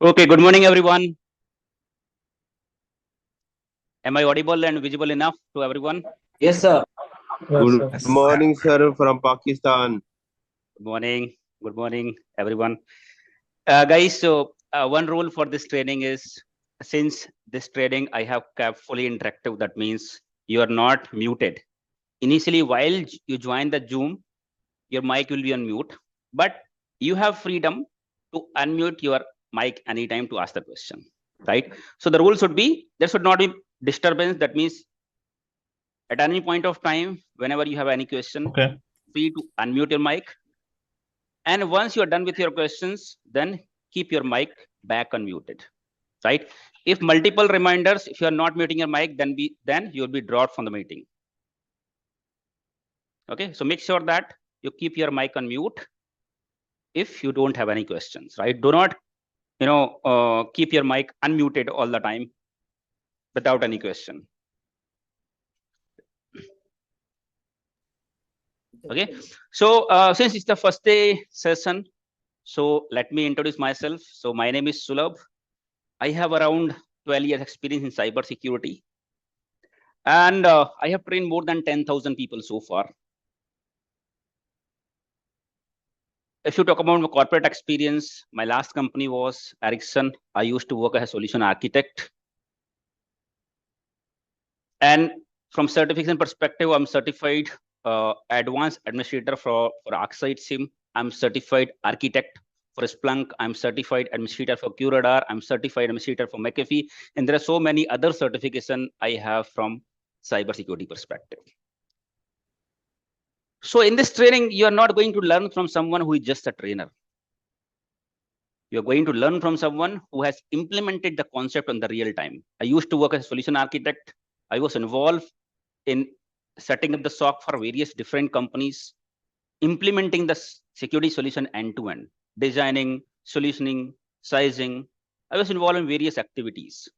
Okay, good morning, everyone. Am I audible and visible enough to everyone? Yes, sir. Good Yes. morning, sir, from Pakistan. Good morning. Good morning, everyone. Guys, so one rule for this training is since this training I have kept fully interactive, that means you are not muted. Initially, while you join the Zoom, your mic will be on mute, but you have freedom to unmute your mic anytime to ask the question, right? So the rule should be there should not be disturbance. That means at any point of time, whenever you have any question, Okay. free to unmute your mic. And once you're done with your questions, then keep your mic back unmuted, right? If multiple reminders, if you're not muting your mic, then you'll be dropped from the meeting. Okay, so make sure that you keep your mic on mute if you don't have any questions, right? Do not, keep your mic unmuted all the time without any question. Okay, so since it's the first day session, so let me introduce myself. So my name is Sulabh. I have around 12 years experience in cyber security, and I have trained more than 10,000 people so far. If you talk about my corporate experience, my last company was Ericsson. I used to work as a solution architect. And from certification perspective, I'm certified advanced administrator for 𝐓𝐽𝐧𝐢𝐧𝐤 SIEM. I'm certified architect for Splunk. I'm certified administrator for 𝐬𝐷𝐿. I'm certified administrator for McAfee. And there are so many other certifications I have from cybersecurity perspective. So in this training, you are not going to learn from someone who is just a trainer. You're going to learn from someone who has implemented the concept on the real time. I used to work as a solution architect. I was involved in setting up the SOC for various different companies, implementing the security solution end to end, designing, solutioning, sizing. I was involved in various activities.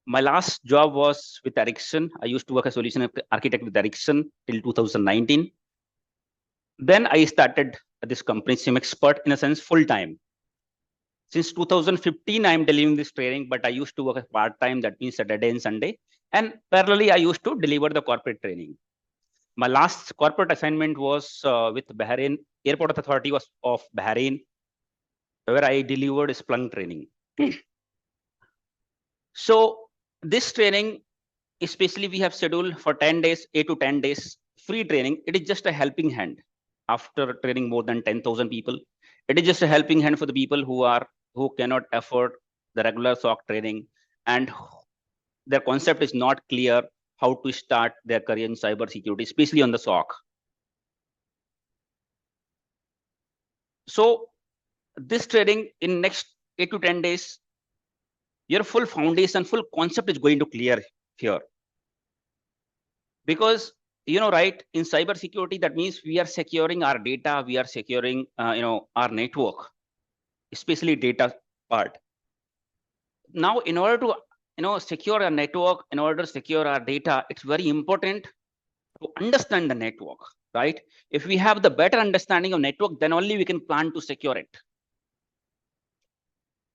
My last job was with Ericsson. I used to work as a solution architect with Ericsson till 2019. Then I started this company, SIEM XPERT, in a sense, full time. Since 2015, I'm delivering this training, but I used to work as part-time, that means Saturday and Sunday. And parallelly, I used to deliver the corporate training. My last corporate assignment was with Bahrain, Airport Authority of Bahrain, where I delivered Splunk training. So this training, especially we have scheduled for 10 days, 8 to 10 days, free training. It is just a helping hand after training more than 10,000 people. It is just a helping hand for the people who cannot afford the regular SOC training and their concept is not clear how to start their career in cybersecurity, especially on the SOC. So this training in next 8 to 10 days, your full foundation, full concept is going to clear here. Because, right, in cybersecurity, that means we are securing our data, we are securing, our network, especially data part. Now, in order to, secure our network, in order to secure our data, it's very important to understand the network, right? If we have the better understanding of network, then only we can plan to secure it.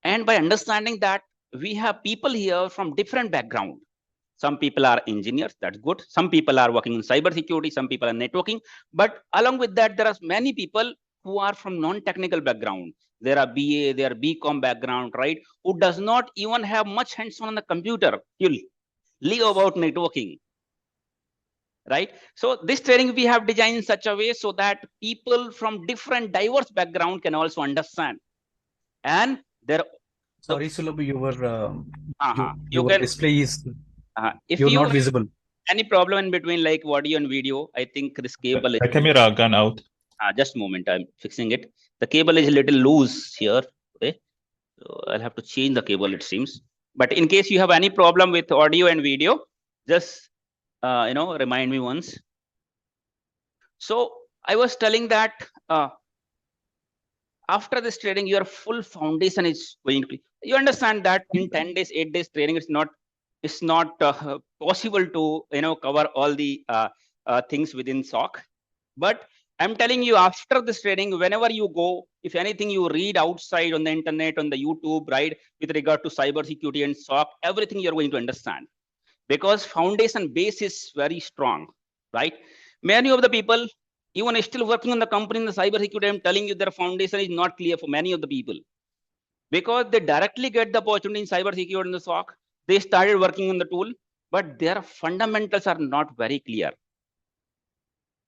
And by understanding that, we have people here from different background. Some people are engineers, that's good. Some people are working in cybersecurity, some people are networking. But along with that, there are many people who are from non-technical background. There are BA, there are BCom background, right? Who does not even have much hands-on the computer. You'll leave about networking, right? So this training we have designed in such a way so that people from different diverse background can also understand. And there. Sorry, Sulabh, your display is if you're you not visible. Any problem in between like audio and video, I think this cable is The camera gone out. just a moment, I'm fixing it. The cable is a little loose here. Okay, so I'll have to change the cable, it seems. But in case you have any problem with audio and video, just remind me once. So I was telling that after this training, your full foundation is going to. You understand that in 10 days, 8 days training, it's not possible to cover all the things within SOC. But I'm telling you, after this training, whenever you go, if anything you read outside on the internet, on the YouTube, right, with regard to cybersecurity and SOC, everything you're going to understand, because foundation base is very strong, right? Many of the people, even still working on the company in the cybersecurity, I'm telling you, their foundation is not clear for many of the people, because they directly get the opportunity in cybersecurity in the SOC. They started working on the tool, but their fundamentals are not very clear.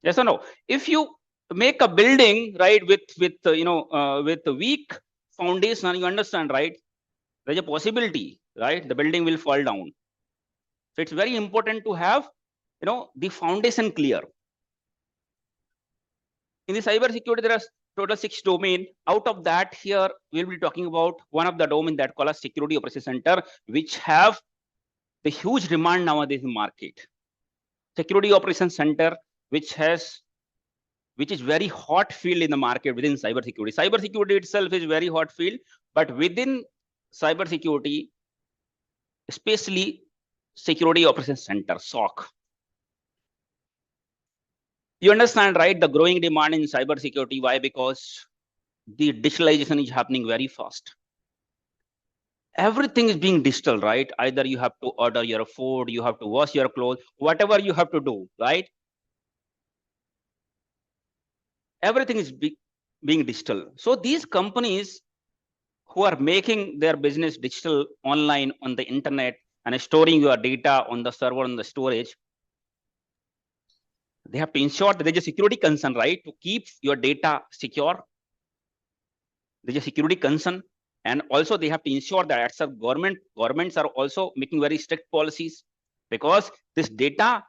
Yes or no? If you make a building, right, with with a weak foundation, you understand, right? There's a possibility, right? The building will fall down. So it's very important to have, the foundation clear. In the cybersecurity, there are total 6 domains. Out of that, here we'll be talking about one of the domain that called as security operations center, which have the huge demand nowadays in the market. Security operations center, which is very hot field in the market within cybersecurity. Cybersecurity itself is very hot field, but within cybersecurity, especially security operations center, SOC. You understand, right? The growing demand in cybersecurity. Why? Because the digitalization is happening very fast. Everything is being digital, right? Either you have to order your food, you have to wash your clothes, whatever you have to do, right? Everything is being digital. So these companies who are making their business digital online on the internet and storing your data on the server and the storage, they have to ensure that there's a security concern, right? To keep your data secure. There's a security concern. And also they have to ensure that as a governments are also making very strict policies, because this data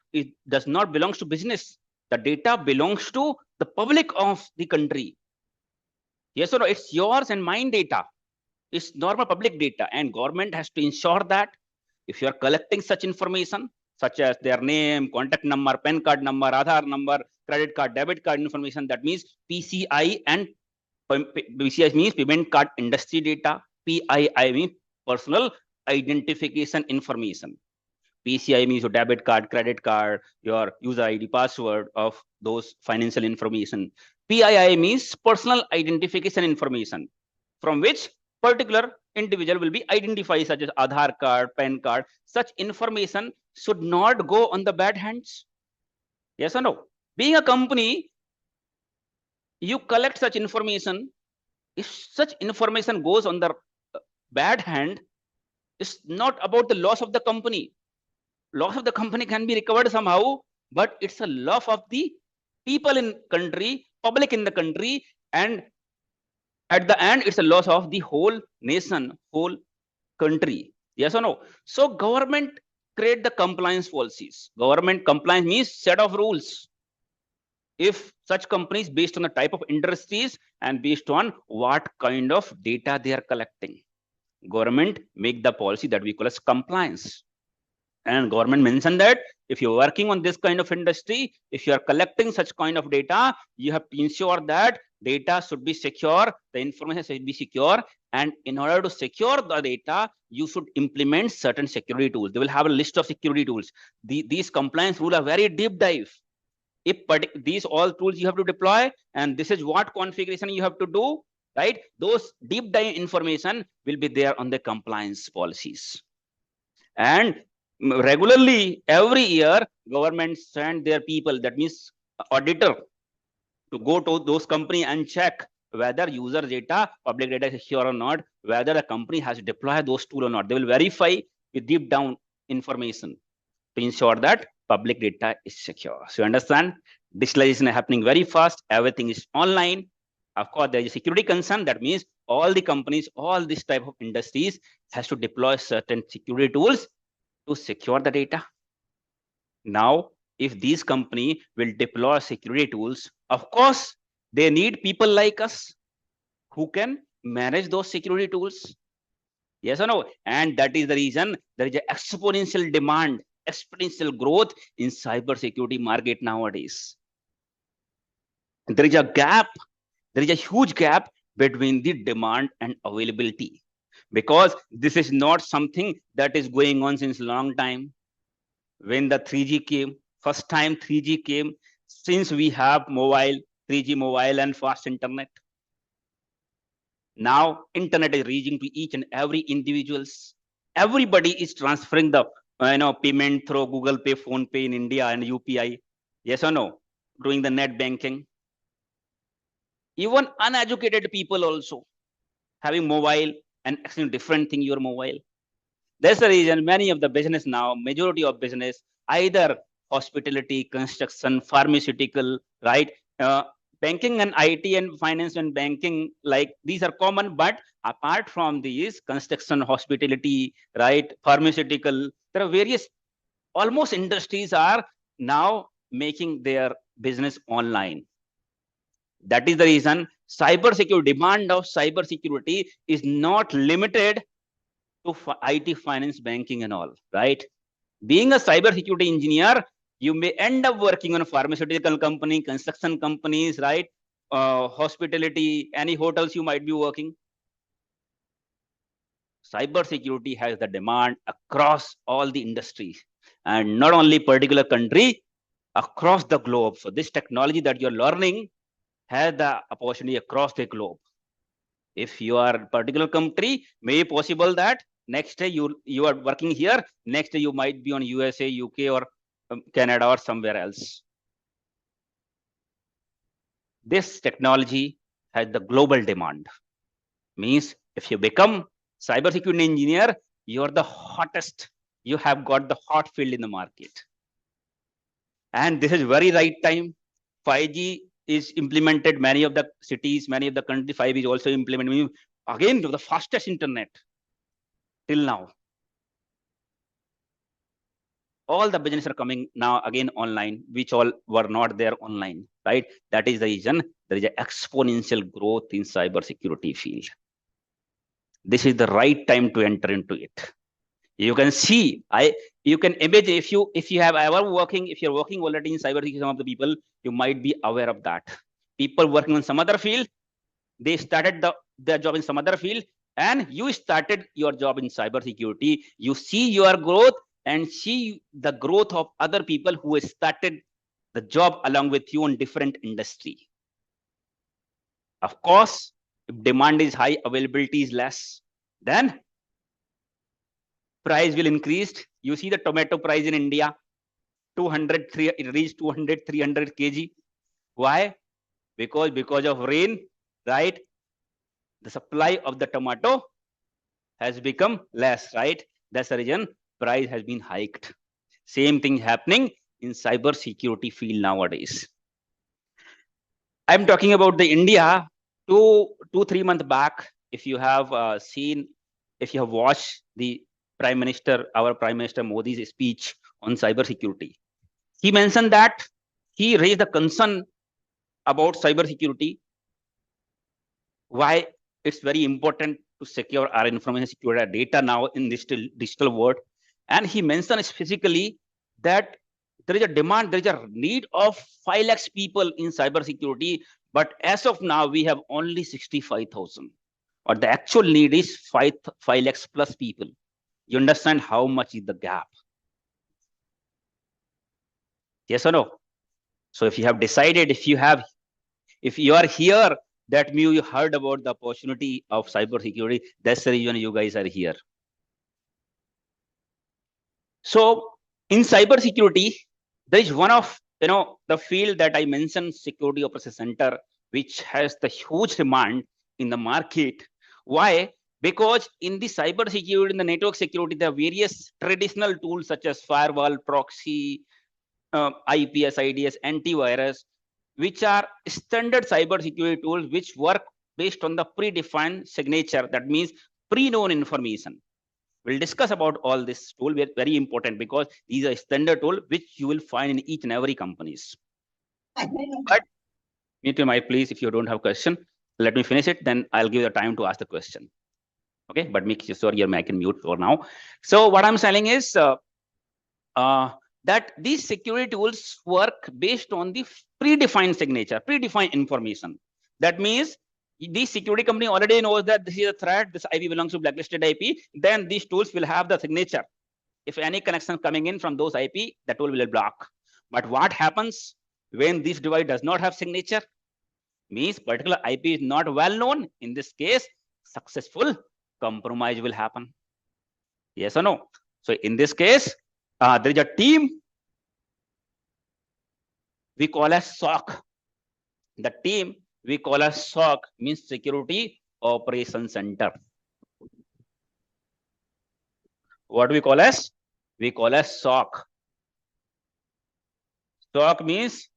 does not belong to business. The data belongs to the public of the country. Yes or no? It's yours and mine data. It's normal public data, and government has to ensure that if you are collecting such information, such as their name, contact number, PAN card number, Aadhaar number, credit card, debit card information, that means PCI, and PCI means payment card industry data. PII means personal identification information. PCI means your debit card, credit card, your user ID, password of those financial information. PII means personal identification information, from which particular individual will be identified, such as Aadhaar card, PAN card. Such information should not go on the bad hands. Yes or no? Being a company, you collect such information. If such information goes on the bad hand, it's not about the loss of the company. Loss of the company can be recovered somehow, but it's a loss of the people in country, public in the country, and at the end, it's a loss of the whole nation, whole country. Yes or no? So government create the compliance policies. Government compliance means set of rules. If such companies, based on the type of industries and based on what kind of data they are collecting, government make the policy that we call as compliance. And government mentioned that if you're working on this kind of industry, if you are collecting such kind of data, you have to ensure that data should be secure, the information should be secure, and in order to secure the data, you should implement certain security tools. They will have a list of security tools. These compliance rules are very deep dive. If these all tools you have to deploy, and this is what configuration you have to do, right? Those deep dive information will be there on the compliance policies. And regularly, every year, government send their people, that means auditor, to go to those companies and check whether user data, public data is secure or not, whether a company has deployed those tools or not. They will verify with deep down information to ensure that public data is secure. So you understand, digitalization is happening very fast. Everything is online. Of course, there is a security concern. That means all the companies, all this type of industries has to deploy certain security tools to secure the data. Now, if these companies will deploy security tools, of course, they need people like us who can manage those security tools. Yes or no? And that is the reason there is an exponential demand, exponential growth in cybersecurity market nowadays. There is a gap. There is a huge gap between the demand and availability, because this is not something that is going on since a long time. When the 3G came, first time 3G came, since we have mobile, 3G mobile and fast internet. Now internet is reaching to each and every individuals. Everybody is transferring the payment through Google Pay, Phone Pay in India and UPI. Yes or no? Doing the net banking. Even uneducated people also having mobile and actually different thing your mobile. That's the reason many of the business now, majority of business, either hospitality, construction, pharmaceutical, right? Banking and IT and finance and banking, like these are common, but apart from these, construction, hospitality, right? Pharmaceutical, there are various, almost industries are now making their business online. That is the reason cybersecurity, demand of cybersecurity is not limited to IT, finance, banking and all, right? Being a cybersecurity engineer, you may end up working on a pharmaceutical company, construction companies, right? Hospitality, any hotels you might be working. Cybersecurity has the demand across all the industries and not only particular country, across the globe. So this technology that you're learning has the opportunity across the globe. If you are a particular country, may possible that next day you are working here, next day you might be on USA, UK or Canada or somewhere else. This technology has the global demand. Means if you become cybersecurity engineer, you're the hottest. You have got the hot field in the market. And this is very right time. 5G is implemented, many of the cities, many of the countries, 5G is also implemented. Again, the fastest internet till now. All the businesses are coming now again online, which all were not there online, right? That is the reason there is an exponential growth in cybersecurity field. This is the right time to enter into it. You can see, you can imagine if you have ever working, if you're working already in cybersecurity, some of the people, you might be aware of that. People working on some other field, they started their job in some other field, and you started your job in cybersecurity. You see your growth and see the growth of other people who started the job along with you in different industry. Of course, if demand is high, availability is less, then price will increase. You see the tomato price in India, 200, it reached 200, 300 kg. Why? Because of rain, right? The supply of the tomato has become less, right? That's the reason price has been hiked. Same thing happening in cybersecurity field nowadays. I'm talking about the India 3 months back. If you have seen, if you have watched the Prime Minister, our Prime Minister Modi's speech on cybersecurity, he mentioned that he raised the concern about cybersecurity, why it's very important to secure our information, secure our data now in this digital world. And he mentioned specifically that there is a demand, there is a need of 5 lakhs people in cybersecurity, but as of now, we have only 65,000. Or the actual need is 5 lakhs plus people. You understand how much is the gap? Yes or no? So if you have decided, if you are here, that means you heard about the opportunity of cybersecurity. That's the reason you guys are here. So in cybersecurity, there is one of the field that I mentioned, security operations center, which has the huge demand in the market. Why? Because in the cybersecurity, in the network security, there are various traditional tools such as firewall, proxy, IPS, IDS, antivirus, which are standard cybersecurity tools which work based on the predefined signature. That means pre-known information. We'll discuss about all this tool. Very important because these are standard tools which you will find in each and every companies. But mute your mic, please. If you don't have a question, let me finish it. Then I'll give you time to ask the question. Okay, but make sure your mic can mute for now. So what I'm saying is that these security tools work based on the predefined signature, predefined information. That means the security company already knows that this is a threat, this IP belongs to blacklisted IP, then these tools will have the signature. If any connection coming in from those IP, the tool will block. But what happens when this device does not have signature? means particular IP is not well known. In this case, successful compromise will happen. Yes or no? So in this case, there is a team we call as SOC. The team we call as SOC means Security Operations Center. What we call as? We call as SOC. SOC means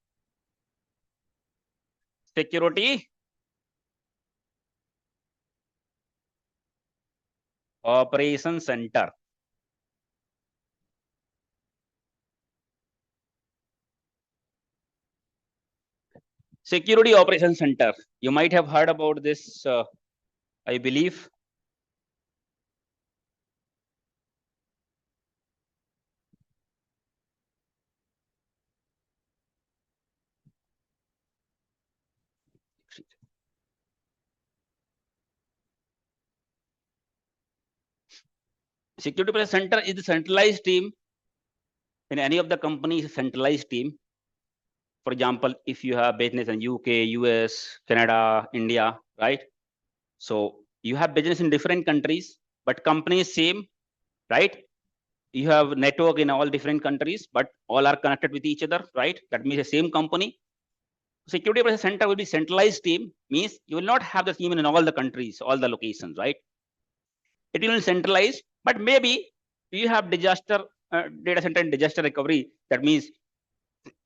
Security Operations Center. Security Operations Center. You might have heard about this, I believe. Security Operations Center is the centralized team in any of the companies. Centralized team. For example, if you have business in UK, US, Canada, India, right? So you have business in different countries, but company is same, right? You have network in all different countries, but all are connected with each other, right? That means the same company. Security Operations Center will be centralized team, means you will not have the team in all the countries, all the locations, right? It will be centralized, but maybe you have disaster, data center and disaster recovery. That means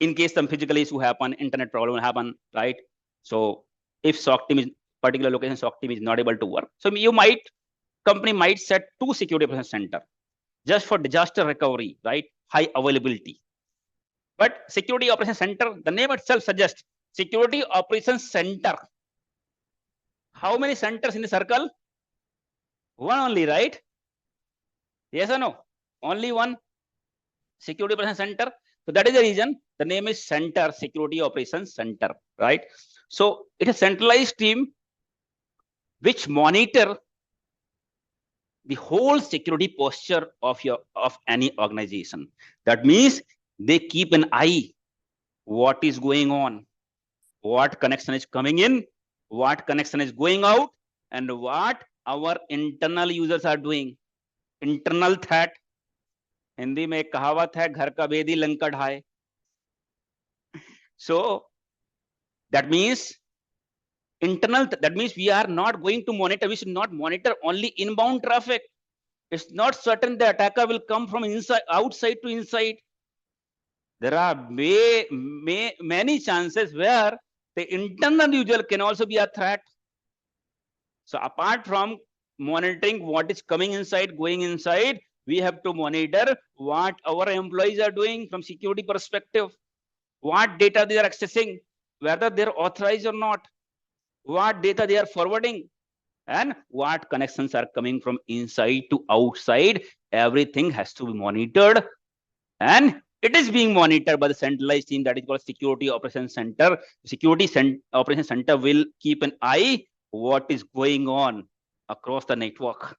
in case some physical issue happen, internet problem will happen, right? So if SOC team is particular location, SOC team is not able to work, so you might, company might set 2 security operations center just for disaster recovery, right? High availability. But security operations center, the name itself suggests security operations center. How many centers in the circle? One only, right? Yes or no? Only one security operations center. So that is the reason the name is Center, Security Operations Center, right? So it's a centralized team which monitor the whole security posture of any organization. That means they keep an eye what is going on, what connection is coming in, what connection is going out, and what our internal users are doing. Internal threat. Hindi में एक कहावत है, घर का बेदी लंका ढाए. So that means internal, that means we are not going to monitor, we should not monitor only inbound traffic. It's not certain the attacker will come from inside, outside to inside. There are many chances where the internal user can also be a threat. So apart from monitoring what is coming inside, going inside, we have to monitor what our employees are doing from security perspective, what data they are accessing, whether they're authorized or not, what data they are forwarding, and what connections are coming from inside to outside. Everything has to be monitored, and it is being monitored by the centralized team that is called Security Operations Center. Operations Center will keep an eye what is going on across the network.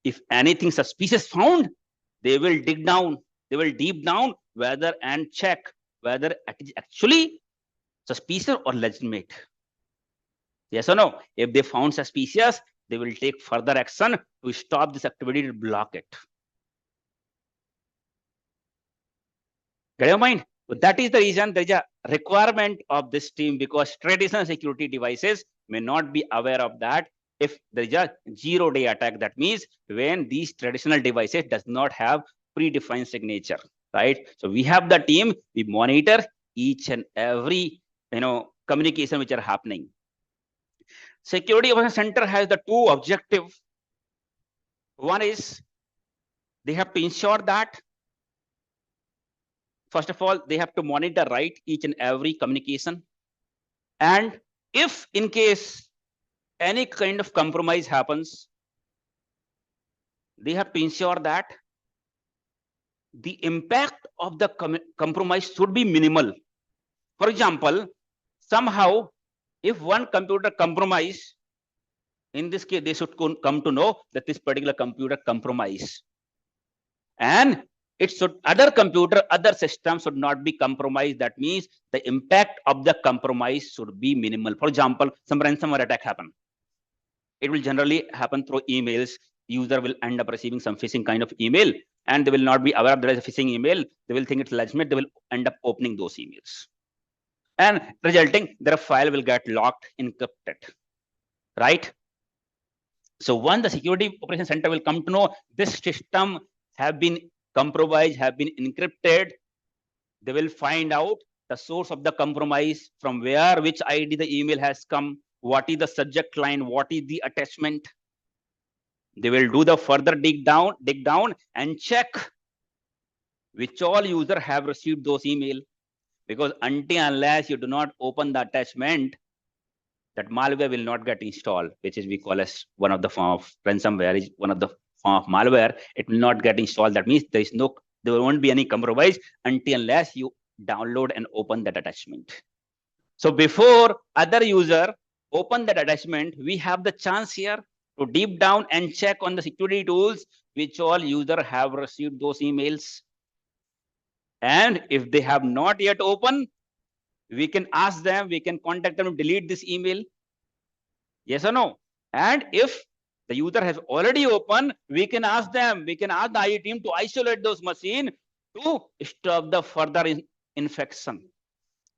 If anything suspicious found, they will dig down, they will deep down whether and check whether it is actually suspicious or legitimate. Yes or no? If they found suspicious, they will take further action to stop this activity, to block it. Get your mind? So that is the reason there is a requirement of this team, because traditional security devices may not be aware of that. If there is a zero-day attack, that means when these traditional devices does not have predefined signature, right? So we have the team, we monitor each and every communication which are happening. Security Operations Center has the 2 objectives. One is they have to ensure that, first of all, they have to monitor, right, each and every communication. And if in case any kind of compromise happens, they have to ensure that the impact of the compromise should be minimal. For example, somehow if one computer compromise, in this case they should come to know that this particular computer compromised, and it should, other computer, other systems should not be compromised. That means the impact of the compromise should be minimal. For example, some ransomware attack happen. It will generally happen through emails. User will end up receiving some phishing kind of email, and they will not be aware of there is a phishing email. They will think it's legitimate. They will end up opening those emails, and resulting their file will get locked, encrypted, right? So once the security operation center will come to know this system have been compromised, have been encrypted, they will find out the source of the compromise, from where, which ID the email has come, what is the subject line, what is the attachment. They will do the further dig down and check which all user have received those email. Because until unless you do not open the attachment, that malware will not get installed, which is we call as one of the form of ransomware, is one of the form of malware. It will not get installed. That means there won't be any compromise until unless you download and open that attachment. So before other user open that attachment, we have the chance here to deep down and check on the security tools which all user have received those emails. And if they have not yet opened, we can ask them, we can contact them to delete this email. Yes or no? And if the user has already opened, we can ask them, we can ask the IT team to isolate those machines to stop the further infection.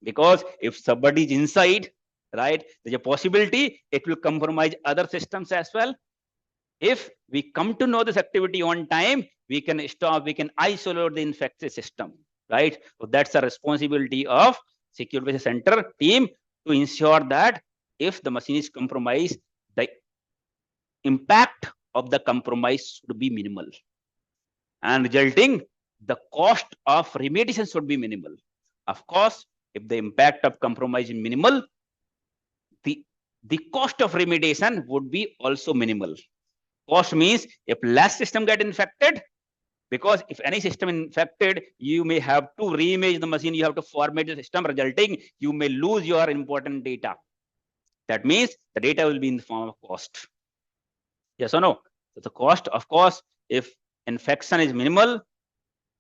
Because if somebody is inside, right, there's a possibility it will compromise other systems as well. If we come to know this activity on time, we can stop, we can isolate the infected system, right? So that's the responsibility of security center team to ensure that if the machine is compromised, the impact of the compromise should be minimal, and resulting the cost of remediation should be minimal. Of course, if the impact of compromise is minimal, the cost of remediation would be also minimal. Cost means if less system get infected, because if any system infected, you may have to reimage the machine, you have to format the system, resulting you may lose your important data. That means the data will be in the form of cost. Yes or no? So the cost, of course, if infection is minimal,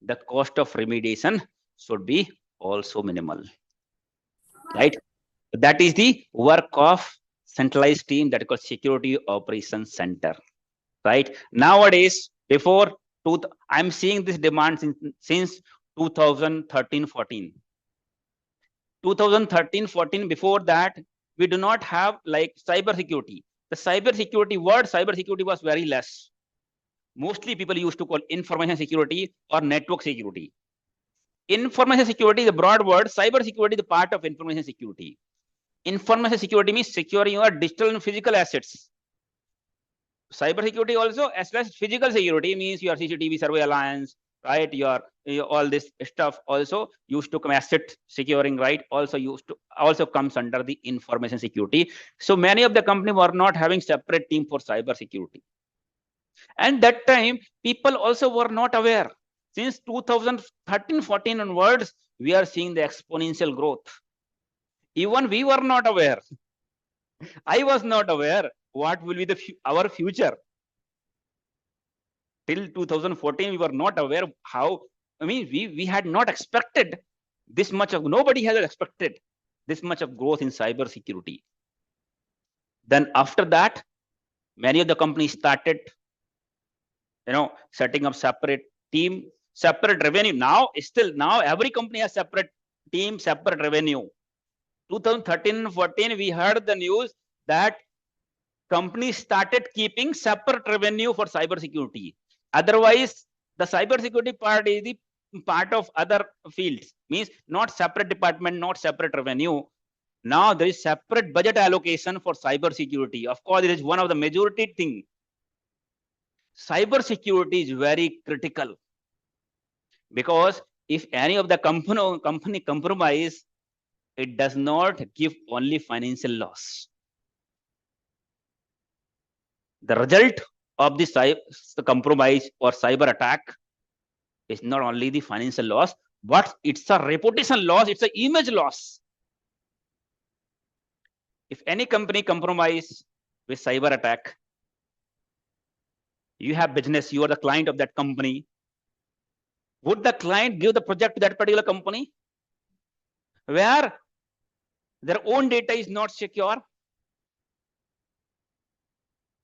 the cost of remediation should be also minimal, right? That is the work of centralized team that is called Security Operations Center, right? Nowadays, before I'm seeing this demand since 2013-14. 2013-14, before that, we do not have like cyber security. The cyber security word, cyber security was very less. Mostly people used to call information security or network security. Information security is a broad word. Cyber security is the part of information security. Information security means securing your digital and physical assets. Cyber security also, as well as physical security, means your CCTV surveillance, right? Your all this stuff also used to come, asset securing, right? Also comes under the information security. So many of the companies were not having separate team for cyber security. And that time, people also were not aware. Since 2013-14 onwards, we are seeing the exponential growth. Even we were not aware. I was not aware what will be our future. Till 2014, we were not aware how, I mean, we had not expected this much of, nobody has expected this much of growth in cyber security. Then after that, many of the companies started, setting up separate team, separate revenue. Now every company has separate team, separate revenue. 2013-14, we heard the news that companies started keeping separate revenue for cyber security. Otherwise, the cyber security part is the part of other fields, means not separate department, not separate revenue. Now there is separate budget allocation for cyber security. Of course, it is one of the majority thing. Cyber security is very critical, because if any of the company compromise, it does not give only financial loss. The result of the compromise or cyber attack is not only the financial loss, but it's a reputation loss, it's an image loss. If any company compromise with cyber attack, you have business, you are the client of that company, Would the client give the project to that particular company where their own data is not secure?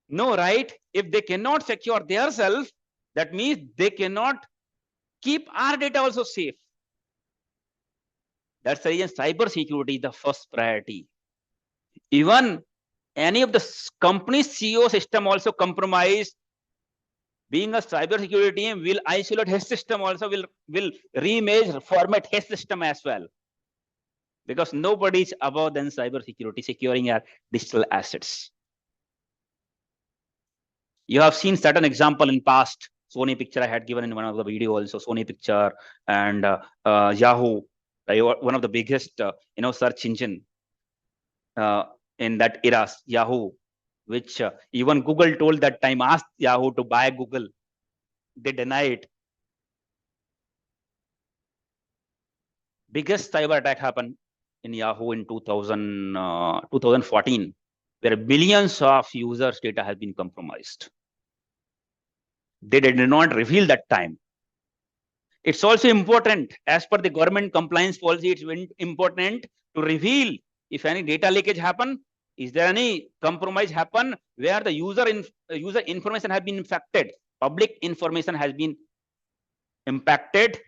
No, right? If they cannot secure themselves, that means they cannot keep our data also safe. That's the reason cyber security is the first priority. Even any of the company's CEO system also compromised. Being a cyber security team will isolate his system also, will reimage, format his system as well. Because nobody is above than cyber security, securing our digital assets. You have seen certain example in past. Sony Picture I had given in one of the video also. Sony Picture and Yahoo, one of the biggest search engine in that era, Yahoo, which even Google told that time, asked Yahoo to buy Google. They denied. Biggest cyber attack happened in Yahoo in 2014, where millions of users' data has been compromised. They did not reveal that time. It's also important, as per the government compliance policy, it's important to reveal if any data leakage happen, is there any compromise happen where the user information has been infected, public information has been impacted.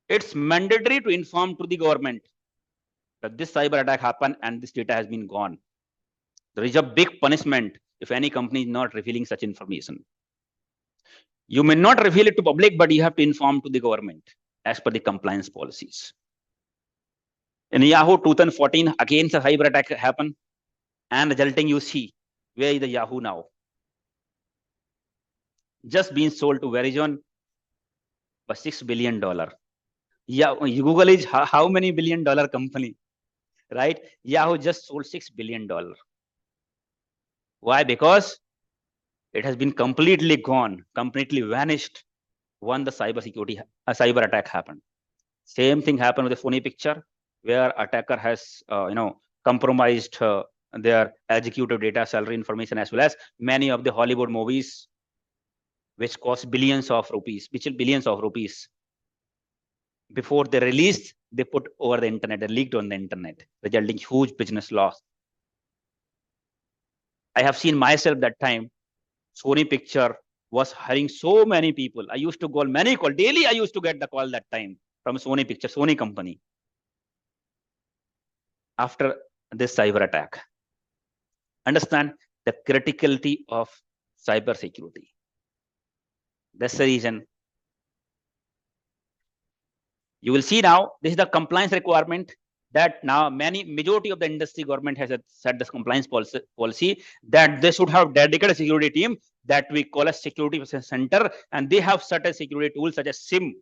It's mandatory to inform to the government that this cyber attack happened and this data has been gone. There is a big punishment if any company is not revealing such information. You may not reveal it to public, but you have to inform to the government as per the compliance policies. In Yahoo 2014, again, a cyber attack happened, and resulting you see where is the Yahoo now? Just being sold to Verizon for $6 billion. Yeah, Google is how many $1 billion company, right? Yahoo just sold $6 billion. Why? Because it has been completely gone, completely vanished when the cyber attack happened. Same thing happened with the Sony Picture, where attacker has compromised their executive data, salary information, as well as many of the Hollywood movies, which cost billions of rupees. Before they released, they put over the internet, they leaked on the internet, resulting huge business loss. I have seen myself that time. Sony Picture was hiring so many people. I used to call many calls daily. I used to get the call that time from Sony Picture, Sony company. After this cyber attack, understand the criticality of cyber security. That's the reason. You will see now, this is the compliance requirement that now majority of the industry government has set this compliance policy that they should have dedicated security team that we call a security center, and they have certain security tools such as SIEM,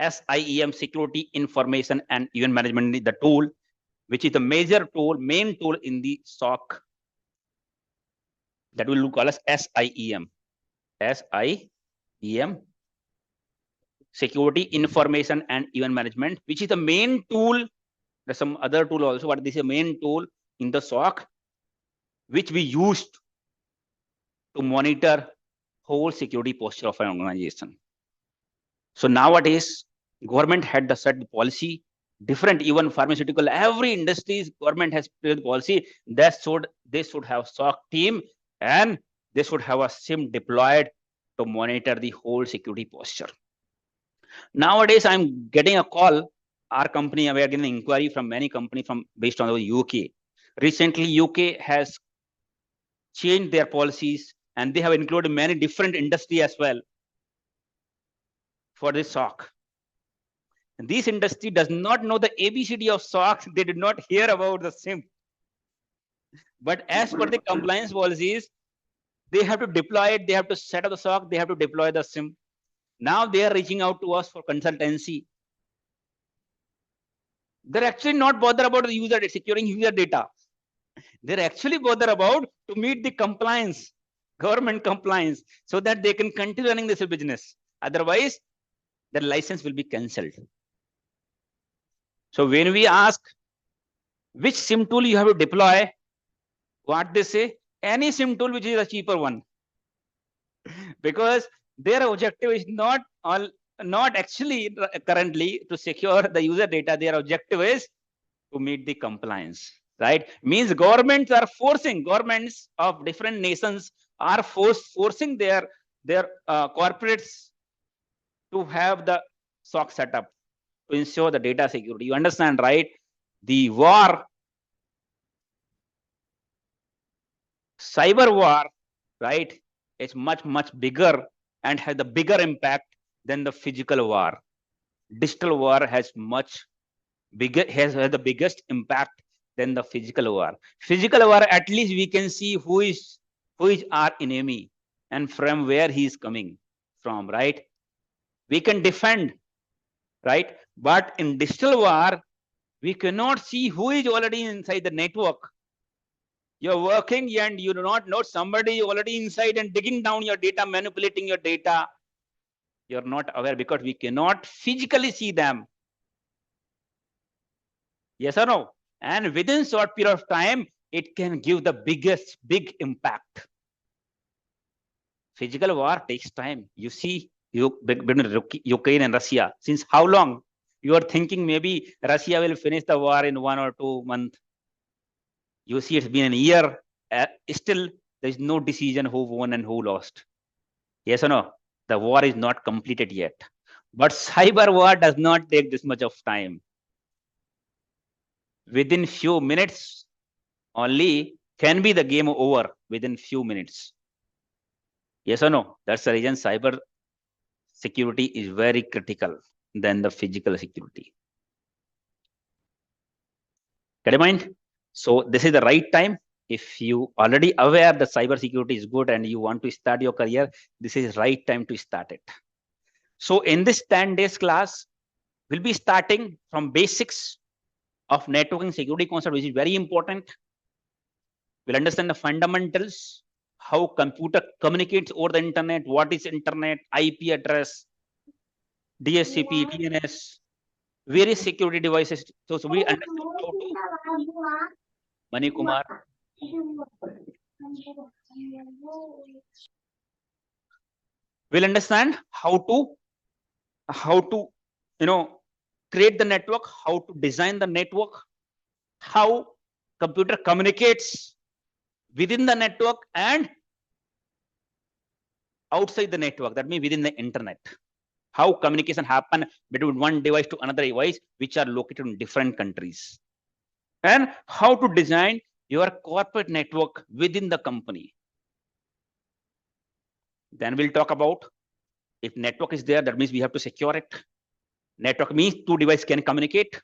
SIEM, security information and event management, the tool, which is the major tool, main tool in the SOC, that we will call as SIEM, security information and event management, which is the main tool. There's some other tool also, but this is a main tool in the SOC, which we used to monitor whole security posture of an organization. So nowadays, government had the set policy, different, even pharmaceutical, every industry's government has created policy that they should have SOC team, and they should have a SIEM deployed to monitor the whole security posture. Nowadays, I'm getting a call. Our company, we are getting an inquiry from many companies based on the UK. Recently, UK has changed their policies, and they have included many different industry as well for this SOC. And this industry does not know the ABCD of SOC. They did not hear about the SIEM. But as per the compliance policies, they have to deploy it. They have to set up the SOC. They have to deploy the SIEM. Now they are reaching out to us for consultancy. They're actually not bothered about the user securing user data. They're actually bothered about to meet the compliance, government compliance, so that they can continue running this business. Otherwise, their license will be cancelled. So when we ask which SIEM tool you have to deploy, what they say, any SIEM tool which is a cheaper one. Because their objective is not all not actually currently to secure the user data. Their objective is to meet the compliance, right? Means governments of different nations are forcing their corporates to have the SOC setup to ensure the data security. You understand, right? The war, cyber war, right, is much bigger and has the bigger impact than the physical war. Digital war has the biggest impact than the physical war. Physical war, at least we can see who is our enemy and from where he is coming from, right? We can defend, right? But in digital war, we cannot see who is already inside the network. You're working and you do not know somebody already inside and digging down your data, manipulating your data. You're not aware because we cannot physically see them. Yes or no? And within short period of time, it can give the big impact. Physical war takes time. You see, between Ukraine and Russia, since how long? You are thinking maybe Russia will finish the war in 1 or 2 months. You see, it's been a year. Still, there is no decision who won and who lost. Yes or no? The war is not completed yet. But cyber war does not take this much of time. Within few minutes only can be the game over within few minutes. Yes or no? That's the reason cyber security is very critical than the physical security. Get in mind? So this is the right time. If you already aware that cyber security is good and you want to start your career, this is right time to start it. So in this 10 days class, we'll be starting from basics of networking security concept, which is very important. We'll understand the fundamentals, how computer communicates over the internet, what is internet, IP address, DSCP, DNS, various security devices. So we understand how to Mani Kumar. We'll understand how to create the network, how to design the network, how computer communicates within the network and outside the network, that means within the internet. How communication happen between one device to another device, which are located in different countries. And how to design your corporate network within the company. Then we'll talk about if network is there, that means we have to secure it. Network means two devices can communicate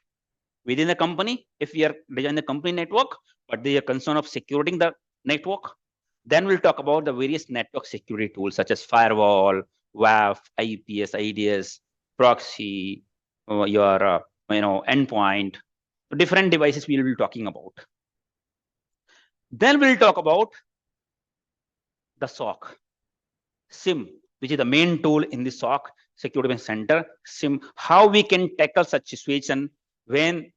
within the company if we are designing the company network, but they are concerned of securing the network. Then we'll talk about the various network security tools such as firewall, WAF, IPS, IDS, proxy, your endpoint, different devices we will be talking about. Then we'll talk about the SOC, SIEM, which is the main tool in the SOC, Security Center. SIEM, how we can tackle such situation when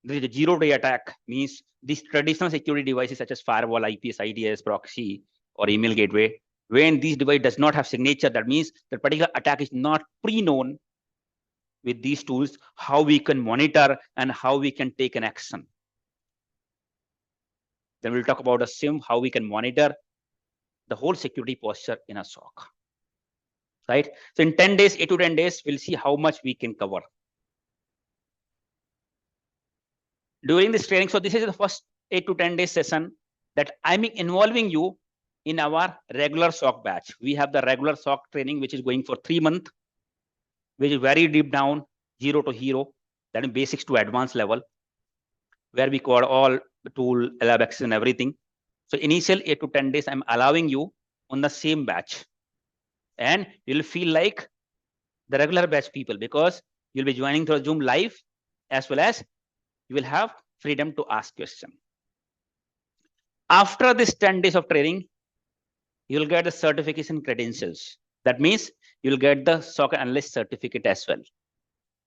there is a zero-day attack, means these traditional security devices such as firewall, IPS, IDS, proxy, or email gateway, when this device does not have signature, that means the particular attack is not pre-known. With these tools, how we can monitor and how we can take an action. Then we'll talk about a SIEM, how we can monitor the whole security posture in a SOC. Right? So in 10 days, 8 to 10 days, we'll see how much we can cover. During this training, so this is the first 8 to 10 days session that I'm involving you in our regular SOC batch. We have the regular SOC training, which is going for 3 months, which is very deep down, 0 to hero, that is basics to advanced level, where we cover all the tool, lab access and everything. So initial 8 to 10 days, I'm allowing you on the same batch. And you'll feel like the regular batch people because you'll be joining through Zoom live, as well as you will have freedom to ask questions. After this 10 days of training, you'll get the certification credentials. That means you'll get the SOC analyst certificate as well,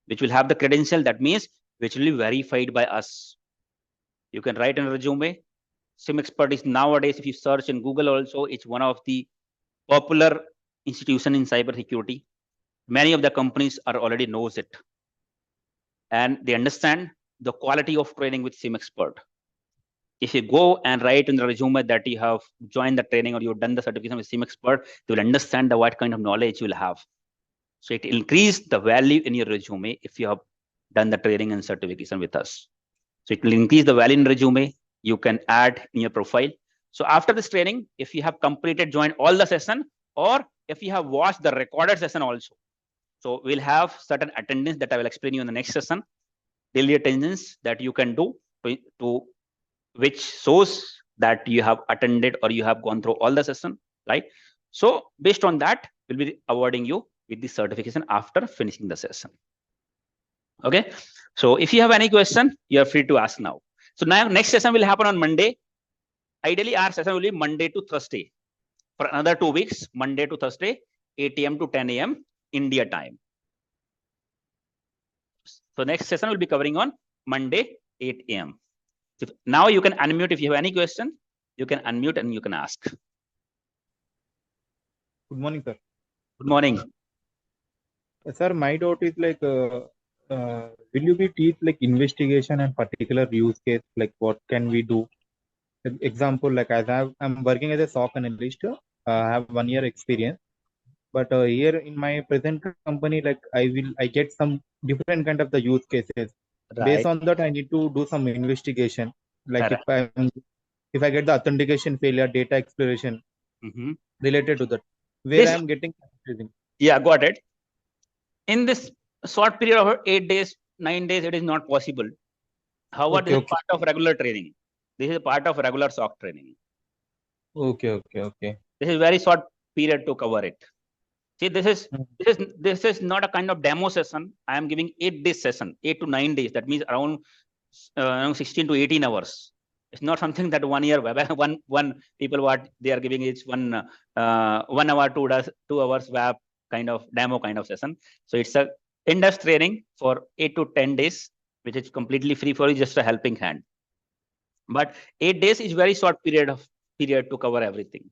which will have the credential. That means which will be verified by us. You can write in a resume. SIEM expert is nowadays, if you search in Google also, it's one of the popular institution in cybersecurity. Many of the companies are already knows it, and they understand the quality of training with SIEM expert. If you go and write in the resume that you have joined the training or you've done the certification with SIEM expert, they will understand what kind of knowledge you will have. So it increase the value in your resume if you have done the training and certification with us. So it will increase the value in resume. You can add in your profile. So after this training, if you have completed, joined all the session, or if you have watched the recorded session also. So we'll have certain attendance that I will explain you in the next session. Daily attendance that you can do to which shows that you have attended or you have gone through all the session, right? So based on that, we'll be awarding you with the certification after finishing the session. Okay. So if you have any question, you are free to ask now. So now next session will happen on Monday. Ideally, our session will be Monday to Thursday for another 2 weeks, Monday to Thursday, 8 a.m. to 10 a.m. India time. So next session will be covering on Monday, 8 a.m. Now you can unmute if you have any question. You can unmute and you can ask. Good morning, sir. Good morning. Sir, my doubt is like, will you be teach like investigation and particular use case, like what can we do? Example, like I'm working as a SOC analyst. I have 1 year experience, but here in my present company, like I get some different kind of the use cases. Right. Based on that, I need to do some investigation. Like Correct. if I get the authentication failure, data exploration related to that, where I'm getting. Yeah, got it. In this short period of 8 days, 9 days, it is not possible. However, this is part of regular training. This is part of regular SOC training. Okay. This is very short period to cover it. See, this is not a kind of demo session. I am giving 8 days session, 8 to 9 days. That means around 16 to 18 hours. It's not something that 1 year one people what they are giving is 1 hour, 2 hours web kind of demo kind of session. So it's a in-depth training for 8 to 10 days, which is completely free for you, just a helping hand. But 8 days is very short period to cover everything.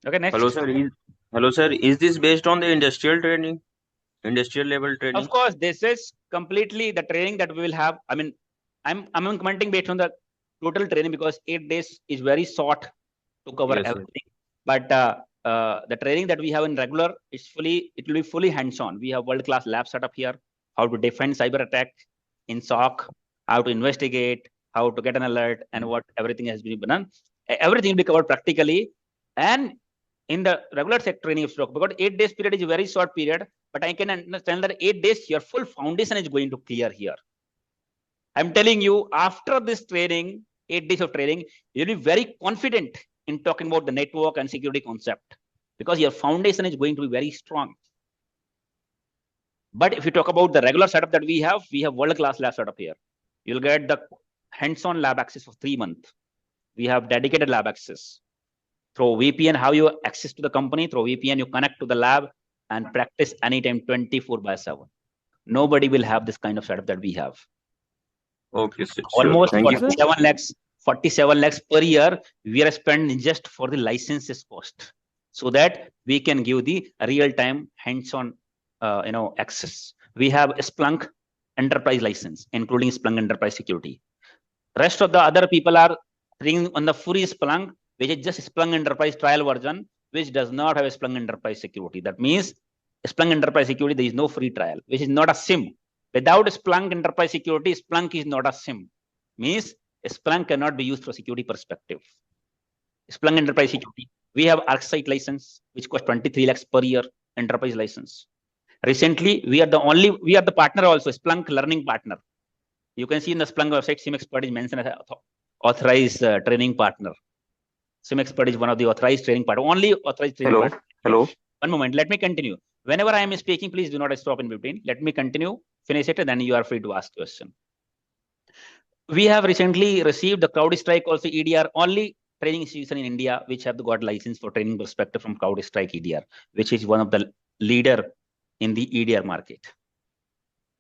Okay, next. Hello, sir. Is this based on the industrial training? Industrial level training? Of course, this is completely the training that we will have. I mean, I'm commenting based on the total training because 8 days is very short to cover everything. But the training that we have in regular is it will be fully hands-on. We have world-class lab setup here, how to defend cyber attack in SOC, how to investigate, how to get an alert, and what everything has been done. Everything will be covered practically. And in the regular SEC training of SOC, because 8 days period is a very short period, but I can understand that 8 days, your full foundation is going to clear here. I'm telling you, after this training, 8 days of training, you'll be very confident in talking about the network and security concept because your foundation is going to be very strong. But if you talk about the regular setup that we have world-class lab setup here. You'll get the hands-on lab access for 3 months. We have dedicated lab access. Through VPN, how you access to the company, through VPN, you connect to the lab and practice anytime 24/7. Nobody will have this kind of setup that we have. Okay, sir. Almost 47 lakhs per year we are spending just for the licenses cost, so that we can give the real-time hands-on access. We have a Splunk enterprise license, including Splunk enterprise security. Rest of the other people are training on the free Splunk, which is just Splunk enterprise trial version, which does not have a Splunk enterprise security. That means Splunk enterprise security, there is no free trial, which is not a SIEM. Without Splunk enterprise security, Splunk is not a SIEM. Means Splunk cannot be used for security perspective. Splunk enterprise security. We have ArcSight license, which costs 23 lakhs per year, enterprise license. Recently, we are the partner also, Splunk learning partner. You can see in the Splunk website, SIEM expert is mentioned as authorized training partner. SIEM expert is one of the authorized training partner, only authorized training partner. Hello. One moment, let me continue. Whenever I am speaking, please do not stop in between. Let me continue, finish it, and then you are free to ask question. We have recently received the CrowdStrike also EDR, only training institution in India which have got license for training perspective from CrowdStrike EDR, which is one of the leader in the EDR market.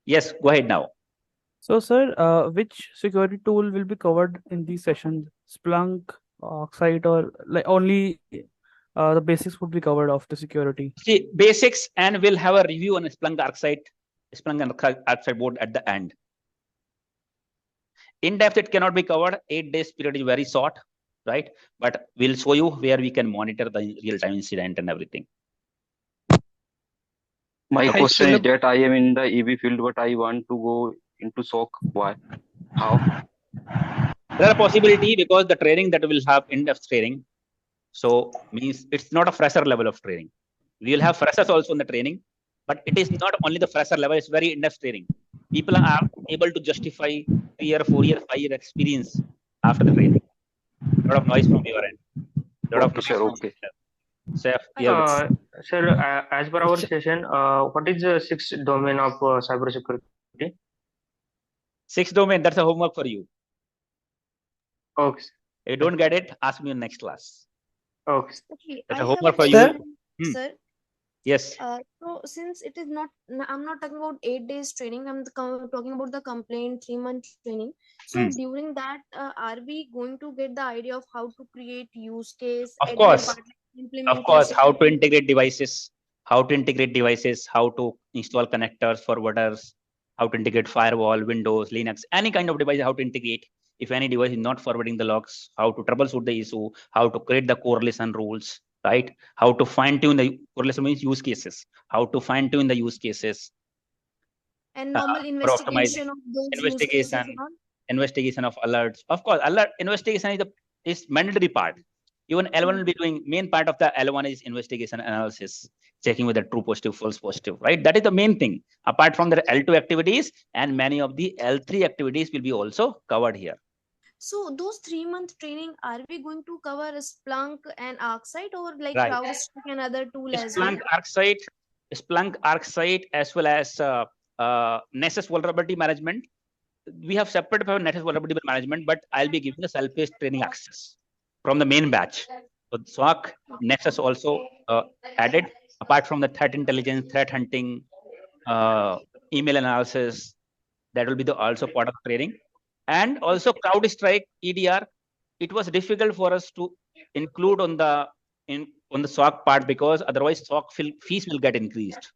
Yes, go ahead now. So, sir, which security tool will be covered in these sessions? Splunk, ArcSight, or like only the basics would be covered of the security. See, basics, and we'll have a review on Splunk ArcSight board at the end. In depth, it cannot be covered. 8 days period is very short, right? But we'll show you where we can monitor the real-time incident and everything. My Okay. question is that I am in the EV field, but I want to go into SOC. Why? How? There are possibility because the training that will have in-depth training. So means it's not a fresher level of training. We will have freshers also in the training, but it is not only the fresher level, it's very in-depth training. People are able to justify 3-year, 4-year, 5-year experience after the training. A lot of noise from your end. A lot of noise sir, from okay. Sir, as per our session, what is the sixth domain of cybersecurity? Sixth domain, that's a homework for you. Okay. If you don't get it, ask me in next class. Okay. Okay, That's I a have homework a for you. question, Hmm. sir. Yes. So since it is not, I'm not talking about 8 days training. I'm talking about the complaint 3-month training. So during that, are we going to get the idea of how to create use case, Of admin course. part, Of course, implementation? how to integrate devices, how to install connectors, forwarders, how to integrate firewall, Windows, Linux, any kind of device, how to integrate. If any device is not forwarding the logs, how to troubleshoot the issue, how to create the correlation rules, right? How to fine tune the correlation means use cases, how to fine tune the use cases. And normal For investigation optimizing of those use cases and all? investigation of alerts. Of course, alert investigation is mandatory part. Even L1 will be doing main part of the L1 is investigation analysis, checking whether true positive, false positive, right? That is the main thing. Apart from the L2 activities, and many of the L3 activities will be also covered here. So those 3-month training, are we going to cover Splunk and ArcSight, or like Right. CrowdStrike and other tool as well? Splunk ArcSight, as well as Nessus vulnerability management. We have separate for Nessus vulnerability management, but I'll be giving the self-paced training access from the main batch. So SOC, Nessus also added, apart from the threat intelligence, threat hunting, email analysis, that will be also part of the training. And also CrowdStrike, EDR, it was difficult for us to include on the SOC part, because otherwise SOC fees will get increased,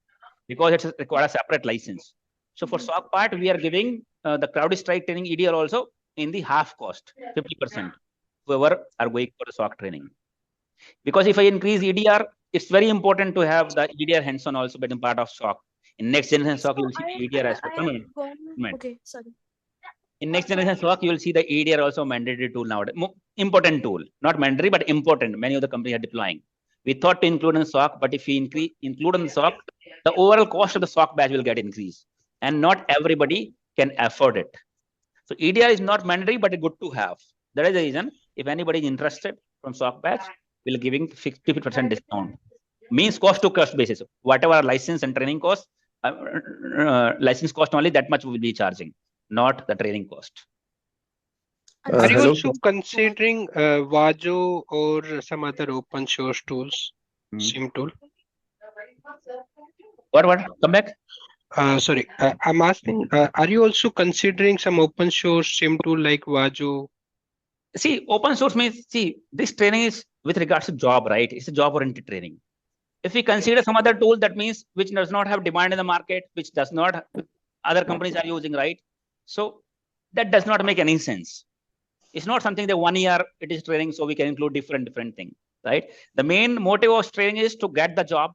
because it's require a separate license. So for SOC part, we are giving the CrowdStrike training EDR also in the half cost, 50%, whoever are going for the SOC training. Because if I increase EDR, it's very important to have the EDR hands-on also being part of SOC. In next generation SOC, you will see the EDR as well. Okay, sorry. In next generation SOC, you will see the EDR also mandatory tool nowadays. Important tool, not mandatory, but important. Many of the companies are deploying. We thought to include in SOC, but if we include in SOC, the overall cost of the SOC batch will get increased, and not everybody can afford it. So EDR is not mandatory, but it's good to have. That is the reason. If anybody is interested from SOC batch, we're giving 50% discount. Means cost to cost basis. Whatever license and training cost, license cost only, that much we will be charging, not the training cost. Are you Hello, also considering Vajo or some other open source tools, SIEM tool? What? Come back. Sorry, I'm asking, are you also considering some open source SIEM tool like Vajo? See, open source means, this training is with regards to job, right? It's a job-oriented training. If we consider some other tool, that means which does not have demand in the market, which does not, other companies are using, right? So that does not make any sense. It's not something that 1 year it is training, so we can include different things, right? The main motive of training is to get the job.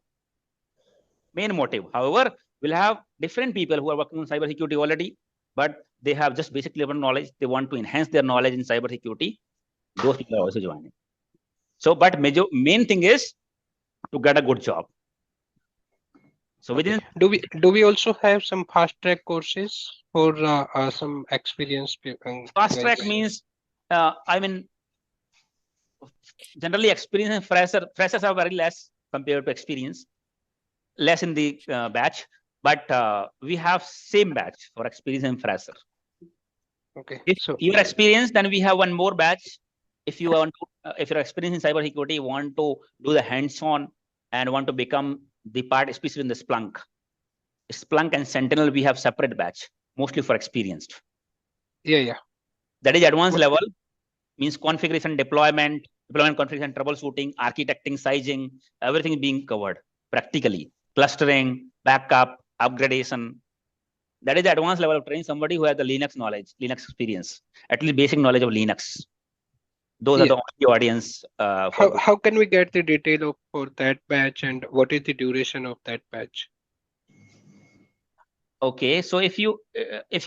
Main motive. However, we'll have different people who are working on cybersecurity already, but they have just basic level knowledge. They want to enhance their knowledge in cybersecurity. Those people are also joining. So, but main thing is to get a good job. So within, do we also have some fast track courses for some experienced people? Fast track means, I mean, generally experience and freshers are very less compared to experience, less in the batch, but we have same batch for experience and fresher. Okay. If you're experienced, then we have one more batch. If you want to, if you're experienced in cybersecurity, want to do the hands-on and want to become the part, especially in the Splunk and Sentinel, we have separate batch, mostly for experienced. Yeah. That is advanced level, means configuration, deployment, deployment configuration, troubleshooting, architecting, sizing, everything being covered practically. Clustering, backup, upgradation. That is the advanced level of training. Somebody who has the Linux knowledge, Linux experience, at least basic knowledge of Linux. Those are the only audience. How can we get the detail for that batch, and what is the duration of that batch? Okay, so if you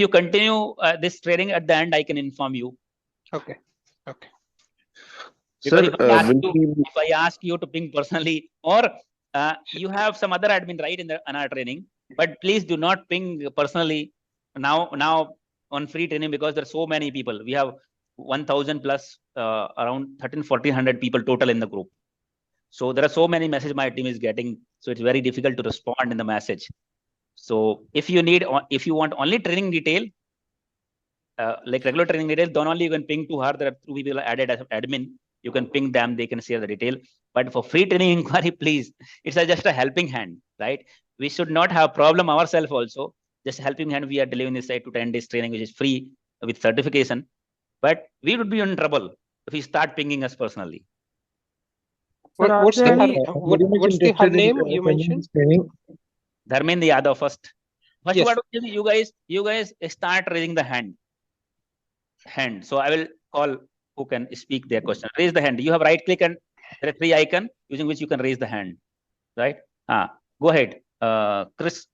continue this training at the end, I can inform you. Okay. So if I ask you to ping personally, or you have some other admin right in our training, but please do not ping personally now on free training, because there are so many people. We have 1,000 plus, around 1,400 people total in the group. So there are so many messages my team is getting. So it's very difficult to respond in the message. So if you want only training detail, like regular training detail, then only you can ping to her. There are 2 people added as admin. You can ping them, they can share the detail. But for free training inquiry, please, it's just a helping hand, right? We should not have problem ourselves also. Just helping hand, we are delivering this 8 to 10 days training, which is free with certification. But we would be in trouble if we start pinging us personally. What's the her name you mentioned? Dharmendra Yadav first. Yes. What you guys start raising the hand. So I will call who can speak their question. Raise the hand. You have right click and there are 3 icons using which you can raise the hand. Right? Go ahead. Chris,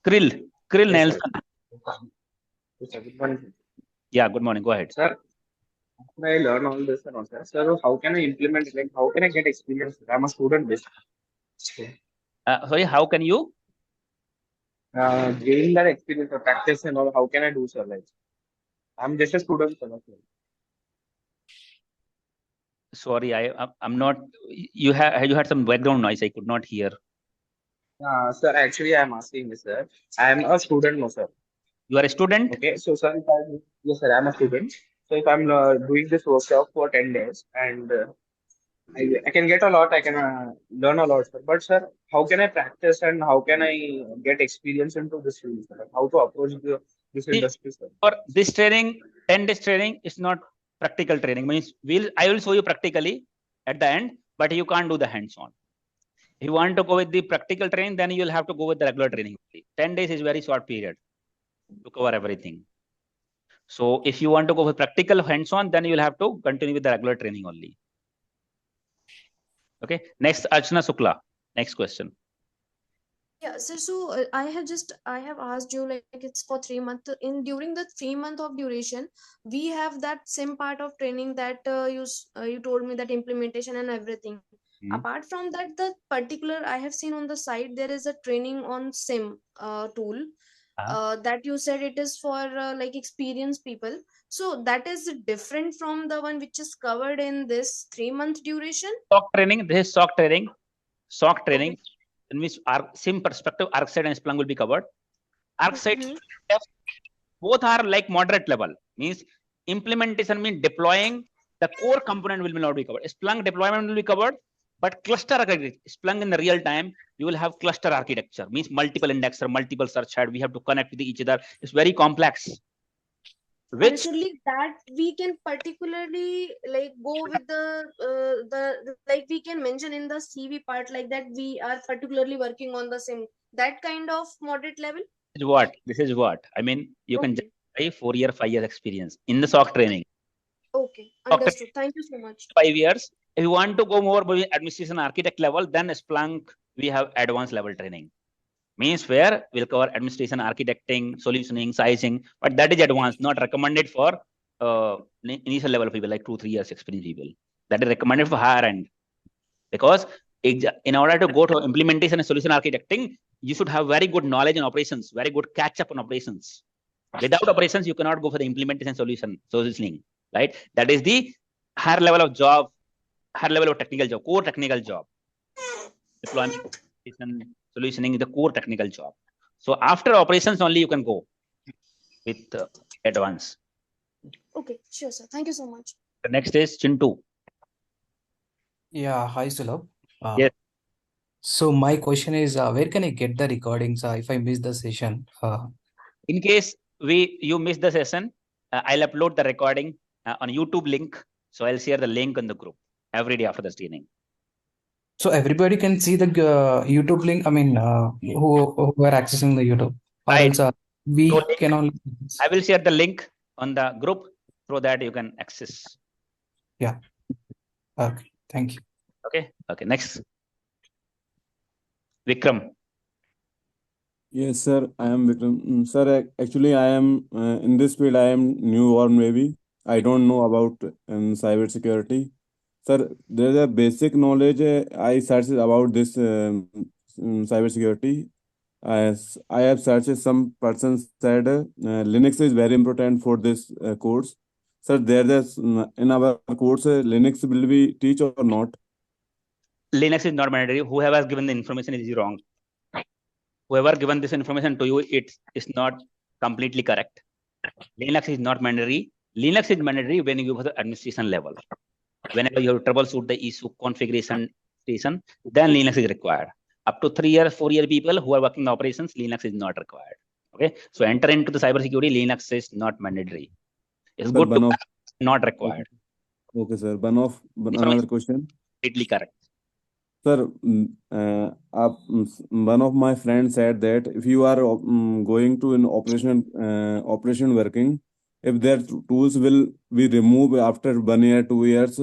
Krill Nelson. Good morning. Yeah, good morning. Go ahead. Sir, how can I learn all this? Sir, how can I implement it? Like, how can I get experience? I'm a student basically. Sorry, how can you? Gain that experience or practice and all, how can I do, sir? Like, I'm just a student. Sir. Sorry, I'm not. You had some background noise. I could not hear. Sir, actually, I'm asking this, sir. I'm a student, no, sir. You are a student? Okay, so sir, yes, sir, I'm a student. So if I'm doing this workshop for 10 days and I can get a lot, I can learn a lot, sir. But sir, how can I practice and how can I get experience into this field, sir? How to approach this industry, sir? For this training, 10 days training is not practical training. Means I will show you practically at the end, but you can't do the hands-on. If you want to go with the practical training, then you will have to go with the regular training. 10 days is very short period to cover everything. So if you want to go with practical hands-on, then you will have to continue with the regular training only. Okay. Next, Archana Sukla. Next question. Yeah, so I have asked you, like, it's for 3 months. During the 3 month of duration, we have that same part of training that you told me, that implementation and everything. Apart from that, the particular I have seen on the site, there is a training on SIEM tool that you said it is for like experienced people. So that is different from the one which is covered in this 3 month duration. SOC training. This is SOC training. SOC training. In which SIEM perspective, 𝐓𝐫𝐚𝐢𝐧𝐢 and Splunk will be covered. 𝐓𝐫𝐚𝐢𝐧𝐢 both are like moderate level. Means implementation means deploying the core component will not be covered. Splunk deployment will be covered, but cluster architecture, Splunk in the real time, you will have cluster architecture. Means multiple indexer, multiple search head. We have to connect with each other. It's very complex. Which that we can particularly like go with the like we can mention in the CV part, like that we are particularly working on the same, that kind of moderate level. This is what I mean. You can justify 4 year, 5 years experience in the SOC training. Okay, understood. Thank you so much. 5 years. If you want to go more administration architect level, then Splunk we have advanced level training. Means where we'll cover administration, architecting, solutioning, sizing, but that is advanced, not recommended for initial level people like 2-3 years experience people. That is recommended for higher end, because in order to go to implementation and solution architecting, you should have very good knowledge in operations, very good catch up on operations. Without operations, you cannot go for the implementation solutioning, right? That is the higher level of job, higher level of technical job, core technical job. Deployment, solutioning is the core technical job. So after operations only you can go with advance. Okay, sure, sir. Thank you so much. The next is Chintu. Yeah, hi Sulabh. Yes. So my question is, where can I get the recordings if I miss the session? In case you miss the session, I'll upload the recording on YouTube link. So I'll share the link in the group every day after the training. So everybody can see the YouTube link. I mean, who are accessing the YouTube, or Right. else we So can only. I will share the link on the group so that you can access. Yeah. Okay. Thank you. Okay. Okay. Next. Vikram. Yes, sir. I am Vikram. Sir, actually, I am in this field. I am new or maybe I don't know about cyber security. Sir, there is a basic knowledge I searched about this cyber security. As I have searched, some persons said Linux is very important for this course. Sir, there's in our course Linux will be teach or not? Linux is not mandatory. Whoever has given the information is wrong. Whoever given this information to you, it's not completely correct. Linux is not mandatory. Linux is mandatory when you go to the administration level. Whenever you troubleshoot the issue configuration station, then Linux is required. Up to 3 years, 4 year people who are working in operations, Linux is not required. Okay, so enter into the cybersecurity. Linux is not mandatory. It's good to have, not required. Okay, sir. Another question. Completely correct. Sir, one of my friends said that if you are going to an operation working, if their tools will be removed after 1 year, 2 years,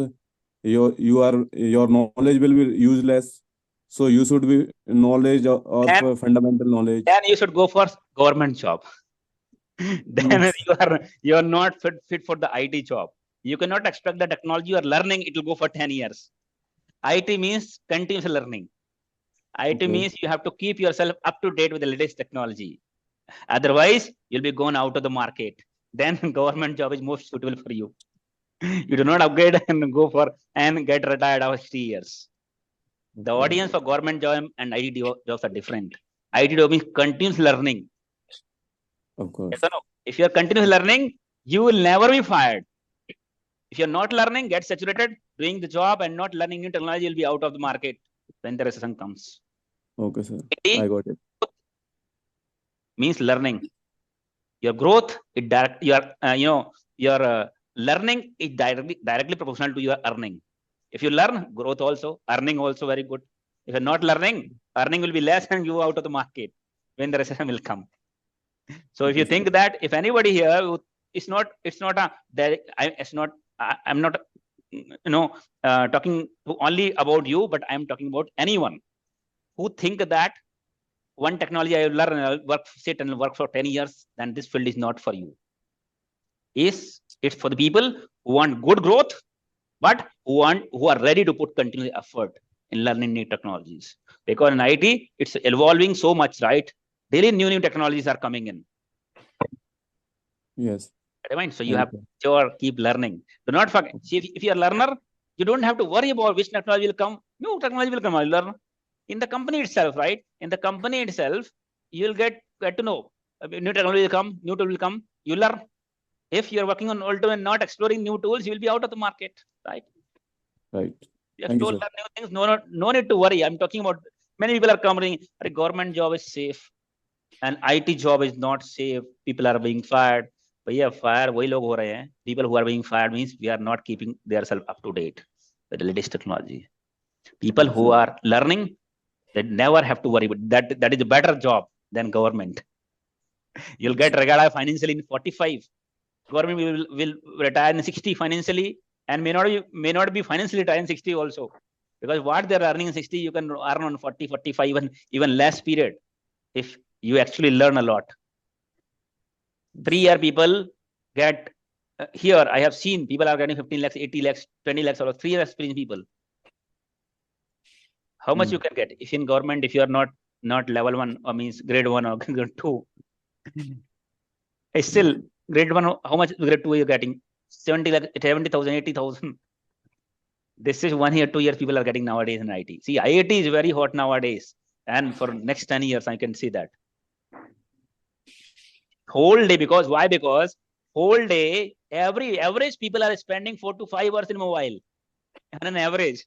your knowledge will be useless. So you should be knowledge of fundamental knowledge. Then you should go for government job. Then you are not fit for the IT job. You cannot expect the technology you are learning, it will go for 10 years. IT means continuous learning. IT means you have to keep yourself up to date with the latest technology. Otherwise, you'll be gone out of the market. Then government job is most suitable for you. You do not upgrade and go for and get retired after 3 years. The audience for government job and IT jobs are different. IT job means continuous learning. Of course. Yes or no? If you are continuous learning, you will never be fired. If you're not learning, get saturated, doing the job and not learning new technology, you'll be out of the market when the recession comes. Okay, sir. I got it. Means learning. Your growth, your learning is directly proportional to your earning. If you learn, growth also, earning also very good. If you're not learning, earning will be less and you out of the market when the recession will come. So if you think that if anybody here, I'm not talking only about you, but I'm talking about anyone who think that one technology I will learn and I'll sit and work for 10 years, then this field is not for you. It's for the people who want good growth, but who are ready to put continuous effort in learning new technologies. Because in IT, it's evolving so much, right? Daily new technologies are coming in. Yes. So you have to keep learning. Do not forget. See, if you're a learner, you don't have to worry about which technology will come. New technology will come. I'll learn in the company itself, right? In the company itself, you'll get to know new technology will come, new tool will come. You learn. If you're working on old tool and not exploring new tools, you will be out of the market, right? Right. You explore new things. No need to worry. I'm talking about many people are coming. A government job is safe, and IT job is not safe. People are being fired. भैया fire वही लोग हो रहे हैं. People who are being fired means we are not keeping themselves up to date with the latest technology. People who are learning, they never have to worry. But that is a better job than government. You'll get retired financially in 45. Government will retire in 60 financially, and may not be financially retired in 60 also, because what they're earning in 60 you can earn on 40, 45, even less period if you actually learn a lot. 3-year people get here. I have seen people are getting 15 lakhs, 80 lakhs, 20 lakhs, or 3 year experienced people. How much you can get if in government, if you are not level 1 or means grade 1 or grade 2? It's still grade 1. How much grade 2 are you getting? 70,000, 80,000. This is 1 year, 2 years people are getting nowadays in IT. See, IIT is very hot nowadays, and for next 10 years I can see that. Whole day, because why? Because whole day, every average people are spending 4 to 5 hours in mobile. On an average,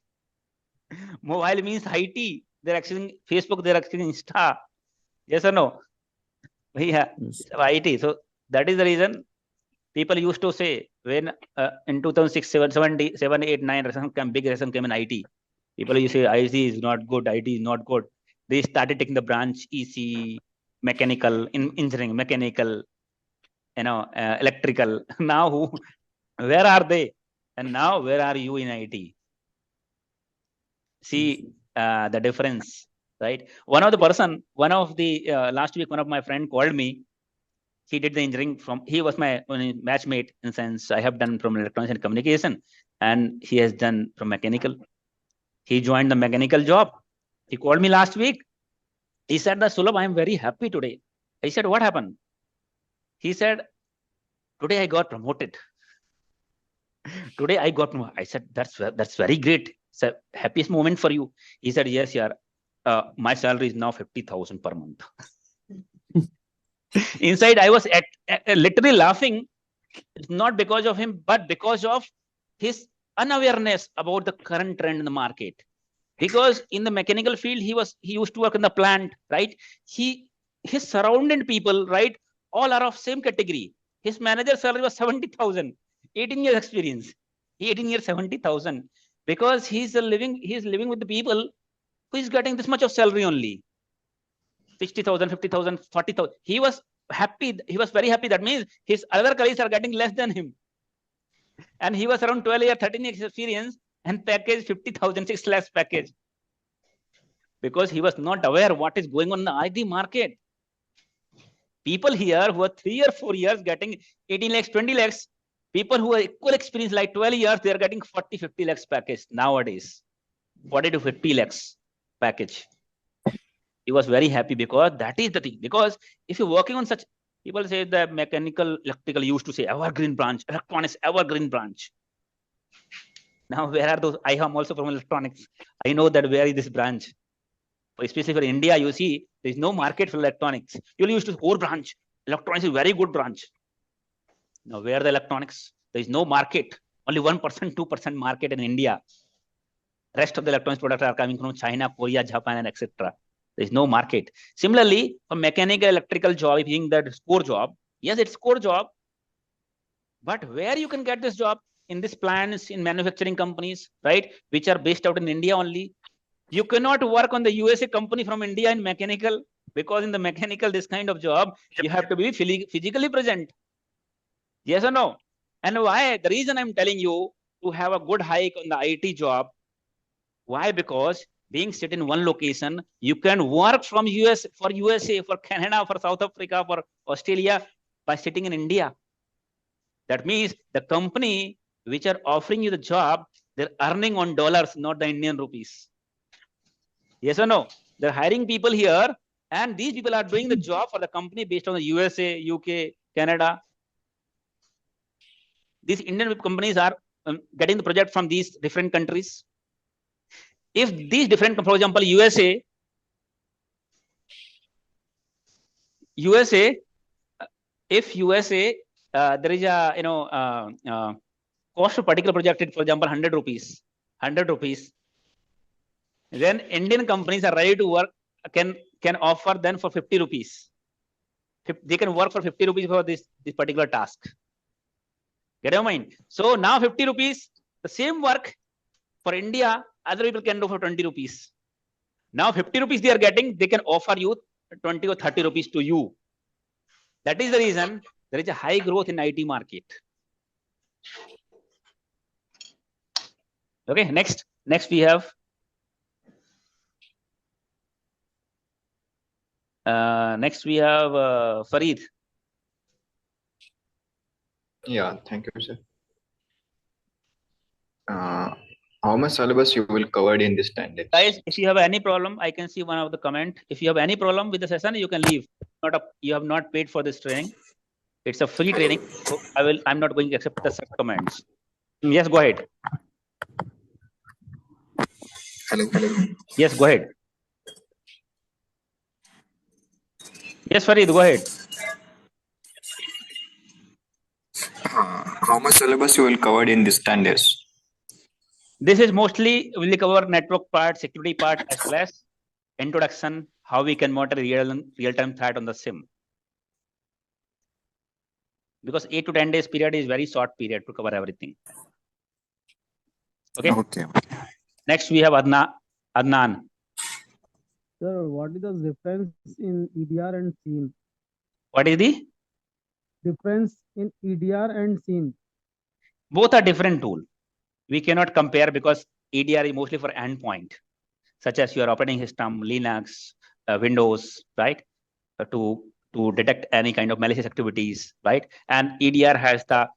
mobile means IT. They're accessing Facebook, they're accessing Insta. Yes or no? Yeah, IT. So that is the reason People used to say when in 2006, 7, 8, 9, big recession came in IT. People used to say IT is not good, IT is not good. They started taking the branch EC, mechanical, engineering, mechanical, electrical. Now, where are they? And now, where are you in IT? See the difference, right? One of the last week, one of my friend called me. He did the engineering he was my matchmate in the sense I have done from electronics and communication, and he has done from mechanical. He joined the mechanical job. He called me last week. He said that, Sulabh, I am very happy today. I said, what happened? He said, today I got promoted. Today I got promoted. I said, that's very great. It's a happiest moment for you. He said, yes, yeah. My salary is now 50,000 per month. Inside, I was literally laughing, not because of him, but because of his unawareness about the current trend in the market. Because in the mechanical field, he used to work in the plant, right? His surrounded people, right, all are of same category. His manager's salary was 70,000, 18 years experience, 18 years, 70,000, because he's living with the people who is getting this much of salary only. 60,000, 50,000, 40,000. He was happy. He was very happy. That means his other colleagues are getting less than him. And he was around 12 years, 13 years experience and package 50,000, 6 lakhs package. Because he was not aware what is going on in the IT market. People here who are 3 or 4 years getting 18 lakhs, 20 lakhs. People who are equal experience like 12 years, they are getting 40, 50 lakhs package nowadays. 40 to 50 lakhs package. He was very happy because that is the thing. Because if you're working on such, people say the mechanical, electrical used to say evergreen branch, electronics, evergreen branch. Now, where are those? I am also from electronics. I know that where is this branch. Especially for India, you see, there is no market for electronics. You used to core branch. Electronics is a very good branch. Now, where are the electronics? There is no market. Only 1%, 2% market in India. Rest of the electronics products are coming from China, Korea, Japan, and etc. There is no market. Similarly, for mechanical, electrical job, if you think that is core job, yes, it's core job. But where you can get this job? In these plants, in manufacturing companies, right, which are based out in India only. You cannot work on the USA company from India in mechanical, because in the mechanical, this kind of job, you have to be physically present. Yes or no? And why? The reason I'm telling you to have a good hike on the IT job. Why? Because being sit in one location, you can work from USA, for Canada, for South Africa, for Australia by sitting in India. That means the company which are offering you the job, they're earning on dollars, not the Indian rupees. Yes or no? They're hiring people here, and these people are doing the job for the company based on the USA, UK, Canada. These Indian companies are getting the project from these different countries. If these different, for example, USA, if USA, there is a, cost of particular project, for example, 100 rupees, then Indian companies are ready to work, can offer then for 50 rupees. They can work for 50 rupees for this particular task. Get your mind? So now 50 rupees, the same work for India, other people can do for 20 rupees. Now 50 rupees they are getting, they can offer you 20 or 30 rupees to you. That is the reason there is a high growth in IT market. Okay, next we have Farid. Yeah, thank you, sir. How much syllabus you will cover in this 10 days? Guys, if you have any problem, I can see one of the comment. If you have any problem with the session, you can leave. You have not paid for this training. It's a free training. So I'm not going to accept the comments. Yes, go ahead. Hello. Yes, go ahead. Yes, Farid, go ahead. How much syllabus you will cover in this 10 days? This is mostly will cover network part, security part, as well as introduction, how we can monitor real-time threat on the SIEM. because 8 to 10 days period is very short period to cover everything. Okay. Okay. Next we have Adnan. Sir, what is the difference in EDR and SIEM? What is the difference in EDR and SIEM? Both are different tool. We cannot compare because EDR is mostly for endpoint, such as your operating system, Linux, Windows, right? To detect any kind of malicious activities, right? And EDR has the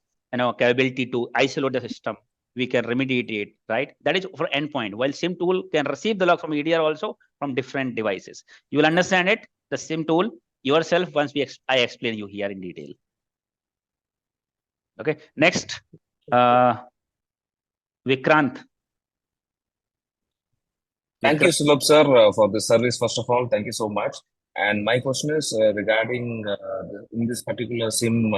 capability to isolate the system. We can remediate it, right? That is for endpoint. While SIEM tool can receive the log from EDR also from different devices. You will understand it, the SIEM tool yourself once I explain you here in detail. Okay. Next, Vikrant. Thank you, Sulabh sir, for the service. First of all, thank you so much. And my question is regarding in this particular SIEM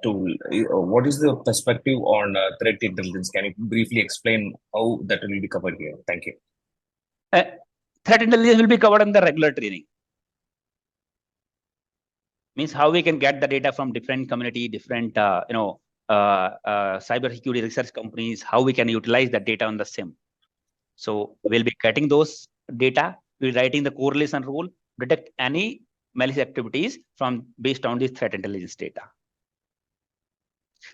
tool, what is the perspective on threat intelligence? Can you briefly explain how that will be covered here? Thank you. Threat intelligence will be covered in the regular training. Means how we can get the data from different community, different cyber security research companies, how we can utilize that data on the SIEM. So we'll be getting those data, we'll writing the correlation rule, detect any malicious activities based on this threat intelligence data.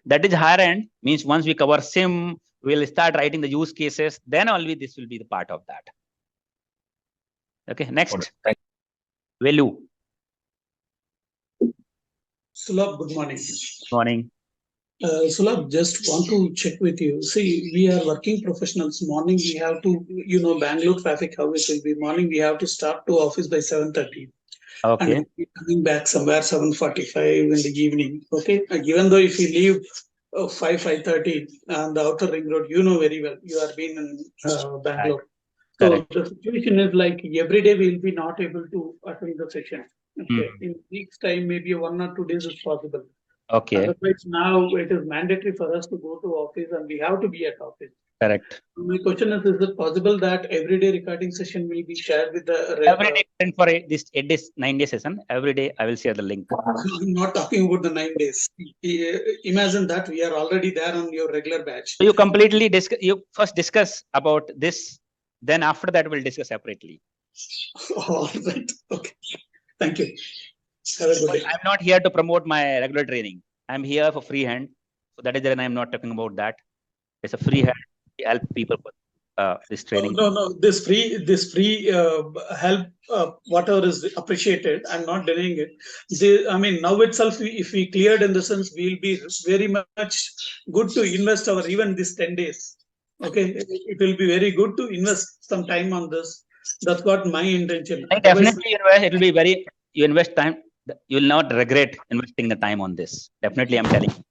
That is higher end, means once we cover SIEM, we'll start writing the use cases, then only this will be the part of that. Okay, next. Value. Sulabh, good morning. Good morning. Sulabh, just want to check with you. See, we are working professionals. Morning we have to, Bangalore traffic, how it will be. Morning we have to start to office by 7:30. Okay. And we'll be coming back somewhere 7:45 in the evening. Okay. Even though if you leave 5:30 on the outer ring road, you know very well. You have been in Bangalore. Correct. So the situation is like every day we will be not able to attend the session. Okay. In week's time, maybe 1 or 2 days is possible. Okay. Otherwise, now it is mandatory for us to go to office and we have to be at office. Correct. My question is it possible that everyday recording session will be shared with the... Every day for this 8 days, 9 days session, every day I will share the link. I'm not talking about the 9 days. Imagine that we are already there on your regular batch. So you completely you first discuss about this, then after that we'll discuss separately. All right. Okay. Thank you. Have a good day. I'm not here to promote my regular training. I'm here for free hand. So that is the reason I'm not talking about that. It's a free hand. We help people with this training. No. This free help, whatever is appreciated. I'm not denying it. Now itself, if we cleared in the sense, we'll be very much good to invest our even this 10 days. Okay, it will be very good to invest some time on this. That's what my intention. Definitely invest. It will be very. You invest time. You will not regret investing the time on this. Definitely, I'm telling you.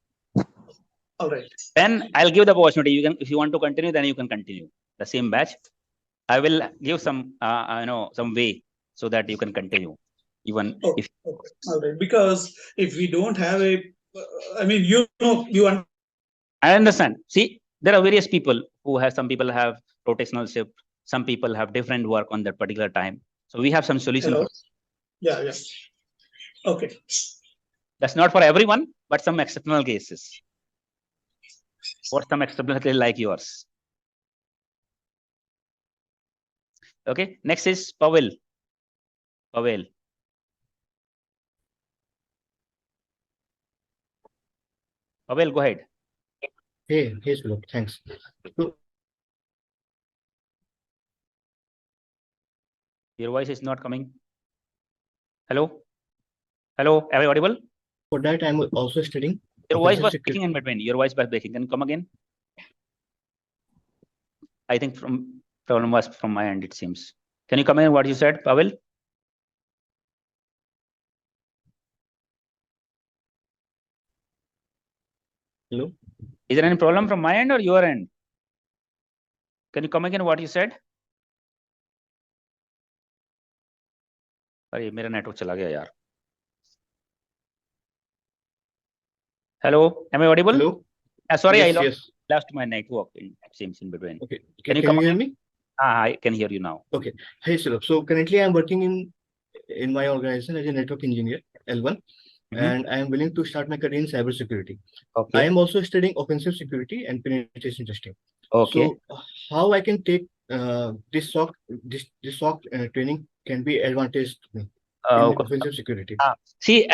All right. Then I'll give the opportunity. You can, if you want to continue, then you can continue the same batch. I will give some, some way so that you can continue. Even if. Okay. All right. Because if we don't have a, I understand. See, there are various people who have. Some people have rotational shift. Some people have different work on that particular time. So we have some solution. Hello? Yeah. Okay. That's not for everyone, but some exceptional cases. Or some exceptional case like yours. Okay. Next is Pavel. Pavel, go ahead. Hey, Sulabh, thanks. Your voice is not coming. Hello? Hello? Am I audible? For that, I'm also studying. Your voice was breaking in between. Your voice was breaking. Can you come again? I think problem was from my end, it seems. Can you come in what you said, Pavel? Hello? Is there any problem from my end or your end? Can you come again what you said? अरे मेरा network चला गया यार. Hello, am I audible? Hello. Sorry, yes, I lost my network. It seems in between. Okay. Can you hear me? I can hear you now. Okay. Hey, Sulabh. So currently I'm working in my organization as a network engineer, L1. and I am willing to start my career in cybersecurity. I Okay. am also studying offensive security and penetration testing. Okay. So, how I can take this SOC training can be advantage to me in offensive security. See,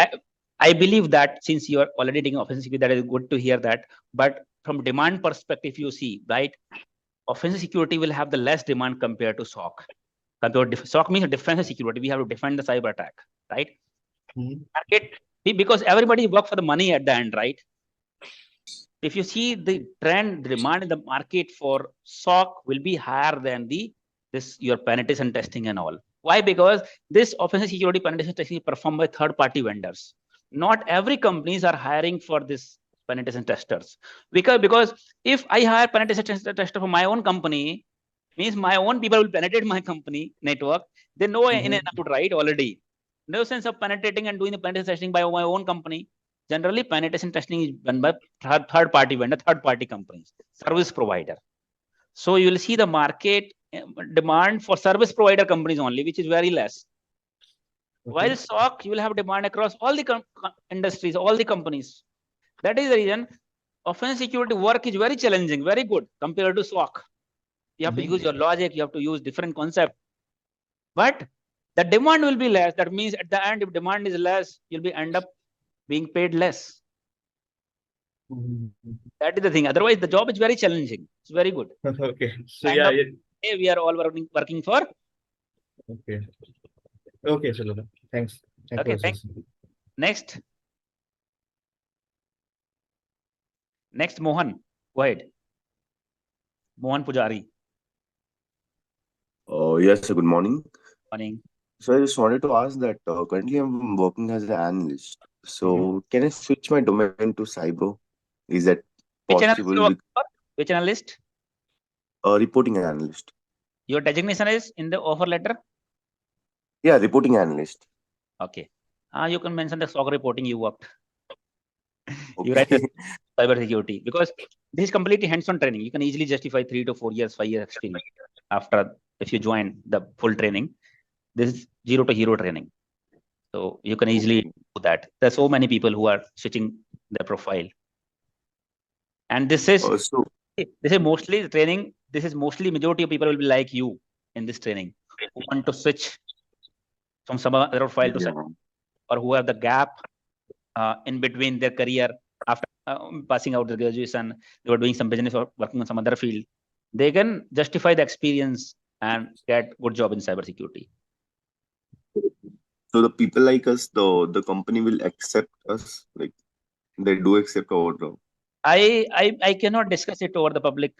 I believe that since you are already taking offensive security, that is good to hear that. But from demand perspective, you see, right, offensive security will have the less demand compared to SOC. SOC means defensive security. We have to defend the cyber attack, right? Market, because everybody works for the money at the end, right? If you see the trend, the demand in the market for SOC will be higher than your penetration testing and all. Why? Because this offensive security penetration testing is performed by third-party vendors. Not every companies are hiring for this penetration testers. Because if I hire penetration tester for my own company, means my own people will penetrate my company network. They know in enough to write already. No sense of penetrating and doing the penetration testing by my own company. Generally, penetration testing is done by third-party vendor, third-party companies, service provider. So you will see the market demand for service provider companies only, which is very less. While SOC, you will have demand across all the industries, all the companies. That is the reason offensive security work is very challenging, very good compared to SOC. You have to use your logic, you have to use different concept. But the demand will be less. That means at the end, if demand is less, you'll end up being paid less. That is the thing. Otherwise, the job is very challenging. It's very good. Okay. So yeah, we are all working for. Okay. Okay, so thanks. Okay, thanks. Next, Mohan. Go ahead. Mohan Pujari. Yes, good morning. Morning. So I just wanted to ask that currently I'm working as an analyst. So can I switch my domain to cyber? Is that possible? Which analyst? Reporting analyst. Your designation is in the offer letter? Yeah, reporting analyst. Okay. You can mention the SOC reporting you worked. Okay. You write cyber security because this is completely hands-on training. You can easily justify 3 to 4 years, 5 years experience after if you join the full training. This is zero to hero training. So you can easily do that. There's so many people who are switching their profile. And this is mostly the training. This is mostly majority of people will be like you in this training who want to switch from some other profile to cyber, or who have the gap in between their career after passing out the graduation. They were doing some business or working on some other field. They can justify the experience and get good job in cybersecurity. So the people like us, the company will accept us, like they do accept our job. I cannot discuss it over the public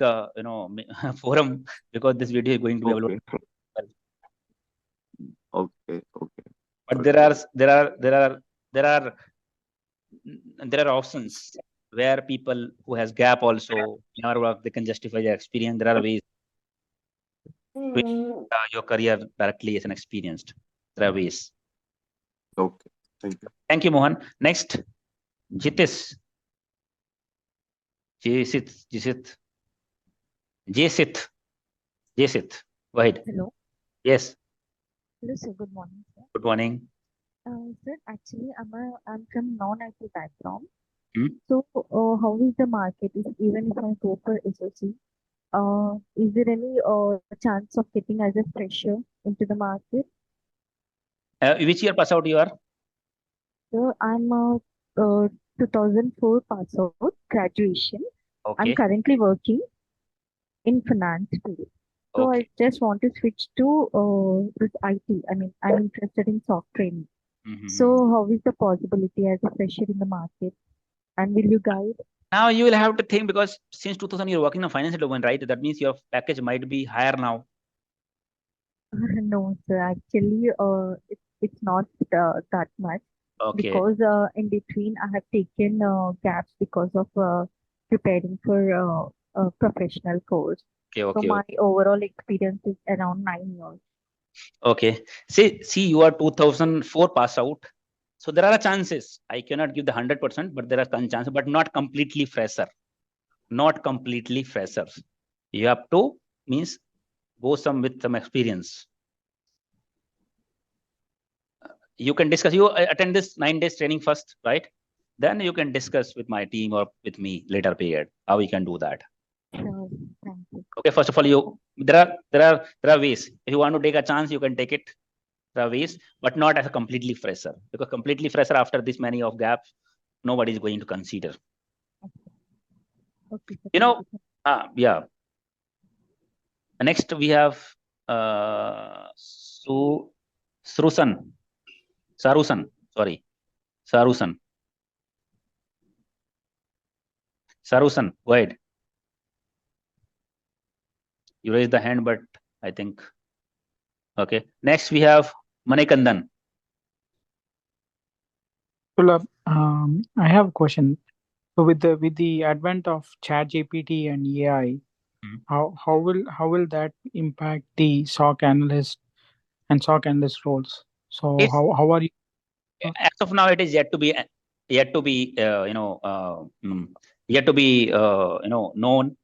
forum because this video is going to be uploaded. Okay. But there are options where people who has gap also in our work, they can justify their experience. There are ways to your career directly as an experienced. There are ways. Okay. Thank you. Thank you, Mohan. Next, Jisith. Go ahead. Hello. Yes. Hello, sir. Good morning, sir. Good morning. Sir, actually, I'm from non-IT background. Hmm? So, how is the market? Even if I go for SOC, is there any chance of getting as a fresher into the market? Which year pass out you are? So, I'm 2004 pass out, graduation. Okay. I'm currently working in finance field. So Okay. I just want to switch to this IT. I mean, I'm interested in SOC training. So how is the possibility as a fresher in the market? And will you guide? Now you will have to think, because since 2000 you're working in financial domain, right? That means your package might be higher now. No, sir. Actually, it's not that much. Okay. Because in between I have taken gaps because of preparing for a professional course. Okay. So my overall experience is around 9 years. Okay. See, you are 2004 pass out. So there are chances. I cannot give the 100%, but there are chances, but not completely fresher. Not completely freshers. You have to go with some experience. you can discuss. You attend this 9 days training first, right? Then you can discuss with my team or with me later period how we can do that. Sure. Thank you. Okay, first of all, there are ways. If you want to take a chance, you can take it. There are ways, but not as a completely fresher, because completely fresher after this many of gaps, nobody is going to consider. Okay, sir. You know, yeah. Next we have Sarusan. Sarusan, go ahead. You raised the hand, but I think okay. Next we have Manikandan. I have a question. So with the advent of ChatGPT and AI, how will that impact the SOC analyst and SOC analyst roles? So how are you? As of now, it is yet to be known.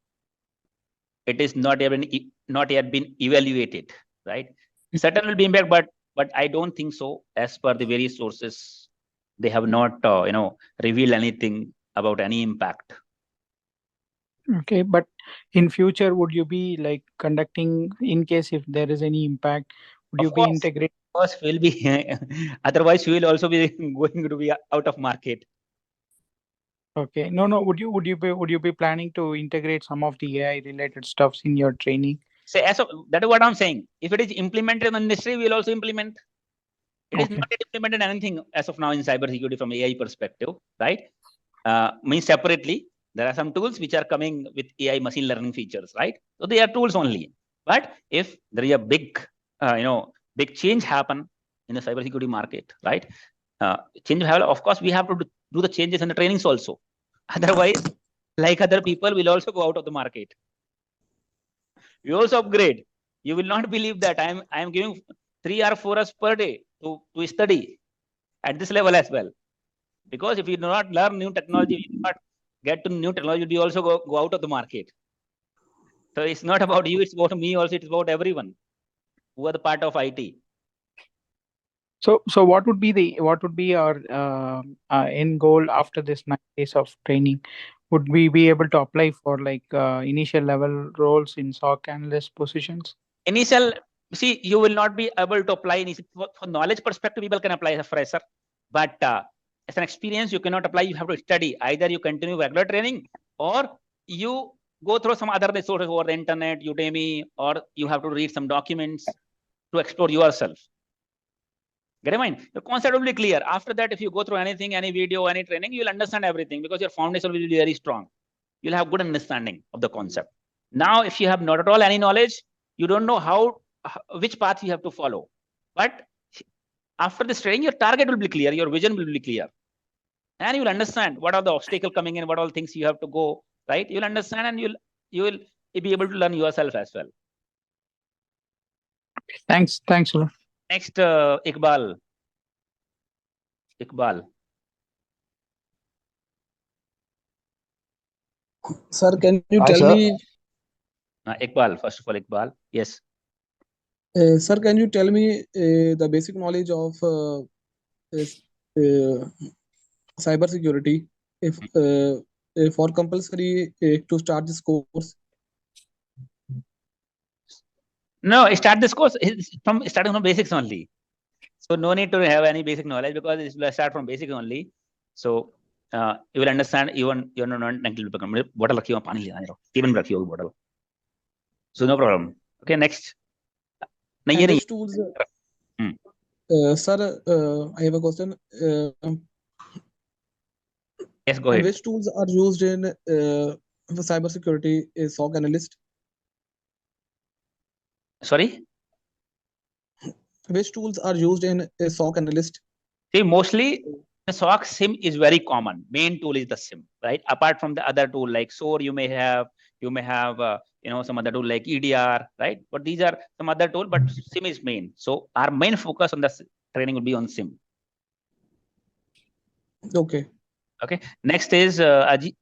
It is not yet been evaluated, right? Certain will be impact, but I don't think so. As per the various sources, they have not revealed anything about any impact. Okay, but in future, would you be like conducting, in case if there is any impact, would you be integrating? Of course, will be. Otherwise, we will also be going to be out of market. Okay, no. Would you be planning to integrate some of the AI related stuffs in your training? Say, that is what I'm saying. If it is implemented in the industry, we'll also implement. It is not yet implemented anything as of now in cybersecurity from AI perspective, right? Means separately, there are some tools which are coming with AI machine learning features, right? So they are tools only. But if there is a big change happen in the cybersecurity market, right? Change happen, of course, we have to do the changes in the trainings also. Otherwise, like other people, will also go out of the market. We also upgrade. You will not believe that I am giving 3 or 4 hours per day to study at this level as well. Because if you do not learn new technology, you do not get to new technology, you also go out of the market. So it's not about you, it's about me also, it's about everyone who are the part of IT. So what would be our end goal after this 9 days of training? Would we be able to apply for like initial level roles in SOC analyst positions? See, you will not be able to apply for knowledge perspective. People can apply as a fresher, but as an experience, you cannot apply. You have to study. Either you continue regular training, or you go through some other resources over the internet, Udemy, or you have to read some documents to explore yourself. Get in mind, the concept will be clear. After that, if you go through anything, any video, any training, you will understand everything because your foundation will be very strong. You'll have good understanding of the concept. Now, if you have not at all any knowledge, you don't know which path you have to follow. But after this training, your target will be clear, your vision will be clear. And you will understand what are the obstacles coming in, what all things you have to go, right? You'll understand and you will be able to learn yourself as well. Thanks. Sir. Next, Iqbal. Sir, can you tell me? Iqbal, first of all, Iqbal. Yes. Sir, can you tell me the basic knowledge of cyber security if for compulsory to start this course? No, start this course starting from basics only. So no need to have any basic knowledge because it will start from basics only. So you will understand even you're not bottle rakhi ho, pani le aao, even rakhi ho bottle. So no problem. Okay, next. Which tools? Sir, I have a question. Yes, go ahead. Which tools are used in cyber security SOC analyst? Sorry? Which tools are used in a SOC analyst? See, mostly the SOC SIEM is very common. Main tool is the SIEM, right? Apart from the other tool like SOAR, you may have some other tool like EDR, right? But these are some other tool, but SIEM is main. So our main focus on the training will be on SIEM. Okay. Okay. Next is Arij.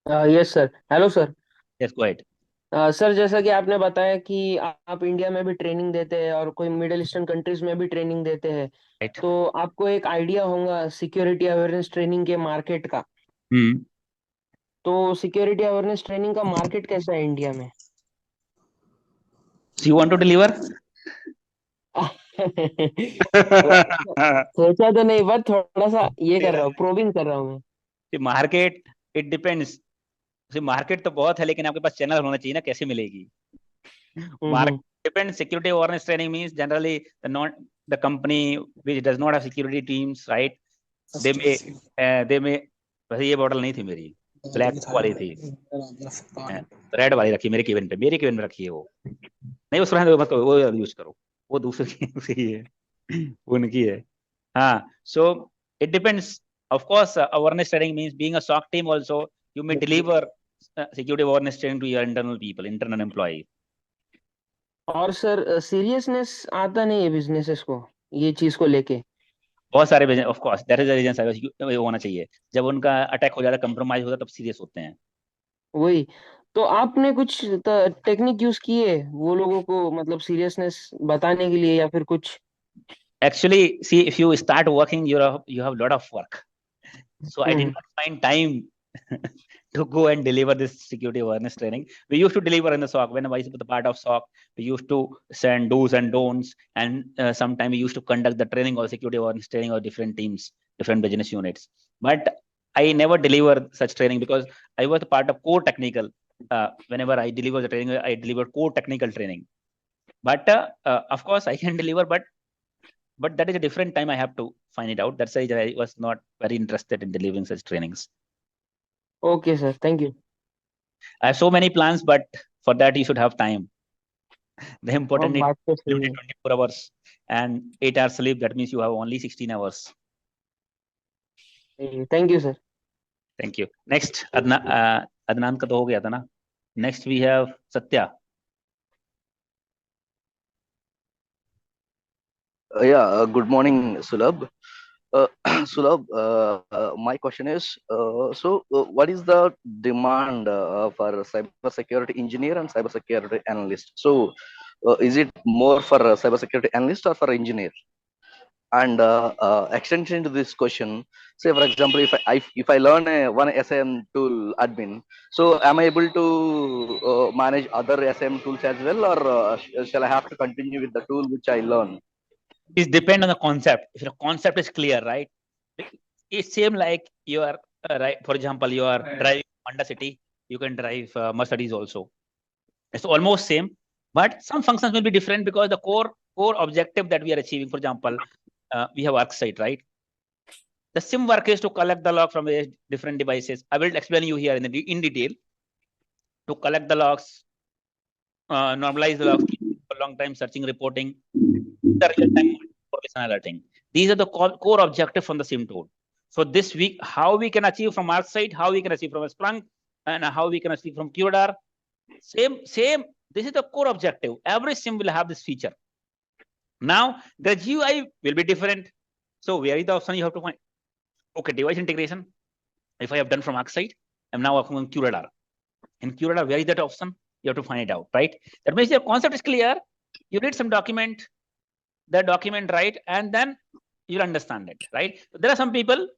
Yes, sir. Hello, sir. Yes, go ahead. Sir जैसा कि आपने बताया कि आप India में भी training देते हैं और कोई मिडिल ईस्टर्न कंट्रीज में भी ट्रेनिंग देते हैं, राइट। तो आपको एक आइडिया होगा सिक्योरिटी अवेयरनेस ट्रेनिंग के मार्केट का। तो सिक्योरिटी अवेयरनेस ट्रेनिंग का मार्केट कैसा है इंडिया में? So you want to deliver? सोचा तो नहीं, बस थोड़ा सा ये कर रहा हूँ, प्रोबिंग कर रहा हूँ मैं। Market it depends. मार्केट तो बहुत है, लेकिन आपके पास चैनल होना चाहिए ना, कैसे मिलेगी? Market depends. Security awareness training means generally the company which does not have security teams, right? They may वैसे ये बॉटल नहीं थी मेरी, ब्लैक वाली थी, रेड वाली रखी मेरे केबिन पे, मेरे केबिन में रखी है वो। नहीं उस तरह मत करो, वो यूज करो, वो दूसरी है, उनकी है। हाँ, so it depends. Of course, awareness training means being a SOC team also, you may deliver security awareness training to your internal people, internal employee. और सर सीरियसनेस आता नहीं है बिजनेसेस को ये चीज को लेके? बहुत सारे business, of course that is the reason cyber होना चाहिए। जब उनका अटैक हो जाता है, कंप्रोमाइज होता है, तब सीरियस होते हैं। वही तो आपने कुछ टेक्निक यूज की है वो लोगों को, मतलब सीरियसनेस बताने के लिए या फिर कुछ? Actually, see, if you start working, you have a lot of work. So I did not find time to go and deliver this security awareness training. We used to deliver in the SOC. When I was the part of SOC, we used to send do's and don'ts, and sometimes we used to conduct the training or security awareness training or different teams, different business units. But I never delivered such training because I was a part of core technical. Whenever I deliver the training, I deliver core technical training. But of course, I can deliver, but that is a different time. I have to find it out. That's why I was not very interested in delivering such trainings. Okay, sir. Thank you. I have so many plans, but for that you should have time. The important is 24 hours and 8 hours sleep. That means you have only 16 hours. Thank you, sir. Thank you. Next, Adnan का तो हो गया था ना. Next we have Satya. Good morning, Sulabh. Sulabh, my question is, what is the demand for cybersecurity engineer and cybersecurity analyst? So, is it more for a cybersecurity analyst or for engineer? And extension to this question, say for example, if I learn one SIEM tool admin, so am I able to manage other SIEM tools as well, or shall I have to continue with the tool which I learn? It depends on the concept. If the concept is clear, right? It's same like you are right. For example, you are driving Honda City. You can drive Mercedes also. It's almost same, but some functions will be different because the core objective that we are achieving. For example, we have ArcSight, right? The SIM work is to collect the log from different devices. I will explain you here in detail. To collect the logs, normalize the logs for long time searching, reporting, the real-time alerting. These are the core objectives from the SIM tool. So this week, how we can achieve from ArcSight, how we can achieve from Splunk, and how we can achieve from QRadar. Same. This is the core objective. Every SIM will have this feature. Now the GUI will be different. So where is the option you have to find? Okay, device integration. If I have done from ArcSight, I'm now working on QRadar. In QRadar, where is that option? You have to find it out, right? That means your concept is clear. You need some document, right? And then you'll understand it, right? There are some people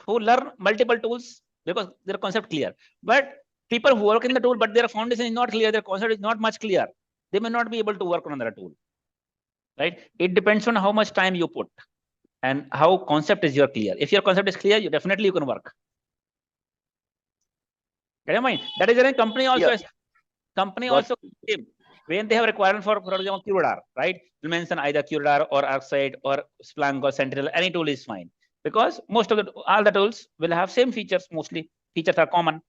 who learn multiple tools because their concept clear. But people who work in the tool, but their foundation is not clear, their concept is not much clear, they may not be able to work on another tool, right? It depends on how much time you put and how concept is your clear. If your concept is clear, you definitely you can work. Get your mind? That is a company also. Company also, when they have requirement for example, QRadar, right? You mention either QRadar or ArcSight or Splunk or Sentinel. Any tool is fine because most of all the tools will have same features. Mostly features are common.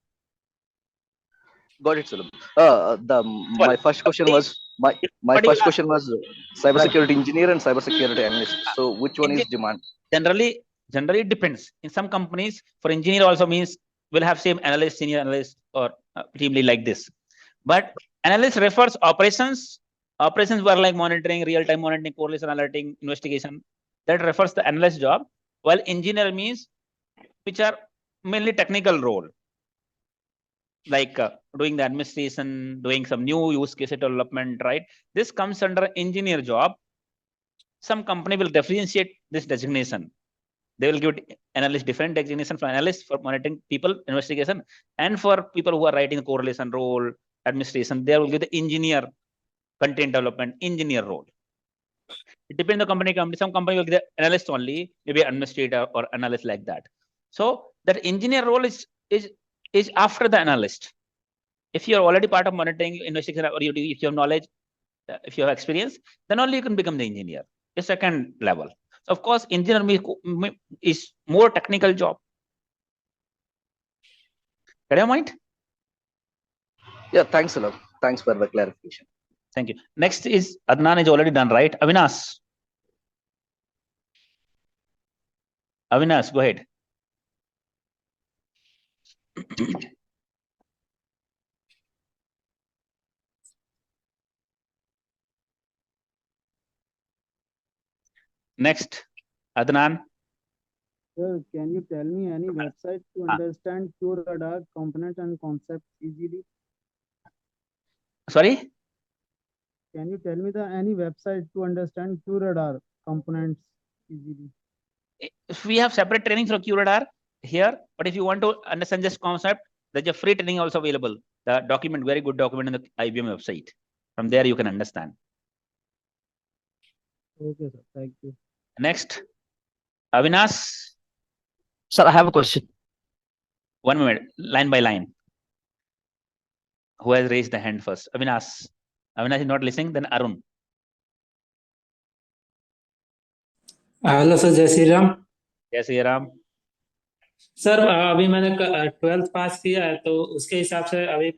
Got it, Sulabh. My first question was cybersecurity engineer and cybersecurity analyst. So which one is demand? Generally it depends. In some companies, for engineer also means will have same analyst, senior analyst, or team lead like this. But analyst refers operations. Operations were like monitoring, real-time monitoring, correlation alerting, investigation. That refers the analyst job. While engineer means which are mainly technical role. like doing the administration, doing some new use case development, right? This comes under engineer job. Some company will differentiate this designation. They will give analyst different designation for analyst for monitoring people investigation, and for people who are writing the correlation role, administration, they will give the engineer content development engineer role. It depends on company. Some company will give the analyst only, maybe administrator or analyst like that. So that engineer role is after the analyst. If you are already part of monitoring investigation, or if you have knowledge, if you have experience, then only you can become the engineer. The second level. Of course, engineer is more technical job. Get your mind? Yeah, thanks a lot. Thanks for the clarification. Thank you. Next is Adnan is already done, right? Avinash. Avinash, go ahead. Next, Adnan. Sir, can you tell me any website to understand QRadar component and concepts easily? Sorry? Can you tell me any website to understand QRadar components easily? We have separate training for QRadar here, but if you want to understand this concept, there's a free training also available. The document, very good document in the IBM website. From there, you can understand. Okay, sir. Thank you. Next, Avinash. Sir, I have a question. 1 minute, line by line. Who has raised the hand first? Avinash. Avinash is not listening, then Arun. Hello sir, जय श्री राम। जय Shri Ram. Sir अभी मैंने 12th पास किया है, तो उसके हिसाब से अभी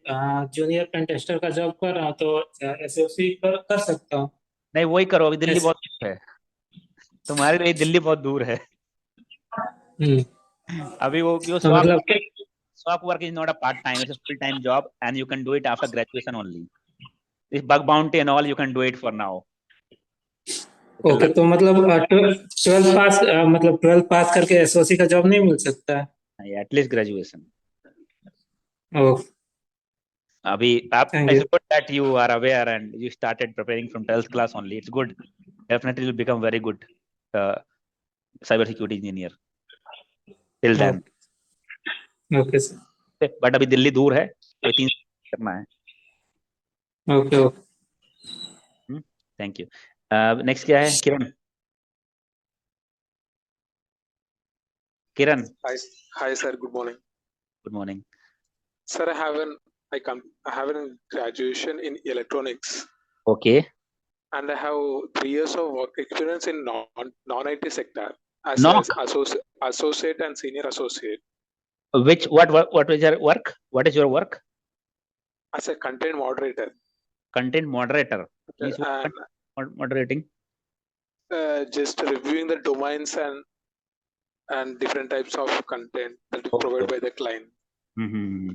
जूनियर पेन टेस्टर का जॉब कर रहा हूँ, तो एसओसी कर सकता हूँ? नहीं, वही करो। अभी दिल्ली बहुत दूर है तुम्हारे लिए, दिल्ली बहुत दूर है। अभी वो SOC work is not a part time, it's a full time job, and you can do it after graduation only. This bug bounty and all, you can do it for now. Okay, तो मतलब 12th पास करके SOC का job नहीं मिल सकता है? At least graduation. अभी आप it's good that you are aware and you started preparing from 12th class only. It's good. Definitely you'll become very good cyber security engineer till then. Okay sir. But अभी दिल्ली दूर है, तो 3 करना है। Okay okay, thank you. Next क्या है? किरण। Hi sir, good morning. Good morning. Sir, I have a graduation in electronics. Okay. And I have 3 years of work experience in non-IT sector as associate and senior associate. What is your work? What is your work? As a content moderator. Content moderator. Please, moderating. Just reviewing the domains and different types of content that is provided by the client.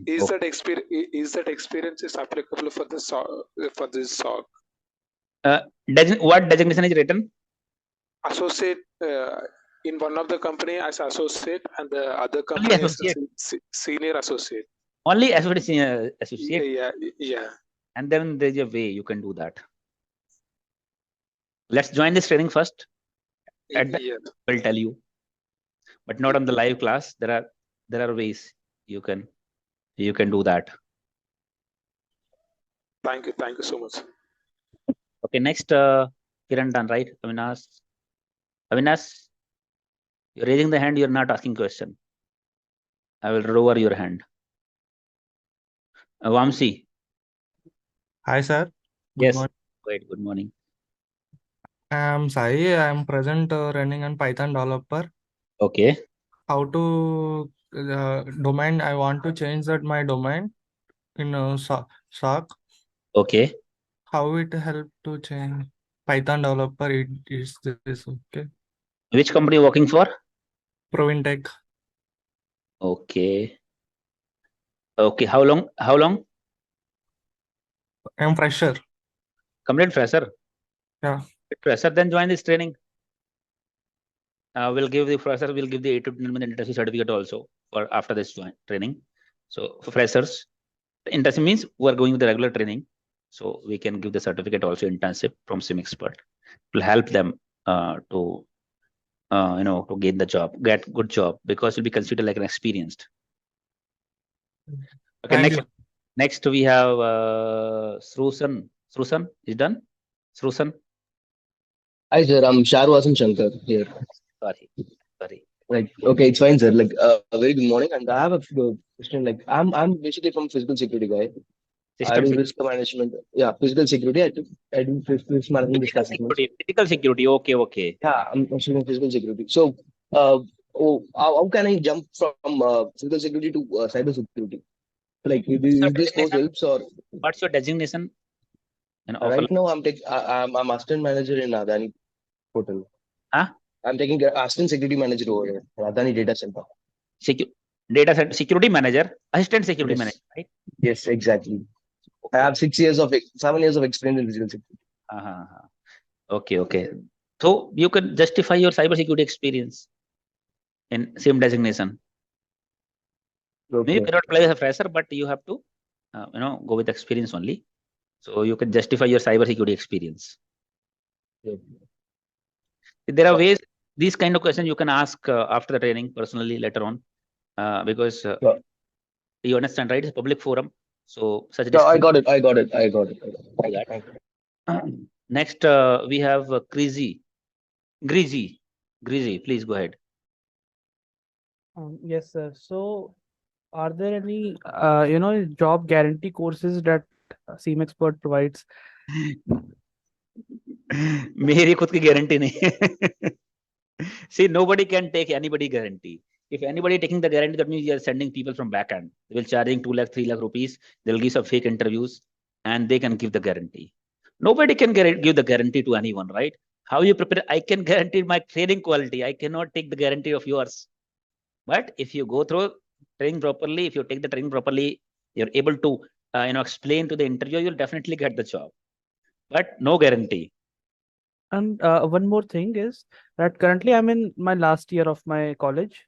Is that experience is applicable for this SOC? What designation is written? Associate in one of the company as associate, and the other company is senior associate. Only associate. Yeah. And then there's a way you can do that. Let's join this training first. We'll tell you, but not on the live class. There are ways you can do that. Thank you so much. Okay, next Kiran done, right? Avinash, you're raising the hand, you're not asking question. I will lower your hand. Vamsi. Hi sir. Yes. Great. Good morning. I'm Sai. I'm present running on Python developer. Okay. How to domain? I want to change my domain in SOC. Okay. How it help to change Python developer? Is this okay? Which company are you working for? Provintech. Okay. Okay. How long? I'm fresher. Complete fresher. Yeah. Fresher, then join this training. We'll give the fresher. We'll give the 8 to 10 minute industry certificate also for after this training. So for freshers, Internship means we are going with the regular training, so we can give the certificate also internship from SIEM expert. It will help them to to gain the job, get good job, because you'll be considered like an experienced. Okay, Thank you. next we have Srusan. Srusan is done. Srusan. Hi sir, I'm Sharwasan Shankar here. Sorry. Like, okay, it's fine, sir. Like, a very good morning, and I have a question. Like, I'm basically from physical security guy. I do risk management. Yeah, physical security. I do risk management, risk assessment. Physical security. Okay. Yeah, I'm actually in physical security. So, how can I jump from physical security to cyber security? Like, is this course helps or? What's your designation? Right now, I'm assistant manager in Adani Hotel. Huh? I'm taking assistant security manager over here, Adani Data Center. Data center security manager, assistant security manager, right? Yes, exactly. I have 7 years of experience in physical security. Okay. So you can justify your cybersecurity experience in same designation. Okay. You cannot play as a fresher, but you have to, go with experience only. So you can justify your cybersecurity experience. Okay. There are ways. These kind of questions you can ask after the training personally later on, because you understand, right? It's a public forum, so such. No, I got it. Next, we have Greasy. Please go ahead. Yes, sir. So, are there any job guarantee courses that SIEM expert provides? मेरी खुद की guarantee नहीं. See, nobody can take anybody guarantee. If anybody taking the guarantee, that means you are sending people from back end. They will charging 2 lakh, 3 lakh rupees. They'll give some fake interviews, and they can give the guarantee. Nobody can give the guarantee to anyone, right? How you prepare? I can guarantee my training quality. I cannot take the guarantee of yours. But if you go through training properly, if you take the training properly, you're able to explain to the interviewer, you'll definitely get the job. But no guarantee. And one more thing is that currently I'm in my last year of my college,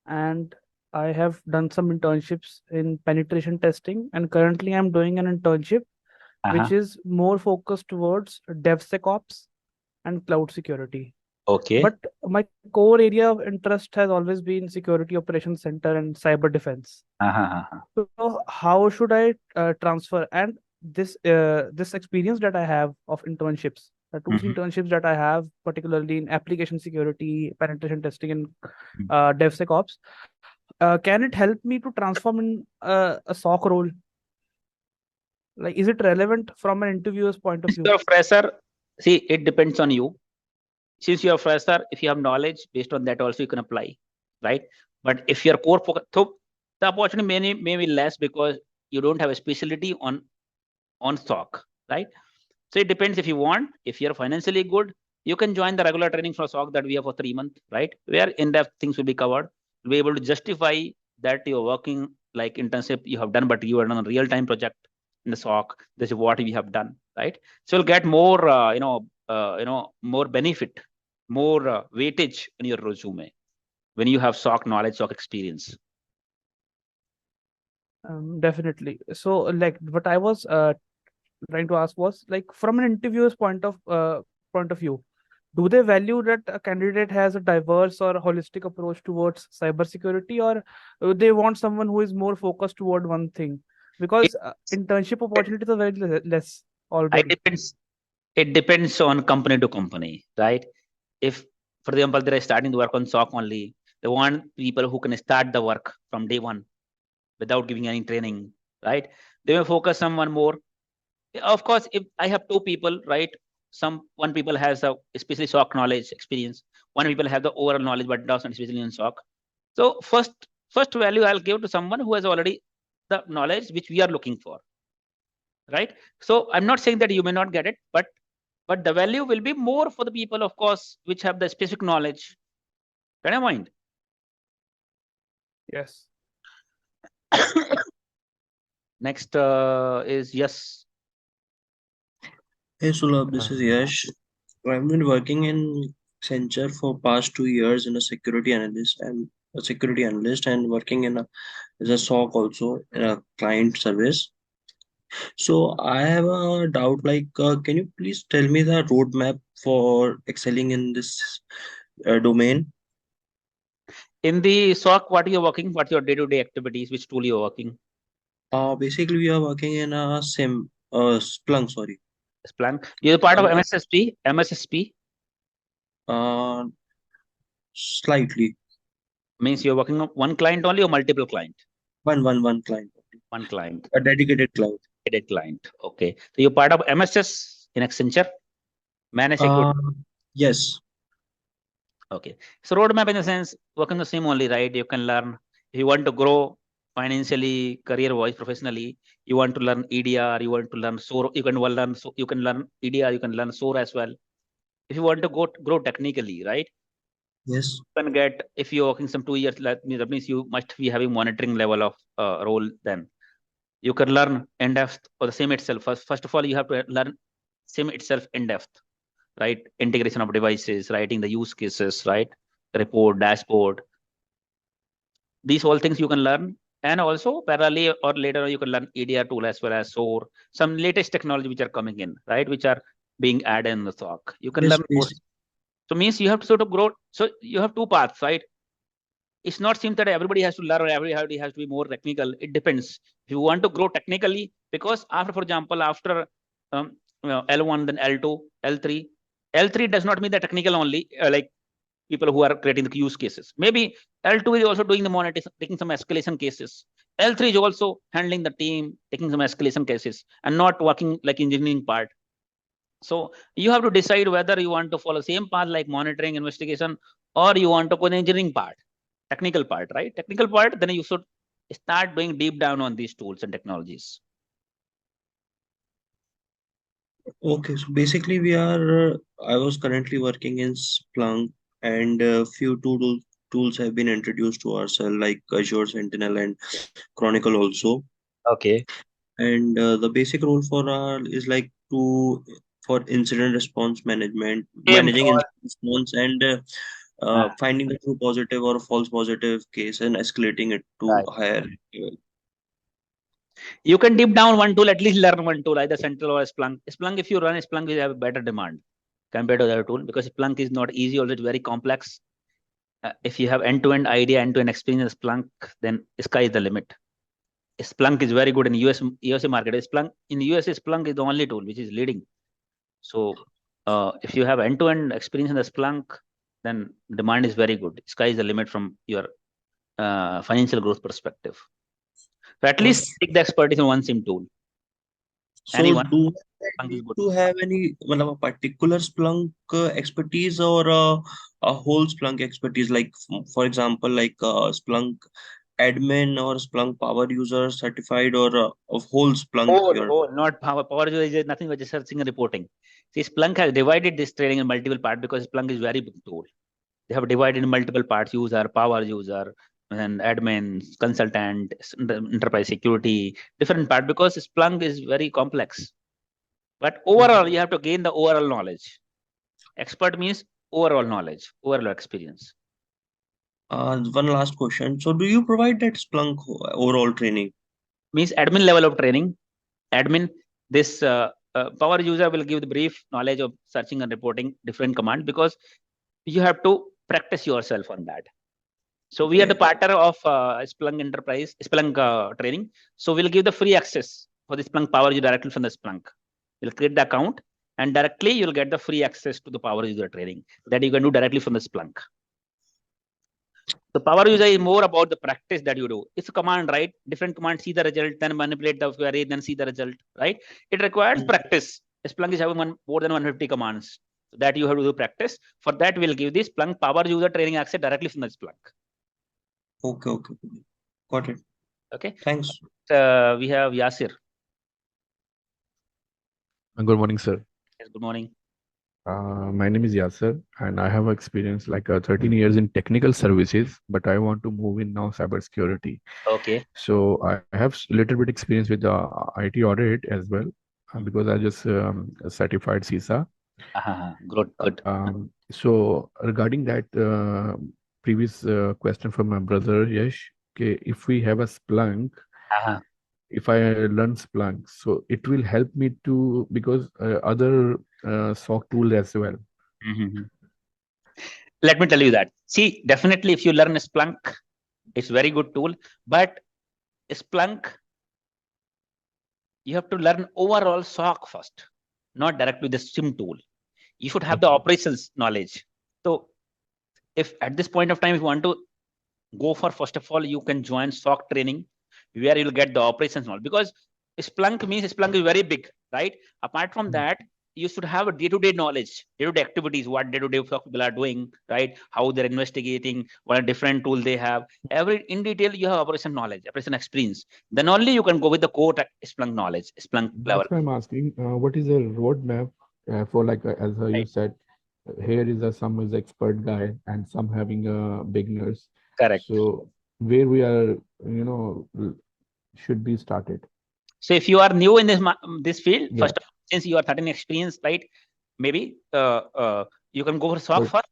and I have done some internships in penetration testing, and currently I'm doing an internship which is more focused towards DevSecOps and cloud security. Okay. But my core area of interest has always been security operations center and cyber defense. So how should I transfer? And this experience that I have of internships, the 2 internships that I have, particularly in application security, penetration testing, and DevSecOps, can it help me to transform in a SOC role? Like, is it relevant from an interviewer's point of view? If you're a fresher, see, it depends on you. Since you're a fresher, if you have knowledge, based on that also you can apply, right? But if your core focus, so the opportunity may be less because you don't have a specialty on SOC, right? So it depends if you want. If you're financially good, you can join the regular training for SOC that we have for 3 months, right? Where in-depth things will be covered. You'll be able to justify that you're working like internship you have done, but you are on a real-time project in the SOC. This is what we have done, right? So you'll get more, more benefit, more weightage in your resume when you have SOC knowledge, SOC experience. Definitely. So, like, what I was trying to ask was, like, from an interviewer's point of view, do they value that a candidate has a diverse or holistic approach towards cybersecurity, or they want someone who is more focused toward one thing? Because internship opportunities are very less already. It depends on company to company, right? If, for example, they're starting to work on SOC only, they want people who can start the work from day one without giving any training, right? They may focus on one more. Of course, if I have 2 people, right? One people has a especially SOC knowledge experience. One people have the overall knowledge, but doesn't especially in SOC. So first value I'll give to someone who has already the knowledge which we are looking for, right? So I'm not saying that you may not get it, but the value will be more for the people, of course, which have the specific knowledge. Can I mind? Yes. Next is Yes. Hey Sulabh, this is Yash. I've been working in Accenture for past 2 years in a security analyst. I'm a security analyst and working in a as a SOC also in a client service. So I have a doubt, like, can you please tell me the roadmap for excelling in this domain? In the SOC, what are you working? What your day-to-day activities? Which tool you're working? Basically, we are working in a SIEM, Splunk, sorry. Splunk. You're part of Yeah. MSSP? MSSP? Slightly. Means you're working on one client only or multiple client? One client. One client. A dedicated client. Dedicated client. Okay. So you're part of MSS in Accenture? Managed security? Yes. Okay. So roadmap in the sense, work on the same only, right? You can learn. If you want to grow financially, career-wise, professionally, you want to learn EDR, you want to learn SOAR, you can learn EDR, you can learn SOAR as well. If you want to grow technically, right? Yes. You can get, if you're working some 2 years, that means you must be having monitoring level of role. Then you can learn in depth or the SIEM itself. First of all, you have to learn SIEM itself in depth, right? Integration of devices, writing the use cases, right? Report, dashboard. These all things you can learn. And also parallelly or later you can learn EDR tool as well as SOAR, some latest technology which are coming in, right? Which are being added in the SOC. You can learn more. So means you have to sort of grow. So you have two paths, right? It's not seems that everybody has to learn or everybody has to be more technical. It depends. If you want to grow technically, because after, for example, after L1, then L2, L3. L3 does not mean the technical only, like people who are creating the use cases. Maybe L2 is also doing the monitoring, taking some escalation cases. L3 is also handling the team, taking some escalation cases and not working like engineering part. So you have to decide whether you want to follow same path like monitoring, investigation, or you want to go the engineering part, technical part, right? Technical part, then you should start doing deep down on these tools and technologies. Okay, so basically I was currently working in Splunk, and a few tools have been introduced to ourselves, like Azure Sentinel and Chronicle also. Okay. And the basic role is like for incident response management, managing incident response, and finding the true positive or false positive case and escalating it to higher level. You can deep down one tool, at least learn one tool, either Sentinel or Splunk. Splunk, if you run Splunk, will have a better demand compared to the other tool, because Splunk is not easy, also it's very complex. If you have end-to-end idea, end-to-end experience in Splunk, then sky is the limit. Splunk is very good in USA market. Splunk in USA, Splunk is the only tool which is leading. So if you have end-to-end experience in the Splunk, then demand is very good. Sky is the limit from your financial growth perspective. So at least take the expertise in one SIEM tool. So do I need to have any a particular Splunk expertise or a whole Splunk expertise? Like for example, like Splunk admin or Splunk power user certified, or of whole Splunk? Not power user is nothing but just searching and reporting. See, Splunk has divided this training in multiple parts because Splunk is very big tool. They have divided in multiple parts: user, power user, and admin, consultant, enterprise security, different part, because Splunk is very complex. But overall, you have to gain the overall knowledge. Expert means overall knowledge, overall experience. One last question. So do you provide that Splunk overall training? Means admin level of training. Admin, this power user will give the brief knowledge of searching and reporting different commands, because you have to practice yourself on that. So we are the partner of Splunk Enterprise, Splunk training. So we'll give the free access for the Splunk power user directly from the Splunk. You'll create the account and directly you'll get the free access to the power user training that you can do directly from the Splunk. The power user is more about the practice that you do. It's a command, right? Different commands, see the result, then manipulate the query, then see the result, right? It requires practice. Splunk is having more than 150 commands that you have to do practice. For that, we'll give this Splunk power user training access directly from the Splunk. Okay. Got it. Okay. Thanks. We have Yasir. Good morning, sir. Yes, good morning. My name is Yasir, and I have experience like 13 years in technical services, but I want to move in now cybersecurity. Okay. So I have a little bit experience with the IT audit as well, because I just certified CISA. Good. So regarding that previous question from my brother Yash, okay, if we have a Splunk, if I learn Splunk, so it will help me to, because other SOC tool as well. Let me tell you that. See, definitely if you learn Splunk, it's very good tool, but Splunk, you have to learn overall SOC first, not directly the SIEM tool. You should have the operations knowledge. So if at this point of time, if you want to go for, first of all, you can join SOC training where you'll get the operations knowledge, because Splunk means Splunk is very big, right? Apart from that, you should have a day-to-day knowledge, day-to-day activities, what day-to-day people are doing, right? How they're investigating, what a different tool they have. In detail, you have operation knowledge, operation experience. Then only you can go with the core Splunk knowledge, Splunk level. That's why I'm asking, what is the roadmap for, like, as you said, here is some is expert guy and some having beginners. Correct. So where we are, should be started. So if you are new in this field, first of all, since you are 13 experience, right? Maybe you can go for SOC first.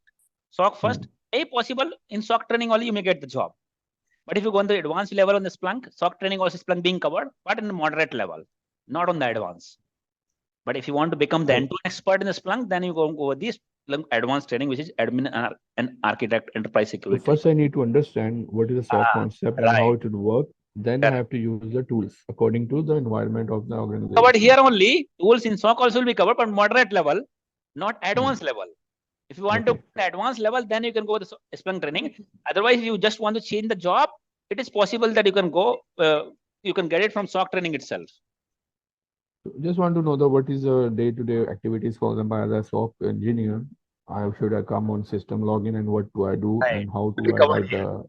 SOC first. If possible, in SOC training only you may get the job. But if you go on the advanced level on the Splunk, SOC training also Splunk being covered, but in the moderate level, not on the advanced. But if you want to become the end-to-end expert in the Splunk, then you go with this advanced training, which is admin and architect enterprise security. So first, I need to understand what is the SOC concept and how it would work. Then I have to use the tools according to the environment of the organization. But here only tools in SOC also will be covered, but moderate level, not advanced level. If you want to go to advanced level, then you can go with the Splunk training. Otherwise, if you just want to change the job, it is possible that you can go, you can get it from SOC training itself. Just want to know what is the day-to-day activities for them as a SOC engineer. Should I come on system login and what do I do and how to avoid the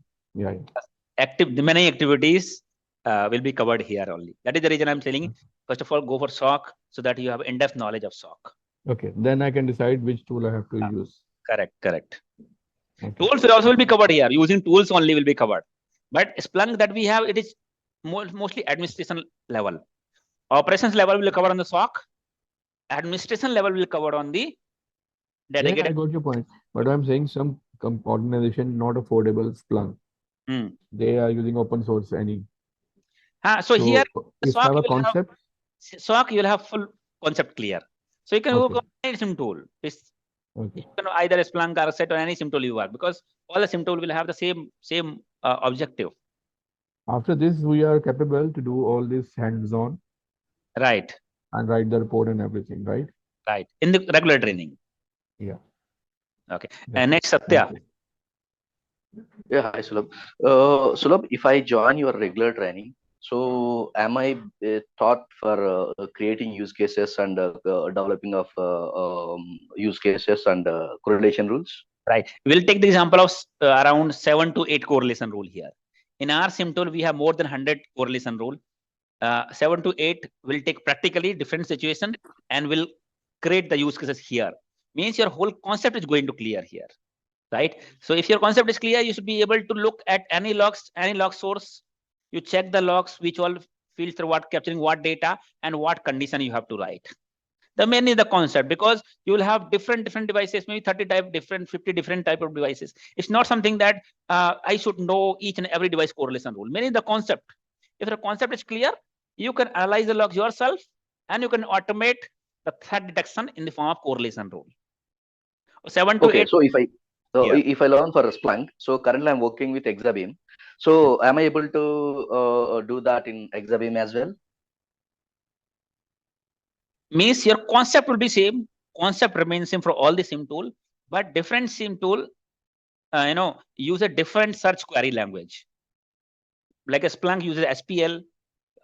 the many activities will be covered here only. That is the reason I'm telling. First of all, go for SOC so that you have in-depth knowledge of SOC. Okay, then I can decide which tool I have to use. Correct. Okay. Tools will also be covered here. Using tools only will be covered. But Splunk that we have, it is mostly administration level. Operations level will cover on the SOC. Administration level will cover on the dedicated. Yeah, I got your point. But I'm saying some organization not affordable Splunk. They are using open source any. So here, if SOC have a concept. SOC, you will have full concept clear. So you can go any SIEM tool. You can either Splunk, 𝐬𝐧𝐥𝐢𝐧𝐿, or any SIEM tool you work, because all the SIEM tool will have the same objective. After this, we are capable to do all this hands-on. Right. And write the report and everything, right? Right. In the regular training. Yeah. Okay. And next, Satya. Yeah, hi, Sulabh. Sulabh, if I join your regular training, so am I taught for creating use cases and developing of use cases and correlation rules? Right. We'll take the example of around 7 to 8 correlation rule here. In our SIEM tool, we have more than 100 correlation rule. 7 to 8 will take practically different situation and will create the use cases here. Means your whole concept is going to clear here, right? So if your concept is clear, you should be able to look at any logs, any log source. You check the logs, which all filter what capturing what data and what condition you have to write. The main is the concept, because you will have different devices, maybe 50 different type of devices. It's not something that I should know each and every device correlation rule. Mainly the concept. If the concept is clear, you can analyze the logs yourself and you can automate the threat detection in the form of correlation rule. 7 to 8. So if I learn for Splunk, so currently I'm working with 𝐬𝐴. So am I able to do that in 𝐬𝐴 as well? Means your concept will be same. Concept remains same for all the SIEM tool, but different SIEM tool, use a different search query language. Like a Splunk uses SPL,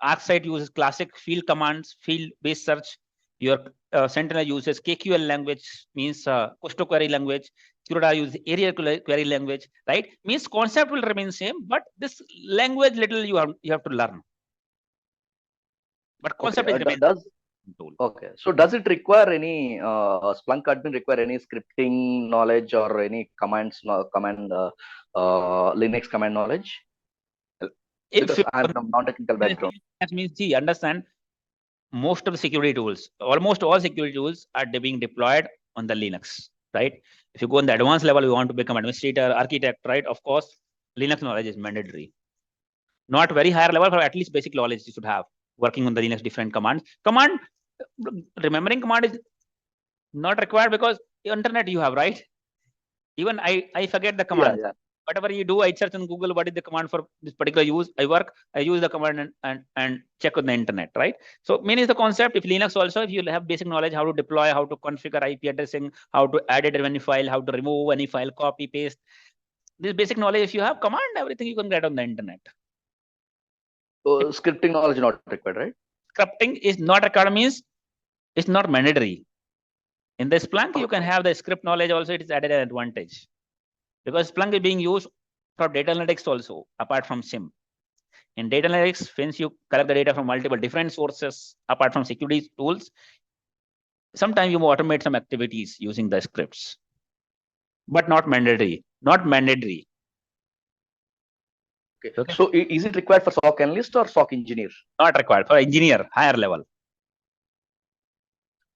𝐬𝐧𝐥𝐢𝐧𝐢 uses classic field commands, field-based search. Your Sentinel uses KQL language, means coastal query language. QRadar uses area query language, right? Means concept will remain same, but this language little you have to learn. But concept is remain tool. Okay, so does it require any Splunk admin require any scripting knowledge or any Linux command knowledge? Because I'm from non-technical background. That means, see, understand, most of the security tools, almost all security tools are being deployed on the Linux, right? If you go on the advanced level, you want to become administrator, architect, right? Of course, Linux knowledge is mandatory. Not very higher level, but at least basic knowledge you should have. Working on the Linux different commands. Remembering command is not required because internet you have, right? Even I forget the command. Yeah. Whatever you do, I search on Google what is the command for this particular use. I use the command and check on the internet, right? So main is the concept. If Linux also, if you have basic knowledge how to deploy, how to configure IP addressing, how to edit any file, how to remove any file, copy, paste. This basic knowledge, if you have command, everything you can get on the internet. So scripting knowledge not required, right? Scripting is not required, means it's not mandatory. In the Splunk, you can have the script knowledge also. It is added an advantage because Splunk is being used for data analytics also, apart from SIEM. In data analytics, since you collect the data from multiple different sources, apart from security tools, sometimes you automate some activities using the scripts, but not mandatory. Not mandatory. Okay. So is it required for SOC analyst or SOC engineer? Not required for engineer, higher level.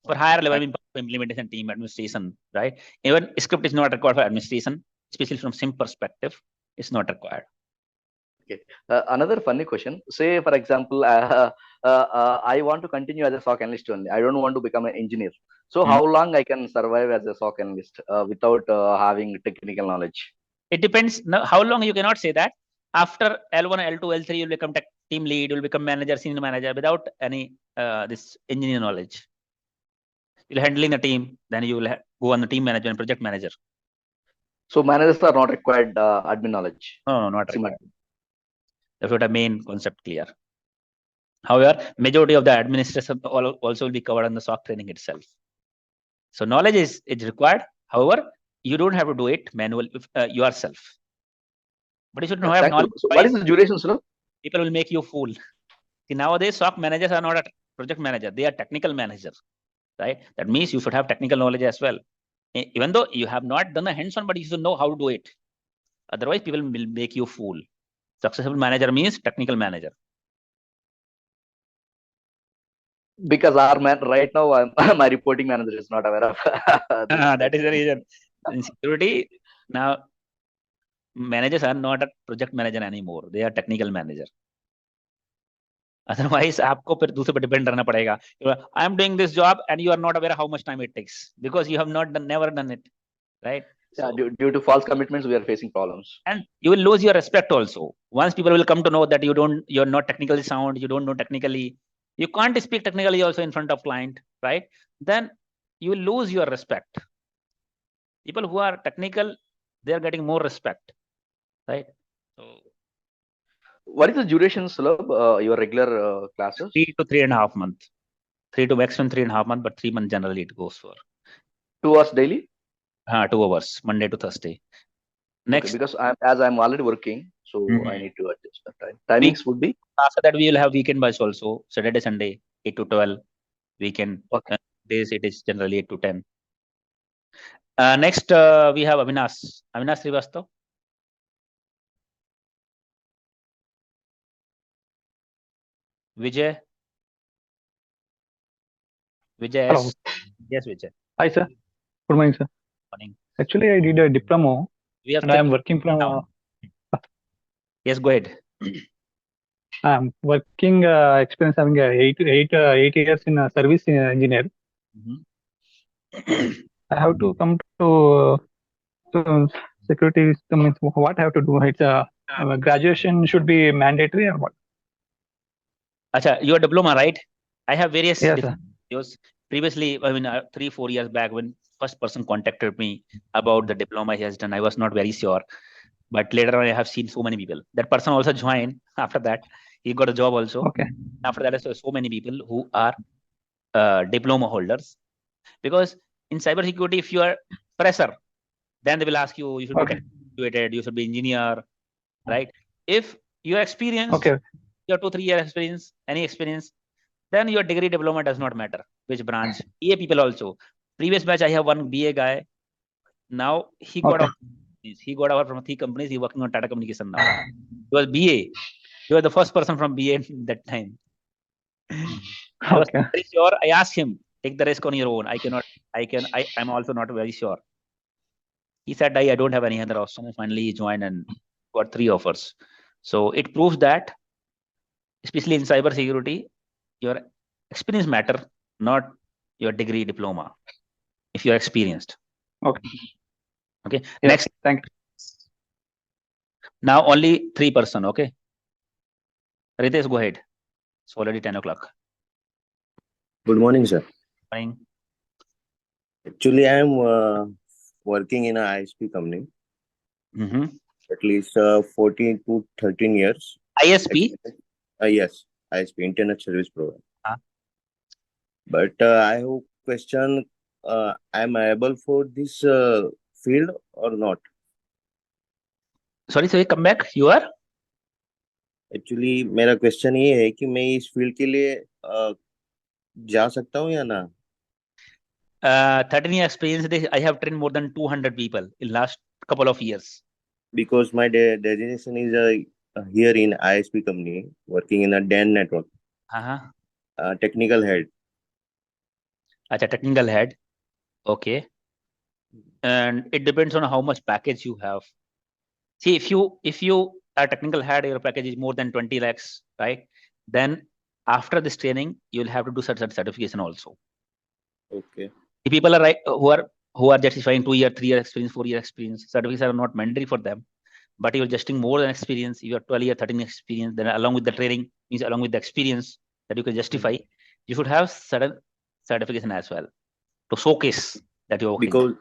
For higher level, implementation team, administration, right? Even script is not required for administration, especially from SIEM perspective. It's not required. Okay. Another funny question. Say, for example, I want to continue as a SOC analyst only. I don't want to become an engineer. So how long I can survive as a SOC analyst without having technical knowledge? It depends. Now, how long you cannot say that. After L1, L2, L3, you'll become team lead, you'll become manager, senior manager without any this engineer knowledge. You'll handling a team, then you will go on the team manager and project manager. So managers are not required admin knowledge. No, not required. That's what the main concept clear. However, majority of the administration also will be covered on the SOC training itself. So knowledge is required. However, you don't have to do it manually yourself. But you should know have knowledge. So what is the duration, sir? People will make you fool. See, nowadays SOC managers are not a project manager; they are technical managers, right? That means you should have technical knowledge as well. Even though you have not done a hands-on, but you should know how to do it. Otherwise, people will make you fool. Successful manager means technical manager. Because our man right now, my reporting manager is not aware of. That is the reason. In security, now managers are not a project manager anymore. They are technical manager. Otherwise, आपको फिर दूसरे पे depend रहना पड़ेगा. I am doing this job and you are not aware how much time it takes because you have never done it, right? Yeah, due to false commitments, we are facing problems. And you will lose your respect also. Once people will come to know that you're not technically sound, you don't know technically, you can't speak technically also in front of client, right? Then you will lose your respect. People who are technical, they are getting more respect, right? So, what is the duration, Sulabh, your regular classes? 3 to 3.5 months. 3 to maximum 3.5 months, but 3 months generally it goes for. 2 hours daily? 2 hours, Monday to Thursday. Next, okay, because I'm already working, so I need to adjust the time. Timings would be? After that, we will have weekend batch also. Saturday, Sunday, 8 to 12. Weekend days, it is generally 8 to 10. Next, we have Avinash. Avinash Srivastav. Vijay. Vijay. Hello. Yes, Vijay. Hi, sir. Good morning, sir. Morning. Actually, I did a diploma and I am working from. Yes, go ahead. I'm working experience having 8 years in a service engineer. I have to come to security system. What I have to do? It's graduation should be mandatory or what? Acha, your diploma, right? I have various Yes, previously, I mean, 3-4 years back when first person contacted me about the diploma he has done, I was not very sure. But later on, I have seen so many people. That person also joined after that. He got a job also. Okay. After that, so many people who are diploma holders. Because in cybersecurity, if you are fresher, then they will ask you, you should be graduated, you should be engineer, right? If you are experienced, you have 2-3 year experience, any experience, then your degree diploma does not matter. Which branch? BA people also. Previous batch, I have one BA guy. Now he got out. He got out from 3 companies. He's working on Tata Communication now. He was BA. He was the first person from BA that time. I was very sure. I asked him, take the risk on your own. I'm also not very sure. He said, I don't have any other option. And finally, he joined and got 3 offers. So it proves that, especially in cyber security, your experience matter, not your degree diploma. If you're experienced. Okay. Okay. Yeah, Next. thank you. Now only 3%. Okay. Ritesh, go ahead. It's already 10 o'clock. Good morning, sir. Morning. Actually, I am working in a ISP company. At least 14 to 13 years. ISP? Yes, ISP, Internet Service Provider. But I have a question. Am I able for this field or not? Sorry, come back. You are? Actually, मेरा question ये है कि मैं इस field के लिए जा सकता हूँ या ना? 13 year experience. I have trained more than 200 people in last couple of years. Because my designation is here in ISP company, working in a DAN network. Technical head. Acha, technical head. Okay. And it depends on how much package you have. See, if you are technical head, your package is more than 20 lakhs, right? Then after this training, you'll have to do certification also. Okay. The people are right who are justifying 2 year, 3 year experience, 4 year experience. Certificates are not mandatory for them, but you're justifying more than experience. You have 12 year, 13 year experience. Then along with the training, means along with the experience that you can justify, you should have certain certification as well to showcase that you're working.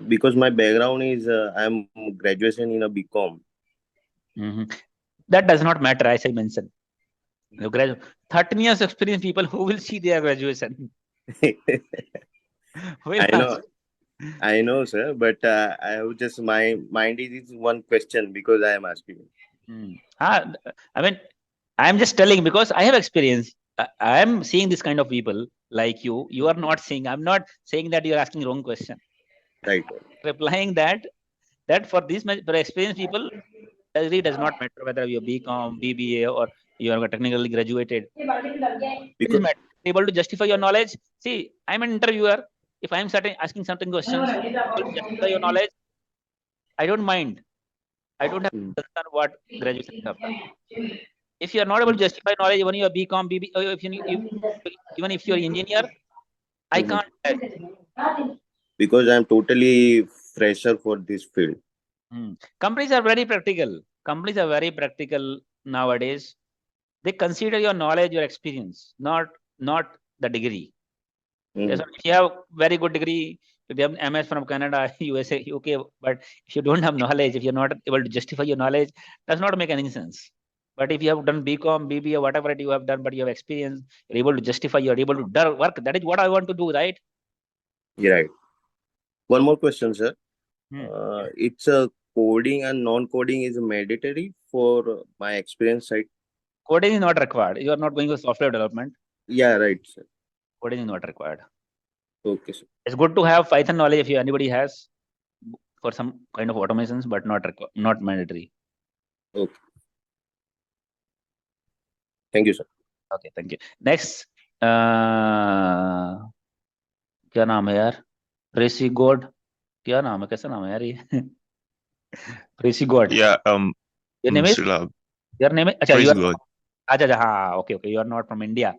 Because my background is I'm graduation in a BCom. That does not matter, as I mentioned. You graduate 13 years experience people who will see their graduation. I know, sir, but I have just my mind is one question because I am asking. I mean, I am just telling because I have experience. I am seeing this kind of people like you. You are not seeing. I'm not saying that you are asking wrong question. Right. Replying that for these for experienced people, it really does not matter whether you're BCom, BBA, or you are technically graduated. It is matter. Able to justify your knowledge. See, I'm an interviewer. If I'm asking certain questions, justify your knowledge, I don't mind. I don't have to understand what graduation you have done. If you are not able to justify knowledge, even you are BCom, BB, or even if you're an engineer, I can't help. Because I'm totally fresher for this field. Companies are very practical. Companies are very practical nowadays. They consider your knowledge, your experience, not the degree. If you have very good degree, if you have MS from Canada, USA, UK, but if you don't have knowledge, if you're not able to justify your knowledge, does not make any sense. But if you have done BCom, BBA, whatever you have done, but you have experience, you're able to justify, you're able to work. That is what I want to do, right? Yeah, right. One more question, sir. It's a coding and non-coding is mandatory for my experience side. Coding is not required. You are not going for software development. Yeah, right, sir. Coding is not required. Okay, sir. It's good to have Python knowledge if anybody has for some kind of automations, but not mandatory. Okay. Thank you, sir. Okay, thank you. Next, क्या नाम है यार? Tracy God. क्या नाम है? कैसा नाम है यार ये? Tracy God. Yeah. Your name is? Sulab. Your name is? Praise God. Okay. You are not from India.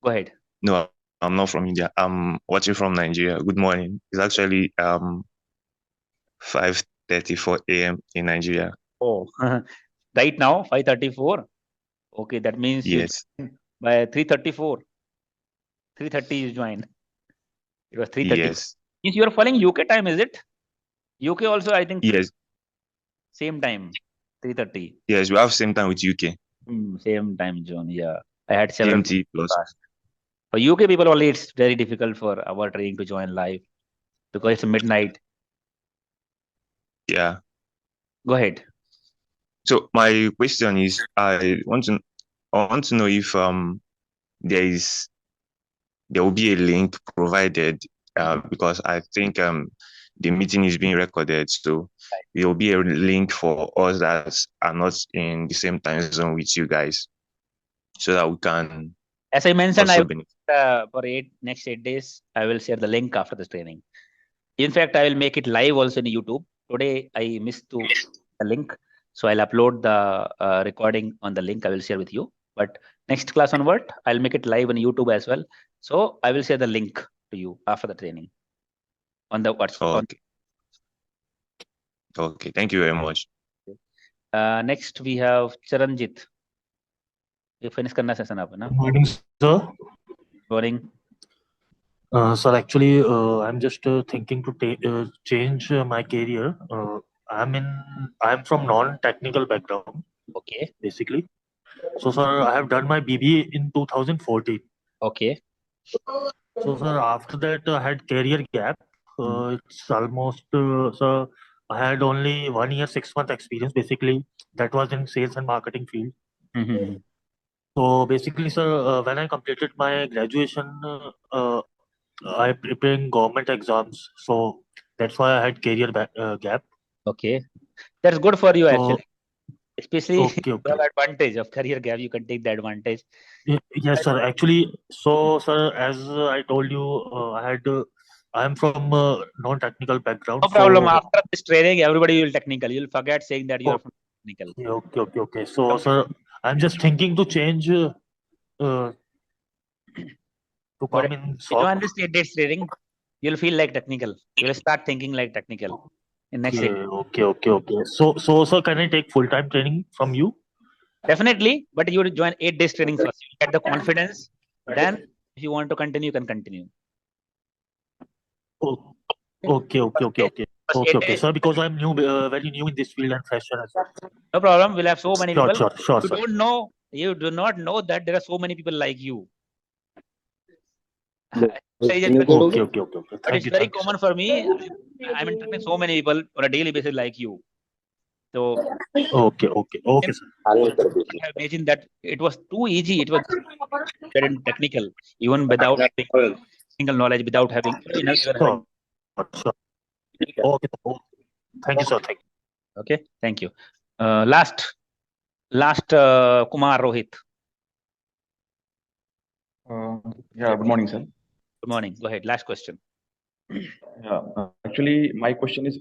Go ahead. No, I'm not from India. I'm watching from Nigeria. Good morning. It's actually 5:34 a.m. in Nigeria. Oh, right now 5:34. Okay, that means yes. By 3:34. 3:30 you join. It was 3:30. Yes. Means you are following UK time, is it? UK also, I think. Yes. Same time. 3:30. Yes, we have same time with UK. Same time zone. Yeah, I had 7 GMT plus. For UK people only, it's very difficult for our training to join live because it's midnight. Yeah. Go ahead. So my question is, I want to know if there will be a link provided because I think the meeting is being recorded, so there will be a link for us that are not in the same time zone with you guys, so that we can. As I mentioned, for next 8 days, I will share the link after this training. In fact, I will make it live also in YouTube. Today I missed the link, So I'll upload the recording on the link. I will share with you. But next class onward, I'll make it live on YouTube as well. So I will share the link to you after the training on the WhatsApp. Okay. Okay. Thank you very much. Next we have Charanjit. You finish karna session up, na? Good morning, sir. Morning. Sir, actually, I'm just thinking to change my career. I'm from non-technical background. Okay. Basically. So, sir, I have done my BBA in 2014. Okay. So, sir, after that, I had career gap. It's almost, sir, I had only 1 year, 6 month experience. Basically, that was in sales and marketing field. So, basically, sir, when I completed my graduation, I preparing government exams. So that's why I had career gap. Okay, that's good for you actually. Especially okay. You have advantage of career gap. You can take the advantage. Yes, sir. Actually, so sir, as I told you, I am from non-technical background. No problem. After this training, everybody will technical. You'll forget saying that you are from technical. Okay. So, sir, I'm just thinking to change to come in. You understand this training, you'll feel like technical. You'll start thinking like technical. In next Okay. So, sir, can I take full-time training from you? Definitely, but you will join 8 days training first. You get the confidence. Then, if you want to continue, you can continue. Okay. Sir, because I'm new, very new in this field and fresher as well. No problem. We'll have so many people. Sure, You sir. don't know. You do not know that there are so many people like you. Okay. But it's very common for me. I'm interviewing so many people on a daily basis like you. So okay, sir. I imagine that it was too easy. It was very technical, even without having single knowledge, without having Sure. Okay. Thank you, sir. Thank you. Okay, thank you. Last Kumar Rohit. Yeah, good morning, sir. Good morning. Go ahead. Last question. Yeah, actually, my question is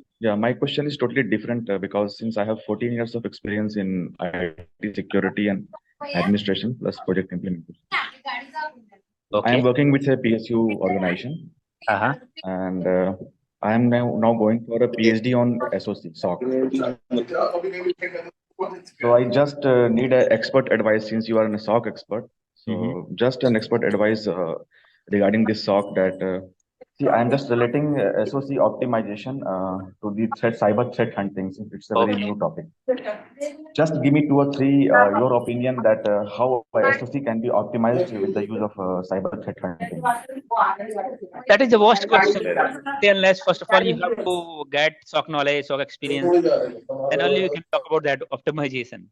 totally different because since I have 14 years of experience in IT security and administration plus project implementation. Okay. I am working with a PSU organization, and I am now going for a PhD on SOC. So I just need an expert advice since you are a SOC expert. So just an expert advice regarding this SOC that. See, I'm just relating SOC optimization to the cyber threat hunting, since it's a very new topic. Just give me 2 or 3 your opinion that how SOC can be optimized with the use of cyber threat hunting. That is the worst question. Unless first of all you have to get SOC knowledge, SOC experience, then only you can talk about that optimization.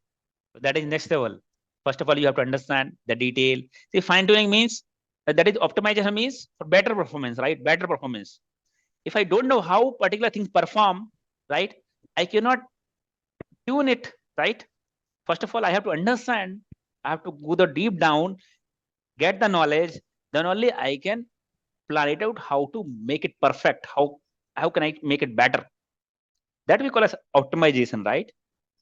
That is next level. First of all, you have to understand the detail. See, fine tuning means. That is optimization means for better performance, right? Better performance. If I don't know how particular things perform, right, I cannot tune it, right? First of all, I have to understand. I have to go the deep down, get the knowledge. Then only I can plan it out how to make it perfect. How can I make it better? That we call as optimization, right?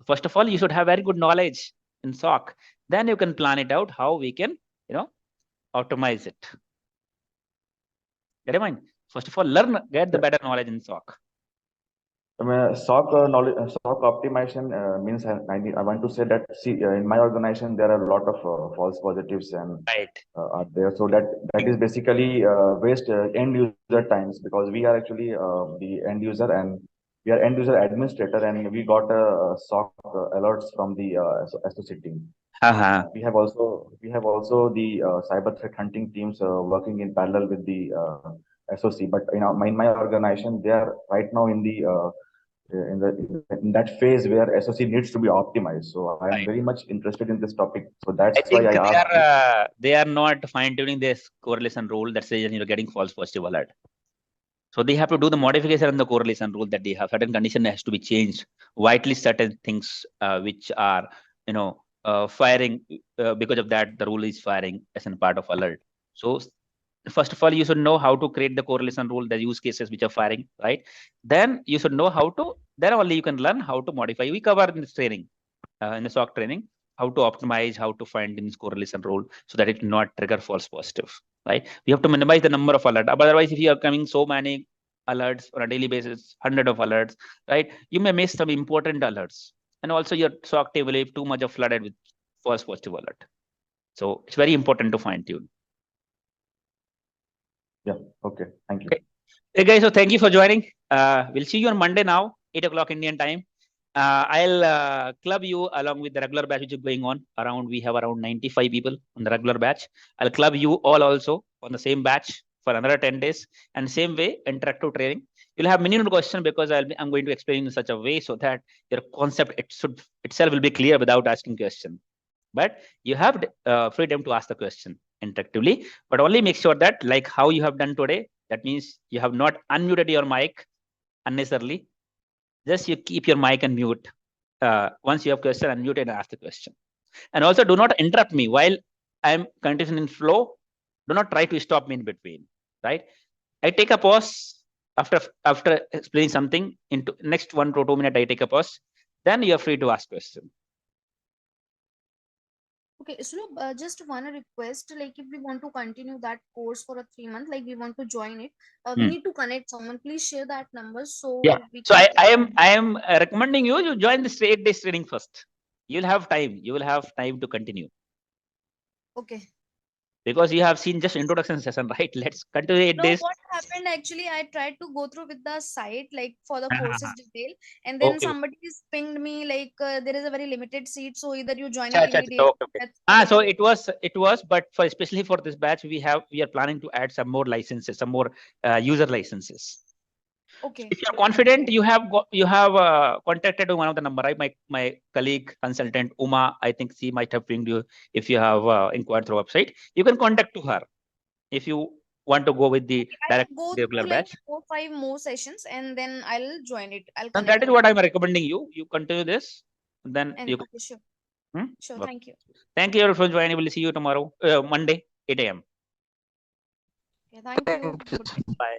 First of all, you should have very good knowledge in SOC. Then you can plan it out how we can, optimize it. Get in mind. First of all, get the better knowledge in SOC. SOC knowledge, SOC optimization means I want to say that in my organization there are a lot of false positives and are there. So that is basically waste end user times because we are actually the end user and we are end user administrator and we got SOC alerts from the SOC team. We have also the cyber threat hunting teams working in parallel with the SOC. But in my organization, they are right now in that phase where SOC needs to be optimized. So I am very much interested in this topic. So that's why I asked. They are not fine tuning this correlation rule that says you're getting false positive alert. So they have to do the modification on the correlation rule that they have. Certain condition has to be changed. Widely certain things which are firing because of that the rule is firing as a part of alert. So first of all, you should know how to create the correlation rule, the use cases which are firing, right? Then you should know how to, then only you can learn how to modify. We cover in this training, in the SOC training, how to optimize, how to find in this correlation rule so that it not trigger false positive, right? We have to minimize the number of alerts. Otherwise, if you are coming so many alerts on a daily basis, 100 of alerts, right? You may miss some important alerts. And also your SOC table is too much of flooded with false positive alert. So it's very important to fine tune. Yeah. Okay. Thank you. Okay. Hey guys, so thank you for joining. We'll see you on Monday now, 8 o'clock Indian time. I'll club you along with the regular batch which is going on. We have around 95 people on the regular batch. I'll club you all also on the same batch for another 10 days. And same way, interactive training. You'll have minimum question because I'm going to explain in such a way so that your concept itself will be clear without asking question. But you have freedom to ask the question interactively, but only make sure that like how you have done today, that means you have not unmuted your mic unnecessarily. Just you keep your mic and mute. Once you have question, unmute and ask the question. And also do not interrupt me while I'm continuing in flow. Do not try to stop me in between, right? I take a pause after explaining something. Into next 1 to 2 minutes, I take a pause. Then you are free to ask question. Okay, so just one request, like if we want to continue that course for a 3 month, like we want to join it, we need to connect someone. Please share that number so we So can I am recommending you to join this 8 days training first. You'll have time. You will have time to continue. Okay. Because you have seen just introduction session, right? Let's continue 8 days. What happened actually, I tried to go through with the site like for the courses detail, and then somebody pinged me like there is a very limited seat, so either you join it immediately. So it was, but for especially for this batch, we are planning to add some more licenses, some more user licenses. Okay. If you're confident, you have contacted one of the number, right? My colleague consultant Uma, I think she might have pinged you. If you have inquired through website, you can contact to her if you want to go with the direct regular batch. 4 or 5 more sessions and then I'll join it. And that is what I'm recommending you. You continue this, then you can. Okay, sure. Sure. Okay. Thank you. Thank you for joining. We'll see you tomorrow, Monday, 8 a.m. Okay, thank you. Bye.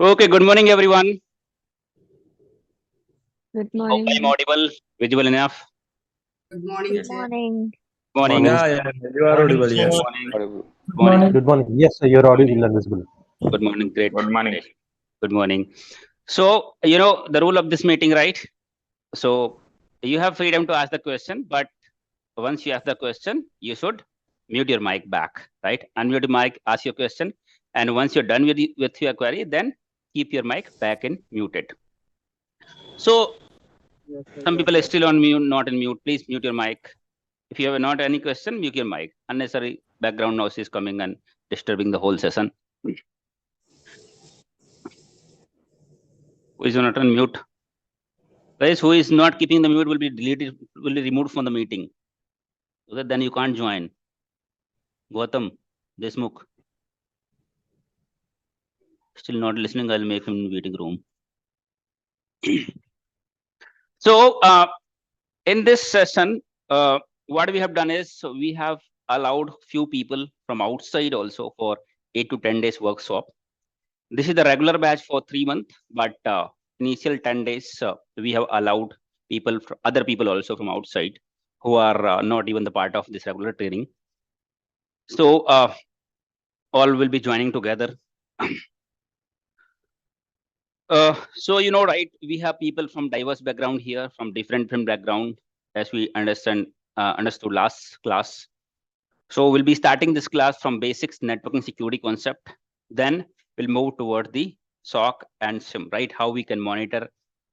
Okay, good morning, everyone. Good Hope morning. I'm audible, visible enough. Good morning. Good morning. Morning. Yeah, you are audible. Yes. Good morning. Good morning. Yes, you're audible and visible. Good morning. Great. Good morning. Good morning. So, you know, the rule of this meeting, right? So you have freedom to ask the question, but once you ask the question, you should mute your mic back, right? Unmute your mic, ask your question. And once you're done with your query, then keep your mic back in muted. So Yes, sir. some Yes, people are sir. still on mute, not in mute. Please mute your mic. If you have not any question, mute your mic. Unnecessary background noise is coming and disturbing the whole session. Who is not on mute? Guys, who is not keeping the mute will be deleted, will be removed from the meeting. So that then you can't join. Gautam, Desmukh. Still not listening, I'll make him in waiting room. So in this session, what we have done is we have allowed few people from outside also for 8 to 10 days workshop. This is the regular batch for 3 months, but initial 10 days we have allowed people, other people also from outside who are not even the part of this regular training. So all will be joining together. So you know, right, we have people from diverse background here, from different background, as we understood last class. So we'll be starting this class from basics networking security concept. Then we'll move toward the SOC and SIEM, right? How we can monitor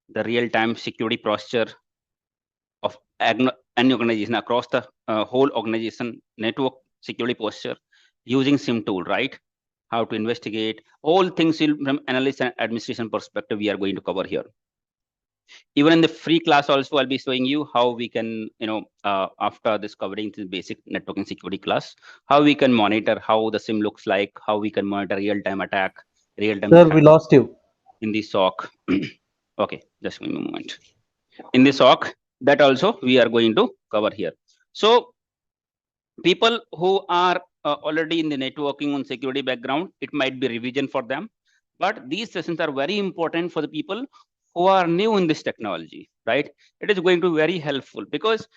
the real-time security posture of any organization across the whole organization network security posture using SIEM tool, right? How to investigate all things from analysis and administration perspective we are going to cover here. Even in the free class also, I'll be showing you how we can, after this covering the basic networking security class, how we can monitor how the SIEM looks like, how we can monitor real-time attack, real-time. Sir, we lost you. In the SOC. Okay, just give me a moment. In the SOC, that also we are going to cover here. So people who are already in the networking and security background, it might be revision for them. But these sessions are very important for the people who are new in this technology, right? It is going to be very helpful because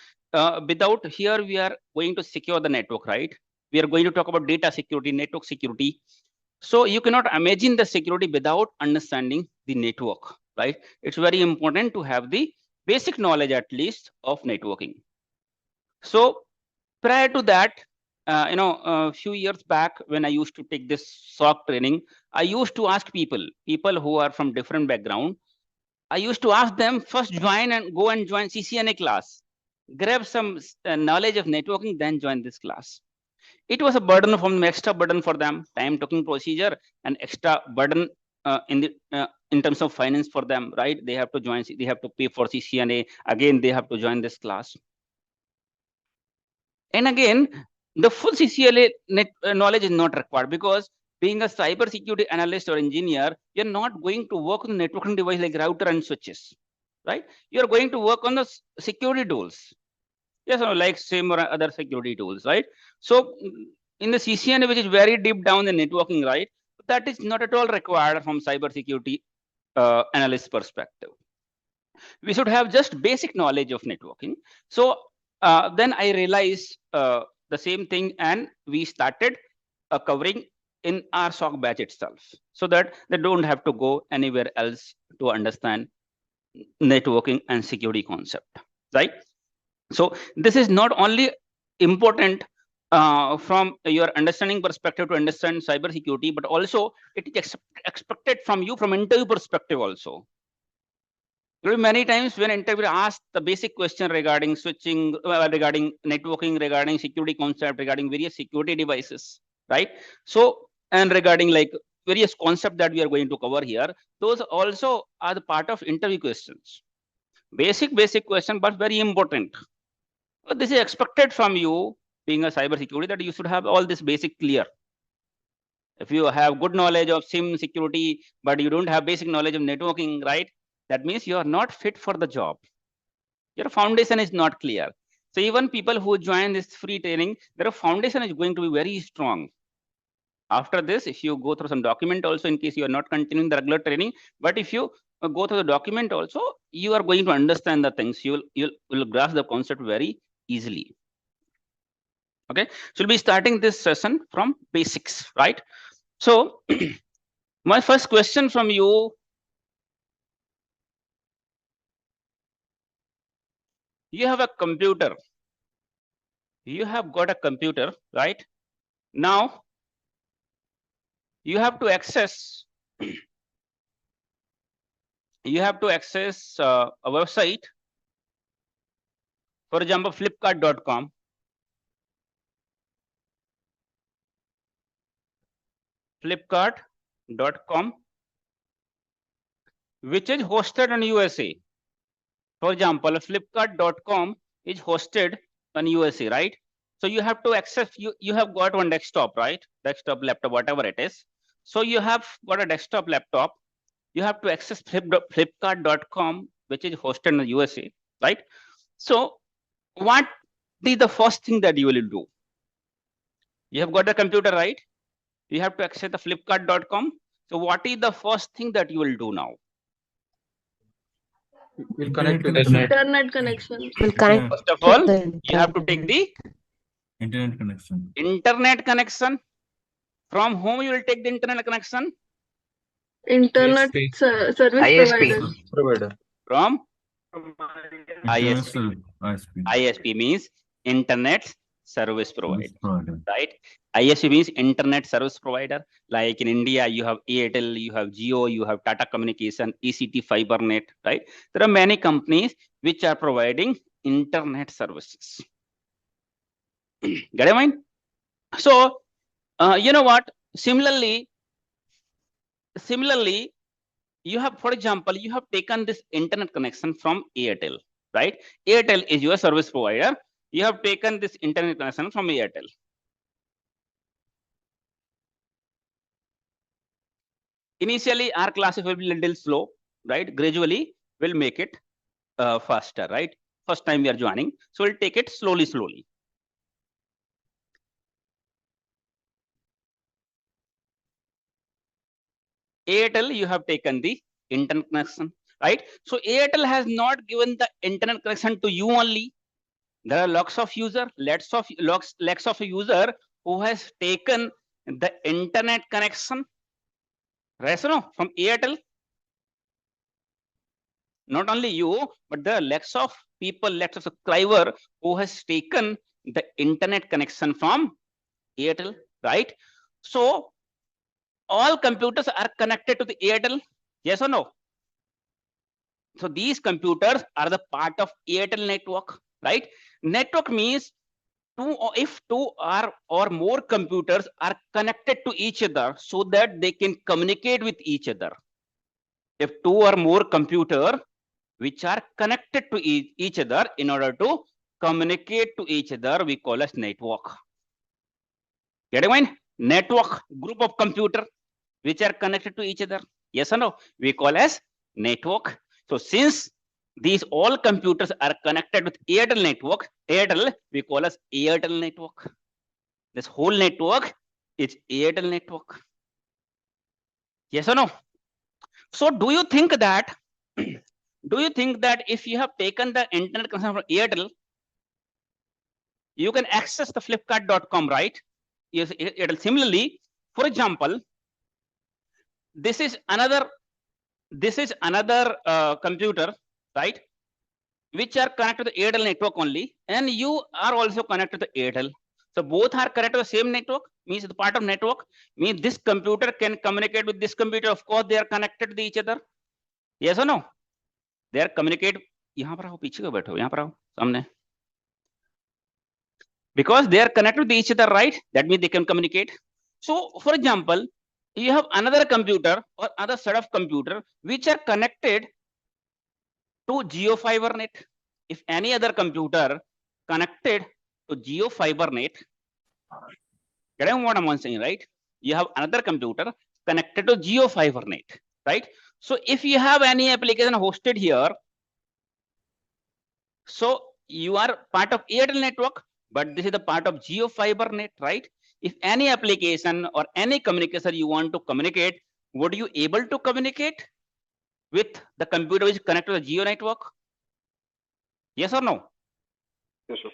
without here, we are going to secure the network, right? We are going to talk about data security, network security. So you cannot imagine the security without understanding the network, right? It's very important to have the basic knowledge at least of networking. So prior to that, a few years back when I used to take this SOC training, I used to ask people who are from different background, I used to ask them first go and join CCNA class, grab some knowledge of networking, then join this class. It was a burden from extra burden for them, time taking procedure and extra burden in terms of finance for them, right? They have to join, they have to pay for CCNA. Again, they have to join this class. And again, the full CCNA knowledge is not required because being a cyber security analyst or engineer, you're not going to work on the networking device like router and switches, right? You're going to work on the security tools. Yes, like SIEM or other security tools, right? So in the CCNA, which is very deep down the networking, right? That is not at all required from cyber security analyst perspective. We should have just basic knowledge of networking. So then I realized the same thing, and we started covering in our SOC batch itself, so that they don't have to go anywhere else to understand networking and security concept, right? So this is not only important from your understanding perspective to understand cyber security, but also it is expected from you from interview perspective also. Many times when interviewer asks the basic question regarding switching, regarding networking, regarding security concept, regarding various security devices, right? So, and regarding like various concepts that we are going to cover here, those also are the part of interview questions. Basic question, but very important. But this is expected from you being a cyber security that you should have all this basic clear. If you have good knowledge of SIEM security, but you don't have basic knowledge of networking, right? That means you are not fit for the job. Your foundation is not clear. So even people who join this free training, their foundation is going to be very strong. After this, if you go through some document also, in case you are not continuing the regular training, but if you go through the document also, you are going to understand the things. You will grasp the concept very easily. Okay, so we'll be starting this session from basics, right? So my first question from you, you have a computer. You have got a computer, right? Now, you have to access you have to access a website. For example, flipkart.com. Flipkart.com, which is hosted on USA. For example, flipkart.com is hosted on USA, right? So you have to access, you have got one desktop, right? Desktop, laptop, whatever it is. So you have got a desktop laptop. You have to access flipkart.com, which is hosted in the USA, right? So what is the first thing that you will do? You have got the computer, right? You have to access the flipkart.com. So what is the first thing that you will do now? We'll connect to the internet connection. We'll connect. First of all, you have to take the Internet connection. internet connection. From whom you will take the internet connection? Internet service provider. From ISP. ISP means internet service provider, right? ISP means internet service provider. Like in India, you have Airtel, you have Jio, you have Tata Communication, ECT FiberNet, right? There are many companies which are providing internet services. Get it, mind? So, you know what? Similarly, you have, for example, you have taken this internet connection from Airtel, right? Airtel is your service provider. You have taken this internet connection from Airtel. Initially, our classes will be a little slow, right? Gradually, we'll make it faster, right? First time we are joining, so we'll take it slowly. Airtel, you have taken the internet connection, right? So Airtel has not given the internet connection to you only. There are lots of user who has taken the internet connection, right? So no, from Airtel. Not only you, but there are lots of people, lots of subscribers who has taken the internet connection from Airtel, right? So all computers are connected to the Airtel, yes or no? So these computers are the part of Airtel network, right? Network means if two or more computers are connected to each other so that they can communicate with each other. If two or more computers which are connected to each other in order to communicate to each other, we call as network. Get it, mind? Network, group of computers which are connected to each other, yes or no? We call as network. So since these all computers are connected with Airtel network, Airtel we call as Airtel network. This whole network is Airtel network. Yes or no? So do you think that if you have taken the internet connection from Airtel, you can access the flipkart.com, right? Yes, Airtel. Similarly, for example, this is another computer, right, which are connected to the Airtel network only, and you are also connected to Airtel. So both are connected to the same network, means the part of network, means this computer can communicate with this computer. Of course, they are connected to each other. Yes or no? They are communicate. यहाँ पर आओ, पीछे को बैठो, यहाँ पर आओ, सामने. Because they are connected to each other, right? That means they can communicate. So, for example, you have another computer or other set of computer which are connected to Jio FiberNet. If any other computer connected to Jio FiberNet, get what I'm saying, right? You have another computer connected to Jio FiberNet, right? So if you have any application hosted here, so you are part of Airtel network, but this is the part of Jio FiberNet, right? If any application or any communication you want to communicate, would you able to communicate with the computer which is connected to the Jio network? Yes or no? Yes, sir.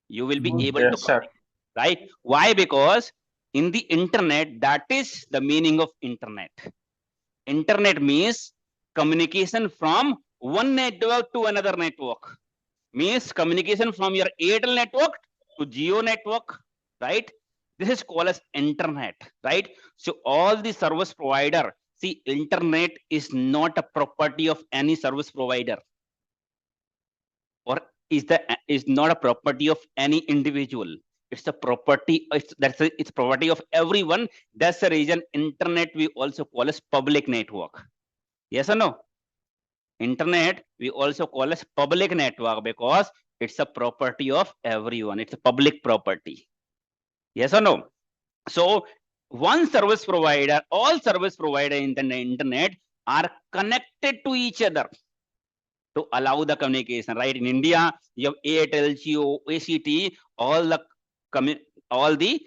You will be able to communicate, right? Why? Because in the internet, that is the meaning of internet. Internet means communication from one network to another network. Means communication from your Airtel network to Jio network, right? This is called as internet, right? So all the service provider, See, internet is not a property of any service provider, or is not a property of any individual. It's a property. It's property of everyone. That's the reason internet we also call as public network. Yes or no? Internet we also call as public network because it's a property of everyone. It's a public property. Yes or no? So one service provider, all service provider in the internet are connected to each other to allow the communication, right? In India, you have Airtel, Jio, ACT, all the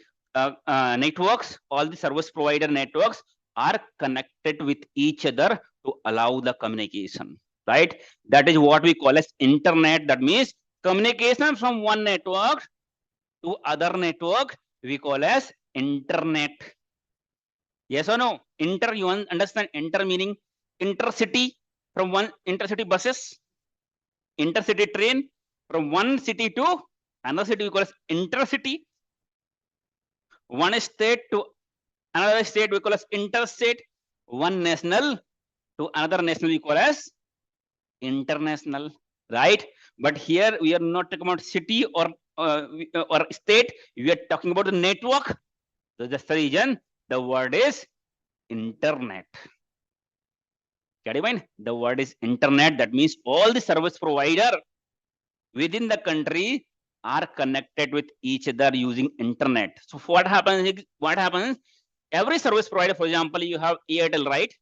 networks, all the service provider networks are connected with each other to allow the communication, right? That is what we call as internet. That means communication from one network to other network we call as internet. Yes or no? Inter, you understand inter meaning intercity, from one intercity buses, intercity train from one city to another city we call as intercity. One state to another state we call as interstate. One national to another national we call as international, right? But here we are not talking about city or state. We are talking about the network. So that's the reason the word is internet. Get it mind? The word is internet. That means all the service provider within the country are connected with each other using internet. So what happens? Every service provider, for example, you have Airtel, right?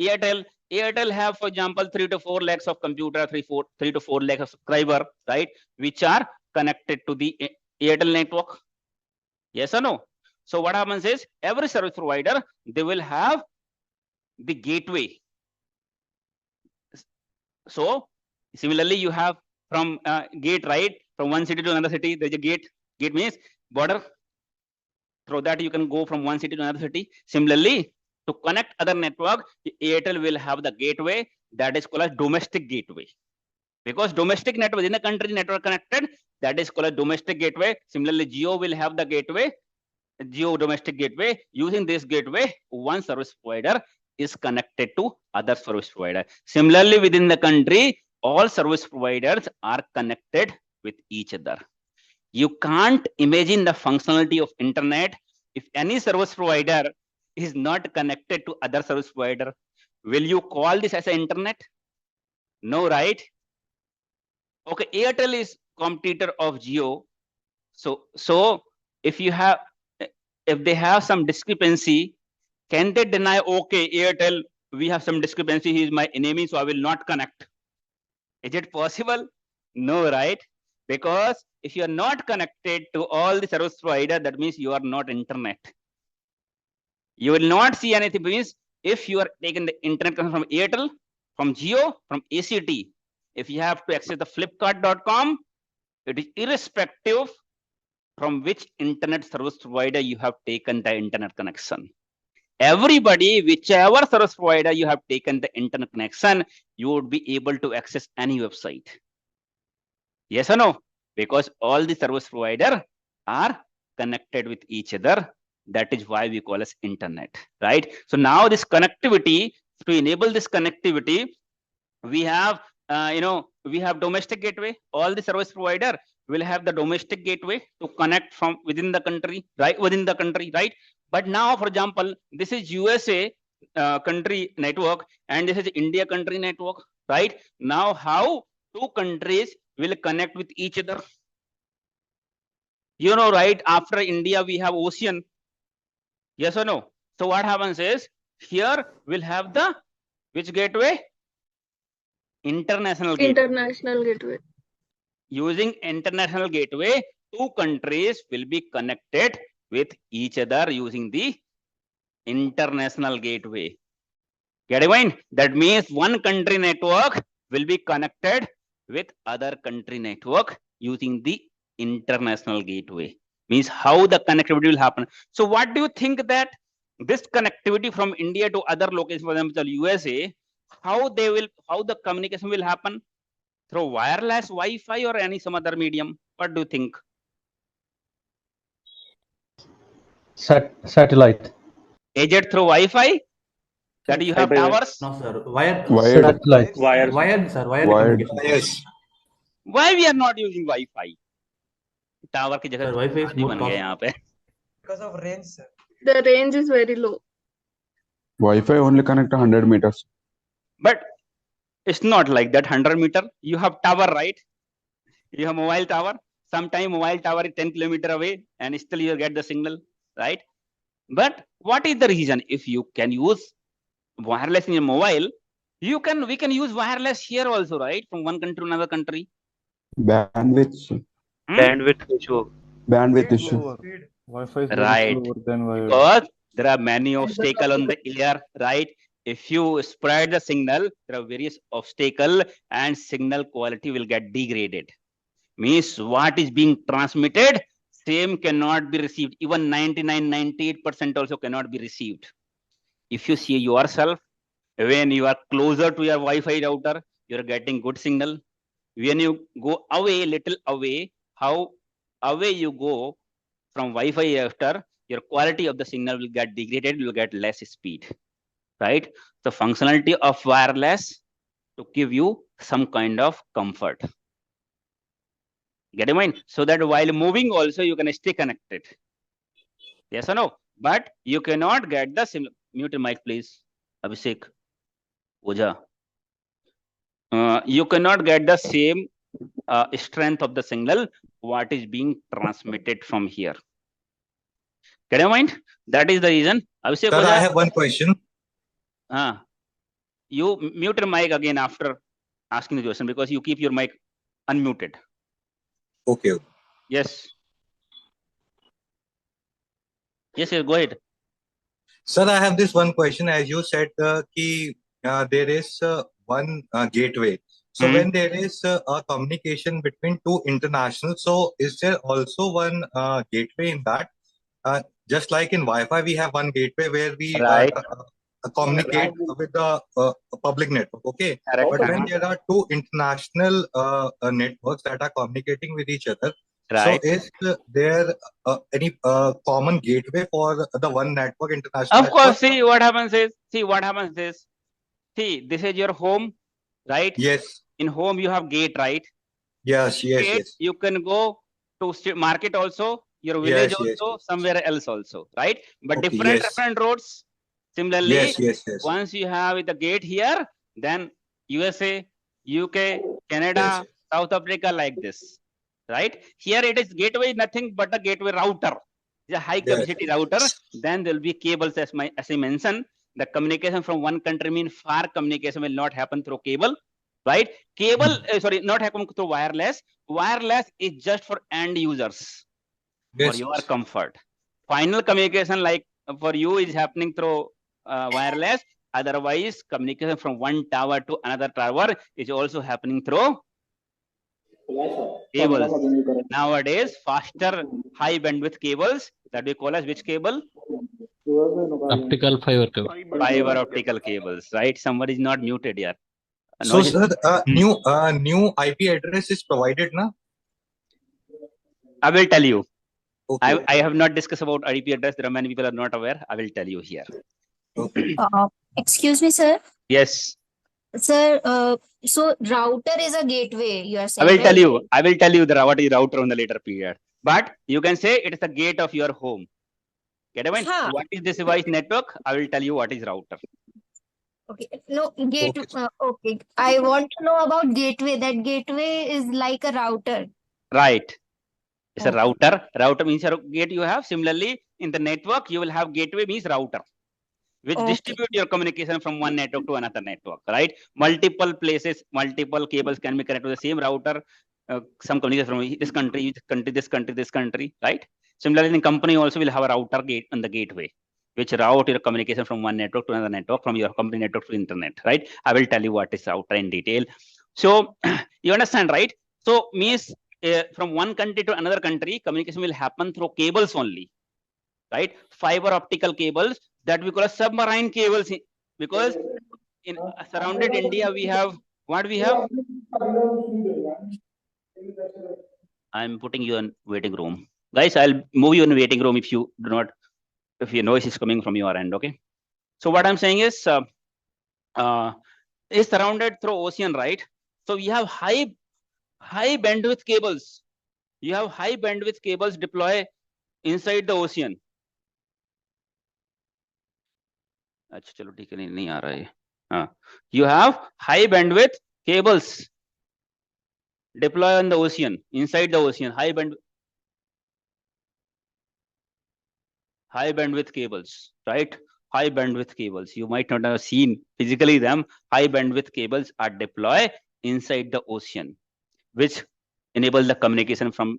Airtel have, for example, 3 to 4 lakhs of computer, 3 to 4 lakhs of subscriber, right? Which are connected to the Airtel network. Yes or no? So what happens is every service provider, they will have the gateway. So similarly, you have from gate, right? From one city to another city, there's a gate. Gate means border. Through that, you can go from one city to another city. Similarly, to connect other network, Airtel will have the gateway that is called as domestic gateway. Because domestic network within the country network connected, that is called a domestic gateway. Similarly, Jio will have the gateway, Jio domestic gateway. Using this gateway, one service provider is connected to other service provider. Similarly, within the country, all service providers are connected with each other. You can't imagine the functionality of internet if any service provider is not connected to other service provider. Will you call this as an internet? No, right? Okay, Airtel is competitor of Jio. So if they have some discrepancy, can they deny, okay, Airtel, we have some discrepancy, he is my enemy, so I will not connect? Is it possible? No, right? Because if you are not connected to all the service provider, that means you are not internet. You will not see anything. Means if you are taking the internet from Airtel, from Jio, from ACT, if you have to access the flipkart.com, it is irrespective from which internet service provider you have taken the internet connection. Everybody, whichever service provider you have taken the internet connection, you would be able to access any website. Yes or no? Because all the service provider are connected with each other. That is why we call as internet, right? So now this connectivity, to enable this connectivity, we have, we have domestic gateway. All the service provider will have the domestic gateway to connect from within the country, right? Within the country, right? But now, for example, this is USA country network and this is India country network, right? Now, how two countries will connect with each other? You know, right? After India, we have ocean. Yes or no? So what happens is here we'll have the which gateway? International gateway. International gateway. Using international gateway, two countries will be connected with each other using the international gateway. Get it mind? That means one country network will be connected with other country network using the international gateway. Means how the connectivity will happen. So what do you think that this connectivity from India to other locations, for example, USA, how the communication will happen? Through wireless Wi-Fi or any some other medium? What do you think? Satellite. Is it through Wi-Fi? That you have towers. No, sir. Wired. Wired. Wired, sir. Wired Wired. communication. Why we are not using Wi-Fi? Tower की जगह Wi-Fi is more बन गया यहाँ पे. Because of range, sir. The range is very low. Wi-Fi only connect 100 meters. But it's not like that 100 meter. You have tower, right? You have mobile tower. Sometime mobile tower is 10 kilometer away and still you get the signal, right? But what is the reason? If you can use wireless in your mobile, we can use wireless here also, right? From one country to another country. Bandwidth. Bandwidth issue. Bandwidth issue. Wi-Fi is Right. slower than wired. Because there are many obstacles on the air, right? If you spread the signal, there are various obstacles and signal quality will get degraded. Means what is being transmitted, same cannot be received. Even 99-98% also cannot be received. If you see yourself, when you are closer to your Wi-Fi router, you are getting good signal. When you go away, little away, how away you go from Wi-Fi router, your quality of the signal will get degraded, you will get less speed, right? The functionality of wireless to give you some kind of comfort. Get in mind? So that while moving also, you can stay connected. Yes or no? But you cannot get the similar. Mute your mic, please. Abhishek. Oja. You cannot get the same strength of the signal what is being transmitted from here. Get in mind? That is the reason. Abhishek, Sir, I have one question. You mute your mic again after asking the question because you keep your mic unmuted. Okay. Yes. Yes, go ahead. Sir, I have this one question. As you said, there is one gateway. So when there is a communication between two international, so is there also one gateway in that? Just like in Wi-Fi, we have one gateway where we communicate with the public network. Okay. Correct. But when there are two international networks that are communicating with each other, right. So is there any common gateway for the one network, international Of course, network? see what happens is, see, this is your home, right? Yes. In home, you have gate, right? Yes, Gate, you can go to market also, your village also, somewhere else also, right? But Okay, different roads. Similarly, yes. once you have the gate here, then USA, UK, Canada, South Africa, like this, right? Here it is gateway, nothing but a gateway router. It's a high capacity router. Then there will be cables, as I mentioned. The communication from one country means far communication will not happen through cable, right? Cable, sorry, not happen through wireless. Wireless is just for end users, for your comfort. Final communication, like for you, is happening through wireless. Otherwise, communication from one tower to another tower is also happening through cables. Nowadays, faster high bandwidth cables that we call as which cable? Optical fiber cable. Fiber optical cables, right? Somebody is not muted here. So, sir, new IP address is provided, na? I will tell you. Okay. I have not discussed about IP address. There are many people are not aware. I will tell you here. Excuse me, sir. Yes. Sir, so router is a gateway, you are saying. I will right? tell you. I will tell you what is router on the later period. But you can say it is the gate of your home. Get it? What is this device network? I will tell you what is router. Okay. No, gate. Okay. I want to know about gateway. That gateway is like a router. Right. It's a router. Router means your gate you have. Similarly, in the network, you will have gateway means router, which distribute your communication from one network to another network, right? Multiple places, multiple cables can be connected to the same router. Some communication from this country, this country, right? Similarly, in company also will have a router gate on the gateway, which route your communication from one network to another network, from your company network to internet, right? I will tell you what is router in detail. So you understand, right? So means from one country to another country, communication will happen through cables only, right? Fiber optical cables that we call as submarine cables, because in surrounded India we have what we have. I'm putting you in waiting room, guys. I'll move you in waiting room if you do not, if your noise is coming from your end. Okay. So what I'm saying is is surrounded through ocean, right? So we have high bandwidth cables. You have high bandwidth cables deploy inside the ocean. अच्छा चलो ठीक है, नहीं आ रहा है. You have high bandwidth cables deploy in the ocean, inside the ocean. High bandwidth cables, right? High bandwidth cables. You might not have seen physically them. High bandwidth cables are deployed inside the ocean, which enable the communication from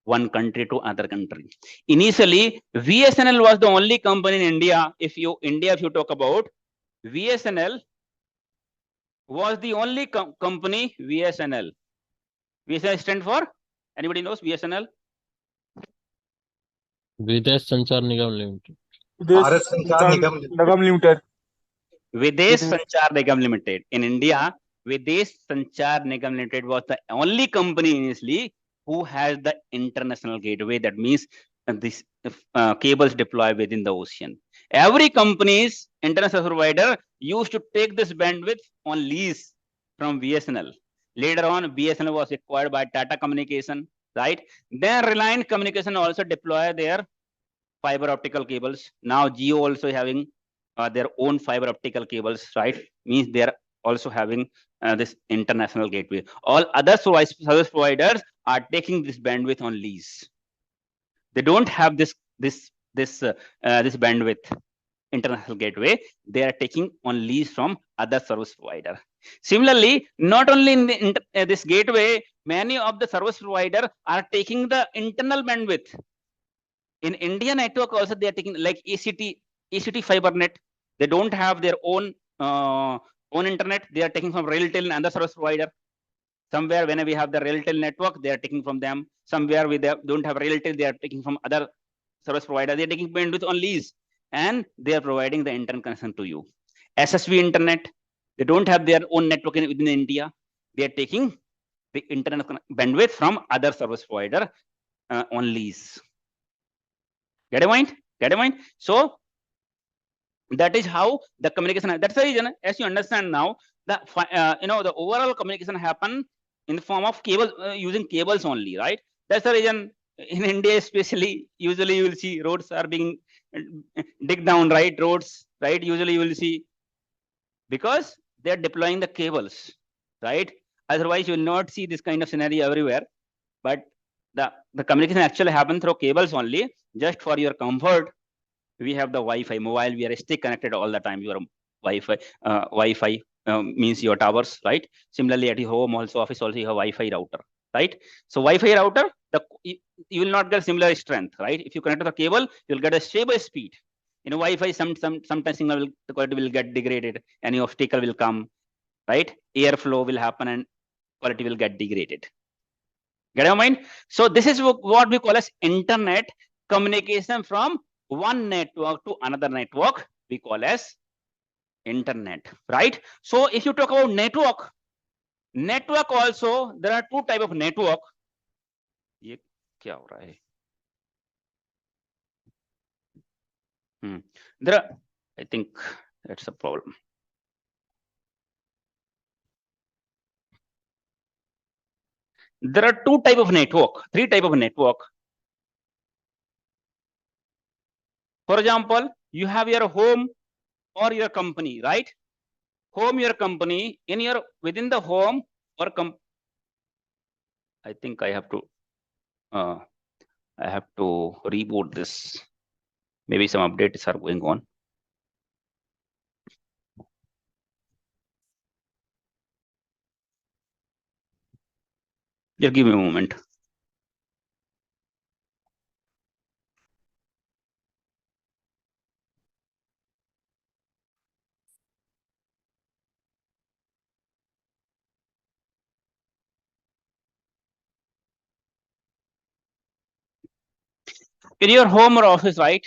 one country to another country. Initially, VSNL was the only company in India. If you talk about VSNL, was the only company. VSNL stand for, anybody knows VSNL? विदेश संचार निगम limited. Bharat संचार निगम limited. Videsh Sanchar Nigam Limited. In India, Videsh Sanchar Nigam Limited was the only company initially who has the international gateway. That means this cables deployed within the ocean. Every company's international provider used to take this bandwidth on lease from VSNL. Later on, BSNL was acquired by Tata Communication, right? Then Reliance Communication also deployed their fiber optical cables. Now Jio also having their own fiber optical cables, right? Means they are also having this international gateway. All other service providers are taking this bandwidth on lease. They don't have this bandwidth international gateway. They are taking on lease from other service provider. Similarly, not only in this gateway, many of the service providers are taking the internal bandwidth. In India network also they are taking, like ACT fiber net. They don't have their own internet. They are taking from RailTel and other service provider. Somewhere when we have the RailTel network, they are taking from them. Somewhere we don't have RailTel, they are taking from other service provider. They are taking bandwidth on lease, and they are providing the internet connection to you. SSV internet, they don't have their own network within India. They are taking the internet bandwidth from other service provider on lease. Get a point? Get a point? So that is how the communication. That's the reason, as you understand now, the the overall communication happen in the form of cable, using cables only, right? That's the reason in India, especially, usually you will see roads are being dig down, right? Roads, right? Usually you will see, because they are deploying the cables, right? Otherwise, you will not see this kind of scenario everywhere. But the communication actually happen through cables only. Just for your comfort, we have the Wi-Fi mobile. We are still connected all the time. Your Wi-Fi means your towers, right? Similarly, at your home also, office also, you have Wi-Fi router, right? So Wi-Fi router, you will not get similar strength, right? If you connect to the cable, you'll get a stable speed. In Wi-Fi, sometimes signal the quality will get degraded. Any obstacle will come, right? Airflow will happen and quality will get degraded. Get your mind? So this is what we call as internet communication from one network to another network. We call as internet, right? So if you talk about network also, there are two types of network. ये क्या हो रहा है? There are, I think that's a problem. There are two types of network, three types of network. For example, you have your home or your company, right? Home, your company, within the home or I think I have to reboot this. Maybe some updates are going on. Just give me a moment. In your home or office, right?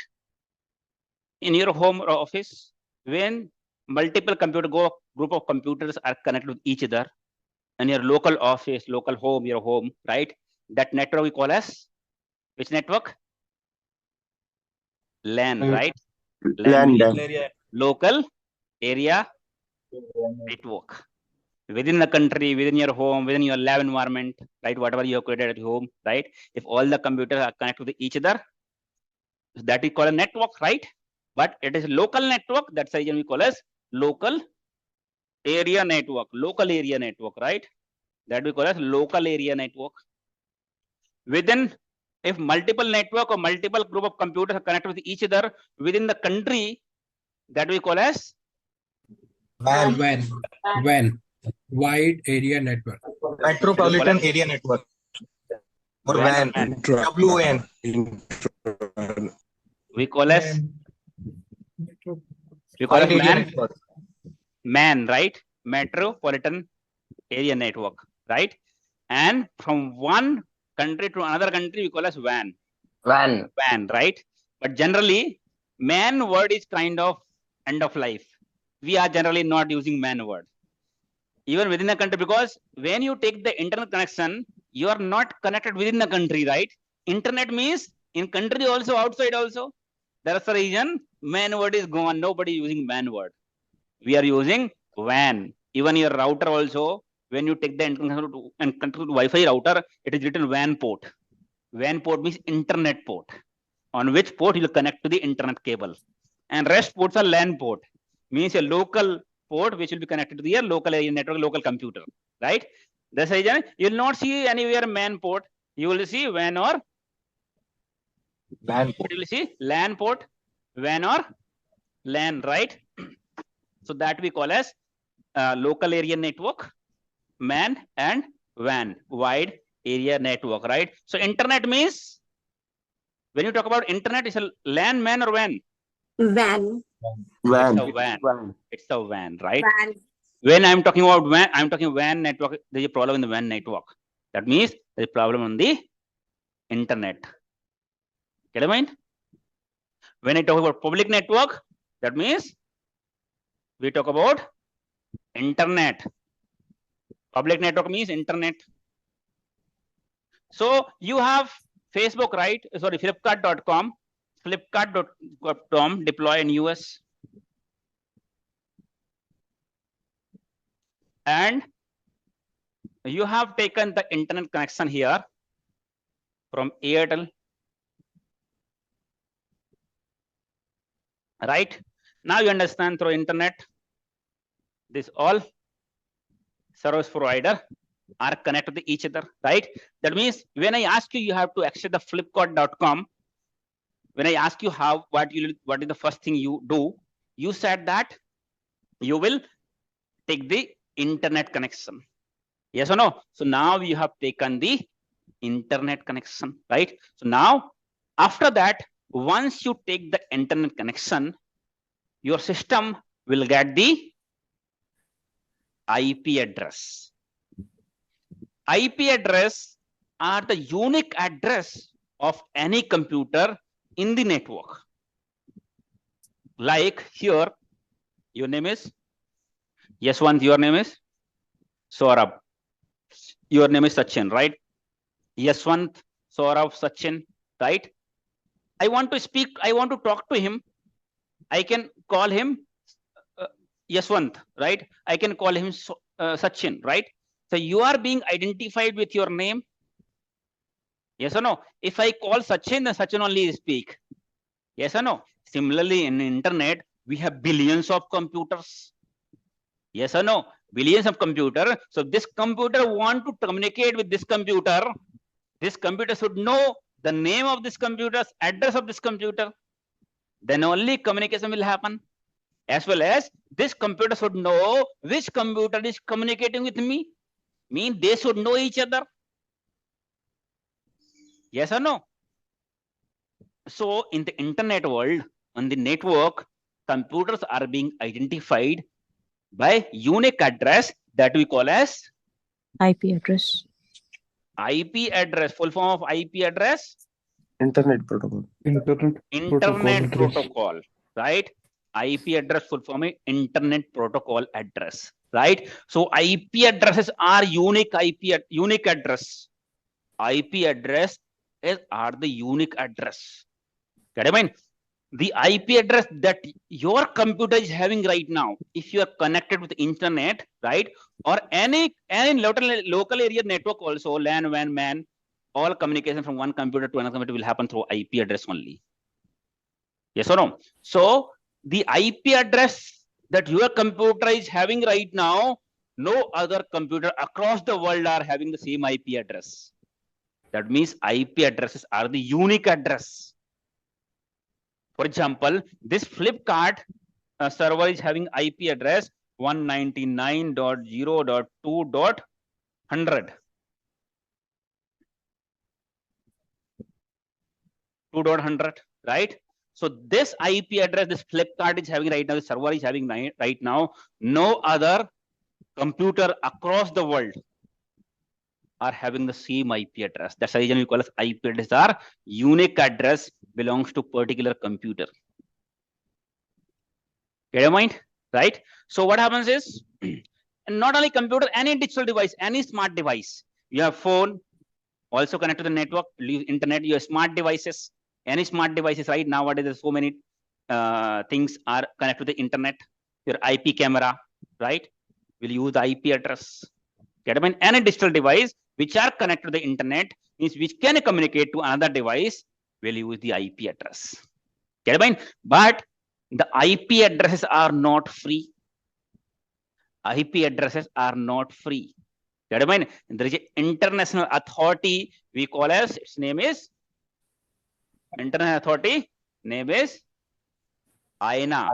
In your home or office, when multiple group of computers are connected with each other, and your local office, local home, your home, right? That network we call as which network? LAN, right? LAN. Local area network. Within the country, within your home, within your lab environment, right? Whatever you have created at home, right? If all the computers are connected with each other, that we call a network, right? But it is local network. That's the reason we call as local area network. Local area network, right? That we call as local area network. Within, if multiple network or multiple group of computers are connected with each other within the country, that we call as WAN. Wide area network. Metropolitan area network. Or WAN. WAN. We call as MAN, right? Metropolitan area network, right? And from one country to another country, we call as WAN. WAN, right? But generally, MAN word is kind of end of life. We are generally not using MAN word. Even within the country, because when you take the internet connection, you are not connected within the country, right? Internet means in country also, outside also. That's the reason MAN word is gone. Nobody using MAN word. We are using WAN. Even your router also, when you take the internet and connect to Wi-Fi router, it is written WAN port. WAN port means internet port, on which port you will connect to the internet cable. And rest ports are LAN port, means a local port which will be connected to the local area network, local computer, right? That's the reason you will not see anywhere MAN port. You will see WAN or LAN port. You will see LAN port, WAN or LAN, right? So that we call as local area network, MAN and WAN, wide area network, right? So internet means, when you talk about internet, it's a LAN, MAN or WAN? WAN. It's a WAN. It's a WAN, right? WAN. When I'm talking about WAN, I'm talking WAN network. There's a problem in the WAN network. That means there's a problem on the internet. Get it mind? When I talk about public network, that means we talk about internet. Public network means internet. So you have Facebook, right? Sorry, Flipkart.com. Flipkart.com deploy in US. And you have taken the internet connection here from Airtel. Right? Now you understand through internet, this all service provider are connected to each other, right? That means when I ask you, you have to access the Flipkart.com. When I ask you what is the first thing you do, you said that you will take the internet connection. Yes or no? So now you have taken the internet connection, right? So now after that, once you take the internet connection, your system will get the IP address. IP address are the unique address of any computer in the network. Like here, your name is Yaswant, your name is Saurabh. Your name is Sachin, right? Yaswant, Saurabh, Sachin, right? I want to speak, I want to talk to him. I can call him Yaswant, right? I can call him Sachin, right? So you are being identified with your name. Yes or no? If I call Sachin, then Sachin only speak. Yes or no? Similarly, in the internet, we have billions of computers. Yes or no? Billions of computers. So this computer want to communicate with this computer. This computer should know the name of this computer, address of this computer. Then only communication will happen. As well as this computer should know which computer is communicating with me. Mean they should know each other. Yes or no? So in the internet world, on the network, computers are being identified by unique address that we call as IP address. IP address, full form of IP address? Internet protocol. Internet protocol, right? IP address full form is internet protocol address, right? So IP addresses are unique address. IP address are the unique address. Get it? I mean, the IP address that your computer is having right now, if you are connected with the internet, right, or any local area network also, LAN, WAN, MAN, all communication from one computer to another computer will happen through IP address only. Yes or no? So the IP address that your computer is having right now, no other computer across the world are having the same IP address. That means IP addresses are the unique address. For example, this Flipkart server is having IP address 199.0.2.100. 2.100, right? So this IP address, this Flipkart is having right now, the server is having right now, no other computer across the world are having the same IP address. That's the reason we call it IP address are unique address belongs to particular computer. Get your mind, right? So what happens is, not only computer, any digital device, any smart device, you have phone, also connect to the network, internet, your smart devices, any smart devices right nowadays, there's so many things are connected to the internet. Your IP camera, right, will use the IP address. Get your mind? Any digital device which are connected to the internet, means which can communicate to another device, will use the IP address. Get your mind? But the IP addresses are not free. IP addresses are not free. Get your mind? There is an international authority we call as, its name is international authority, name is INA.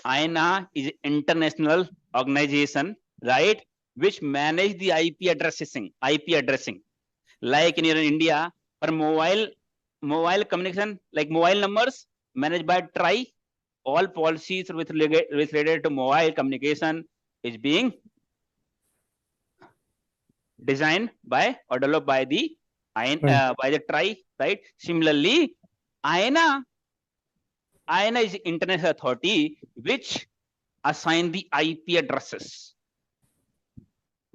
INA is an international organization, right, which manage the IP addressing. Like in India, for mobile communication, like mobile numbers managed by TRI, all policies with related to mobile communication is being designed by or developed by the TRI, right? Similarly, INA is the international authority which assign the IP addresses.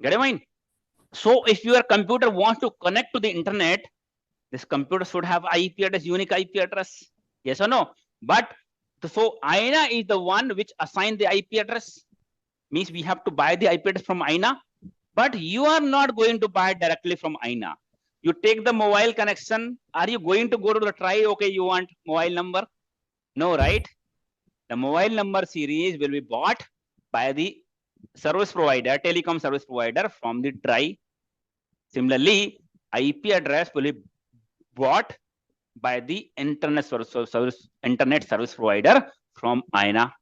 Get your mind? So if your computer wants to connect to the internet, this computer should have IP address, unique IP address. Yes or no? But so INA is the one which assign the IP address. Means we have to buy the IP address from INA. But you are not going to buy directly from INA. You take the mobile connection. Are you going to go to the TRI? Okay, you want mobile number? No, right? The mobile number series will be bought by the service provider, telecom service provider from the TRI. Similarly, IP address will be bought by the internet service provider from INA.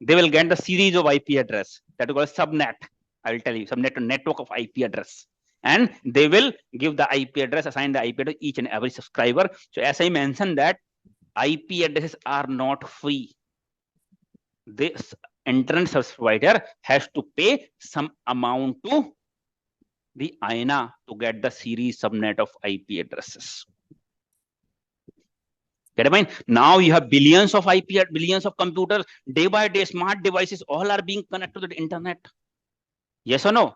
They will get the series of IP address that is called subnet. I will tell you, subnet to network of IP address, and they will give the IP address, assign the IP address to each and every subscriber. So as I mentioned that IP addresses are not free. This internet service provider has to pay some amount to the INA to get the series subnet of IP addresses. Get in mind? Now you have billions of billions of computers, day by day, smart devices, all are being connected to the internet. Yes or no?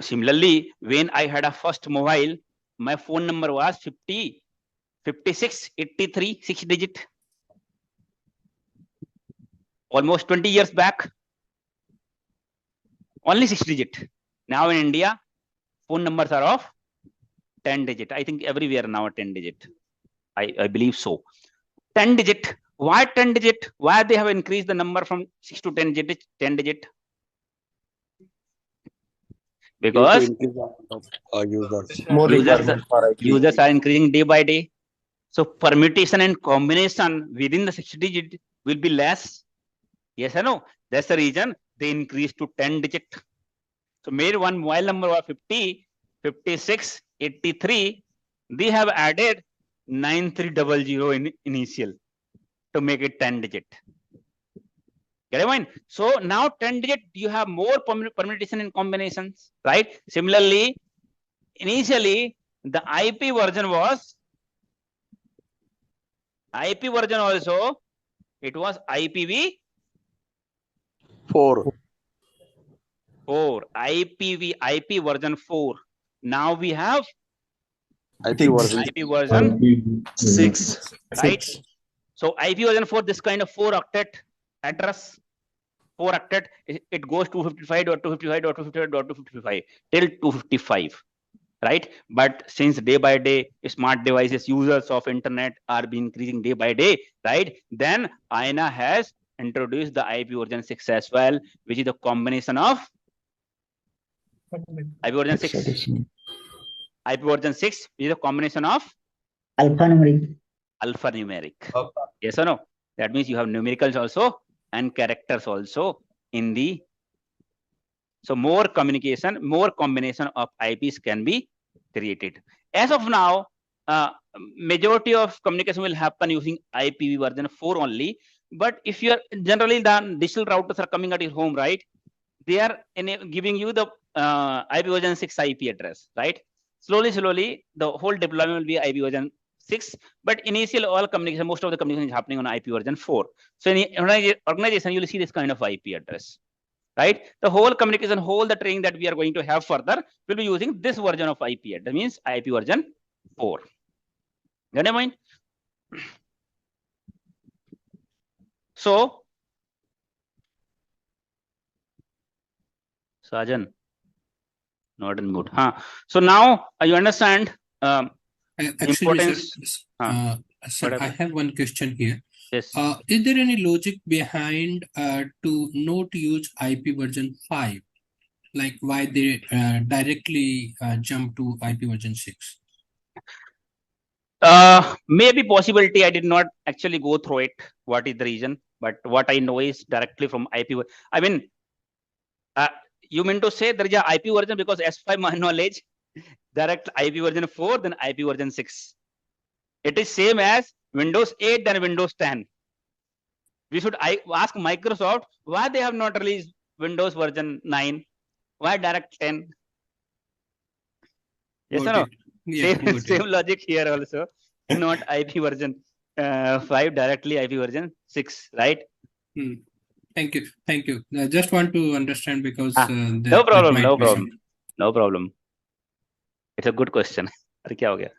Similarly, when I had a first mobile, my phone number was 5683, 6 digit. Almost 20 years back. Only 6 digit. Now in India, phone numbers are of 10 digit. I think everywhere now 10 digit. I believe so. 10 digit. Why 10 digit? Why they have increased the number from 6 to 10 digit? Because users are increasing day by day. So permutation and combination within the 6 digit will be less. Yes or no? That's the reason they increased to 10 digit. So made one mobile number was 50, 56, 83. They have added 9300 in initial to make it 10 digit. Get it mind? So now 10 digit, you have more permutation and combinations, right? Similarly, initially the IP version also, it was IPv4. IP version 4. Now we have IP version IP version 6. right? So IP version 4, this kind of 4-octet address, 4-octet, it goes 255.255.255.255 till 255, right? But since day by day, smart devices, users of internet are being increasing day by day, right? Then INA has introduced the IP version 6 as well, which is the combination of IP version 6. IP version 6 is a combination of alphanumeric. Yes or no? That means you have numericals also and characters also in the. So more communication, more combination of IPs can be created. As of now, majority of communication will happen using IPv version 4 only. But if you are generally the digital routers are coming at your home, right? They are giving you the IP version 6 IP address, right? Slowly, the whole deployment will be IP version 6. But initial all communication, most of the communication is happening on IP version 4. So in organization, you will see this kind of IP address, right? The whole communication, the training that we are going to have further will be using this version of IP. That means IP version 4. Get your mind? So, Sajan, not in mood. So now you understand Actually, importance. Sir, I have one question here. Yes. Is there any logic behind to not use IP version 5? Like why they directly jump to IP version 6? Maybe possibility. I did not actually go through it. What is the reason? But what I know is directly from IP. I mean, you mean to say there is a IP version because as per my knowledge, direct IP version 4, then IP version 6. It is same as Windows 8 than Windows 10. We should ask Microsoft why they have not released Windows version 9. Why direct 10? Yes or no? Yeah, same logic here also. Not IP version 5, directly IP version 6, right? Thank you. I just want to understand because no problem. It's a good question. अरे क्या हो गया?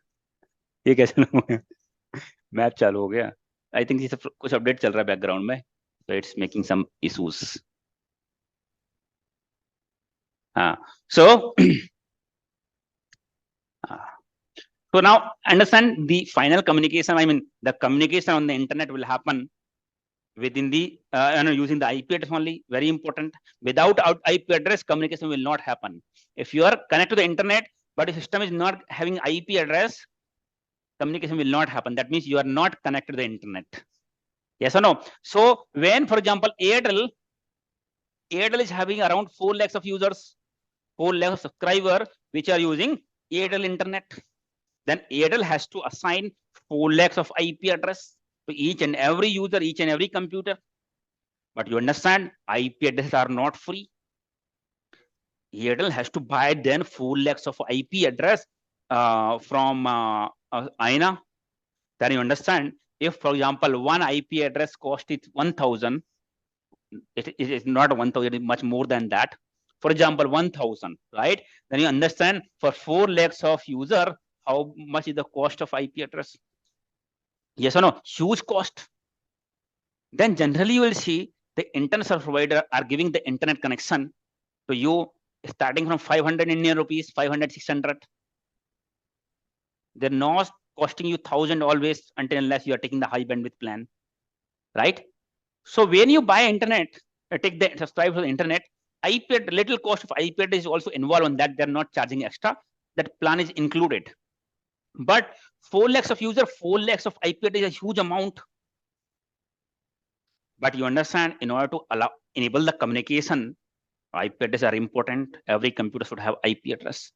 ये कैसे हो गया? Map चालू हो गया. I think ये सब कुछ अपडेट चल रहा है बैकग्राउंड में. So it's making some issues. So now understand the final communication. I mean, the communication on the internet will happen within the using the IP address only. Very important. Without IP address, communication will not happen. If you are connected to the internet, but the system is not having IP address, communication will not happen. That means you are not connected to the internet. Yes or no? So when, for example, Airtel is having around 4 lakhs of users, 4 lakhs of subscribers, which are using Airtel internet. Then Airtel has to assign 4 lakhs of IP address to each and every user, each and every computer. But you understand, IP addresses are not free. Airtel has to buy then 4 lakhs of IP address from INA. Then you understand, if for example, one IP address cost it 1,000, it is not 1,000, it is much more than that. For example, 1,000, right? Then you understand for 4 lakhs of user, how much is the cost of IP address? Yes or no? Huge cost. Then generally you will see the internet service provider are giving the internet connection to you starting from 500 Indian rupees, 500, 600. They're not costing you 1,000 always until unless you are taking the high bandwidth plan, right? So when you buy internet, take the subscribe to the internet, IP, little cost of IP address is also involved on that. They're not charging extra. That plan is included. But 4 lakhs of user, 4 lakhs of IP address is a huge amount. But you understand, in order to enable the communication, IP addresses are important. Every computer should have IP address.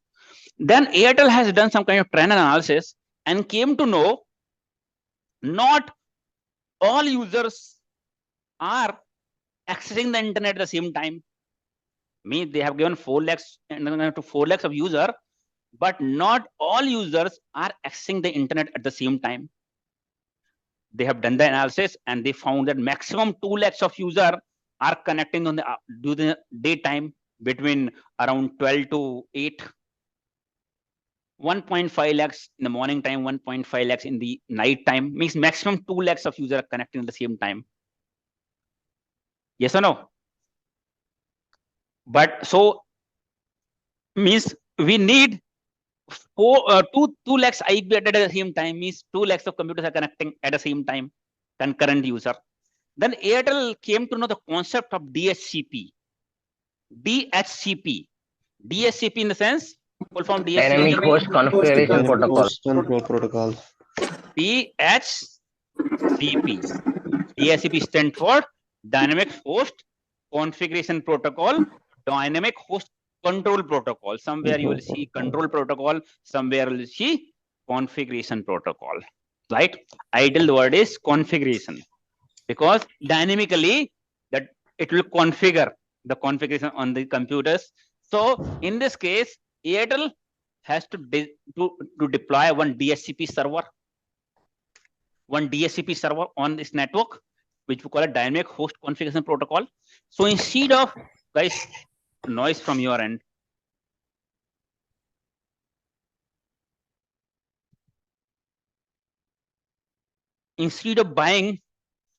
Then Airtel has done some kind of trend analysis and came to know not all users are accessing the internet at the same time. They have given 4 lakhs to 4 lakhs of user, but not all users are accessing the internet at the same time. They have done the analysis and they found that maximum 2 lakhs of users are connecting on during the daytime between around 12 to 8. 1.5 lakhs in the morning time, 1.5 lakhs in the night time, means maximum 2 lakhs of users are connecting at the same time. Yes or no? But so means we need 2 lakhs IP at the same time, means 2 lakhs of computers are connecting at the same time, concurrent user. Then Airtel came to know the concept of DHCP. DHCP in the sense, full form DHCP. Dynamic host configuration protocol. DHCP. DHCP stands for Dynamic Host Configuration Protocol, Dynamic Host Control Protocol. Somewhere you will see control protocol, somewhere you will see configuration protocol. Right? Ideal word is configuration, because dynamically that it will configure the configuration on the computers. So in this case, Airtel has to deploy one DHCP server on this network, which we call a dynamic host configuration protocol. So instead of, guys, noise from your end. Instead of buying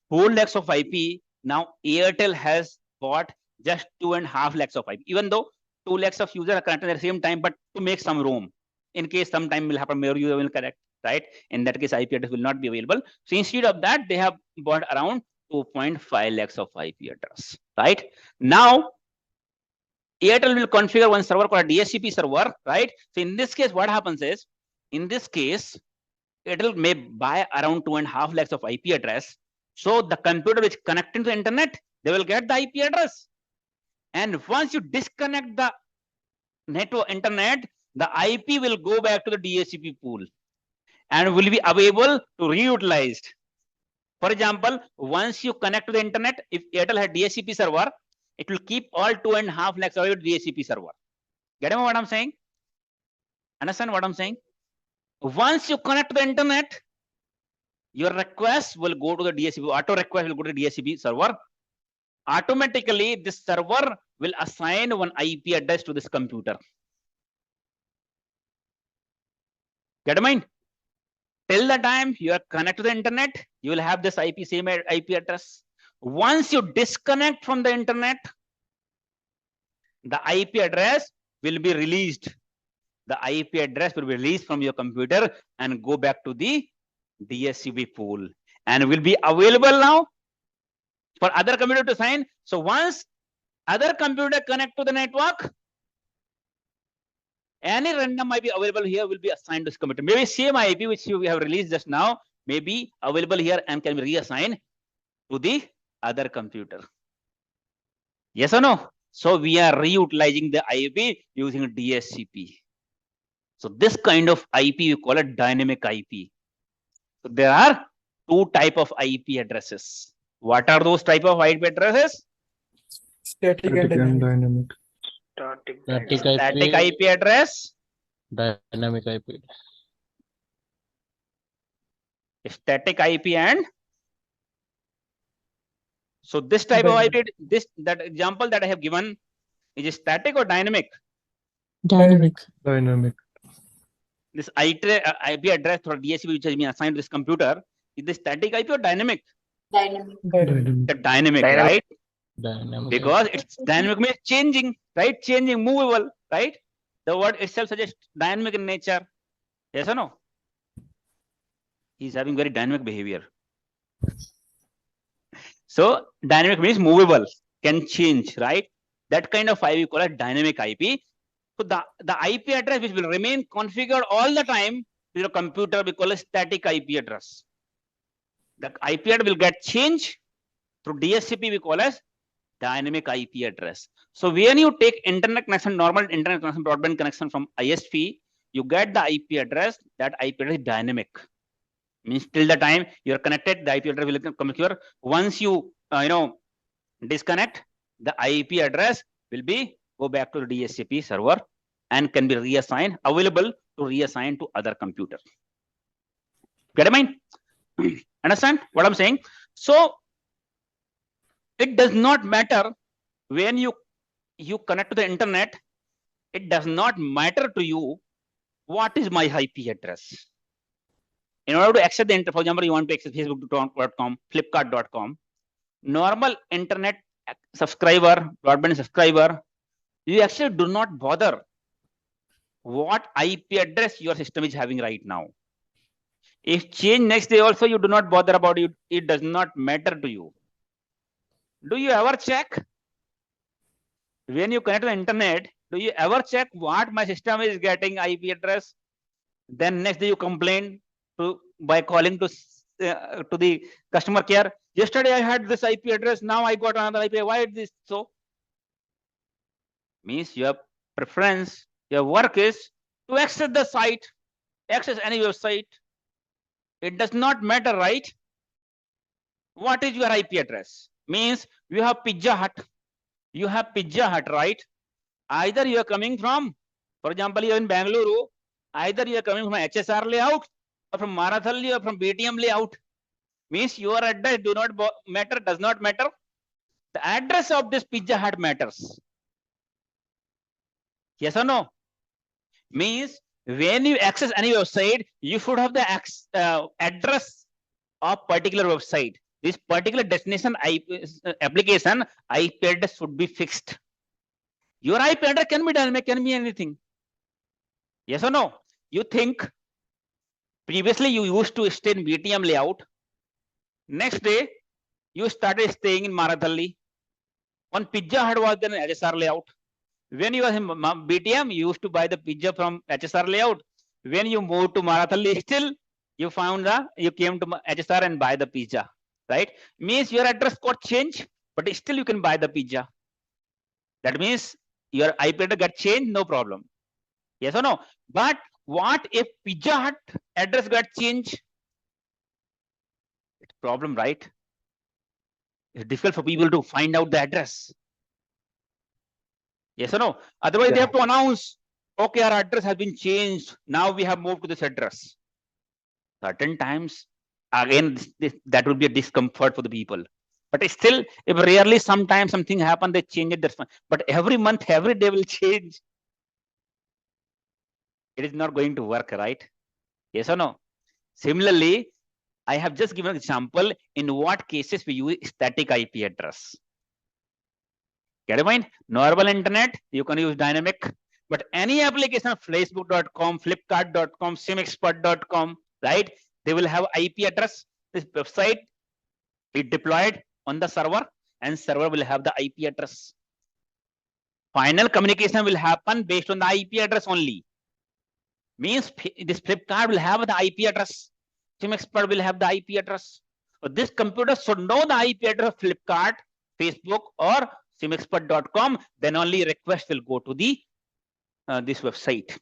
4 lakhs of IP, now Airtel has bought just 2.5 lakhs of IP, even though 2 lakhs of users are connected at the same time, but to make some room in case sometime will happen, more user will connect, right? In that case, IP address will not be available. So instead of that, they have bought around 2.5 lakhs of IP address, right? Now, Airtel will configure one server called a DHCP server, right? So in this case, what happens is, in this case, Airtel may buy around 2.5 lakhs of IP address. So the computer which connecting to the internet, they will get the IP address. And once you disconnect the network internet, the IP will go back to the DHCP pool and will be available to reutilized. For example, once you connect to the internet, if Airtel had DHCP server, it will keep all 2.5 lakhs of DHCP server. Get what I'm saying? Understand what I'm saying? Once you connect to the internet, your request will go to the DHCP, auto request will go to the DHCP server. Automatically, this server will assign one IP address to this computer. Get a mind? Till the time you are connected to the internet, you will have this same IP address. Once you disconnect from the internet, the IP address will be released. The IP address will be released from your computer and go back to the DHCP pool and will be available now for other computer to sign. So once other computer connect to the network, any random IP available here will be assigned to this computer. Maybe same IP which we have released just now may be available here and can be reassigned to the other computer. Yes or no? So we are reutilizing the IP using DHCP. So this kind of IP we call it dynamic IP. So there are 2 types of IP addresses. What are those type of IP addresses? Static and dynamic. Static IP address. Dynamic IP. Static IP and so this type of IP, that example that I have given, is it static or dynamic? Dynamic. This IP address for DHCP which has been assigned to this computer, is this static IP or dynamic? Dynamic. The dynamic, right? Dynamic. Because it's dynamic means changing, right? Changing, movable, right? The word itself suggests dynamic in nature. Yes or no? He's having very dynamic behavior. So dynamic means movable, can change, right? That kind of IP we call it dynamic IP. So the IP address which will remain configured all the time to your computer we call a static IP address. The IP address will get changed through DHCP we call as dynamic IP address. So when you take internet connection, normal internet connection, broadband connection from ISP, you get the IP address. That IP address is dynamic. Means till the time you are connected, the IP address will come here. Once you disconnect, the IP address will be go back to the DHCP server and can be reassigned, available to reassign to other computer. Get it, mind? Understand what I'm saying? So it does not matter when you connect to the internet. It does not matter to you what is my IP address? In order to access the internet, for example, you want to access facebook.com, flipkart.com, normal internet subscriber, broadband subscriber, you actually do not bother what IP address your system is having right now. If change next day also, you do not bother about it. It does not matter to you. Do you ever check when you connect to the internet? Do you ever check what my system is getting IP address? Then next day you complain by calling to the customer care. Yesterday I had this IP address. Now I got another IP. Why is this so? Means your preference, your work is to access the site, access any website. It does not matter, right? What is your IP address? Means you have Pizza Hut. You have Pizza Hut, right? Either you are coming from, for example, you are in Bangalore, either you are coming from HSR layout or from Marathalli or from BTM layout. Means your address do not matter, does not matter. The address of this Pizza Hut matters. Yes or no? Means when you access any website, you should have the address of particular website. This particular destination application IP address should be fixed. Your IP address can be dynamic, can be anything. Yes or no? You think previously you used to stay in BTM layout. Next day, you started staying in Marathalli. One Pizza Hut was then HSR layout. When you were in BTM, you used to buy the pizza from HSR layout. When you moved to Marathalli, still you found you came to HSR and buy the pizza, right? Means your address got changed, but still you can buy the pizza. That means your IP address got changed, no problem. Yes or no? But what if Pizza Hut address got changed? It's a problem, right? It's difficult for people to find out the address. Yes or no? Otherwise, they have to announce, okay, our address has been changed. Now we have moved to this address. Certain times, again, that will be a discomfort for the people. But still, if rarely sometimes something happens, they change it, that's fine. But every month, every day will change. It is not going to work, right? Yes or no? Similarly, I have just given an example in what cases we use static IP address. Get in mind, normal internet, you can use dynamic, but any application, facebook.com, flipkart.com, SIEM right? They will have IP address. This website is deployed on the server and server will have the IP address. Final communication will happen based on the IP address only. Means this Flipkart will have the IP address. 𝐬𝐴𝐧𝐥𝐢𝐧𝐿 will have the IP address. So this computer should know the IP address of Flipkart, Facebook, or 𝐬𝐴𝐧𝐥𝐢𝐧𝐿, then only request will go to the this website.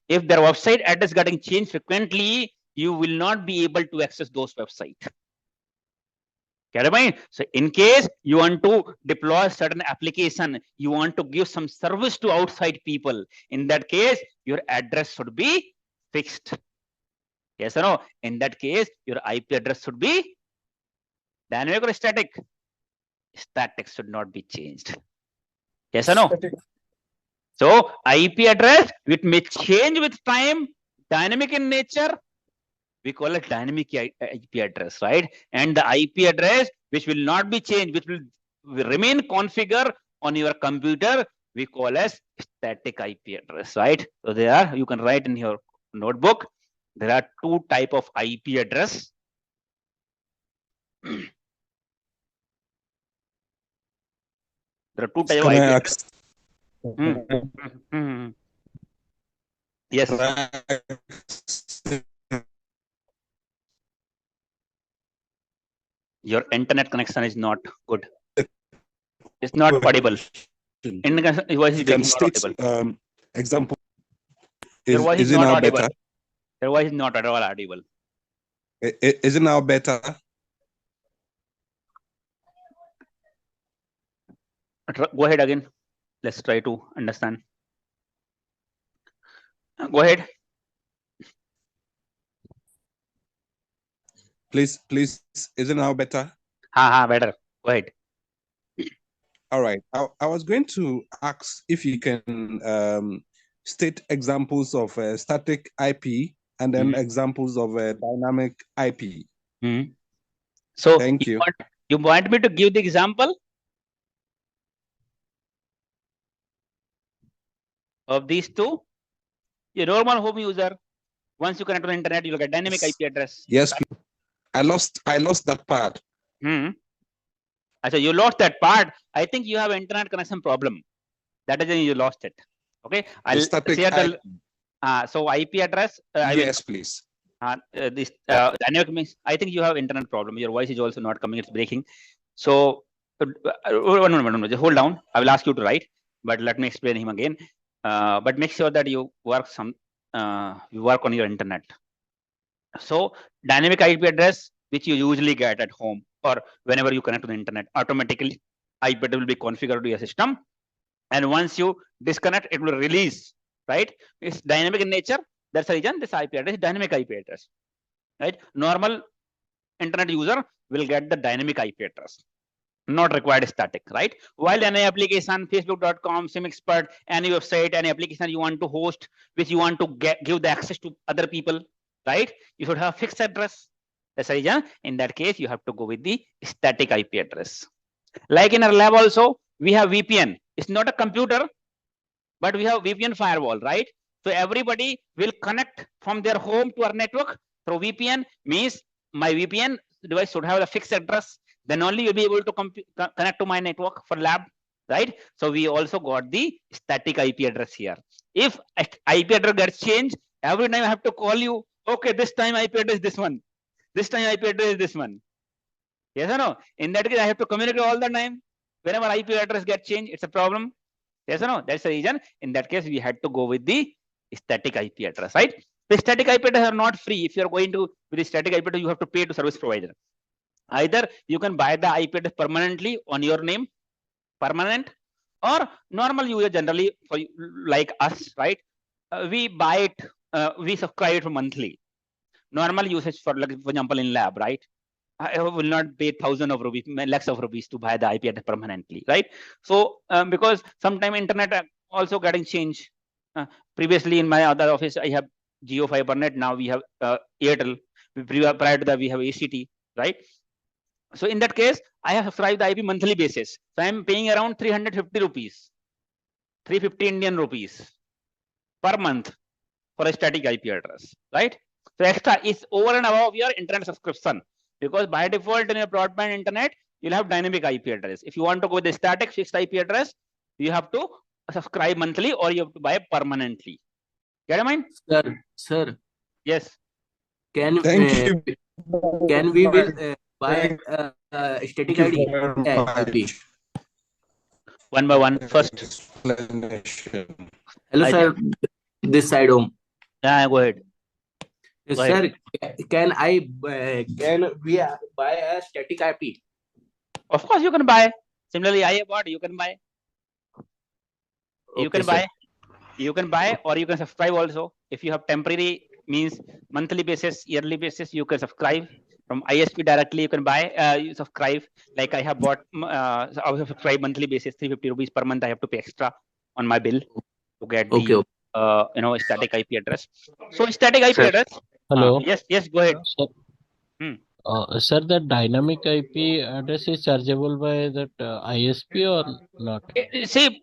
If their website address getting changed frequently, you will not be able to access those websites. Get it? So in case you want to deploy certain application, you want to give some service to outside people, in that case, your address should be fixed. Yes or no? In that case, your IP address should be dynamic or static? Static should not be changed. Yes or no? Static. So IP address, it may change with time, dynamic in nature. We call it dynamic IP address, right? And the IP address, which will not be changed, which will remain configured on your computer, we call as static IP address, right? So there, you can write in your notebook, there are two types of IP address. There are two types of IP address. Yes. Your internet connection is not good. It's not audible. Internet voice is not audible. Example. Your voice is not audible. Better? Your voice is not audible. Is it now better? Go ahead again. Let's try to understand. Go ahead. Please, is it now better? Better. Go ahead. All right. I was going to ask if you can state examples of static IP and then examples of dynamic IP. So thank you. You want me to give the example of these two? Your normal home user, once you connect to the internet, you'll get dynamic IP address. Yes, I lost that part. So you lost that part. I think you have internet connection problem. That is why you lost it. Okay, I'll share the so IP address. Yes, please. This dynamic means I think you have internet problem. Your voice is also not coming; it's breaking. So one moment, just hold down. I will ask you to write, but let me explain him again. But make sure that you work on your internet. So dynamic IP address, which you usually get at home or whenever you connect to the internet, automatically IP address will be configured to your system, and once you disconnect, it will release. Right? It's dynamic in nature. That's the reason this IP address is dynamic IP address. Right? Normal internet user will get the dynamic IP address, not required static. Right? While any application, Facebook.com, SIEM XPERT, any website, any application you want to host, which you want to give the access to other people, right? You should have fixed address. That's the reason. In that case, you have to go with the static IP address. Like in our lab also, we have VPN. It's not a computer, but we have VPN firewall, right? So everybody will connect from their home to our network through VPN. Means my VPN device should have a fixed address. Then only you'll be able to connect to my network for lab, right? So we also got the static IP address here. If IP address gets changed, every time I have to call you. Okay, this time IP address is this one. This time IP address is this one. Yes or no? In that case, I have to communicate all the time. Whenever IP address gets changed, it's a problem. Yes or no? That's the reason. In that case, we had to go with the static IP address, right? The static IP address are not free. If you are going to with the static IP address, you have to pay to service provider. Either you can buy the IP address permanently on your name, permanent, or normal user generally for like us, right? We buy it, we subscribe it monthly. Normal usage for example in lab, right? I will not pay thousands of rupees, lakhs of rupees to buy the IP address permanently, right? So because sometime internet also getting changed. Previously in my other office, I have Jio FiberNet. Now we have Airtel. Prior to that, we have ACT, right? So in that case, I have subscribed the IP monthly basis. So I am paying around 350 rupees, 350 Indian rupees per month for a static IP address, right? So extra is over and above your internet subscription, because by default in your broadband internet, you'll have dynamic IP address. If you want to go with the static fixed IP address, you have to subscribe monthly or you have to buy permanently. Get a mind? Sir. Yes. Can we will buy static IP? One by one. First. Hello, sir. This side home. Yeah, go ahead. Yes, sir, can we buy a static IP? Of course, you can buy. Similarly, I bought. You can buy. You can buy. You can buy, or you can subscribe also. If you have temporary, means monthly basis, yearly basis, you can subscribe from ISP directly. You can buy. You subscribe. Like I have bought. I will subscribe monthly basis, 350 rupees per month. I have to pay extra on my bill to get the static IP address. So static IP address. Hello. Yes, go ahead. Sir, that dynamic IP address is chargeable by that ISP or not? See,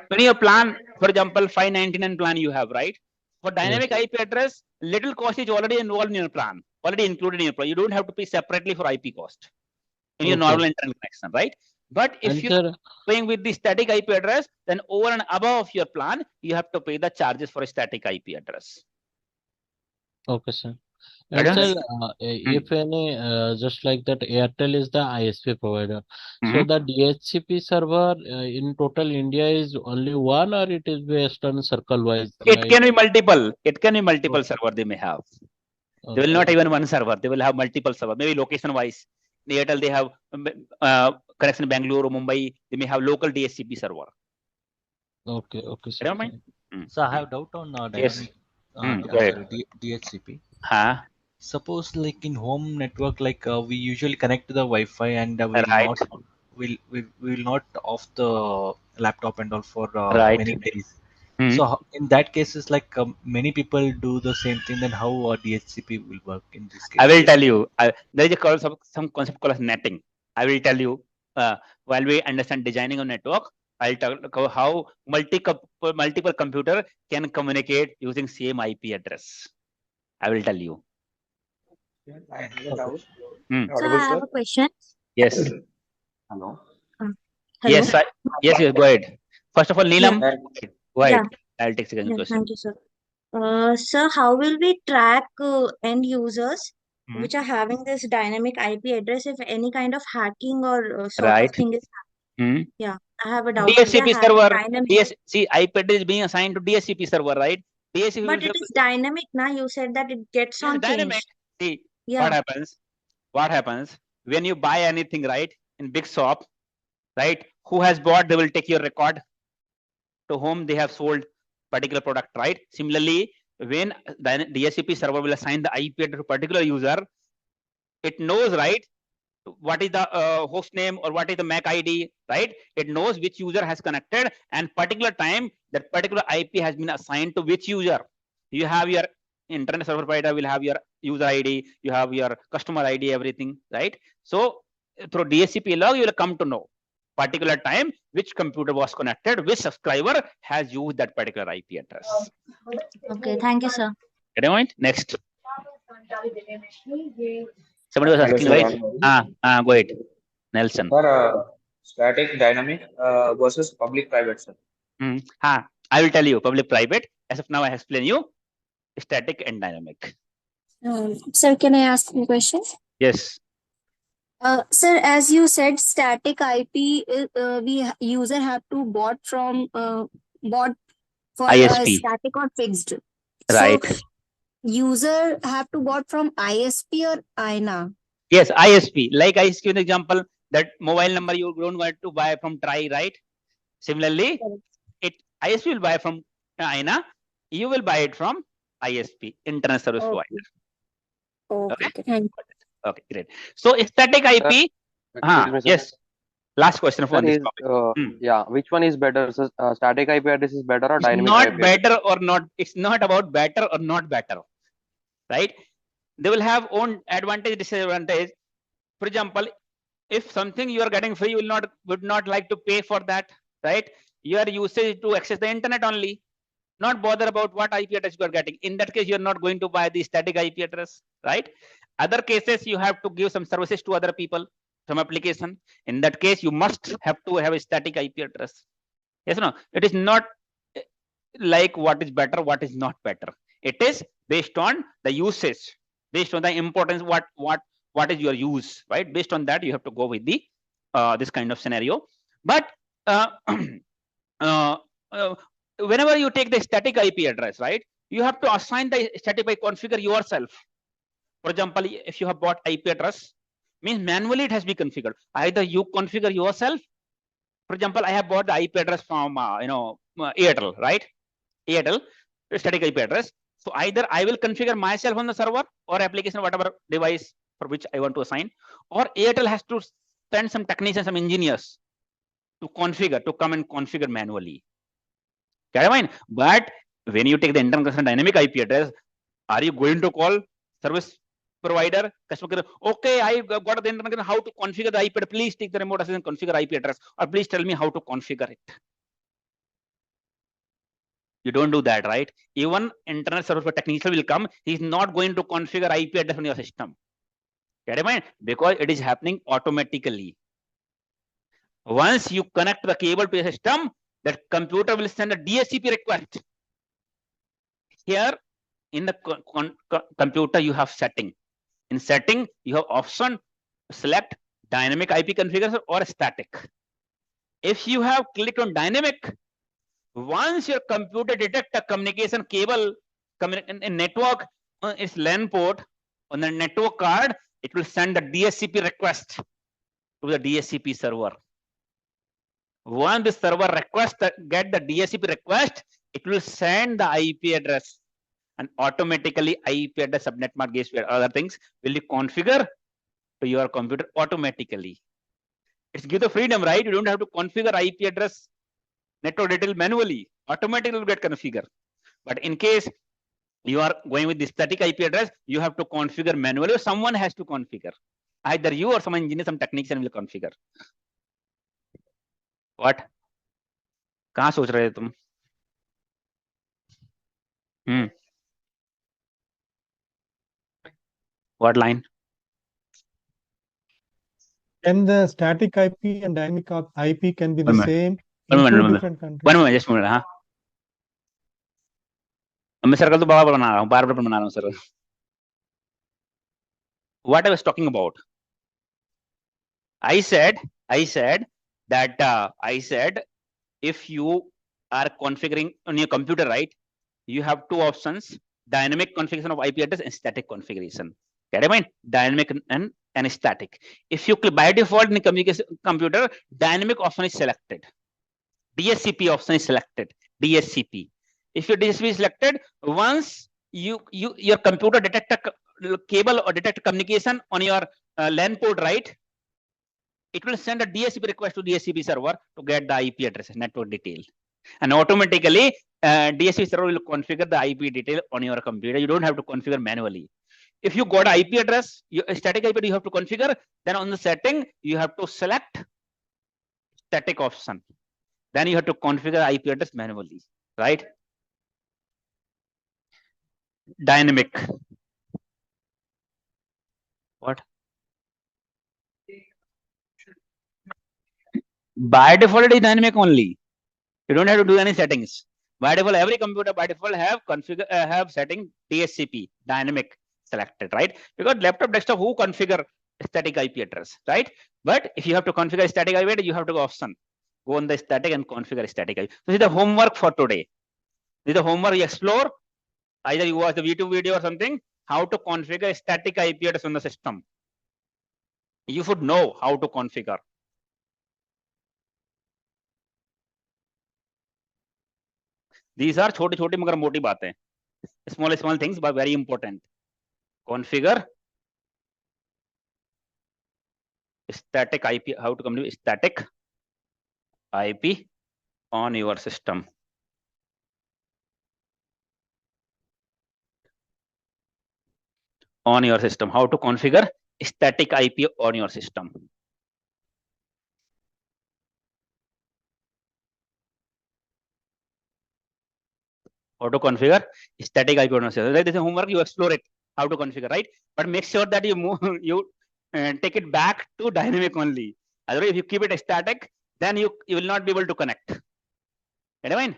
when you plan, for example, 599 plan you have, right? For dynamic IP address, little cost is already involved in your plan, already included in your plan. You don't have to pay separately for IP cost in your normal internet connection, right? But if you're paying with the static IP address, then over and above your plan, you have to pay the charges for a static IP address. Okay, sir. And sir, if any, just like that, Airtel is the ISP provider. So the DHCP server in total India is only one, or it is based on circle wise? It can be multiple. It can be multiple server they may have. They will not even one server. They will have multiple server. Maybe location wise. Airtel they have connection in Bangalore or Mumbai. They may have local DHCP server. Okay. Sir. So I have doubt on DHCP. Suppose like in home network, like we usually connect to the Wi-Fi and we will not off the laptop and all for many days. So in that case, it's like many people do the same thing. Then how DHCP will work in this case? I will tell you. There is some concept called as netting. I will tell you while we understand designing a network. I'll talk about how multiple computer can communicate using same IP address. I will tell you. I have a doubt. So I have a question. Yes. Hello. Hello. Yes. Go ahead. First of all, Neelam, go ahead. Yeah. I'll take second question. Thank you, sir. Sir, how will we track end users which are having this dynamic IP address if any kind of hacking or sort of thing is happening? Yeah, I have a doubt. If they are DHCP having server. dynamic, See, IP address is being assigned to DHCP server, right? DHCP but it is dynamic now. You said that it gets on dynamic. changed. See, Yeah. what happens when you buy anything, right, in big shop, right? Who has bought, they will take your record to whom they have sold particular product, right? Similarly, when the DHCP server will assign the IP address to a particular user, it knows, right, what is the host name or what is the MAC ID, right? It knows which user has connected and particular time that particular IP has been assigned to which user. You have your internet server provider will have your user ID, you have your customer ID, everything, right? So through DHCP log, you will come to know particular time which computer was connected, which subscriber has used that particular IP address. Okay, thank you, sir. Get a point? Next. Somebody was asking, right? Go ahead. Nelson. Sir, static dynamic versus public private, sir. I will tell you public private. As of now, I explain you static and dynamic. Sir, can I ask you a question? Yes. Sir, as you said, static IP, user have to bought for ISP. static or fixed. Right. So, user have to bought from ISP or INA? Yes, ISP. Like I give an example, that mobile number you don't want to buy from TRI, right? Similarly, ISP will buy from INA. You will buy it from ISP, Internet Service Provider. Okay. Thank you. Okay, great. So static IP. Yes. Last question for this topic. Yeah, which one is better? So, static IP address is better or dynamic not IP better or not. It's not about better or not better, right? They will have own advantage, disadvantage. For example, if something you are getting free, you would not like to pay for that, right? Your usage to access the internet only, not bother about what IP address you are getting. In that case, you are not going to buy the static IP address, right? Other cases, you have to give some services to other people, some application. In that case, you must have to have a static IP address. Yes or no? It is not like what is better, what is not better. It is based on the usage, based on the importance, what is your use, right? Based on that, you have to go with the this kind of scenario. But whenever you take the static IP address, right, you have to assign the static IP configure yourself. For example, if you have bought IP address, means manually it has to be configured. Either you configure yourself. For example, I have bought the IP address from Airtel, right? Airtel static IP address. So either I will configure myself on the server or application, whatever device for which I want to assign, or Airtel has to send some technicians, some engineers to come and configure manually. Get mind? But when you take the internal dynamic IP address, are you going to call service provider, customer, okay, I got the internet, how to configure the IP address, please take the remote access and configure IP address, or please tell me how to configure it. You don't do that, right? Even internet service technician will come, he's not going to configure IP address on your system. Get in mind? Because it is happening automatically. Once you connect the cable to your system, that computer will send a DHCP request. Here in the computer, you have setting. In setting, you have option select dynamic IP configuration or static. If you have clicked on dynamic, once your computer detects a communication cable in network, its LAN port on the network card, it will send the DHCP request to the DHCP server. Once the server get the DHCP request, it will send the IP address, and automatically IP address, subnet mask, gateway, other things will be configured to your computer automatically. It's give the freedom, right? You don't have to configure IP address network detail manually. automatically will get configured. But in case you are going with the static IP address, you have to configure manually, or someone has to configure. Either you or some engineer, some technician will configure. What? कहाँ सोच रहे थे तुम? What line? Can the static IP and dynamic IP can be the same One in two moment, different countries? one moment, just a minute. हाँ, मैं circle तो बार-बार बना रहा हूँ, बार-बार बना रहा हूँ circle. What I was talking about? I said that if you are configuring on your computer, right, you have two options: dynamic configuration of IP address and static configuration. Get it, mind? Dynamic and static. If you click by default in communication computer, dynamic option is selected. DSCP option is selected. DSCP. If your DSCP is selected, once your computer detect a cable or detect communication on your LAN port, right, it will send a DSCP request to DSCP server to get the IP address network detail, and automatically DSCP server will configure the IP detail on your computer. You don't have to configure manually. If you got IP address, static IP you have to configure. Then on the setting, you have to select static option. Then you have to configure IP address manually, right? Dynamic. What? By default, it is dynamic only. You don't have to do any settings. By default, every computer by default have setting DSCP, dynamic selected, right? Because laptop, desktop, who configure static IP address, right? But if you have to configure static IP address, you have to go option, go on the static and configure static IP. So this is the homework for today. This is the homework you explore. Either you watch the YouTube video or something, how to configure static IP address on the system. You should know how to configure. These are छोटी-छोटी मगर मोटी बातें. Small things but very important. Configure static IP. How to configure static IP on your system. On your system. How to configure static IP on your system. How to configure static IP on your system. This is homework. You explore it. How to configure, right? But make sure that you take it back to dynamic only. Otherwise, if you keep it static, then you will not be able to connect. Get it, mind?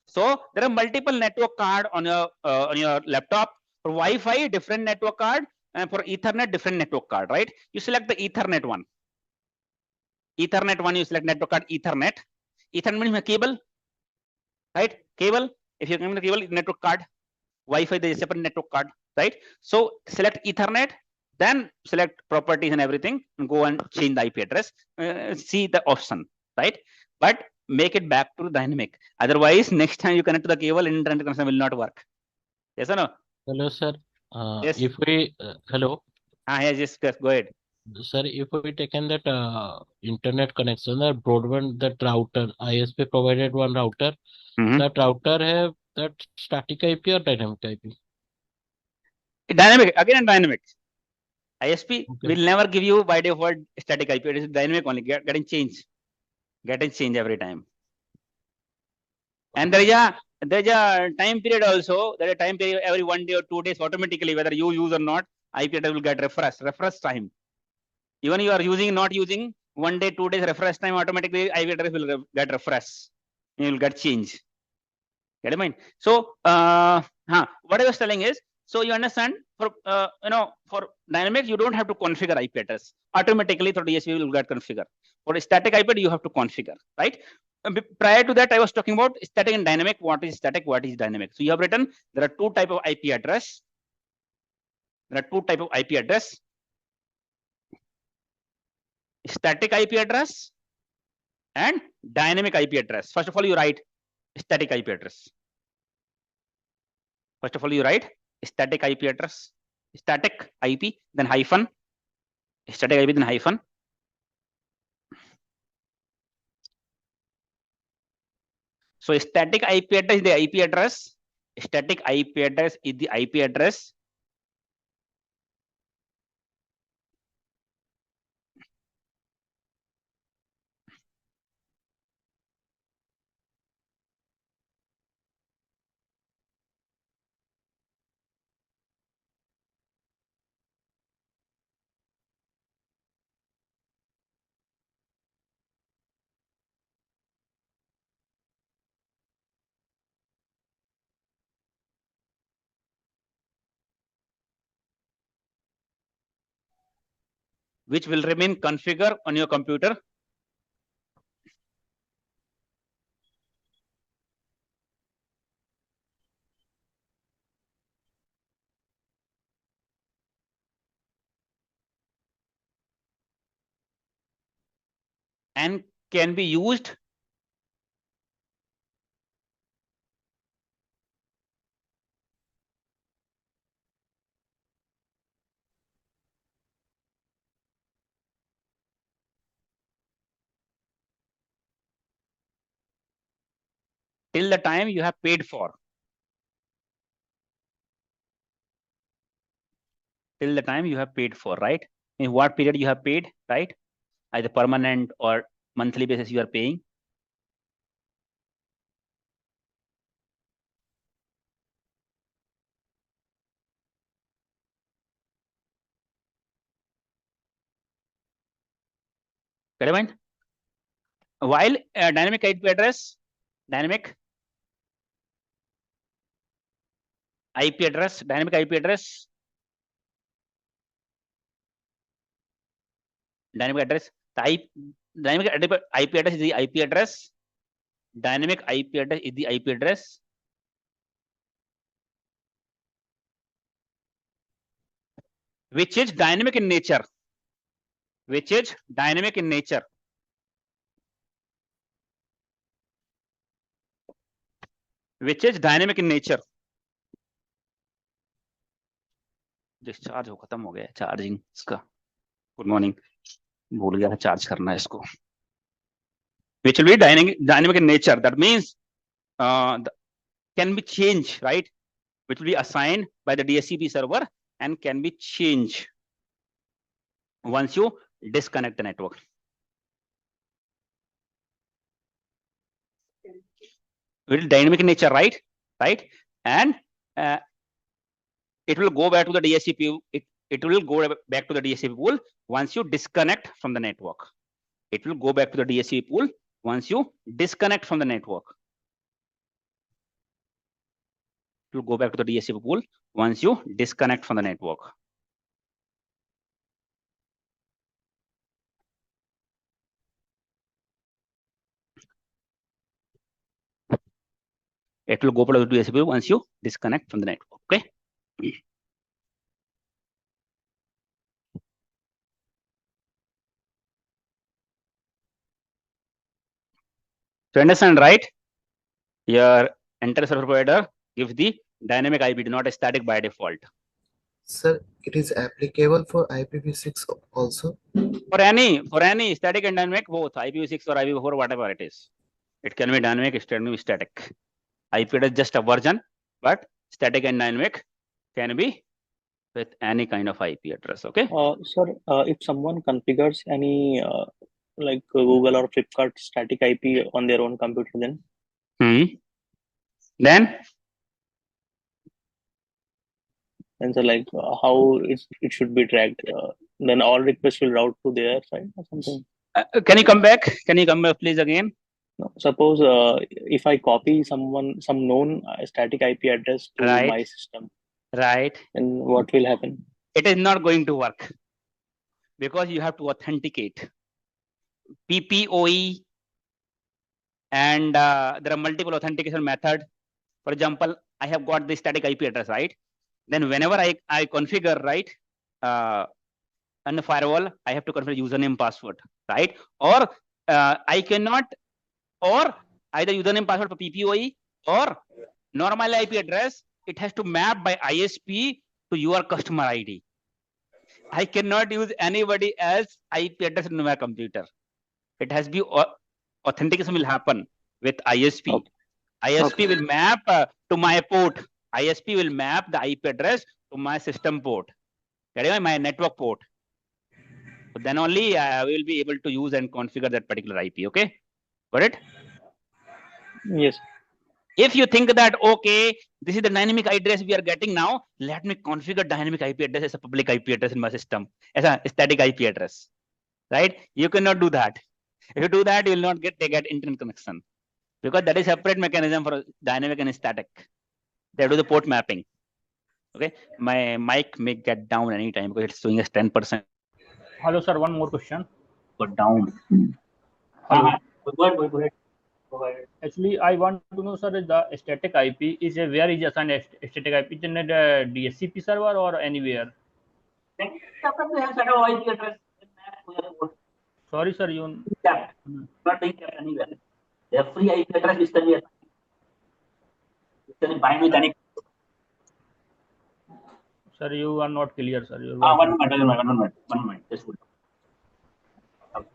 So there are multiple network card on your laptop. For Wi-Fi, different network card, and for Ethernet, different network card, right? You select the Ethernet one. Ethernet one, you select network card Ethernet. Ethernet means cable, right? Cable. If you come to cable, network card. Wi-Fi, there is a separate network card, right? So select Ethernet, then select properties and everything, and go and change the IP address. See the option, right? But make it back to dynamic. Otherwise, next time you connect to the cable, internet connection will not work. Yes or no? Hello, sir. Yes. If we hello. Yes, go ahead. Sir, if we taken that internet connection, that broadband, that router, ISP provided one router, that router have that static IP or dynamic IP? Dynamic, again dynamic. ISP will never give you by default static IP. It is dynamic only, getting change every time. And there is a time period also. There is a time period every 1 day or 2 days automatically, whether you use or not, IP address will get refresh time. Even you are using, not using, 1 day, 2 days refresh time, automatically IP address will get refresh. You will get change. Get it, mind? So, what I was telling is, so you understand, for for dynamic, you don't have to configure IP address. Automatically through DSP will get configured. For static IP, you have to configure, right? Prior to that, I was talking about static and dynamic. What is static? What is dynamic? So you have written there are two type of IP address. Static IP address and dynamic IP address. First of all, you write static IP address. First of all, you write static IP address. Static IP, then hyphen. Static IP, then hyphen. So static IP address is the IP address. Static IP address is the IP address which will remain configured on your computer. And can be used till the time you have paid for. Till the time you have paid for, right? In what period you have paid, right? Either permanent or monthly basis you are paying. Get it, mind? While dynamic IP address, dynamic IP address, dynamic IP address, dynamic address, dynamic IP address is the IP address. Dynamic IP address is the IP address which is dynamic in nature. Which is dynamic in nature. Which is dynamic in nature. Discharge हो खत्म हो गया charging इसका. Good morning. भूल गया था charge करना है इसको. Which will be dynamic in nature. That means can be changed, right? Which will be assigned by the DHCP server and can be changed once you disconnect the network. It will dynamic in nature, right? Right? And it will go back to the DHCP. It will go back to the DHCP pool once you disconnect from the network. It will go back to the DHCP pool once you disconnect from the network. It will go back to the DHCP pool once you disconnect from the network. It will go to the DHCP pool once you disconnect from the network. Okay. So understand, right? Your enter server provider gives the dynamic IP, not a static by default. Sir, it is applicable for IPv6 also? For any static and dynamic, both IPv6 or IPv4, whatever it is. It can be dynamic, it can be static. IP is just a version, but static and dynamic can be with any kind of IP address. Okay. Sir, if someone configures any like Google or Flipkart static IP on their own computer, then and so like how it should be tracked. Then all requests will route to their side or something. Can you come back? Can you come back, please, again? No, suppose if I copy some known static IP address to my system, right? And what will happen? It is not going to work because you have to authenticate. PPOE and there are multiple authentication methods. For example, I have got the static IP address, right? Then whenever I configure, right, on the firewall, I have to configure username password, right? Or I cannot, or either username password for PPOE or normal IP address, it has to map by ISP to your customer ID. I cannot use anybody else IP address in my computer. It has to be authentication will happen with ISP. Okay. ISP will map to my port. ISP will map the IP address to my system port. My network port. So then only we will be able to use and configure that particular IP. Okay, got it? Yes. If you think that, okay, this is the dynamic address we are getting now, let me configure dynamic IP address as a public IP address in my system, as a static IP address, right? You cannot do that. If you do that, you will not get internet connection, because that is separate mechanism for dynamic and static. They do the port mapping. Okay, my mic may get down anytime because it's showing us 10%. Hello, sir. One more question. Got down. Hello. Go ahead. Actually, I want to know, sir, the static IP is where is assigned static IP? Is it in a DHCP server or anywhere? Sorry, sir. You not being kept anywhere. The free IP address is can be assigned. It can bind with any. Sir, you are not clear, sir. One minute. Just hold on.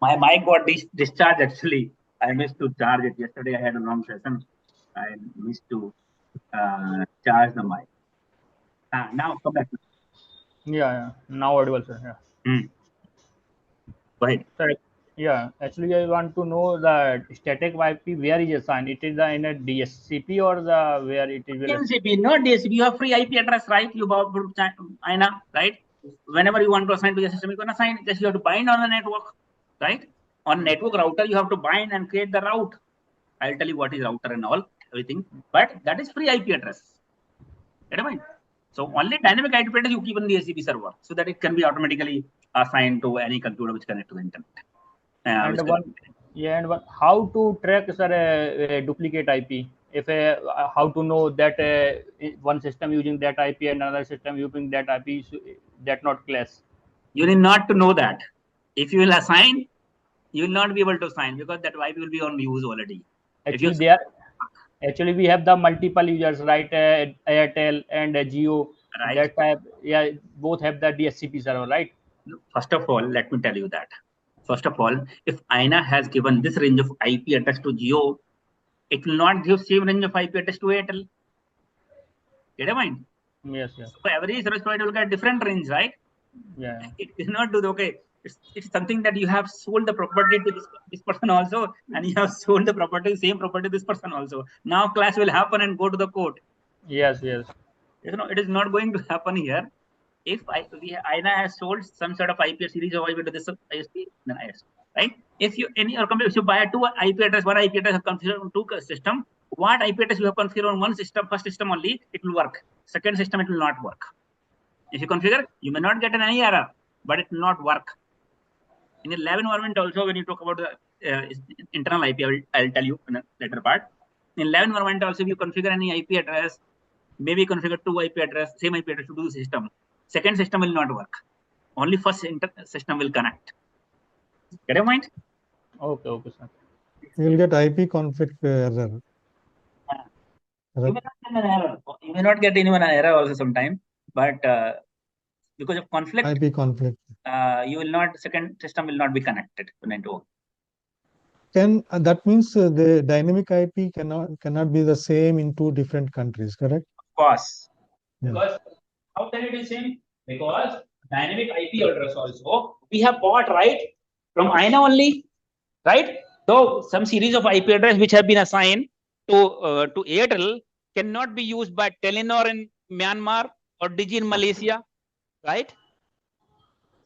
My mic got discharged actually. I missed to charge it. Yesterday I had a long session. I missed to charge the mic. Now come back. Yeah. Now audible, sir. Yeah. Go ahead. Sir, yeah. Actually, I want to know the static IP where is assigned. It is in a DHCP or the where it is. DHCP, not DHCP. You have free IP address, right? You bought INA, right? Whenever you want to assign to your system, you can assign. Just you have to bind on the network, right? On network router, you have to bind and create the route. I'll tell you what is router and all, everything. But that is free IP address. Get it? So only dynamic IP address you keep on the DHCP server, so that it can be automatically assigned to any computer which connect to the internet. And how to track, sir, a duplicate IP? If how to know that one system using that IP and another system using that IP, so that not clash? You need not to know that. If you will assign, you will not be able to assign because that IP will be on use already. Actually, we have the multiple users, right? Airtel and Jio. Right. That type, yeah, both have the DHCP server, right? First of all, let me tell you that. First of all, if INA has given this range of IP address to Jio, it will not give same range of IP address to Airtel. Get a mind? Yes. So every service provider will get different range, right? Yeah. It cannot do the okay. It's something that you have sold the property to this person also, and you have sold the property, same property to this person also. Now clash will happen and go to the court. Yes. You know, it is not going to happen here. If INA has sold some sort of IP series of IP to this ISP, then ISP, right? If you if you buy two IP address, one IP address have configured on two system, what IP address you have configured on one system, first system only, it will work. Second system, it will not work. If you configure, you may not get any error, but it will not work. In a lab environment also, when you talk about the internal IP, I'll tell you in a later part. In lab environment also, if you configure any IP address, maybe configure two IP address, same IP address to do the system. Second system will not work. Only first system will connect. Get your mind? Okay, sir. You will get IP conflict error. You may not get an error. You may not get even an error also sometime, but because of conflict, IP conflict. you will not. Second system will not be connected to network. That means the dynamic IP cannot be the same in two different countries, correct? Of course. Yeah. Because how can it be same? Because dynamic IP address also we have bought, right, from INA only, right? So some series of IP address which have been assigned to Airtel cannot be used by Telenor in Myanmar or Digi in Malaysia, right?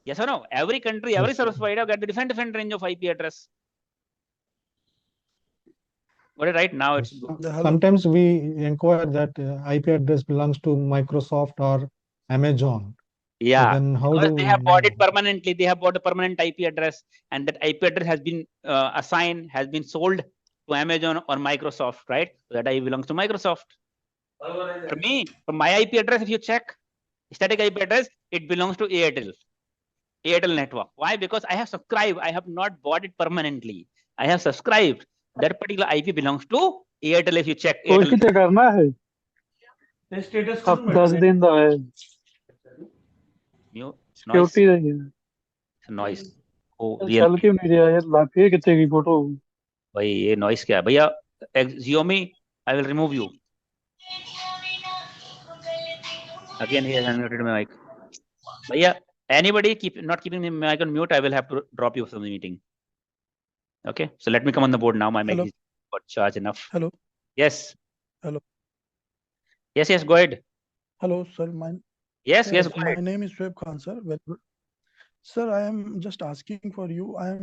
Yes or no? Every country, every service provider got the different range of IP address. Got it right? Now it's good. Sometimes we inquire that IP address belongs to Microsoft or Amazon. Yeah, so then how because do they have bought it permanently. They have bought a permanent IP address, and that IP address has been assigned, has been sold to Amazon or Microsoft, right? So that IP belongs to Microsoft. For me, for my IP address, if you check static IP address, it belongs to Airtel network. Why? Because I have subscribed. I have not bought it permanently. I have subscribed. That particular IP belongs to Airtel. If you check Airtel. 10 दिन ਦਾ ਹੈ security ਦਾ ਹੀ ਹੈ noise ਚੱਲ ਕਿਉਂ ਨਹੀਂ ਰਿਹਾ ਯਾਰ ਲੱਗ ਕੇ ਕਿੱਥੇ ਗਈ ਫੋਟੋ भाई ये noise क्या है भैया Xiaomi I will remove you again he has unmuted my mic भैया anybody not keeping the mic on mute I will have to drop you from the meeting okay so let me come on the board now my mic is got charge enough hello yes hello yes go ahead hello sir yes go my ahead. name is Shoaib Khan sir very good sir I am just asking for you I am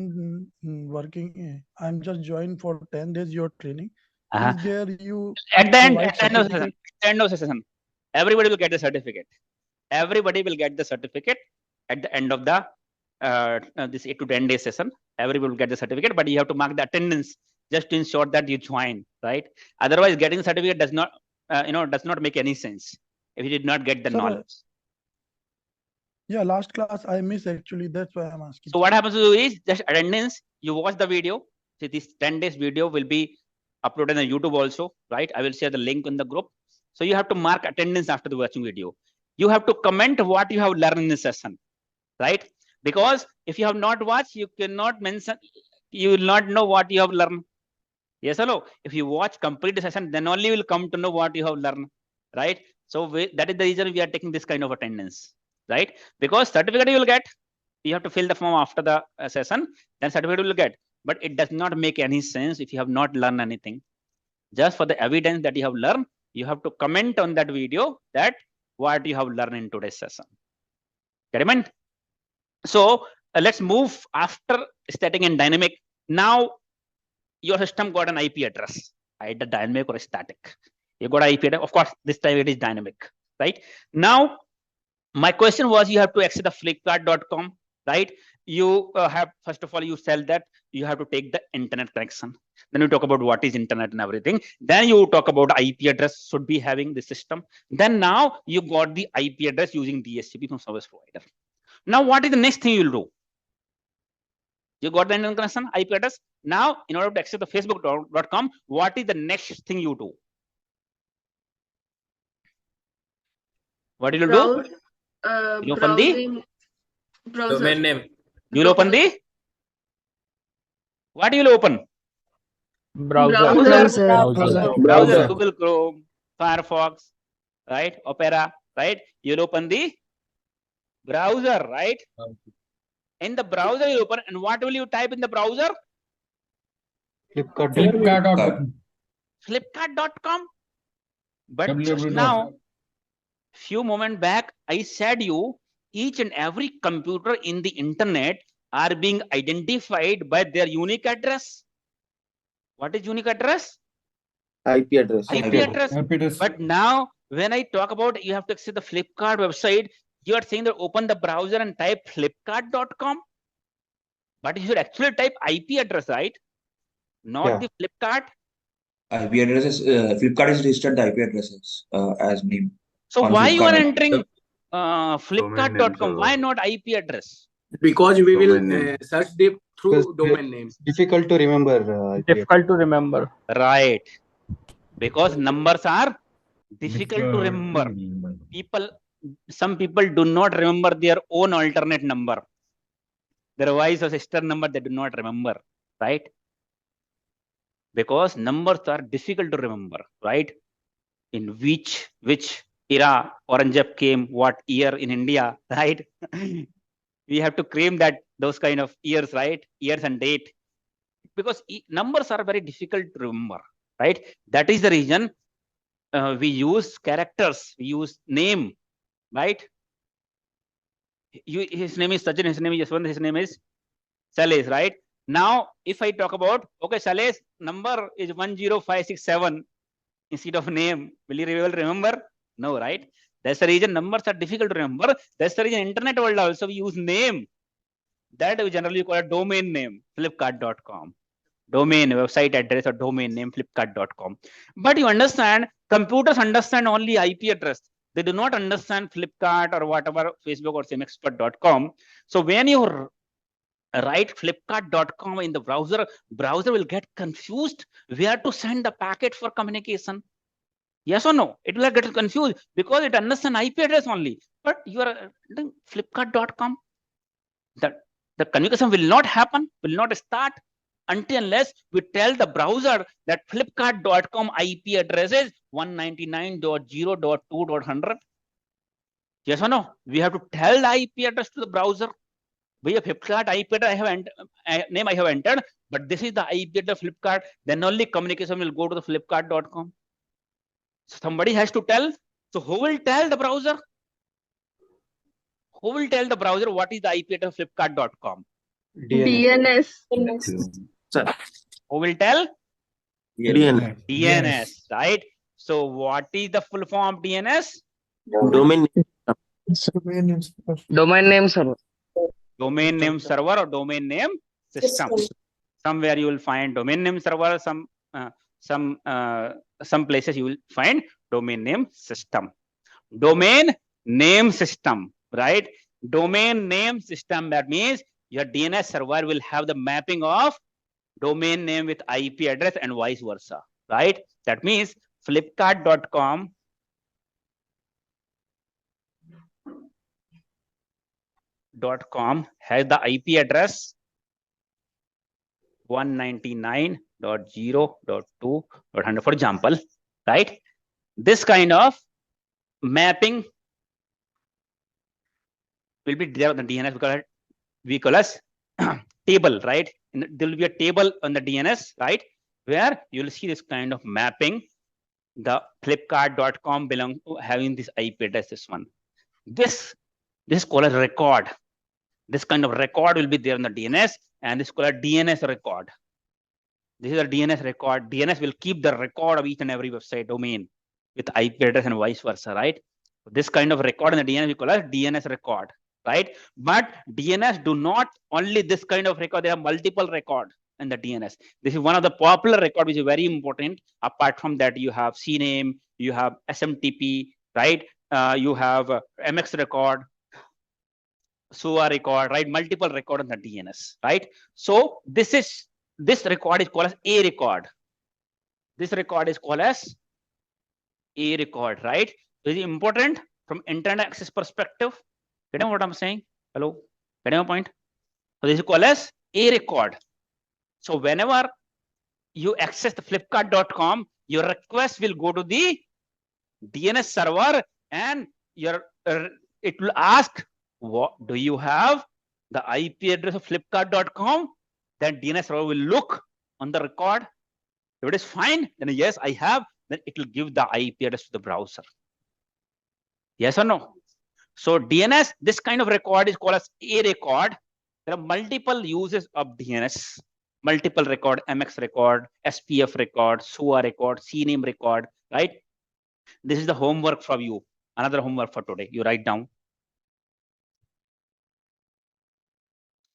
working I am just joined for 10 days your training is there you at the end of session everybody will get the certificate at the end of the this 8 to 10 day session everybody will get the certificate but you have to mark the attendance just to ensure that you join right otherwise getting the certificate does not does not make any sense if you did not get the knowledge. Yeah, last class I missed actually. That's why I'm asking. So what happens to you is just attendance. You watch the video. So this 10 days video will be uploaded on YouTube also, right? I will share the link in the group. So you have to mark attendance after the watching video. You have to comment what you have learned in this session, right? Because if you have not watched, you cannot mention. You will not know what you have learned. Yes or no? If you watch complete the session, then only you will come to know what you have learned, right? So that is the reason we are taking this kind of attendance. Right? Because certificate you will get, you have to fill the form after the session, then certificate you will get. But it does not make any sense if you have not learned anything. Just for the evidence that you have learned, you have to comment on that video that what you have learned in today's session. Get it? So let's move after static and dynamic. Now your system got an IP address, either dynamic or static. You got IP address. Of course, this time it is dynamic, right? Now, my question was you have to access the flipkart.com, right? You have, first of all, you tell that you have to take the internet connection. Then you talk about what is internet and everything. Then you talk about IP address should be having the system. Then now you got the IP address using DHCP from service provider. Now what is the next thing you will do? You got the internet connection, IP address. Now in order to access the facebook.com, what is the next thing you do? What will you do? You open the domain name. You will open the what you will open? Browser. Google Chrome, Firefox, right? Opera, right? You will open the browser, right? In the browser you open, and what will you type in the browser? Flipkart.com. But just now, few moments back, I said you each and every computer in the internet are being identified by their unique address. What is unique address? IP address. IP address. But now, when I talk about you have to access the Flipkart website, you are saying that open the browser and type flipkart.com. But you should actually type IP address, right? Not the Flipkart. IP address is Flipkart is registered the IP addresses as name. So why you are entering flipkart.com? Why not IP address? Because we will search through domain names. Difficult to remember. Right. Because numbers are difficult to remember. Some people do not remember their own alternate number. Their wife or sister number they do not remember, right? Because numbers are difficult to remember, right? In which era Aurangzeb came, what year in India, right? We have to claim that those kind of years, right? Years and date. Because numbers are very difficult to remember, right? That is the reason we use characters, we use name, right? His name is Sachin, his name is Yaswant, his name is Salesh, right? Now, if I talk about, okay, Salesh number is 10567 instead of name, will you remember? No, right? That's the reason numbers are difficult to remember. That's the reason internet world also we use name. That we generally call a domain name, flipkart.com. Domain, website address or domain name, flipkart.com. But you understand, computers understand only IP address. They do not understand Flipkart or whatever, Facebook or XPERT.com. So when you write flipkart.com in the browser will get confused where to send the packet for communication. Yes or no? It will get confused because it understands IP address only. But you are Flipkart.com. The communication will not happen, will not start until unless we tell the browser that Flipkart.com IP address is 199.0.2.100. Yes or no? We have to tell the IP address to the browser. We have Flipkart IP address name I have entered, but this is the IP address of Flipkart. Then only communication will go to the Flipkart.com. So somebody has to tell. So who will tell the browser? Who will tell the browser what is the IP address of Flipkart.com? DNS. Sir. Who will tell? DNS. DNS, right? So what is the full form of DNS? Domain. Domain name server. Domain name server or domain name system. Somewhere you will find domain name server. Some places you will find domain name system. Domain name system, right? Domain name system, that means your DNS server will have the mapping of domain name with IP address and vice versa, right? That means Flipkart.com has the IP address 199.0.2.100, for example, right? This kind of mapping will be there on the DNS because we call as table, right? And there will be a table on the DNS, right? Where you will see this kind of mapping. The Flipkart.com belong to having this IP address, this one. This is called a record. This kind of record will be there in the DNS, and this is called a DNS record. This is a DNS record. DNS will keep the record of each and every website domain with IP address and vice versa, right? This kind of record in the DNS we call as DNS record, right? But DNS do not only this kind of record, there are multiple records in the DNS. This is one of the popular record which is very important. Apart from that, you have CNAME, you have SMTP, right? You have MX record, SUA record, right? Multiple record in the DNS, right? So this record is called as a record. This record is called as a record, right? This is important from internet access perspective. Getting what I'm saying? Hello? Getting my point? So this is called as a record. So whenever you access the Flipkart.com, your request will go to the DNS server, and it will ask, what do you have the IP address of Flipkart.com? Then DNS server will look on the record. If it is fine, then yes, I have. Then it will give the IP address to the browser. Yes or no? So DNS, this kind of record is called as a record. There are multiple uses of DNS. Multiple record, MX record, SPF record, SUA record, CNAME record, right? This is the homework for you. Another homework for today. You write down.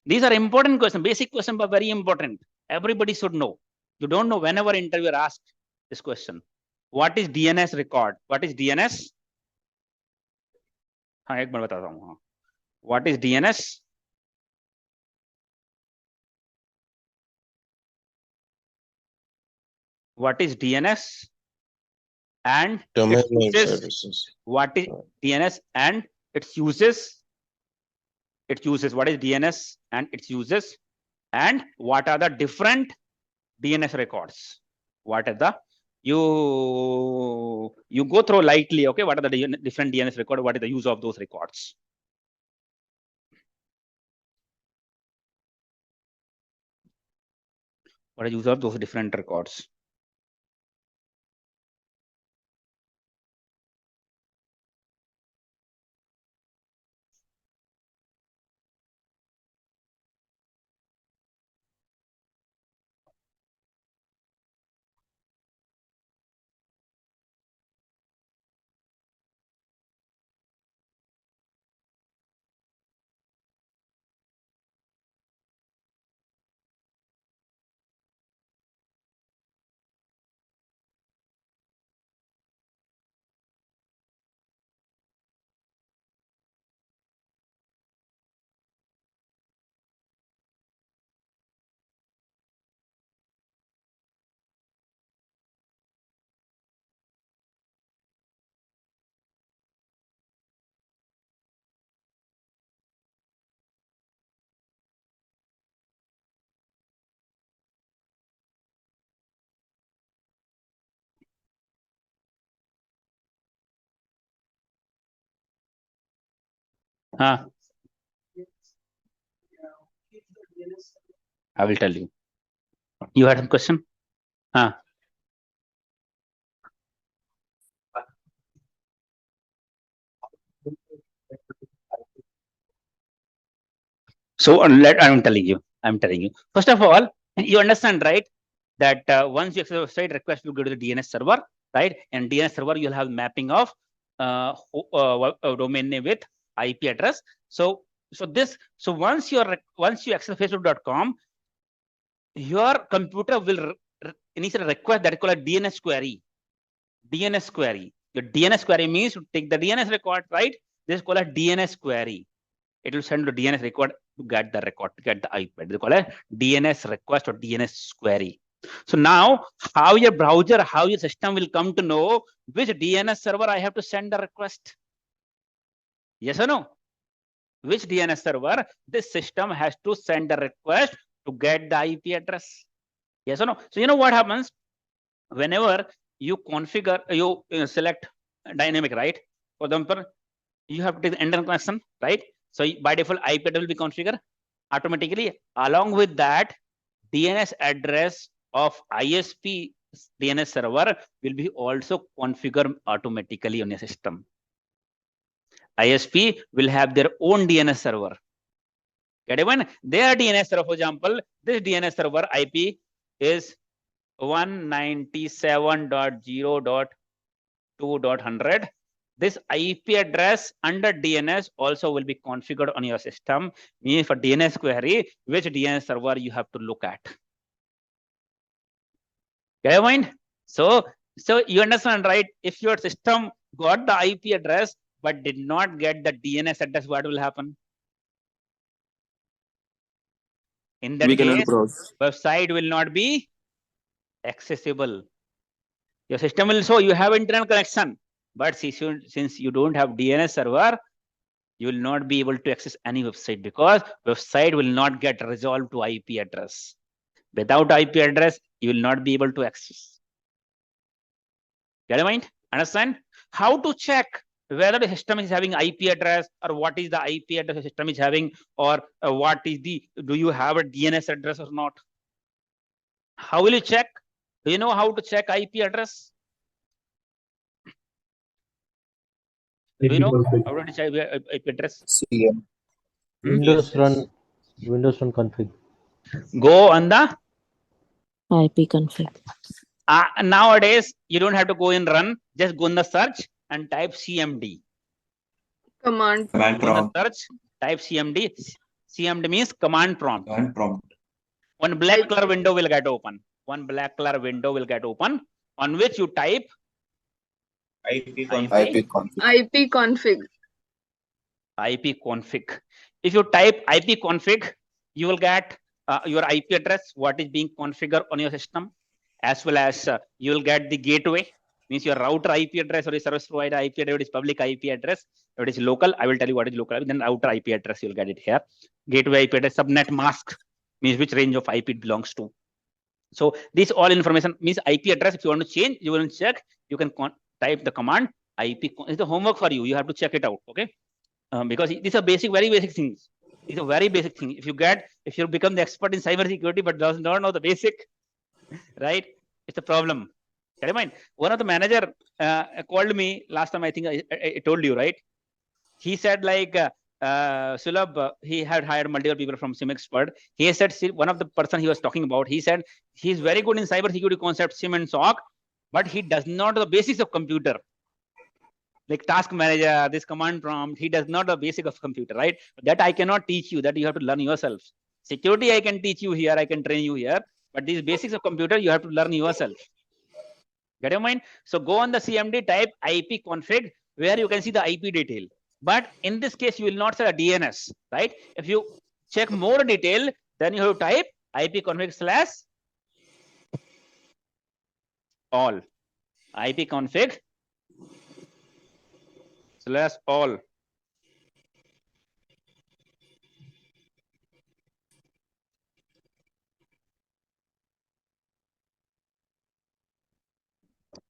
These are important questions, basic questions, but very important. Everybody should know. You don't know, whenever interviewer asks this question. What is DNS record? What is DNS? हाँ एक बार बताता हूँ हाँ. What is DNS? What is DNS? And Domain its name uses. services. What is DNS and its uses? Its uses. What is DNS and its uses? And what are the different DNS records? What are the you go through lightly, okay? What are the different DNS records? What is the use of those records? What is the use of those different records? I will tell you. You had a question? So I'm telling you. First of all, you understand, right? That once you access the website, request will go to the DNS server, right? And DNS server, you'll have mapping of domain name with IP address. So once you access facebook.com, your computer will initially request that is called a DNS query. DNS query. Your DNS query means to take the DNS record, right? This is called a DNS query. It will send the DNS record to get the record, to get the IP. They call it DNS request or DNS query. So now, how your browser, how your system will come to know which DNS server I have to send the request? Yes or no? Which DNS server this system has to send the request to get the IP address? Yes or no? So you know what happens whenever you configure, you select dynamic, right? For example, you have to take the internal connection, right? So by default, IP address will be configured automatically. Along with that, DNS address of ISP DNS server will be also configured automatically on your system. ISP will have their own DNS server. Get it? Their DNS server, for example, this DNS server IP is 197.0.2.100. This IP address under DNS also will be configured on your system. Means for DNS query, which DNS server you have to look at. Get your mind? So you understand, right? If your system got the IP address but did not get the DNS address, what will happen? In that case, website will not be accessible. Your system will show you have internal connection, but since you don't have DNS server, you will not be able to access any website because website will not get resolved to IP address. Without IP address, you will not be able to access. Get your mind? Understand? How to check whether the system is having IP address or what is the IP address the system is having, or what is the, do you have a DNS address or not? How will you check? Do you know how to check IP address? Do you know how to check IP address? SIEM. Windows run config. Go on the IP config. Nowadays, you don't have to go in run. Just go in the search and type CMD. Command prompt. Search, type CMD. CMD means command prompt. Command prompt. One black color window will get open. On which you type IP config. IP config. If you type IP config, you will get your IP address, what is being configured on your system, as well as you will get the gateway, means your router IP address or the service provider IP address, it is public IP address. If it is local, I will tell you what is local. Then router IP address, you will get it here. Gateway IP address, subnet mask, means which range of IP it belongs to. So this all information means IP address. If you want to change, you want to check, you can type the command IP. It's the homework for you. You have to check it out, okay? Because these are basic, very basic things. It's a very basic thing. If you become the expert in cyber security but does not know the basic, right? It's a problem. Get in mind. One of the manager called me last time. I think I told you, right? He said like Sulabh, he had hired multiple people from SIEM XPERT. He said one of the person he was talking about. He said he's very good in cyber security concepts, SIEM and SOC, but he does not know the basics of computer. Like task manager, this command prompt, he does not know the basic of computer, right? That I cannot teach you, that you have to learn yourself. Security, I can teach you here, I can train you here, but these basics of computer, you have to learn yourself. Get your mind? So go on the CMD, type IP config, where you can see the IP detail. But in this case, you will not say a DNS, right? If you check more detail, then you have to type IP config / all. IP config / all.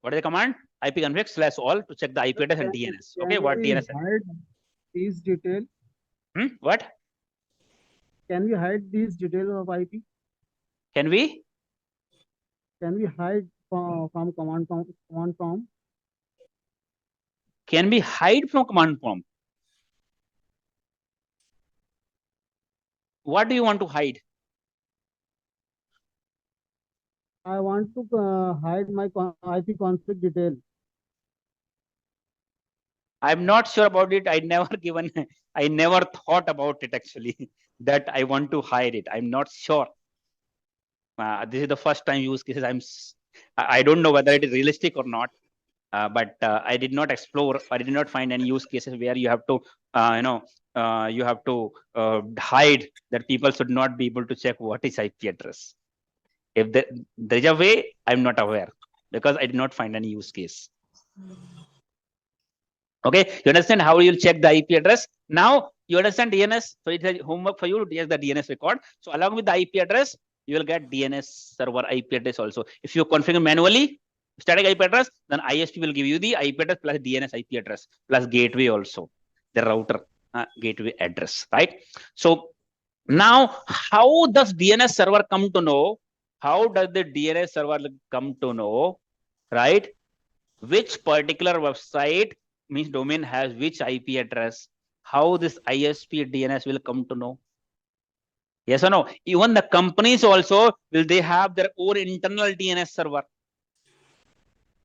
What is the command? IP config / all to check the IP address and DNS. Okay, what DNS? These detail What? Can we hide these details of IP? Can we? Can we hide from command prompt? Can we hide from command prompt? What do you want to hide? I want to hide my IP config detail. I'm not sure about it. I never thought about it actually, that I want to hide it. I'm not sure. This is the first time use cases. I don't know whether it is realistic or not, but I did not explore. I did not find any use cases where you have to, you have to hide that people should not be able to check what is IP address. If there is a way, I'm not aware because I did not find any use case. Okay, you understand how you'll check the IP address? Now you understand DNS. So it's a homework for you to check the DNS record. So along with the IP address, you will get DNS server IP address also. If you configure manually static IP address, then ISP will give you the IP address plus DNS IP address plus gateway also, the router gateway address, right? So now how does DNS server come to know? How does the DNS server come to know, right? Which particular website means domain has which IP address? How this ISP DNS will come to know? Yes or no? Even the companies also, will they have their own internal DNS server?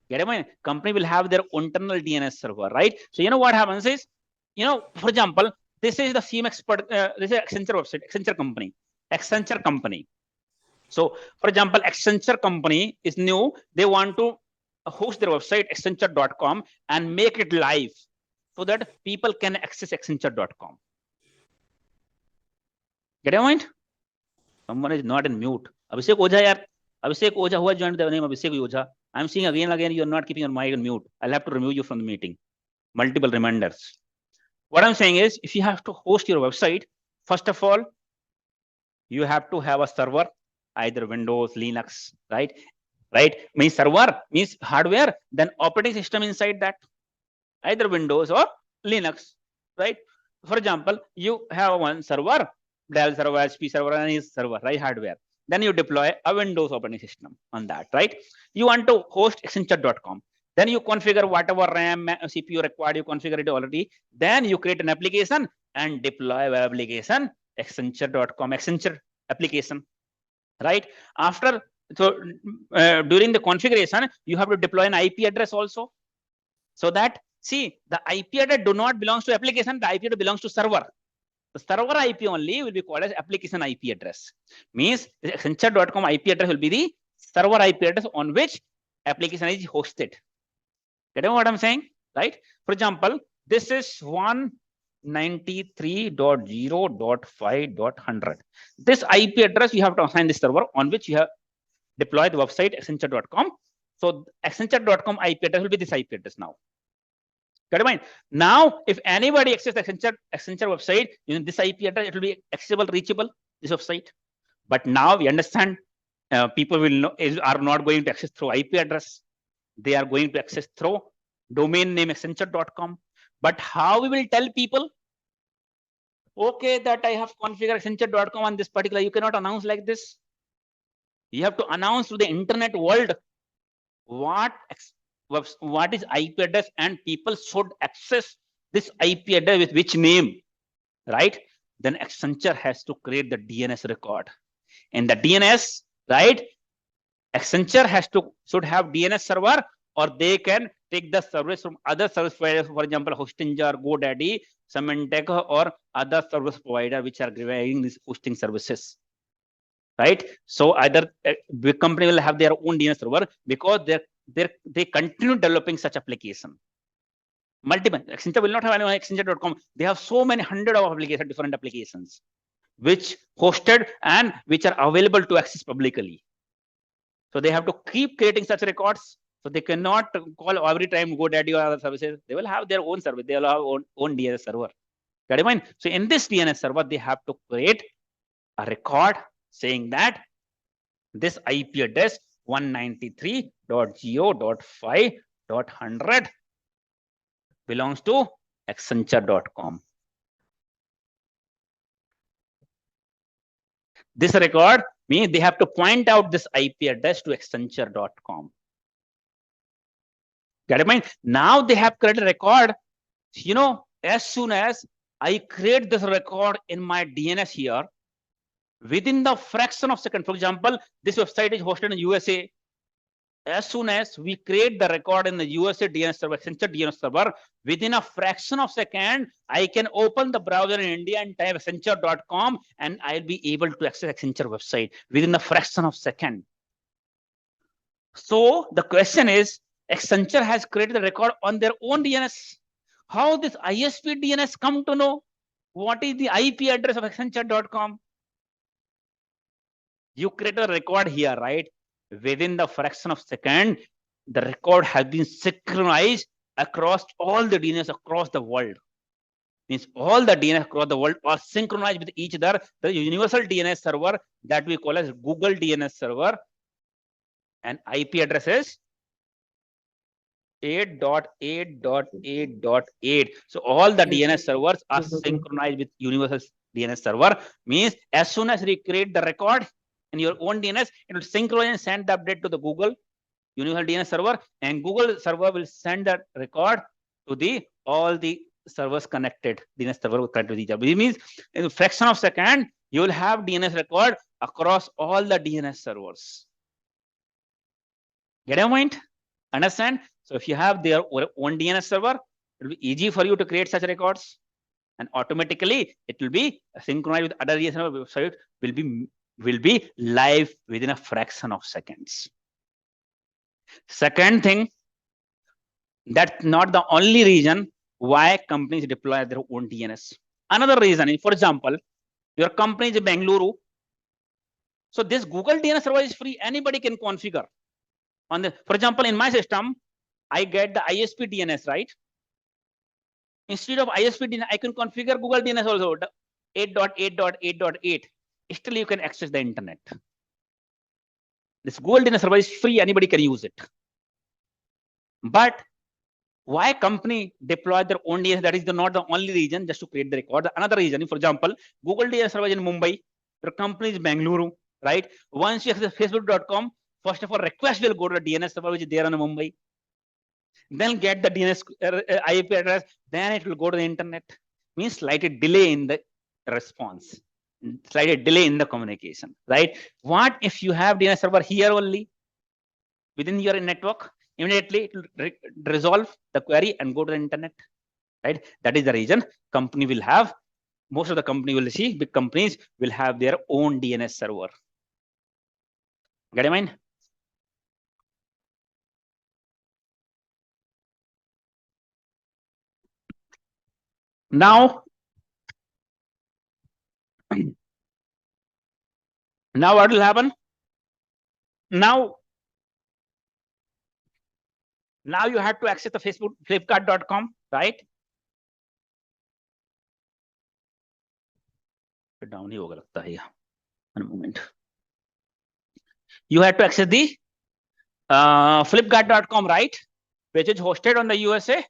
Get it? Man? Company will have their internal DNS server, right? So you know what happens is, for example, this is the SIEM XPERT, this is Accenture website, Accenture company. So for example, Accenture company is new. They want to host their website Accenture.com and make it live so that people can access Accenture.com. Get your point? Someone is not in mute. Abhishek Ojha, yaar. Abhishek Ojha, who has joined the name Abhishek Ojha? I'm seeing again and again you're not keeping your mic on mute. I'll have to remove you from the meeting. Multiple reminders. What I'm saying is, if you have to host your website, first of all, you have to have a server, either Windows, Linux, right? Right? Means server means hardware, then operating system inside that, either Windows or Linux, right? For example, you have one server, Dell server, HP server, and his server, right? Hardware. Then you deploy a Windows operating system on that, right? You want to host Accenture.com. Then you configure whatever RAM, CPU required, you configure it already. Then you create an application and deploy web application, Accenture.com, Accenture application, right? After, so during the configuration, you have to deploy an IP address also. So that, see, the IP address do not belongs to application, the IP address belongs to server. The server IP only will be called as application IP address. Means the Accenture.com IP address will be the server IP address on which application is hosted. Get what I'm saying? Right? For example, this is 193.0.5.100. This IP address you have to assign the server on which you have deployed the website Accenture.com. So Accenture.com IP address will be this IP address now. Got it? Mind? Now, if anybody accesses Accenture website using this IP address, it will be accessible, reachable, this website. But now we understand people are not going to access through IP address. They are going to access through domain name Accenture.com. But how we will tell people, okay, that I have configured Accenture.com on this particular, you cannot announce like this. You have to announce to the internet world what is IP address, and people should access this IP address with which name, right? Then Accenture has to create the DNS record. In the DNS, right, Accenture should have DNS server, or they can take the service from other service providers, for example, Hostinger, GoDaddy, Symantec, or other service provider which are providing these hosting services. Right? So either big company will have their own DNS server because they continue developing such application. Multiple. Accenture will not have any Accenture.com. They have so many hundred of applications, different applications, which hosted and which are available to access publicly. So they have to keep creating such records. So they cannot call every time GoDaddy or other services. They will have their own service. They will have own DNS server. Got it? Mind? So in this DNS server, they have to create a record saying that this IP address 193.0.5.100 belongs to Accenture.com. This record means they have to point out this IP address to Accenture.com. Get it? Mind? Now they have created a record. You know, as soon as I create this record in my DNS here, within the fraction of second, for example, this website is hosted in USA. As soon as we create the record in the USA DNS server, Accenture DNS server, within a fraction of second, I can open the browser in India and type Accenture.com, and I'll be able to access Accenture website within the fraction of second. So the question is, Accenture has created a record on their own DNS. How this ISP DNS come to know what is the IP address of Accenture.com? You create a record here, right? Within the fraction of second, the record has been synchronized across all the DNS across the world. Means all the DNS across the world are synchronized with each other. The universal DNS server that we call as Google DNS server, and IP address is 8.8.8.8. So all the DNS servers are synchronized with universal DNS server. Means as soon as we create the record in your own DNS, it will synchronize and send the update to the Google universal DNS server, and Google server will send that record to the all the servers connected. DNS server will connect with each other. It means in a fraction of second, you will have DNS record across all the DNS servers. Get a point? Understand? So if you have their own DNS server, it will be easy for you to create such records, and automatically it will be synchronized with other DNS server. Website will be live within a fraction of seconds. Second thing, that's not the only reason why companies deploy their own DNS. Another reason is, for example, your company is in Bengaluru. So this Google DNS server is free. Anybody can configure. On the, for example, in my system, I get the ISP DNS, right? Instead of ISP DNS, I can configure Google DNS also, 8.8.8.8. Still, you can access the internet. This Google DNS server is free. Anybody can use it. But why company deploy their own DNS? That is not the only reason, just to create the record. Another reason, for example, Google DNS server is in Mumbai. Your company is Bengaluru, right? Once you access Facebook.com, first of all, request will go to the DNS server which is there in Mumbai. Then get the DNS IP address. Then it will go to the internet. Means slight delay in the response, slight delay in the communication, right? What if you have DNS server here only within your network? Immediately it will resolve the query and go to the internet, right? That is the reason company will have, most of the company will see, big companies will have their own DNS server. Get in mind? Now what will happen? Now you have to access the Facebook, Flipkart.com, right? Down ही होगा लगता है. One moment. You have to access the Flipkart.com, right? Which is hosted on the USA.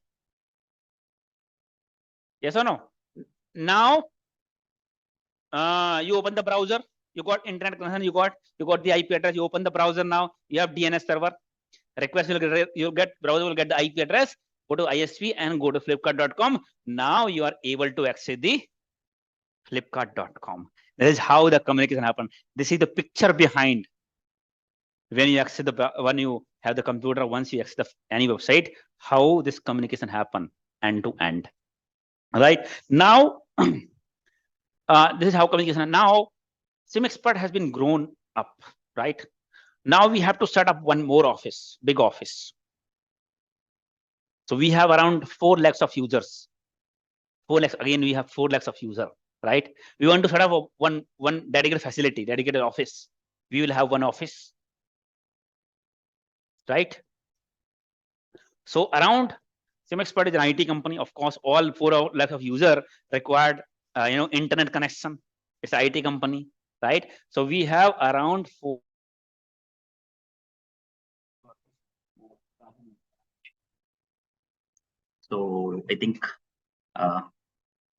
Yes or no? Now you open the browser. You got internet connection. You got the IP address. You open the browser now. You have DNS server. Request will get browser will get the IP address. Go to ISP and go to Flipkart.com. Now you are able to access the Flipkart.com. That is how the communication happens. This is the picture behind when you access when you have the computer. Once you access any website, how this communication happen end to end. Right now, this is how communication. Now, SIEM XPERT has been grown up. Right now, we have to set up one more office, big office. So we have around 4 lakhs of users. 4 lakhs again. We have 4 lakhs of users. Right? We want to set up one dedicated facility, dedicated office. We will have one office. Right? So around SIEM XPERT is an IT company. Of course, all 4 lakhs of users required, internet connection. It's an IT company, right? So we have around 4. So I think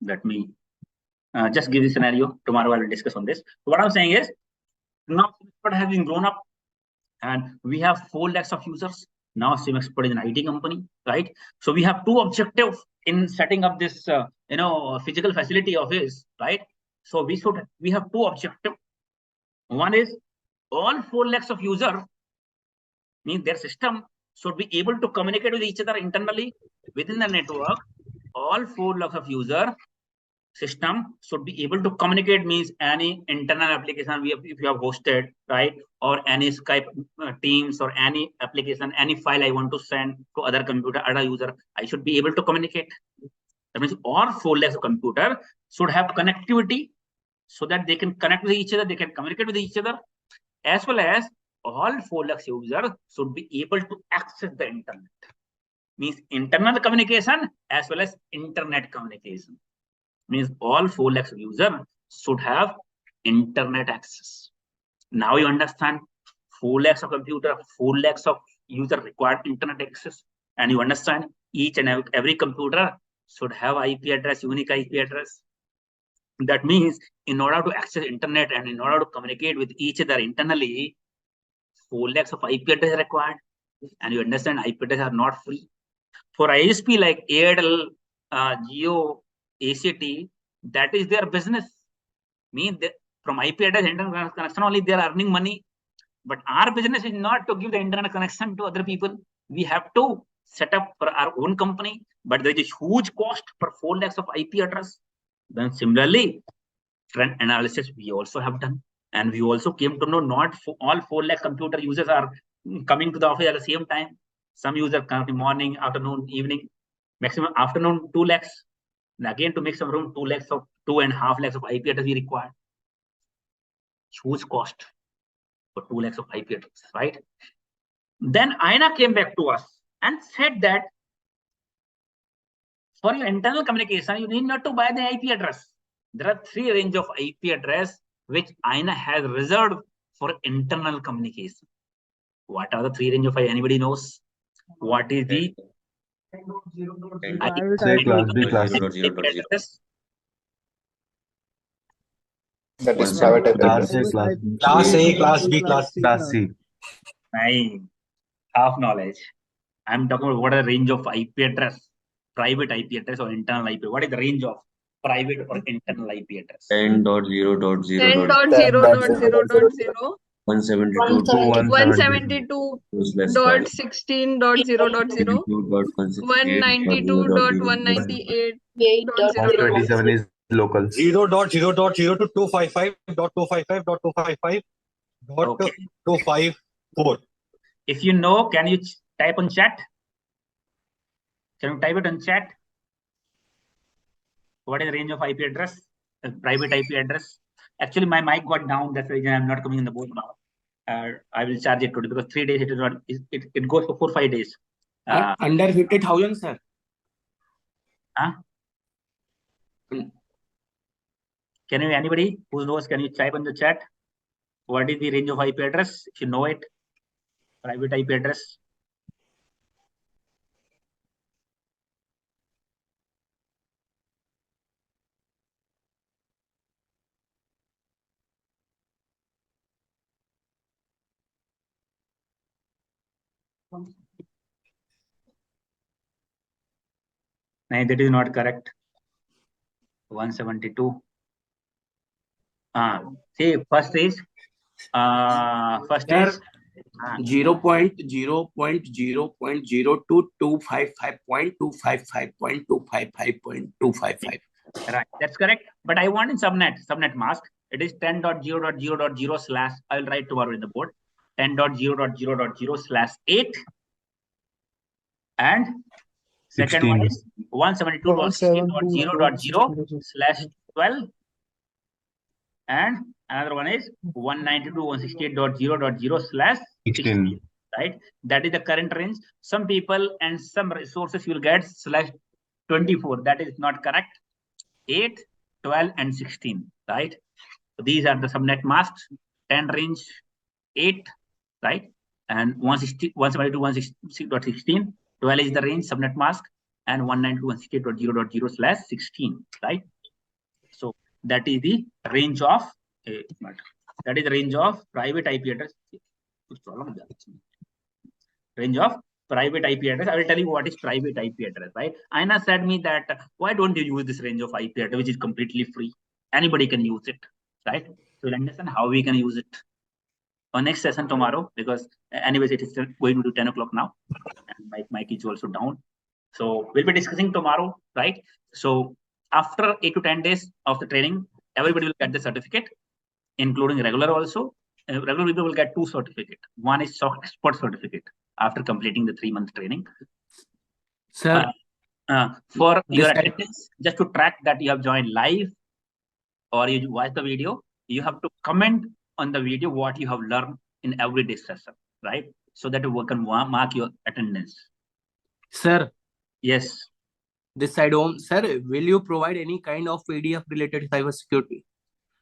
let me Just give the scenario. Tomorrow I will discuss on this. So what I'm saying is, now SIEM has been grown up, and we have 4 lakhs of users. Now SIEM is an IT company, right? So we have 2 objectives in setting up this, physical facility of his, right? So we have 2 objectives. One is all 4 lakhs of users, means their system should be able to communicate with each other internally within the network. All 4 lakhs of user system should be able to communicate, means any internal application if you have hosted, right, or any Skype Teams or any application, any file I want to send to other computer, other user, I should be able to communicate. That means all 4 lakhs of computer should have connectivity so that they can connect with each other, they can communicate with each other, as well as all 4 lakhs users should be able to access the internet. Means internal communication as well as internet communication. Means all 4 lakhs of users should have internet access. Now you understand 4 lakhs of computer, 4 lakhs of user required internet access, and you understand each and every computer should have IP address, unique IP address. That means in order to access internet and in order to communicate with each other internally, 4 lakhs of IP address are required, and you understand IP address are not free. For ISP like Airtel, Jio, ACT, that is their business. Means from IP address internet connection only they are earning money. But our business is not to give the internet connection to other people. We have to set up for our own company, but there is a huge cost for 4 lakhs of IP address. Then similarly, trend analysis we also have done, and we also came to know not all 4 lakh computer users are coming to the office at the same time. Some users come in morning, afternoon, evening. Maximum afternoon 2 lakhs. And again, to make some room, 2.5 lakhs of IP address we require. Huge cost for 2 lakhs of IP address, right? Then INA came back to us and said that for your internal communication, you need not to buy the IP address. There are 3 range of IP address which INA has reserved for internal communication. What are the 3 range of IP? Anybody knows? What is the Say class B, class C. address? That is private IP Class address. A, class B. Class A, Class B, Class C. Nine. Half knowledge. I'm talking about what are the range of IP address, private IP address or internal IP. What is the range of private or internal IP address? 10.0.0.0 172. 172.16.0.0 192.198.0.0 127 is local. 0.0.0 to 255.255.255.254. If you know, can you type on chat? Can you type it on chat? What is the range of IP address? Private IP address. Actually, my mic got down. That's the reason I'm not coming in the board now. I will charge it today because 3 days it is not. It goes for 4-5 days. Under 50,000, sir. Huh? Can you, anybody who knows, can you type in the chat? What is the range of IP address? If you know it, private IP address. No, that is not correct. 172. See, first is 0.0.0.02255.255.255.255. Right, that's correct. But I want in subnet mask. It is 10.0.0.0/ I will write tomorrow in the board. 10.0.0.0/8. And second one is 172.16.0.0/12. And another one is 192.168.0.0/16. Right? That is the current range. Some people and some resources will get /24. That is not correct. 8, 12, and 16. Right? So these are the subnet masks. 10 range, 8, right? And 172.168.16. 12 is the range subnet mask, and 192.168.0.0/16. Right? So that is the range of private IP address. Range of private IP address. I will tell you what is private IP address, right? Aina said me that why don't you use this range of IP address, which is completely free? Anybody can use it, right? So we'll understand how we can use it on next session tomorrow, because anyways it is still going to 10 o'clock now, and my mic is also down. So we'll be discussing tomorrow, right? So after 8 to 10 days of the training, everybody will get the certificate, including regular also. Regular people will get 2 certificates. One is SOC expert certificate after completing the 3-month training. Sir, for your attendance, just to track that you have joined live or you watch the video, you have to comment on the video what you have learned in every day session, right? So that we can mark your attendance. Sir. Yes. This side home, sir, will you provide any kind of PDF related cybersecurity?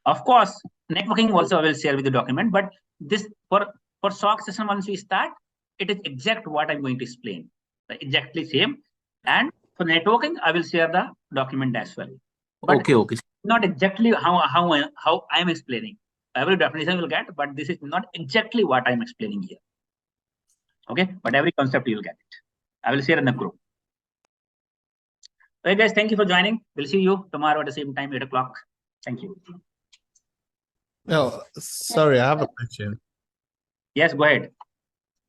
Of course, networking also I will share with the document, but this for SOC session once we start, it is exact what I'm going to explain, exactly same. And for networking, I will share the document as well. But okay. Not exactly how I'm explaining. Every definition will get, but this is not exactly what I'm explaining here. Okay, but every concept you will get it. I will share in the group. Okay, guys, thank you for joining. We'll see you tomorrow at the same time, 8 o'clock. Thank you. No, sorry, I have a question. Yes, go ahead.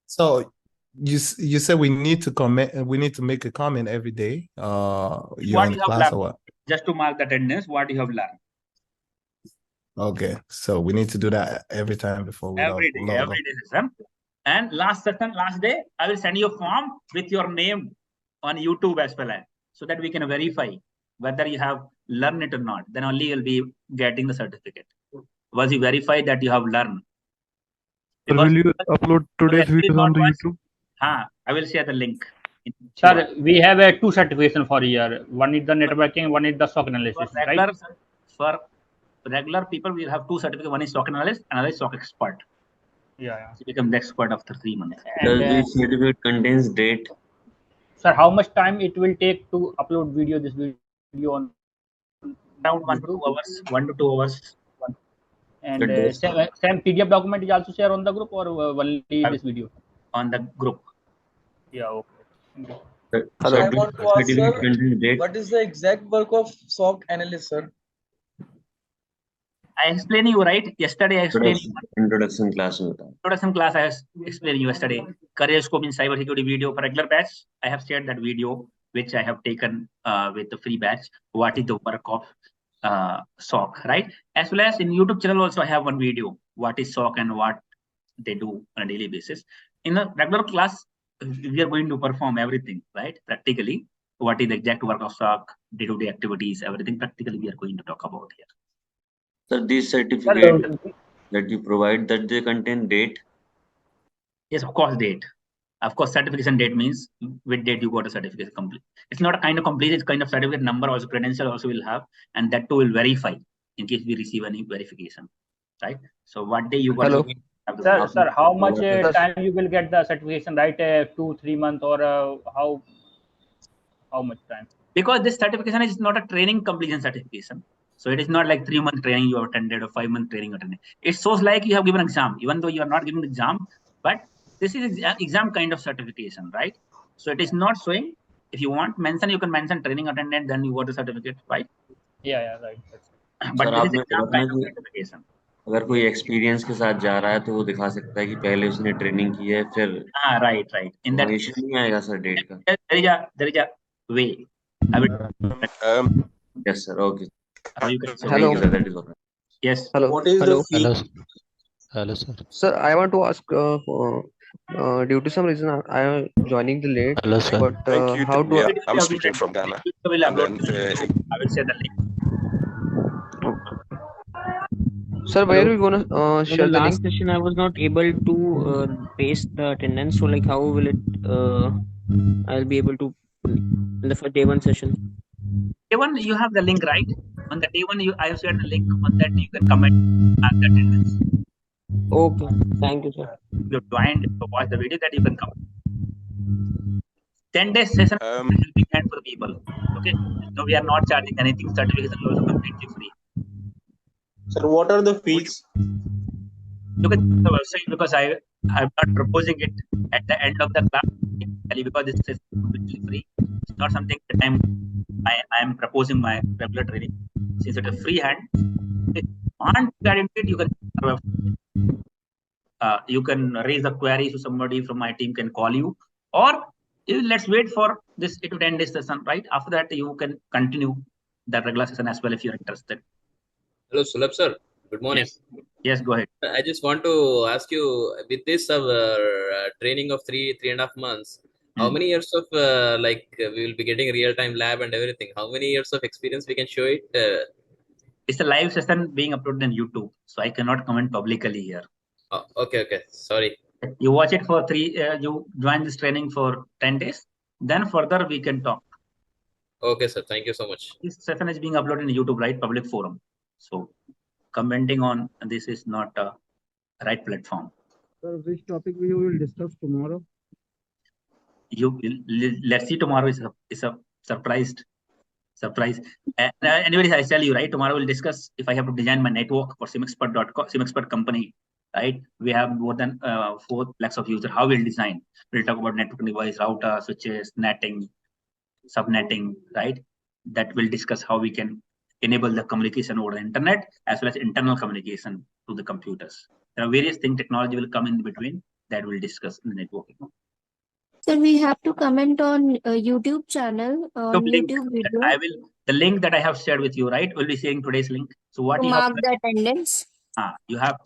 So you said we need to comment. We need to make a comment every day. You're in class or what? Just to mark the attendance, what you have learned. Okay, so we need to do that every time before we every day session. And last day, I will send you a form with your name on YouTube as well, so that we can verify whether you have learned it or not. Then only you'll be getting the certificate. Once you verify that you have learned. Sir, will you upload today's videos on the YouTube? I will share the link. Sir, we have 2 certifications for a year. One is the networking, one is the SOC analysis. For regular people, we will have 2 certificates. One is SOC analyst, another is SOC expert. Yeah. So become the expert after 3 months. Does this certificate contains date? Sir, how much time it will take to upload this video on? Around 1 to 2 hours. 1 to 2 hours. And same PDF document is also shared on the group, or only this video? On the group. Yeah, okay. Hello. I want to ask, sir, what is the exact work of SOC analyst, sir? I explained you, right? Yesterday I explained introduction class. Introduction class I explained you yesterday. Career scope in cybersecurity video for regular batch. I have shared that video, which I have taken with the free batch. What is the work of SOC, right? As well as in YouTube channel also I have one video. What is SOC and what they do on a daily basis. In a regular class, we are going to perform everything, right? Practically, what is the exact work of SOC, day-to-day activities, everything practically we are going to talk about here. So these certificates that you provide, that they contain date? Yes, of course, date. Of course, certification date means with date you got a certificate complete. It's not a kind of complete, it's kind of certificate number also, credential also will have, and that too will verify in case we receive any verification, right? So what day you got? Hello. Sir, how much time you will get the certification, right? 2-3 months, or how much time? Because this certification is not a training completion certification. So it is not like 3-month training you have attended or 5-month training you attended. It shows like you have given exam, even though you are not giving the exam, but this is exam kind of certification, right? So it is not showing. If you want mention, you can mention training attended, then you got the certificate, right? Yeah, right. But this is exam kind of certification. अगर कोई experience के साथ जा रहा है तो वो दिखा सकता है कि पहले उसने ट्रेनिंग की है फिर right in that इशू नहीं आएगा सर डेट का there is a way. I will yes sir, okay. You can show. Hello. That is all right. Yes. Hello. What is the fee? Hello, sir. Sir, I want to ask, due to some reason, I am joining the late. Hello, sir. But how do I... I'm speaking from Ghana. I will say the link. Sir, where are we gonna share the last link? session I was not able to paste the attendance, so like how will it I'll be able to in the day 1 session? Day 1 you have the link, right? On the day 1 I have shared the link. On that you can comment and the attendance. Okay, thank you, sir. You joined to watch the video, that you can comment. 10 days session helping hand for the people. Okay, so we are not charging anything. Certification is also completely free. Sir, what are the fees? Look at the website because I'm not proposing it at the end of the class because this is completely free. It's not something that I'm proposing my regular training. Since it's a free hand, if you want to get into it, you can you can raise a query, so somebody from my team can call you, or let's wait for this 8 to 10 days session, right? After that, you can continue the regular session as well if you're interested. Hello, Sulabh sir. Good morning. Yes, go ahead. I just want to ask you, with this training of 3.5 months, how many years of we will be getting real-time lab and everything? How many years of experience we can show it? It's a live session being uploaded on YouTube, so I cannot comment publicly here. Oh, okay. Sorry. You watch it for you join this training for 10 days, then further we can talk. Okay, sir. Thank you so much. This session is being uploaded in YouTube, right? Public forum. So commenting on this is not a right platform. Sir, which topic we will discuss tomorrow? Let's see. Tomorrow is a surprise. Anyways, I tell you, right? Tomorrow we'll discuss if I have to design my network for 𝐶Mexpert.com, 𝐶Mexpert company, right? We have more than 4 lakhs of users. How we'll design? We'll talk about networking device, router, switches, netting, subnetting, right? That will discuss how we can enable the communication over the internet as well as internal communication to the computers. There are various things, technology will come in between that we'll discuss in the networking. So we have to comment on YouTube channel, on YouTube video. The link that I have shared with you, right? We'll be sharing today's link. So what to you mark have the attendance. you have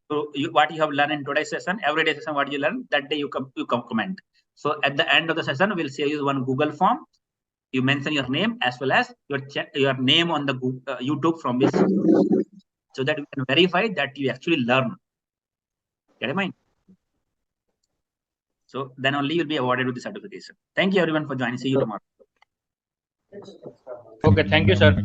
to what you have learned in today's session, every day session, what you learn that day you comment. So at the end of the session, we'll share you one Google form. You mention your name as well as your name on the YouTube from which, so that we can verify that you actually learn. Get in mind? So then only you'll be awarded with the certification. Thank you everyone for joining. See you tomorrow. Okay, thank you, sir.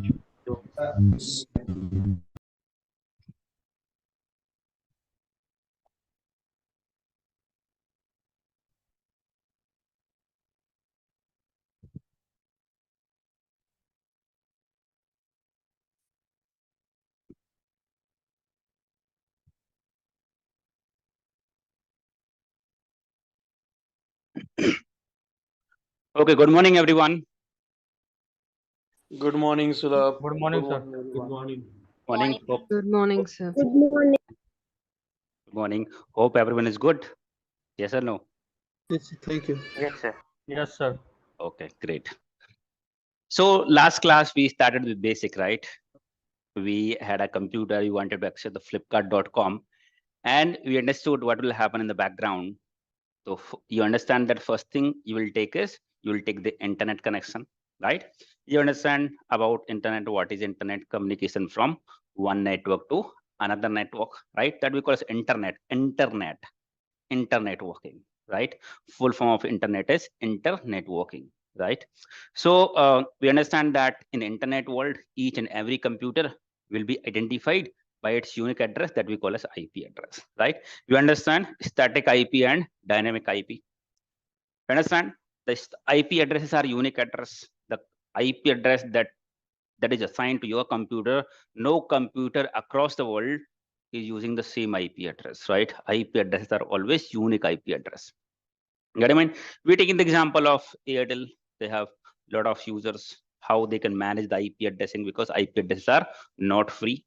Okay, good morning, everyone. Good morning, Sulabh. Good morning, sir. Good morning. Morning. Good morning, sir. Good morning. Good morning. Hope everyone is good. Yes or no? Yes, thank you. Yes, sir. Yes, sir. Okay, great. So last class we started with basic, right? We had a computer, you wanted to access the Flipkart.com, and we understood what will happen in the background. So you understand that first thing you will take is, you will take the internet connection, right? You understand about internet, what is internet communication from one network to another network, right? That we call as internet working, right? Full form of internet is internetworking, right? So we understand that in internet world, each and every computer will be identified by its unique address that we call as IP address, right? You understand static IP and dynamic IP. You understand the IP addresses are unique address. The IP address that is assigned to your computer, no computer across the world is using the same IP address, right? IP addresses are always unique IP address. Get I mean? We're taking the example of Airtel. They have a lot of users, how they can manage the IP addressing, because IP addresses are not free.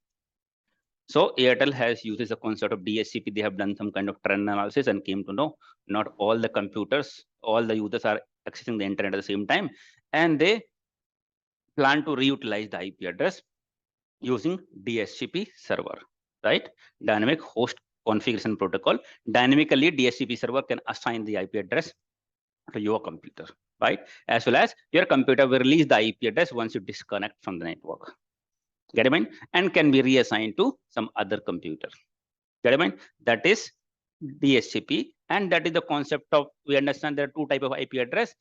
So Airtel uses the concept of DHCP. They have done some kind of trend analysis and came to know not all the computers, all the users are accessing the internet at the same time, and they plan to reutilize the IP address using DHCP server, right? Dynamic host configuration protocol. Dynamically, DHCP server can assign the IP address to your computer, right? As well as your computer will release the IP address once you disconnect from the network. Get it? And can be reassigned to some other computer. Get it? That is DHCP, and that is the concept of, we understand there are two types of IP address,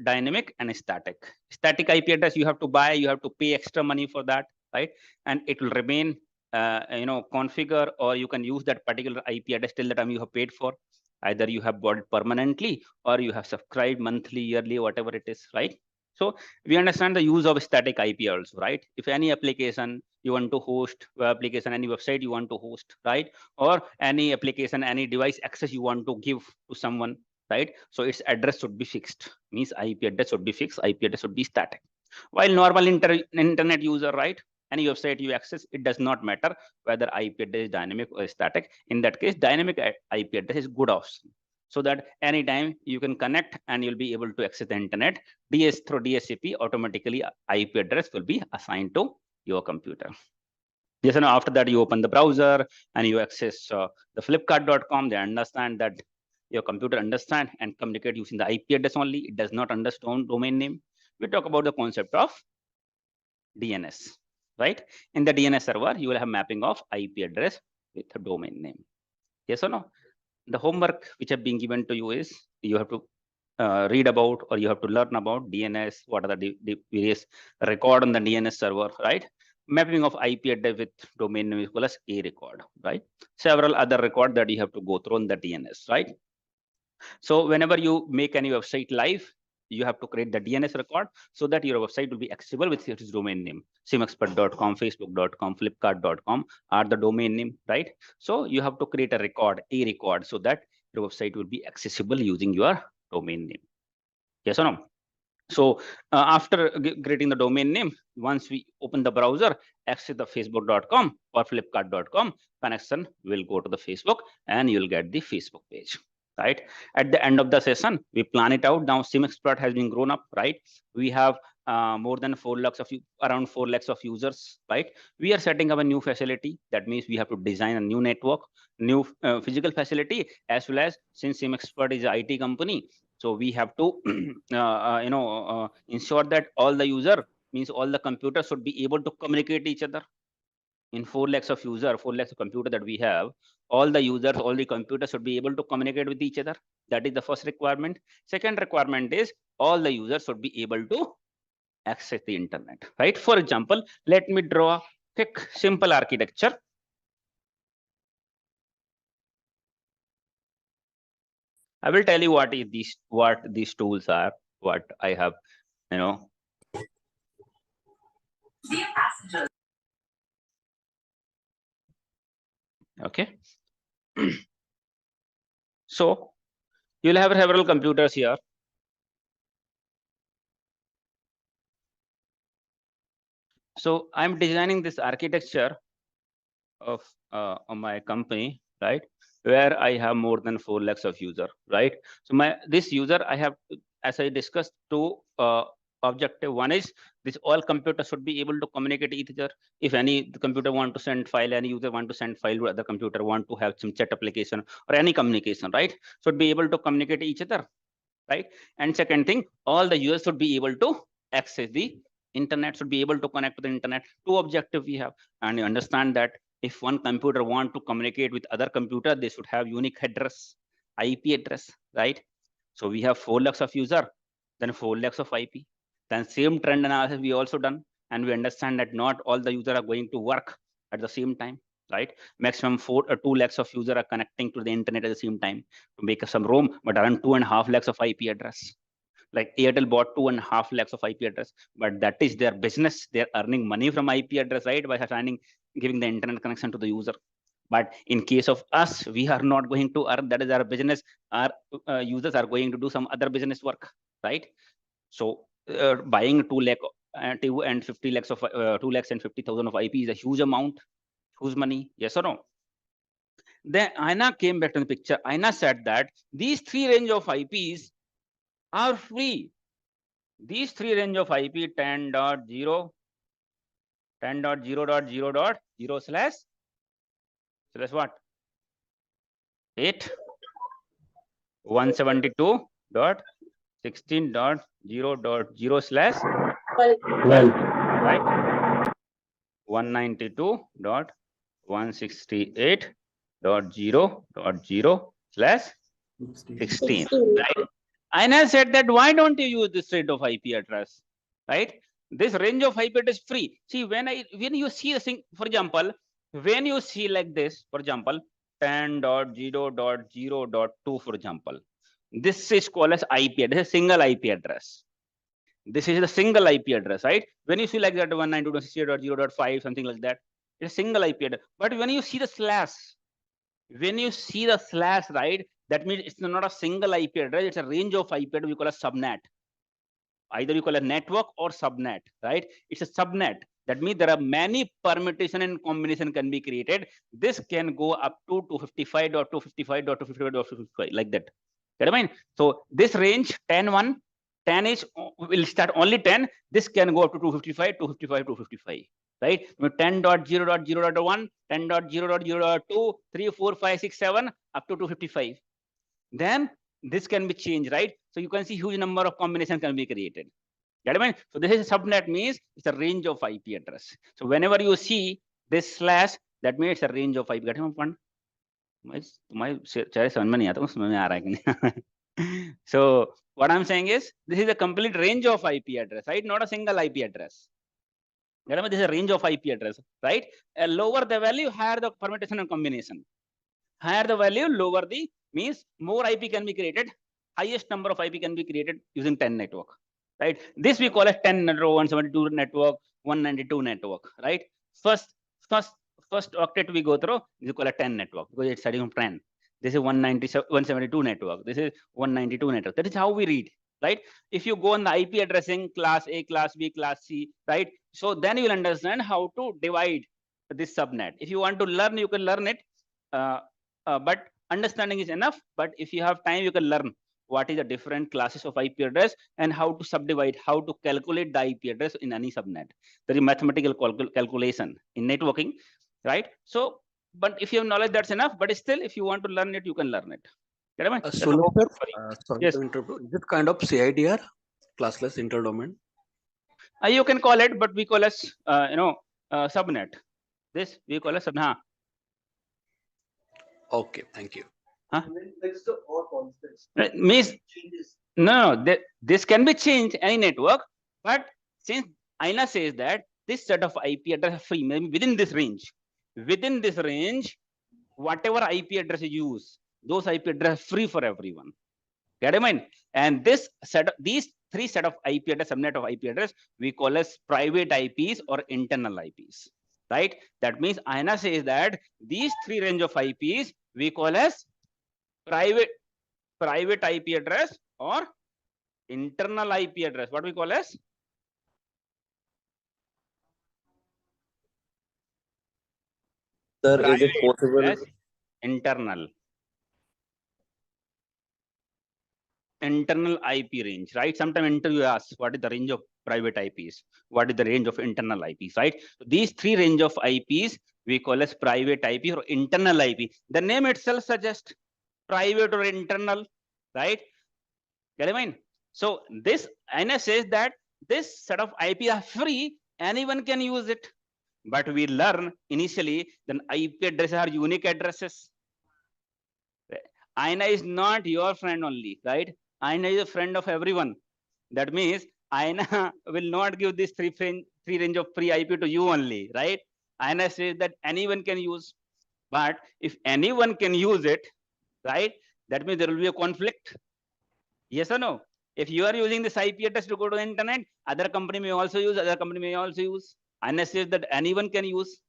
dynamic and static. Static IP address you have to buy, you have to pay extra money for that, right? And it will remain configure, or you can use that particular IP address till the time you have paid for. Either you have bought it permanently or you have subscribed monthly, yearly, whatever it is, right? So we understand the use of static IP also, right? If any application you want to host, application, any website you want to host, right? Or any application, any device access you want to give to someone, right? So its address should be fixed, means IP address should be fixed, IP address should be static. While normal internet user, right? Any website you access, it does not matter whether IP address is dynamic or static. In that case, dynamic IP address is good option, so that anytime you can connect and you'll be able to access the internet. Through DHCP, automatically IP address will be assigned to your computer. Yes, and after that you open the browser and you access the flipkart.com. They understand that your computer understand and communicate using the IP address only. It does not understand domain name. We talk about the concept of DNS, right? In the DNS server, you will have mapping of IP address with a domain name. Yes or no? The homework which have been given to you is you have to read about, or you have to learn about DNS. What are the various record on the DNS server, right? Mapping of IP address with domain name is called as a record, right? Several other record that you have to go through on the DNS, right? So whenever you make any website live, you have to create the DNS record so that your website will be accessible with its domain name. SIEMexpert.com, Facebook.com, Flipkart.com are the domain name, right? So you have to create a record, so that your website will be accessible using your domain name. Yes or no? So after creating the domain name, once we open the browser, access the Facebook.com or Flipkart.com, connection will go to the Facebook and you'll get the Facebook page. Right at the end of the session, we plan it out. Now SIEMexpert has been grown up, right? We have more than 4 lakhs of around 4 lakhs of users, right? We are setting up a new facility. That means we have to design a new network, new physical facility, as well as since SIEMexpert is an IT company, so we have to ensure that all the user, means all the computers should be able to communicate each other. In 4 lakhs of user, 4 lakhs of computer that we have, all the users, all the computers should be able to communicate with each other. That is the first requirement. Second requirement is all the users should be able to access the internet, right? For example, let me draw a quick simple architecture. I will tell you what these tools are, what I have, okay. So you'll have several computers here. So I'm designing this architecture of my company, right, where I have more than 4 lakhs of user, right? So this user, I have, as I discussed, two objective. One is this all computers should be able to communicate each other. If any computer want to send file, any user want to send file to other computer, want to have some chat application or any communication, right? Should be able to communicate each other, right? And second thing, all the users should be able to access the internet, should be able to connect to the internet. Two objectives we have, and you understand that if one computer want to communicate with other computer, they should have unique address, IP address, right? So we have 4 lakhs of user, then 4 lakhs of IP. Then same trend analysis we also done, and we understand that not all the users are going to work at the same time, right? Maximum 2 lakhs of users are connecting to the internet at the same time to make some room, but around 2.5 lakhs of IP address. Like Airtel bought 2.5 lakhs of IP address, but that is their business. They're earning money from IP address, right? By giving the internet connection to the user. But in case of us, we are not going to earn. That is our business. Our users are going to do some other business work, right? So buying 2 lakh and 50 lakhs of 2 lakhs and 50,000 of IP is a huge amount, huge money. Yes or no? Then Aina came back to the picture. Aina said that these 3 range of IPs are free. These 3 range of IP 10.0, 10.0.0.0 slash what? 8, 172.16.0.0 slash 12, right? 192.168.0.0 slash 16, right? Aina said that why don't you use this range of IP address, right? This range of IP address is free. See, when you see a thing, for example, when you see like this, for example, 10.0.0.2, for example, this is called as IP address, a single IP address. This is the single IP address, right? When you see like that 192.168.0.5, something like that, it's a single IP address. But when you see the slash, right, that means it's not a single IP address, it's a range of IP address we call a subnet. Either you call a network or subnet, right? It's a subnet. That means there are many permutation and combination can be created. This can go up to 255.255.255.255, like that. Get I mean? So this range 10.1, 10 is will start only 10. This can go up to 255, 255, 255. Right? 10.0.0.1, 10.0.0.2, 3, 4, 5, 6, 7, up to 255. Then this can be changed, right? So you can see huge number of combinations can be created. Get I mean? So this is a subnet, means it's a range of IP address. So whenever you see this slash, that means it's a range of IP. Get my point? So what I'm saying is this is a complete range of IP address, right? Not a single IP address. This is a range of IP address, right? Lower the value, higher the permutation and combination. Higher the value, lower the, means more IP can be created. Highest number of IP can be created using 10 network, right? This we call as 10 network, 172 network, 192 network, right? First octet we go through, we call a 10 network because it's starting from 10. This is 172 network. This is 192 network. That is how we read, right? If you go on the IP addressing class A, class B, class C, right? So then you will understand how to divide this subnet. If you want to learn, you can learn it. But understanding is enough. But if you have time, you can learn what is the different classes of IP address and how to subdivide, how to calculate the IP address in any subnet. There is mathematical calculation in networking, right? So, but if you have knowledge, that's enough. But still, if you want to learn it, you can learn it. Sorry Yes. to interrupt. Is it kind of CIDR, classless interdomain? You can call it, but we call as subnet. This we call as subnet. Okay, thank you. Huh? Means no, this can be changed any network, but since INA says that this set of IP address is free, maybe within this range, whatever IP address you use, those IP address are free for everyone. Get I mean? And this set of, these three set of IP address, subnet of IP address, we call as private IPs or internal IPs, right? That means INA says that these three range of IPs we call as private IP address or internal IP address. What we call as? Sir, is it possible? Internal IP range, right? Sometimes interview asks what is the range of private IPs, what is the range of internal IPs, right? So these three range of IPs we call as private IP or internal IP. The name itself suggests private or internal, right? Get I mean? So this INA says that this set of IP are free, anyone can use it. But we learn initially that IP addresses are unique addresses. INA is not your friend only, right? INA is a friend of everyone. That means INA will not give this three range of free IP to you only, right? INA says that anyone can use. But if anyone can use it, right, that means there will be a conflict. Yes or no? If you are using this IP address to go to the internet, other company may also use, other company may also use. INA says that anyone can use.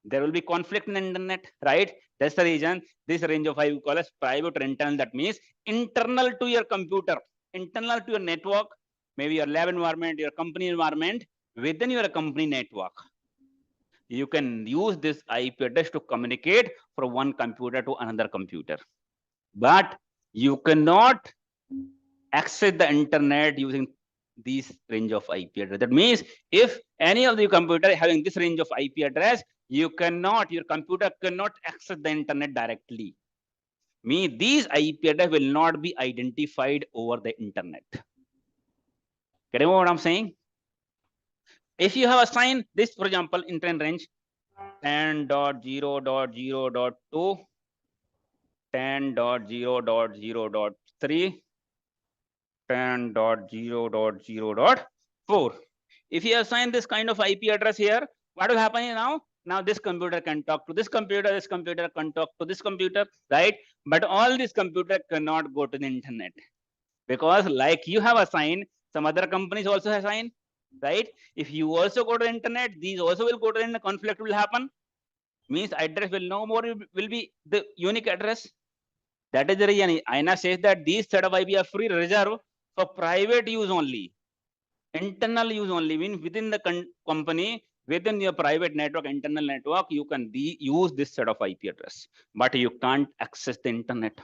There will be conflict in the internet, right? That's the reason this range of IP we call as private or internal. That means internal to your computer, internal to your network, maybe your lab environment, your company environment, within your company network. You can use this IP address to communicate from one computer to another computer. But you cannot access the internet using these range of IP address. That means if any of the computer having this range of IP address, you cannot, your computer cannot access the internet directly. These IP address will not be identified over the internet. Get what I'm saying? If you have assigned this, for example, internet range 10.0.0.2, 10.0.0.3, 10.0.0.4. If you assign this kind of IP address here, what will happen now? Now this computer can talk to this computer can talk to this computer, right? But all this computer cannot go to the internet because like you have assigned Some other companies also assign, right? If you also go to the internet, these also will go to the internet, conflict will happen. Means address will no more will be the unique address. That is the reason INA says that these set of IP are free reserved for private use only. Internal use only, means within the company, within your private network, internal network, you can use this set of IP address, but you can't access the internet.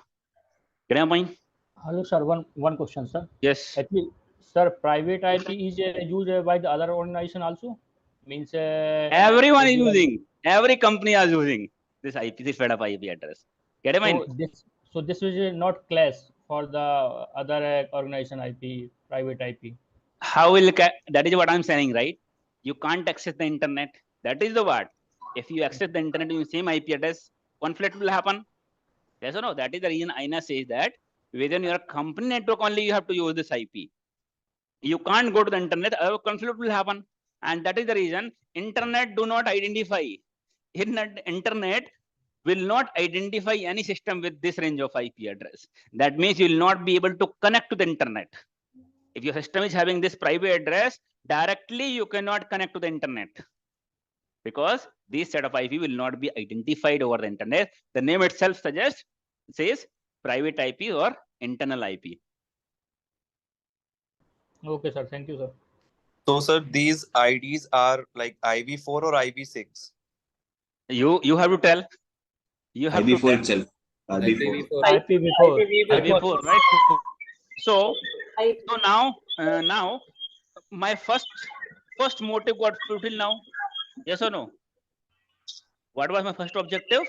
Get my point? Hello, sir. One question, sir. Yes. Actually, sir, private IP is used by the other organization also. Means everyone is using. Every company is using this IP, this set of IP address. Get my point? So this is not clash for the other organization IP, private IP. How will that is what I'm saying, right? You can't access the internet. That is the word. If you access the internet using same IP address, conflict will happen. Yes or no? That is the reason INA says that within your company network only you have to use this IP. You can't go to the internet, conflict will happen. And that is the reason internet do not identify. Internet will not identify any system with this range of IP address. That means you will not be able to connect to the internet. If your system is having this private address, directly you cannot connect to the internet, because this set of IP will not be identified over the internet. The name itself says private IP or internal IP. Okay, sir. Thank you, sir. So, sir, these IDs are like IV4 or IV6? You have to tell. You have IB4 to tell. itself. IB4. IPv4, right? So now my first motive got fulfilled now. Yes or no? What was my first objective?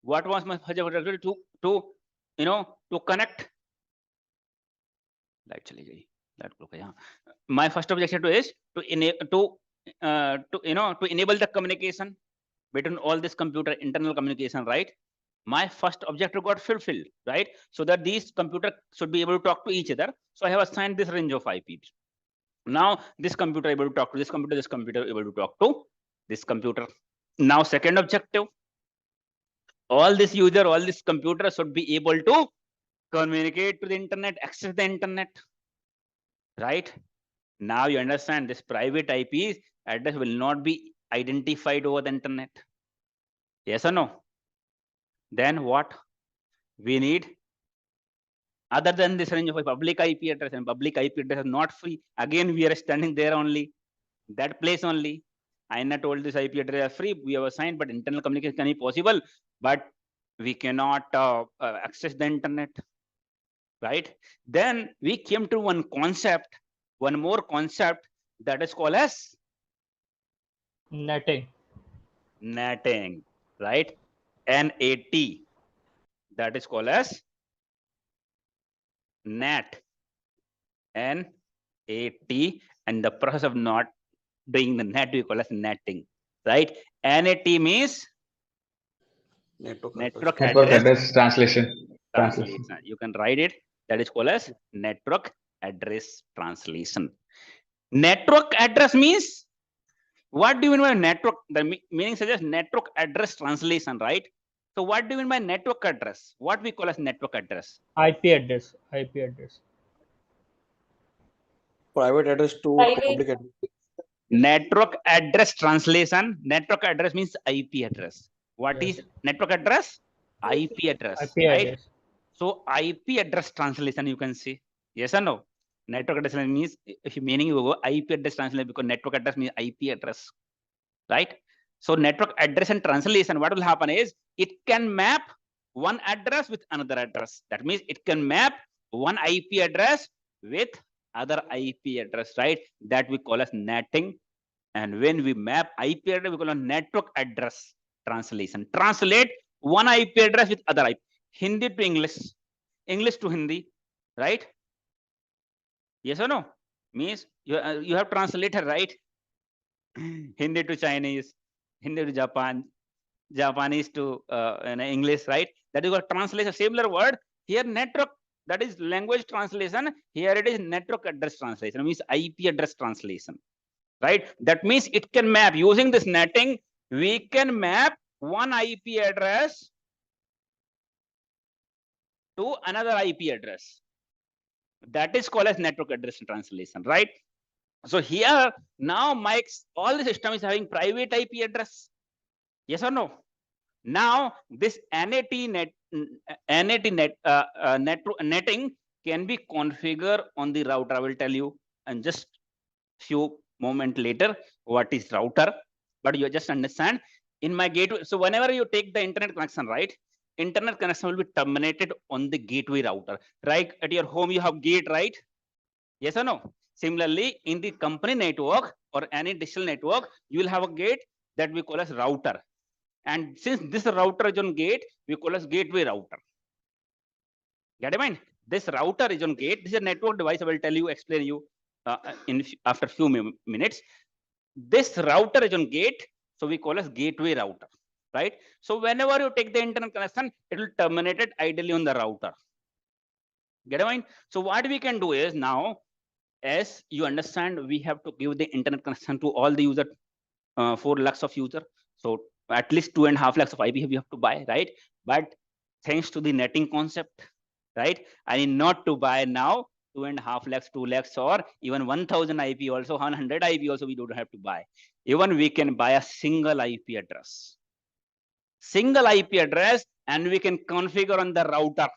What was my first objective? To connect. My first objective is to enable the communication between all this computer, internal communication, right? My first objective got fulfilled, right? So that these computers should be able to talk to each other. So I have assigned this range of IPs. Now this computer able to talk to this computer able to talk to this computer. Now second objective, all this user, all this computer should be able to communicate to the internet, access the internet, right? Now you understand this private IP address will not be identified over the internet. Yes or no? Then what we need, other than this range of a public IP address, and public IP address is not free. Again, we are standing there only, that place only. INA told this IP address is free. We have assigned, but internal communication can be possible, but we cannot access the internet, right? Then we came to one more concept that is called as netting, right? NAT, that is called as NAT, NAT, and the process of not doing the NAT we call as netting, right? NAT means network address translation. You can write it. That is called as network address translation. Network address means, what do you mean by network? The meaning suggests network address translation, right? So what do you mean by network address? What we call as network address? IP address. Private address to public address. Network address translation. Network address means IP address. What is network address? IP address, right? So IP address translation you can see. Yes or no? Network address means, if you meaning you go IP address translation, because network address means IP address, right? So network address and translation, what will happen is it can map one address with another address. That means it can map one IP address with other IP address, right? That we call as netting. And when we map IP address, we call it network address translation. Translate one IP address with other IP. Hindi to English, English to Hindi, right? Yes or no? Means you have translated, right? Hindi to Chinese, Hindi to Japan, Japanese to English, right? That is what translation, similar word. Here network, that is language translation. Here it is network address translation, means IP address translation, right? That means it can map, using this netting, we can map one IP address to another IP address. That is called as network address translation, right? So here now all the system is having private IP address. Yes or no? Now this netting can be configured on the router. I will tell you and just few moment later what is router, but you just understand in my gateway. So whenever you take the internet connection, right? Internet connection will be terminated on the gateway router. Right at your home you have gate, right? Yes or no? Similarly, in the company network or any digital network, you will have a gate that we call as router. And since this router is on gate, we call as gateway router. Get it, mind? This router is on gate. This is a network device. I will tell you, explain you after few minutes. This router is on gate, so we call as gateway router, right? So whenever you take the internet connection, it will terminate it ideally on the router. Get it, mind? So what we can do is now, as you understand, we have to give the internet connection to all the user, 4 lakhs of user. So at least 2.5 lakhs of IP we have to buy, right? But thanks to the netting concept, right? I need not to buy now 2.5 lakhs, 2 lakhs, or even 1000 IP also, 100 IP also we don't have to buy. Even we can buy a single IP address. Single IP address, and we can configure on the router.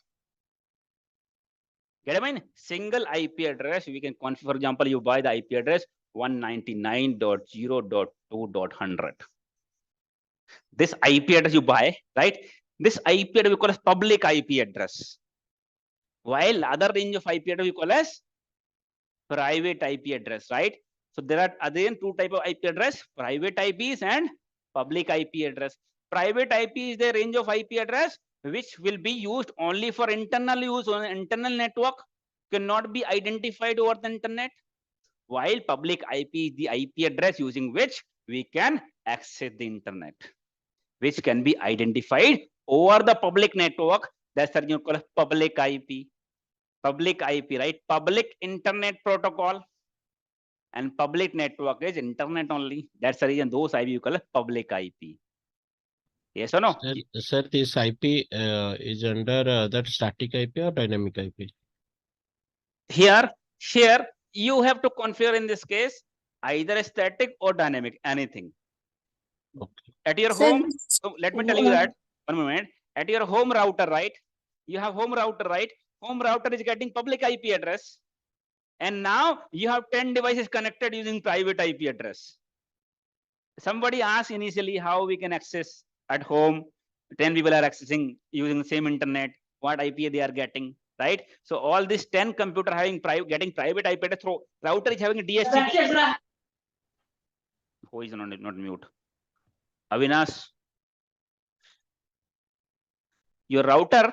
Get it? Single IP address we can configure. For example, you buy the IP address 199.0.2.100. This IP address you buy, right? This IP address we call as public IP address. While other range of IP address we call as private IP address, right? So there are again 2 type of IP address: private IPs and public IP address. Private IP is the range of IP address which will be used only for internal use on an internal network, cannot be identified over the internet. While public IP is the IP address using which we can access the internet, which can be identified over the public network. That's the reason called public IP. Public IP, right? Public internet protocol, and public network is internet only. That's the reason those IP you call public IP. Yes or no? Sir, this IP is under that static IP or dynamic IP? Here you have to configure in this case either static or dynamic, anything. Okay. At your home, so let me tell you that, one moment. At your home router, right? You have home router, right? Home router is getting public IP address. And now you have 10 devices connected using private IP address. Somebody asked initially how we can access at home. 10 people are accessing using the same internet. What IP they are getting, right? So all these 10 computer having getting private IP address through router is having a DHCP. Who is not mute? Avinash. Your router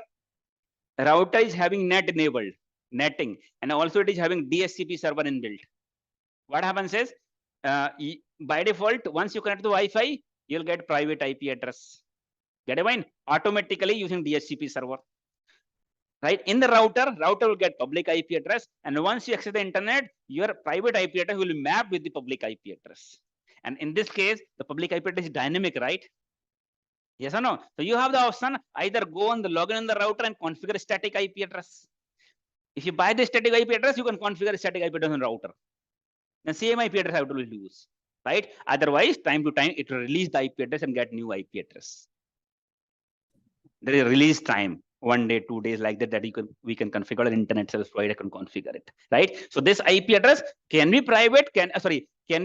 is having net enabled netting, and also it is having DHCP server inbuilt. What happens is by default, once you connect to Wi-Fi, you'll get private IP address. Get it? Fine? Automatically using DHCP server. Right? In the router will get public IP address, and once you access the internet, your private IP address will be mapped with the public IP address. And in this case, the public IP address is dynamic, right? Yes or no? So you have the option either go on the login in the router and configure a static IP address. If you buy the static IP address, you can configure a static IP address on the router. Then same IP address have to use, right? Otherwise, time to time, it will release the IP address and get new IP address. There is a release time, 1 day, 2 days, like that we can configure. The internet service provider can configure it, right? So this IP address can be private, can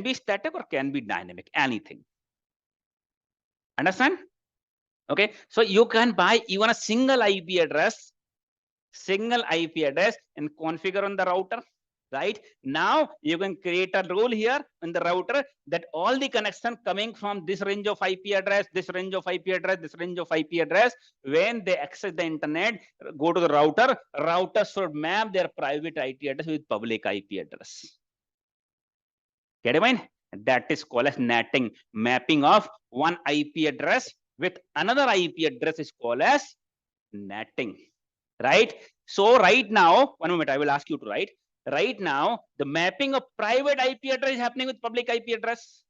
be static, or can be dynamic, anything. Understand? Okay, so you can buy even a single IP address and configure on the router. Right now, you can create a rule here in the router that all the connection coming from this range of IP address, this range of IP address, this range of IP address, when they access the internet, go to the router. Router should map their private IP address with public IP address. Get it? Mind? That is called as netting. Mapping of one IP address with another IP address is called as netting. Right? So right now, one moment, I will ask you to write. Right now, the mapping of private IP address is happening with public IP address.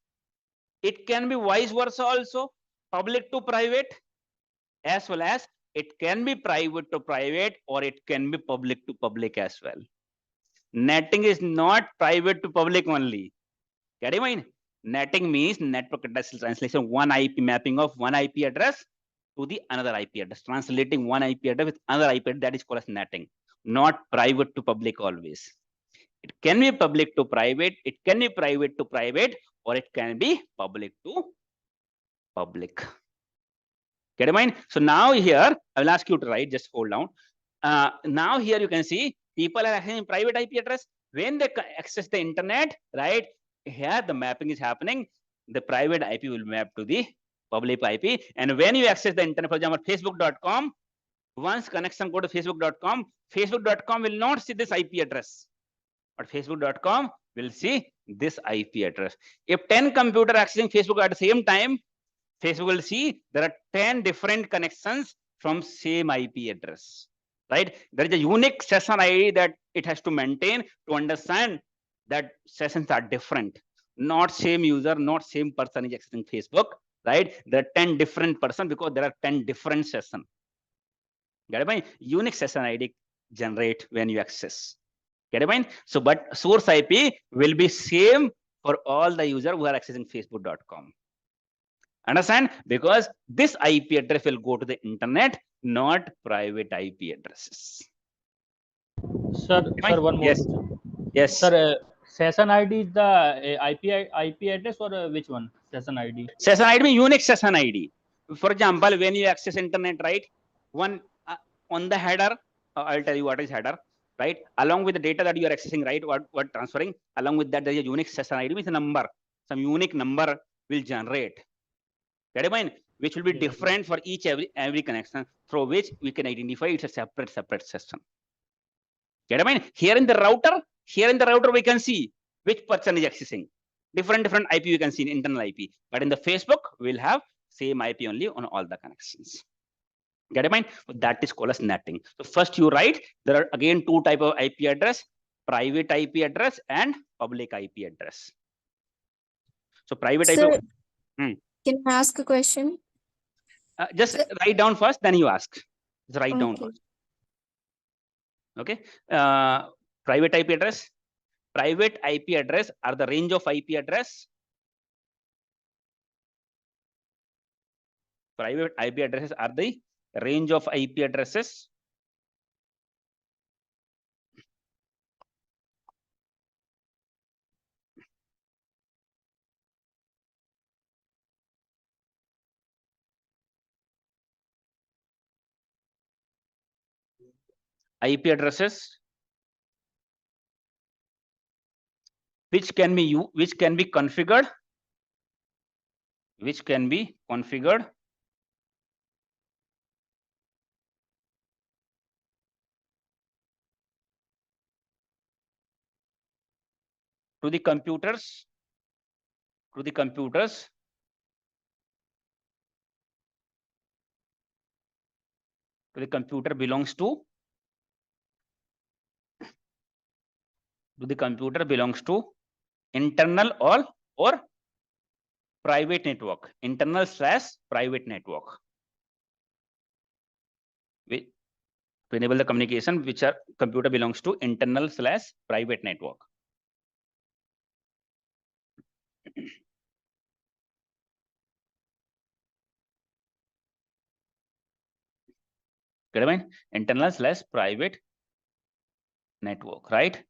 It can be vice versa also, public to private, as well as it can be private to private, or it can be public to public as well. netting is not private to public only. Get it mind? Netting means network address translation, one IP mapping of one IP address to the another IP address, translating one IP address with another IP address. That is called as netting, not private to public always. It can be public to private, it can be private to private, or it can be public to public. Get it mind? So now here, I will ask you to write, just hold down. Now here you can see people are accessing private IP address. When they access the internet, right? Here the mapping is happening. The private IP will map to the public IP. And when you access the internet, for example, facebook.com, once connection go to facebook.com, facebook.com will not see this IP address, but facebook.com will see this IP address. If 10 computers are accessing Facebook at the same time, Facebook will see there are 10 different connections from same IP address, right? There is a unique session ID that it has to maintain to understand that sessions are different, not same user, not same person is accessing Facebook, right? There are 10 different person because there are 10 different sessions. Get it? Unique session ID generate when you access. Get it? So, but source IP will be same for all the user who are accessing facebook.com. Understand? Because this IP address will go to the internet, not private IP addresses. Sir, one more. Yes. Yes. Sir, session ID is the IP address or which one? Session ID. Session ID means unique session ID. For example, when you access internet, right? One on the header, I'll tell you what is header, right? Along with the data that you are accessing, right? What transferring? Along with that, there is a unique session ID, means a number. Some unique number will generate. Get it, mind? Which will be different for each every connection, through which we can identify it's a separate session. Get it, mind? Here in the router, we can see which person is accessing. Different IP you can see in internal IP, but in the Facebook we'll have same IP only on all the connections. Get it, mind? That is called as netting. So first you write there are again two type of IP address: private IP address and public IP address. So private IP. Can I ask a question? Just write down first, then you ask. Just write down first. Okay. Private IP address. Private IP address are the range of IP address. Private IP addresses are the range of IP addresses which can be configured to the computers the computer belongs to internal or private network, internal/private network. To enable the communication which are computer belongs to internal/private network. Get it? Internal/private network, right?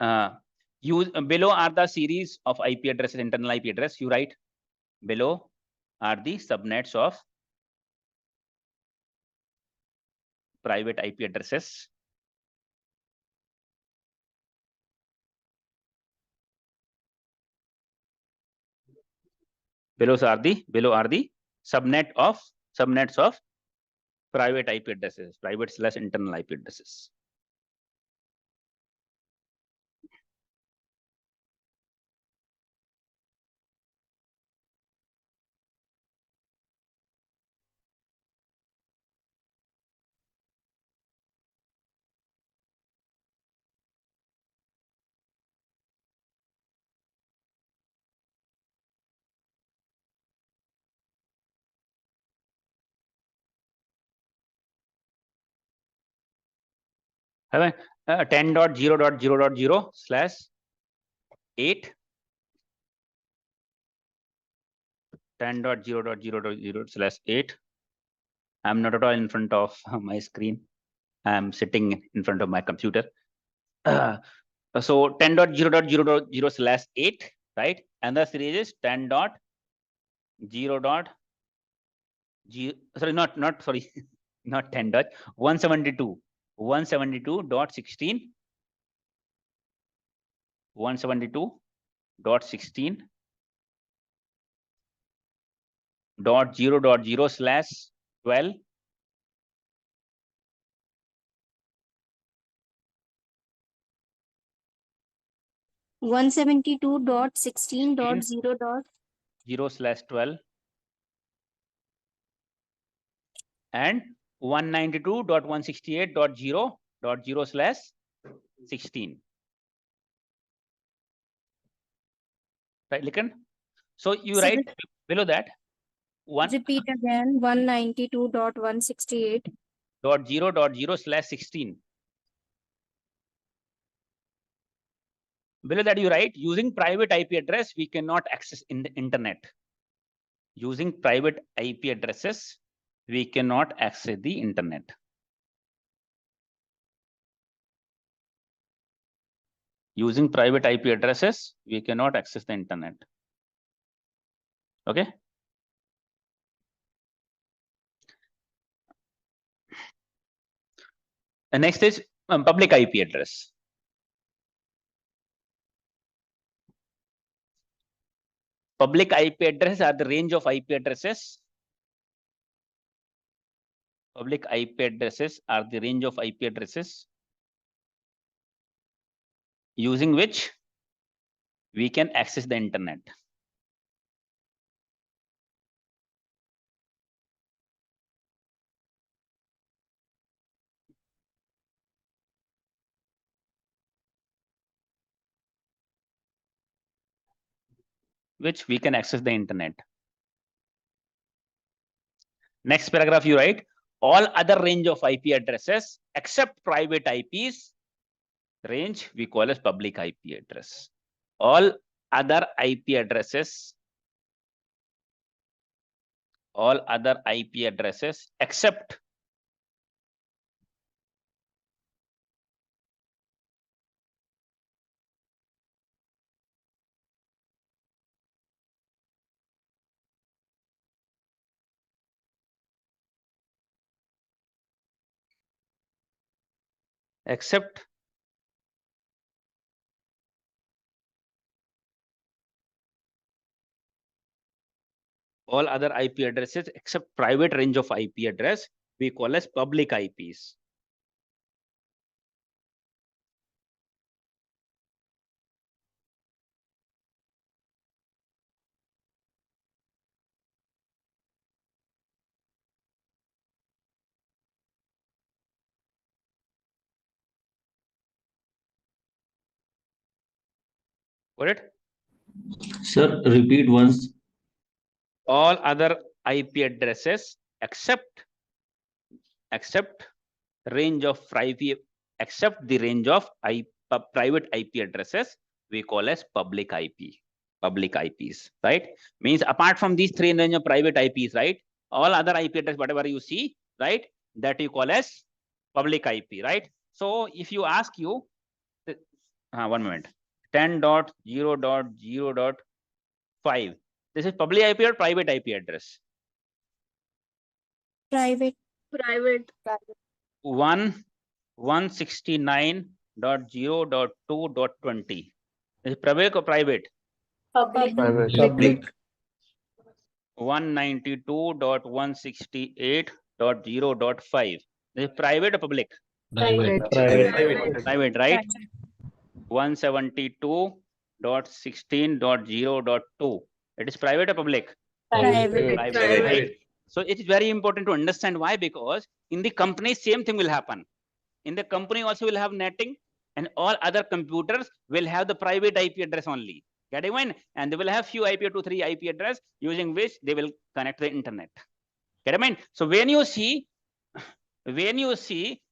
Below are the series of IP addresses, internal IP address. You write below are the subnets of private IP addresses. Below are the subnets of private IP addresses, private/internal IP addresses. 10.0.0.0/8. 10.0.0.0/8. I'm not at all in front of my screen. I'm sitting in front of my computer. So 10.0.0.0/8, right? And the series is 10.0.0. Sorry, not sorry, not 10. 172. 172.16. 172.16.0.0/12. 172.16.0.0/12 and 192.168.0.0/16. Right, Likan? So you So write below that repeat again. 192.168.0.0/16. Below that you write, using private IP address, we cannot access in the internet. Using private IP addresses, we cannot access the internet. Using private IP addresses, we cannot access the internet. Okay. The next is public IP address. Public IP addresses are the range of IP addresses. Public IP addresses are the range of IP addresses using which we can access the internet. Which we can access the internet. Next paragraph you write, all other range of IP addresses except private IPs range we call as public IP address. All other IP addresses, except all other IP addresses except private range of IP address we call as public IPs. Got it? Sir, repeat once. All other IP addresses except range of private IP addresses we call as public IPs, right? Means apart from these three range of private IPs, right? All other IP address, whatever you see, right? That you call as public IP, right? So if you ask you, 1 moment, 10.0.0.5. This is public IP or private IP address? Private. 169.0.2.20. Is it public or private? Public. 192.168.0.5. Is it private or public? Private. Right? 172.16.0.2. It is private or public? Private. Right? So it is very important to understand why, because in the company same thing will happen. In the company also will have netting, and all other computers will have the private IP address only. Get it? And they will have few IP or 2-3 IP address using which they will connect the internet. Get it? So when you see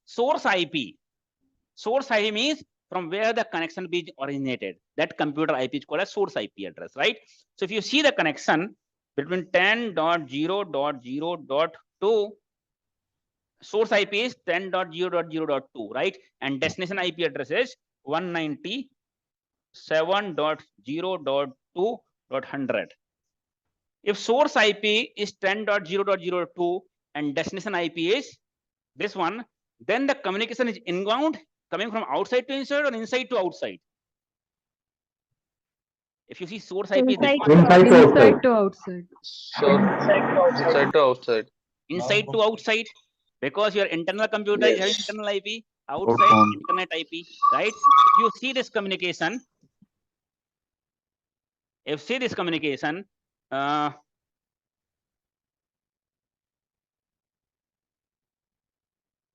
source IP, Source IP means from where the connection be originated. That computer IP is called a source IP address, right? So if you see the connection between 10.0.0.2, source IP is 10.0.0.2, right? And destination IP address is 197.0.2.100. If source IP is 10.0.0.2 and destination IP is this one, then the communication is inbound, coming from outside to inside or inside to outside. If you see source IP is this one, Inside to outside. to outside. So inside to outside. inside to outside, because your internal computer is having internal IP, outside internet IP, right? If you see this communication,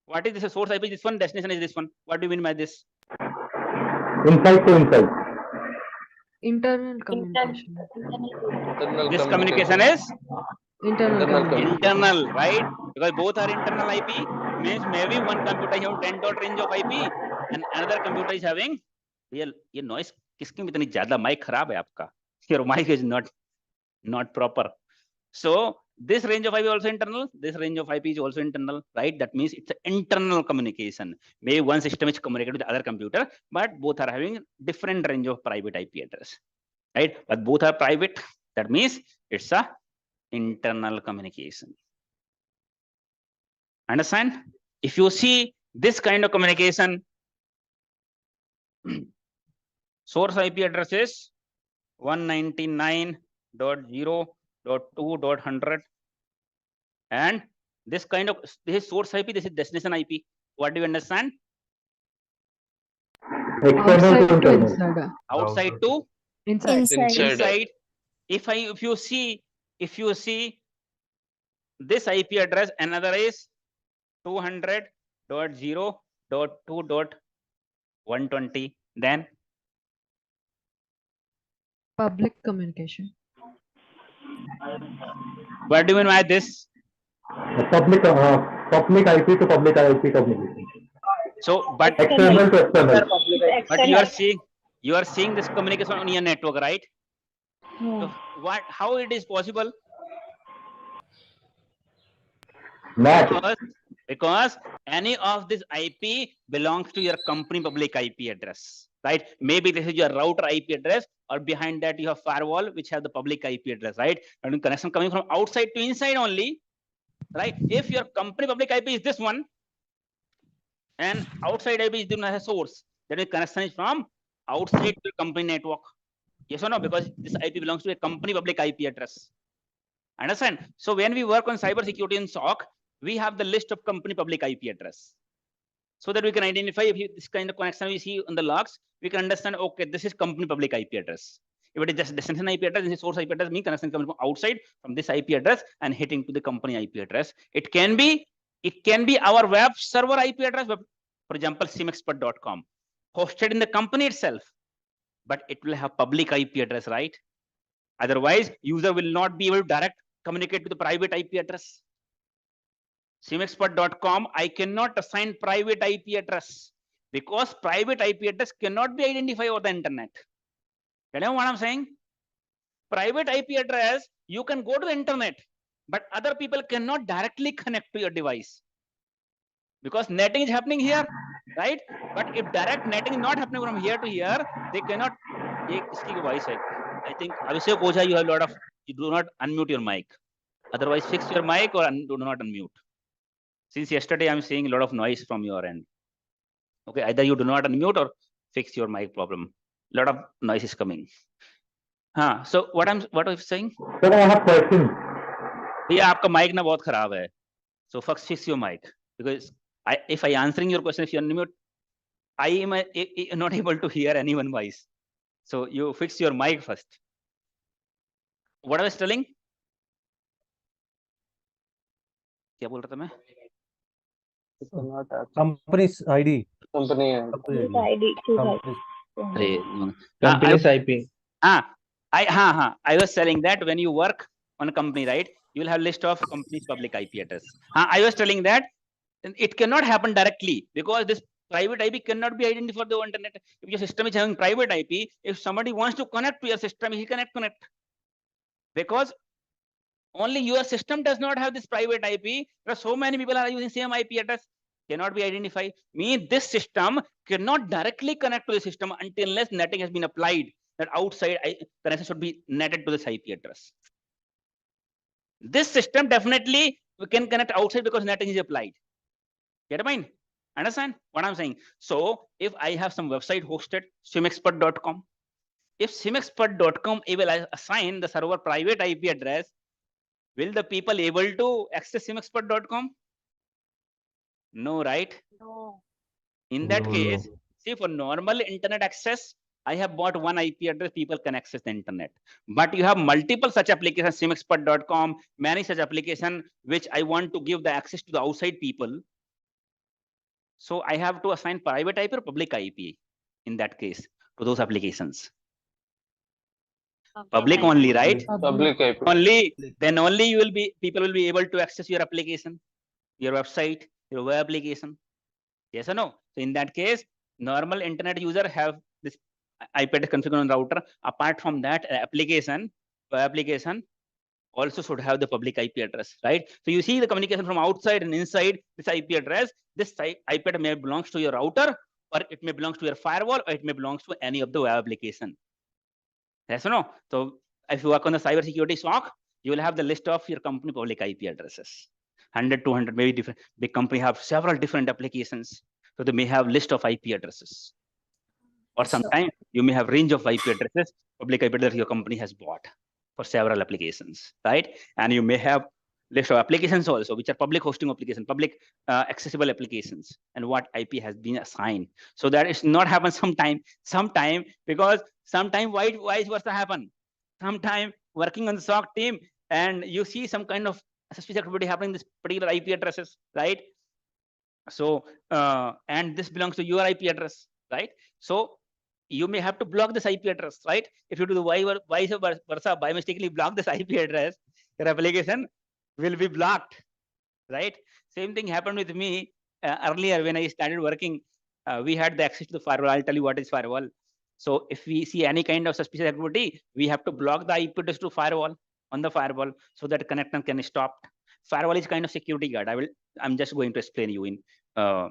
what is this? Source IP is this one, destination is this one. What do you mean by this? Inside to inside. Internal communication. This communication is Internal. right? Because both are internal IP, means maybe one computer is having 10 dot range of IP and another computer is having ये noise किसकी इतनी ज़्यादा mic खराब है आपका? Your mic is not proper. So this range of IP is also internal. This range of IP is also internal, right? That means it's an internal communication. Maybe one system is communicated with the other computer, but both are having different range of private IP address, right? But both are private. That means it's a internal communication. Understand? If you see this kind of communication, source IP address is 199.0.2.100, and this kind of this is source IP, this is destination IP. What do you understand? External to internal. Outside to Inside. If you see this IP address, another is 200.0.2.120, then Public communication. what do you mean by this? Public IP to public IP communication. So, but External to external. But you are seeing this communication on your network, right? So how it is possible? Because any of this IP belongs to your company public IP address, right? Maybe this is your router IP address, or behind that you have firewall which have the public IP address, right? And connection coming from outside to inside only, right? If your company public IP is this one, and outside IP is doing as a source, then the connection is from outside to the company network. Yes or no? Because this IP belongs to a company public IP address. Understand? So when we work on cyber security in SOC, we have the list of company public IP address, so that we can identify if this kind of connection we see on the logs, we can understand, okay, this is company public IP address. If it is just destination IP address, this is source IP address, means connection coming from outside from this IP address and hitting to the company IP address. It can be our web server IP address, for example, SIEMexpert.com, hosted in the company itself, but it will have public IP address, right? Otherwise, user will not be able to direct communicate to the private IP address. SIEMexpert.com, I cannot assign private IP address because private IP address cannot be identified over the internet. You know what I'm saying? Private IP address, you can go to the internet, but other people cannot directly connect to your device because netting is happening here, right? But if direct netting is not happening from here to here, they cannot. I think Abhishek Ojha, you have a lot of. You do not unmute your mic. Otherwise, fix your mic or do not unmute. Since yesterday, I'm seeing a lot of noise from your end. Okay, either you do not unmute or fix your mic problem. A lot of noise is coming. So what are you saying? Sir, I have question. Yeah, आपका mic ना बहुत खराब है. So first fix your mic, because if I answering your question, if you unmute, I am not able to hear anyone voice. So you fix your mic first. What I was telling? क्या बोल रहा था मैं? Company's ID. Company's IP. I was telling that when you work on a company, right, you will have list of company's public IP address. I was telling that it cannot happen directly because this private IP cannot be identified for the internet. If your system is having private IP, if somebody wants to connect to your system, he cannot connect. Because only your system does not have this private IP. There are so many people are using same IP address, cannot be identified. Means this system cannot directly connect to the system unless netting has been applied. That outside connection should be netted to this IP address. This system definitely we can connect outside because netting is applied. Get mine? Understand what I'm saying? So if I have some website hosted, SIEMexpert.com, if SIEMexpert.com will assign the server private IP address, will the people able to access SIEMexpert.com? No, right? No. In that case, see, for normal internet access, I have bought one IP address, people can access the internet. But you have multiple such applications, SIEMexpert.com, many such applications which I want to give the access to the outside people. So I have to assign private IP or public IP in that case to those applications. Public only, right? Public IP. Only, then only you will be, people will be able to access your application, your website, your web application. Yes or no? So in that case, normal internet user have this IP address configured on router. Apart from that, application, web application also should have the public IP address, right? So you see the communication from outside and inside this IP address. This IP address may belongs to your router, or it may belongs to your firewall, or it may belongs to any of the web application. Yes or no? So if you work on the cybersecurity SOC, you will have the list of your company public IP addresses. 100, 200, maybe different. Big company have several different applications, so they may have list of IP addresses. Or sometimes you may have range of IP addresses, public IP address your company has bought for several applications, right? And you may have list of applications also, which are public hosting applications, public accessible applications, and what IP has been assigned. So that it's not happen sometime, because sometime vice versa happen. Sometime working on the SOC team, and you see some kind of suspicious activity happening in this particular IP addresses, right? So and this belongs to your IP address, right? So you may have to block this IP address, right? If you do the vice versa, by mistakenly block this IP address, your application will be blocked, right? Same thing happened with me earlier when I started working. We had the access to the firewall. I'll tell you what is firewall. So if we see any kind of suspicious activity, we have to block the IP address to firewall on the firewall so that connection can stop. Firewall is kind of security guard. I'm just going to explain you in. I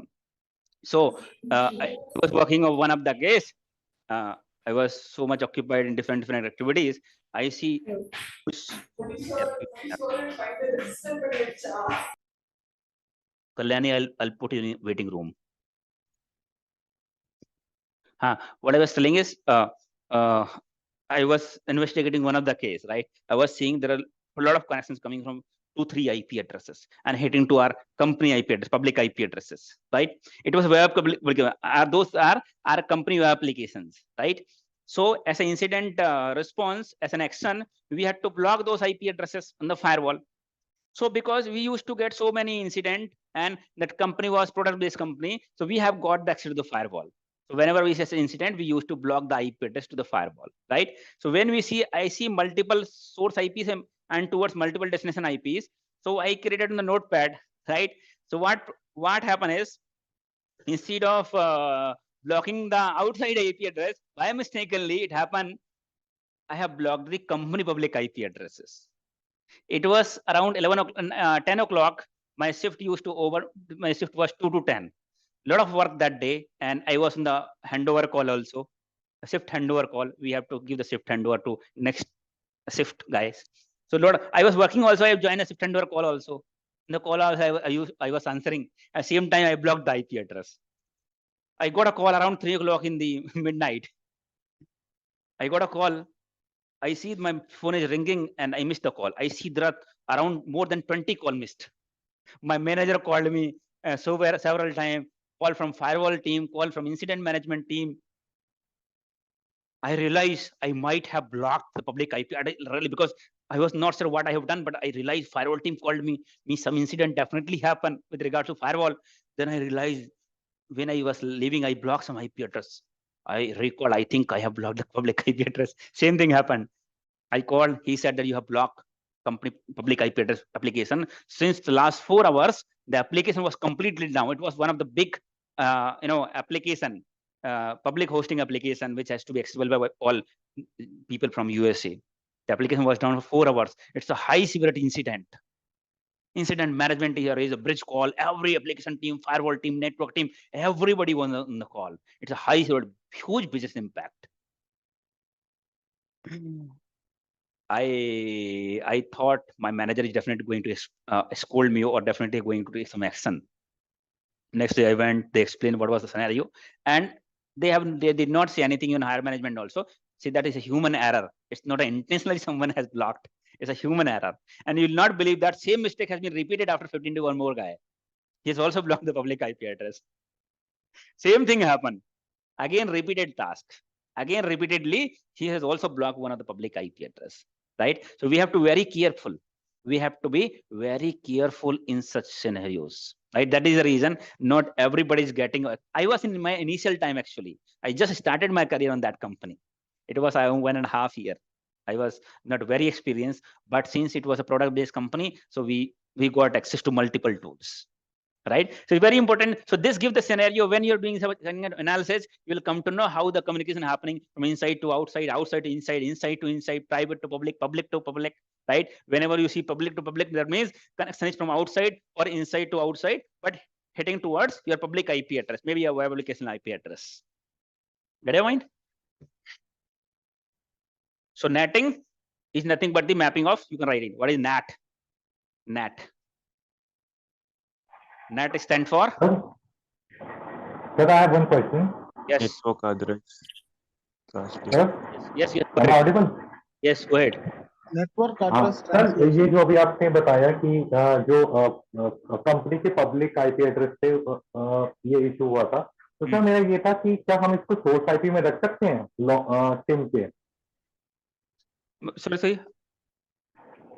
was working on one of the case. I was so much occupied in different activities. I see. Kalyani, I'll put you in waiting room. What I was telling is, I was investigating one of the case, right? I was seeing there are a lot of connections coming from 2-3 IP addresses and hitting to our company IP address, public IP addresses, right? It was web public. Those are our company web applications, right? So as an incident response, as an action, we had to block those IP addresses on the firewall. So because we used to get so many incident, and that company was product-based company, so we have got the access to the firewall. So whenever we see an incident, we used to block the IP address to the firewall, right? So when we see, I see multiple source IPs and towards multiple destination IPs. So I created on the notepad, right? So what happened is, instead of blocking the outside IP address, by mistakenly it happened, I have blocked the company public IP addresses. It was around 10 o'clock. My shift was 2 to 10. A lot of work that day, and I was in the handover call also. A shift handover call. We have to give the shift handover to next shift guys. So I was working also. I joined a shift handover call also. In the call also, I was answering. At the same time, I blocked the IP address. I got a call around 3 o'clock in the midnight. I got a call. I see my phone is ringing and I missed the call. I see there are around more than 20 calls missed. My manager called me several times. Call from firewall team, call from incident management team. I realized I might have blocked the public IP really, because I was not sure what I have done, but I realized firewall team called me some incident definitely happened with regard to firewall. Then I realized when I was leaving, I blocked some IP address. I recall, I think I have blocked the public IP address. Same thing happened. I called, he said that you have blocked company public IP address application. Since the last 4 hours, the application was completely down. It was one of the big application, public hosting application, which has to be accessible by all people from USA. The application was down for 4 hours. It's a high severity incident. Incident management here is a bridge call. Every application team, firewall team, network team, everybody was on the call. It's a high severity, huge business impact. I thought my manager is definitely going to scold me or definitely going to take some action. Next day I went, they explained what was the scenario, and they did not say anything in higher management also. See, that is a human error. It's not intentionally someone has blocked. It's a human error. And you'll not believe that same mistake has been repeated after 15 to one more guy. He has also blocked the public IP address. Same thing happened. Again, repeated task. Again, repeatedly, he has also blocked one of the public IP address. Right? So we have to be very careful. We have to be very careful in such scenarios. Right? That is the reason not everybody is getting. I was in my initial time actually. I just started my career on that company. It was 1.5 years. I was not very experienced, but since it was a product-based company, so we got access to multiple tools. Right? So it's very important. So this gives the scenario when you're doing some analysis, you will come to know how the communication is happening from inside to outside, outside to inside, inside to inside, private to public, public to public. Right? Whenever you see public to public, that means connection is from outside or inside to outside, but heading towards your public IP address, maybe a web application IP address. Get your mind? So netting is nothing but the mapping of, you can write it. What is NAT? NAT. NAT stands for? Sir, I have one question. Yes. Network address. Yes. Yes. Am I audible? Yes, go ahead. Network हाँ, address sir ये जो अभी आपने बताया कि जो company के public IP address पे ये इशू हुआ था, तो सर मेरा ये था कि क्या हम इसको सोर्स आईपी में रख सकते हैं सिम के? Sorry.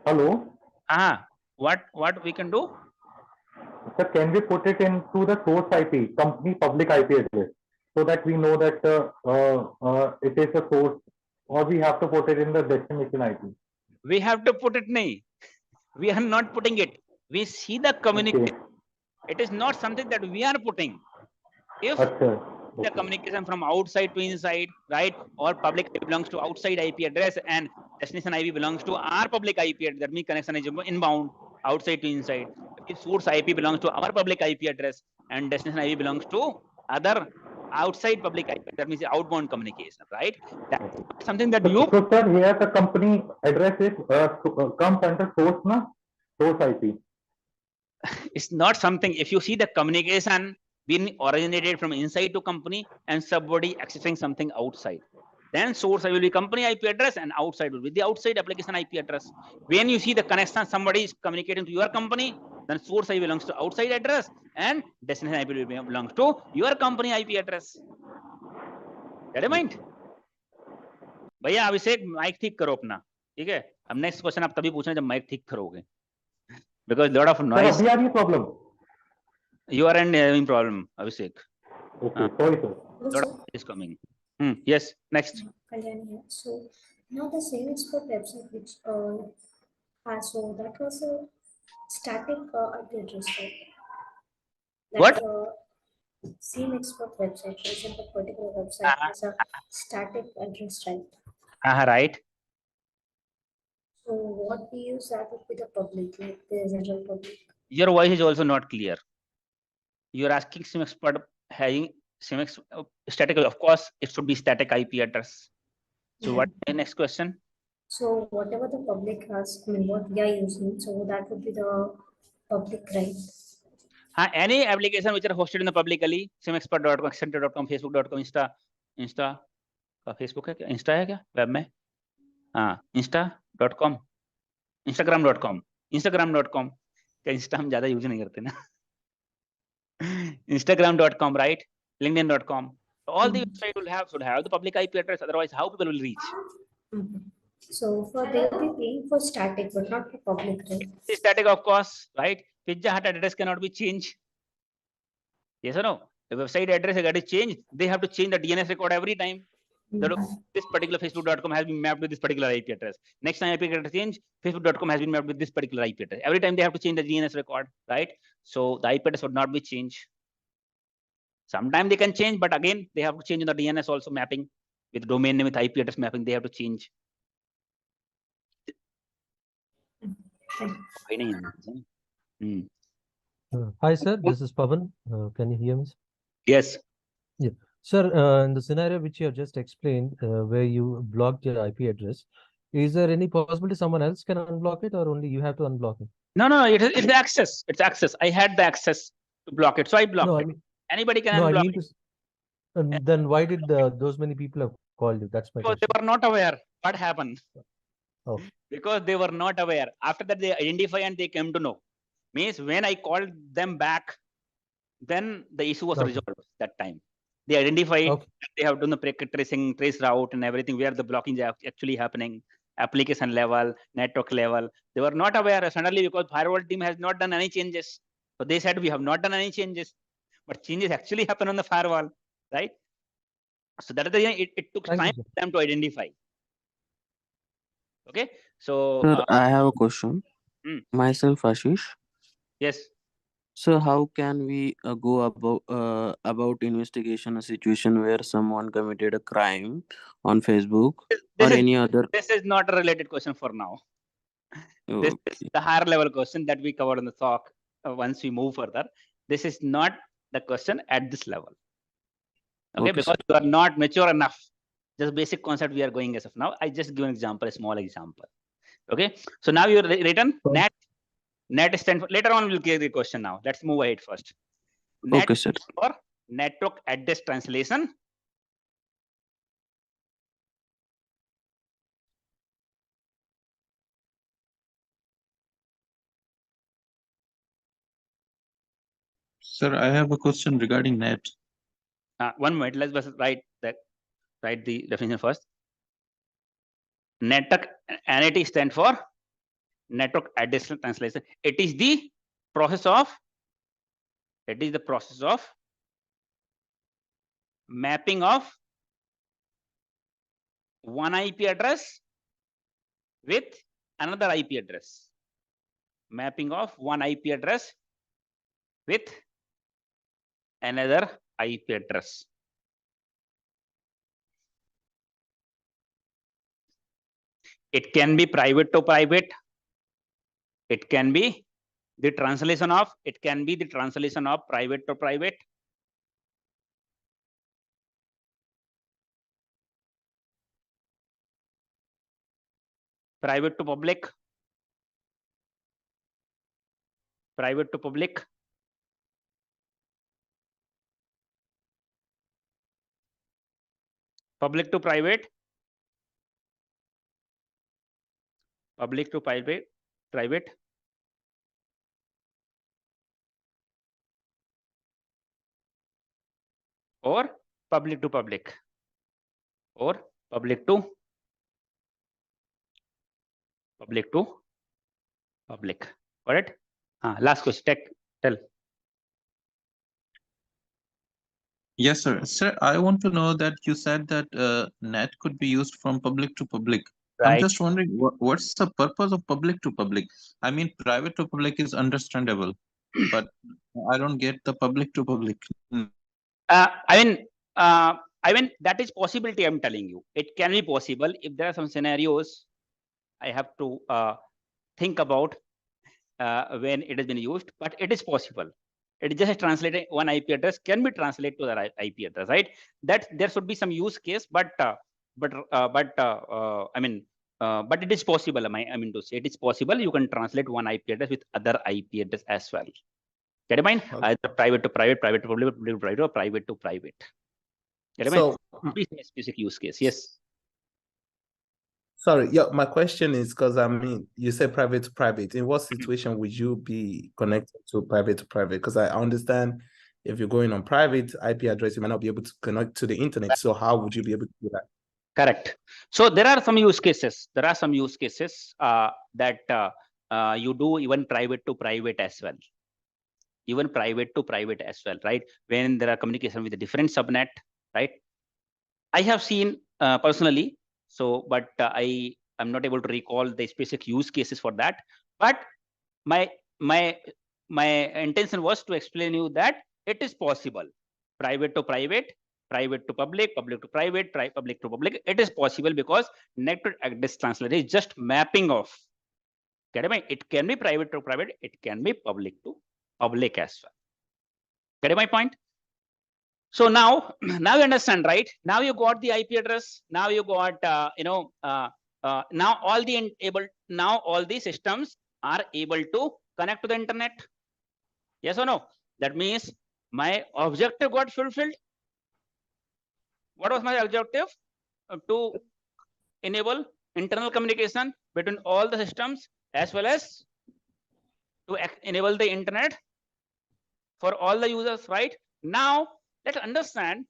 Hello. What we can do? Sir, can we put it into the source IP, company public IP address, so that we know that it is a source, or we have to put it in the destination IP? We have to put it nahi. We are not putting it. We see the communication. Okay. It is not something that we are putting. If the communication from outside to inside, right, or public IP belongs to outside IP address and destination IP belongs to our public IP address, that means connection is inbound, outside to inside. If source IP belongs to our public IP address and destination IP belongs to other outside public IP, that means outbound communication, right? That's something that you. So sir, here the company address is comes under source, na? Source IP. It's not something. If you see the communication being originated from inside to company and somebody accessing something outside, then source will be company IP address and outside will be the outside application IP address. When you see the connection, somebody is communicating to your company, then source IP belongs to outside address and destination IP belongs to your company IP address. Get your mind? भैया अभिषेक mic ठीक करो अपना, ठीक है? अब next question आप तभी पूछना जब माइक ठीक करोगे, because lot of noise. Sir, अभी problem. You are having problem, Abhishek. Okay, sorry sir. Lot of is coming. Yes, next. So now the same expert website which has, so that was a static IP address, right? What? SIEM expert website, for example, particular website has a static address, right? Right. So what we use that would be the public, like the general public. Your voice is also not clear. You're asking SIEM expert having SIEM static. Of course, it should be static IP address. So what is the next question? So whatever the public has, I mean, what we are using, so that would be the public, right? Any application which are hosted in the publicly, SIEMexpert.com, Accenture.com, Facebook.com, Insta, Facebook है क्या? Insta है क्या? Web में? Insta.com, Instagram.com, Instagram.com. क्या Insta हम ज़्यादा use नहीं करते ना? Instagram.com, right? LinkedIn.com. All the website should have the public IP address. Otherwise, how people will reach? So for they will be paying for static, but not for public, right? Static, of course, right? Pizza Hut address cannot be changed. Yes or no? The website address got to change. They have to change the DNS record every time. This particular Facebook.com has been mapped with this particular IP address. Next time IP address change, Facebook.com has been mapped with this particular IP address. Every time they have to change the DNS record, right? So the IP address would not be changed. Sometimes they can change, but again, they have to change in the DNS also mapping with domain name with IP address mapping. They have to change. Hi, sir. This is Pavan. Can you hear me? Yes. Yeah. Sir, in the scenario which you have just explained, where you blocked your IP address, is there any possibility someone else can unblock it, or only you have to unblock it? No, it's the access. It's access. I had the access to block it, so I blocked it. Anybody can unblock it. Then why did those many people have called you? That's my Because question. they were not aware what happened. Oh. Because they were not aware. After that, they identify and they came to know. Means when I called them back, then the issue was resolved that time. They identified, they have done the tracing, trace route and everything, where the blocking is actually happening, application level, network level. They were not aware suddenly because firewall team has not done any changes. So they said, we have not done any changes, but changes actually happen on the firewall, right? So that is the reason it took time for them to identify. Okay. So Sir, I have a question. Myself, Ashish. Yes. So how can we go about investigation a situation where someone committed a crime on Facebook or any other? This is not a related question for now. This is the higher level question that we covered in the talk. Once we move further, this is not the question at this level. Okay, because you are not mature enough. Just basic concept we are going as of now. I just give an example, a small example. Okay, so now you're written net. Net stand for, later on we'll get the question now. Let's move ahead first. Net for network address translation. Sir, I have a question regarding net. 1 minute. Let's just write the definition first. Network NAT stand for network address translation. It is the process of mapping of one IP address with another IP address. Mapping of one IP address with another IP address. It can be private to private. It can be the translation of private to private. Private to public. Private to public. Public to private. Public to private. Private. Or public to public. Or public to public. Got it? Last question. Tell. Yes, sir. Sir, I want to know that you said that net could be used from public to public. Right. I'm just wondering what's the purpose of public to public? I mean, private to public is understandable, but I don't get the public to public. I mean that is possibility. I'm telling you, it can be possible if there are some scenarios I have to think about when it has been used, but it is possible. It is just translating one IP address can be translated to the IP address, right? That there should be some use case, but it is possible. I mean to say it is possible. You can translate one IP address with other IP address as well. Get in mind? Either private to private, private to public, public to private, or private to private. Get in mind? Specific use case. Yes. Sorry, yeah, my question is because I mean, you said private to private. In what situation would you be connected to private? Because I understand if you're going on private IP address, you might not be able to connect to the internet. So how would you be able to do that? Correct. So there are some use cases. That you do even private to private as well. Even private to private as well, right? When there are communication with a different subnet, right? I have seen personally. So, but I am not able to recall the specific use cases for that. But my intention was to explain you that it is possible. private to private, private to public, public to private, public to public. It is possible because network address translator is just mapping of. It can be private to private, it can be public to public as well. Get my point? So now you understand, right? Now you got the IP address. Now you got now all the systems are able to connect to the internet. Yes or no? That means my objective got fulfilled. What was my objective? To enable internal communication between all the systems as well as to enable the internet for all the users, right? Now let's understand,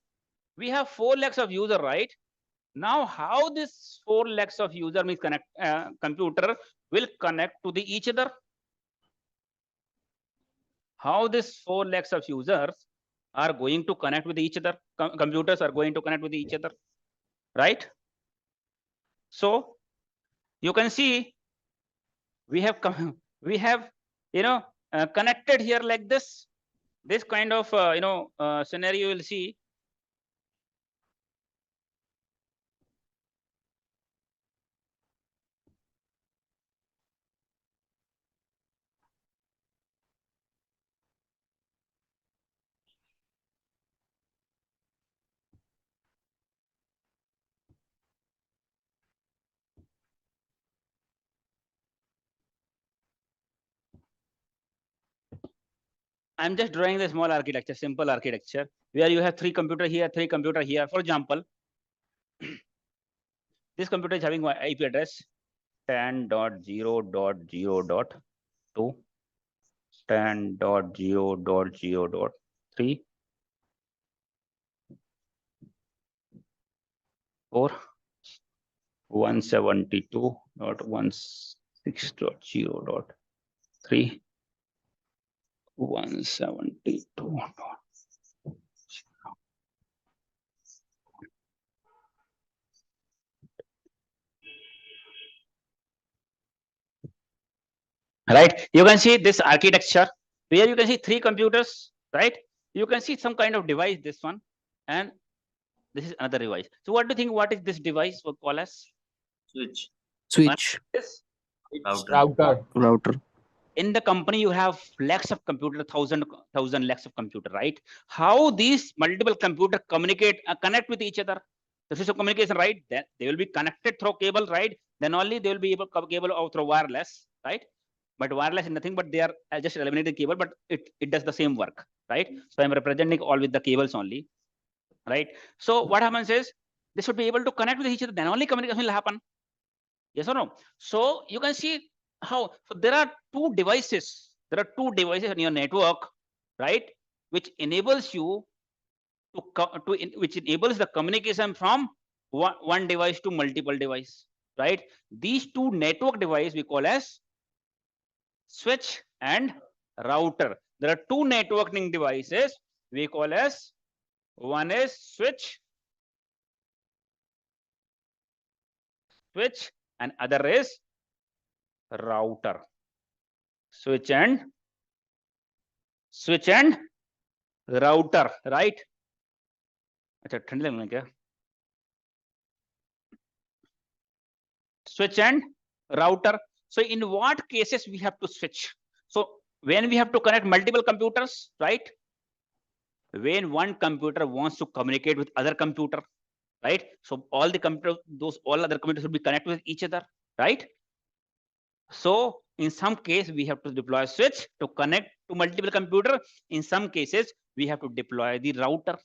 we have 4 lakhs of user, right? Now how this 4 lakhs of user means computer will connect to each other? How this 4 lakhs of users are going to connect with each other? Computers are going to connect with each other, right? So you can see we have connected here like this kind of scenario you will see. I'm just drawing the small architecture, simple architecture, where you have 3 computer here, 3 computer here. For example, this computer is having my IP address 10.0.0.2, 10.0.0.3, 4, 172.16.0.3, 172. Right, you can see this architecture where you can see 3 computers, right? You can see some kind of device, this one, and this is another device. So what do you think? What is this device? What call as? Switch. Router. In the company, you have lakhs of computer, thousand lakhs of computer, right? How these multiple computer connect with each other? The system communication, right? Then they will be connected through cable, right? Then only they will be able to cable or through wireless, right? But wireless is nothing but they are just eliminating cable, but it does the same work, right? So I'm representing all with the cables only, right? So what happens is they should be able to connect with each other, then only communication will happen. Yes or no? So you can see how, so there are 2 devices. There are 2 devices in your network, right? Which enables you which enables the communication from one device to multiple device, right? These 2 network device we call as switch and router. There are 2 networking devices we call as, one is switch and other is router. Switch and router, right? अच्छा ठंडी लगने क्या? Switch and router. So in what cases we have to switch? So when we have to connect multiple computers, right? When one computer wants to communicate with other computer, right? So all the computers, all other computers will be connected with each other, right? So in some case we have to deploy a switch to connect to multiple computer. In some cases we have to deploy the router.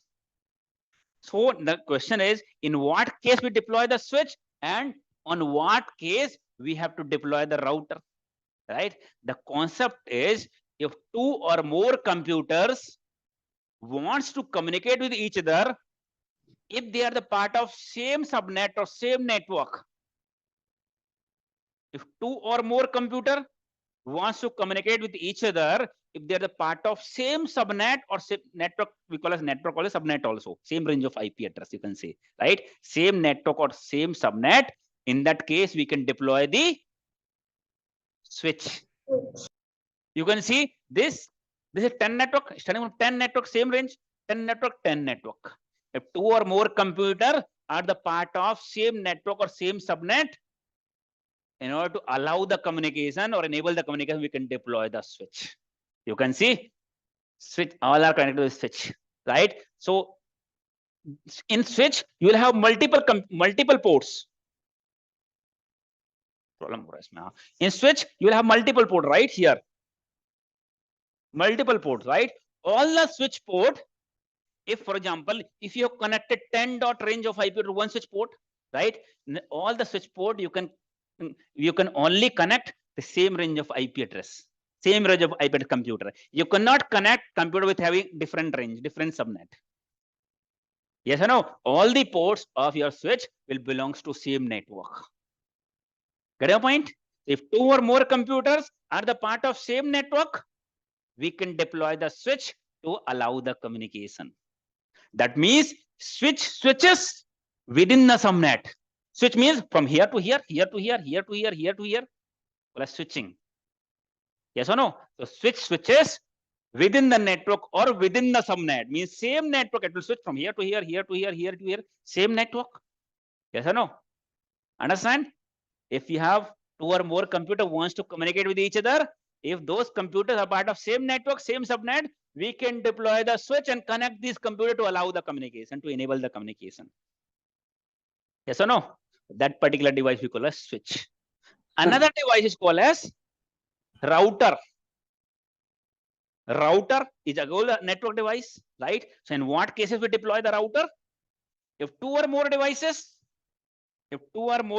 So the question is, in what case we deploy the switch and on what case we have to deploy the router, right? The concept is, if 2 or more computers wants to communicate with each other, if they are the part of same subnet or same network, if 2 or more computer wants to communicate with each other, if they are the part of same subnet or same network, we call as network or subnet also, same range of IP address, you can say, right? Same network or same subnet, in that case we can deploy the switch. You can see this is 10 network, starting from 10 network, same range. 10 network, 10 network. If 2 or more computers are the part of same network or same subnet, in order to allow the communication or enable the communication, we can deploy the switch. You can see switch, all are connected to the switch, right? So in switch, you will have multiple ports. In switch, you will have multiple port right here. Multiple ports, right? All the switch port, if for example, if you have connected 10 dot range of IP to one switch port, right? All the switch port, you can only connect the same range of IP address, same range of IP address computer. You cannot connect computer with having different range, different subnet. Yes or no? All the ports of your switch will belongs to same network. Get your point? If 2 or more computers are the part of same network, we can deploy the switch to allow the communication. That means switches within the subnet. Switch means from here to here, here to here, here to here, here to here, plus switching. Yes or no? So switches within the network or within the subnet means same network. It will switch from here to here, here to here, here to here, same network. Yes or no? Understand? If you have 2 or more computer wants to communicate with each other, if those computers are part of same network, same subnet, we can deploy the switch and connect this computer to allow the communication, to enable the communication. Yes or no? That particular device we call as switch. Another device is called as router. Router is a network device, right? So in what cases we deploy the router? If 2 or more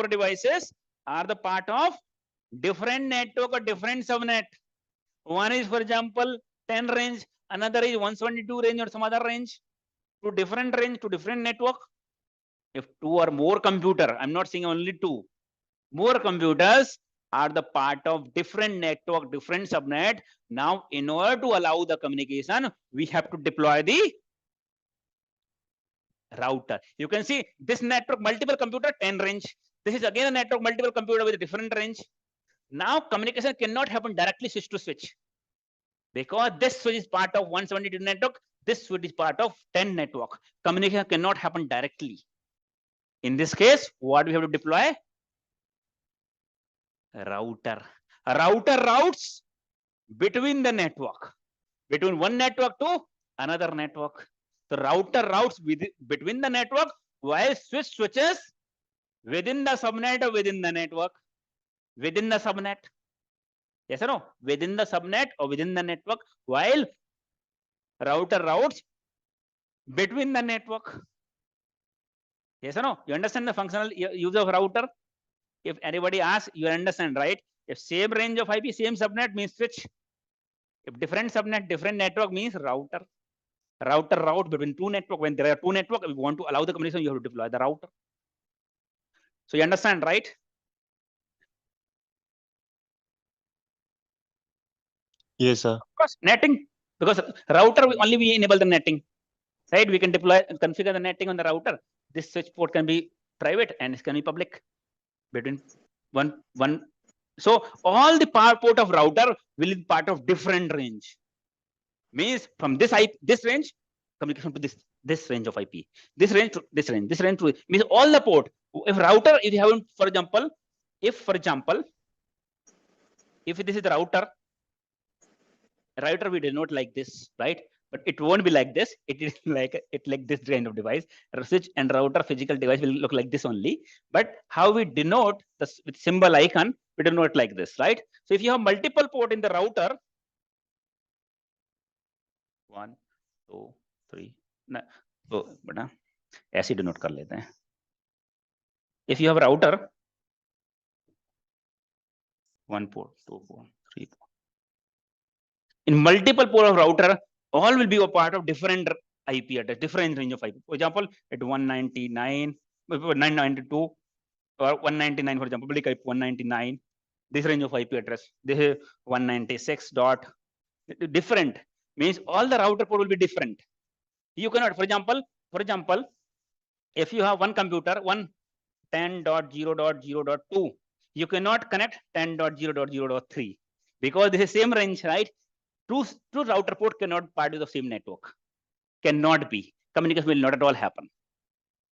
devices are the part of different network or different subnet. One is, for example, 10 range, another is 172 range or some other range, to different range, to different network. If 2 or more computer, I'm not saying only 2, more computers are the part of different network, different subnet. Now, in order to allow the communication, we have to deploy the router. You can see this network, multiple computer, 10 range. This is again a network, multiple computer with a different range. Now, communication cannot happen directly switch to switch, because this switch is part of 172 network, this switch is part of 10 network. Communication cannot happen directly. In this case, what we have to deploy? A router. A router routes between the network, between one network to another network. The router routes between the network, while switch switches within the subnet or within the network. Within the subnet. Yes or no? Within the subnet or within the network, while router routes between the network. Yes or no? You understand the functional use of router? If anybody asks, you understand, right? If same range of IP, same subnet means switch. If different subnet, different network means router. Router route between two network. When there are two networks, we want to allow the communication, you have to deploy the router. So you understand, right? Yes, sir. Of course, netting, because router only we enable the netting, right? We can deploy, configure the netting on the router. This switch port can be private and it can be public between one. So all the power port of router will be part of different range. Means from this range, communication to this range of IP. This range to this range. This range to means all the port. If router, if you have, for example, if this is the router we denote like this, right? But it won't be like this. It is like this kind of device. Switch and router physical device will look like this only. But how we denote this with symbol icon, we denote like this, right? So if you have multiple port in the router, 1, 2, 3. तो बड़ा ऐसे denote कर लेते हैं. If you have a router, 1 port, 2 port, 3 port. In multiple port of router, all will be a part of different IP address, different range of IP. For example, at 199, 992, or 199, for example, public IP 199, this range of IP address. This is 196 dot different. Means all the router port will be different. You cannot, for example, if you have one computer, 10.0.0.2, you cannot connect 10.0.0.3 because this is same range, right? Two router port cannot part of the same network. cannot be. Communication will not at all happen.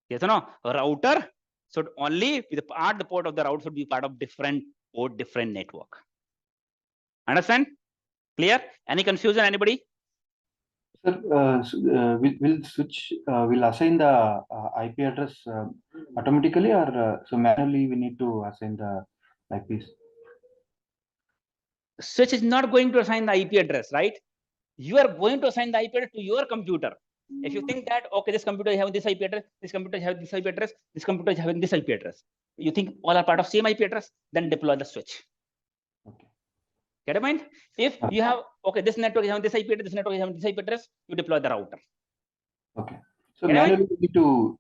Yes or no? A router should only be the port of the router should be part of different port, different network. Understand? Clear? Any confusion? Anybody? Sir, will switch will assign the IP address automatically, or so manually we need to assign the IPs? Switch is not going to assign the IP address, right? You are going to assign the IP address to your computer. If you think that, okay, this computer is having this IP address, this computer is having this IP address, this computer is having this IP address, you think all are part of same IP address, then deploy the switch. Okay. Get a mind? If you have, okay, this network is having this IP address, this network is having this IP address, you deploy the router. Okay. So manually we need to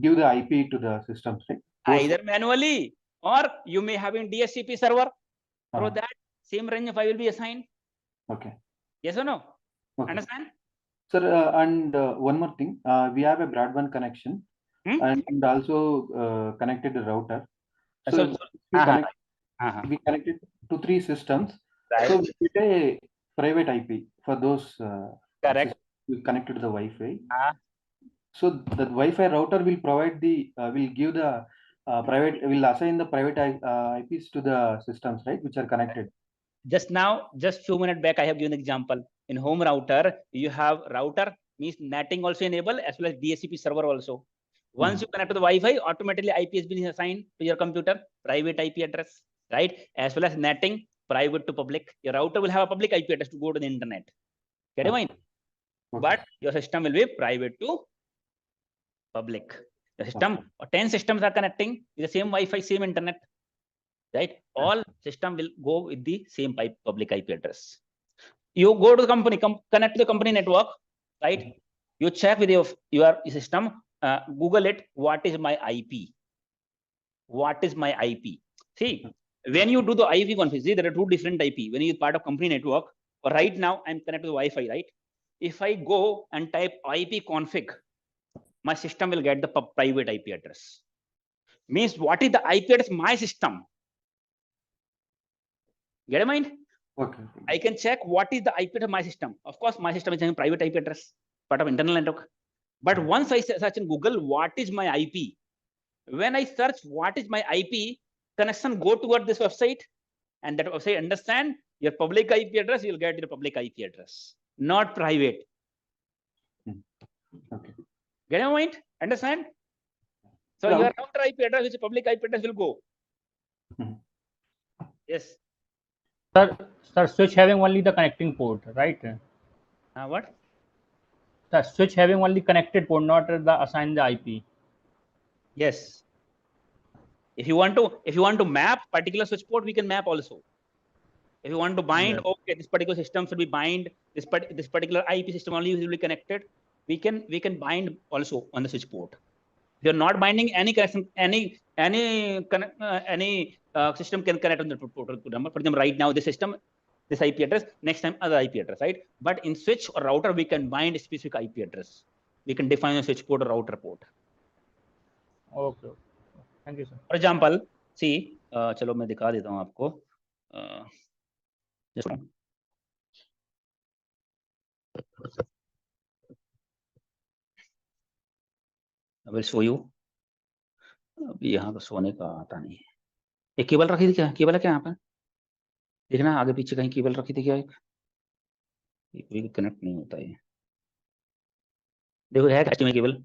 give the IP to the systems, right? Either manually, or you may have in DHCP server. Through that same range of IP will be assigned. Okay. Yes or no? Okay. Understand? Sir, and one more thing, we have a broadband connection and also connected the router. So we connected to 3 systems. Right. So we get a private IP for those. Correct. We connected to the Wi-Fi. So the Wi-Fi router will provide the will give the will assign the private IPs to the systems, right, which are connected. Just now, just few minutes back, I have given an example. In home router, you have router means netting also enable as well as DHCP server also. Once you connect to the Wi-Fi, automatically IP has been assigned to your computer, private IP address, right? As well as netting, private to public. Your router will have a public IP address to go to the internet. Get it mind? But your system will be private to public. The system, 10 systems are connecting with the same Wi-Fi, same internet. Right? All system will go with the same public IP address. You go to the company, connect to the company network, right? You check with your system, Google it, what is my IP? What is my IP? See, when you do the IP config, see, there are 2 different IP. When you are part of company network, right now I'm connected to Wi-Fi, right? If I go and type IP config, my system will get the private IP address. Means what is the IP address my system? Get a mind? Okay. I can check what is the IP of my system. Of course, my system is having private IP address, part of internal network. But once I search in Google, what is my IP? When I search what is my IP, connection go toward this website, and that website understand your public IP address, you'll get your public IP address, not private. Okay. Get a mind? Understand? So your router IP address, which public IP address will go. Yes. Sir, switch having only the connecting port, right? What? The switch having only connected port, not the assigned the IP. Yes. If you want to map particular switch port, we can map also. If you want to bind, okay, this particular system should be bind this particular IP system only will be connected. We can bind also on the switch port. If you're not binding any connection, any system can connect on the port number. For example, right now this system, this IP address, next time other IP address, right? But in switch or router, we can bind a specific IP address. We can define a switch port or router port. Okay. Thank you, sir. For example, see, चलो मैं दिखा देता हूँ आपको. Just I will show you. अभी यहाँ का सोने का आता नहीं है. एक केबल रखी थी क्या? केबल है क्या यहाँ पर? देखना आगे पीछे कहीं केबल रखी थी क्या? एक कनेक्ट नहीं होता है. देखो है कैसे में केबल?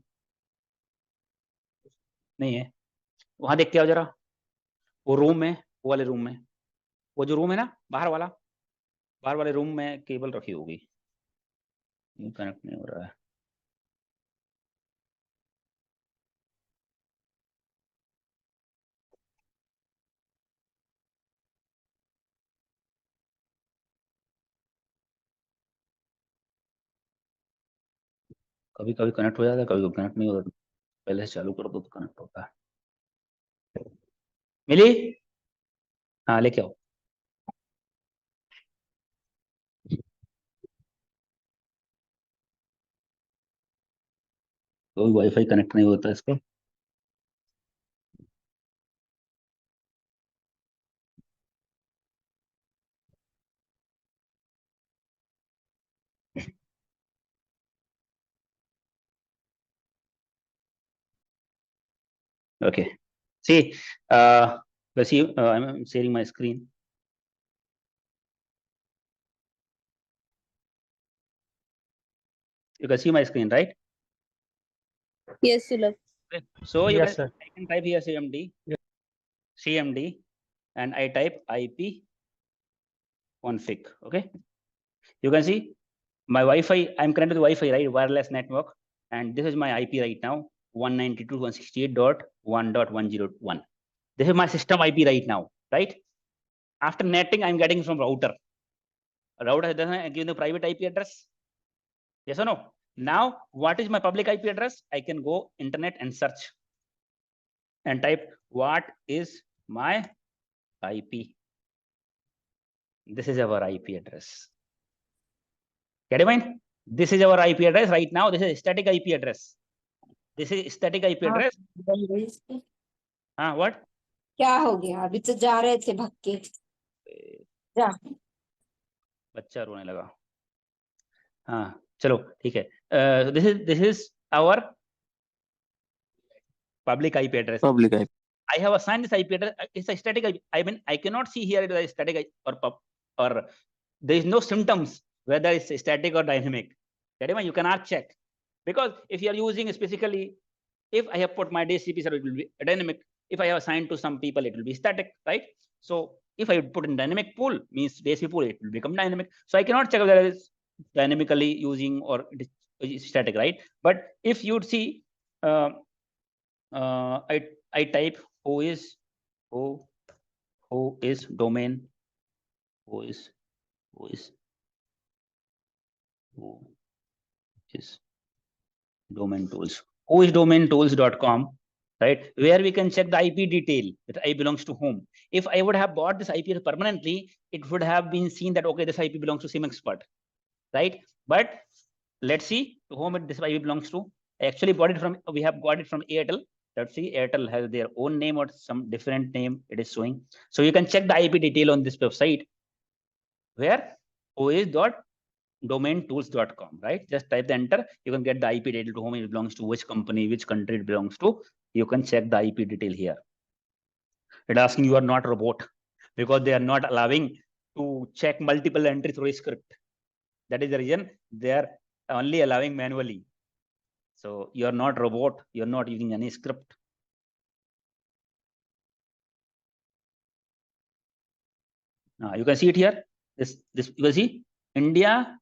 नहीं है. वहां देख के आओ जरा. वो रूम में, वो वाले रूम में, वो जो रूम है ना, बाहर वाले रूम में केबल रखी होगी. कनेक्ट नहीं हो रहा है. कभी कभी कनेक्ट हो जाता है, कभी कभी कनेक्ट नहीं होता. पहले से चालू कर दो तो कनेक्ट होता है. मिली? हाँ लेके आओ. कोई वाईफाई कनेक्ट नहीं होता इसको. Okay. See, let's see. I'm sharing my screen. You can see my screen, right? Yes, Sulabh. Okay. So you Yes, can, sir. I can type here CMD, and I type IP config. Okay. You can see my Wi-Fi. I'm connected to Wi-Fi, right? Wireless network, and this is my IP right now. 192.168.1.101. This is my system IP right now, right? After netting, I'm getting from router. Router doesn't give the private IP address. Yes or no? Now, what is my public IP address? I can go internet and search and type what is my IP. This is our IP address. Get it, mind? This is our IP address right now. This is static IP address. This is static IP address. What? क्या हो गया? अभी तो जा रहे थे भाग के. जा. बच्चा रोने लगा. हाँ, चलो ठीक है. This is our public IP address. Public IP. I have assigned this IP address. It's a static IP. I mean, I cannot see here it is static IP or there is no symptoms whether it's static or dynamic. You cannot check, because if you are using specifically, if I have put my DHCP server, it will be dynamic. If I have assigned to some people, it will be static, right? So if I put in dynamic pool, means DHCP pool, it will become dynamic. So I cannot check whether it's dynamically using or it is static, right? But if you'd see, I type who is domain, who is domain tools, who is domaintools.com, right? Where we can check the IP detail that I belongs to whom. If I would have bought this IP permanently, it would have been seen that okay, this IP belongs to SIEM XPERT, right? But let's see to whom this IP belongs to. I actually bought it from, we have got it from Airtel. Let's see, Airtel has their own name or some different name it is showing. So you can check the IP detail on this website, where ois.domaintools.com, right? Just type the enter. You can get the IP detail to whom it belongs to, which company, which country it belongs to. You can check the IP detail here. It asking you are not a robot, because they are not allowing to check multiple entries through a script. That is the reason they are only allowing manually. So you are not robot. You are not using any script. You can see it here. This you can see India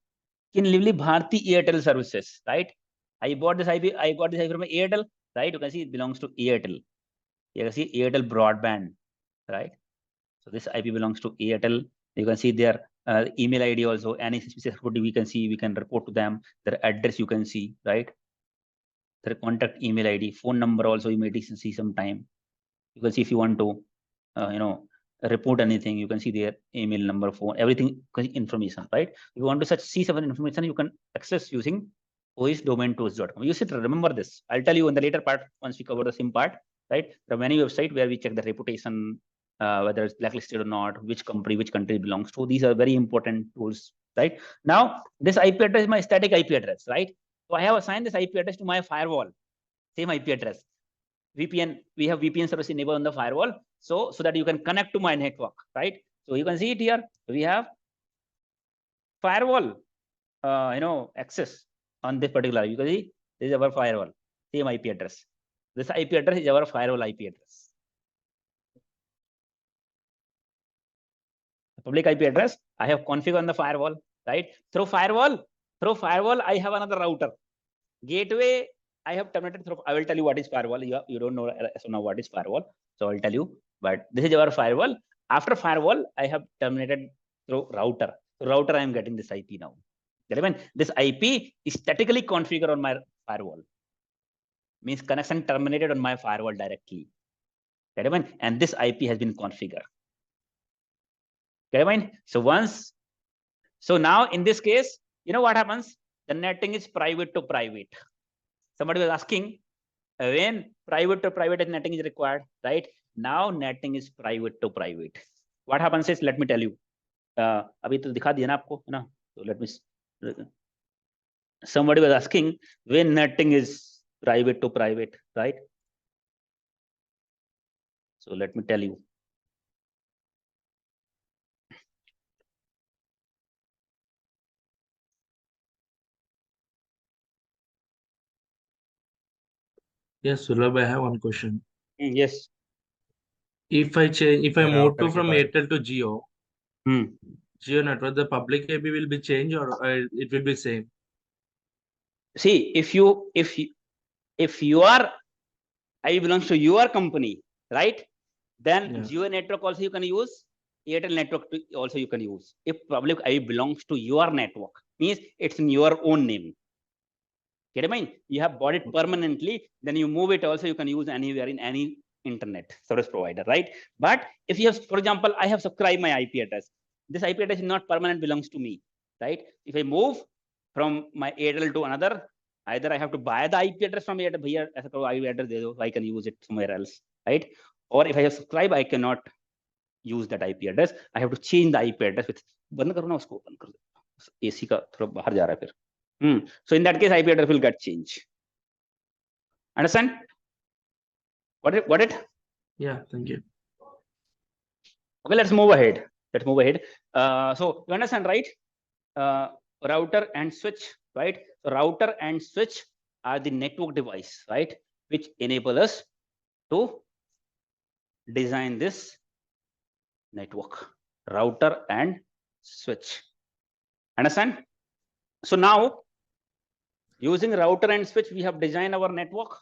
can lively Bharti Airtel services, right? I bought this IP. I got this IP from Airtel, right? You can see it belongs to Airtel. You can see Airtel broadband, right? So this IP belongs to Airtel. You can see their email ID also. Any specific we can see. We can report to them. Their address you can see, right? Their contact email ID, phone number also you may see sometime. You can see if you want to, report anything, you can see their email number, phone, everything information, right? If you want to see some information, you can access using ois.domaintools.com. You should remember this. I'll tell you in the later part once we cover the SIM part, right? There are many websites where we check the reputation, whether it's blacklisted or not, which country it belongs to. These are very important tools, right? Now, this IP address is my static IP address, right? So I have assigned this IP address to my firewall, same IP address. VPN, we have VPN service enabled on the firewall, so that you can connect to my network, right? So you can see it here. We have firewall, access on this particular. You can see this is our firewall, same IP address. This IP address is our firewall IP address. The public IP address I have configured on the firewall, right? Through firewall, I have another router. Gateway I have terminated through. I will tell you what is firewall. You don't know so now what is firewall, so I'll tell you. But this is our firewall. After firewall, I have terminated through router. So router, I am getting this IP now. This IP is statically configured on my firewall. Means connection terminated on my firewall directly. And this IP has been configured. So now in this case, you know what happens? The netting is private to private. Somebody was asking when private to private netting is required, right? Now netting is private to private. What happens is, let me tell you. अभी तो दिखा दिया ना आपको, है ना? So let me. Somebody was asking when netting is private to private, right? So let me tell you. Yes, Sulabh, I have one question. Yes. If I move to from Airtel to Jio, Jio network, the public IP will be changed or it will be same? See, if you are I belongs to your company, right? Then Jio network also you can use, Airtel network also you can use. If public I belongs to your network, means it's in your own name. Get it? Mind? You have bought it permanently, then you move it also you can use anywhere in any internet service provider, right? But if you have, for example, I have subscribed my IP address. This IP address is not permanent, belongs to me, right? If I move from my Airtel to another, either I have to buy the IP address from Airtel, bhaiya aisa karo IP address de do, I can use it somewhere else, right? Or if I have subscribed, I cannot use that IP address. I have to change the IP address with बंद करो ना उसको, बंद कर दो, AC का थोड़ा बाहर जा रहा है फिर. So in that case, IP address will get changed. Understand? Got it? Yeah, thank you. Okay, let's move ahead. So you understand, right? Router and switch, right? So router and switch are the network device, right? Which enable us to design this network. Router and switch. Understand? So now, using router and switch, we have designed our network.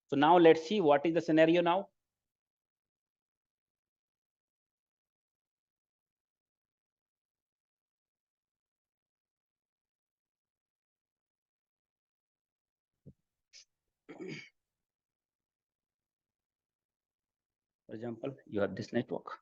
So now let's see what is the scenario now. For example, you have this network.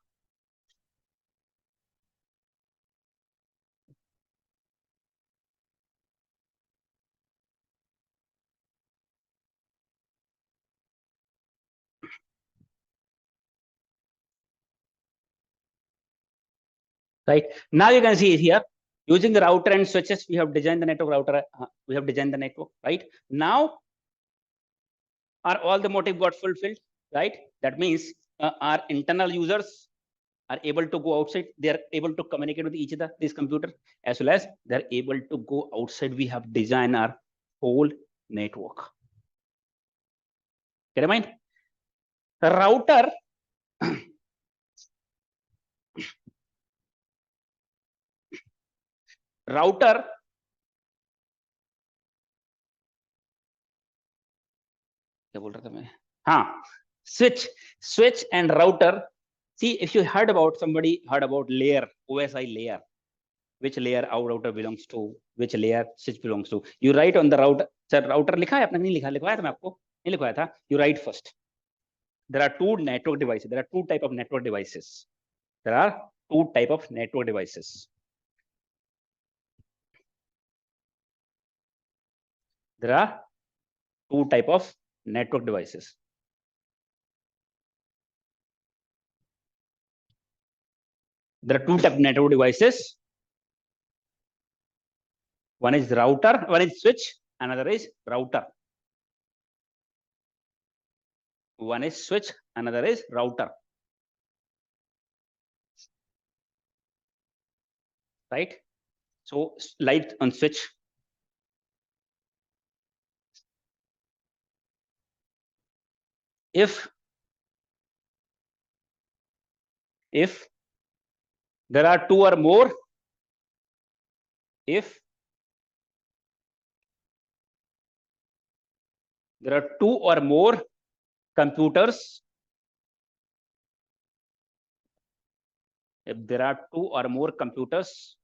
Right now you can see here, using the router and switches, we have designed the network router. We have designed the network, right? Now, are all the motive got fulfilled, right? That means our internal users are able to go outside. They are able to communicate with each other, this computer, as well as they're able to go outside. We have designed our whole network. Get in mind? The router क्या बोल रहा था मैं? हाँ, switch and router. See, if you heard about layer, OSI layer, which layer our router belongs to, which layer switch belongs to. You write on the router. Sir, router लिखा है आपने? नहीं लिखा, लिखवाया था मैं आपको? नहीं लिखवाया था. You write first. There are two network devices. There are two type of network devices. There are two type of network devices. There are two type of network devices. There are two type of network devices. One is router, one is switch, another is router. One is switch, another is router. Right? So light on switch. If there are two or more, if there are two or more computers, if there are two or more computers,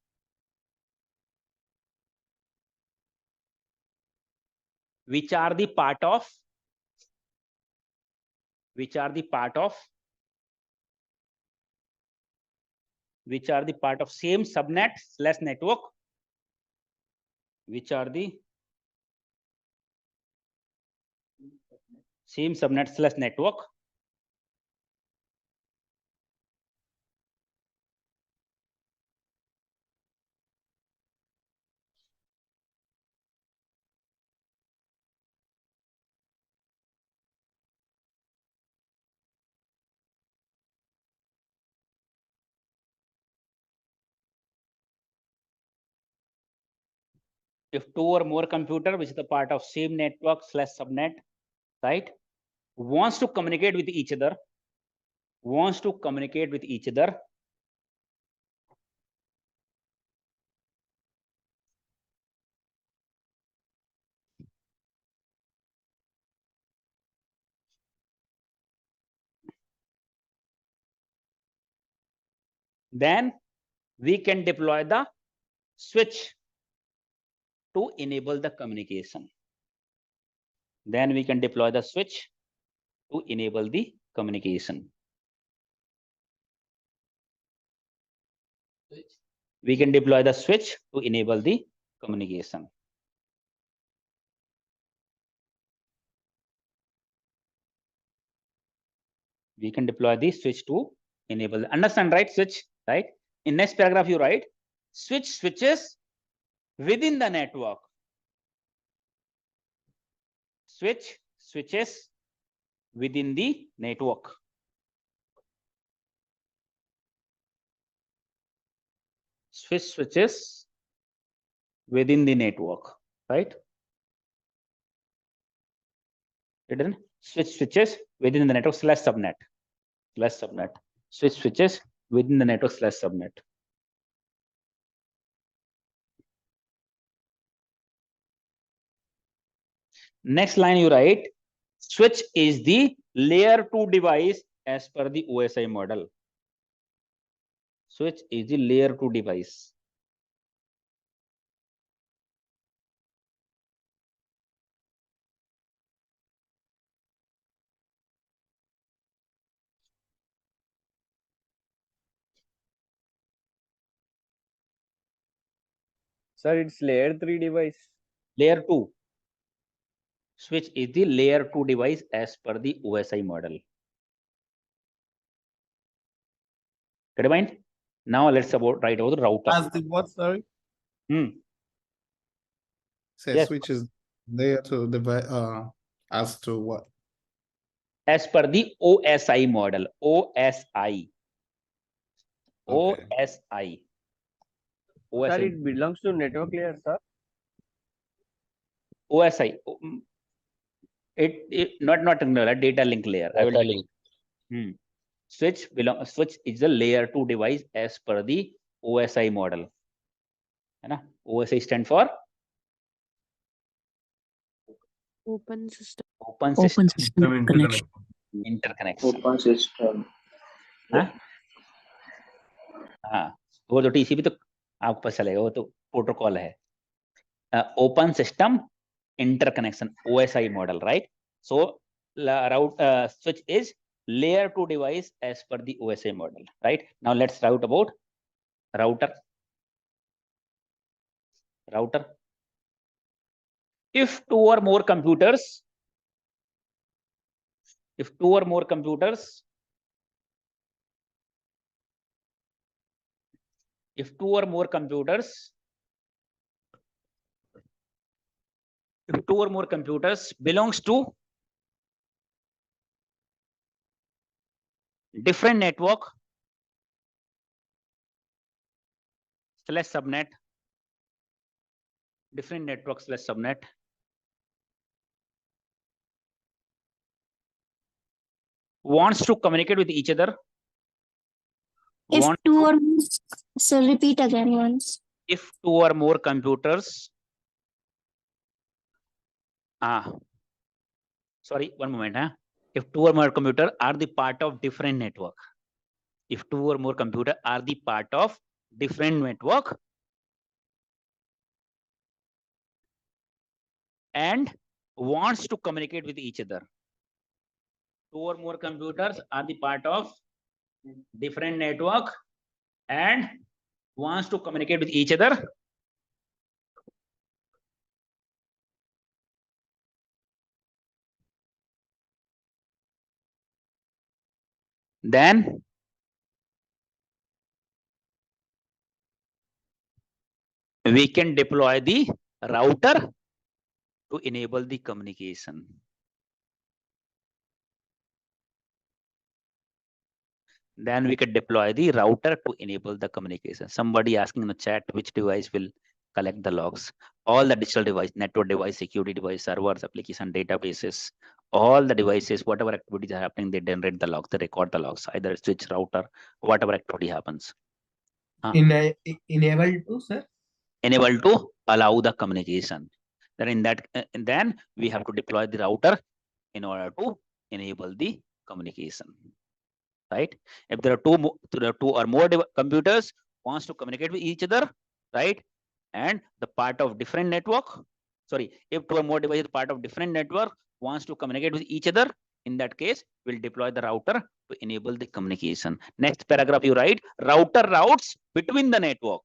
which are the part of same subnet / network, which are the same subnet / network, if two or more computer, which is the part of same network / subnet, right, wants to communicate with each other, then we can deploy the switch to enable the communication. Then we can deploy the switch to enable the communication. We can deploy the switch to enable the communication. We can deploy the switch to enable. Understand, right? Switch, right? In next paragraph, you write switch switches within the network. Switch switches within the network. Switch switches within the network, right? Written switch switches within the network / subnet. Switch switches within the network / subnet. Next line you write switch is the layer 2 device as per the OSI model. Switch is the layer 2 device. Sir, it's layer 3 device. Layer 2. Switch is the layer 2 device as per the OSI model. Get it mind? Now let's write about the router. As the what, sorry? Say Yes. switch is layer 2 device, as to what? As per the OSI model. OSI. Okay. OSI. Sir, it belongs to network layer, sir. OSI. It not data link layer. I will tell you. Switch is the layer 2 device as per the OSI model. OSI stand for Open system. Open system Connection. interconnection. Open system. हाँ, वो तो TCP तो आपको पता चलेगा, वो तो protocol है. Open system interconnection, OSI model, right? So switch is layer 2 device as per the OSI model, right? Now let's write about router. If two or more computers belongs to different network / subnet, wants to communicate with each other. If two or more, so repeat again once. If two or more computers, sorry, one moment. If two or more computers are the part of different network. If two or more computers are the part of different network and wants to communicate with each other. Two or more computers are the part of different network and wants to communicate with each other. Then we can deploy the router to enable the communication. Then we can deploy the router to enable the communication. Somebody asking in the chat which device will collect the logs. all the digital device, network device, security device, servers, application, databases, all the devices, whatever activities are happening, they generate the logs, they record the logs, either switch, router, whatever activity happens. Enable to, sir? Enable to allow the communication. Then in that, then we have to deploy the router in order to enable the communication. Right? If there are two or more computers wants to communicate with each other, right? And the part of different network, sorry, if two or more devices part of different network wants to communicate with each other, in that case, we'll deploy the router to enable the communication. Next paragraph, you write router routes between the network.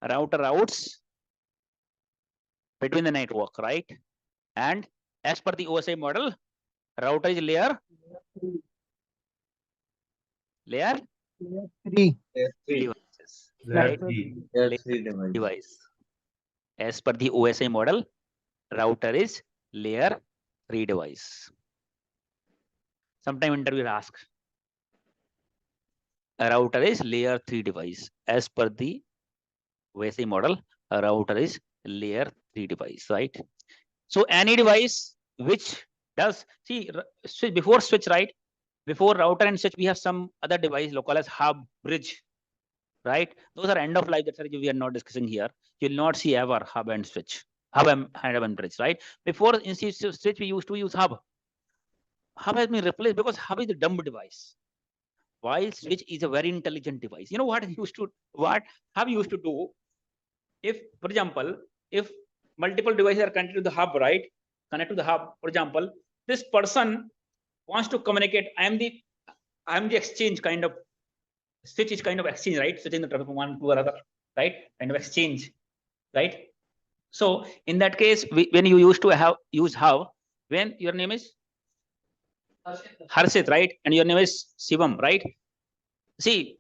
Router routes between the network, right? And as per the OSI model, router is layer 3. Devices, right? Layer 3 device. As per the OSI model, router is layer 3 device. Sometime interviewer asks, a router is layer 3 device. As per the OSI model, a router is layer 3 device, right? So any device which does, see, switch, before switch, right? Before router and switch, we have some other device local as hub, bridge, right? Those are end of life. That's why we are not discussing here. You'll not see ever hub and switch, hub and bridge, right? Before in switch, we used to use hub. Hub has been replaced because hub is the dumb device, while switch is a very intelligent device. You know what hub used to do? If, for example, if multiple devices are connected to the hub, right? Connect to the hub, for example, this person wants to communicate. I am the exchange kind of. Switch is kind of exchange, right? Switching the traffic from one to another, right? Kind of exchange, right? So in that case, when you used to use hub, when your name is Harshit, right? And your name is Shivam, right? See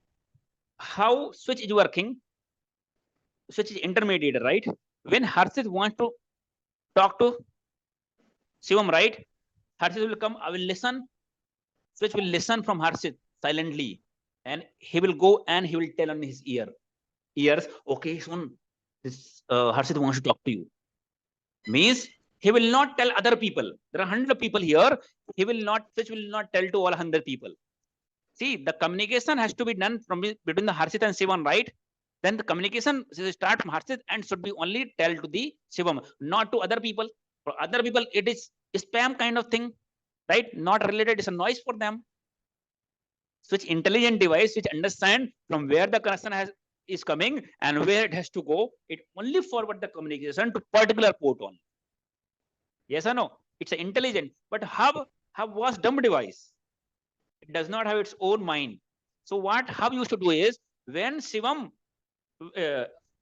how switch is working. Switch is intermediate, right? When Harshit wants to talk to Shivam, right? Harshit will come, I will listen. Switch will listen from Harshit silently. And he will go and he will tell on his ears, okay, son, this Harshit wants to talk to you. Means he will not tell other people. There are 100 people here. Switch will not tell to all 100 people. See, the communication has to be done between the Harshit and Shivam, right? Then the communication start from Harshit and should be only tell to the Shivam, not to other people. For other people, it is spam kind of thing, right? Not related. It's a noise for them. Switch intelligent device which understand from where the connection is coming and where it has to go. It only forward the communication to particular port only. Yes or no? It's an intelligent, but hub was dumb device. It does not have its own mind. So what hub used to do is when Shivam,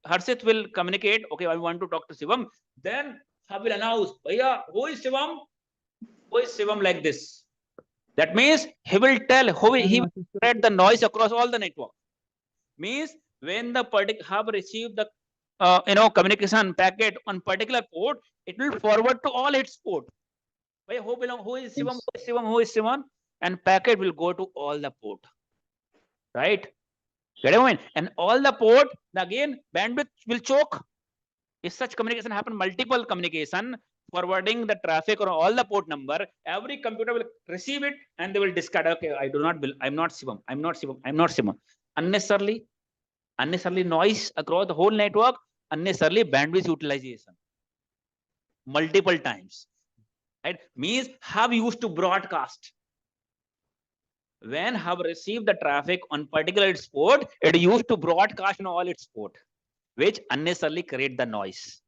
Harshit will communicate, okay, I want to talk to Shivam, then hub will announce, Bhaiya, who is Shivam? Who is Shivam like this? That means he will tell, he will spread the noise across all the network. Means when the particular hub receive the communication packet on particular port, it will forward to all its port. Who is Shivam? Who is Shivam? Who is Shivam? And packet will go to all the port. Right? Get it? Point? And all the port, again, bandwidth will choke. If such communication happen, multiple communication, forwarding the traffic on all the port number, every computer will receive it and they will discard. Okay, I'm not Shivam. I'm not Shivam. I'm not Shivam. Unnecessarily noise across the whole network, unnecessarily bandwidth utilization. Multiple times. Right? Means hub used to broadcast. When hub received the traffic on particular its port, it used to broadcast on all its port, which unnecessarily create the noise.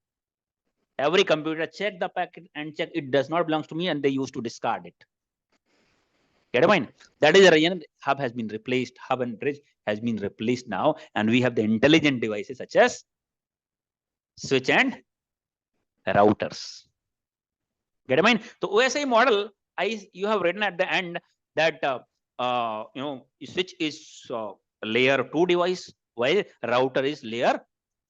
Every computer check the packet and check it does not belong to me, and they used to discard it. Get a point? That is the reason hub has been replaced. Hub and bridge has been replaced now, and we have the intelligent devices such as switch and routers. Get a point? The OSI model, you have written at the end that switch is layer 2 device, while router is layer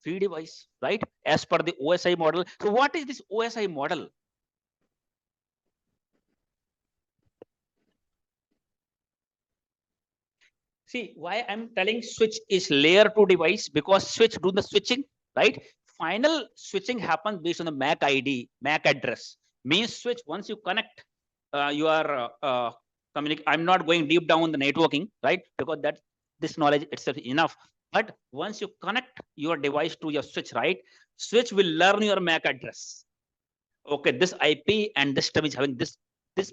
3 device, right? As per the OSI model. So what is this OSI model? See why I'm telling switch is layer 2 device, because switch do the switching, right? Final switching happens based on the MAC ID, MAC address. Means switch, once you connect your I'm not going deep down the networking, right? Because that this knowledge itself is enough. But once you connect your device to your switch, right? Switch will learn your MAC address. Okay, this IP and this term is having this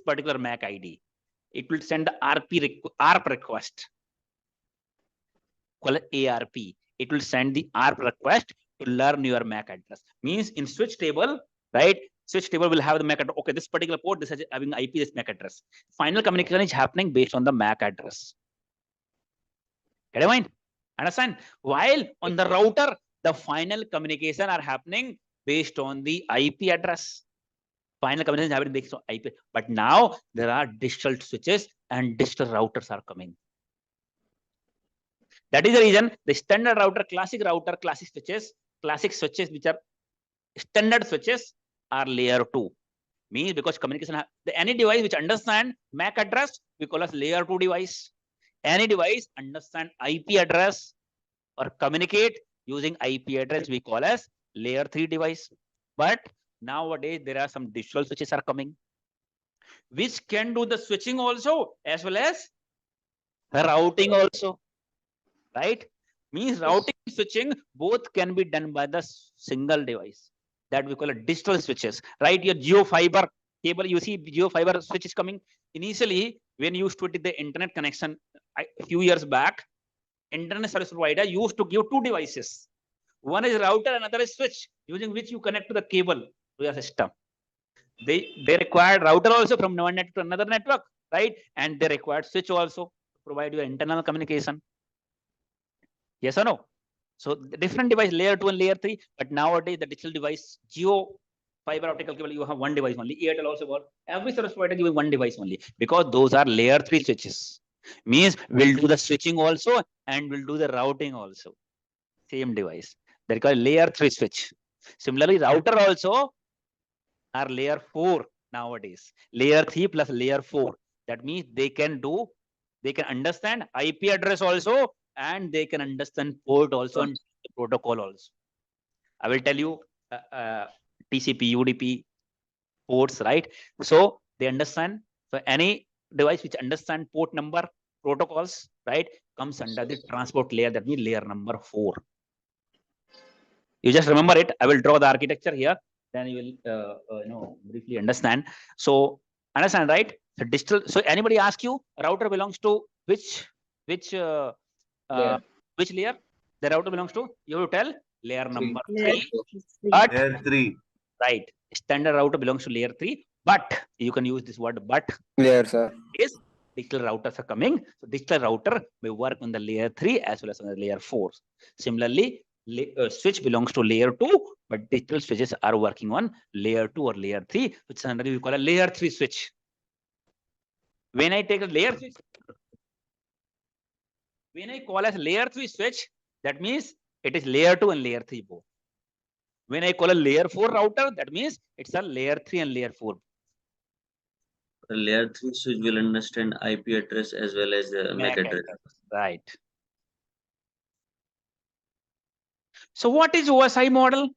particular MAC ID. It will send the ARP request. Call it ARP. It will send the ARP request to learn your MAC address. Means in switch table, right? Switch table will have the MAC address. Okay, this particular port, this is having IP, this MAC address. Final communication is happening based on the MAC address. Get it mind? Understand? While on the router, the final communication are happening based on the IP address. Final communication is happening based on IP. But now there are digital switches and digital routers are coming. That is the reason the standard router, classic switches which are standard switches are layer 2. Means because communication, any device which understand MAC address, we call as layer 2 device. Any device understand IP address or communicate using IP address, we call as layer 3 device. But nowadays there are some digital switches are coming, which can do the switching also as well as routing also. Right? Means routing and switching both can be done by the single device. That we call it digital switches. Right? Your Geo fiber cable, you see Geo fiber switch is coming. Initially, when you used to put the internet connection a few years back, internet service provider used to give two devices. One is router, another is switch, using which you connect to the cable to your system. They required router also from one network to another network, right? And they required switch also to provide your internal communication. Yes or no? So the different device, layer 2 and layer 3, but nowadays the digital device, Geo fiber optical cable, you have one device only. Airtel also work. Every service provider giving one device only, because those are layer 3 switches. Means we'll do the switching also and we'll do the routing also. Same device. They call layer 3 switch. Similarly, router also are layer 4 nowadays. Layer 3 plus layer 4. That means they can understand IP address also, and they can understand port also and protocol also. I will tell you TCP, UDP ports, right? So they understand. So any device which understand port number, protocols, right, comes under the transport layer. That means layer number 4. You just remember it. I will draw the architecture here. Then you will briefly understand. So understand, right? So digital. So anybody ask you, router belongs to which layer? The router belongs to, you will tell layer number 3. But layer 3. Right. Standard router belongs to layer 3. But you can use this word but. Yes, sir. Is digital routers are coming. So digital router may work on the layer 3 as well as on the layer 4. Similarly, switch belongs to layer 2, but digital switches are working on layer 2 or layer 3, which generally we call a layer 3 switch. When I take a layer switch, when I call as layer 3 switch, that means it is layer 2 and layer 3 both. When I call a layer 4 router, that means it's a layer 3 and layer 4. The layer 3 switch will understand IP address as well as the MAC address. Right. So what is OSI model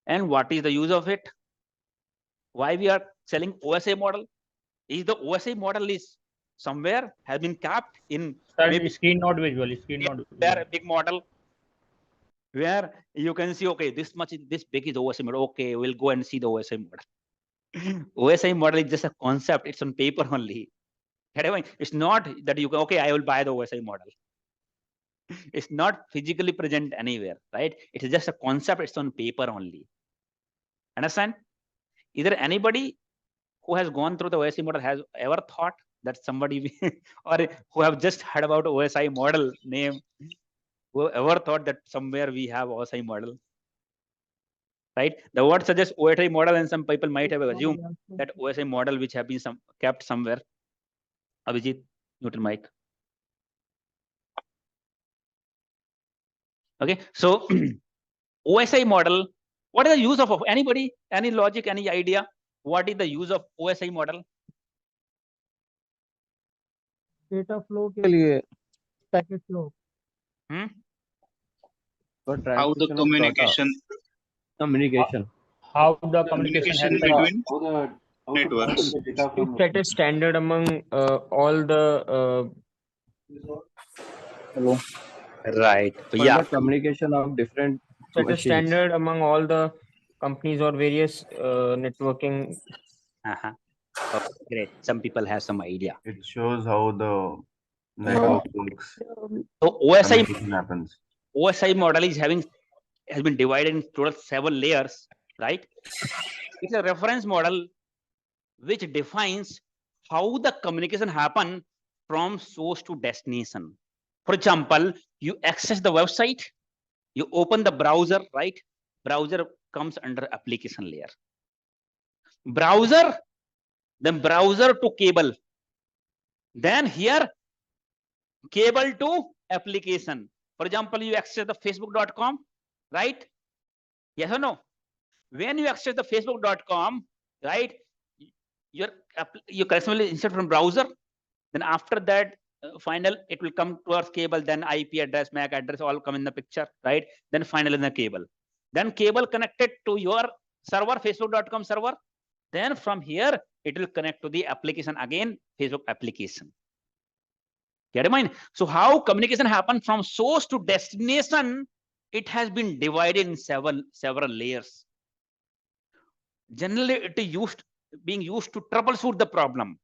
and what is the use of it? Why we are selling OSI model? Is the OSI model is somewhere has been capped in maybe screen not visual, screen not visual. There a big model where you can see, okay, this big is OSI model. Okay, we'll go and see the OSI model. OSI model is just a concept. It's on paper only. It's not that you can, okay, I will buy the OSI model. It's not physically present anywhere, right? It is just a concept. It's on paper only. Understand? Is there anybody who has gone through the OSI model has ever thought that somebody or who have just heard about OSI model name, who ever thought that somewhere we have OSI model? Right? The word suggests OSI model, and some people might have assumed that OSI model which have been kept somewhere. Abhijit, neutral mic. Okay, so OSI model, what is the use of anybody? Any logic, any idea? What is the use of OSI model? Data flow के लिए packet flow. For How the transmission of communication How the communication happens. between How the networks. data from That is standard among all the hello. Right. For Yeah. the communication of different That is machines. standard among all the companies or various networking. Okay, great. Some people have some idea. It shows how the network works. So OSI Communication happens. OSI model has been divided in total 7 layers, right? It's a reference model which defines how the communication happen from source to destination. For example, you access the website, you open the browser, right? Browser comes under application layer. Browser, then browser to cable. Then here, cable to application. For example, you access the facebook.com, right? Yes or no? When you access the facebook.com, right, you correctly insert from browser. Then after that, final, it will come towards cable. Then IP address, MAC address, all come in the picture, right? Then final in the cable. Then cable connected to your server, facebook.com server. Then from here, it will connect to the application again, Facebook application. Get in mind? So how communication happens from source to destination, it has been divided in several layers. Generally, it is being used to troubleshoot the problem.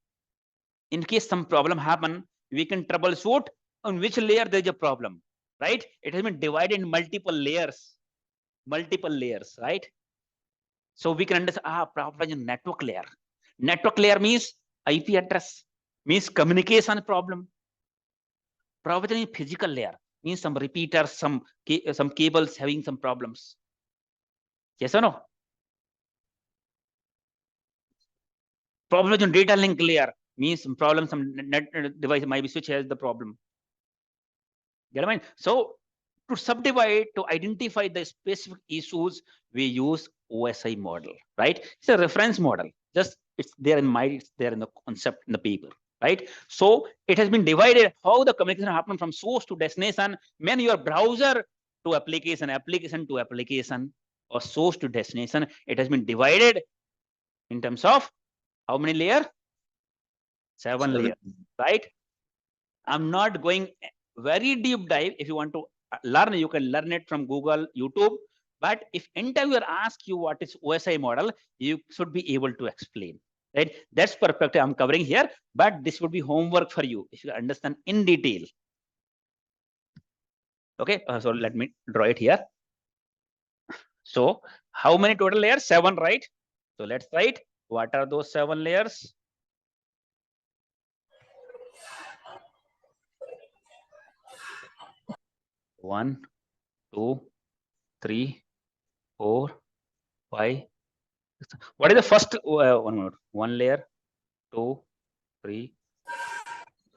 In case some problem happen, we can troubleshoot on which layer there is a problem, right? It has been divided in multiple layers, right? So we can understand, problem in network layer. Network layer means IP address, means communication problem. Problem in physical layer means some repeaters, some cables having some problems. Yes or no? Problem in data link layer means some problem, some net device might be switch has the problem. Get mind? So to subdivide, to identify the specific issues, we use OSI model, right? It's a reference model. Just it's there in mind, it's there in the concept in the paper, right? So it has been divided how the communication happens from source to destination. When your browser to application, application to application, or source to destination, it has been divided in terms of how many layers? 7 layers, right? I'm not going very deep dive. If you want to learn, you can learn it from Google, YouTube. But if interviewer asks you what is OSI model, you should be able to explain, right? That's perspective I'm covering here, but this would be homework for you if you understand in detail. Okay, so let me draw it here. So how many total layers? 7, right? So let's write what are those 7 layers? One, 2, 3, 4, 5. What is the first one layer? 2, 3,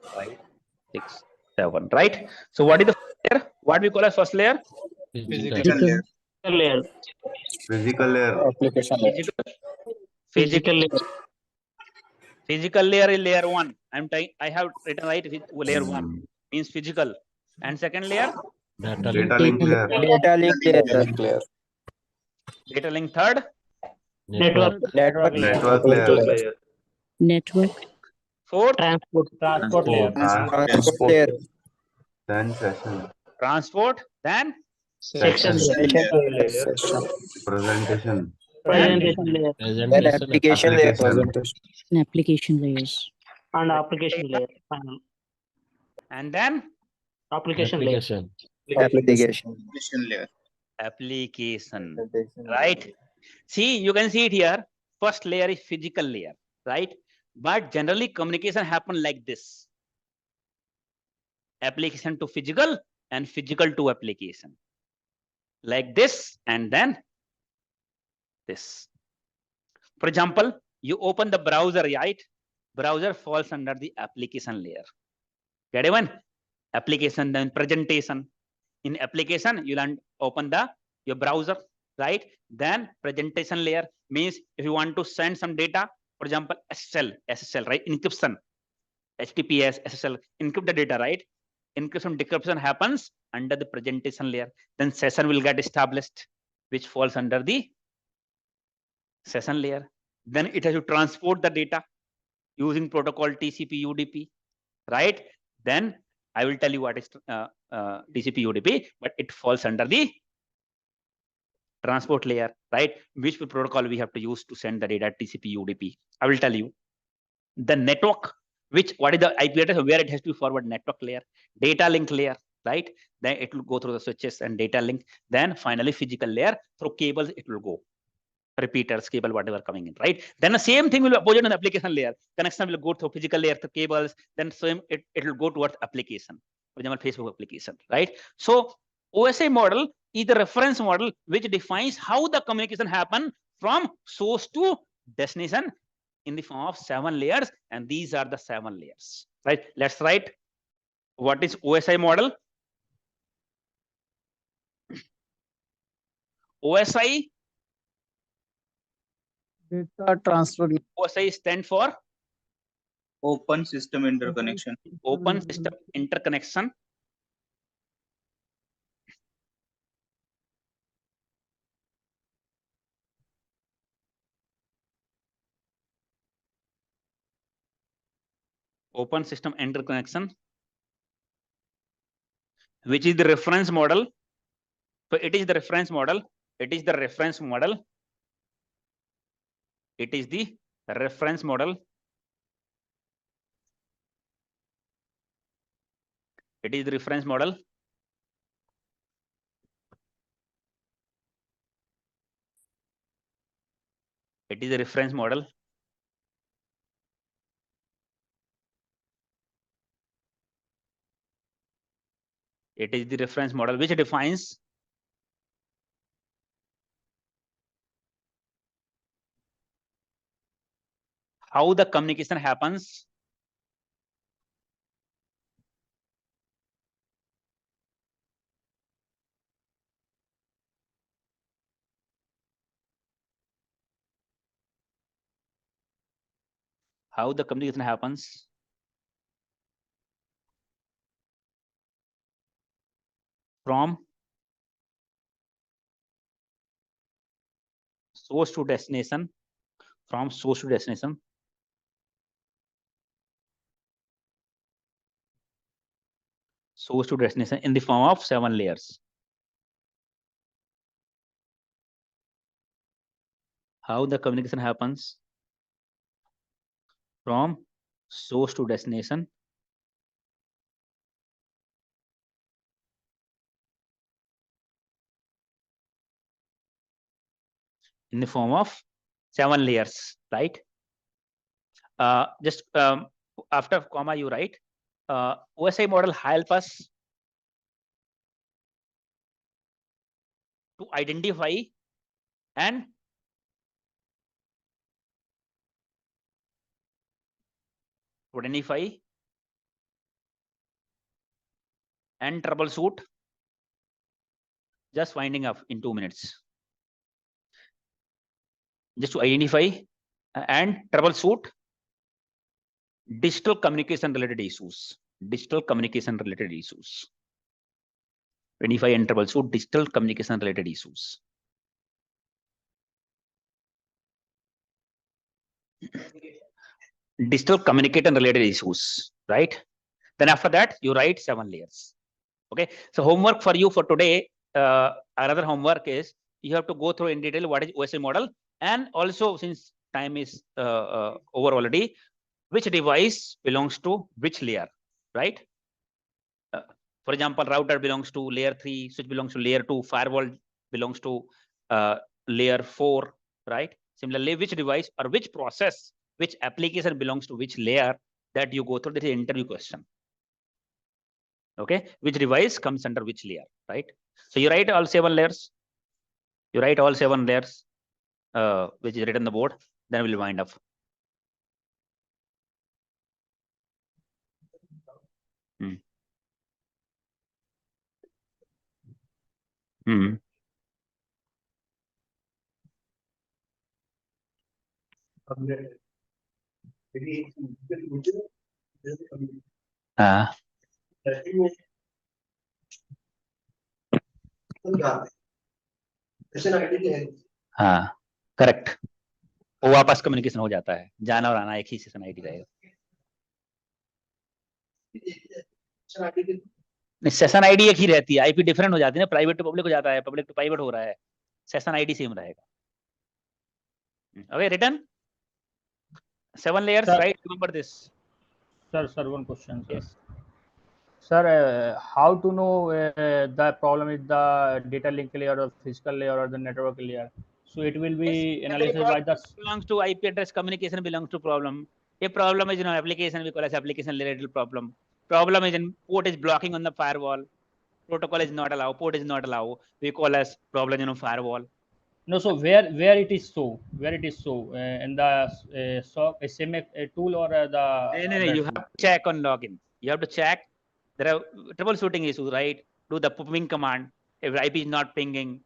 5, 6, 7. Right. So what is the first layer? What we call as first layer? Physical layer. Layer. Physical layer. Application layer. Physical layer. Physical layer is layer 1. I have written right layer 1 means physical. And second layer? Data link layer. Data link layer. Data link third? Network layer. Network. Fourth? Transport layer. Transport layer. Then session. Transport. Then? Section layer. Presentation. Layer. Then application layer. And application layers. And application layer. Final. And then? Application layer. Application layer. Application. Right. See, you can see it here. First layer is physical layer, right? But generally communication happen like this. Application to physical and physical to application. Like this and then this. For example, you open the browser, right? Browser falls under the application layer. Get even? Application, then presentation. In application, you'll open your browser, right? Then presentation layer means if you want to send some data, for example, SSL, right? Encryption, HTTPS, SSL, encrypt the data, right? encryption decryption happens under the presentation layer. Then session will get established, which falls under the session layer. Then it has to transport the data using protocol TCP UDP, right? Then I will tell you what is TCP UDP, but it falls under the transport layer, right? Which protocol we have to use to send the data TCP UDP. I will tell you. The network, what is the IP address, where it has to be forward, network layer, data link layer, right? Then it will go through the switches and data link. Then finally physical layer, through cables it will go. Repeaters, cable, whatever coming in, right? Then the same thing will be opposite on the application layer. Connection will go through physical layer, through cables, then same it will go towards application. For example, Facebook application, right? So OSI model is the reference model which defines how the communication happen from source to destination in the form of 7 layers, and these are the 7 layers, right? Let's write what is OSI model. OSI Data transfer. OSI stand for Open System Interconnection. Open System Interconnection. Open System Interconnection, which is the reference model. So it is the reference model. It is the reference model. It is the reference model. It is the reference model. It is the reference model. It is the reference model which defines how the communication happens from source to destination, from source to destination. Source to destination in the form of 7 layers. How the communication happens from source to destination in the form of 7 layers, right? Just after comma you write OSI model help us to identify and troubleshoot. Just winding up in 2 minutes. Just to identify and troubleshoot digital communication related issues. Digital communication related issues. Identify and troubleshoot digital communication related issues. Digital communication related issues, right? Then after that you write 7 layers. Okay, so homework for you for today. Another homework is you have to go through in detail what is OSI model, and also since time is over already, which device belongs to which layer, right? For example, router belongs to layer 3, switch belongs to layer 2, firewall belongs to layer 4, right? Similarly, which device or which process, which application belongs to which layer, that you go through. This is an interview question. Okay, which device comes under which layer, right? So you write all 7 layers. You write all 7 layers, which is written on the board. Then we'll wind up. हाँ correct, वो वापस communication हो जाता है, जाना और आना एक ही सेशन आईडी रहेगा। सेशन आईडी एक ही रहती है, आईपी डिफरेंट हो जाती है ना, प्राइवेट टू पब्लिक हो जाता है, पब्लिक टू प्राइवेट हो रहा है, सेशन आईडी सेम रहेगा। Okay, return 7 layers, Sir, right? Remember this. Sir, one question, sir. Yes. Sir, how to know the problem is the data link layer or physical layer or the network layer? So it will be analyzed by the belongs to IP address communication belongs to problem. A problem is in application, we call as application related problem. Problem is in port is blocking on the firewall. Protocol is not allowed. Port is not allowed. We call as problem in a firewall. No, so where it is so, in the SOC SIEM tool or the No, you have to check on login. You have to check. There are troubleshooting issues, right? Do the ping command. If IP is not pinging,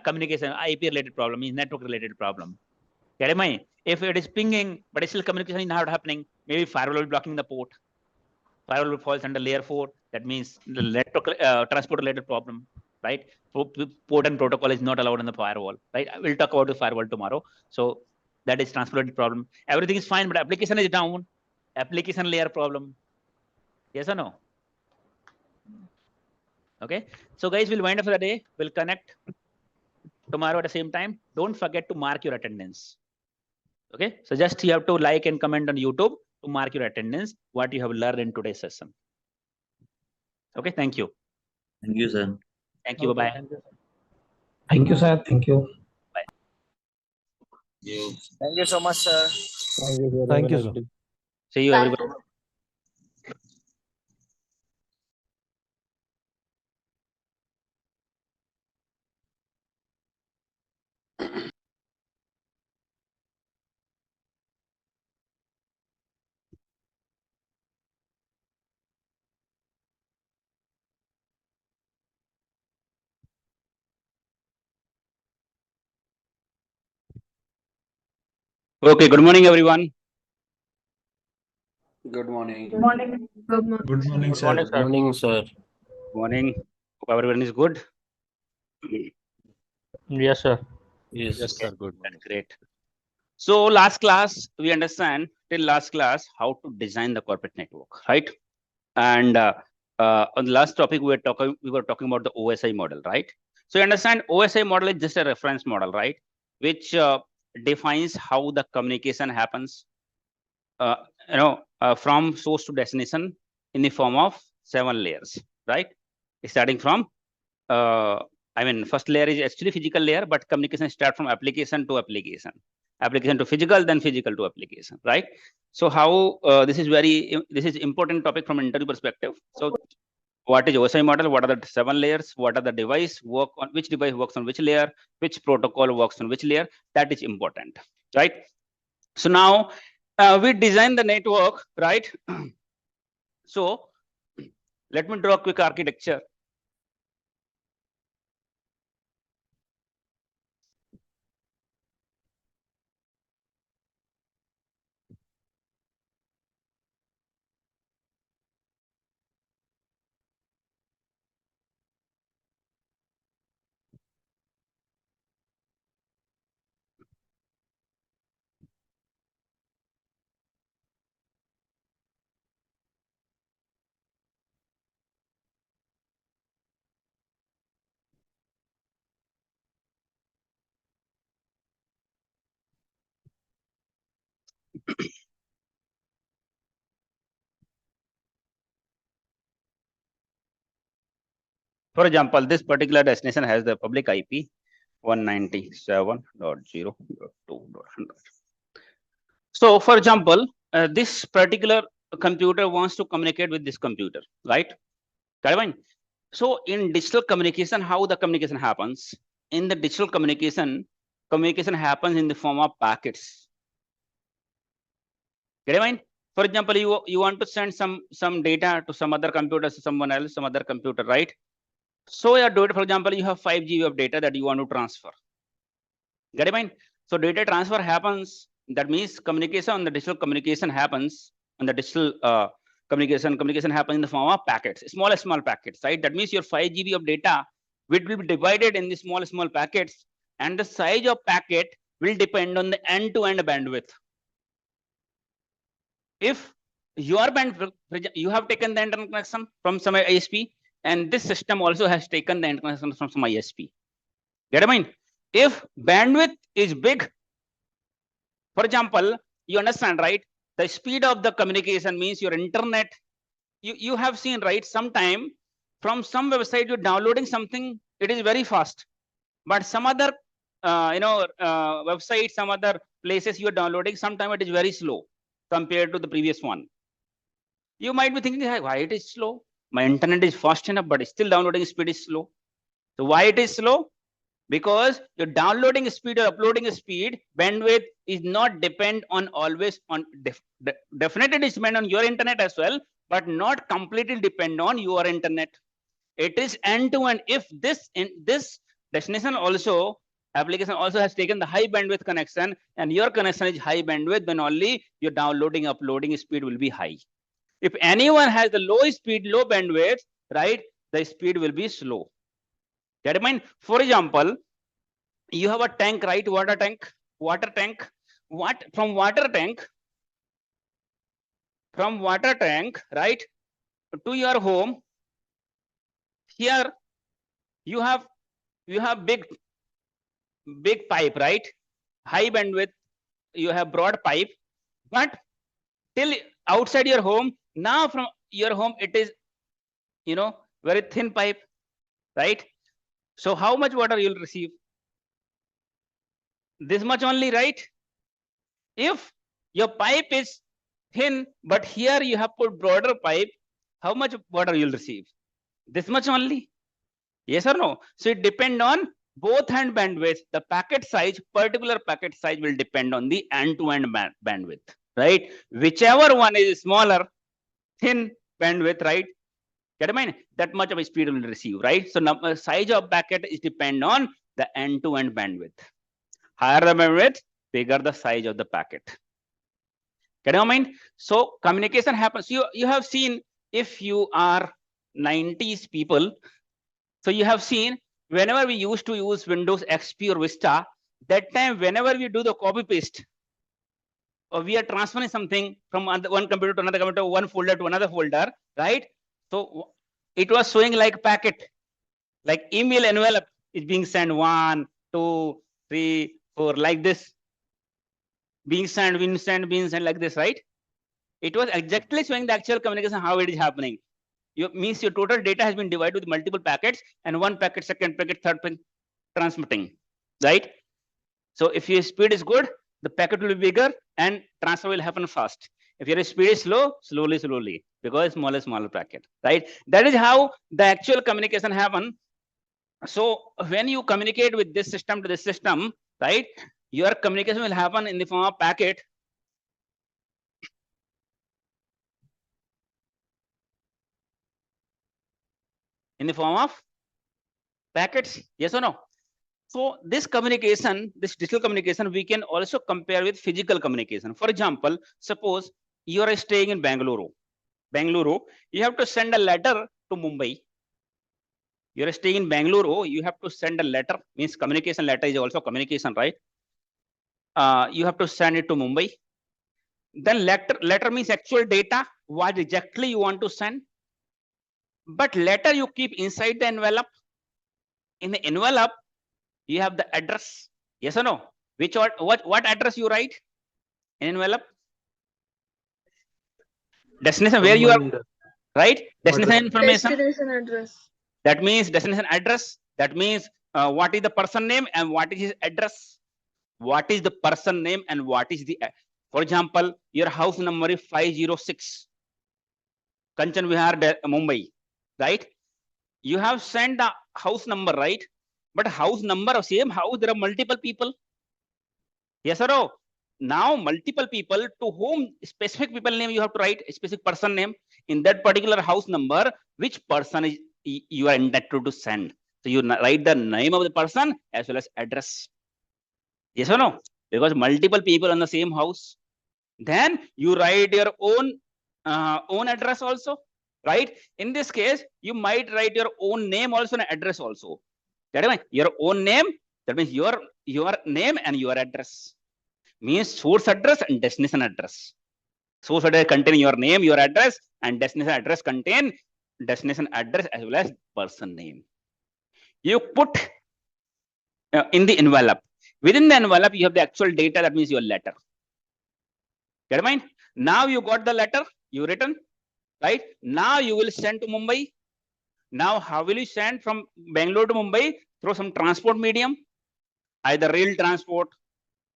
communication IP related problem is network related problem. Get me? If it is pinging but still communication is not happening, maybe firewall is blocking the port. Firewall falls under layer 4. That means the network transport related problem, right? Port and protocol is not allowed in the firewall, right? We'll talk about the firewall tomorrow. So that is transport related problem. Everything is fine, but application is down. Application layer problem. Yes or no? Okay. So guys, we'll wind up for the day. We'll connect tomorrow at the same time. Don't forget to mark your attendance. Okay. So just you have to like and comment on YouTube to mark your attendance, what you have learned in today's session. Okay. Thank you. Thank you, sir. Thank you. Bye-bye. Thank you, sir. Thank you. Bye. Thank you so much, sir. Thank you, sir. See you, everybody. Okay, good morning, everyone. Good morning. Good morning. Good morning, sir. morning, sir. Morning, sir. Morning. Hope everyone is good. Yes, sir. Yes, sir. Good. That's great. So last class, we understand till last class how to design the corporate network, right? And on the last topic, we were talking about the OSI model, right? So you understand OSI model is just a reference model, right? Which defines how the communication happens, from source to destination in the form of 7 layers, right? Starting from, first layer is actually physical layer, but communication starts from application to application, application to physical, then physical to application, right? So how this is important topic from interview perspective. So what is OSI model? What are the 7 layers? What are the device work on which device works on which layer? Which protocol works on which layer? That is important, right? So now we design the network, right? So let me draw a quick architecture. For example, this particular destination has the public IP 197.0.2.100. So for example, this particular computer wants to communicate with this computer, right? So in digital communication, how the communication happens? In the digital communication happens in the form of packets. Get it mind? For example, you want to send some data to some other computer, to someone else, some other computer, right? So your data, for example, you have 5 GB of data that you want to transfer. Get it mind? So data transfer happens. That means communication on the digital communication happens on the digital communication happens in the form of packets, small packets, right? That means your 5 GB of data which will be divided in the small packets, and the size of packet will depend on the end-to-end bandwidth. If your bandwidth, you have taken the internet connection from some ISP, and this system also has taken the internet connection from some ISP. Get what I mean? If bandwidth is big, for example, you understand, right? The speed of the communication means your internet. You have seen, right? Sometime from some website you're downloading something, it is very fast, but some other website, some other places you're downloading, sometime it is very slow compared to the previous one. You might be thinking, hey, why it is slow? My internet is fast enough, but still downloading speed is slow. So why it is slow? Because your downloading speed or uploading speed, bandwidth is not depend on always on definitely it is depend on your internet as well, but not completely depend on your internet. It is end-to-end. If this destination also application also has taken the high bandwidth connection and your connection is high bandwidth, then only your downloading, uploading speed will be high. If anyone has the low speed, low bandwidth, right, the speed will be slow. Get in mind? For example, you have a tank, right? Water tank. From water tank, right, to your home. Here you have big pipe, right? High bandwidth. You have broad pipe, but till outside your home. Now from your home it is, very thin pipe, right? So how much water you'll receive? This much only, right? If your pipe is thin, but here you have put broader pipe, how much water you'll receive? This much only. Yes or no? So it depends on both hand bandwidth. The packet size, particular packet size will depend on the end-to-end bandwidth, right? Whichever one is smaller, thin bandwidth, right? Get in mind? That much of a speed will receive, right? So size of packet is depend on the end-to-end bandwidth. Higher the bandwidth, bigger the size of the packet. Get in mind? So communication happens. You have seen, if you are 90s people, so you have seen whenever we used to use Windows XP or Vista, that time whenever we do the copy paste, or we are transferring something from one computer to another computer, one folder to another folder, right? So it was showing like packet, like email envelope is being sent 1, 2, 3, 4, like this, being sent like this, right? It was exactly showing the actual communication, how it is happening. Means your total data has been divided with multiple packets, and one packet, second packet, third packet transmitting, right? So if your speed is good, the packet will be bigger and transfer will happen fast. If your speed is slow, slowly, because smaller packet, right? That is how the actual communication happen. So when you communicate with this system to this system, right, your communication will happen in the form of packet. In the form of packets, yes or no? So this communication, this digital communication, we can also compare with physical communication. For example, suppose you are staying in Bangalore, you have to send a letter to Mumbai. You are staying in Bangalore, you have to send a letter, means communication letter is also communication, right? You have to send it to Mumbai. Then letter means actual data, what exactly you want to send. But letter you keep inside the envelope. In the envelope, you have the address. Yes or no? What address you write in envelope? Destination, where you are, right? Destination information. Destination address. That means destination address. That means what is the person name and what is his address. What is the person name and what is the, for example, your house number is 506, Kanchan Vihar, Mumbai, right? You have sent the house number, right? But house number of same house, there are multiple people. Yes or no? Now multiple people, to whom specific people name you have to write, a specific person name in that particular house number, which person is you are entitled to send. So you write the name of the person as well as address. Yes or no? Because multiple people on the same house. Then you write your own address also, right? In this case, you might write your own name also and address also. Get it? Your own name, that means your name and your address. Means source address and destination address. Source address contain your name, your address, and destination address contain destination address as well as person name. You put in the envelope. Within the envelope, you have the actual data, that means your letter. Get mind? Now you got the letter, you written, right? Now you will send to Mumbai. Now, how will you send from Bangalore to Mumbai? Through some transport medium, either rail transport,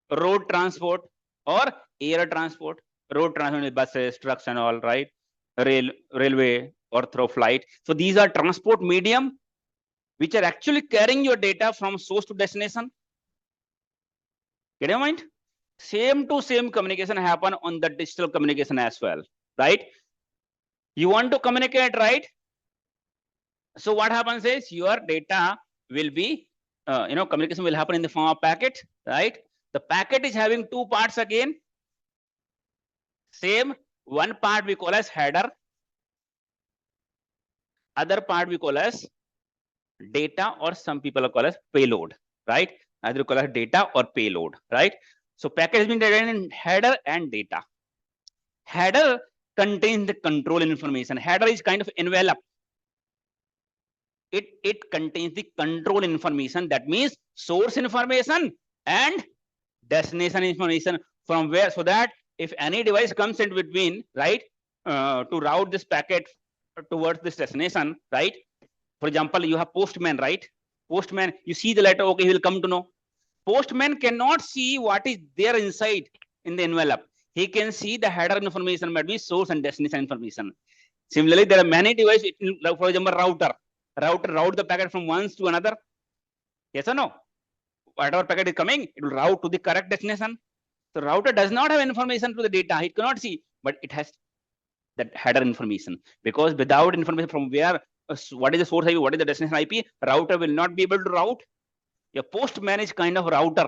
road transport, or air transport. Road transport is buses, trucks, and all, right? Railway, or through flight. So these are transport medium which are actually carrying your data from source to destination. Get your mind? Same to same communication happen on the digital communication as well, right? You want to communicate, right? So what happens is your data will be, communication will happen in the form of packet, right? The packet is having two parts again. Same, one part we call as header. Other part we call as data, or some people call as payload, right? Either we call as data or payload, right? So packet has been divided in header and data. Header contains the control information. Header is kind of envelope. It contains the control information, that means source information and destination information from where, so that if any device comes in between, right, to route this packet towards this destination, right? For example, you have postman, right? Postman, you see the letter, okay, he will come to know. Postman cannot see what is there inside in the envelope. He can see the header information, might be source and destination information. Similarly, there are many devices, for example, router route the packet from one to another. Yes or no? Whatever packet is coming, it will route to the correct destination. So router does not have information to the data. It cannot see, but it has that header information, because without information from where, what is the source IP, what is the destination IP, router will not be able to route. Your postman is kind of router.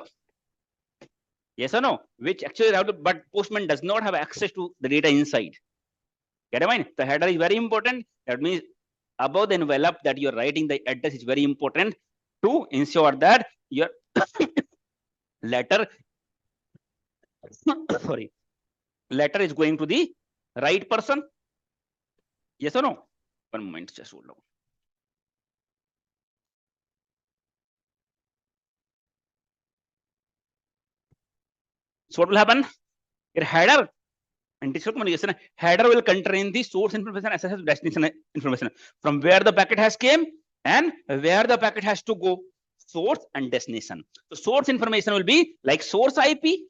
Yes or no? Which actually router, but postman does not have access to the data inside. Get in mind? The header is very important. That means above the envelope that you're writing, the address is very important to ensure that your letter letter is going to the right person. Yes or no? One moment, just hold on. So what will happen? Your header and digital communication, header will contain the source information as well as destination information, from where the packet has came and where the packet has to go, source and destination. So source information will be like source IP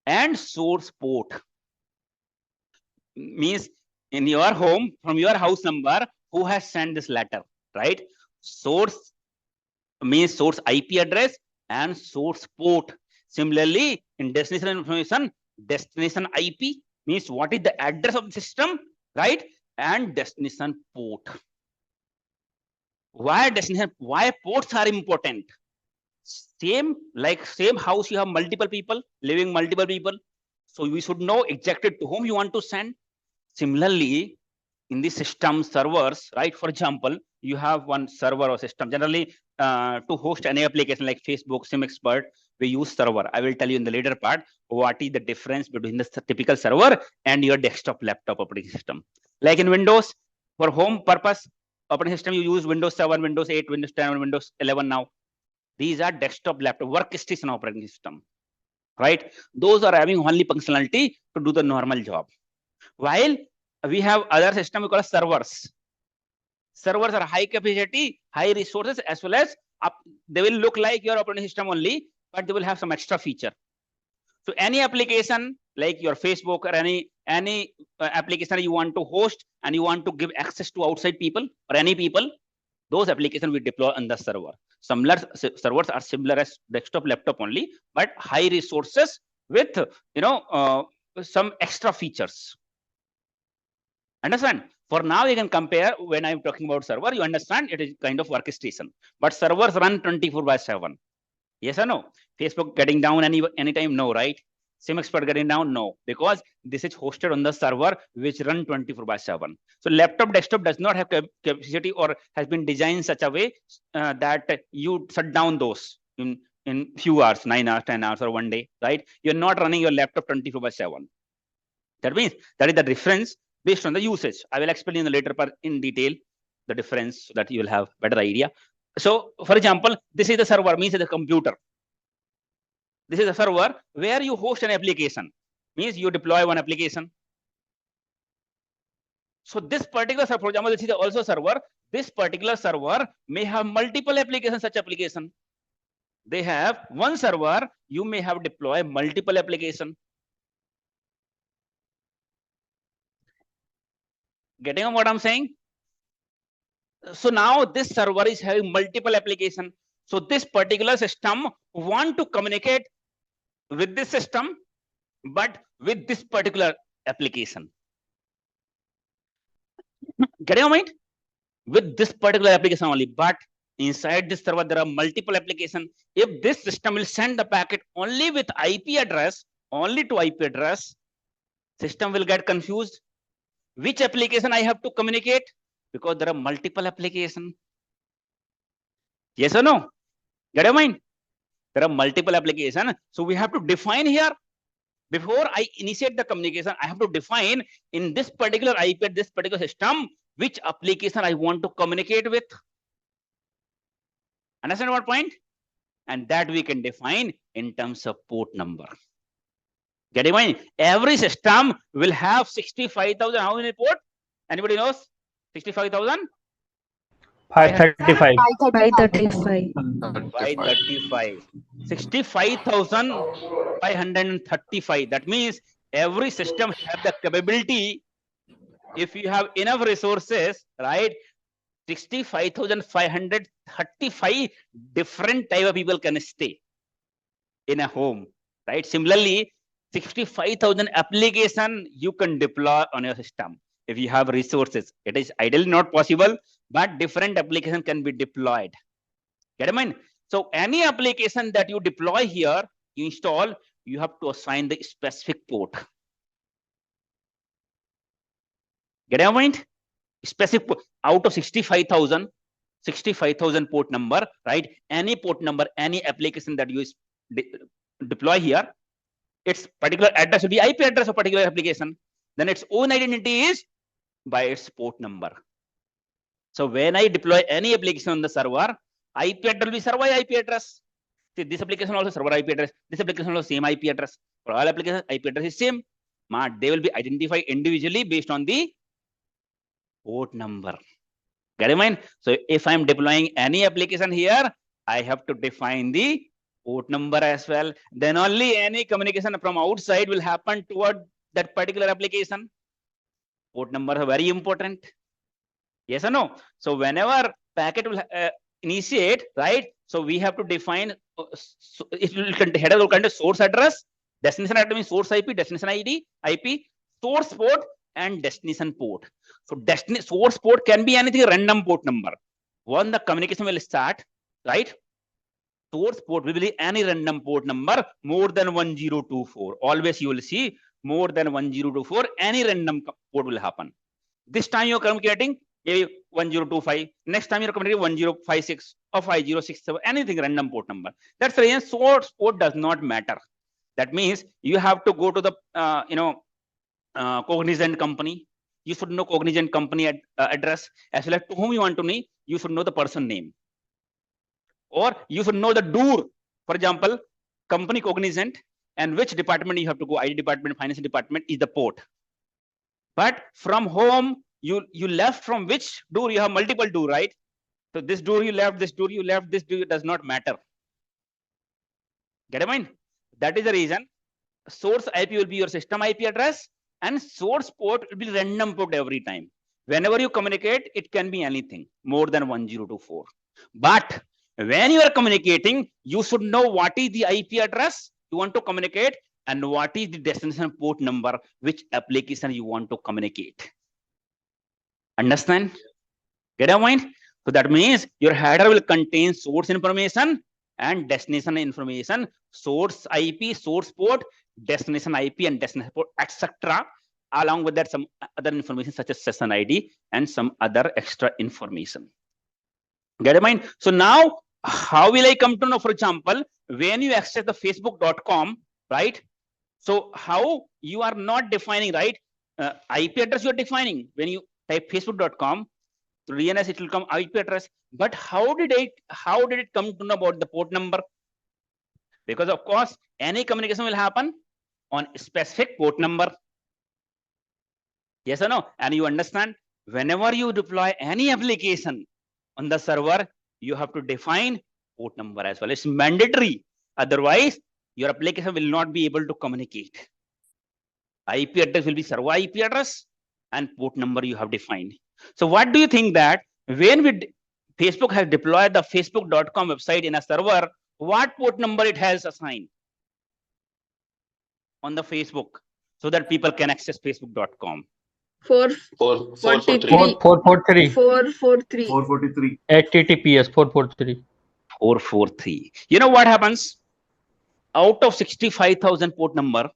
and source port. Means in your home, from your house number, who has sent this letter, right? Source means source IP address and source port. Similarly, in destination information, destination IP means what is the address of the system, right? And destination port. Why destination? Why ports are important? Same house, you have multiple people living, multiple people. So we should know exactly to whom you want to send. Similarly, in the system servers, right? For example, you have one server or system. Generally, to host any application like Facebook, SIEM XPERT, we use server. I will tell you in the later part what is the difference between the typical server and your desktop laptop operating system. Like in Windows, for home purpose operating system, you use Windows 7, Windows 8, Windows 10, Windows 11 now. These are desktop laptop workstation operating system, right? Those are having only functionality to do the normal job. While we have other system we call servers. Servers are high capacity, high resources, as well as they will look like your operating system only, but they will have some extra feature. So any application like your Facebook or any application you want to host and you want to give access to outside people or any people, those applications we deploy on the server. Some servers are similar as desktop laptop only, but high resources with some extra features. Understand? For now, you can compare when I'm talking about server, you understand it is kind of workstation, but servers run 24/7. Yes or no? Facebook getting down anytime? No, right? SIEM XPERT getting down? No, because this is hosted on the server which run 24/7. So laptop desktop does not have capacity or has been designed in such a way that you shut down those in few hours, 9 hours, 10 hours, or one day, right? You're not running your laptop 24/7. That means that is the difference based on the usage. I will explain in the later part in detail the difference so that you will have better idea. So, for example, this is the server, means the computer. This is a server where you host an application, means you deploy one application. So this particular server, for example, this is also a server. This particular server may have multiple applications, such application. They have one server, you may have deployed multiple applications. Getting on what I'm saying? So now this server is having multiple applications. So this particular system want to communicate with this system, but with this particular application. Get your mind? With this particular application only, but inside this server there are multiple applications. If this system will send the packet only with IP address, only to IP address, system will get confused. Which application I have to communicate? Because there are multiple applications. Yes or no? Get your mind? There are multiple applications. So we have to define here. Before I initiate the communication, I have to define in this particular IP, this particular system, which application I want to communicate with. Understand what point? And that we can define in terms of port number. Get in mind? Every system will have 65,000. How many port? Anybody knows? 65,000? 535. 535. 535. 65,535. That means every system has the capability, if you have enough resources, right? 65,535 different type of people can stay in a home, right? Similarly, 65,000 application you can deploy on your system if you have resources. It is ideally not possible, but different application can be deployed. Get in mind? So any application that you deploy here, you install, you have to assign the specific port. Get in mind? Specific port. Out of 65,000 port number, right? Any port number, any application that you deploy here, its particular address will be IP address of particular application. Then its own identity is by its port number. So when I deploy any application on the server, IP address will be server IP address. See, this application also server IP address. This application also same IP address. For all applications, IP address is same. But they will be identified individually based on the port number. Get in mind? So if I'm deploying any application here, I have to define the port number as well. Then only any communication from outside will happen toward that particular application. Port numbers are very important. Yes or no? So whenever packet will initiate, right? So we have to define, it will header will contain source address, destination address means source IP, destination ID, IP, source port, and destination port. So source port can be anything, random port number. When the communication will start, right? Source port will be any random port number more than 1024. Always you will see more than 1024, any random port will happen. This time you're communicating maybe 1025. Next time you're communicating 1056 or 5067, anything random port number. That's the reason source port does not matter. That means you have to go to the cognizant company. You should know cognizant company address, as well as to whom you want to know. You should know the person name, or you should know the door. For example, company cognizant, and which department you have to go. IT department, finance department is the port. But from home, you left from which door? You have multiple door, right? So this door you left, this door you left, this door does not matter. Get in mind? That is the reason source IP will be your system IP address, and source port will be random port every time. Whenever you communicate, it can be anything more than 1024. But when you are communicating, you should know what is the IP address you want to communicate and what is the destination port number, which application you want to communicate. Understand? Get your mind? So that means your header will contain source information and destination information, source IP, source port, destination IP and destination port, etc. Along with that, some other information such as session ID and some other extra information. Get in mind? So now, how will I come to know, for example, when you access the facebook.com, right? So how you are not defining, right? IP address you are defining. When you type facebook.com, through DNS it will come IP address. But how did it come to know about the port number? Because of course, any communication will happen on a specific port number. Yes or no? And you understand, whenever you deploy any application on the server, you have to define port number as well. It's mandatory. Otherwise, your application will not be able to communicate. IP address will be server IP address and port number you have defined. So what do you think that when Facebook has deployed the facebook.com website in a server, what port number it has assigned on the Facebook so that people can access facebook.com? 443. 443. HTTPS 443. 443. You know what happens? Out of 65,000 port number,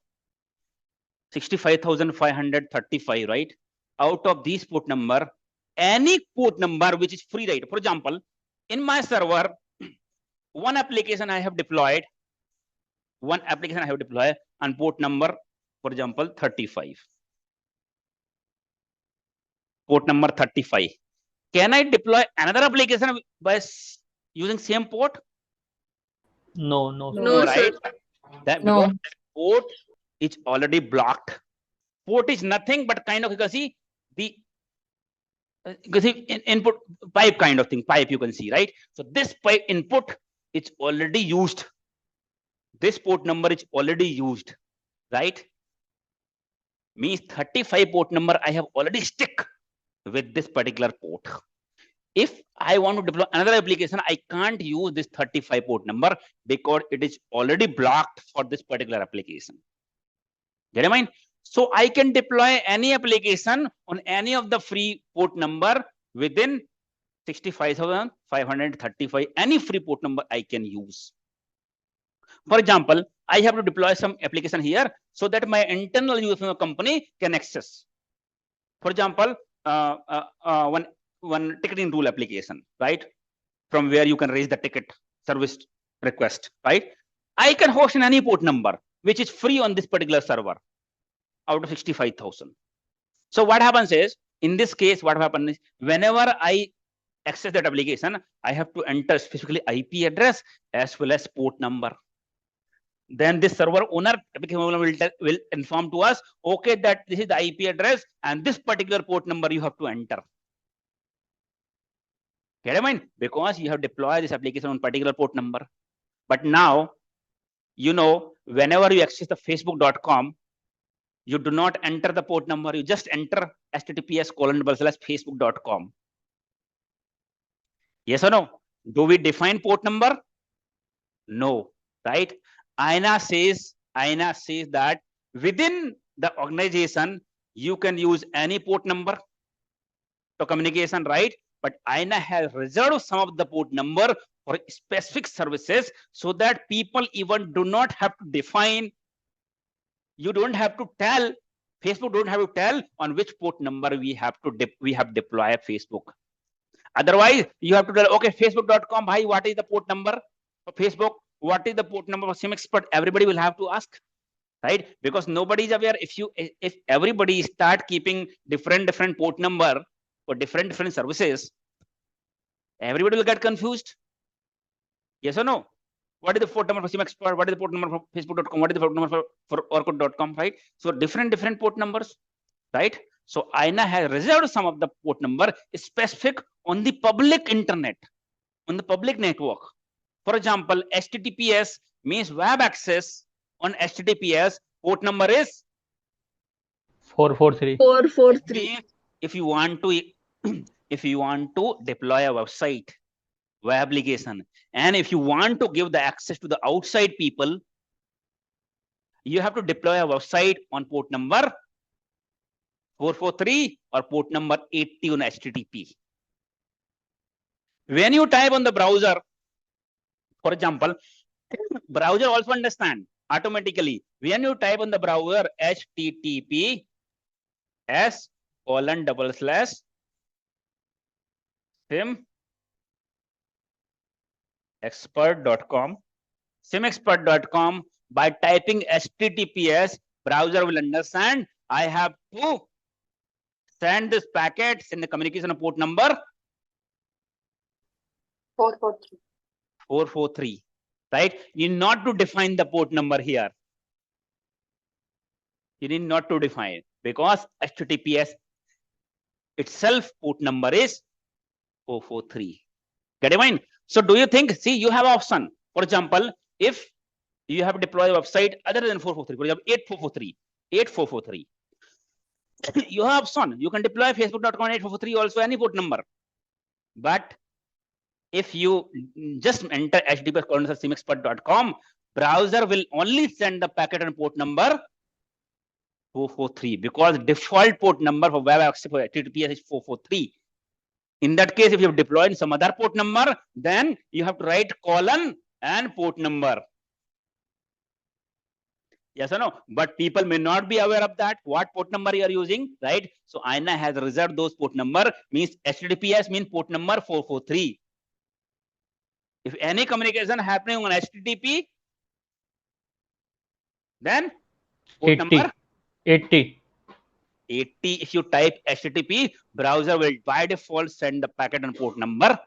65,535, right? Out of these port number, any port number which is free, right? For example, in my server, one application I have deployed on port number, for example, 35. Port number 35. Can I deploy another application by using same port? No, right? That because port is already blocked. Port is nothing but kind of, you can see the input pipe kind of thing. Pipe you can see, right? So this pipe input is already used. This port number is already used, right? Means 35 port number I have already stick with this particular port. If I want to deploy another application, I can't use this 35 port number because it is already blocked for this particular application. Get in mind? So I can deploy any application on any of the free port number within 65,535. Any free port number I can use. For example, I have to deploy some application here so that my internal user of the company can access. For example, one ticketing tool application, right? From where you can raise the ticket service request, right? I can host in any port number which is free on this particular server out of 65,000. So what happens is, in this case, what happens is, whenever I access that application, I have to enter specifically IP address as well as port number. Then this server owner will inform to us, okay, that this is the IP address and this particular port number you have to enter. Get in mind? Because you have deployed this application on particular port number. But now, you know, whenever you access the facebook.com, you do not enter the port number, you just enter https://facebook.com. Yes or no? Do we define port number? No, right? INA says that within the organization, you can use any port number to communication, right? But INA has reserved some of the port number for specific services so that people even do not have to define. You don't have to tell, Facebook don't have to tell on which port number we have deployed Facebook. Otherwise, you have to tell, okay, facebook.com, bhai, what is the port number for Facebook? What is the port number for SIEM expert? Everybody will have to ask, right? Because nobody is aware. If everybody start keeping different port number for different services, everybody will get confused. Yes or no? What is the port number for SIEM expert? What is the port number for facebook.com? What is the port number for orkut.com, right? So different port numbers, right? So INA has reserved some of the port number specific on the public internet, on the public network. For example, HTTPS means web access. On HTTPS, port number is 443. 443. If you want to deploy a website, web application, and if you want to give the access to the outside people, you have to deploy a website on port number 443 or port number 80 on HTTP. When you type on the browser For example, browser also understand automatically when you type on the browser https://simexpert.com, simexpert.com. By typing https, browser will understand I have to send this packet in the communication port number 443. 443. Right? You need not to define the port number here. You need not to define because HTTPS itself port number is 443. Get it mind? So do you think, see, you have option. For example, if you have deployed a website other than 443, for example, 8443, you have option. You can deploy facebook.com 8443 also any port number. But if you just enter https://simexpert.com, browser will only send the packet on port number 443 because default port number for web access for HTTPS is 443. In that case, if you have deployed some other port number, then you have to write colon and port number. Yes or no? But people may not be aware of that, what port number you are using, right? So INA has reserved those port number, means HTTPS means port number 443. If any communication happening on HTTP, then port 80. number 80. 80. If you type HTTP, browser will by default send the packet on port number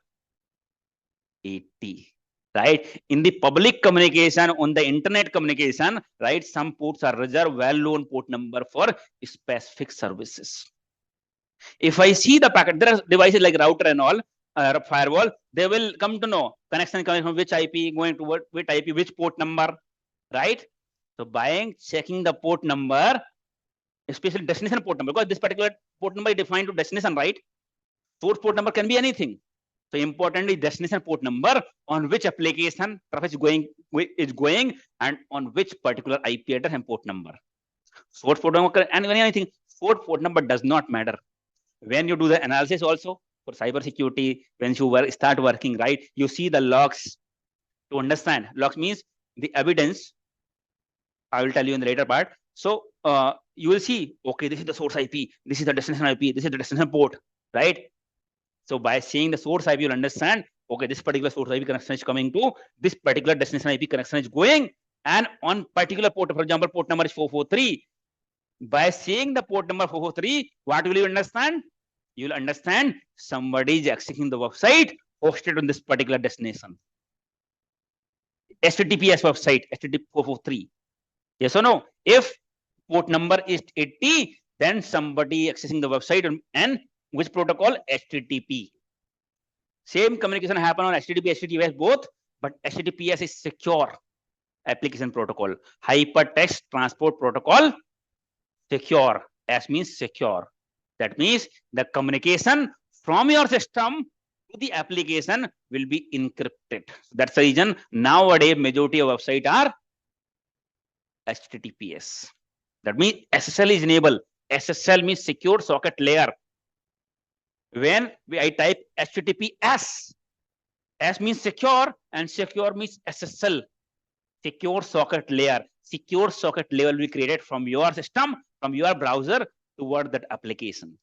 80. Right? In the public communication, on the internet communication, right? Some ports are reserved well-known port number for specific services. If I see the packet, there are devices like router and all, firewall, they will come to know connection coming from which IP, going to which IP, which port number, right? So by checking the port number, especially destination port number, because this particular port number is defined to destination, right? Source port number can be anything. So importantly, destination port number on which application traffic is going and on which particular IP address and port number. Source port number and anything, source port number does not matter. When you do the analysis also for cyber security, when you start working, right, you see the logs to understand. Logs means the evidence. I will tell you in the later part. So you will see, okay, this is the source IP, this is the destination IP, this is the destination port, right? So by seeing the source IP, you'll understand, okay, this particular source IP connection is coming to this particular destination IP connection is going, and on particular port, for example, port number is 443. By seeing the port number 443, what will you understand? You will understand somebody is accessing the website hosted on this particular destination. HTTPS website, HTTP 443. Yes or no? If port number is 80, then somebody accessing the website and which protocol? HTTP. Same communication happen on HTTP, HTTPS both, but HTTPS is secure application protocol. Hypertext Transport Protocol, secure. S means secure. That means the communication from your system to the application will be encrypted. That's the reason nowadays majority of websites are HTTPS. That means SSL is enabled. SSL means secure socket layer. When I type HTTPS, S means secure and secure means SSL, secure socket layer. Secure socket layer will be created from your system, from your browser toward that application.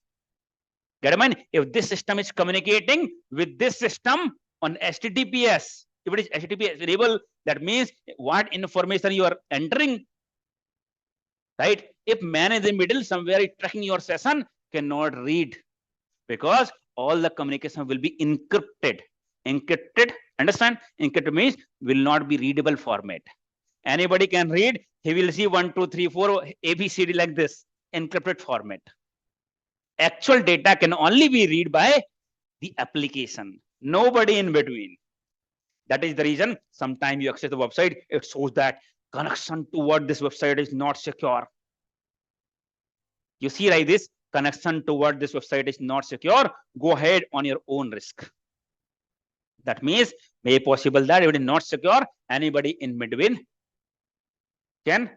Get it, mind? If this system is communicating with this system on HTTPS, if it is HTTPS enabled, that means what information you are entering, right? If man in the middle somewhere is tracking your session, cannot read, because all the communication will be encrypted. Encrypted, understand? Encrypted means will not be readable format. Anybody can read, he will see 1, 2, 3, 4, ABCD like this, encrypted format. Actual data can only be read by the application, nobody in between. That is the reason sometimes you access the website, it shows that connection toward this website is not secure. You see like this, connection toward this website is not secure, go ahead on your own risk. That means may possible that it is not secure, anybody in between can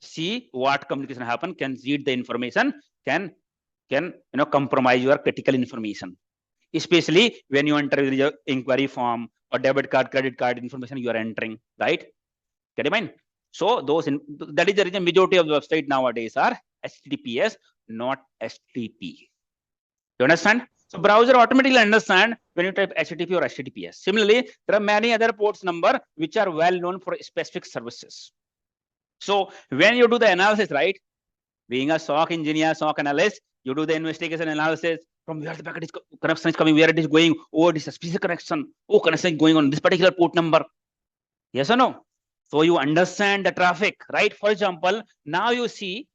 see what communication happen, can read the information, can compromise your critical information. Especially when you enter your inquiry form or debit card, credit card information you are entering, right? Get in mind? So that is the reason majority of the website nowadays are HTTPS, not HTTP. You understand? So browser automatically understand when you type HTTP or HTTPS. Similarly, there are many other ports number which are well known for specific services. So when you do the analysis, right? Being a SOC engineer, SOC analyst, you do the investigation analysis from where the packet is connection is coming, where it is going. Oh, it is a specific connection. Oh, connection is going on this particular port number. Yes or no? So you understand the traffic, right? For example, now you see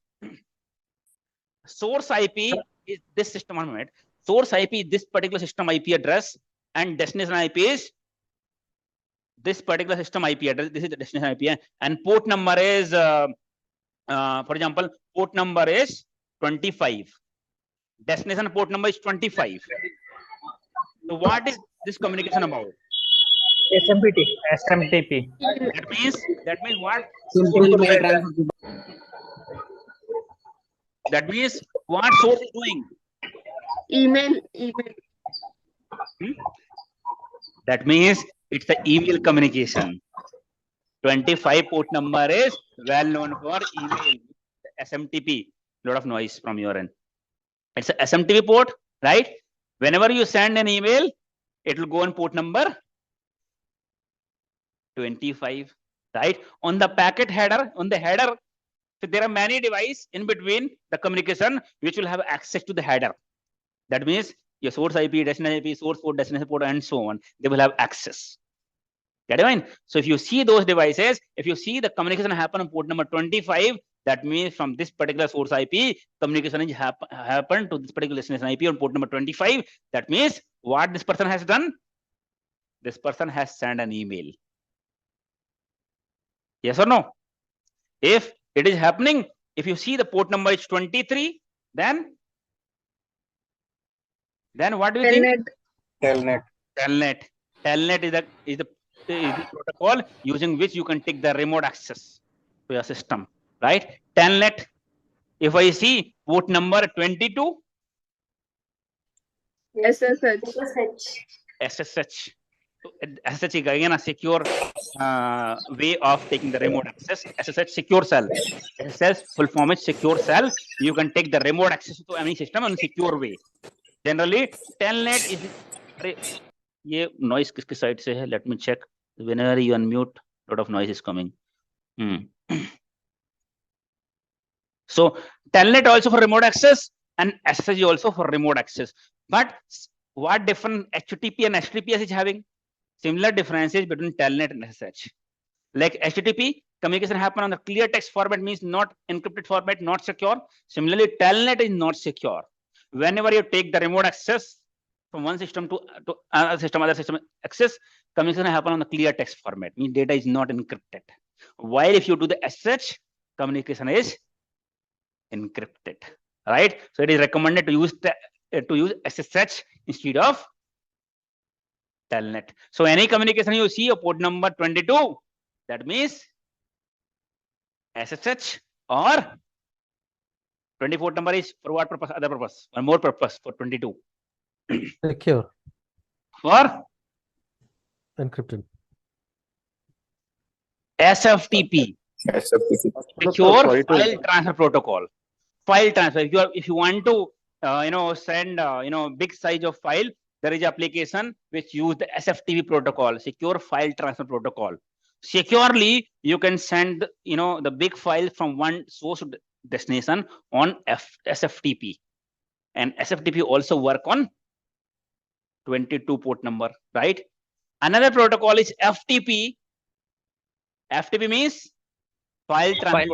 source IP is this system. 1 minute. Source IP is this particular system IP address, and destination IP is this particular system IP address. This is the destination IP, and port number is, for example, port number is 25. Destination port number is 25. So what is this communication about? SMTP. That means what? That means what source is doing? Email. That means it's the email communication. 25 port number is well known for email. SMTP. Lot of noise from your end. It's a SMTP port, right? Whenever you send an email, it will go on port number 25, right? On the packet header, so there are many devices in between the communication which will have access to the header. That means your source IP, destination IP, source port, destination port, and so on. They will have access. Get it right? So if you see those devices, if you see the communication happen on port number 25, that means from this particular source IP, communication is happened to this particular destination IP on port number 25. That means what this person has done? This person has sent an email. Yes or no? If it is happening, if you see the port number is 23, then what do you think? Telnet. Telnet is the protocol using which you can take the remote access to your system, right? Telnet. If I see port number 22, SSH. SSH is again a secure way of taking the remote access. SSH secure cell. SSH full form is secure cell. You can take the remote access to any system in a secure way. Generally, Telnet is. ये noise किसकी side से है? Let me check. Whenever you unmute, lot of noise is coming. So Telnet also for remote access and SSH also for remote access. But what different HTTP and HTTPS is having? Similar differences between Telnet and SSH. Like HTTP, communication happen on the clear text format, means not encrypted format, not secure. Similarly, Telnet is not secure. Whenever you take the remote access from one system to other system access, communication happen on the clear text format, means data is not encrypted. While if you do the SSH, communication is encrypted, right? So it is recommended to use SSH instead of Telnet. So any communication you see a port number 22, that means SSH, or 24 number is for what purpose? Other purpose. One more purpose for 22. Secure. For encrypted. SFTP. Secure file transfer protocol. File transfer. If you want to send big size of file, there is application which use the SFTP protocol, secure file transfer protocol. Securely, you can send the big file from one source to destination on SFTP, and SFTP also work on 22 port number, right? Another protocol is FTP. FTP means file transfer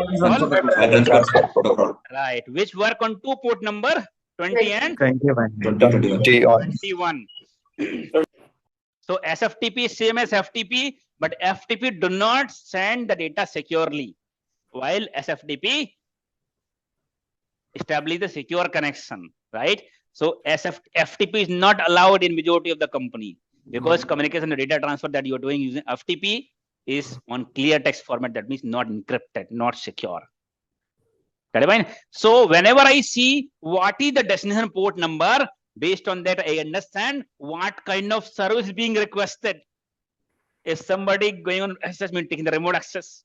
protocol, right? Which work on 2 port number 20 and 21. So SFTP is same as FTP, but FTP do not send the data securely, while SFTP establish the secure connection, right? So FTP is not allowed in majority of the company, because communication and data transfer that you are doing using FTP is on clear text format, that means not encrypted, not secure. So whenever I see what is the destination port number, based on that I understand what kind of service being requested. If somebody going on access means taking the remote access.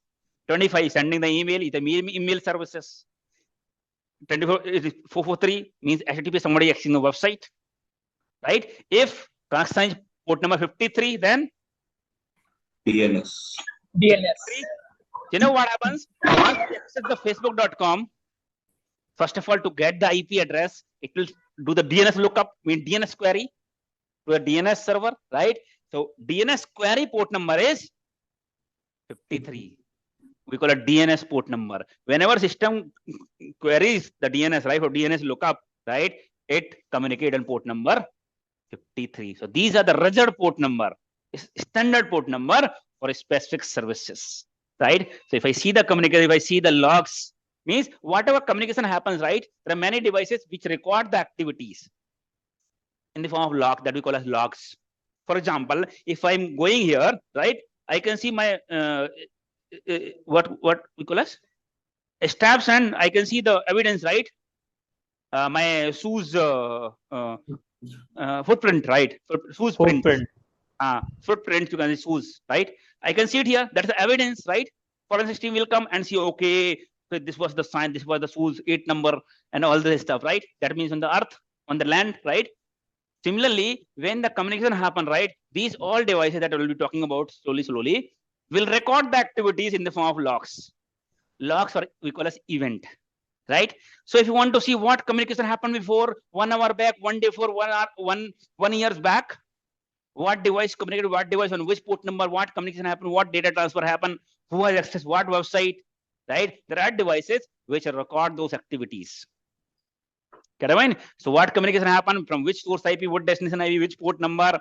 25 sending the email, it's email services. 24 is 443 means HTTP somebody accessing the website, right? If connection is port number 53, then DNS. You know what happens? Once you access the facebook.com, first of all, to get the IP address, it will do the DNS lookup, mean DNS query to a DNS server, right? So DNS query port number is 53. We call it DNS port number. Whenever system queries the DNS, right, or DNS lookup, right, it communicates on port number 53. So these are the reserved port number, standard port number for specific services, right? So if I see the communication, if I see the logs, means whatever communication happens, right, there are many devices which record the activities in the form of log that we call as logs. For example, if I'm going here, right, I can see my what we call as steps, and I can see the evidence, right? My shoes footprint, right? Shoes footprint. Footprint, you can see shoes, right? I can see it here. That's the evidence, right? Forensic team will come and see, okay, so this was the sign, this was the shoes 8 number, and all this stuff, right? That means on the earth, on the land, right? Similarly, when the communication happen, right, these all devices that I will be talking about slowly will record the activities in the form of logs. Logs are we call as event, right? So if you want to see what communication happened before, 1 hour back, 1 day before, 1 hour, 1 years back, what device communicated, what device on which port number, what communication happened, what data transfer happened, who has access what website, right? There are devices which record those activities. Get it right? So what communication happened from which source IP, what destination IP, which port number,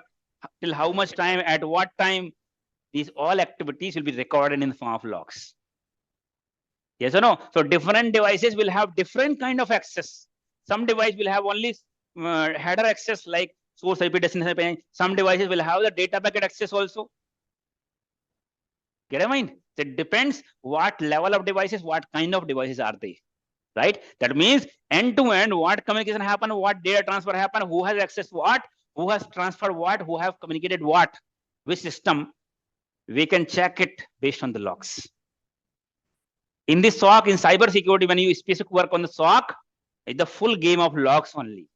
till how much time, at what time, these all activities will be recorded in the form of logs. Yes or no? So different devices will have different kind of access. Some device will have only header access like source IP, destination IP. Some devices will have the data packet access also. Get it right? So it depends what level of devices, what kind of devices are they, right? That means end to end, what communication happened, what data transfer happened, who has access what, who has transferred what, who have communicated what, which system, we can check it based on the logs. In the SOC, in cyber security, when you specific work on the SOC, it's the full game of logs only.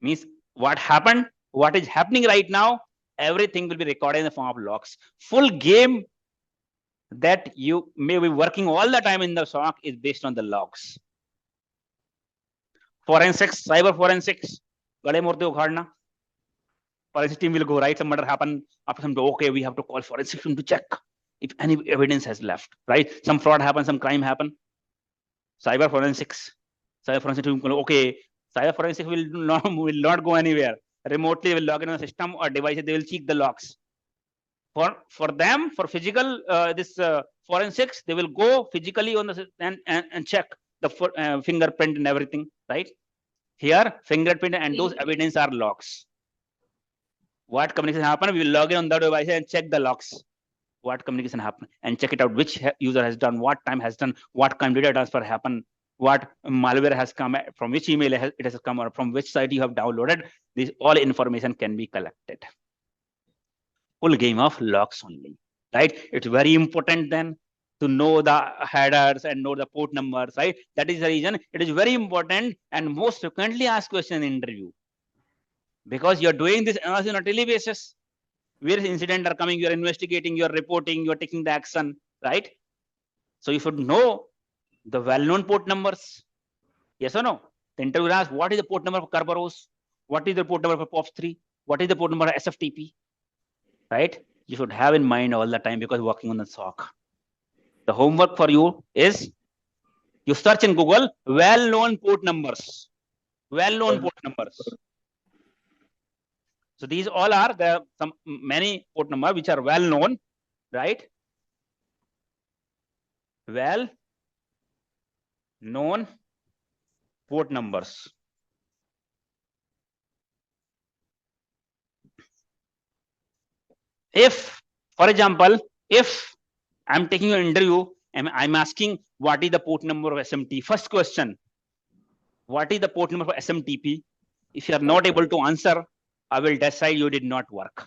Means what happened, what is happening right now, everything will be recorded in the form of logs. Full game that you may be working all the time in the SOC is based on the logs. Forensics, cyber forensics, forensic team will go, right? Some murder happened, after some, okay, we have to call forensic team to check if any evidence has left, right? Some fraud happened, some crime happened. Cyber forensics team, okay, cyber forensics will not go anywhere. Remotely will log in on the system or devices, they will check the logs. For them, for physical forensics, they will go physically on the and check the fingerprint and everything, right? Here, fingerprint and those evidence are logs. What communication happened, we will log in on that device and check the logs. What communication happened and check it out, which user has done, what time has done, what kind of data transfer happened, what malware has come, from which email it has come, or from which site you have downloaded. This all information can be collected. Full game of logs only, right? It's very important then to know the headers and know the port numbers, right? That is the reason it is very important and most frequently asked question in interview. Because you're doing this analysis on a daily basis. Various incidents are coming, you're investigating, you're reporting, you're taking the action, right? So you should know the well-known port numbers. Yes or no? The interviewer asks, what is the port number for Kerberos? What is the port number for POP3? What is the port number for SFTP? Right? You should have in mind all the time because working on the SOC. The homework for you is you search in Google well-known port numbers. Well-known port numbers. So these all are there some many port numbers which are well known, right? Well known port numbers. If, for example, if I'm taking an interview and I'm asking what is the port number of SMT, first question, what is the port number for SMTP? If you are not able to answer, I will decide you did not work.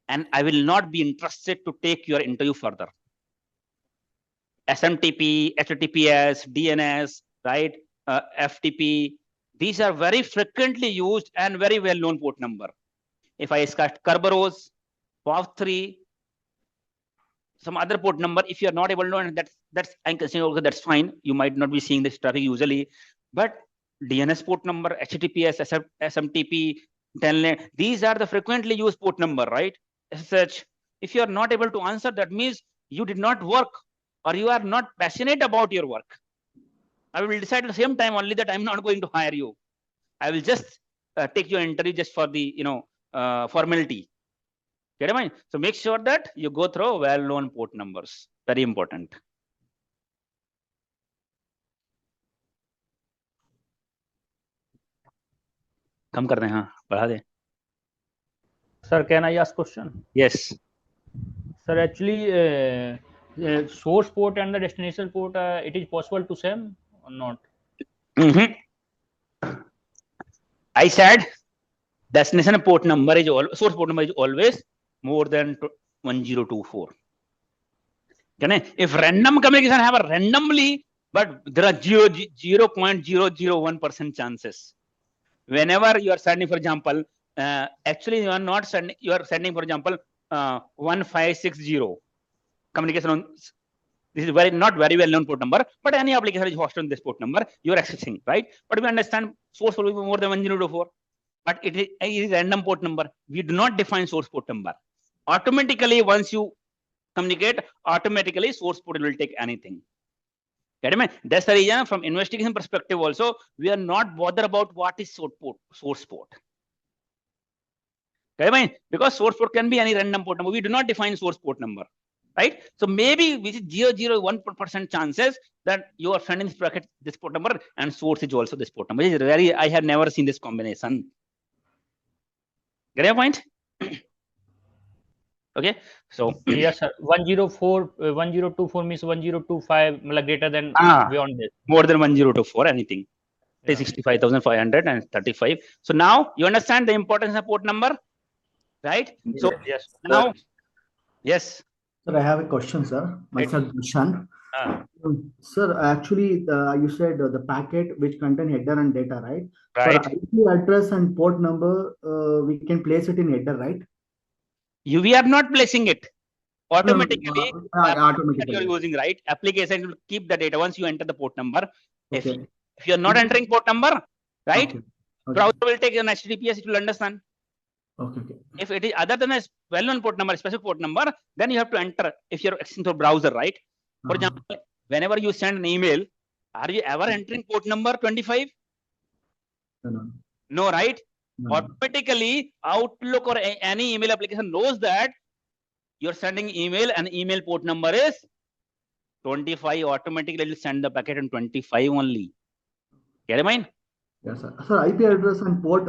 and I will not be interested to take your interview further. SMTP, HTTPS, DNS, right? FTP. These are very frequently used and very well-known port number. If I start Kerberos, POP3, some other port number, if you are not able to know, and that's I'm considering also that's fine. You might not be seeing this traffic usually, but DNS port number, HTTPS, SMTP, Telnet, these are the frequently used port number, right? As such, if you are not able to answer, that means you did not work or you are not passionate about your work. I will decide at the same time only that I'm not going to hire you. I will just take your interview just for the formality. Get in mind? So make sure that you go through well-known port numbers. Very important. कम कर दें, हाँ बढ़ा दें. Sir, can I ask question? Yes. Sir, actually, source port and the destination port, it is possible to SIEM or not? I said destination port number is source port number is always more than 1024. If random communication have a randomly, but there are 0.001% chances. Whenever you are sending, for example, actually you are not sending, you are sending, for example, 1560 communication on. This is not very well known port number, but any application is hosted on this port number, you are accessing, right? But we understand source will be more than 1024, but it is random port number. We do not define source port number. Automatically, once you communicate, automatically source port will take anything. That's the reason from investigation perspective also, we are not bothered about what is source port. Because source port can be any random port number. We do not define source port number. Right? So maybe which is 0.001% chances that you are sending this packet, this port number, and source is also this port number. It's very, I have never seen this combination. Get your point? Okay. So yes, sir. 1024 means 1025 greater than beyond this. More than 1024, anything. 65,535. So now you understand the importance of port number, right? So yes. Now, yes. Sir, I have a question, sir. Myself, Dushan. Sir, actually, you said the packet which contain header and data, right? Right. For IP address and port number, we can place it in header, right? We are not placing it. Automatically, automatically. you're using, right? Application will keep the data once you enter the port number. Okay. If you're not entering port number, right? Browser will take an HTTPS, it will understand. Okay. If it is other than a well-known port number, specific port number, then you have to enter if you're accessing through browser, right? For example, whenever you send an email, are you ever entering port number 25? No, right? Automatically, Outlook or any email application knows that you're sending email and email port number is 25. Automatically, it will send the packet on 25 only. Get in mind? Yes, sir. Sir, IP address and port,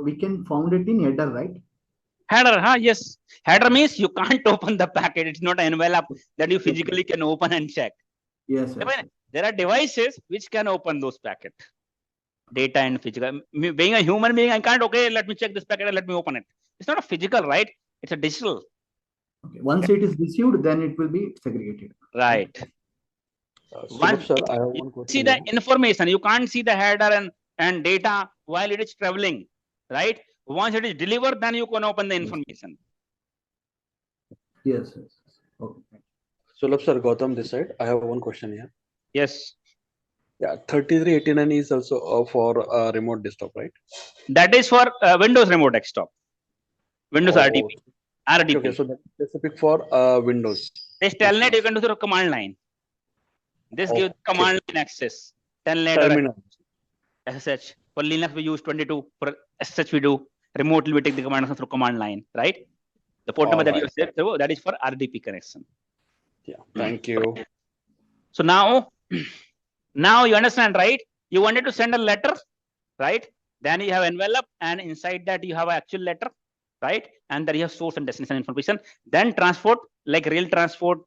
we can found it in header, right? Header, yes. Header means you can't open the packet. It's not an envelope that you physically can open and check. Yes, sir. There are devices which can open those packets. Data and physical. Being a human being, I can't, okay, let me check this packet and let me open it. It's not a physical, right? It's a digital. Okay. Once it is received, then it will be segregated. Right. Once sir, I have one question. See the information. You can't see the header and data while it is traveling, right? Once it is delivered, then you can open the information. Yes. Okay. Sulabh sir, Gautam this side. I have one question here. Yes. Yeah, 3389 is also for remote desktop, right? That is for Windows remote desktop. Windows RDP. Okay, so that's specific for Windows. This telnet you can do through command line. This gives command line access. Telnet. SSH. For Linux we use 22. For SSH we do. Remotely we take the command through command line, right? The port number that you set through, that is for RDP connection. Yeah, thank you. So now you understand, right? You wanted to send a letter, right? Then you have envelope, and inside that you have an actual letter, right? And then you have source and destination information. Then transport, like rail transport,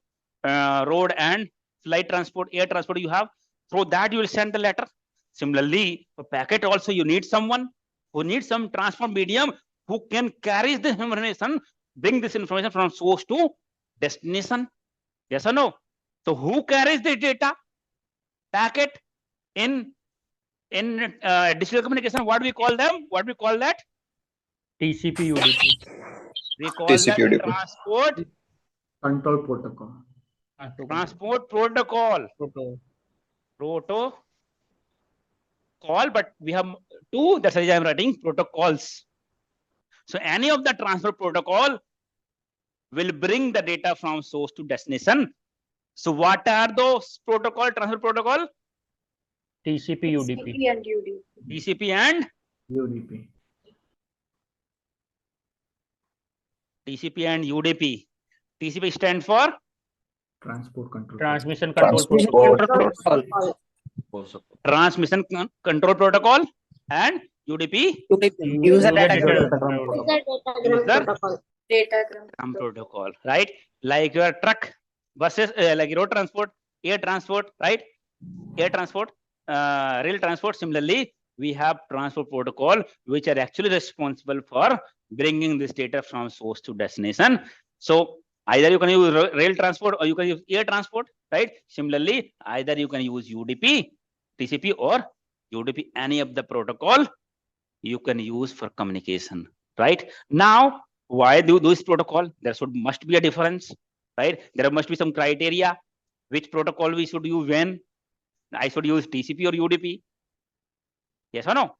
road and flight transport, air transport you have. Through that you will send the letter. Similarly, for packet also you need someone who needs some transport medium who can carry the information bring this information from source to destination. Yes or no? So who carries the data packet in digital communication? What do we call them? What do we call that? TCP UDP. We call TCP that UDP. transport Control protocol. Transport protocol. Protocol, but we have two. That's why I'm writing protocols. So any of the transport protocol will bring the data from source to destination. So what are those protocol, transport protocol? TCP UDP. TCP and UDP. TCP and UDP. TCP and UDP. TCP stand for Transport control. Transmission control Protocol. transmission control protocol, and UDP User datagram protocol, right? Like your truck versus like road transport, air transport, right? Air transport, rail transport. Similarly, we have transport protocol, which are actually responsible for bringing this data from source to destination. So either you can use rail transport or you can use air transport, right? Similarly, either you can use UDP, TCP, or UDP, any of the protocol you can use for communication, right? Now, why do this protocol? There must be a difference, right? There must be some criteria. Which protocol we should use when? I should use TCP or UDP? Yes or no?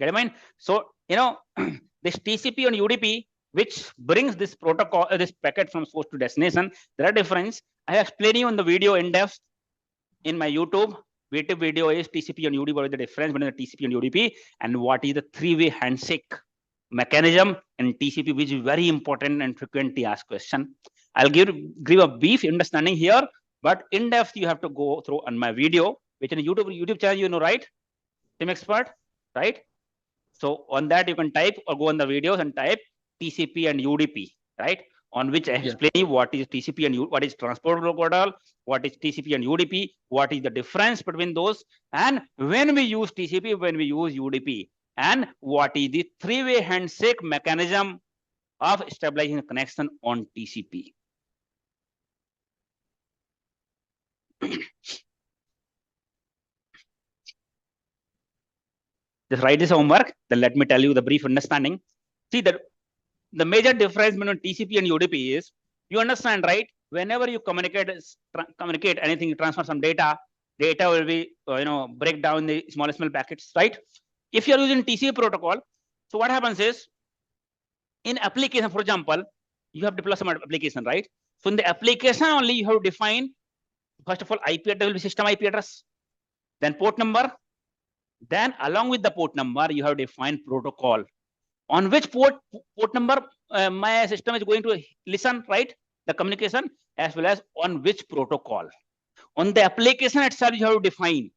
Get in mind? So, you know, this TCP and UDP, which brings this protocol, this packet from source to destination, there are difference. I have explained you in the video in depth in my YouTube video is TCP and UDP. What is the difference between the TCP and UDP, and what is the three-way handshake mechanism in TCP, which is very important and frequently asked question. I'll give a brief understanding here, but in depth you have to go through on my video, which in YouTube channel, you know, right? SIEM expert, right? So on that you can type or go on the videos and type TCP and UDP, right? On which I explain what is TCP and what is transport protocol, what is TCP and UDP, what is the difference between those, and when we use TCP, when we use UDP, and what is the three-way handshake mechanism of establishing a connection on TCP. Just write this homework, then let me tell you the brief understanding. See that the major difference between TCP and UDP is, you understand, right? Whenever you communicate anything, you transfer some data will be, break down the small packets, right? If you are using TCP protocol, so what happens is, in application, for example, you have deployed some application, right? So in the application only, you have to define, first of all, IP address will be system IP address, then port number, then along with the port number, you have defined protocol. On which port number my system is going to listen, right? The communication, as well as on which protocol. On the application itself, you have to define.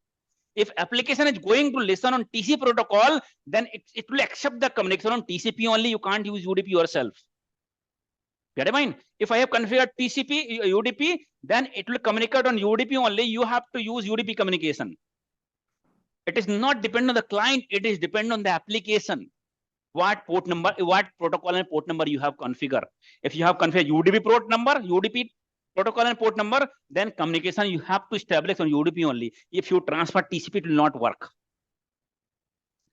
If application is going to listen on TCP protocol, then it will accept the communication on TCP only. You can't use UDP yourself. Get in mind? If I have configured TCP, UDP, then it will communicate on UDP only. You have to use UDP communication. It is not dependent on the client. It is dependent on the application. What port number, what protocol and port number you have configured. If you have configured UDP port number, UDP protocol and port number, then communication you have to establish on UDP only. If you transfer TCP, it will not work.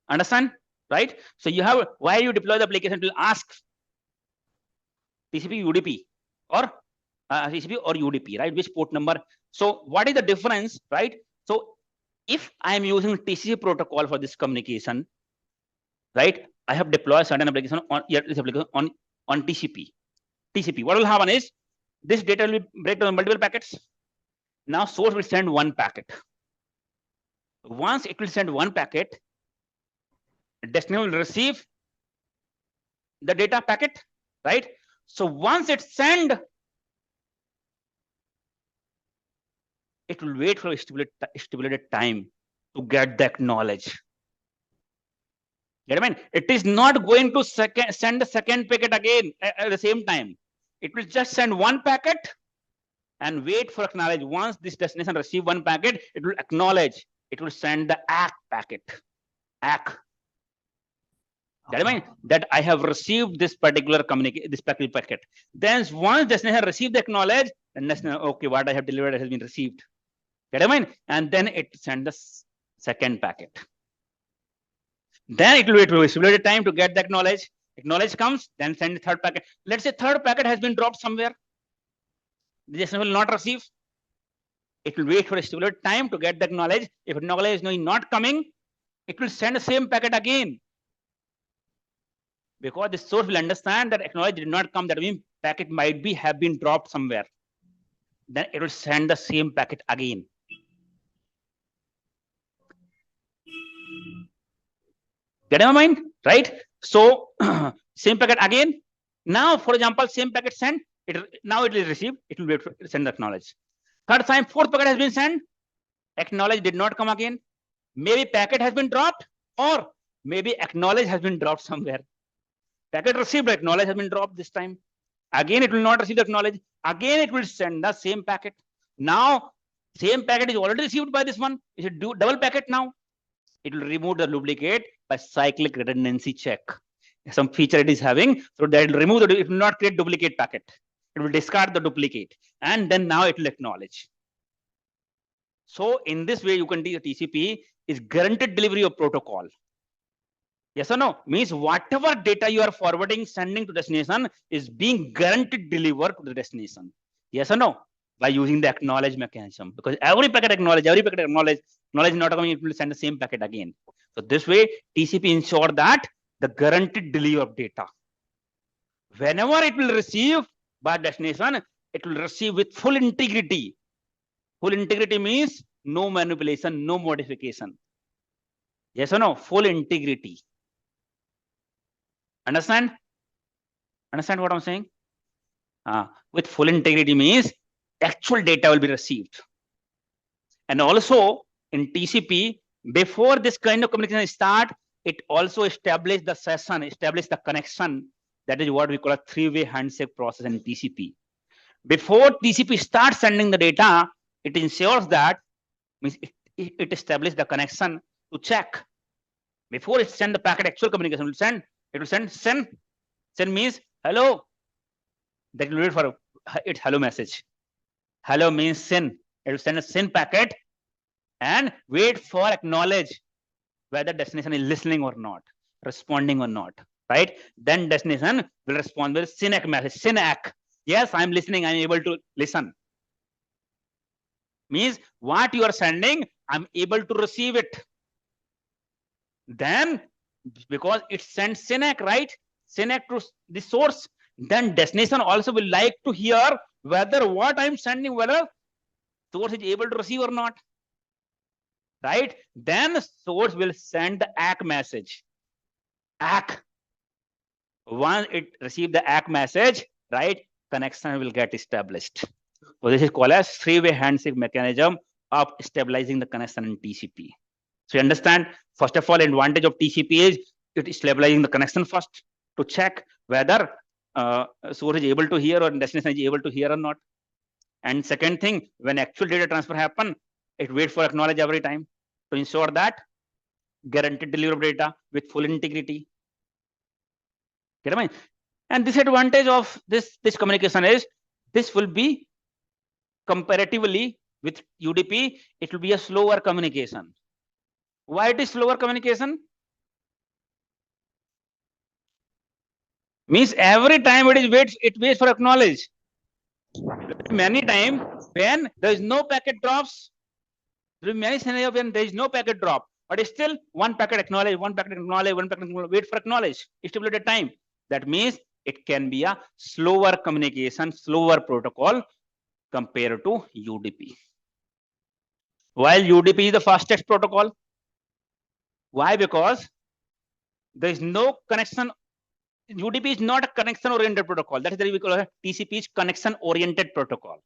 Understand? Right? So you have, why you deploy the application, it will ask TCP, UDP, or TCP or UDP, right? Which port number? So what is the difference, right? So if I am using TCP protocol for this communication, right? I have deployed certain application on this application on TCP. What will happen is, this data will break down multiple packets. Now source will send one packet. Once it will send one packet, destination will receive the data packet, right? So once it send, it will wait for a stipulated time to get that knowledge. Get I mean? It is not going to send the second packet again at the same time. It will just send one packet and wait for acknowledge. Once this destination receive one packet, it will acknowledge. It will send the ACK packet. ACK. That means that I have received this particular packet. Then once destination received the acknowledge, then destination, okay, what I have delivered has been received. Get I mean? And then it sends the second packet. Then it will wait for a stipulated time to get the acknowledge. Acknowledge comes, then send the third packet. Let's say third packet has been dropped somewhere. The destination will not receive. It will wait for a stipulated time to get the acknowledge. If acknowledge is not coming, it will send the same packet again. Because the source will understand that acknowledge did not come, that means packet might have been dropped somewhere. Then it will send the same packet again. Get in my mind, right? So same packet again. Now, for example, same packet sent. Now it is received. It will wait for send the acknowledge. Third time, fourth packet has been sent. Acknowledge did not come again. Maybe packet has been dropped, or maybe acknowledge has been dropped somewhere. Packet received, acknowledge has been dropped this time. Again, it will not receive the acknowledge. Again, it will send the same packet. Now, same packet is already received by this one. It should do double packet now. It will remove the duplicate by cyclic redundancy check. Some feature it is having, so that it will remove it will not create duplicate packet. It will discard the duplicate, and then now it will acknowledge. So in this way, you can see the TCP is guaranteed delivery of protocol. Yes or no? Means whatever data you are forwarding, sending to destination is being guaranteed delivered to the destination. Yes or no? By using the acknowledge mechanism. Because every packet acknowledge is not coming, it will send the same packet again. So this way, TCP ensure that the guaranteed delivery of data. Whenever it will receive by destination, it will receive with full integrity. Full integrity means no manipulation, no modification. Yes or no? Full integrity. Understand? Understand what I'm saying? With full integrity means actual data will be received. And also in TCP, before this kind of communication start, it also established the session, established the connection. That is what we call a three-way handshake process in TCP. Before TCP starts sending the data, it ensures that means it establishes the connection to check. Before it send the packet, actual communication will send. It will send. Send means hello. That will wait for its hello message. Hello means send. It will send a send packet and wait for acknowledge whether destination is listening or not, responding or not. Right? Then destination will respond with SYNAC message. SYNAC. Yes, I'm listening. I'm able to listen. Means what you are sending, I'm able to receive it. Then, because it sends SYNAC, right? SYNAC to the source. Then destination also will like to hear whether what I'm sending, whether source is able to receive or not. Right? Then source will send the ACK message. ACK. Once it receives the ACK message, right, connection will get established. So this is called as three-way handshake mechanism of stabilizing the connection in TCP. So you understand, first of all, advantage of TCP is it is stabilizing the connection first to check whether source is able to hear or destination is able to hear or not. And second thing, when actual data transfer happen, it waits for acknowledge every time to ensure that guaranteed delivery of data with full integrity. Get it? And this advantage of this communication is this will be comparatively with UDP, it will be a slower communication. Why it is slower communication? Means every time it waits for acknowledge. Many times when there is no packet drops, there are many scenarios when there is no packet drop, but still one packet acknowledge, one packet acknowledge, one packet acknowledge, wait for acknowledge, stipulated time. That means it can be a slower communication, slower protocol compared to UDP. While UDP is the fastest protocol. Why? Because there is no connection. UDP is not a connection oriented protocol. That is the we call it TCP is connection oriented protocol.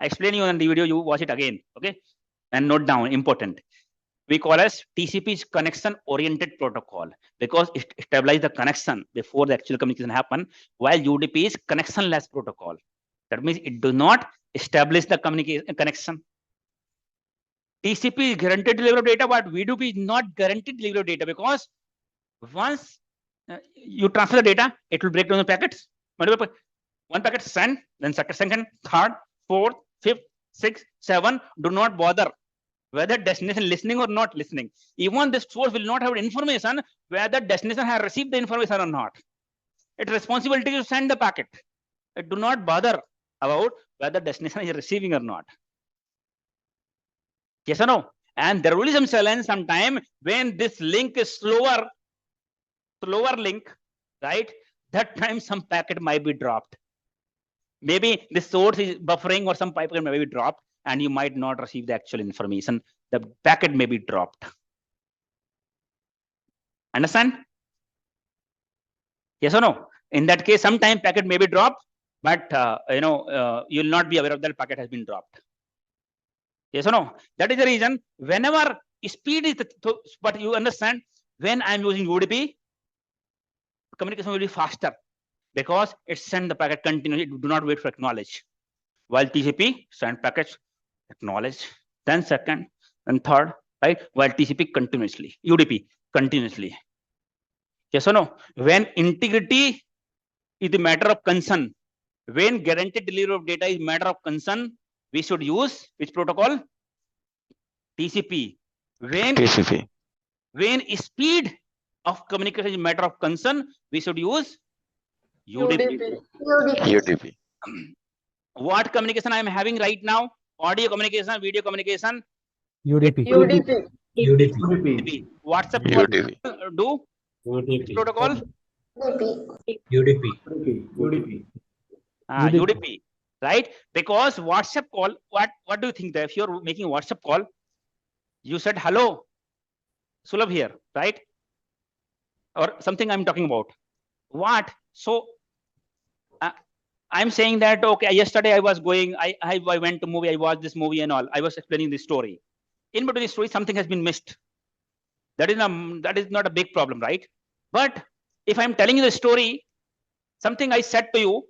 I explain you on the video, you watch it again. Okay. And note down, important. We call as TCP is connection oriented protocol because it stabilizes the connection before the actual communication happen, while UDP is connectionless protocol. That means it does not establish the connection. TCP is guaranteed delivery of data, but UDP is not guaranteed delivery of data because once you transfer the data, it will break down the packets. One packet send, then second, third, fourth, fifth, sixth, seven. Do not bother whether destination listening or not listening. Even this source will not have information whether destination has received the information or not. Its responsibility to send the packet. It do not bother about whether destination is receiving or not. Yes or no? And there will be some challenge sometime when this link is slower link, right? That time some packet might be dropped. Maybe the source is buffering or some packet may be dropped and you might not receive the actual information. The packet may be dropped. Understand? Yes or no? In that case, sometime packet may be dropped, but you'll not be aware of that packet has been dropped. Yes or no? That is the reason whenever speed is but you understand, when I'm using UDP, communication will be faster because it sends the packet continuously. Do not wait for acknowledge. While TCP send packets, acknowledge, then second, and third, right? While TCP continuously, UDP continuously. Yes or no? When integrity is the matter of concern, when guaranteed delivery of data is matter of concern, we should use which protocol? TCP. When speed of communication is matter of concern, we should use UDP. What communication I am having right now? Audio communication, video communication. UDP. WhatsApp call do? Which protocol? UDP. UDP, right? Because WhatsApp call, what do you think that if you're making a WhatsApp call, you said hello, Sulabh here, right? Or something I'm talking about. What? So I'm saying that, okay, yesterday I was going, I went to movie, I watched this movie and all. I was explaining this story. In between the story, something has been missed. That is not a big problem, right? But if I'm telling you the story, something I said to you,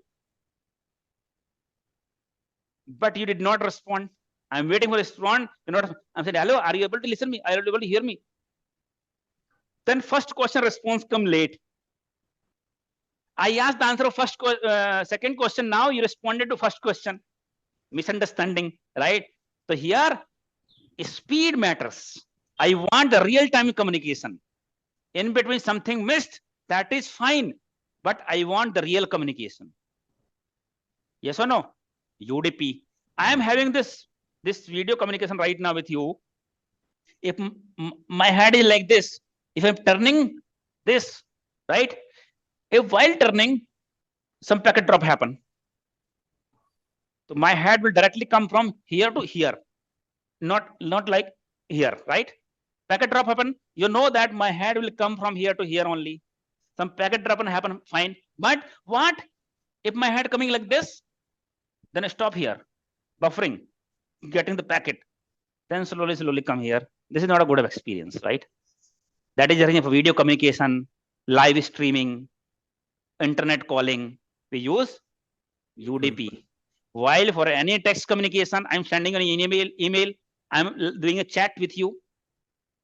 but you did not respond. I'm waiting for a response. I'm saying, hello, are you able to listen me? Are you able to hear me? Then first question response come late. I asked the answer of second question. Now you responded to first question. Misunderstanding, right? So here, speed matters. I want the real-time communication. In between something missed, that is fine. But I want the real communication. Yes or no? UDP. I am having this video communication right now with you. If my head is like this, if I'm turning this, right? If while turning, some packet drop happen. So my head will directly come from here to here. Not like here, right? Packet drop happen. You know that my head will come from here to here only. Some packet drop happen, fine. But what if my head coming like this? Then I stop here, buffering, getting the packet. Then slowly come here. This is not a good experience, right? That is the reason for video communication, live streaming, internet calling, we use UDP. While for any text communication, I'm sending an email, I'm doing a chat with you.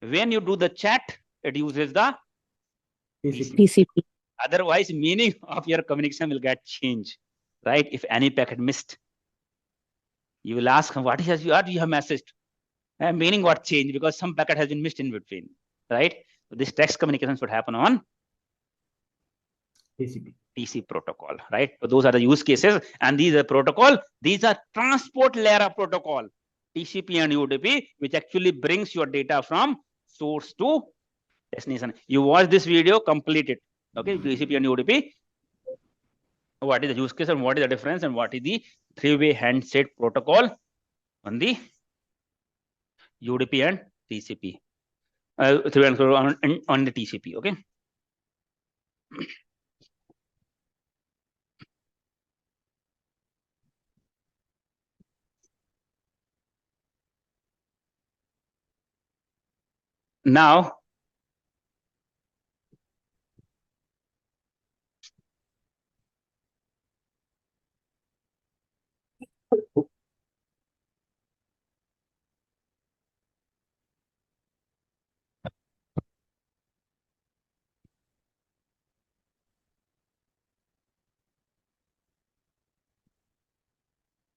When you do the chat, it uses the TCP. Otherwise, meaning of your communication will get changed, right? If any packet missed, you will ask what you have messaged. Meaning what changed because some packet has been missed in between, right? So this text communication should happen on TCP protocol, right? So those are the use cases, and these are protocol. These are transport layer of protocol, TCP and UDP, which actually brings your data from source to destination. You watch this video, complete it. Okay, TCP and UDP. What is the use case and what is the difference and what is the three-way handshake protocol on the UDP and TCP? On the TCP. Okay. Now,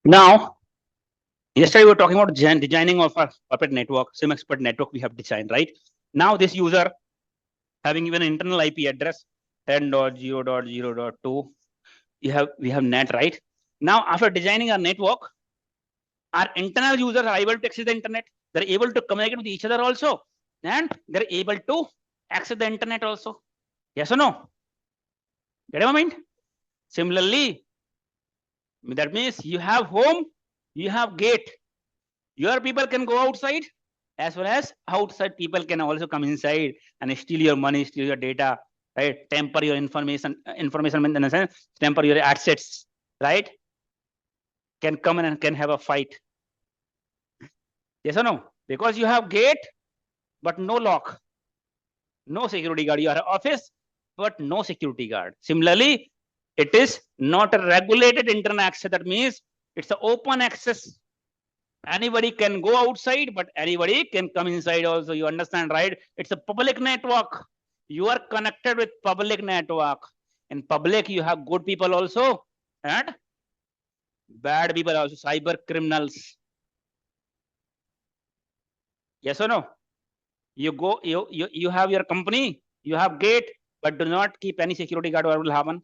Now, yesterday we were talking about designing of a puppet network, SIEM XPERT network we have designed, right? Now this user having even an internal IP address 10.0.0.2, we have net, right? Now, after designing a network, our internal users are able to access the internet. They're able to communicate with each other also, and they're able to access the internet also. Yes or no? Get my mind? Similarly, that means you have home, you have gate. Your people can go outside, as well as outside people can also come inside and steal your money, steal your data, right? Temper your information in the sense, temper your assets, right? Can come in and can have a fight. Yes or no? Because you have gate, but no lock, no security guard. You have office, but no security guard. Similarly, it is not a regulated internet access. That means it's an open access. Anybody can go outside, but anybody can come inside also. You understand, right? It's a public network. You are connected with public network. In public, you have good people also and bad people also, cyber criminals. Yes or no? You go, you have your company, you have gate, but do not keep any security guard. What will happen?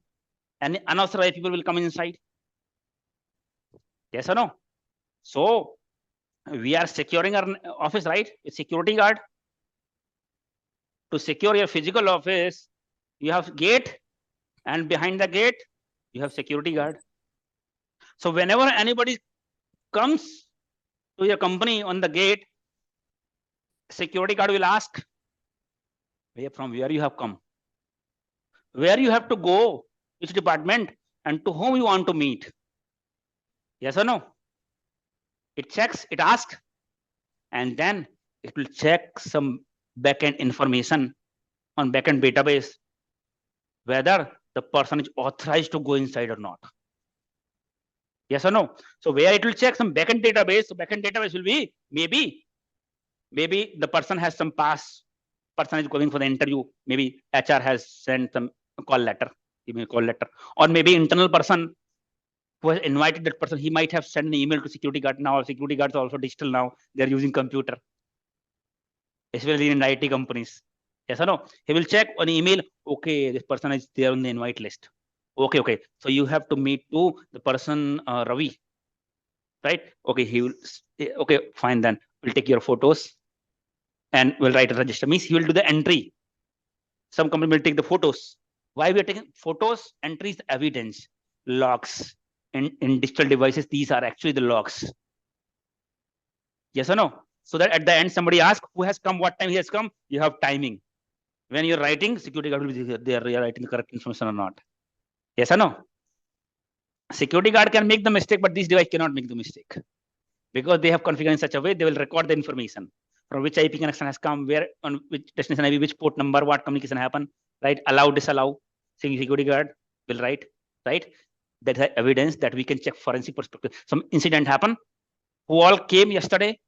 And unauthorized people will come inside. Yes or no? So we are securing our office, right? With security guard. To secure your physical office, you have gate, and behind the gate, you have security guard. So whenever anybody comes to your company on the gate, security guard will ask, from where you have come, where you have to go, which department, and to whom you want to meet. Yes or no? It checks, it asks, and then it will check some backend information on backend database, whether the person is authorized to go inside or not. Yes or no? So where it will check some backend database, so backend database will be maybe the person has some pass, person is going for the interview, maybe HR has sent some call letter, email call letter, or maybe internal person who has invited that person, he might have sent an email to security guard. Now security guards are also digital now, they're using computer, especially in IT companies. Yes or no? He will check on email, okay, this person is there on the invite list. Okay. So you have to meet to the person Ravi, right? Okay, he will, okay, fine, then we'll take your photos and we'll write a register. Means he will do the entry. Some company will take the photos. Why we are taking photos? Entries, evidence, logs. In digital devices, these are actually the logs. Yes or no? So that at the end, somebody asks who has come, what time he has come, you have timing. When you're writing, security guard will be there, they are writing the correct information or not. Yes or no? Security guard can make the mistake, but this device cannot make the mistake. Because they have configured in such a way, they will record the information. From which IP connection has come, where, on which destination IP, which port number, what communication happen, right? Allow, disallow. Security guard will write, right? That's evidence that we can check forensic perspective. Some incident happened. Who all came yesterday?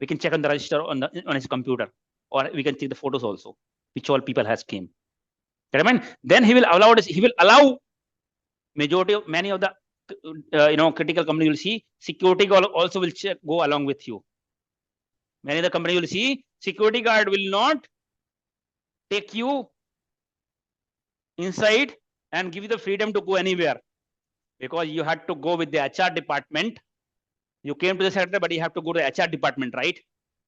We can check on the register on his computer, or we can check the photos also, which all people has came. Then he will allow this. He will allow majority of many of the critical company. You will see security guard also will check, go along with you. Many of the company you will see security guard will not take you inside and give you the freedom to go anywhere, because you had to go with the HR department. You came to the sector, but you have to go to the HR department, right?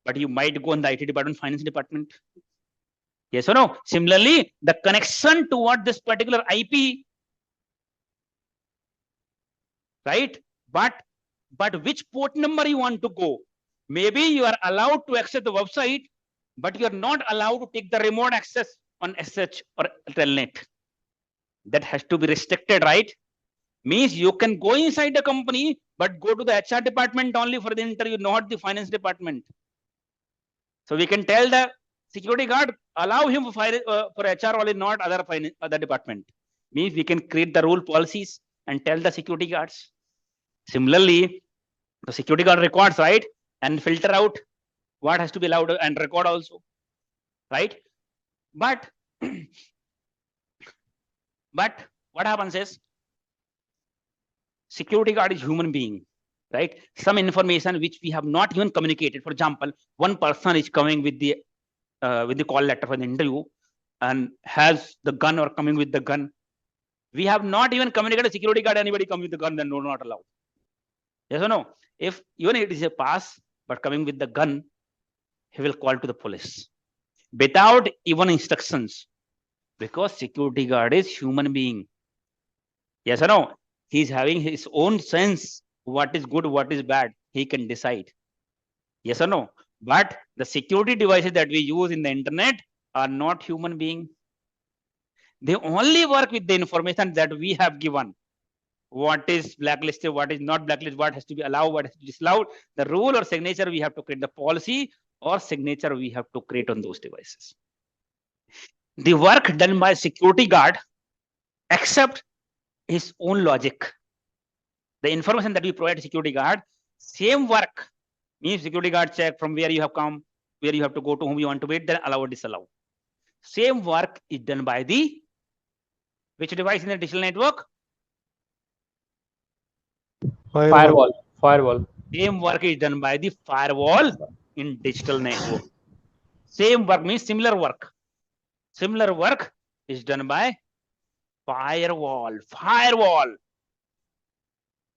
But you might go in the IT department, finance department. Yes or no? Similarly, the connection toward this particular IP, right? But which port number you want to go? Maybe you are allowed to access the website, but you are not allowed to take the remote access on SH or Telnet. That has to be restricted, right? Means you can go inside the company, but go to the HR department only for the interview, not the finance department. So we can tell the security guard, allow him for HR only, not other department. Means we can create the rule policies and tell the security guards. Similarly, the security guard records, right? And filter out what has to be allowed and record also, right? But what happens is, security guard is human being. right? Some information which we have not even communicated. For example, one person is coming with the call letter for the interview and has the gun or coming with the gun. We have not even communicated security guard. Anybody come with the gun, then no, not allowed. Yes or no? If even it is a pass, but coming with the gun, he will call to the police without even instructions, because security guard is human being. Yes or no? He's having his own sense. What is good, what is bad, he can decide. Yes or no? But the security devices that we use in the internet are not human being. They only work with the information that we have given. What is blacklisted, what is not blacklisted, what has to be allowed, what has to be disallowed. The rule or signature we have to create, the policy or signature we have to create on those devices. The work done by security guard accept his own logic. The information that we provide to security guard, same work, means security guard check from where you have come, where you have to go, to whom you want to wait, then allow or disallow. Same work is done by the which device in the digital network? Firewall. Same work is done by the firewall in digital network. Same work means similar work. Similar work is done by firewall. Firewall.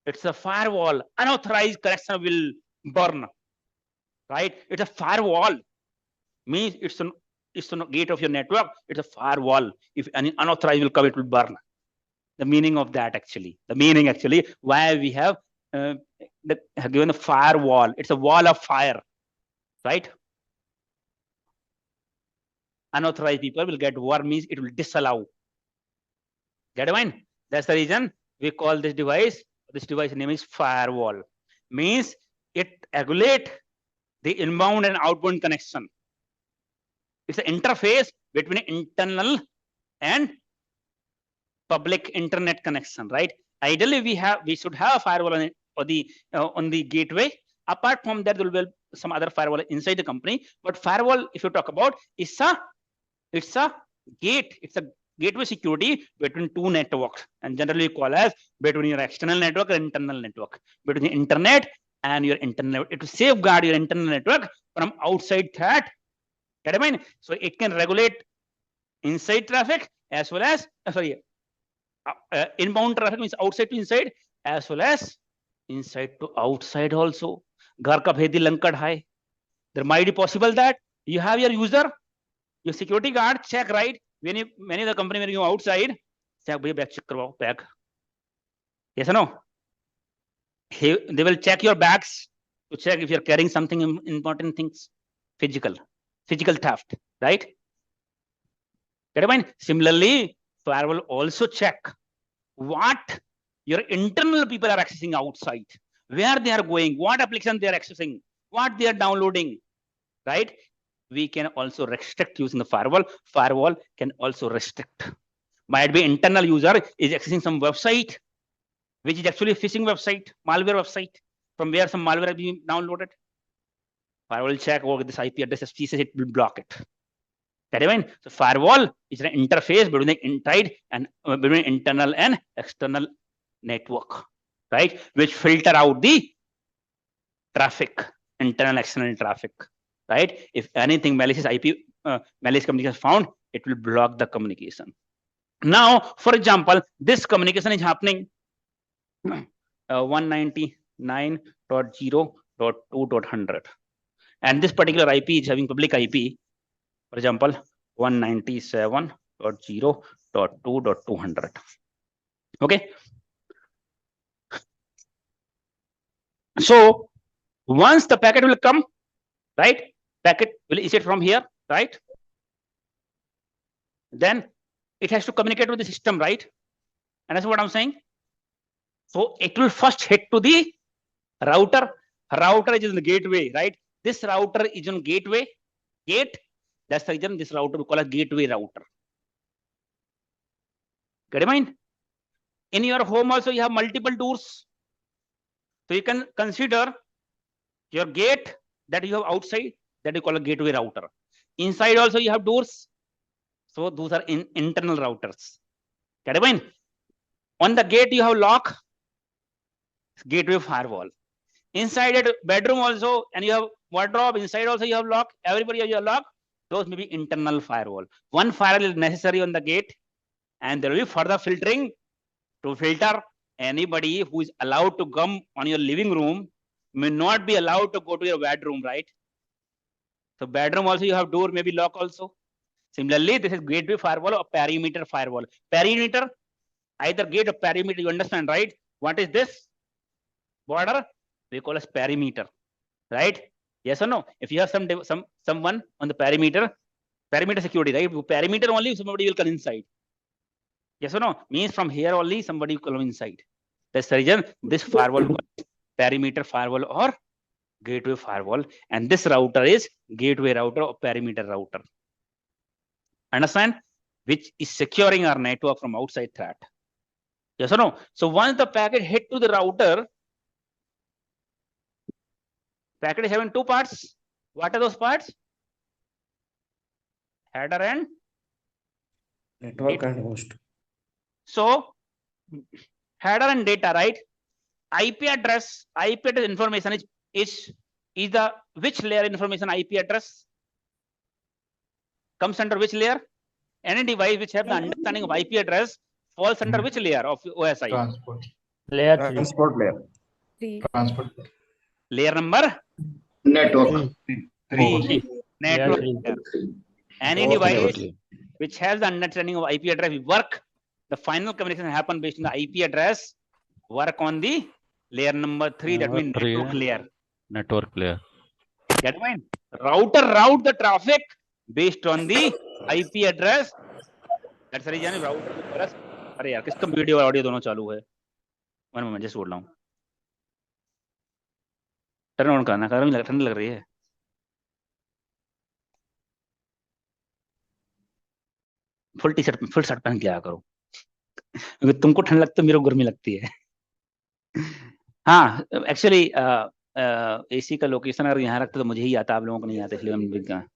It's a firewall. Unauthorized connection will burn. Right? It's a firewall. Means it's a gate of your network. It's a firewall. If any unauthorized will come, it will burn. The meaning of that actually. The meaning actually why we have given a firewall. It's a wall of fire. Right? Unauthorized people will get war, means it will disallow. Get it? That's the reason we call this device name is firewall. Means it regulates the inbound and outbound connection. It's an interface between internal and public internet connection, right? Ideally, we should have a firewall on the gateway. Apart from that, there will be some other firewall inside the company. But firewall, if you talk about, it's a gate. It's a gateway security between two networks, and generally call as between your external network and internal network, between the internet and your internal. It will safeguard your internal network from outside threat. Get it? So it can regulate inside traffic as well as inbound traffic, means outside to inside, as well as inside to outside also. Ghar ka bhedi lankad hai. There might be possible that you have your user, your security guard check, right? When you many of the company when you outside, check bag check karwao bag. Yes or no? They will check your bags to check if you're carrying something important things, physical theft, right? Get it? Similarly, firewall also check what your internal people are accessing outside, where they are going, what application they are accessing, what they are downloading, right? We can also restrict using the firewall. Firewall can also restrict. Might be internal user is accessing some website, which is actually a phishing website, malware website, from where some malware has been downloaded. Firewall will check, oh, this IP address says it will block it. So firewall is an interface between the inside and between internal and external network, right? Which filter out the traffic, internal, external traffic, right? If anything malicious malicious communication is found, it will block the communication. Now, for example, this communication is happening 199.0.2.100, and this particular IP is having public IP. For example, 197.0.2.200. Okay. So once the packet will come, right? Packet will issue from here, right? Then it has to communicate with the system, right? And that's what I'm saying. So it will first hit to the router. Router is in the gateway, right? This router is on gateway. Gate. That's the reason this router we call a gateway router. Get in mind? In your home also you have multiple doors. So you can consider your gate that you have outside, that you call a gateway router. Inside also you have doors. So those are internal routers. Get in mind? On the gate you have lock, gateway firewall. Inside a bedroom also, and you have wardrobe, inside also you have lock, everybody has your lock. Those may be internal firewall. One firewall is necessary on the gate, and there will be further filtering to filter anybody who is allowed to come on your living room may not be allowed to go to your bedroom, right? So bedroom also you have door, maybe lock also. Similarly, this is gateway firewall or perimeter firewall. Perimeter, either gate or perimeter, you understand, right? What is this? Border, we call as perimeter, right? Yes or no? If you have someone on the perimeter security, right? Perimeter only somebody will come inside. Yes or no? Means from here only somebody will come inside. That's the reason this firewall, perimeter firewall or gateway firewall, and this router is gateway router or perimeter router. Understand? Which is securing our network from outside threat. Yes or no? So once the packet hit to the router, packet is having two parts. What are those parts? Header and network and host. So header and data, right? IP address information is the which layer information? IP address comes under which layer? Any device which have the understanding of IP address falls under which layer of OSI? Transport. Layer 3. Transport layer. Transport. Layer number? Network. 3. Network layer. Any device layer. which has the understanding of IP address will work. The final communication happen based on the IP address. Work on the layer number 3. That means network layer. Network layer. Get mine? Router route the traffic based on the IP address. That's the reason router. अरे यार किसका video और audio दोनों चालू है? One minute just बोल रहा हूँ. टर्न ऑन करना, ठंड लग रही है. Full T shirt full shirt पहन के आया करो, क्योंकि तुमको ठंड लगती है, मेरे को गर्मी लगती है. हाँ, एक्चुअली एसी का लोकेशन अगर यहाँ रखते तो मुझे ही आता, आप लोगों को नहीं आता, इसलिए हम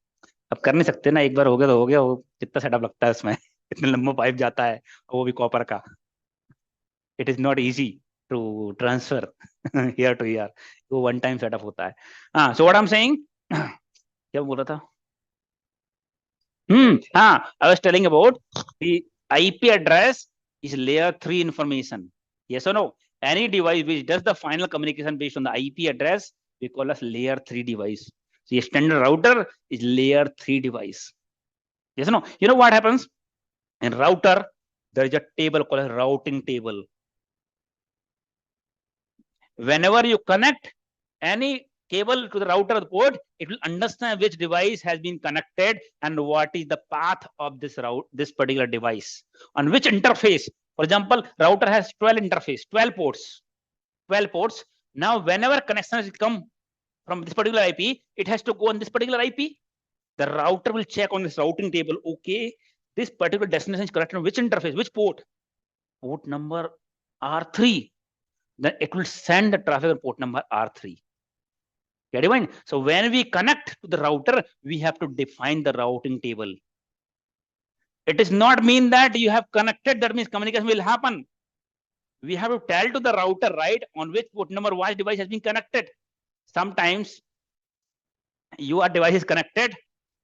अब कर नहीं सकते ना. एक बार हो गया तो हो गया. वो कितना सेटअप लगता है उसमें, इतना लंबा पाइप जाता है, वो भी कॉपर का. It is not easy to transfer here to here. वो वन टाइम सेटअप होता है. हाँ, so what I am saying, क्या बोल रहा था? हाँ, I was telling about the IP address is layer 3 information. Yes or no? Any device which does the final communication based on the IP address, we call as layer 3 device. So a standard router is layer 3 device. Yes or no? You know what happens? In router, there is a table called as routing table. Whenever you connect any cable to the router port, it will understand which device has been connected and what is the path of this particular device, on which interface. For example, router has 12 interface, 12 ports. Now, whenever connections come from this particular IP, it has to go on this particular IP. The router will check on this routing table. Okay, this particular destination is connected on which interface, which port? Port number R3. Then it will send the traffic on port number R3. Get it right? So when we connect to the router, we have to define the routing table. It does not mean that you have connected, that means communication will happen. We have to tell to the router, right, on which port number what device has been connected. Sometimes your device is connected,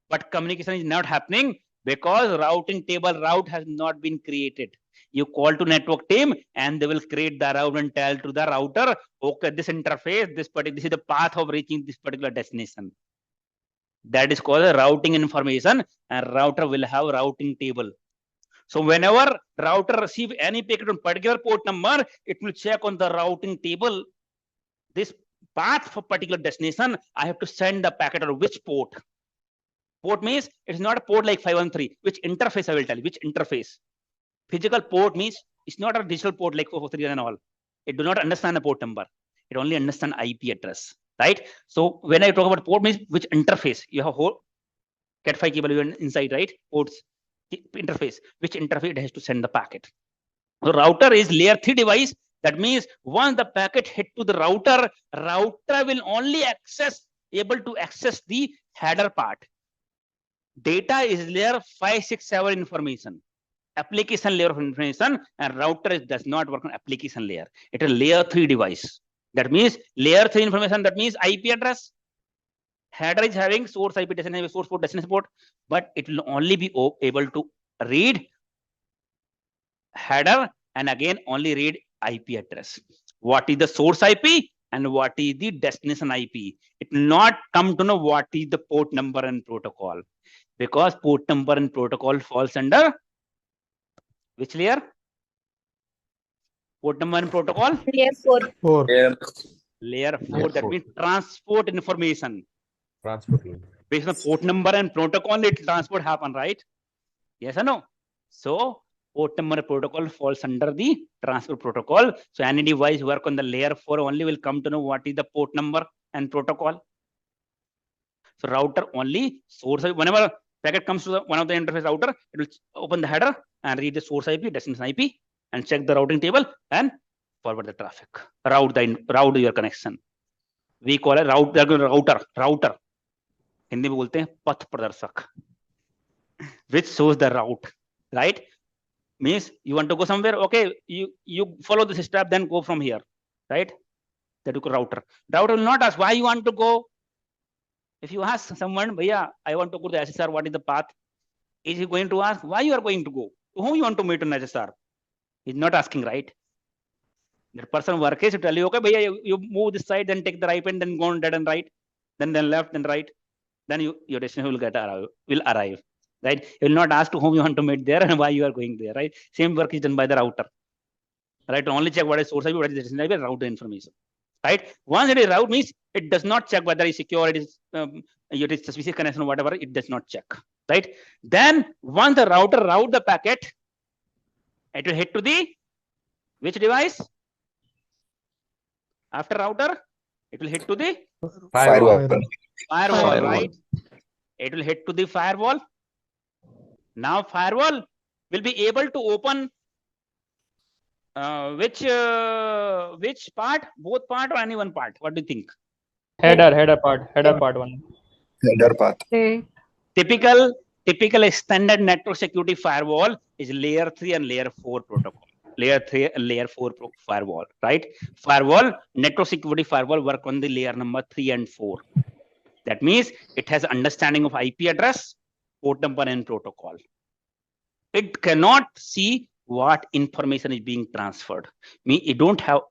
but communication is not happening because routing table route has not been created. You call to network team and they will create the route and tell to the router, okay, this interface, this is the path of reaching this particular destination. That is called a routing information, and router will have routing table. So whenever router receive any packet on particular port number, it will check on the routing table. This path for particular destination, I have to send the packet on which port. Port means it's not a port like 513. Which interface I will tell you, which interface. Physical port means it's not a digital port like 443 and all. It do not understand the port number. It only understand IP address, right? So when I talk about port means which interface. You have whole Cat5 cable inside, right? Ports interface. Which interface it has to send the packet. So router is layer 3 device. That means once the packet hit to the router, router will only able to access the header part. Data is layer 5, 6, 7 information. Application layer of information, and router does not work on application layer. It is layer 3 device. That means layer 3 information, that means IP address. Header is having source IP, destination, source port, destination port, but it will only be able to read header and again only read IP address. What is the source IP and what is the destination IP? It will not come to know what is the port number and protocol, because port number and protocol falls under which layer? Port number and protocol? Layer 4. Layer 4. That means transport information. Transport. Based on port number and protocol, it transport happen, right? Yes or no? So port number protocol falls under the transport protocol. So any device work on the layer 4 only will come to know what is the port number and protocol. So router only source, whenever packet comes to one of the interface router, it will open the header and read the source IP, destination IP, and check the routing table and forward the traffic. Route your connection. We call it router. Hindi में बोलते हैं पथ प्रदर्शक, which shows the route, right? Means you want to go somewhere, okay, you follow this step, then go from here, right? That you call router. Router will not ask why you want to go. If you ask someone, Bhaiya, I want to go to the SSR, what is the path? Is he going to ask why you are going to go? To whom you want to meet on SSR? He's not asking, right? The person working to tell you, okay, Bhaiya, you move this side, then take the right and then go on dead and right, then left and right. Then your destination will arrive, right? You will not ask to whom you want to meet there and why you are going there, right? Same work is done by the router, right? To only check what is source IP, what is destination IP, route information, right? Once it is route, means it does not check whether it is secure, it is suspicious connection or whatever. It does not check, right? Then once the router route the packet, it will hit to the which device? After router, it will hit to the firewall, right? It will hit to the firewall. Now firewall will be able to open which part? Both part or any one part? What do you think? Header part one. Header path. Typical standard network security firewall is layer 3 and layer 4 protocol. Layer 3 and layer 4 firewall, right? Firewall, network security firewall work on the layer number 3 and 4. That means it has understanding of IP address, port number and protocol. It cannot see what information is being transferred. It don't have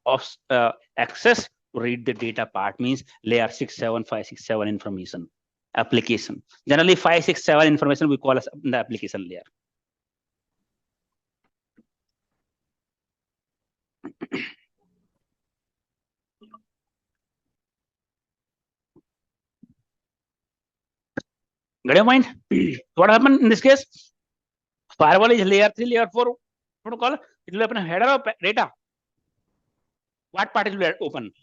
access to read the data part, means layer 6.7, 5.6.7 information. Application. Generally 5.6.7 information we call as the application layer. Got your mind? What happened in this case? Firewall is layer 3, layer 4 protocol. It will open a header of data. What part it will open?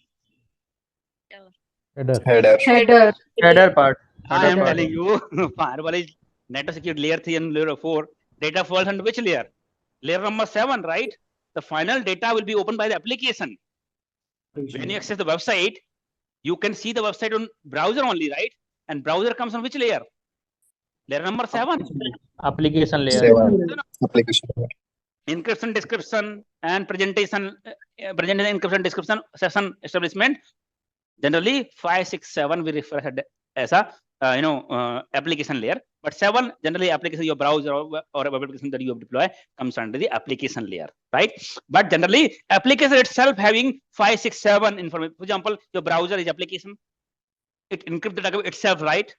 Header part. I am telling you, firewall is network security layer 3 and layer 4. Data falls under which layer? Layer number 7, right? The final data will be opened by the application. When you access the website, you can see the website on browser only, right? And browser comes on which layer? Layer number 7. Application layer. 7. Application. Encryption, description, and presentation, encryption, description, session establishment. Generally, 5, 6, 7 we refer as a application layer. But 7 generally application your browser or web application that you have deployed comes under the application layer, right? But generally, application itself having 5, 6, 7 information. For example, your browser is application. It encrypts the data itself, right?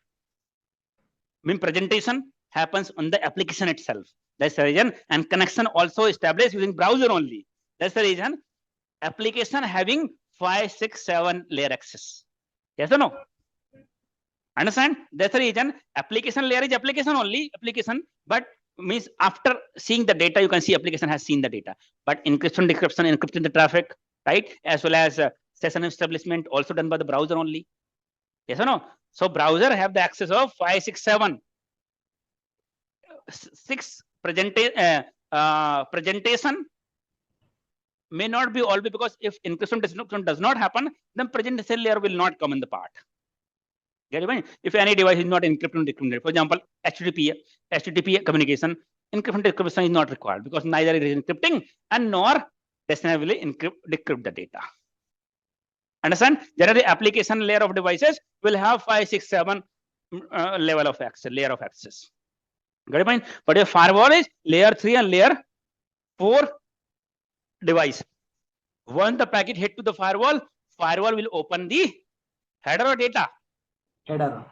Mean presentation happens on the application itself. That's the reason. And connection also established using browser only. That's the reason. Application having 5, 6, 7 layer access. Yes or no? Understand? That's the reason. Application layer is application only, application, but means after seeing the data, you can see application has seen the data. But encryption, decryption, encrypting the traffic, right? As well as session establishment also done by the browser only. Yes or no? So browser have the access of 5, 6, 7. 6 presentation may not be always, because if encryption does not happen, then presentation layer will not come in the part. Get it? If any device is not encrypted, for example, HTTP communication, encryption decryption is not required because neither it is encrypting and nor destination will decrypt the data. Understand? Generally, application layer of devices will have 5, 6, 7 level of access, layer of access. Got it, fine? But your firewall is layer 3 and layer 4 device. Once the packet hit to the firewall, firewall will open the header or data. Header.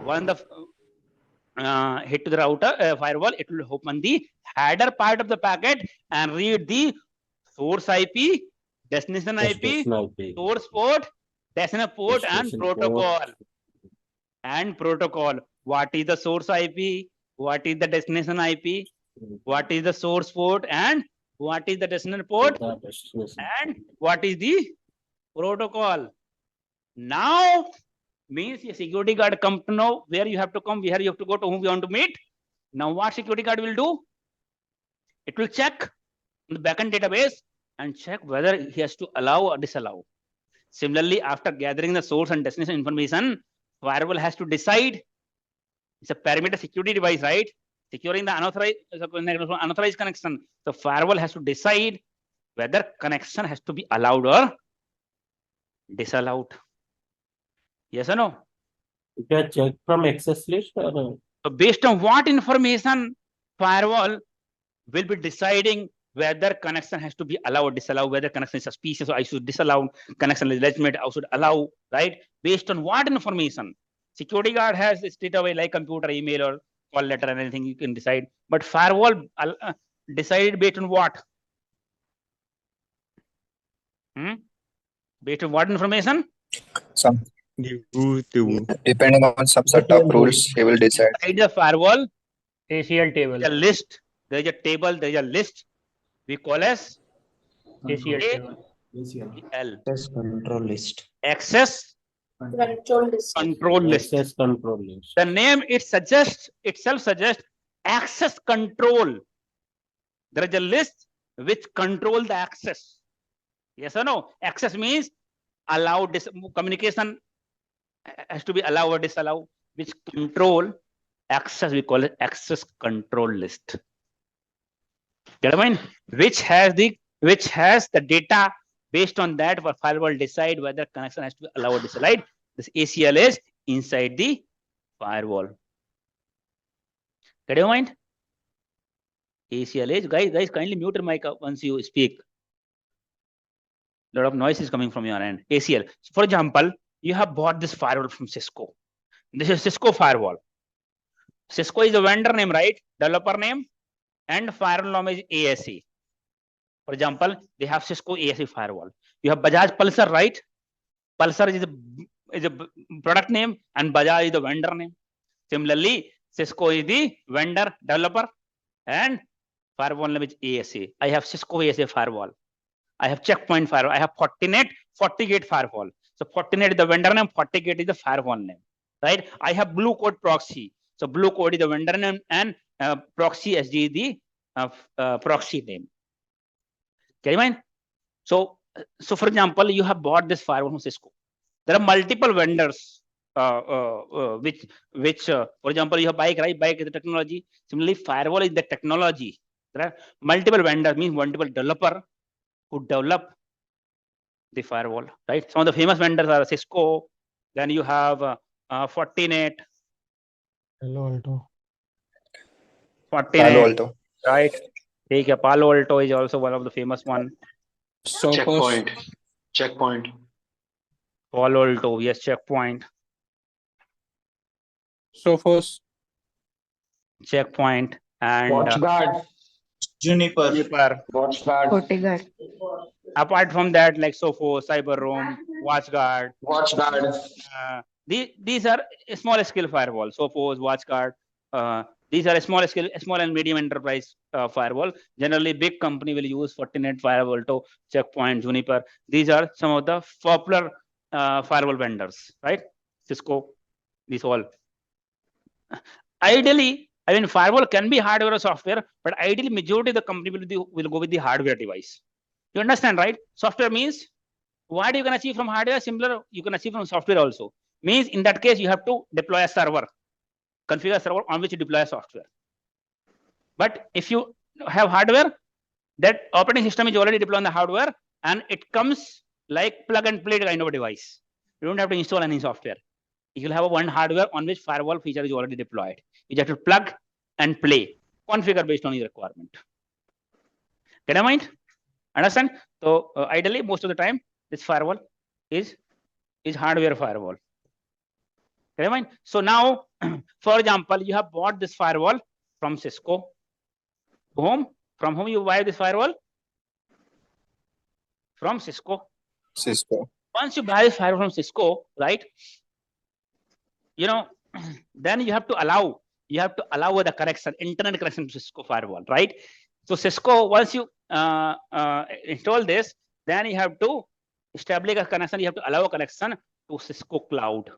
Once the hit to the router firewall, it will open the header part of the packet and read the source IP, destination IP, source port, destination port, and protocol. And protocol. What is the source IP? What is the destination IP? What is the source port? And what is the destination port? And what is the protocol? Now means your security guard come to know where you have to come, where you have to go, to whom you want to meet. Now what security guard will do? It will check the backend database and check whether he has to allow or disallow. Similarly, after gathering the source and destination information, firewall has to decide. It's a perimeter security device, right? Securing the unauthorized connection. The firewall has to decide whether connection has to be allowed or disallowed. Yes or no? You can check from access list or no? So based on what information, firewall will be deciding whether connection has to be allowed or disallowed, whether connection is suspicious or I should disallow, connection is legitimate, I should allow, right? Based on what information? Security guard has straight away like computer, email, or call letter and anything you can decide. But firewall decided based on what? Based on what information? Depending on some set of rules, he will decide. Inside the firewall, ACL table. There is a list, there is a table, there is a list. We call as ACL table. Access control list. Access Control list. control list. Access control list. The name itself suggests access control. There is a list which control the access. Yes or no? Access means allow communication has to be allowed or disallowed. Which control access, we call it access control list. Get I mean? Which has the data. Based on that, our firewall decide whether connection has to be allowed or disallowed. This ACL is inside the firewall. Get your mind? ACL is, guys, kindly mute your mic once you speak. A lot of noise is coming from your end. ACL. So for example, you have bought this firewall from Cisco. This is Cisco firewall. Cisco is the vendor name, right? Developer name, and firewall name is ASA. For example, they have Cisco ASA firewall. You have Bajaj Pulsar, right? Pulsar is a product name and Bajaj is the vendor name. Similarly, Cisco is the vendor, developer, and firewall name is ASA. I have Cisco ASA firewall. I have Checkpoint firewall. I have Fortinet, FortiGate firewall. So Fortinet is the vendor name, FortiGate is the firewall name, right? I have Blue Code proxy. So Blue Code is the vendor name and proxy SG is the proxy name. Can you mind? So for example, you have bought this firewall from Cisco. There are multiple vendors, which for example, you have bike, right? Bike is the technology. Similarly, firewall is the technology. There are multiple vendors, means multiple developer who develop the firewall, right? Some of the famous vendors are Cisco. Then you have Fortinet. Palo Alto. Fortinet, Palo Alto. right? Take a Palo Alto is also one of the famous one. Checkpoint. Palo Alto, yes, Checkpoint. Sophos. Checkpoint and WatchGuard. Juniper. WatchGuard. FortiGuard. Apart from that, like Sophos, CyberRoam, WatchGuard. These are small scale firewall. Sophos, WatchGuard. These are small and medium enterprise firewall. Generally, big company will use Fortinet, Palo Alto, Checkpoint, Juniper. These are some of the popular firewall vendors, right? Cisco, these all. Ideally, I mean, firewall can be hardware or software, but ideally, majority of the company will go with the hardware device. You understand, right? Software means what you can achieve from hardware, similar you can achieve from software also. Means in that case, you have to deploy a server, configure a server on which you deploy a software. But if you have hardware, that operating system is already deployed on the hardware and it comes like plug and play kind of a device. You don't have to install any software. You will have one hardware on which firewall feature is already deployed. You just have to plug and play, configure based on your requirement. Get a mind? Understand? So ideally, most of the time, this firewall is hardware firewall. Get a mind? So now, for example, you have bought this firewall from Cisco. From whom you buy this firewall? From Cisco. Cisco. Once you buy this firewall from Cisco, right? You know, then you have to allow the connection, internet connection to Cisco firewall, right? So Cisco, once you install this, then you have to establish a connection. You have to allow a connection to Cisco cloud.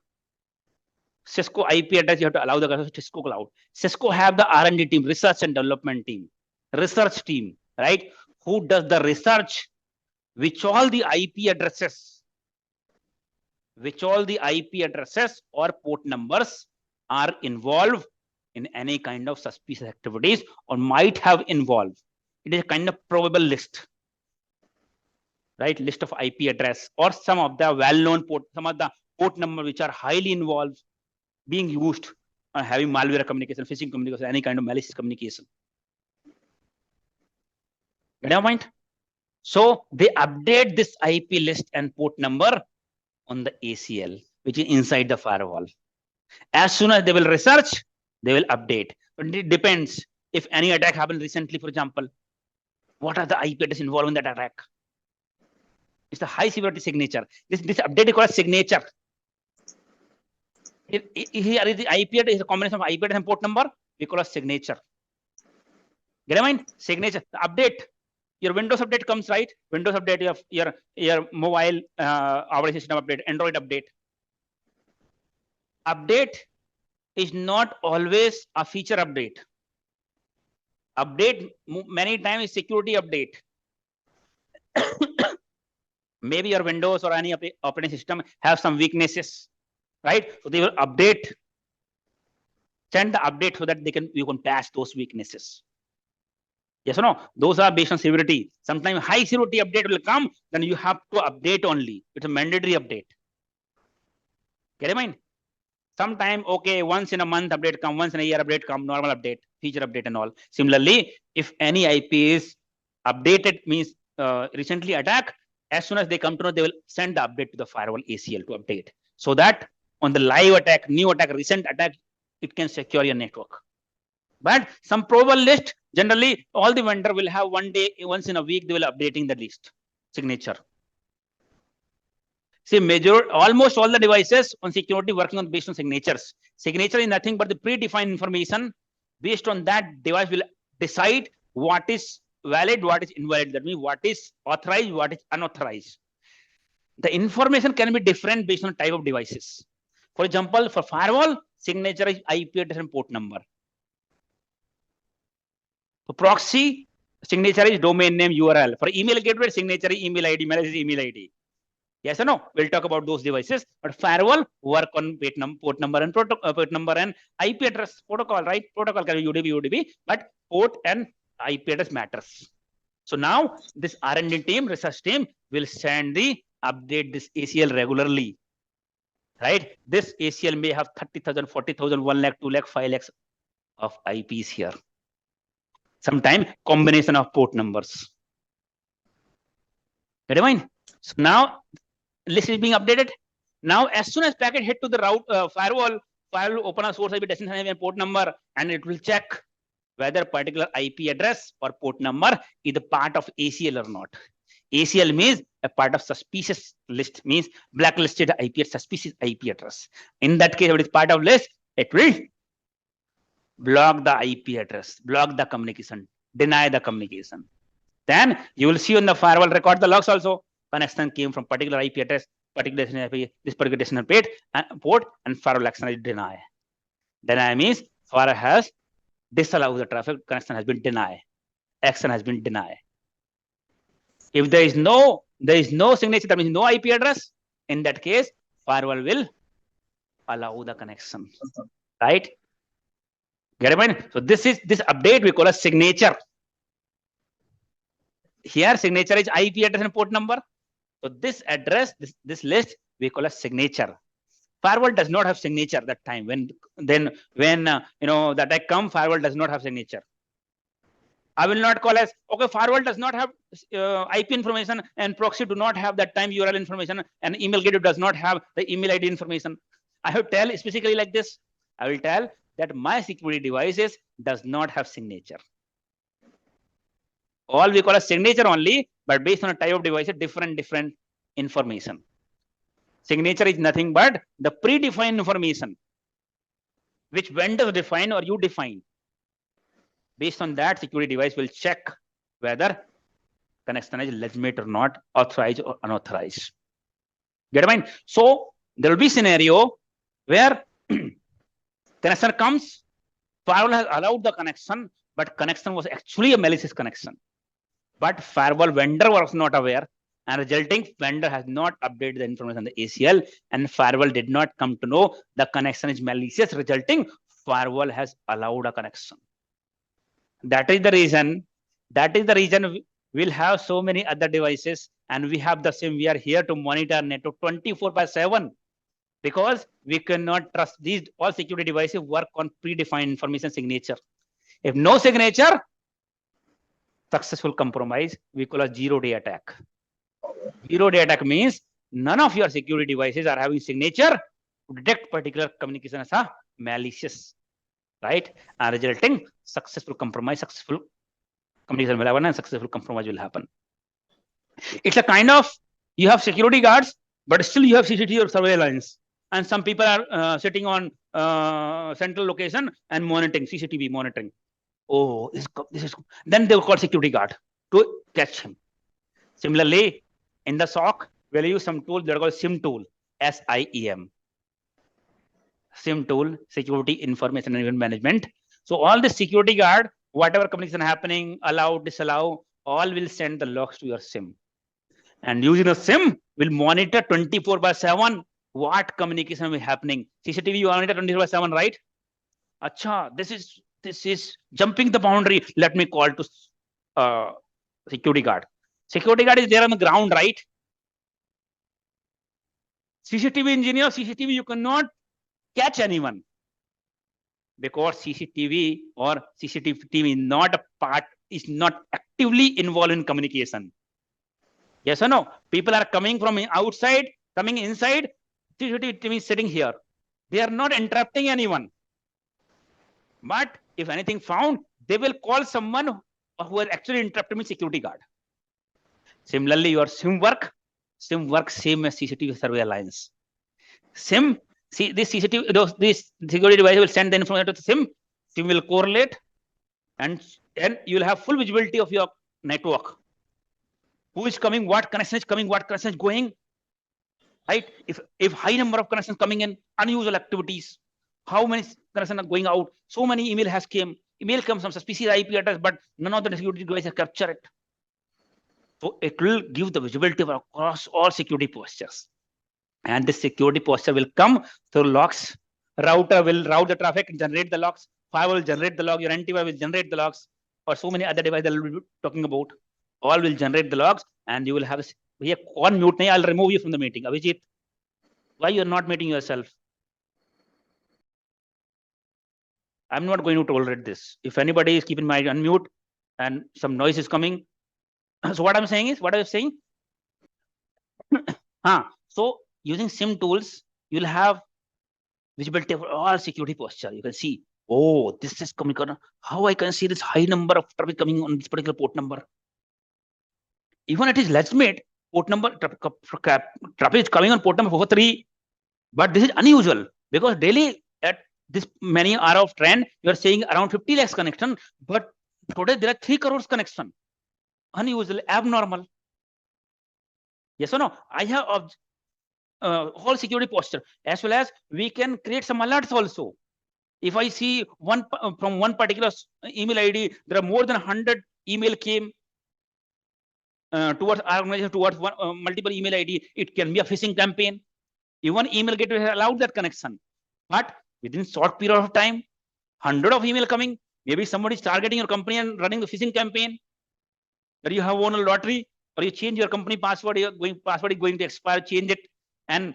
Cisco IP address, you have to allow the connection to Cisco cloud. Cisco have the R&D team, research and development team, research team, right? Who does the research, which all the IP addresses or port numbers are involved in any kind of suspicious activities or might have involved. It is a kind of probable list, right? List of IP address or some of the well-known port, some of the port numbers which are highly involved, being used or having malware communication, phishing communication, any kind of malicious communication. Get your point? So they update this IP list and port number on the ACL, which is inside the firewall. As soon as they will research, they will update. But it depends. If any attack happened recently, for example, what are the IP addresses involved in that attack? It's a high severity signature. This update is called signature. Here is the IP address, is a combination of IP address and port number. We call it signature. Get a mind? Signature. The update. Your Windows update comes, right? Windows update, your mobile operating system update, Android update. Update is not always a feature update. Update many times is security update. Maybe your Windows or any operating system have some weaknesses, right? So they will update, send the update so that you can patch those weaknesses. Yes or no? Those are based on severity. Sometimes high severity update will come, then you have to update only. It's a mandatory update. Get in mind? Sometime, okay, once in a month update come, once in a year update come, normal update, feature update and all. Similarly, if any IP is updated, means recently attack, as soon as they come to know, they will send the update to the firewall ACL to update. So that on the live attack, new attack, recent attack, it can secure your network. But some probable list, generally all the vendor will have one day, once in a week, they will updating the list, signature. See, almost all the devices on security working on based on signatures. Signature is nothing but the predefined information. Based on that, device will decide what is valid, what is invalid. That means what is authorized, what is unauthorized. The information can be different based on type of devices. For example, for firewall, signature is IP address and port number. For proxy, signature is domain name URL. For email gateway, signature is email ID, message is email ID. Yes or no? We'll talk about those devices. But firewall work on port number and port number and IP address protocol, right? Protocol can be UDP, but port and IP address matters. So now this R&D team, research team will send the update this ACL regularly, right? This ACL may have 30,000, 40,000, 1 lakh, 2 lakh, 5 lakhs of IPs here. Sometimes combination of port numbers. Get in mind? So now list is being updated. Now, as soon as packet hit to the route firewall will open a source IP destination and port number, and it will check whether particular IP address or port number is a part of ACL or not. ACL means a part of suspicious list, means blacklisted IP, suspicious IP address. In that case, if it is part of list, it will block the IP address, block the communication, deny the communication. Then you will see on the firewall record the logs also. Connection came from particular IP address, particular destination IP, this particular destination port, and firewall action is deny. Deny means firewall has disallowed the traffic, connection has been denied, action has been denied. If there is no signature, that means no IP address. In that case, firewall will allow the connection, right? Get it, man? So this update we call a signature. Here signature is IP address and port number. So this address, this list, we call a signature. Firewall does not have signature that time. When the attack come, firewall does not have signature. I will not call as, okay, firewall does not have IP information and proxy do not have that time URL information and email gateway does not have the email ID information. I have tell specifically like this. I will tell that my security devices does not have signature. All we call a signature only, but based on a type of device, different information. Signature is nothing but the predefined information which vendor define or you define. Based on that, security device will check whether connection is legitimate or not, authorized or unauthorized. Get mind? So there will be scenario where connection comes, firewall has allowed the connection, but connection was actually a malicious connection. But firewall vendor was not aware, and resulting vendor has not updated the information on the ACL, and firewall did not come to know the connection is malicious, resulting firewall has allowed a connection. That is the reason we'll have so many other devices, and we have the same. We are here to monitor network 24/7 because we cannot trust these all security devices work on predefined information signature. If no signature, successful compromise, we call a zero-day attack. Zero-day attack means none of your security devices are having signature to detect particular communication as a malicious, right? And resulting successful compromise, successful communication will happen and successful compromise will happen. It's a kind of, you have security guards, but still you have CCTV or surveillance. And some people are sitting on central location and monitoring, CCTV monitoring. Oh, this is then they will call security guard to catch him. Similarly, in the SOC, we'll use some tool that are called SIEM tool, SIEM. SIEM tool, Security Information and Event Management. So all the security guard, whatever communication happening, allow, disallow, all will send the logs to your SIEM. And using a SIEM, will monitor 24/7 what communication will be happening. CCTV you monitor 24/7, right? Acha, this is jumping the boundary. Let me call to security guard. Security guard is there on the ground, right? CCTV engineer, CCTV, you cannot catch anyone because CCTV or CCTV is not a part, is not actively involved in communication. Yes or no? People are coming from outside, coming inside. CCTV team is sitting here. They are not interrupting anyone. But if anything found, they will call someone who has actually interrupted me, security guard. Similarly, your SIEM work same as CCTV surveillance. SIEM, see this CCTV, this security device will send the information to the SIEM. SIEM will correlate, and you will have full visibility of your network. Who is coming? What connection is coming? What connection is going? Right? If high number of connections coming in, unusual activities, how many connections are going out? So many email has came. Email comes from suspicious IP address, but none of the security devices capture it. So it will give the visibility across all security postures. And this security posture will come through logs. Router will route the traffic, generate the logs. Firewall will generate the log. Your antivirus will generate the logs. Or so many other devices that we'll be talking about. All will generate the logs, and you will have a on mute. I'll remove you from the meeting. Abhijit, why you are not meeting yourself? I'm not going to tolerate this. If anybody is keeping my unmute and some noise is coming. So what I'm saying is, what I was saying? So using SIEM tools, you'll have visibility of all security posture. You can see, oh, this is coming. How I can see this high number of traffic coming on this particular port number. Even it is legitimate port number, traffic is coming on port number 443, but this is unusual because daily at this many hour of trend, you are saying around 50 lakhs connection, but today there are 3 crores connection. Unusual, abnormal. Yes or no? I have whole security posture, as well as we can create some alerts also. If I see from one particular email ID, there are more than 100 email came towards our organization, towards multiple email ID, it can be a phishing campaign. Even email gateway has allowed that connection. But within short period of time, 100 of email coming, maybe somebody is targeting your company and running the phishing campaign. That you have won a lottery, or you change your company password, password is going to expire, change it, and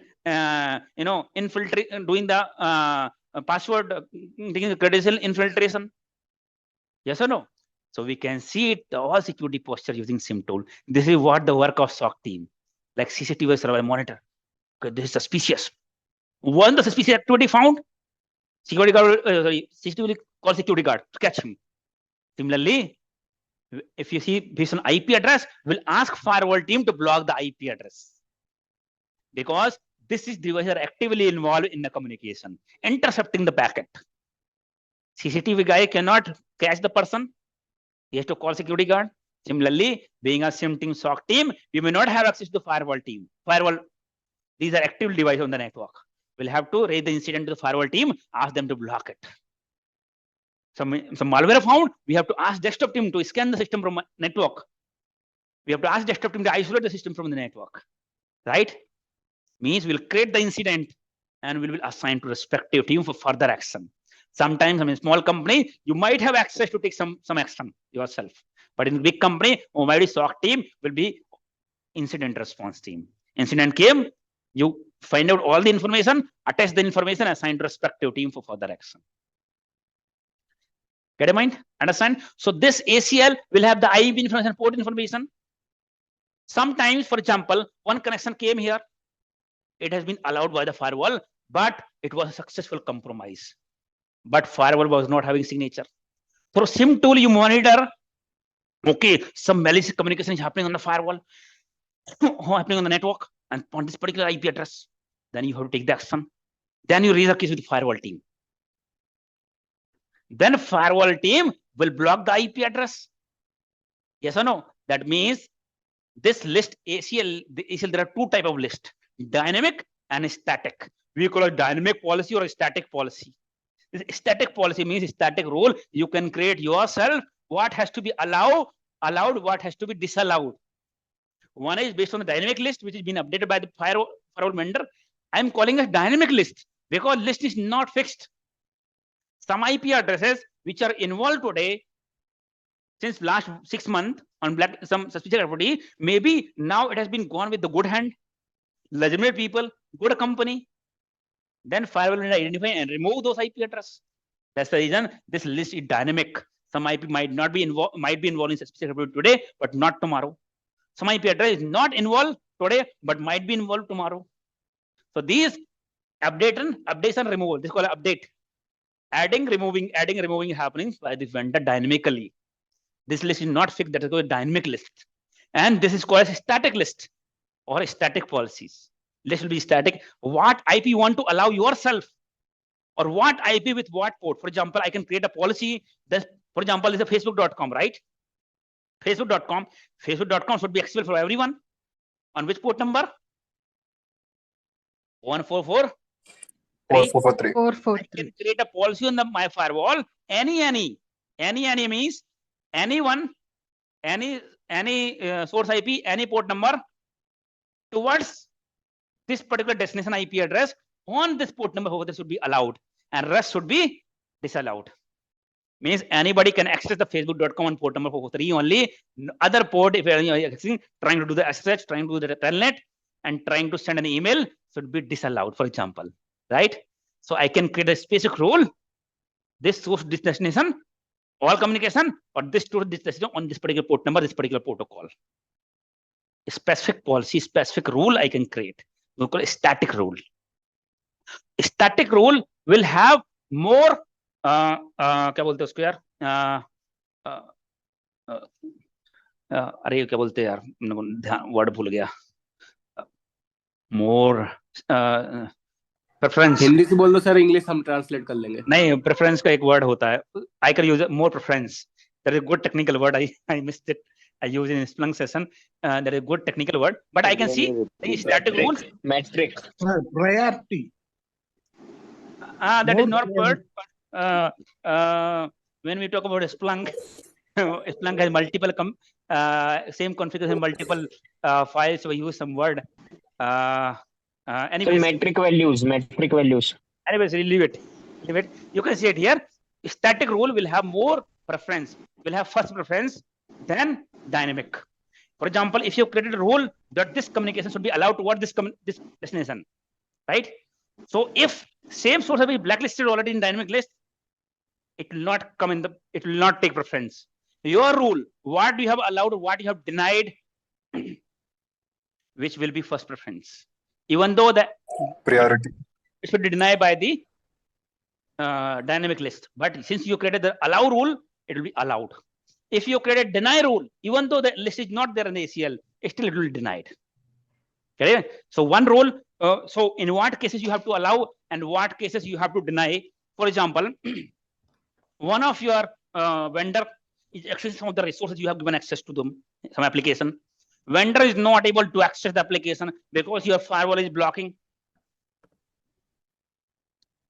infiltrate, doing the password, taking the credential infiltration. Yes or no? So we can see it all security posture using SIEM tool. This is what the work of SOC team, like CCTV server monitor. Okay, this is suspicious. Once the suspicious activity found, security guard, CCTV will call security guard to catch him. Similarly, if you see based on IP address, we'll ask firewall team to block the IP address, because this is devices are actively involved in the communication, intercepting the packet. CCTV guy cannot catch the person. He has to call security guard. Similarly, being a SIEM team, SOC team, we may not have access to firewall team. Firewall, these are active devices on the network. We'll have to raise the incident to the firewall team, ask them to block it. Some malware found, we have to ask desktop team to scan the system from network. We have to ask desktop team to isolate the system from the network. Right? Means we'll create the incident and we will assign to respective team for further action. Sometimes, I mean, small company, you might have access to take some action yourself. But in big company, maybe SOC team will be incident response team. Incident came, you find out all the information, attach the information, assign to respective team for further action. Get in mind? Understand? So this ACL will have the IP information, port information. Sometimes, for example, one connection came here. It has been allowed by the firewall, but it was a successful compromise. But firewall was not having signature. Through SIEM tool, you monitor, okay, some malicious communication is happening on the firewall, happening on the network, and on this particular IP address. Then you have to take the action. Then you raise a case with the firewall team. Then firewall team will block the IP address. Yes or no? That means this list, ACL, there are two types of list, dynamic and static. We call it dynamic policy or a static policy. This static policy means static rule. You can create yourself what has to be allowed, what has to be disallowed. One is based on the dynamic list, which is being updated by the firewall vendor. I'm calling it dynamic list because list is not fixed. Some IP addresses which are involved today, since last 6 months on some suspicious activity, maybe now it has been gone with the good hand, legitimate people, good company. Then firewall will identify and remove those IP address. That's the reason this list is dynamic. Some IP might not be involved, in suspicious activity today, but not tomorrow. Some IP address is not involved today, but might be involved tomorrow. So these updates and removal, this is called update. Adding, removing happening by the vendor dynamically. This list is not fixed, that is called a dynamic list. And this is called a static list or a static policies. List will be static. What IP you want to allow yourself, or what IP with what port. For example, I can create a policy that, for example, is a facebook.com, right? Facebook.com should be accessible for everyone. On which port number? 144. 4443. 443. I can create a policy on my firewall. Any means anyone, any source IP, any port number towards this particular destination IP address on this port number over there should be allowed, and rest should be disallowed. Means anybody can access the facebook.com on port number 443 only. Other port, if you're trying to do the SSH, trying to do the telnet, and trying to send an email should be disallowed, for example. Right? So I can create a specific rule. This source, this destination, all communication, or this to this destination on this particular port number, this particular protocol. A specific policy, specific rule I can create. We call it a static rule. A static rule will have more क्या बोलते हैं उसको यार अरे क्या बोलते हैं यार वर्ड भूल गया मोर प्रेफरेंस हिंदी से बोल दो सर इंग्लिश हम ट्रांसलेट कर लेंगे नहीं प्रेफरेंस का एक वर्ड होता है I can use more preference that is good technical word I missed it I use in Splunk session. That is a good technical word, but I can see the static rules. Metric. Priority. That is not word. When we talk about Splunk, Splunk has multiple same configuration, multiple files. So we use some word. Anyways, metric values. Anyways, leave it. You can see it here. Static rule will have more preference. Will have first preference than dynamic. For example, if you created a rule that this communication should be allowed toward this destination, right? So if same source has been blacklisted already in dynamic list, it will not come in it will not take preference. Your rule, what you have allowed, what you have denied, which will be first preference, even though the priority, it should be denied by the dynamic list. But since you created the allow rule, it will be allowed. If you created deny rule, even though the list is not there in the ACL, still it will be denied. Okay. So one rule. So in what cases you have to allow and what cases you have to deny. For example, one of your vendor is accessing some of the resources you have given access to them, some application. Vendor is not able to access the application because your firewall is blocking.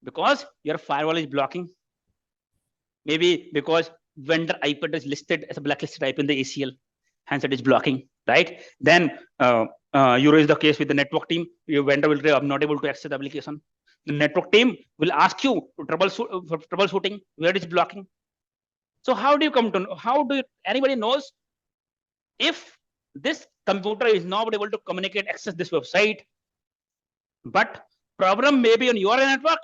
Because your firewall is blocking. Maybe because vendor IP address is listed as a blacklisted IP in the ACL, hence it is blocking, right? Then you raise the case with the network team. Your vendor will say, I'm not able to access the application. The network team will ask you to troubleshooting where it is blocking. So how do you come to know? How do anybody knows if this computer is not able to communicate, access this website, but problem may be on your network?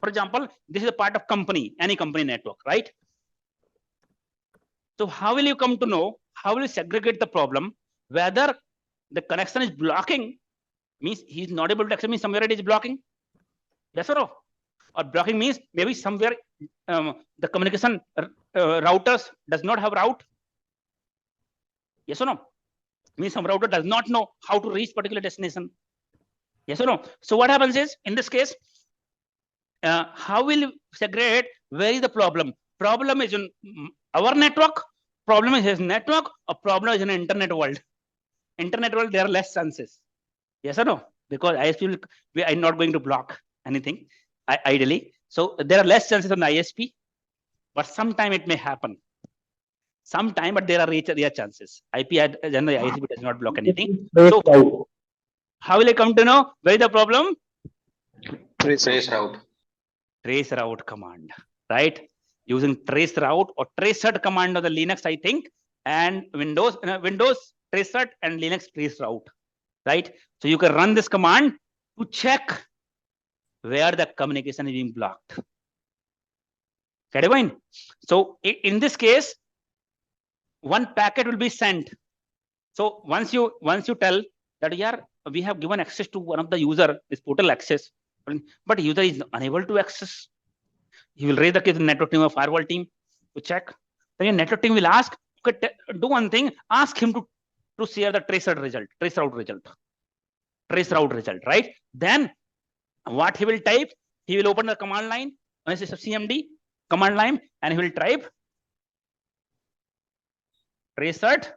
For example, this is a part of company, any company network, right? So how will you come to know? How will you segregate the problem? Whether the connection is blocking means he's not able to access, means somewhere it is blocking. Yes or no? Or blocking means maybe somewhere the communication routers does not have route. Yes or no? Means some router does not know how to reach particular destination. Yes or no? So what happens is, in this case, how will you segregate where is the problem? Problem is in our network, problem is his network, or problem is in internet world. Internet world, there are less chances. Yes or no? Because ISP we are not going to block anything ideally. So there are less chances on ISP, but sometime it may happen. Sometime, but there are rare chances. IP generally ISP does not block anything. So how will I come to know where is the problem? Trace route. Trace route command, right? Using trace route or tracert command of the Linux, I think, and Windows tracert and Linux trace route, right? So you can run this command to check where the communication is being blocked. Get it fine? So in this case, one packet will be sent. So once you tell that we have given access to one of the user, this portal access, but user is unable to access, he will raise the case to the network team or firewall team to check. Then your network team will ask, okay, do one thing, ask him to share the trace route result, right? Then what he will type, he will open the command line, CMD command line, and he will type tracert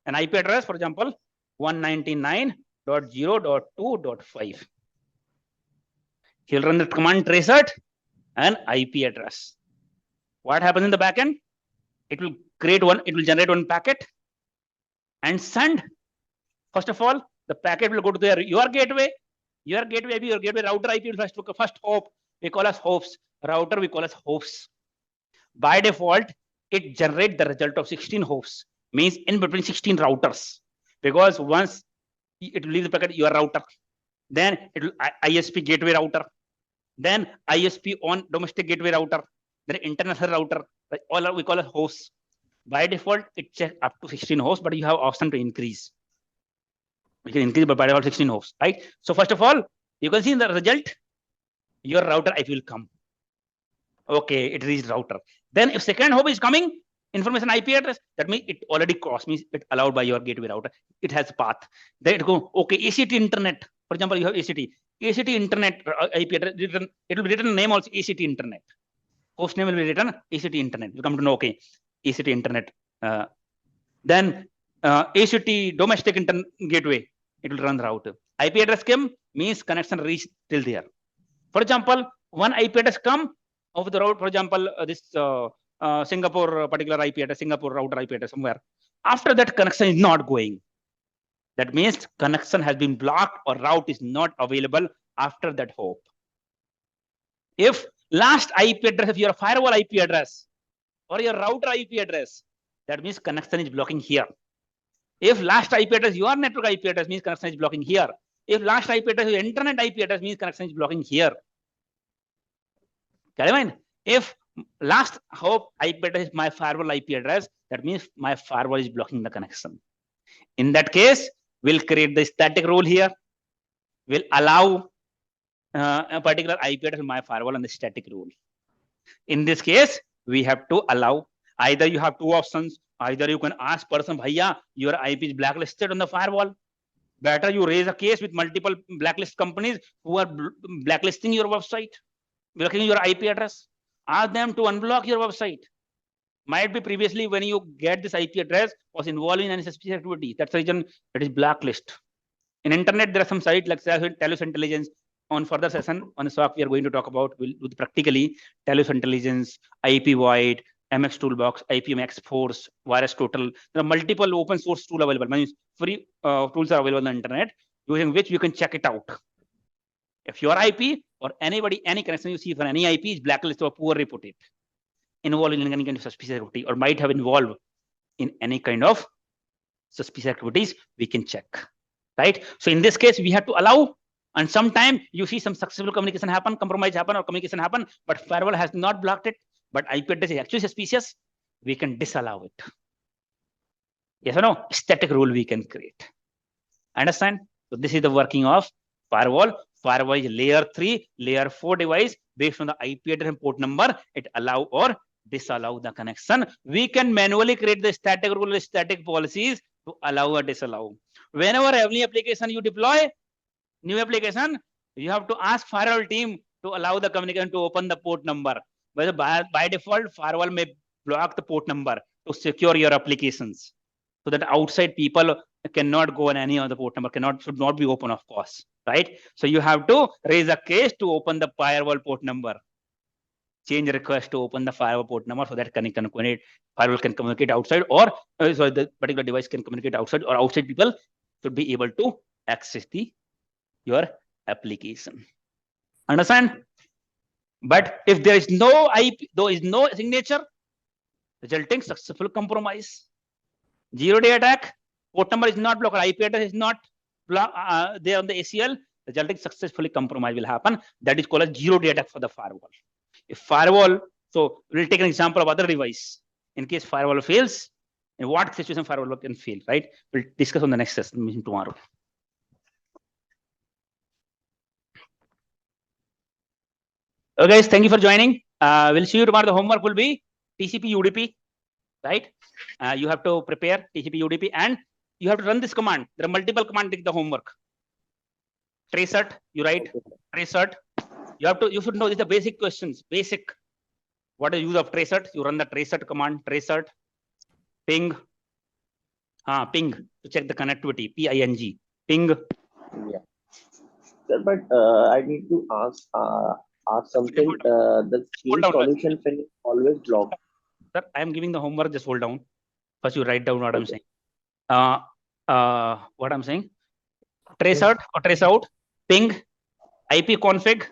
an IP address, for example, 199.0.2.5. He'll run the command tracert and IP address. What happens in the backend? It will generate one packet and send. First of all, the packet will go to your gateway. Your gateway router IP will first hop. We call as hops. Router we call as hops. By default, it generates the result of 16 hops. Means in between 16 routers. Because once it will leave the packet, your router. Then it will ISP gateway router. Then ISP on domestic gateway router. Then international router. All we call as hosts. By default, it checks up to 16 hosts, but you have option to increase. We can increase, but by default 16 hosts, right? So first of all, you can see in the result, your router IP will come. Okay, it reached router. Then if second hop is coming, information IP address, that means it already crossed, means it allowed by your gateway router. It has path. Then it go, okay, ACT internet. For example, you have ACT internet IP address, it will be written name also ACT internet. Host name will be written ACT internet. You come to know, okay, ACT internet. Then ACT domestic internet gateway, it will run the router. IP address came, means connection reached till there. For example, one IP address come over the route, for example, this Singapore particular IP address, Singapore router IP address somewhere. After that, connection is not going. That means connection has been blocked or route is not available after that hop. If last IP address of your firewall IP address or your router IP address, that means connection is blocking here. If last IP address your network IP address means connection is blocking here. If last IP address your internet IP address means connection is blocking here. Get it mind? If last hop IP address is my firewall IP address, that means my firewall is blocking the connection. In that case, we'll create the static rule here. We'll allow a particular IP address in my firewall on the static rule. In this case, we have to allow, either you have two options, either you can ask person, Bhaiya, your IP is blacklisted on the firewall. Better you raise a case with multiple blacklist companies who are blacklisting your website, blocking your IP address. Ask them to unblock your website. Might be previously when you get this IP address was involved in any suspicious activity. That's the reason it is blacklist. In internet, there are some sites like Telos Intelligence. On further session on the SOC, we are going to talk about with practically Telos Intelligence, IP Void, MX Toolbox, IPMX Force, Virus Total. There are multiple open source tools available. Means free tools are available on the internet using which you can check it out. If your IP or anybody, any connection you see for any IP is blacklisted or poor reported, involved in any kind of suspicious activity or might have involved in any kind of suspicious activities, we can check. Right? So in this case, we have to allow. And sometimes you see some successful communication happen, compromise happen, or communication happen, but firewall has not blocked it. But IP address is actually suspicious. We can disallow it. Yes or no? Static rule we can create. Understand? So this is the working of firewall. Firewall is layer 3, layer 4 device based on the IP address and port number. It allow or disallow the connection. We can manually create the static rule, static policies to allow or disallow. Whenever every application you deploy, new application, you have to ask firewall team to allow the communication to open the port number. But by default, firewall may block the port number to secure your applications, so that outside people cannot go on any other port number, should not be open, of course, right? So you have to raise a case to open the firewall port number. Change request to open the firewall port number so that firewall can communicate outside, or so the particular device can communicate outside, or outside people should be able to access your application. Understand? But if there is no IP, there is no signature, resulting successful compromise. Zero-day attack, port number is not blocked, IP address is not blocked there on the ACL, resulting successfully compromise will happen. That is called a zero-day attack for the firewall. If firewall, so we'll take an example of other device. In case firewall fails, in what situation firewall can fail, right? We'll discuss on the next session tomorrow. Okay, guys, thank you for joining. We'll see you tomorrow. The homework will be TCP UDP, right? You have to prepare TCP UDP and you have to run this command. There are multiple commands in the homework. Tracert, you write tracert. You should know these are basic questions. Basic. What is the use of tracert? You run the tracert command. Tracert. Ping. Ping to check the connectivity. PING. Ping. Yeah. Sir, but I need to ask something. The SIEM solution pin is always blocked. Sir, I am giving the homework. Just hold down. First, you write down what I'm saying. What I'm saying. Tracert or trace out. Ping. IP config.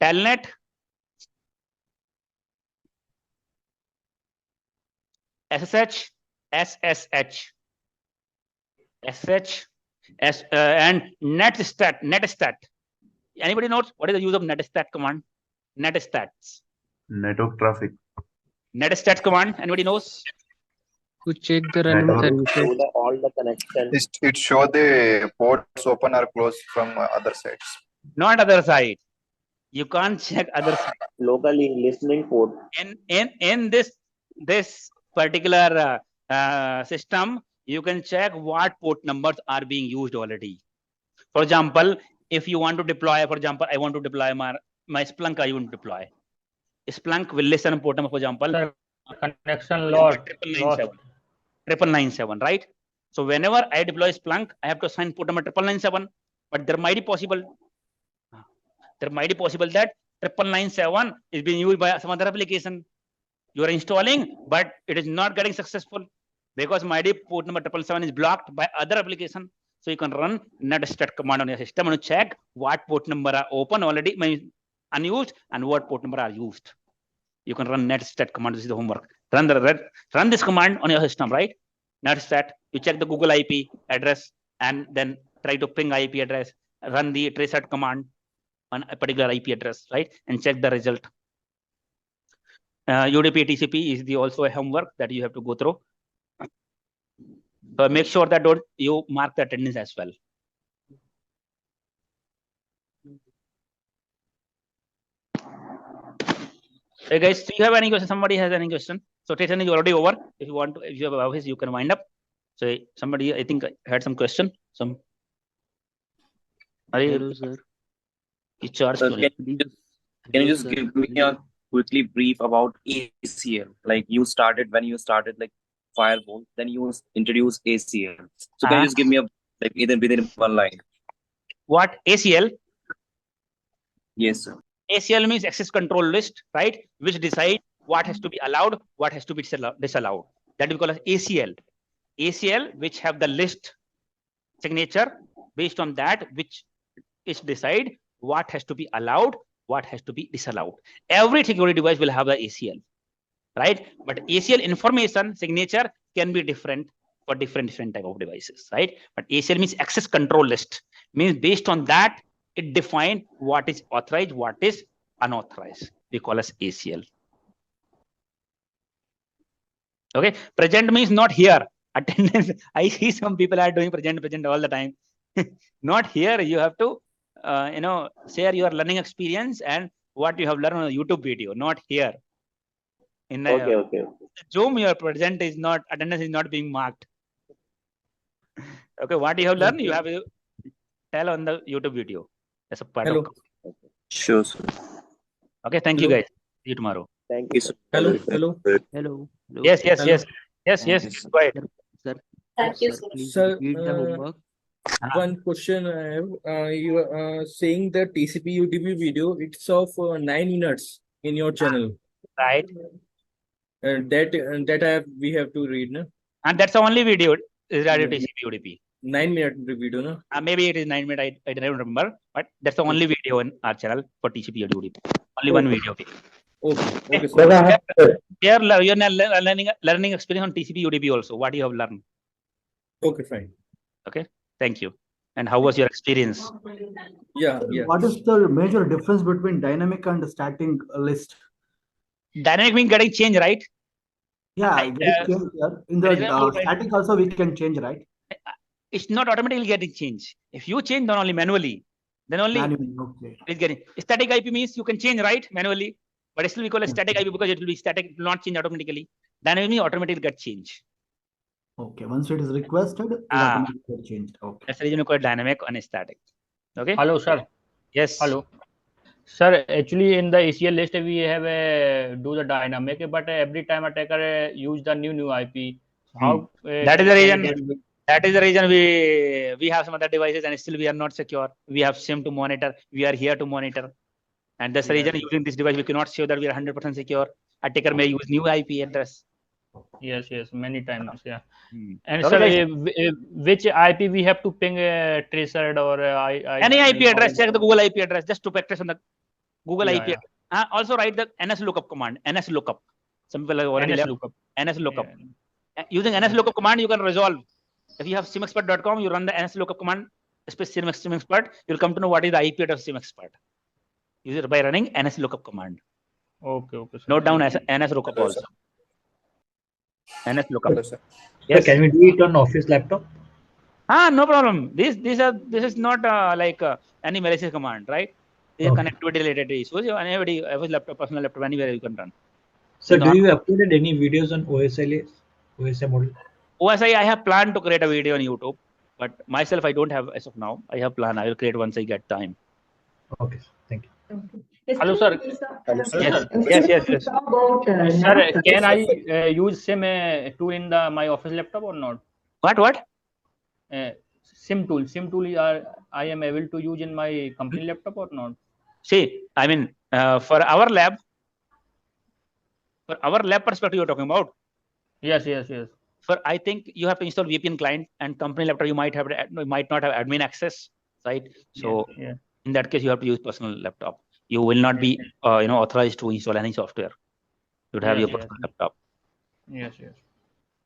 Telnet. SSH. And netstat. Anybody knows what is the use of netstat command? Netstats. Network traffic. Netstat command. Anybody knows? To check the running time. All the connections. It show the ports open or closed from other sites. Not other side. You can't check other side. Locally listening port. In this particular system, you can check what port numbers are being used already. For example, if you want to deploy, for example, I want to deploy my Splunk, I want to deploy. Splunk will listen port number, for example, connection lost. 997, right? So whenever I deploy Splunk, I have to assign port number 997. But there might be possible that 997 is being used by some other application. You are installing, but it is not getting successful because my port number 777 is blocked by other application. So you can run netstat command on your system and check what port number are open already, unused, and what port number are used. You can run netstat command. This is the homework. Run this command on your system, right? Netstat. You check the Google IP address and then try to ping IP address. Run the traceat command on a particular IP address, right? And check the result. UDP TCP is also a homework that you have to go through. So make sure that you mark the attendance as well. Hey guys, do you have any question? Somebody has any question? So session is already over. If you want to, if you have a office, you can wind up. So somebody, I think, had some question. Hello, sir. Sir, can you just give me a quickly brief about ACL? Like when you started like firewall, then you introduced ACL. So can you just give me within one line? What ACL? Yes, sir. ACL means access control list, right? Which decide what has to be allowed, what has to be disallowed. That we call as ACL. ACL, which have the list signature, based on that, which is decide what has to be allowed, what has to be disallowed. Every security device will have the ACL, right? But ACL information signature can be different for different type of devices, right? But ACL means access control list. Means based on that, it defines what is authorized, what is unauthorized. We call as ACL. Okay, present means not here. Attendance. I see some people are doing present all the time. Not here. You have to, share your learning experience and what you have learned on a YouTube video. Not here. In okay. Zoom, your present is not, attendance is not being marked. Okay, what you have learned, you have to tell on the YouTube video. That's a part of. Sure, sir. Okay, thank you guys. See you tomorrow. Thank you, sir. Hello. Yes. Go ahead. Sir. Thank you, sir. sir. Sir, read the homework. One question I have. You are saying the TCP UDP video, it's of 9 minutes in your channel. Right. We have to read, no? And that's the only video is radio TCP UDP. 9-minute video, no? Maybe it is 9 minutes. I don't remember, but that's the only video in our channel for TCP UDP. Only one video. Okay. Sir. Here, you're learning experience on TCP UDP also. What you have learned. Okay, fine. Okay, thank you. And how was your experience? Yeah. What is the major difference between dynamic and static list? Dynamic means getting change, right? Yeah, in the static also we can change, right? It's not automatically getting change. If you change, then only manually. Then only okay. It's getting static IP means you can change, right? Manually. But still we call it static IP because it will be static, it will not change automatically. Dynamic means automatically get change. Okay, once it is requested, it automatically get changed. Okay. That's the reason we call it dynamic and static. Okay. Hello, sir. Yes. Hello. Sir, actually in the ACL list we have do the dynamic, but every time attacker use the new IP. How? That is the reason. That is the reason we have some other devices and still we are not secure. We have SIEM to monitor. We are here to monitor. And that's the reason using this device, we cannot show that we are 100% secure. Attacker may use new IP address. Yes, many times, yeah. And sir, which IP we have to ping a tracer or any IP address? Check the Google IP address just to practice on the Google IP. Also write the NS lookup command. NS lookup. Some people have already left. NS lookup. Using NS lookup command, you can resolve. If you have SIEMexpert.com, you run the NS lookup command, especially SIEMexpert, you'll come to know what is the IP address of SIEMexpert. Use it by running NS lookup command. Okay. Note down NS lookup also. NS lookup. Yes. So can we do it on office laptop? No problem. This is not like any malicious command, right? These are connectivity related issues. Anybody, office laptop, personal laptop, anywhere you can run. So do you uploaded any videos on OSI model? OSI, I have planned to create a video on YouTube, but myself I don't have as of now. I have planned. I will create once I get time. Okay, thank you. Hello, sir. Yes. Sir, can I use SIM tool in my office laptop or not? What? SIM tool. SIM tool I am able to use in my company laptop or not? See, I mean, for our lab perspective you're talking about. Yes. I think you have to install VPN client, and company laptop you might not have admin access, right? So in that case, you have to use personal laptop. You will not be authorized to install any software You should have Yes, your yes. personal laptop. Yes, yes.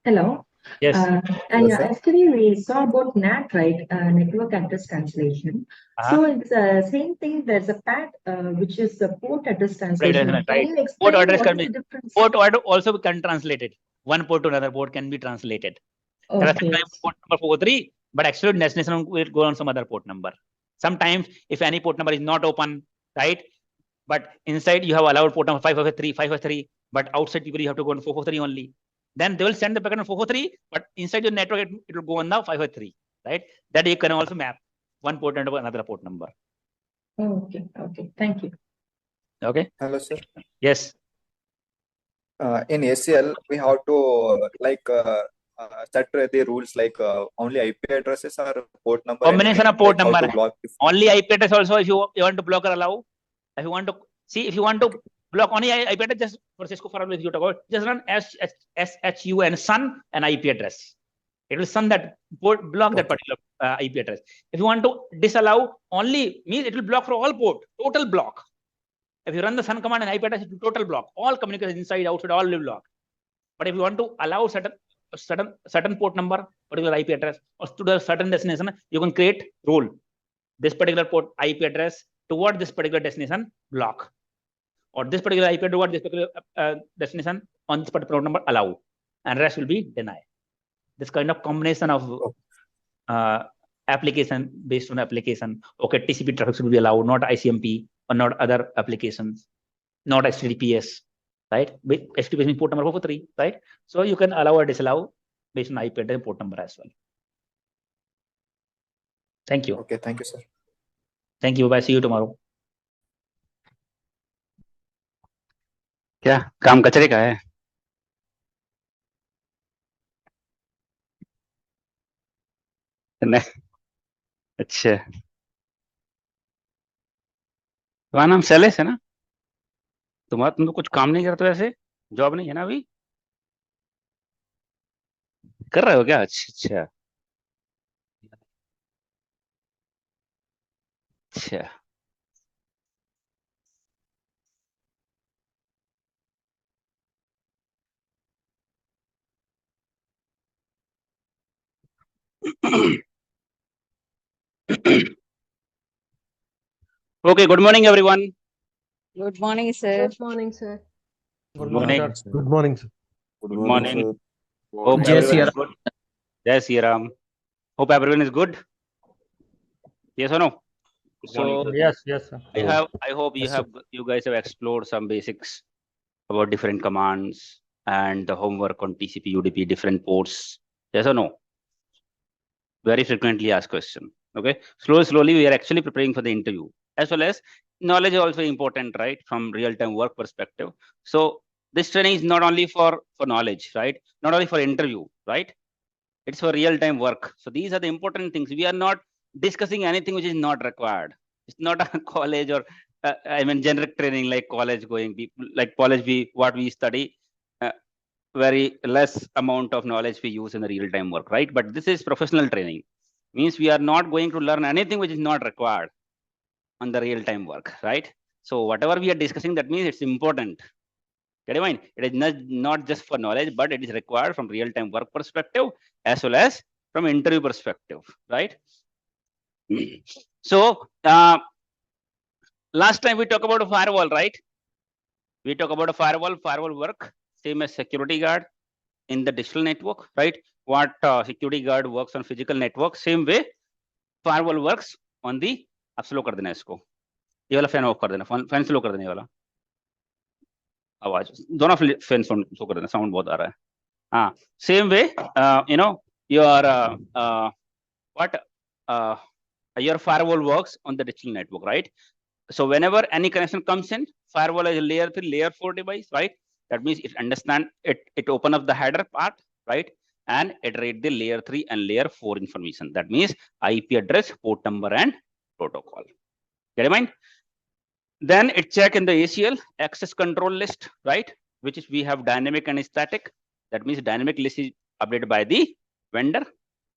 Hello. Yes. Yeah, yesterday we saw about NAT, right? Network address translation. So it's the same thing. There's a PAT, which is the port address translation. Right. Can you Port explain address what can is be the difference? port order also can translate it. One port to another port can be translated. There are Okay. sometimes port number 443, but actually destination will go on some other port number. Sometimes if any port number is not open, right? But inside you have allowed port number 553, but outside people you have to go on 443 only. Then they will send the packet on 443, but inside your network it will go on now 553, right? That you can also map one port number another port number. Okay. Okay. Thank you. Okay. Hello, sir. Yes. In ACL, we have to set the rules like only IP addresses or port number. Combination of port number. Block Only IP address also. If you want to block or allow, if you want to see, if you want to block only IP address, just for Cisco for if you talk about, just run SHU and sun and IP address. It will sun that port, block that particular IP address. If you want to disallow only, means it will block for all port, total block. If you run the sun command and IP address, it will total block. All communication inside, outside, all will block. But if you want to allow certain port number, particular IP address, or to the certain destination, you can create rule. This particular port IP address toward this particular destination block, or this particular IP toward this particular destination on this particular port number allow, and rest will be deny. This kind of combination of application based on application. Okay, TCP traffic should be allowed, not ICMP or not other applications, not HTTPS, right? HTTPS means port number 443, right? So you can allow or disallow based on IP address and port number as well. Thank you. Okay, thank you, sir. Thank you. Bye. See you tomorrow. क्या काम कचरे का है? नहीं, अच्छा, तुम्हारा नाम शैलेश है ना? तुम तो कुछ काम नहीं करते वैसे, जॉब नहीं है ना अभी? कर रहे हो क्या? अच्छा अच्छा। Okay, good morning everyone. Good morning, sir. Good morning, sir. Good morning. Good morning, sir. Good morning. Hope Jai everyone Shri is good. Jai Shri Ram. Hope everyone is good. Yes or no? So Yes, yes, sir. I hope you guys have explored some basics about different commands and the homework on TCP, UDP, different ports. Yes or no? Very frequently asked question. Okay. Slowly we are actually preparing for the interview, as well as knowledge is also important, right? From real-time work perspective. So this training is not only for knowledge, right? Not only for interview, right? It's for real-time work. So these are the important things. We are not discussing anything which is not required. It's not a college or generic training like college going people, like college what we study. Very less amount of knowledge we use in the real-time work, right? But this is professional training. Means we are not going to learn anything which is not required on the real-time work, right? So whatever we are discussing, that means it's important. Get in mind, it is not just for knowledge, but it is required from real-time work perspective as well as from interview perspective, right? So last time we talked about a firewall, right? We talk about a firewall work, same as security guard in the digital network, right? What security guard works on physical network, same way firewall works on the, आप slow कर देना इसको, ये वाला fan of कर देना, fan slow कर देने वाला, आवाज दोनों फैन स्लो कर देना, साउंड बहुत आ रहा है. हाँ, same way you know your your firewall works on the digital network, right? So whenever any connection comes in, firewall is a layer 3, layer 4 device, right? That means it understand it open up the header part, right? And it read the layer 3 and layer 4 information. That means IP address, port number, and protocol. Get in mind? Then it check in the ACL access control list, right? Which is we have dynamic and static. That means dynamic list is updated by the vendor,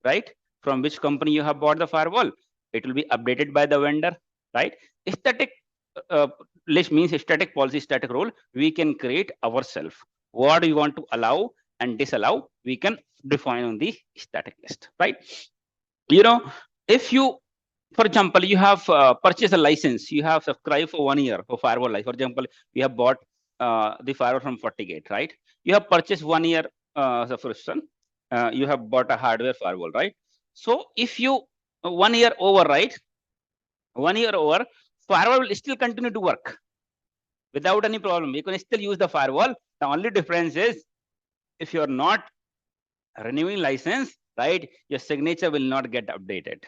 right? From which company you have bought the firewall, it will be updated by the vendor, right? Static list means static policy, static rule. We can create ourselves. What we want to allow and disallow, we can define on the static list, right? You know, if you, for example, you have purchased a license, you have subscribed for 1 year for firewall license. For example, you have bought the firewall from FortiGate, right? You have purchased 1 year subscription. You have bought a hardware firewall, right? So if you 1 year over, right? 1 year over, firewall will still continue to work without any problem. You can still use the firewall. The only difference is if you are not renewing license, right, your signature will not get updated.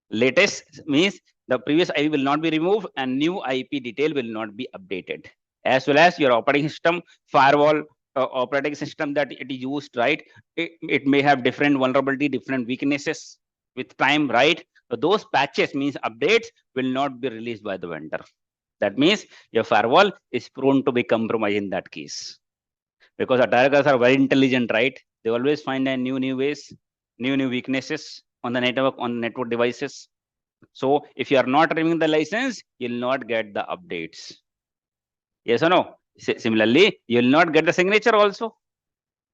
Latest means the previous IP will not be removed and new IP detail will not be updated. As well as your operating system, firewall operating system that it is used, right? It may have different vulnerability, different weaknesses with time, right? So those patches means updates will not be released by the vendor. That means your firewall is prone to be compromised in that case. Because attackers are very intelligent, right? They always find a new ways, new weaknesses on the network devices. So if you are not removing the license, you'll not get the updates. Yes or no? Similarly, you'll not get the signature also.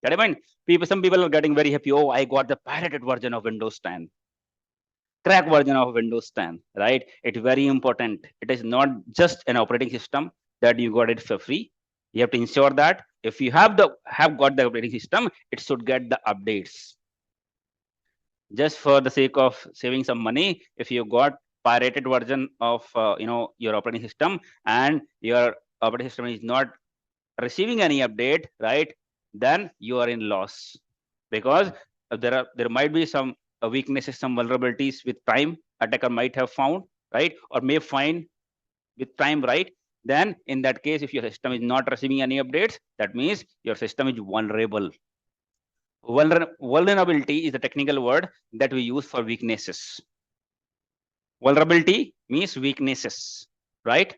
Get it, mind? Some people are getting very happy. Oh, I got the pirated version of Windows 10. Crack version of Windows 10, right? It's very important. It is not just an operating system that you got it for free. You have to ensure that if you have got the operating system, it should get the updates. Just for the sake of saving some money, if you got pirated version of your operating system and your operating system is not receiving any update, right, then you are in loss, because there might be some weaknesses, some vulnerabilities with time attacker might have found, right, or may find with time, right? Then in that case, if your system is not receiving any updates, that means your system is vulnerable. Vulnerability is the technical word that we use for weaknesses. Vulnerability means weaknesses, right?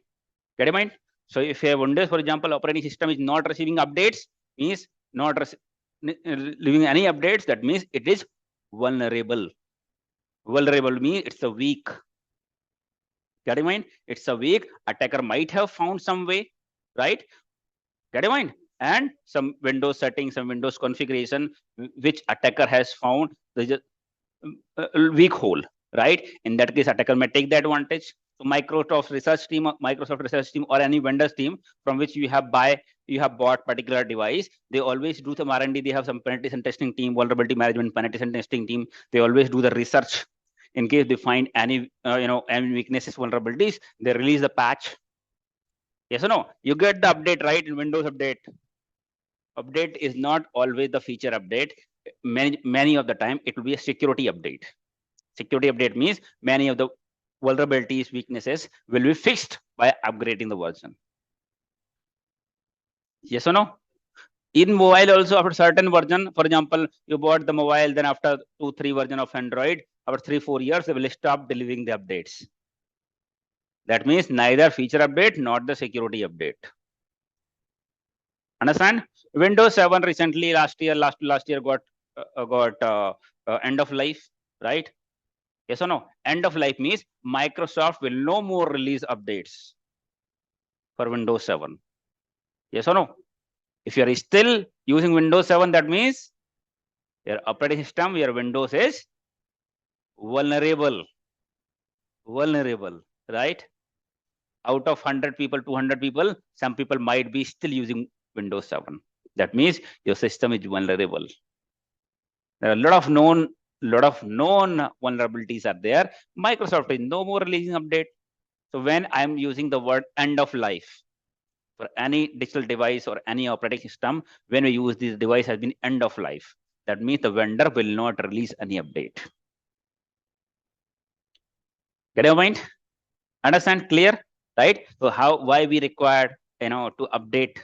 Get in mind? So if you have Windows, for example, operating system is not receiving updates, means not receiving any updates, that means it is vulnerable. Vulnerable means it's a weak. Get in mind? It's a weak. Attacker might have found some way, right? Get in mind? And some Windows settings, some Windows configuration, which attacker has found the weak hole, right? In that case, attacker may take the advantage. So Microsoft research team, or any vendors team from which you have bought particular device, they always do some R&D. They have some penetration testing team, vulnerability management penetration testing team. They always do the research. In case they find any any weaknesses, vulnerabilities, they release the patch. Yes or no? You get the update, right? In Windows update. Update is not always the feature update. Many of the time, it will be a security update. Security update means many of the vulnerabilities, weaknesses will be fixed by upgrading the version. Yes or no? In mobile also, after certain version, for example, you bought the mobile, then after 2-3 version of Android, after 3-4 years, they will stop delivering the updates. That means neither feature update nor the security update. Understand? Windows 7 recently last year got end of life, right? Yes or no? End of life means Microsoft will no more release updates for Windows 7. Yes or no? If you are still using Windows 7, that means your operating system, your Windows is vulnerable. Vulnerable, right? Out of 100 people, 200 people, some people might be still using Windows 7. That means your system is vulnerable. There are a lot of known vulnerabilities are there. Microsoft is no more releasing update. So when I'm using the word end of life for any digital device or any operating system, when we use this device has been end of life, that means the vendor will not release any update. Get your mind? Understand? Clear? Right? So why we require to update,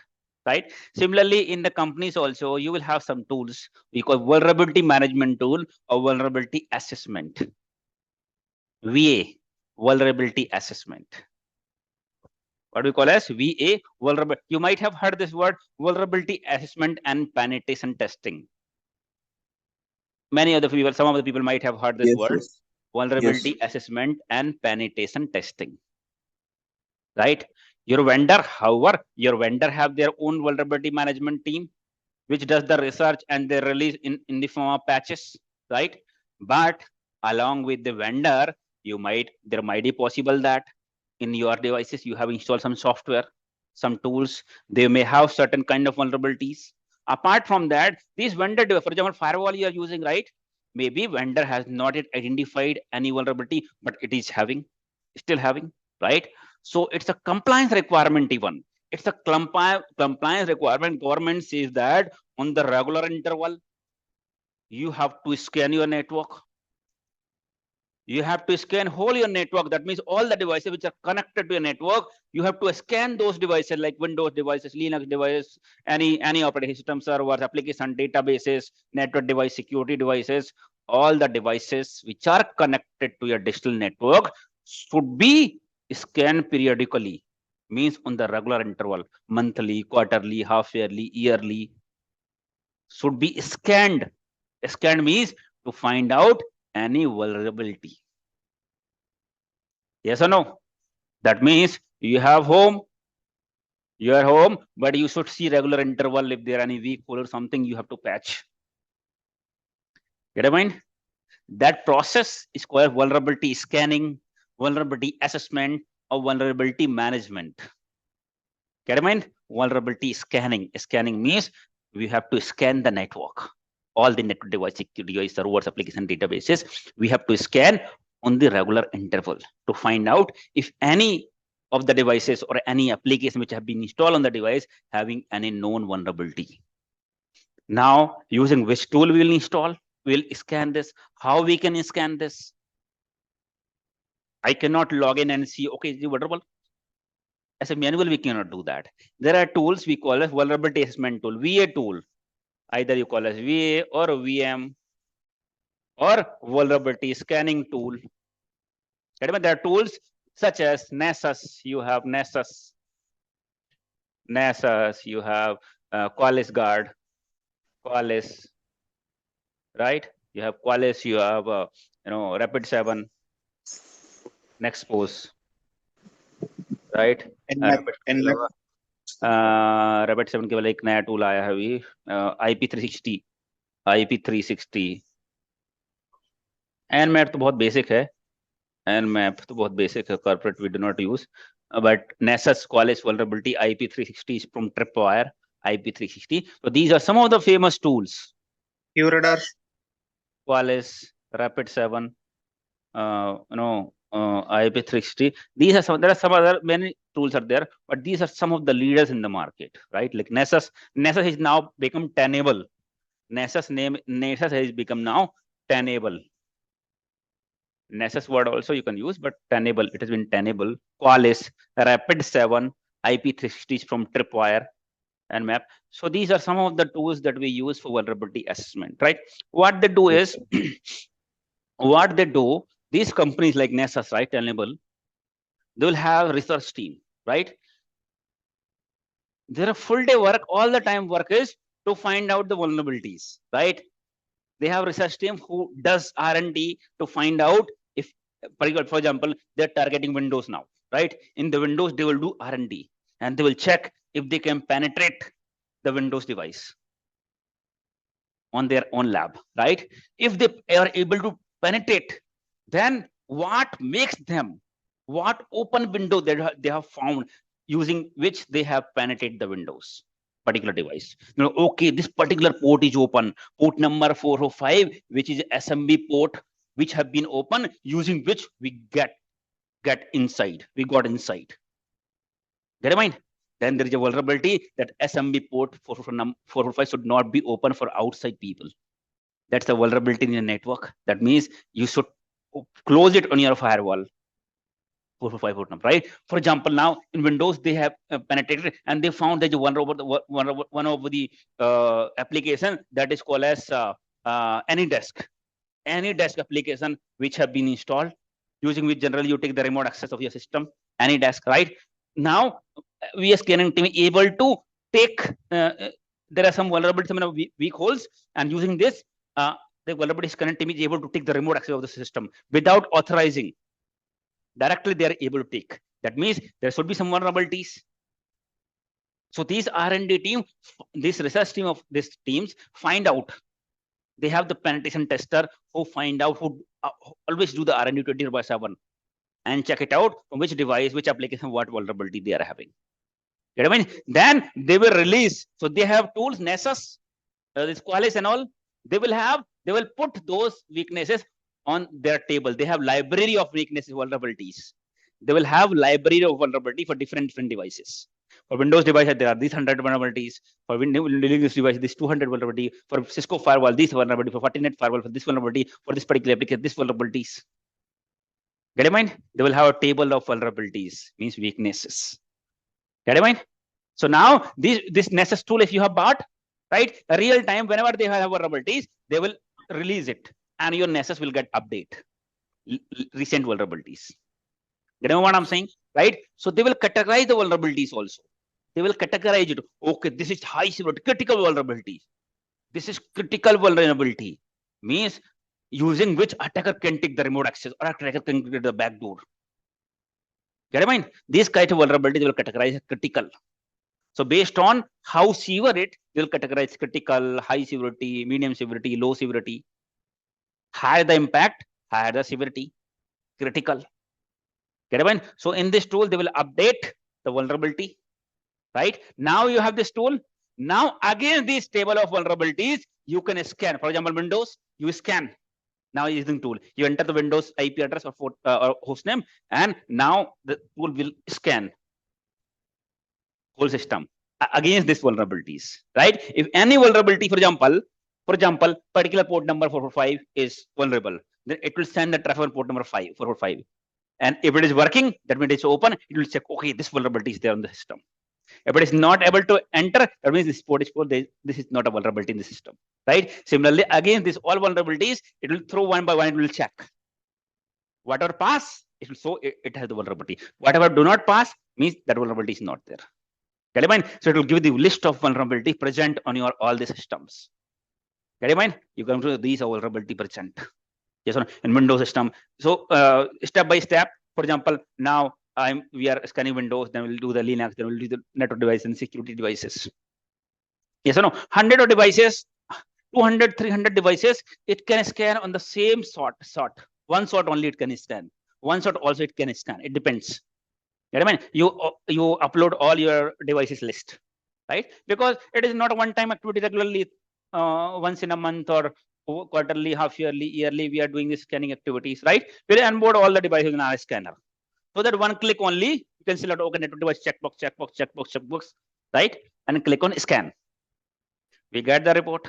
right? Similarly, in the companies also, you will have some tools we call vulnerability management tool or vulnerability assessment. VA, vulnerability assessment. What we call as VA, vulnerability. You might have heard this word, vulnerability assessment and penetration testing. Many of the people, some of the people might have heard this word, vulnerability assessment and penetration testing. right? Your vendor, however, your vendor have their own vulnerability management team, which does the research and they release in the form of patches, right? But along with the vendor, there might be possible that in your devices you have installed some software, some tools. They may have certain kind of vulnerabilities. Apart from that, these vendor, for example, firewall you are using, right? Maybe vendor has not yet identified any vulnerability, but it is still having, right? So it's a compliance requirement even. It's a compliance requirement. Government says that on the regular interval, you have to scan your network. You have to scan whole your network. That means all the devices which are connected to your network, you have to scan those devices like Windows devices, Linux devices, any operating system servers, application databases, network device, security devices. All the devices which are connected to your digital network should be scanned periodically. Means on the regular interval, monthly, quarterly, half-yearly, yearly, should be scanned. Scanned means to find out any vulnerability. Yes or no? That means you have home, you are home, but you should see regular interval. If there are any weak hole or something, you have to patch. Get a mind? That process is called vulnerability scanning, vulnerability assessment, or vulnerability management. Get a mind? Vulnerability scanning. Scanning means we have to scan the network, all the network device, security device, servers, application databases. We have to scan on the regular interval to find out if any of the devices or any application which have been installed on the device having any known vulnerability. Now, using which tool we will install, we'll scan this. How we can scan this? I cannot log in and see, okay, is it vulnerable? As a manual, we cannot do that. There are tools we call as vulnerability assessment tool, VA tool. Either you call as VA or VM or vulnerability scanning tool. There are tools such as Nessus. You have Nessus. You have Qualys Guard, Qualys, right? You have Qualys. You have Rapid7, Nexpose, right? Rapid7 केवल एक नया tool आया है अभी, IP360, Nmap तो बहुत basic है. Nmap तो बहुत बेसिक है, corporate we do not use. But Nessus, Qualys, vulnerability, IP360 is from Tripwire, IP360. So these are some of the famous tools. QRadar, Qualys, Rapid7, IP360. These are some. There are some other many tools are there, but these are some of the leaders in the market, right? Like Nessus. Nessus has now become tenable. Nessus has become now tenable. Nessus word also you can use, but tenable, it has been tenable. Qualys, Rapid7, IP360 from Tripwire and Map. So these are some of the tools that we use for vulnerability assessment, right? What they do is, these companies like Nessus, right, Tenable, they will have research team, right? Their full day work, all the time work is to find out the vulnerabilities, right? They have research team who does R&D to find out if, for example, they're targeting Windows now, right? In the Windows, they will do R&D and they will check if they can penetrate the Windows device on their own lab, right? If they are able to penetrate, then what makes them, what open window they have found using which they have penetrated the Windows particular device. Okay, this particular port is open, port number 405, which is SMB port, which have been open, using which we got inside. Get in mind? Then there is a vulnerability that SMB port 405 should not be open for outside people. That's a vulnerability in the network. That means you should close it on your firewall. 445 port number, right? For example, now in Windows they have penetrated and they found that one of the application that is called as AnyDesk application, which have been installed, using which generally you take the remote access of your system. AnyDesk, right? Now VS scanning team is able to take there are some vulnerabilities, some weak holes, and using this the vulnerability scanning team is able to take the remote access of the system without authorizing. Directly they are able to take. That means there should be some vulnerabilities. So these R&D team, this research team of these teams find out. They have the penetration tester who find out, who always do the R&D 24/7 and check it out from which device, which application, what vulnerability they are having. You know what I mean? Then they will release. So they have tools, Nessus, this Qualys and all. They will put those weaknesses on their table. They have library of weaknesses, vulnerabilities. They will have library of vulnerability for different devices. For Windows devices, there are these 100 vulnerabilities. For Linux devices, this 200 vulnerability. For Cisco firewall, this vulnerability. For Fortinet firewall, for this vulnerability. For this particular application, this vulnerabilities. Get in mind? They will have a table of vulnerabilities, means weaknesses. Get in mind? So now this Nessus tool, if you have bought, right, a real time, whenever they have vulnerabilities, they will release it, and your Nessus will get update recent vulnerabilities. You know what I'm saying, right? So they will categorize the vulnerabilities also. They will categorize it. Okay, this is high severity, critical vulnerability. This is critical vulnerability, means using which attacker can take the remote access or attacker can get the backdoor. Get in mind? These kind of vulnerabilities they will categorize as critical. So based on how severe it, they will categorize critical, high severity, medium severity, low severity. Higher the impact, higher the severity, critical. Get in mind? So in this tool, they will update the vulnerability. Right? Now you have this tool. Now against this table of vulnerabilities, you can scan. For example, Windows, you scan. Now using tool, you enter the Windows IP address or host name, and now the tool will scan whole system against these vulnerabilities. Right? If any vulnerability, for example, particular port number 445 is vulnerable, then it will send the traffic on port number 445. And if it is working, that means it's open. It will check. Okay, this vulnerability is there on the system. If it is not able to enter, that means this port is full. This is not a vulnerability in the system, right? Similarly, again, this all vulnerabilities, it will throw one by one. It will check. Whatever pass, it will show it has the vulnerability. Whatever do not pass means that vulnerability is not there. Get in mind? So it will give you the list of vulnerability present on your all the systems. Get in mind? You come to these are vulnerability present. Yes or no? In Windows system. So step by step. For example, now we are scanning Windows, then we'll do the Linux, then we'll do the network device and security devices. Yes or no? 100 of devices, 200, 300 devices, it can scan on the same sort. One sort only it can scan. One sort also it can scan. It depends. You know what I mean? You upload all your devices list, right? Because it is not a one-time activity regularly, once in a month or quarterly, half yearly, yearly, we are doing this scanning activities, right? We'll onboard all the devices in our scanner. So that one click only, you can select okay, network device, checkbox, right? And click on scan. We get the report.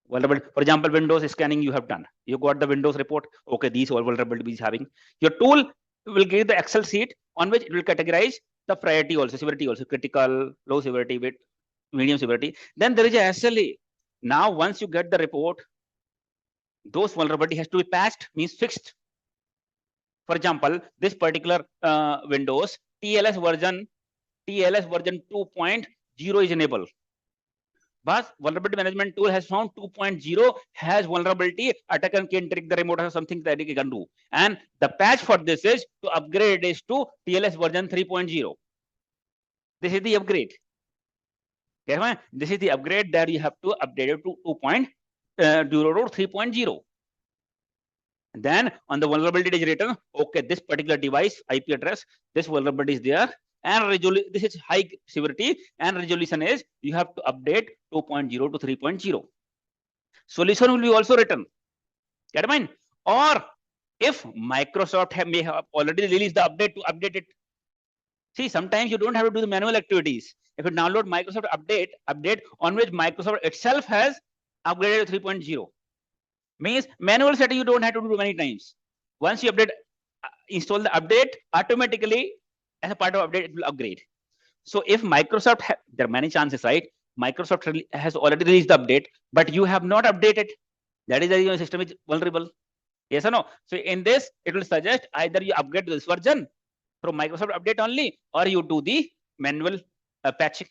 Vulnerability. For example, Windows scanning you have done. You got the Windows report. Okay, these all vulnerabilities having. Your tool will give the Excel sheet on which it will categorize the priority also, severity also, critical, low severity, with medium severity. Then there is a SLA. Now, once you get the report, those vulnerability has to be patched, means fixed. For example, this particular Windows TLS version 2.0 is enabled. But vulnerability management tool has found 2.0 has vulnerability. Attacker can trick the remote or something that it can do. And the patch for this is to upgrade is to TLS version 3.0. This is the upgrade. Okay, this is the upgrade that you have to update it to 2.0 or 3.0. Then on the vulnerability is written, okay, this particular device IP address, this vulnerability is there, and this is high severity, and resolution is you have to update 2.0 to 3.0. Solution will be also written. Get in mind? Or if Microsoft may have already released the update to update it. See, sometimes you don't have to do the manual activities. If you download Microsoft update on which Microsoft itself has upgraded to 3.0. Means manual setting you don't have to do many times. Once you update, install the update, automatically as a part of update, it will upgrade. So if Microsoft, there are many chances, right? Microsoft has already released the update, but you have not updated. That is the your system is vulnerable. Yes or no? So in this, it will suggest either you upgrade to this version from Microsoft update only, or you do the manual patching.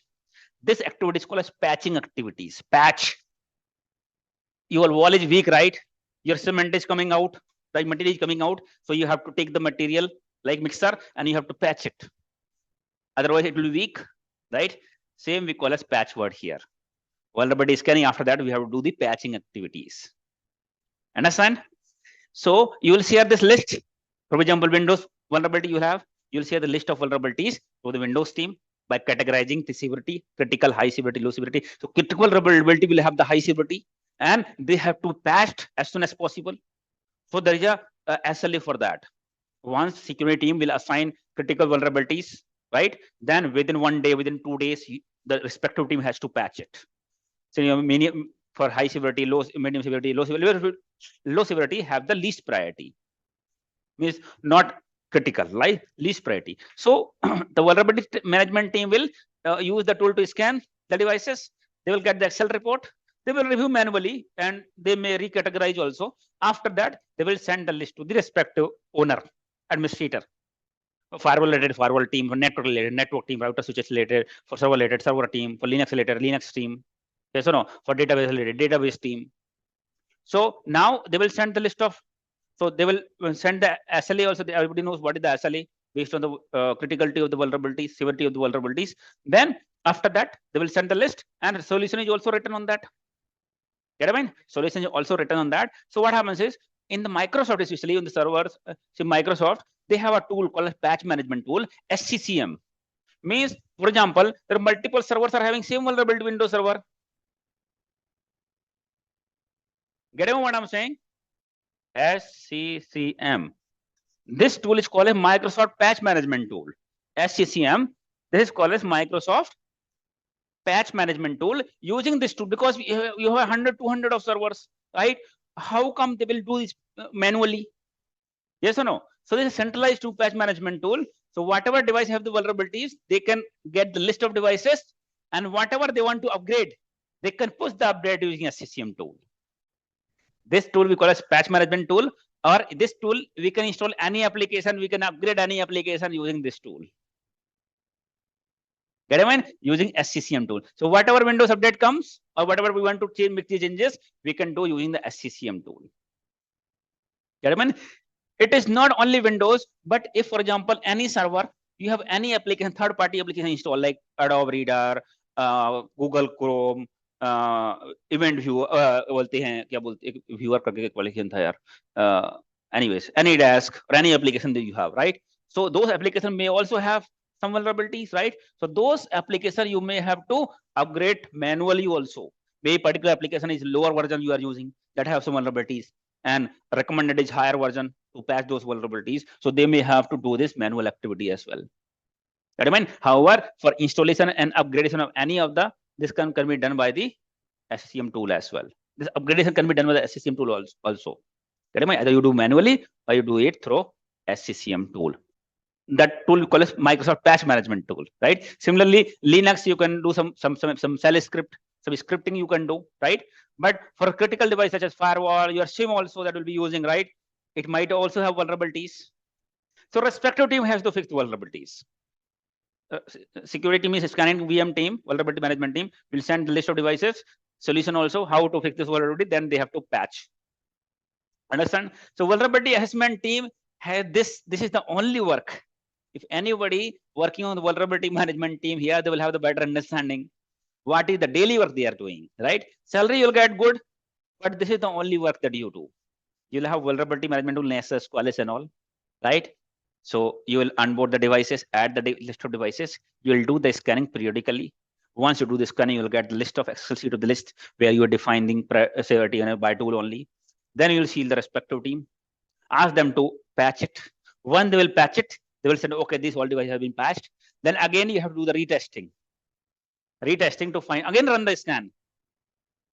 This activity is called as patching activities. Patch. Your wall is weak, right? Your cement is coming out, the material is coming out. So you have to take the material, like mixer, and you have to patch it. Otherwise, it will be weak, right? Same we call as patch word here. Vulnerability scanning. After that, we have to do the patching activities. Understand? So you will share this list. For example, Windows vulnerability you have. You will share the list of vulnerabilities to the Windows team by categorizing the severity: critical, high severity, low severity. So critical vulnerability will have the high severity, and they have to patch as soon as possible. So there is a SLA for that. Once security team will assign critical vulnerabilities, right? Then within 1 day, within 2 days, the respective team has to patch it. So many for high severity, medium severity, low severity have the least priority. Means not critical, like least priority. So the vulnerability management team will use the tool to scan the devices. They will get the Excel report. They will review manually, and they may recategorize also. After that, they will send the list to the respective owner, administrator. Firewall related firewall team, for network related network team, router switches related, for server related server team, for Linux related Linux team. Yes or no? For database related database team. So now they will send the list of. So they will send the SLA also. Everybody knows what is the SLA based on the criticality of the vulnerabilities, severity of the vulnerabilities. Then after that, they will send the list, and solution is also written on that. Get I mean? Solution is also written on that. So what happens is, in the Microsoft, especially on the servers, Microsoft, they have a tool called a patch management tool, SCCM. Means, for example, there are multiple servers are having same vulnerability Windows server. Get what I'm saying? SCCM. This tool is called a Microsoft Patch Management Tool. SCCM. This is called as Microsoft Patch Management Tool. Using this tool, because you have 100, 200 of servers, right? How come they will do this manually? Yes or no? So this is centralized tool patch management tool. So whatever device have the vulnerabilities, they can get the list of devices, and whatever they want to upgrade, they can push the upgrade using a SCCM tool. This tool we call as patch management tool, or this tool we can install any application, we can upgrade any application using this tool. Get I mean? Using SCCM tool. So whatever Windows update comes, or whatever we want to change, make the changes, we can do using the SCCM tool. Get I mean? It is not only Windows, but if, for example, any server, you have any application, third-party application installed, like Adobe Reader, Google Chrome, Event Viewer, बोलते हैं क्या बोलते हैं viewer करके qualification था यार. Anyways, any desk or any application that you have, right? So those applications may also have some vulnerabilities, right? So those applications you may have to upgrade manually also. Maybe particular application is lower version you are using that have some vulnerabilities, and recommended is higher version to patch those vulnerabilities. So they may have to do this manual activity as well. That I mean, however, for installation and upgradation of any of the, this can be done by the SCCM tool as well. This upgradation can be done by the SCCM tool also. That I mean, either you do manually or you do it through SCCM tool. That tool called as Microsoft Patch Management Tool, right? Similarly, Linux, you can do some shell script, some scripting you can do, right? But for a critical device such as firewall, your SIEM also that will be using, right? It might also have vulnerabilities. So respective team has to fix the vulnerabilities. Security team is scanning VM team, vulnerability management team will send the list of devices, solution also, how to fix this vulnerability, then they have to patch. Understand? So vulnerability assessment team has this is the only work. If anybody working on the vulnerability management team here, they will have the better understanding what is the daily work they are doing, right? Salary you'll get good, but this is the only work that you do. You'll have vulnerability management tool, NSS, Qualys and all, right? So you will onboard the devices, add the list of devices. You will do the scanning periodically. Once you do the scanning, you'll get the list of Excel sheet of the list where you are defining severity by tool only. Then you will see the respective team. Ask them to patch it. When they will patch it, they will say, okay, these all devices have been patched. Then again, you have to do the retesting. Retesting to find, again run the scan.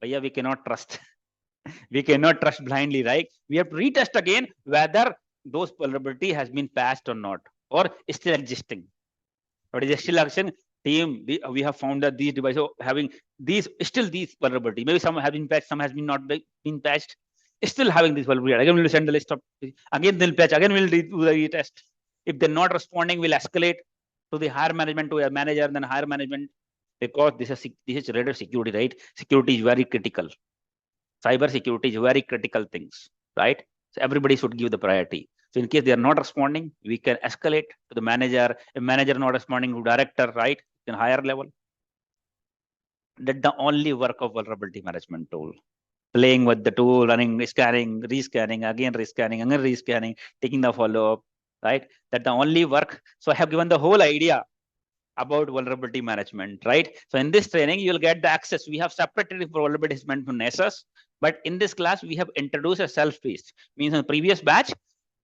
But yeah, we cannot trust. We cannot trust blindly, right? We have to retest again whether those vulnerability has been patched or not, or is still existing. But is still existing? Team, we have found that these devices having these vulnerability. Maybe some have been patched, some has been not been patched. Still having this vulnerability. Again, we'll send the list of. Again, they'll patch. Again, we'll do the retest. If they're not responding, we'll escalate to the higher management, to a manager, then higher management, because this is related security, right? Security is very critical. Cyber security is very critical things, right? So everybody should give the priority. So in case they are not responding, we can escalate to the manager. If manager not responding, to director, right? In higher level. That's the only work of vulnerability management tool. Playing with the tool, running, scanning, rescanning, again rescanning, taking the follow-up, right? That's the only work. So I have given the whole idea about vulnerability management, right? So in this training, you'll get the access. We have separated for vulnerability management from NSS, but in this class, we have introduced a self-paced. Means in the previous batch,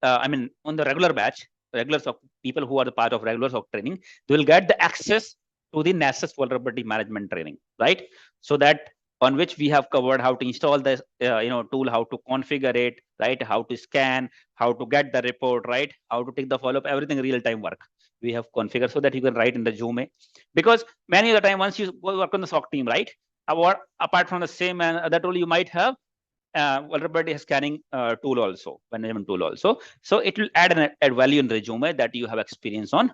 on the regular batch, regular SOC people who are the part of regular SOC training, they will get the access to the NSS vulnerability management training, right? So that on which we have covered how to install this tool, how to configure it, right? How to scan, how to get the report, right? How to take the follow-up, everything real-time work we have configured so that you can write in the 𝐬𝐬𝐚. Because many of the time, once you go work on the SOC team, right? Apart from the SIEM and other tool, you might have vulnerability scanning tool also, management tool also. So it will add value in the 𝐬𝐬𝐚 that you have experience on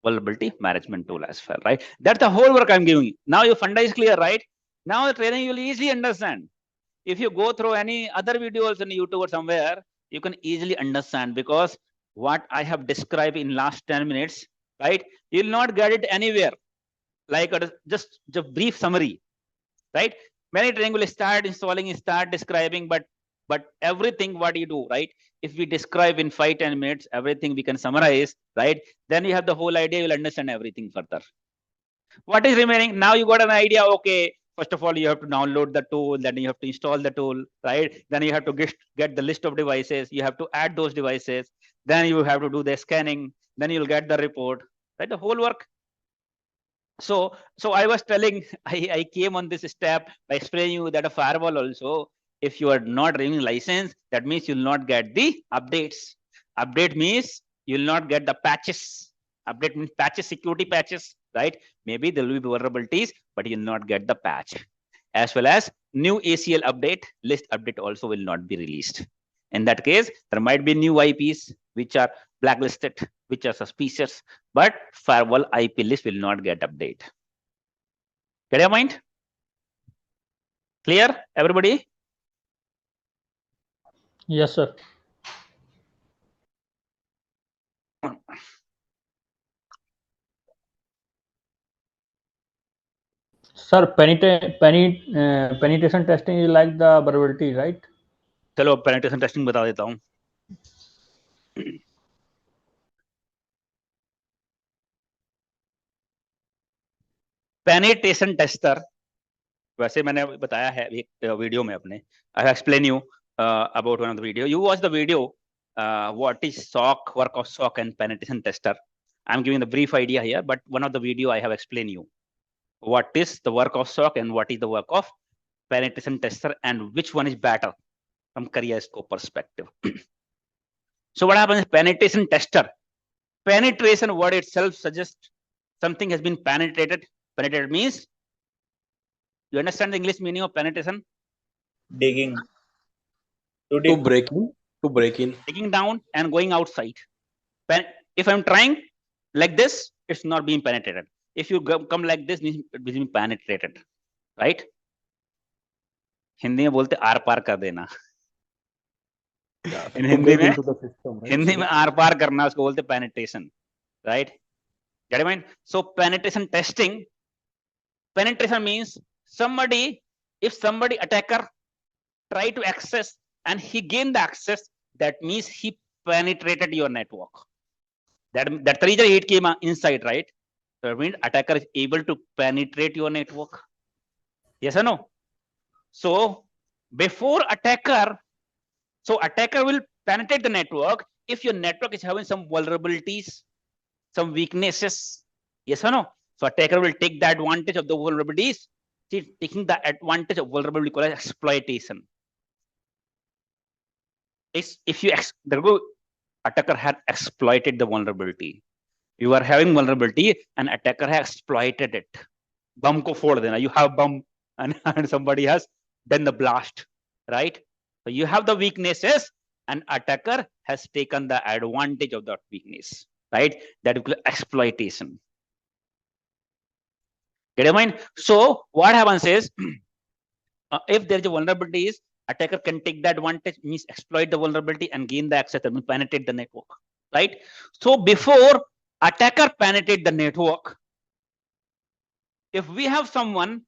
vulnerability management tool as well, right? That's the whole work I'm giving you. Now your funda is clear, right? Now the training you will easily understand. If you go through any other videos on YouTube or somewhere, you can easily understand, because what I have described in last 10 minutes, right? You will not get it anywhere. Like just a brief summary, right? Many training will start installing, start describing, but everything what you do, right? If we describe in 5-10 minutes, everything we can summarize, right? Then you have the whole idea, you'll understand everything further. What is remaining? Now you got an idea, okay. First of all, you have to download the tool, then you have to install the tool, right? Then you have to get the list of devices, you have to add those devices, then you have to do the scanning, then you'll get the report, right? The whole work. So I was telling, I came on this step by explaining you that a firewall also, if you are not renewing license, that means you'll not get the updates. Update means you'll not get the patches. Update means patches, security patches, right? Maybe there will be vulnerabilities, but you'll not get the patch. As well as new ACL update, list update also will not be released. In that case, there might be new IPs which are blacklisted, which are suspicious, but firewall IP list will not get update. Get your mind? Clear, everybody? Yes, sir. Sir, penetration testing is like the vulnerability, right? चलो penetration testing बता देता हूँ. Penetration tester, वैसे मैंने बताया है एक video में अपने. I have explained you about one of the video. You watch the video. What is SOC, work of SOC and penetration tester? I'm giving the brief idea here, but one of the video I have explained you what is the work of SOC and what is the work of penetration tester and which one is better from career scope perspective. So what happens is penetration tester. Penetration word itself suggests something has been penetrated. Penetrated means, you understand the English meaning of penetration? Digging. To break in. Digging down and going outside. If I'm trying like this, it's not being penetrated. If you come like this, it's being penetrated, right? Hindi में बोलते are पार कर देना. In Hindi में are पार करना उसको बोलते penetration, right? Get it, mind? So penetration testing. Penetration means if somebody attacker try to access and he gained the access, that means he penetrated your network. That's the reason it came inside, right? So it means attacker is able to penetrate your network. Yes or no? So before attacker will penetrate the network if your network is having some vulnerabilities, some weaknesses. Yes or no? So attacker will take the advantage of the vulnerabilities. See, taking the advantage of vulnerability called exploitation. If the attacker had exploited the vulnerability. You are having vulnerability and attacker has exploited it. Bum ko phod dena. You have bum and somebody has done the blast, right? So you have the weaknesses and attacker has taken the advantage of that weakness, right? That is exploitation. Get your mind? So what happens is, if there is a vulnerabilities Attacker can take the advantage, means exploit the vulnerability and gain the access and penetrate the network, right? So before attacker penetrate the network, if we have someone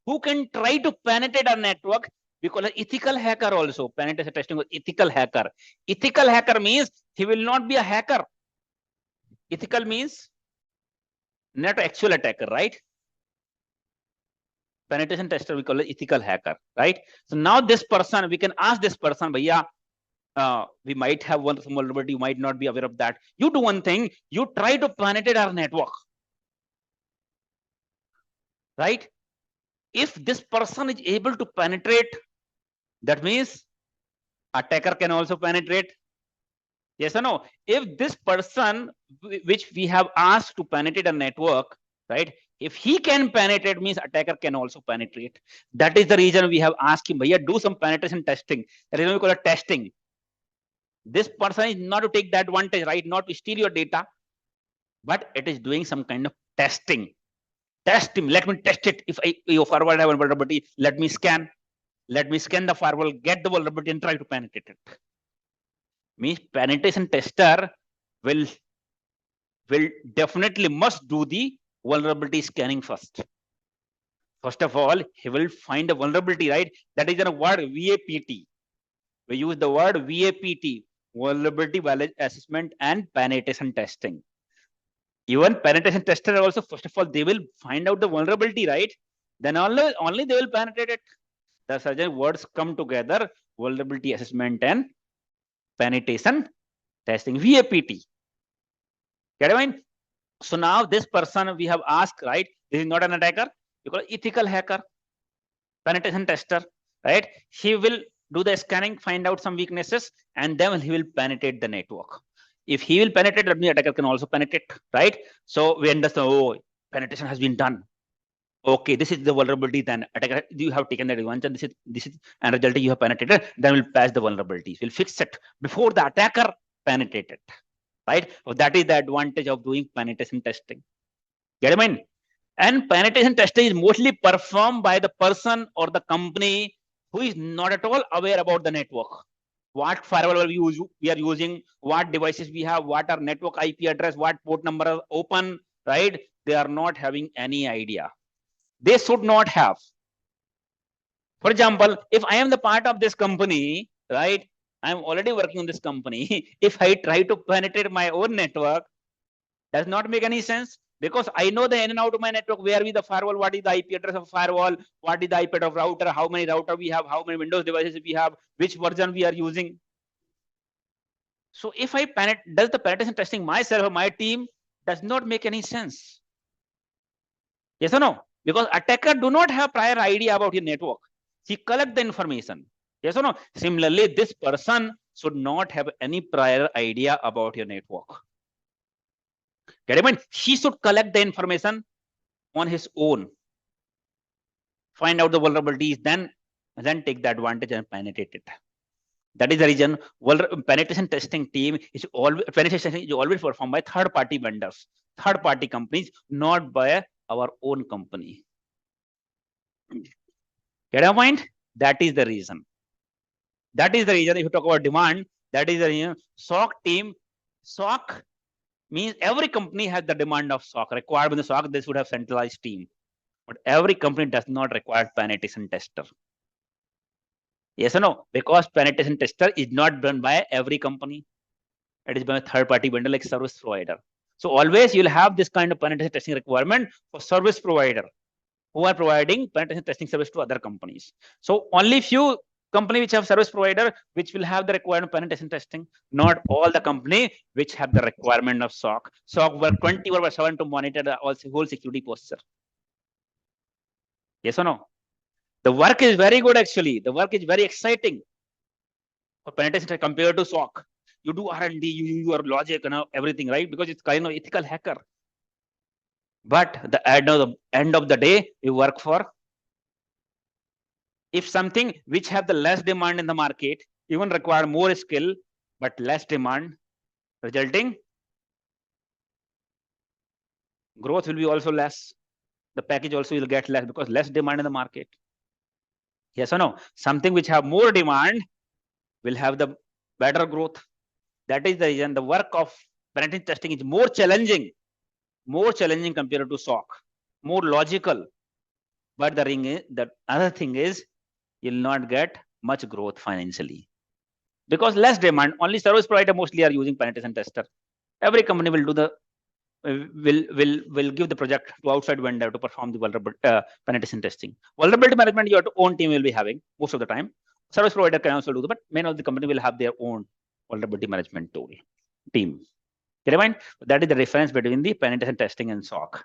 who can try to penetrate our network, we call it ethical hacker also. Penetration testing with ethical hacker. Ethical hacker means he will not be a hacker. Ethical means not actual attacker, right? Penetration tester, we call it ethical hacker, right? So now this person, we can ask this person, bhaiya, we might have one vulnerability, you might not be aware of that. You do one thing, you try to penetrate our network, right? If this person is able to penetrate, that means attacker can also penetrate. Yes or no? If this person, which we have asked to penetrate a network, right? If he can penetrate, means attacker can also penetrate. That is the reason we have asked him, bhaiya, do some penetration testing. That is what we call it testing. This person is not to take the advantage, right? Not to steal your data, but it is doing some kind of testing. Test him. Let me test it. If your firewall have a vulnerability, let me scan. Let me scan the firewall, get the vulnerability, and try to penetrate it. Means penetration tester will definitely must do the vulnerability scanning first. First of all, he will find a vulnerability, right? That is a word VAPT. We use the word VAPT, vulnerability assessment and penetration testing. Even penetration tester also, first of all, they will find out the vulnerability, right? Then only they will penetrate it. The certain words come together: vulnerability assessment and penetration testing, VAPT. Get it, right? So now this person we have asked, right? This is not an attacker. We call it ethical hacker, penetration tester, right? He will do the scanning, find out some weaknesses, and then he will penetrate the network. If he will penetrate, that means attacker can also penetrate, right? So we understand, oh, penetration has been done. Okay, this is the vulnerability. Then attacker, you have taken that advantage. This is and resulting you have penetrated. Then we'll patch the vulnerabilities. We'll fix it before the attacker penetrated, right? So that is the advantage of doing penetration testing. Get it, man? And penetration testing is mostly performed by the person or the who is not at all aware about the network. What firewall we are using, what devices we have, what are network IP address, what port number are open, right? They are not having any idea. They should not have. For example, if I am the part of this company, right? I am already working on this company. If I try to penetrate my own network, does not make any sense, because I know the in and out of my network, where is the firewall, what is the IP address of firewall, what is the IP address of router, how many router we have, how many Windows devices we have, which version we are using. So if I does the penetration testing myself or my team, does not make any sense. Yes or no? Because attacker do not have prior idea about your network. He collect the information. Yes or no? Similarly, this person should not have any prior idea about your network. Get it? He should collect the information on his own, find out the vulnerabilities, then take the advantage and penetrate it. That is the reason penetration testing team is always performed by third-party vendors, third-party companies, not by our own company. Get a point? That is the reason. That is the reason. If you talk about demand, that is the reason. SOC team, SOC means every company has the demand of SOC. Required in the SOC, this would have centralized team. But every company does not require penetration tester. Yes or no? Because penetration tester is not done by every company. It is by a third-party vendor like service provider. So always you'll have this kind of penetration testing requirement for service provider who are providing penetration testing service to other companies. So only few companies which have service provider which will have the requirement of penetration testing. Not all the company which have the requirement of SOC. SOC work 24/7 to monitor the whole security posture. Yes or no? The work is very good actually. The work is very exciting for penetration compared to SOC. You do R&D, you use your logic and everything, right? Because it's kind of ethical hacker. But the end of the day, you work for, if something which have the less demand in the market, even require more skill, but less demand, resulting growth will be also less. The package also will get less because less demand in the market. Yes or no? Something which have more demand will have the better growth. That is the reason the work of penetration testing is more challenging compared to SOC, more logical. But the other thing is, you'll not get much growth financially because less demand. Only service provider mostly are using penetration tester. Every company will do the will give the project to outside vendor to perform the vulnerability penetration testing. Vulnerability management, your own team will be having most of the time. Service provider can also do that, but many of the company will have their own vulnerability management tool team. Get in mind? That is the difference between the penetration testing and SOC.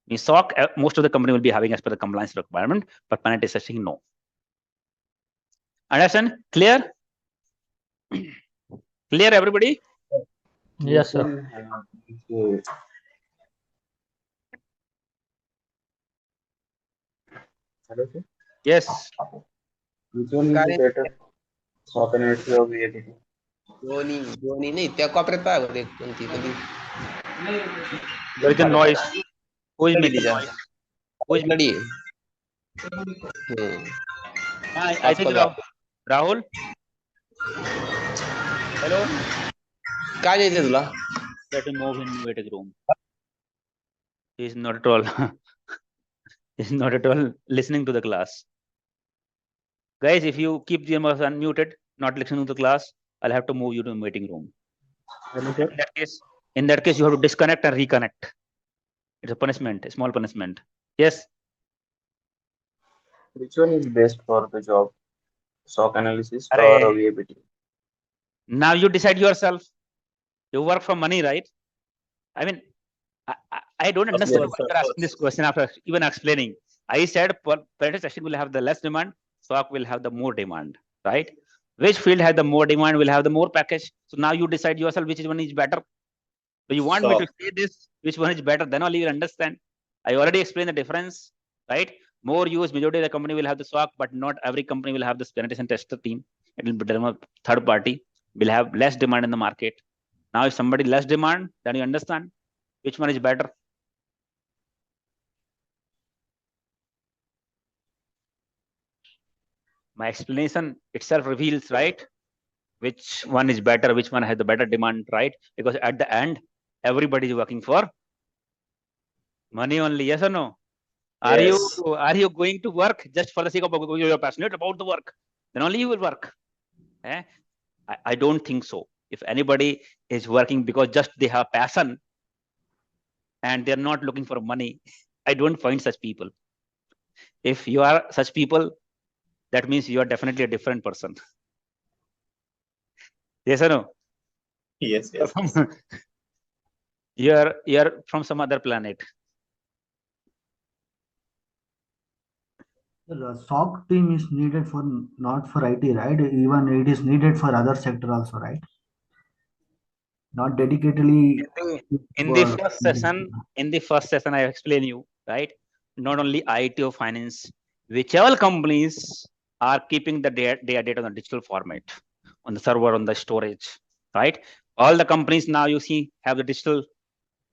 In SOC, most of the company will be having as per the compliance requirement, but penetration testing, no. Understand? Clear? Clear, everybody? Yes, sir. Hello, sir. Yes. Which one is the better? SOC analysis or VAPT? दोन्ही नाही त्या कोपऱ्यात पाहा बरं एक कोणती कधी There is a noise. Who is making noise? Who is making? I think Rahul. Hello. काय द्यायचं तुला? Let him move in waiting room. He is not at all. He is not at all listening to the class. Guys, if you keep the numbers unmuted, not listening to the class, I'll have to move you to the waiting room. In that case, you have to disconnect and reconnect. It's a punishment, a small punishment. Yes. Which one is best for the job? SOC analysis or VAPT? Now you decide yourself. You work for money, right? I mean, I don't understand why you're asking this question after even explaining. I said penetration testing will have the less demand, SOC will have the more demand, right? Which field has the more demand will have the more package. So now you decide yourself which one is better. So you want me to say this, which one is better, then only you understand. I already explained the difference, right? More use, majority of the company will have the SOC, but not every company will have this penetration tester team. It will be done with third party, will have less demand in the market. Now, if somebody less demand, then you understand which one is better. My explanation itself reveals, right, which one is better, which one has the better demand, right? Because at the end, everybody is working for money only. Yes or no? Are you going to work just for the sake of you're passionate about the work? Then only you will work. I don't think so. If anybody is working because just they have passion and they're not looking for money, I don't find such people. If you are such people, that means you are definitely a different person. Yes or no? Yes. You're from some other planet. The SOC team is needed for not for IT, right? Even it is needed for other sector also, right? Not dedicatedly. In the first session, I explain you, right? Not only IT or finance, whichever companies are keeping the data on the digital format, on the server, on the storage, right? All the companies now you see have the digital,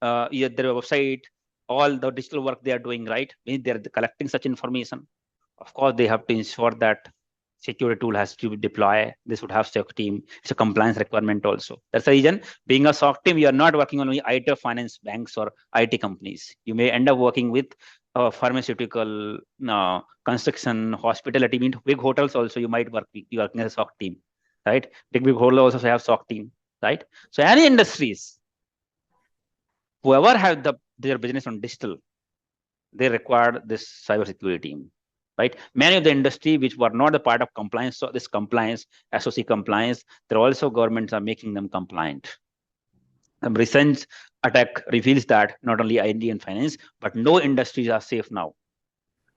their website, all the digital work they are doing, right? They're collecting such information. Of course, they have to ensure that security tool has to be deployed. This would have SOC team. It's a compliance requirement also. That's the reason, being a SOC team, you are not working on only IT or finance, banks or IT companies. You may end up working with pharmaceutical, construction, hospitality, big hotels also you might work as a SOC team, right? Big hotels also have SOC team, right? So any industries, whoever have their business on digital, they require this cybersecurity team. Right? Many of the industry which were not a part of compliance, so this compliance, SOC compliance, there also governments are making them compliant. The recent attack reveals that not only IT and finance, but no industries are safe now.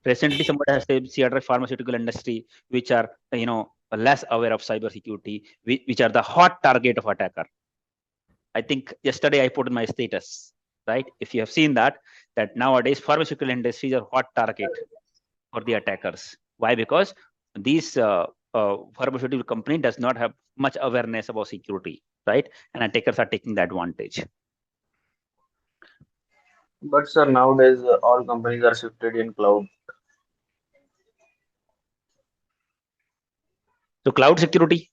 Recently, somebody has said pharmaceutical industry, which are less aware of cybersecurity, which are the hot target of attacker. I think yesterday I put in my status, right? If you have seen that nowadays pharmaceutical industries are hot target for the attackers. Why? Because these pharmaceutical company does not have much awareness about security, right? And attackers are taking the advantage. But sir, nowadays all companies are shifted in cloud. So cloud security,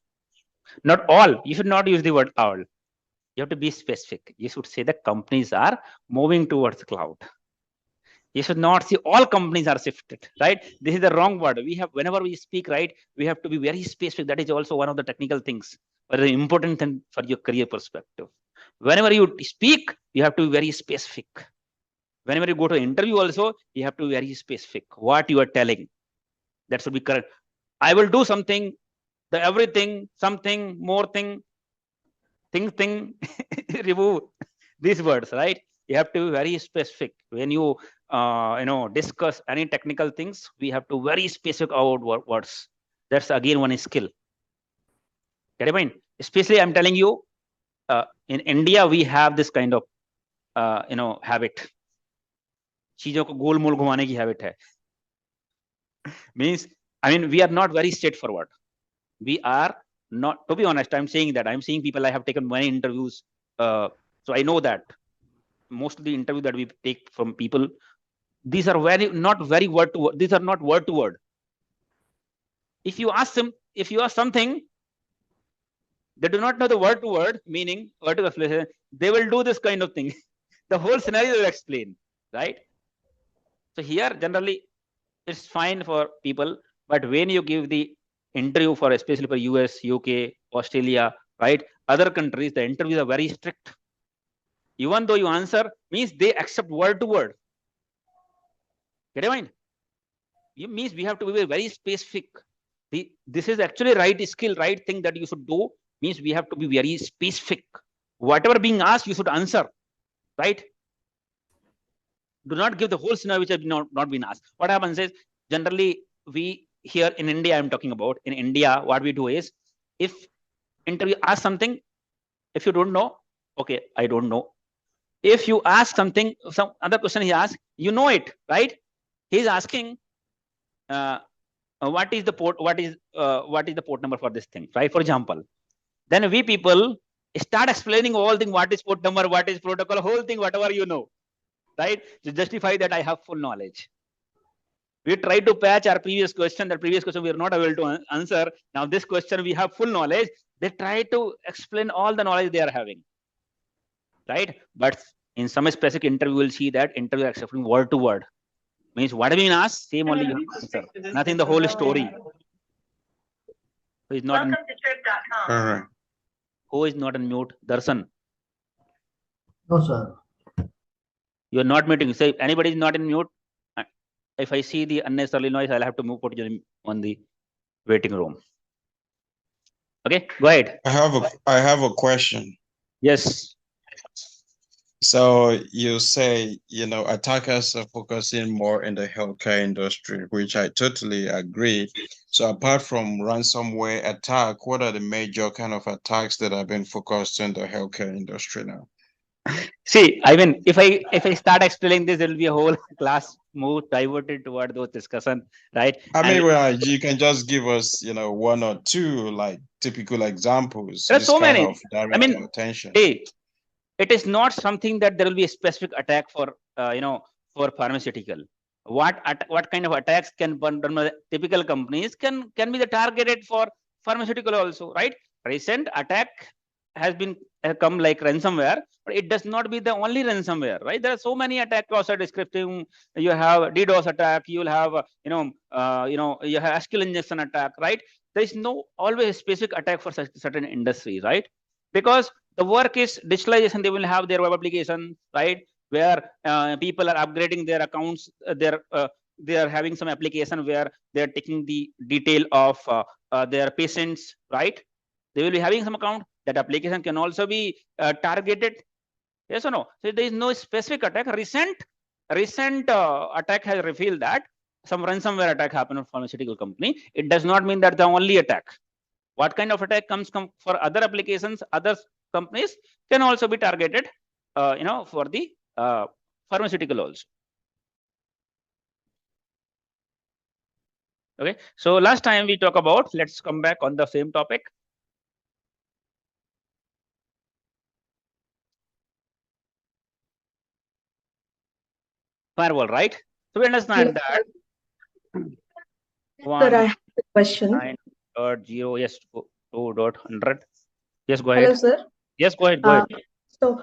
not all. You should not use the word all. You have to be specific. You should say that companies are moving towards cloud. You should not see all companies are shifted, right? This is the wrong word. We have, whenever we speak, right, we have to be very specific. That is also one of the technical things, but the important thing for your career perspective. Whenever you speak, you have to be very specific. Whenever you go to an interview also, you have to be very specific. What you are telling, that should be correct. I will do something, the everything, something, more thing, thing, remove these words, right? You have to be very specific. When you, discuss any technical things, we have to very specific about words. That's again one skill. Get it, mind? Especially, I'm telling you, in India, we have this kind of, habit. चीजों को गोल मोल घुमाने की habit है. Means, we are not very straightforward. We are not, to be honest, I'm saying that. I'm seeing people, I have taken many interviews. So I know that most of the interview that we take from people, these are not very word to word. These are not word to word. If you ask them, if you ask something, they do not know the word to word meaning, word to explanation, they will do this kind of thing. The whole scenario will explain, right? So here, generally, it's fine for people, but when you give the interview for, especially for US, UK, Australia, right, other countries, the interviews are very strict. Even though you answer, means they accept word to word. Get it, mind? It means we have to be very specific. This is actually right skill, right thing that you should do. Means we have to be very specific. Whatever being asked, you should answer, right? Do not give the whole scenario which has not been asked. What happens is, generally, we here in India, I'm talking about, in India, what we do is, if interview asks something, if you don't know, okay, I don't know. If you ask something, some other question he asks, you know it, right? He's asking, what is the port? What is the port number for this thing, right? For example, then we people start explaining all thing. What is port number? What is protocol? Whole thing, whatever you know, right? To justify that I have full knowledge. We try to patch our previous question. The previous question we are not able to answer. Now this question we have full knowledge. They try to explain all the knowledge they are having, right? But in some specific interview, we'll see that interview accepting word to word. Means what have been asked, same only you answer. Nothing the whole story. Who is not in, who is not on mute? Darshan. No, sir. You are not muting. Say anybody is not in mute. If I see the unnecessary noise, I'll have to move on the waiting room. Okay, go ahead. I have a question. Yes. So you say, attackers are focusing more in the healthcare industry, which I totally agree. So apart from ransomware attack, what are the major kind of attacks that have been focused in the healthcare industry now? See, if I start explaining this, there will be a whole class move diverted toward those discussion, right? Well, you can just give us, one or two like typical examples. There are so many. Attention. Hey, it is not something that there will be a specific attack for, for pharmaceutical. What kind of attacks can be done by typical companies can be the targeted for pharmaceutical also, right? Recent attack has been come like ransomware, but it does not be the only ransomware, right? There are so many attacks also descriptive. You have DDoS attack, you'll have you have SQL injection attack, right? There is no always specific attack for such certain industry, right? Because the work is digitalization. They will have their web application, right? Where people are upgrading their accounts. They are having some application where they are taking the detail of their patients, right? They will be having some account. That application can also be targeted. Yes or no? So there is no specific attack. Recent attack has revealed that some ransomware attack happened on pharmaceutical company. It does not mean that the only attack. What kind of attack comes for other applications, other companies can also be targeted, for the pharmaceutical also. Okay. So last time we talked about, let's come back on the same topic. Firewall, right? So we understand that. Sir, I have a question. 0, yes, 2.100. Yes, go Hello, ahead. sir. Yes, go ahead. Go ahead. So,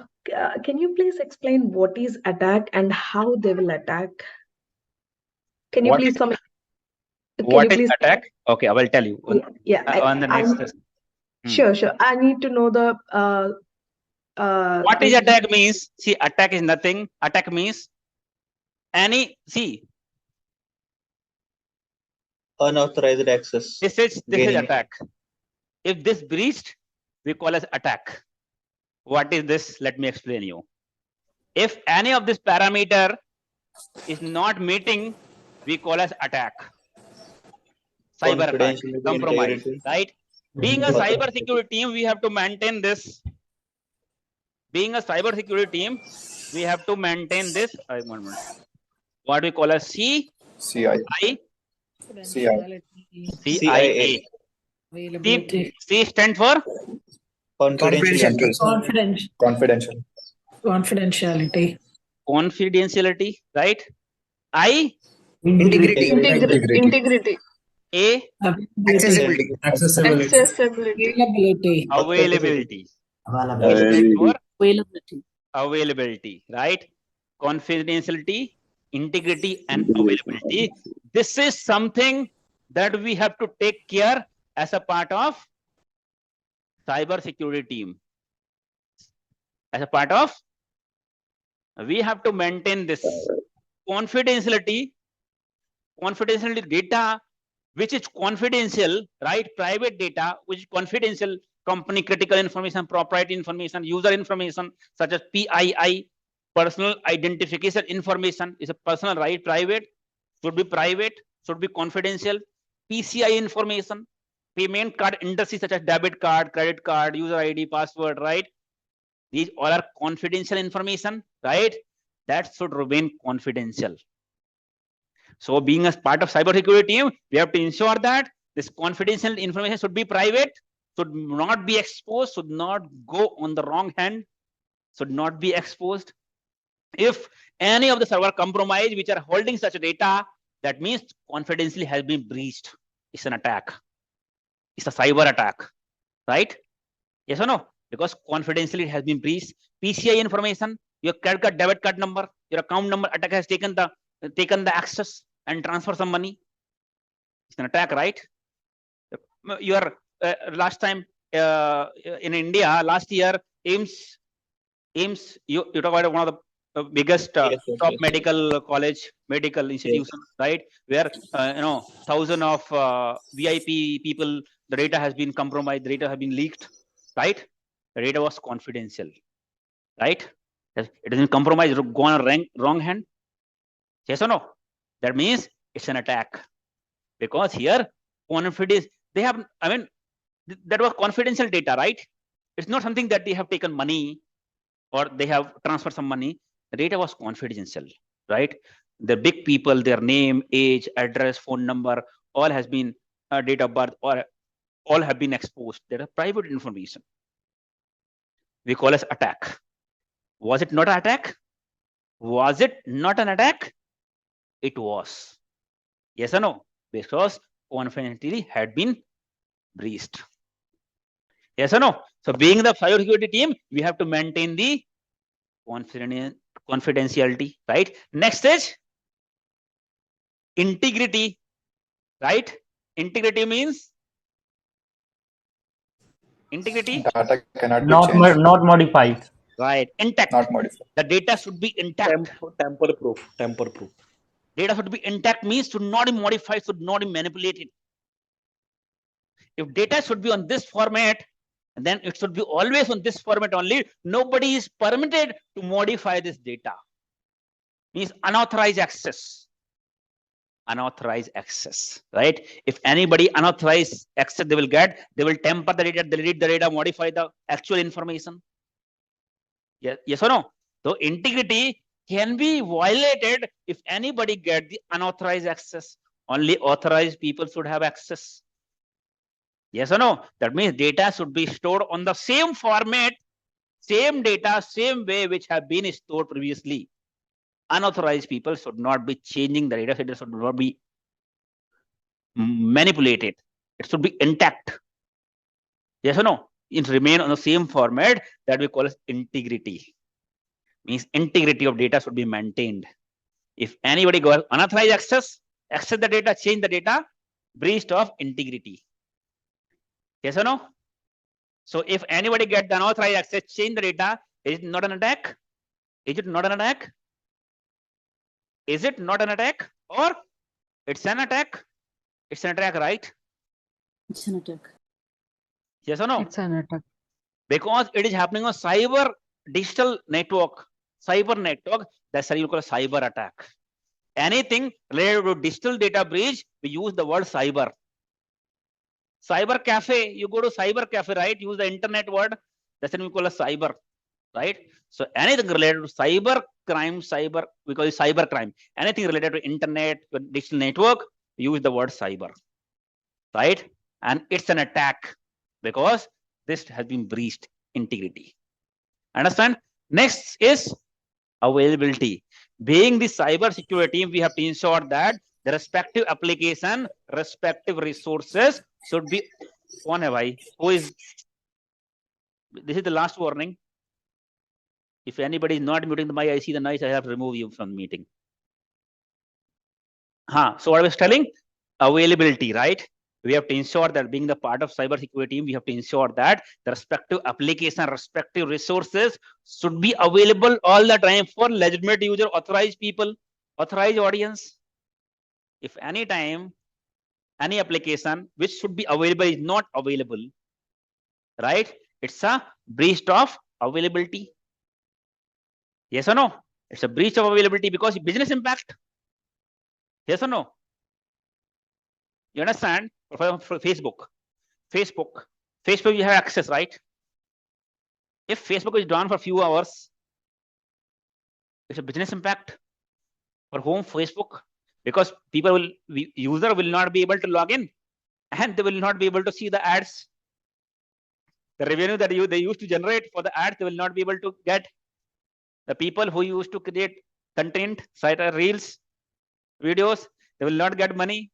can you please explain what is attack and how they will attack? Can you What please is, some? Can what you is please? attack? Okay, I will tell you Yeah, on the next. Sure, sure. I need to know the What is attack means? See, attack is nothing. Attack means Unauthorized access. This is Gaining. attack. If this breached, we call as attack. What is this? Let me explain you. If any of this parameter is not meeting, we call as attack. Cyber attack, compromise, right? Being a cyber security team, we have to maintain this. Being a cyber security team, we have to maintain this. What we call as CIA. CIA. C stand for confidentiality. Confidentiality, right? I Integrity. A Accessibility. Availability. Availability, right? Confidentiality, integrity, and availability. This is something that we have to take care as a part of cyber security team. As a part of, we have to maintain this confidentiality data, which is confidential, right? Private data, which is confidential, company critical information, proprietary information, user information, such as PII, personal identification information, is a personal, right? Private, should be confidential. PCI information, payment card industry, such as debit card, credit card, user ID, password, right? These all are confidential information, right? That should remain confidential. So being a part of cybersecurity team, we have to ensure that this confidential information should be private, should not be exposed, should not go on the wrong hand, should not be exposed. If any of the server compromised which are holding such data, that means confidentiality has been breached. It's an attack. It's a cyber attack, right? Yes or no? Because confidentiality has been breached. PCI information, your credit card, debit card number, your account number, attacker has taken the access and transfer some money. It's an attack, right? Your last time in India, last year, 𝐓𝐫𝐚𝐢𝐬𝐴, you talk about one of the biggest top medical college, medical institution, right? Where thousands of VIP people, the data has been compromised, the data has been leaked, right? The data was confidential, right? It isn't compromised, gone on wrong hand. Yes or no? That means it's an attack, because here confidence, they have, I mean, that was confidential data, right? It's not something that they have taken money or they have transferred some money. The data was confidential, right? The big people, their name, age, address, phone number, all has been date of birth, or all have been exposed. There are private information. We call as attack. Was it not an attack? Was it not an attack? It was. Yes or no? Because confidentiality had been breached. Yes or no? So being the cybersecurity team, we have to maintain the confidentiality, right? Next is integrity, right? Integrity means integrity. Data cannot be Not changed. not modified. Right. Intact. Not modified. The data should be intact. Tamper proof. Data should be intact means should not be modified, should not be manipulated. If data should be on this format, then it should be always on this format only. Nobody is permitted to modify this data. Means unauthorized access. Unauthorized access, right? If anybody unauthorized access they will get, they will tamper the data, delete the data, modify the actual information. Yes or no? So integrity can be violated if anybody get the unauthorized access. Only authorized people should have access. Yes or no? That means data should be stored on the same format, same data, same way which have been stored previously. Unauthorized people should not be changing the data. It should not be manipulated. It should be intact. Yes or no? It remain on the same format that we call as integrity. Means integrity of data should be maintained. If anybody goes unauthorized access the data, change the data, breach of integrity. Yes or no? So if anybody get the unauthorized access, change the data, is it not an attack? Is it not an attack? Is it not an attack? Or it's an attack? It's an attack, right? It's an attack. Yes or no? It's an attack. Because it is happening on cyber digital network, that's why you call a cyber attack. Anything related to digital data breach, we use the word cyber. Cyber cafe, you go to cyber cafe, right? Use the internet word, that's what we call a cyber, right? So anything related to cyber crime, we call it cyber crime. Anything related to internet, digital network, we use the word cyber, right? And it's an attack because this has been breached integrity. Understand? Next is availability. Being the cyber security team, we have to ensure that the respective application, respective resources should be on a who is this is the last warning. If anybody is not muting the mic, I see the noise, I have to remove you from the meeting. So what I was telling, availability, right? We have to ensure that being the part of cyber security team, we have to ensure that the respective application, respective resources should be available all the time for legitimate user, authorized people, authorized audience. If any time, any application which should be available is not available, right? It's a breach of availability. Yes or no? It's a breach of availability because business impact. Yes or no? You understand? For Facebook, you have access, right? If Facebook is down for a few hours, it's a business impact for whom? Facebook, because user will not be able to log in and they will not be able to see the ads. The revenue that they used to generate for the ads, they will not be able to get. The people who used to create content, site reels, videos, they will not get money.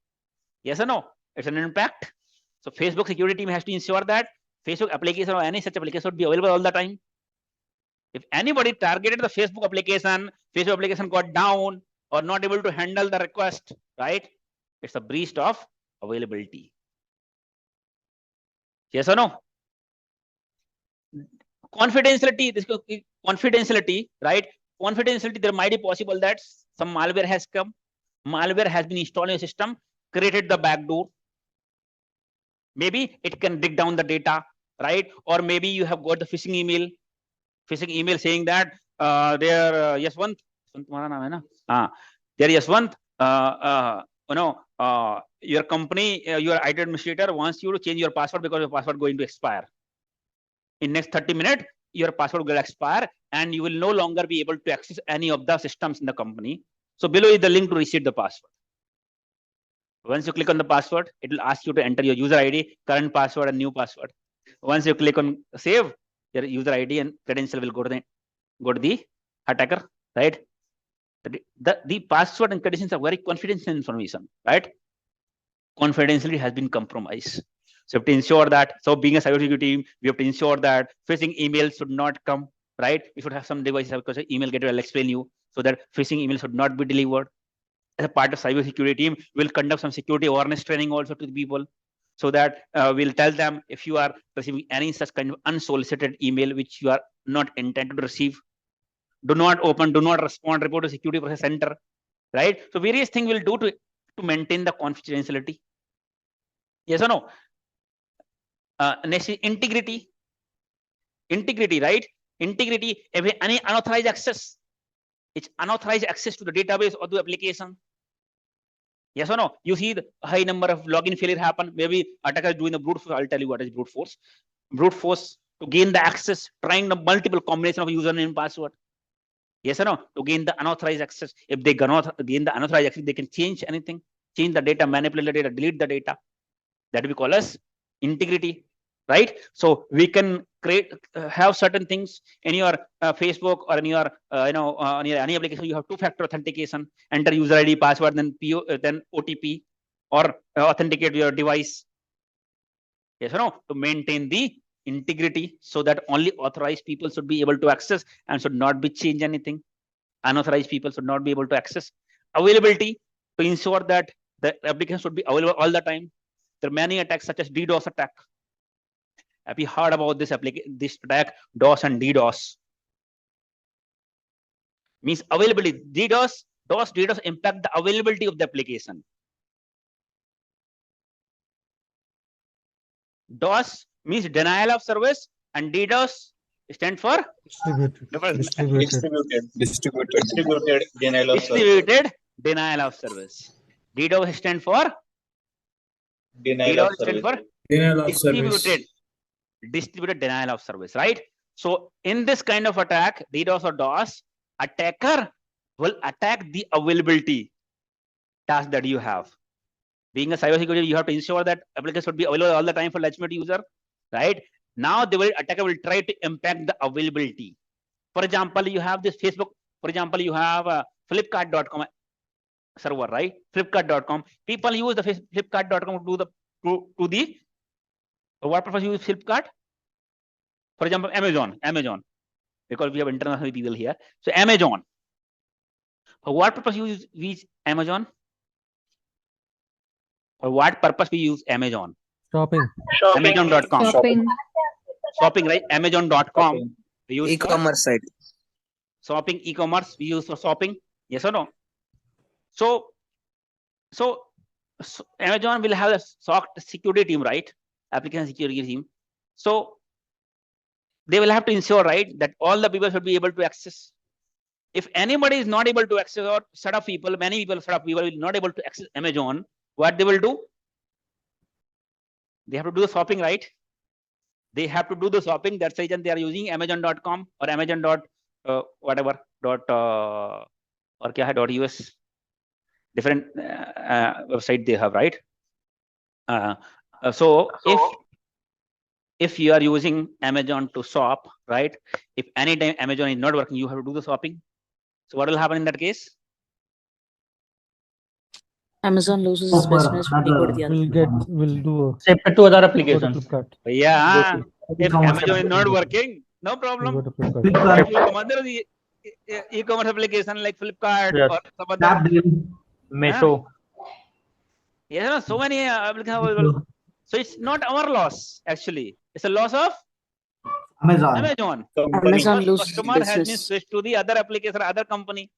Yes or no? It's an impact. So Facebook security team has to ensure that Facebook application or any such application would be available all the time. If anybody targeted the Facebook application got down or not able to handle the request, right? It's a breach of availability. Yes or no? Confidentiality, right? Confidentiality, there might be possible that some malware has come, malware has been installed in your system, created the backdoor. Maybe it can dig down the data, right? Or maybe you have got the phishing email saying that there Yaswant, your company, your IT administrator wants you to change your password because your password is going to expire. In next 30 minutes, your password will expire and you will no longer be able to access any of the systems in the company. So below is the link to reset the password. Once you click on the password, it will ask you to enter your user ID, current password, and new password. Once you click on save, your user ID and credential will go to the attacker, right? The password and credentials are very confidential information, right? Confidentiality has been compromised. So we have to ensure that. So being a cybersecurity team, we have to ensure that phishing emails should not come, right? We should have some devices because email gateway. I'll explain you so that phishing emails should not be delivered. As a part of cybersecurity team, we'll conduct some security awareness training also to the people, so that we'll tell them if you are receiving any such kind of unsolicited email which you are not intended to receive, do not open, do not respond, report to security process center, right? So various things we'll do to maintain the confidentiality. Yes or no? Next is integrity. Integrity, right? Integrity, any unauthorized access. It's unauthorized access to the database or the application. Yes or no? You see the high number of login failure happen. Maybe attacker is doing the brute force. I'll tell you what is brute force. Brute force to gain the access, trying the multiple combination of username and password. Yes or no? To gain the unauthorized access. If they cannot gain the unauthorized access, they can change anything, change the data, manipulate the data, delete the data. That we call as integrity, right? So we can have certain things in your Facebook or in your on your any application. You have two-factor authentication. Enter user ID, password, then OTP, or authenticate your device. Yes or no? To maintain the integrity, so that only authorized people should be able to access and should not be change anything. Unauthorized people should not be able to access. Availability, to ensure that the application should be available all the time. There are many attacks such as DDoS attack. Have you heard about this attack, DOS and DDoS? Means availability. DDoS impact the availability of the application. DOS means denial of service, and DDoS stand for Distributed denial of service. Distributed denial of service. DDoS stand for Denial of service. Distributed denial of service, right? So in this kind of attack, DDoS or DOS, attacker will attack the availability task that you have. Being a cybersecurity, you have to ensure that application should be available all the time for legitimate user, right? Now the attacker will try to impact the availability. For example, you have this Facebook. For example, you have Flipkart.com server, right? Flipkart.com. People use the Flipkart.com to the what purpose use Flipkart? For example, Amazon, because we have international people here. So Amazon. For what purpose you use Amazon? For what purpose we use Amazon? Shopping. Amazon.com. Shopping, right? Amazon.com. We use e-commerce site. Shopping, e-commerce we use for shopping. Yes or no? So Amazon will have a SOC security team, right? Application security team. So they will have to ensure, right, that all the people should be able to access. If anybody is not able to access, or set of people, many people, set of people will not able to access Amazon, what they will do? They have to do the shopping, right? They have to do the shopping. That's the reason they are using Amazon.com or Amazon whatever or .us. Different website they have, right? So if you are using Amazon to shop, right? If anytime Amazon is not working, you have to do the shopping. So what will happen in that case? Amazon loses its business. We'll do separate to other applications. Yeah. If Amazon is not working, no problem. If you come under the e-commerce application like Flipkart or some other Meso. Yes, so many applications available. So it's not our loss actually. It's a loss of Amazon. Amazon loses Customer has been business. switched to the other application, other company.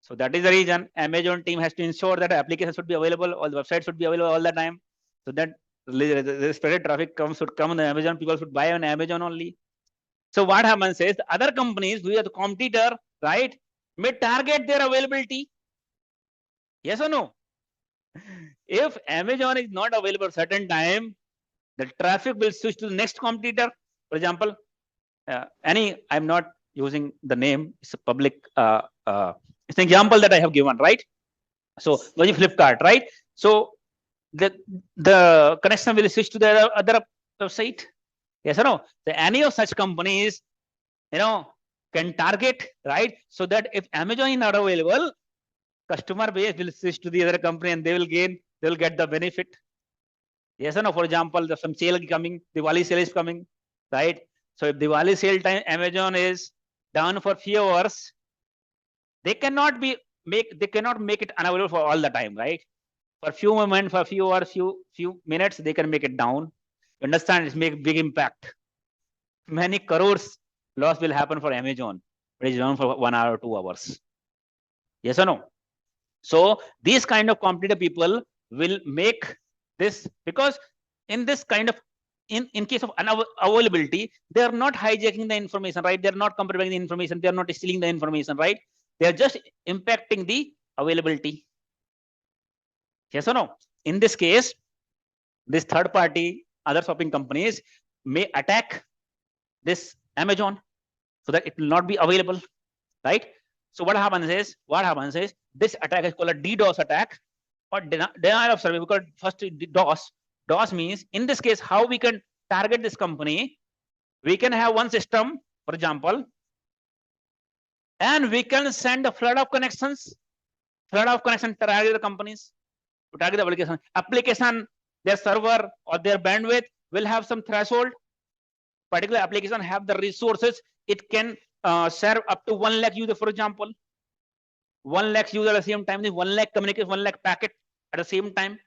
So that is the reason Amazon team has to ensure that application should be available, all the websites should be available all the time, so that the spread traffic should come on Amazon. People should buy on Amazon only. So what happens is the other companies who are the competitor, right, may target their availability. Yes or no? If Amazon is not available at a certain time, the traffic will switch to the next competitor. For example, I'm not using the name. It's a public. It's an example that I have given, right? So Flipkart, right? So the connection will switch to the other website. Yes or no? So any of such companies, can target, right? So that if Amazon is not available, customer base will switch to the other company and they will get the benefit. Yes or no? For example, there's some sale coming, Diwali sale is coming, right? So if Diwali sale time Amazon is down for few hours, they cannot make it unavailable for all the time, right? For few moments, for few hours, few minutes, they can make it down. You understand? It's make big impact. Many crores loss will happen for Amazon, but it's down for 1 hour or 2 hours. Yes or no? So these kind of competitor people will make this, because in this kind of in case of unavailability, they are not hijacking the information, right? They're not compromising the information, they're not stealing the information, right? They're just impacting the availability. Yes or no? In this case, this third party, other shopping companies may attack this Amazon so that it will not be available, right? So what happens is this attack is called a DDoS attack or denial of service. Because first DOS means, in this case, how we can target this company. We can have one system, for example, and we can send a flood of connections to target the companies, to target the application. their server or their bandwidth will have some threshold. Particular application have the resources. It can serve up to 1 lakh user, for example. 1 lakh user at the same time, 1 lakh communication, 1 lakh packet at the same time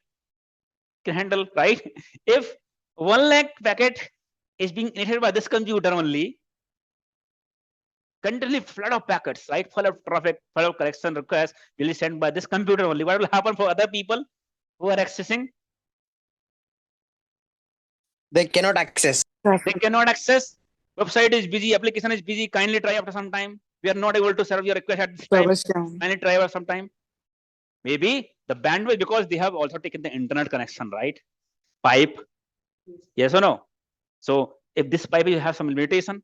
can handle, right? If 1 lakh packet is being initiated by this computer only, continuously flood of packets, right? Full of traffic, full of correction requests will be sent by this computer only. What will happen for other people who are accessing? They cannot access. They cannot access. Website is busy, application is busy. Kindly try after some time. We are not able to serve your request at this time. Service down. Kindly try after some time. Maybe the bandwidth, because they have also taken the internet connection, right? Pipe. Yes or no? So if this pipe will have some limitation,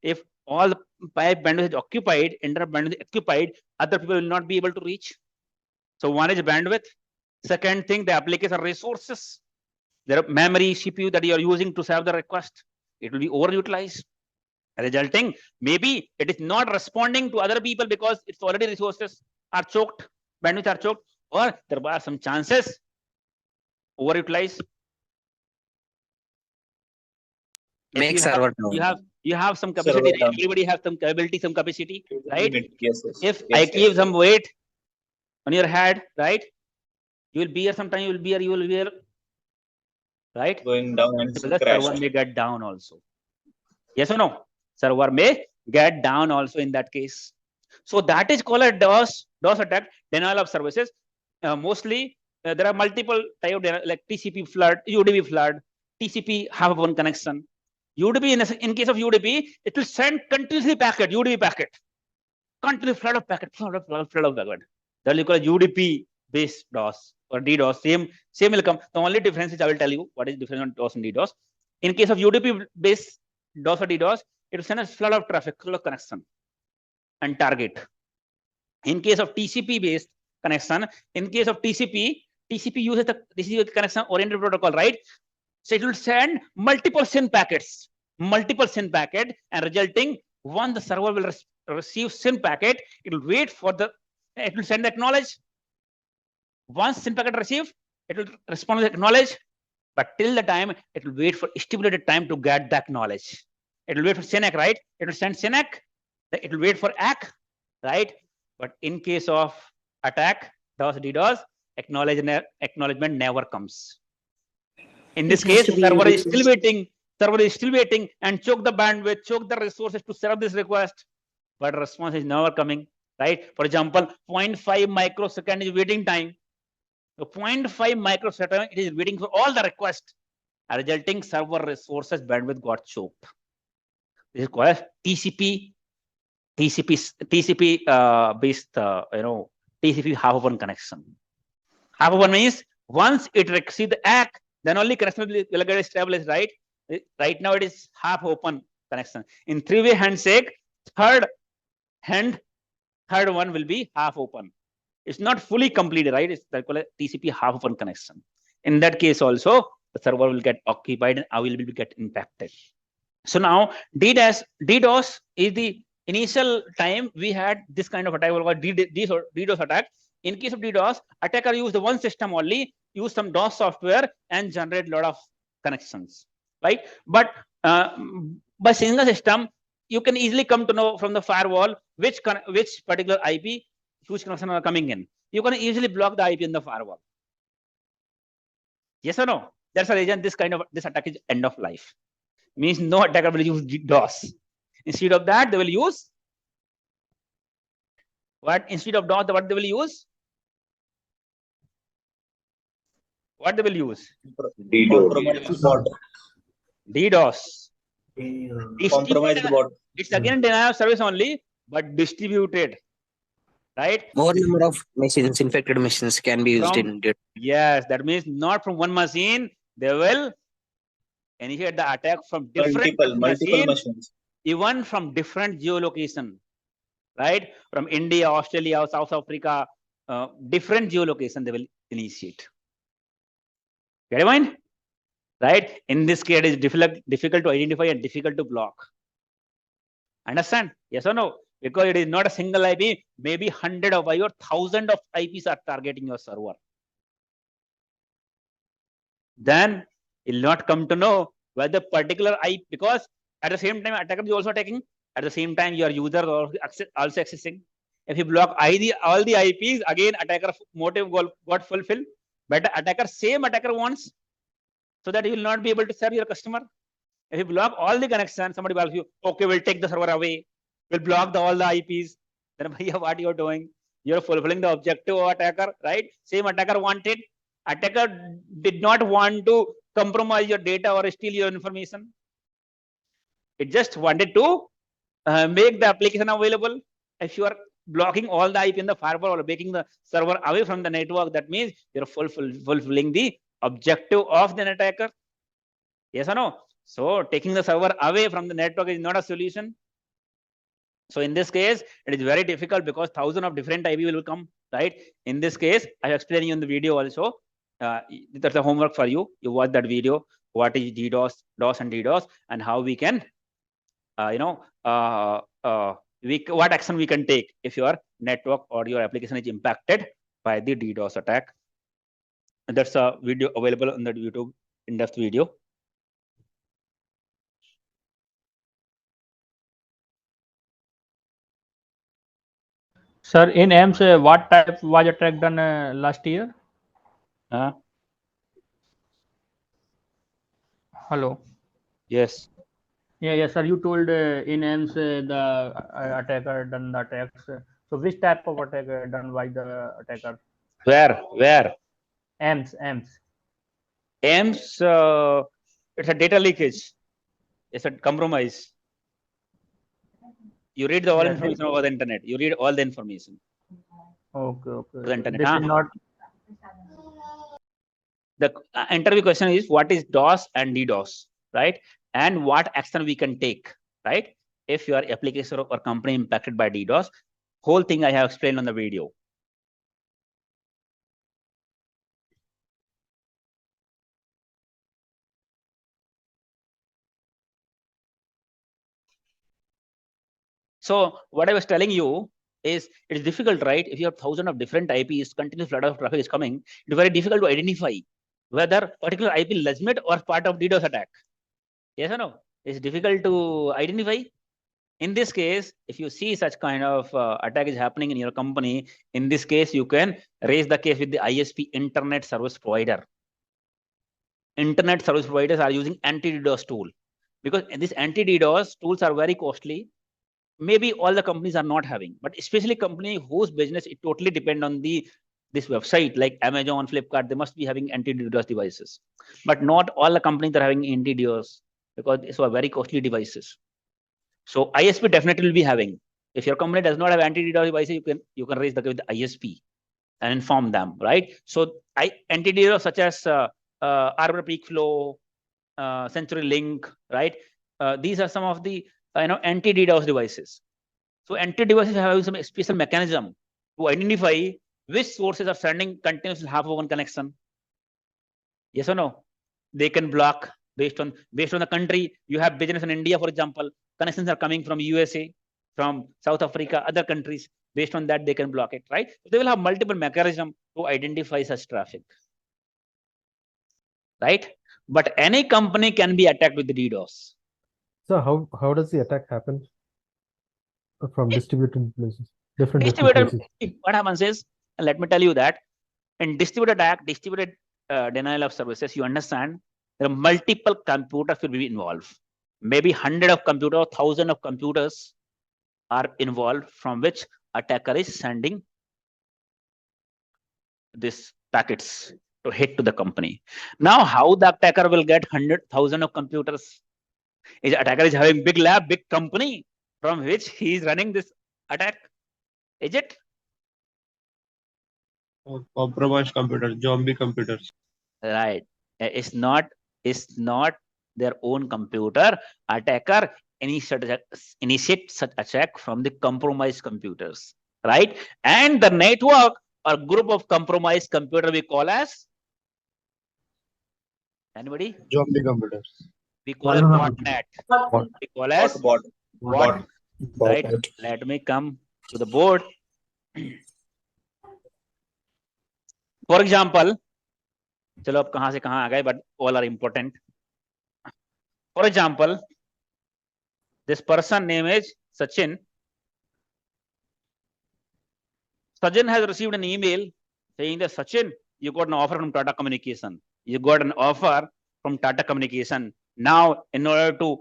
if all the pipe bandwidth is occupied, internet bandwidth is occupied, other people will not be able to reach. So one is bandwidth. Second thing, the application resources. There are memory, CPU that you are using to serve the request. It will be overutilized. Resulting, maybe it is not responding to other people because its already resources are choked, bandwidth are choked, or there are some chances overutilized. Make server down. You have some capacity, right? Everybody has some capability, some capacity, right? Yes. If I give some weight on your head, right? You will be here sometime, you will be here, right? Going down and So the server may get down also. Yes or no? Server may get down also in that case. So that is called a DOS attack, denial of services. Mostly there are multiple type of like TCP flood, UDP flood, TCP half one connection. UDP, in case of UDP, it will send continuously packet, UDP packet, continuous flood of packet, flood of packet. That will call UDP based DOS or DDoS. Same will come. The only difference is I will tell you what is difference on DOS and DDoS. In case of UDP based DOS or DDoS, it will send a flood of traffic, flood of connection and target. In case of TCP based connection, in case of TCP uses the TCP connection oriented protocol, right? So it will send multiple SYN packets, and resulting once the server will receive SYN packet, it will wait for it will send the acknowledge. Once SYN packet received, it will respond with acknowledge, but till the time it will wait for stipulated time to get the acknowledge. It will wait for SYNAC, right? It will send SYNAC, it will wait for ACK, right? But in case of attack, DOS, DDoS, acknowledgement never comes. In this case, server is still waiting and choke the bandwidth, choke the resources to serve this request, but response is never coming, right? For example, 0.5 microsecond is waiting time. So 0.5 microsecond, it is waiting for all the requests, resulting server resources bandwidth got choked. This is called TCP based, TCP half open connection. Half open means once it receives the ACK, then only connection will get established, right? Right now it is half open connection. In three-way handshake, third one will be half open. It's not fully completed, right? It's called a TCP half open connection. In that case also, the server will get occupied and I will get impacted. So now DDoS is the initial time we had this kind of attack called DDoS attack. In case of DDoS, attacker use the one system only, use some DOS software and generate a lot of connections, right? But by single system, you can easily come to know from the firewall which particular IP, which connection are coming in. You can easily block the IP in the firewall. Yes or no? That's the reason this attack is end of life. Means no attacker will use DOS. Instead of that, they will use what? Instead of DOS, what they will use? What they will use? DDoS. Compromised bot. It's again denial of service only, but distributed. Right? More number of machines, infected machines can be used in it. Yes, that means not from one machine, they will initiate the attack from different multiple machines. Even from different geolocation, right? From India, Australia, South Africa, different geolocation they will initiate. Get it, mind? Right? In this case, it is difficult to identify and difficult to block. Understand? Yes or no? Because it is not a single IP, maybe 100 of or 1000 of IPs are targeting your server. then you'll not come to know whether particular IP, because at the same time attacker is also attacking, at the same time your user also accessing. If you block all the IPs, again attacker motive got fulfilled, but the same attacker wants, so that you will not be able to serve your customer. If you block all the connections, somebody will you, okay, we'll take the server away, we'll block all the IPs, then what you're doing, you're fulfilling the objective of attacker, right? Same attacker wanted. Attacker did not want to compromise your data or steal your information. It just wanted to make the application available. If you are blocking all the IP in the firewall or making the server away from the network, that means you're fulfilling the objective of the attacker. Yes or no? So taking the server away from the network is not a solution. So in this case, it is very difficult because thousands of different IP will come, right? In this case, I have explained you in the video also. That's the homework for you. You watch that video. What is DDoS, DOS and DDoS, and how we can, what action we can take if your network or your application is impacted by the DDoS attack. And that's a video available on the YouTube in-depth video. Sir, in 𝐬𝐬𝐧𝐢, what type was attack done last year? Hello. Yes. Yeah, sir. You told in 𝐬𝐬𝐧𝐢 the attacker done the attacks. So which type of attack done by the attacker? Where? 𝐬𝐬𝐧𝐢. 𝐬𝐬𝐧𝐢, it's a data leakage. It's a compromise. You read all information over the internet. You read all the information. Okay. The internet. This is not. The interview question is, what is DOS and DDoS, right? And what action we can take, right? If your application or company impacted by DDoS, whole thing I have explained on the video. So what I was telling you is, it's difficult, right? If you have thousands of different IPs, continuous flood of traffic is coming, it's very difficult to identify whether particular IP legitimate or part of DDoS attack. Yes or no? It's difficult to identify. In this case, if you see such kind of attack is happening in your company, in this case, you can raise the case with the ISP, Internet Service Provider. Internet service providers are using anti-DDoS tool, because these anti-DDoS tools are very costly. Maybe all the companies are not having, but especially company whose business it totally depend on this website, like Amazon, Flipkart, they must be having anti-DDoS devices. But not all the companies are having anti-DDoS, because these are very costly devices. So ISP definitely will be having. If your company does not have anti-DDoS devices, you can raise the case with the ISP and inform them, right? So anti-DDoS such as Arbor Peak Flow, CenturyLink, right? These are some of the anti-DDoS devices. So anti-devices have some special mechanism to identify which sources are sending continuous half of one connection. Yes or no? They can block based on the country. You have business in India, for example, connections are coming from USA, from South Africa, other countries. Based on that, they can block it, right? So they will have multiple mechanisms to identify such traffic, right? But any company can be attacked with the DDoS. So how does the attack happen from distributed places? Different places. What happens is, let me tell you that in distributed attack, distributed denial of services, you understand there are multiple computers will be involved. Maybe 100 of computers, 1,000 of computers are involved, from which attacker is sending these packets to hit to the company. Now, how the attacker will get 100,000 of computers? Is attacker is having big lab, big company from which he is running this attack? Is it? Compromised computers, zombie computers. Right. It's not their own computer. Attacker initiate such attack from the compromised computers, right? And the network or group of compromised computer we call as, anybody? Zombie computers. We call it botnet. We call as bot. Right. Let me come to the board. For example, चलो अब कहां से कहां आ गए, but all are important. For example, this person name is Sachin. Sachin has received an email saying that Sachin, you got an offer from Tata Communication. You got an offer from Tata Communication. Now, in order to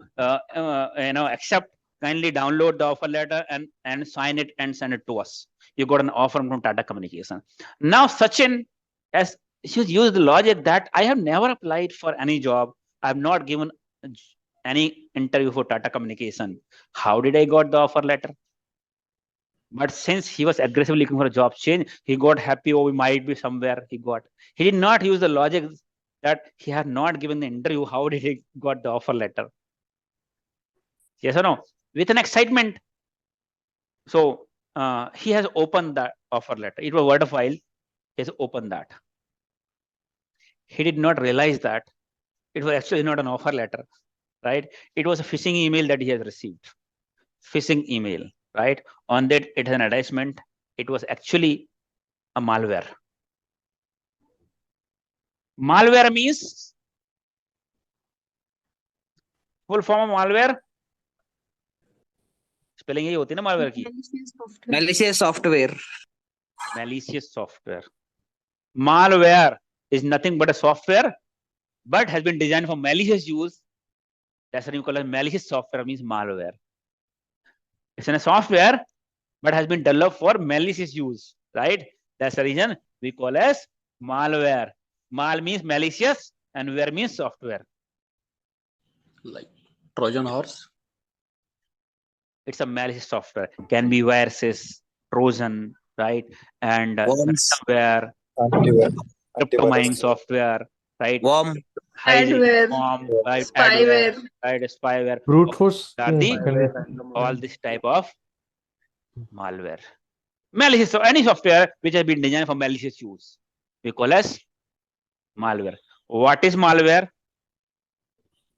accept, kindly download the offer letter and sign it and send it to us. You got an offer from Tata Communication. Now, Sachin has used the logic that I have never applied for any job. I have not given any interview for Tata Communication. How did I got the offer letter? But since he was aggressively looking for a job change, he got happy, oh, we might be somewhere he got. He did not use the logic that he had not given the interview. How did he got the offer letter? Yes or no? With an excitement. So he has opened that offer letter. It was Word file. He has opened that. He did not realize that it was actually not an offer letter, right? It was a phishing email that he has received. Phishing email, right? On that, it has an attachment. It was actually a malware. Malware means full form of malware. Spelling यही होती है ना malware की. Malicious software. Malicious software. Malware is nothing but a software, but has been designed for malicious use. That's what you call it. Malicious software means malware. It's a software, but has been developed for malicious use, right? That's the reason we call as malware. Mal means malicious and ware means software. Like Trojan horse? It's a malicious software. Can be viruses, Trojan, right? And ransomware, crypto mining software, right? Adware, right? spyware, right? Spyware. Brute force. All this type of malware. Malicious, so any software which has been designed for malicious use, we call as malware. What is malware?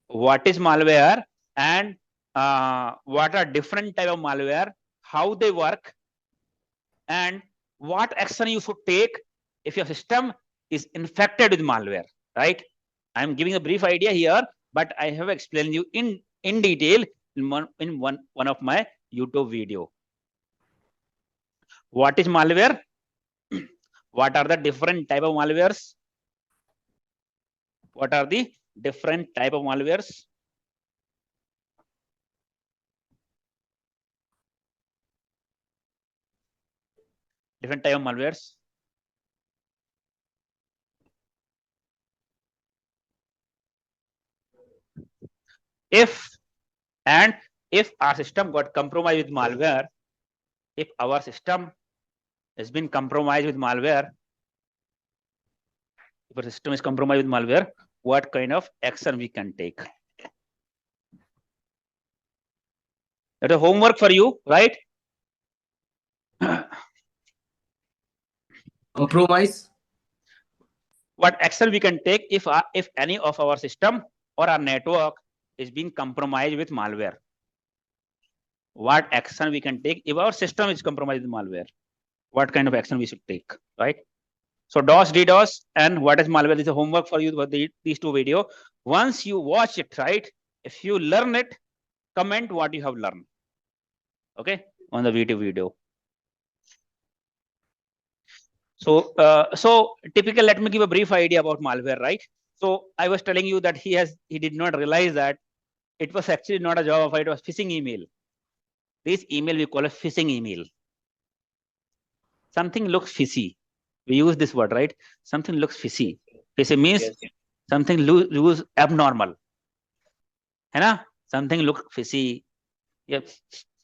What is malware? And what are different type of malware? How they work? And what action you should take if your system is infected with malware, right? I'm giving a brief idea here, but I have explained you in detail in one of my YouTube video. What is malware? What are the different type of malwares? What are the different type of malwares? Different type of malwares. If our system got compromised with malware, if our system has been compromised with malware, if our system is compromised with malware, what kind of action we can take? That's a homework for you, right? Compromise. What action we can take if any of our system or our network is being compromised with malware? What action we can take if our system is compromised with malware? What kind of action we should take, right? So DOS, DDoS, and what is malware? This is a homework for you for these two videos. Once you watch it, right? If you learn it, comment what you have learned. Okay, on the video. So, typical. Let me give a brief idea about malware, right? So I was telling you that he did not realize that it was actually not a Java file; it was phishing email. This email we call a phishing email. Something looks fishy. We use this word, right? Something looks fishy. Fishy means something looks abnormal. है ना? Something looks fishy. Yeah,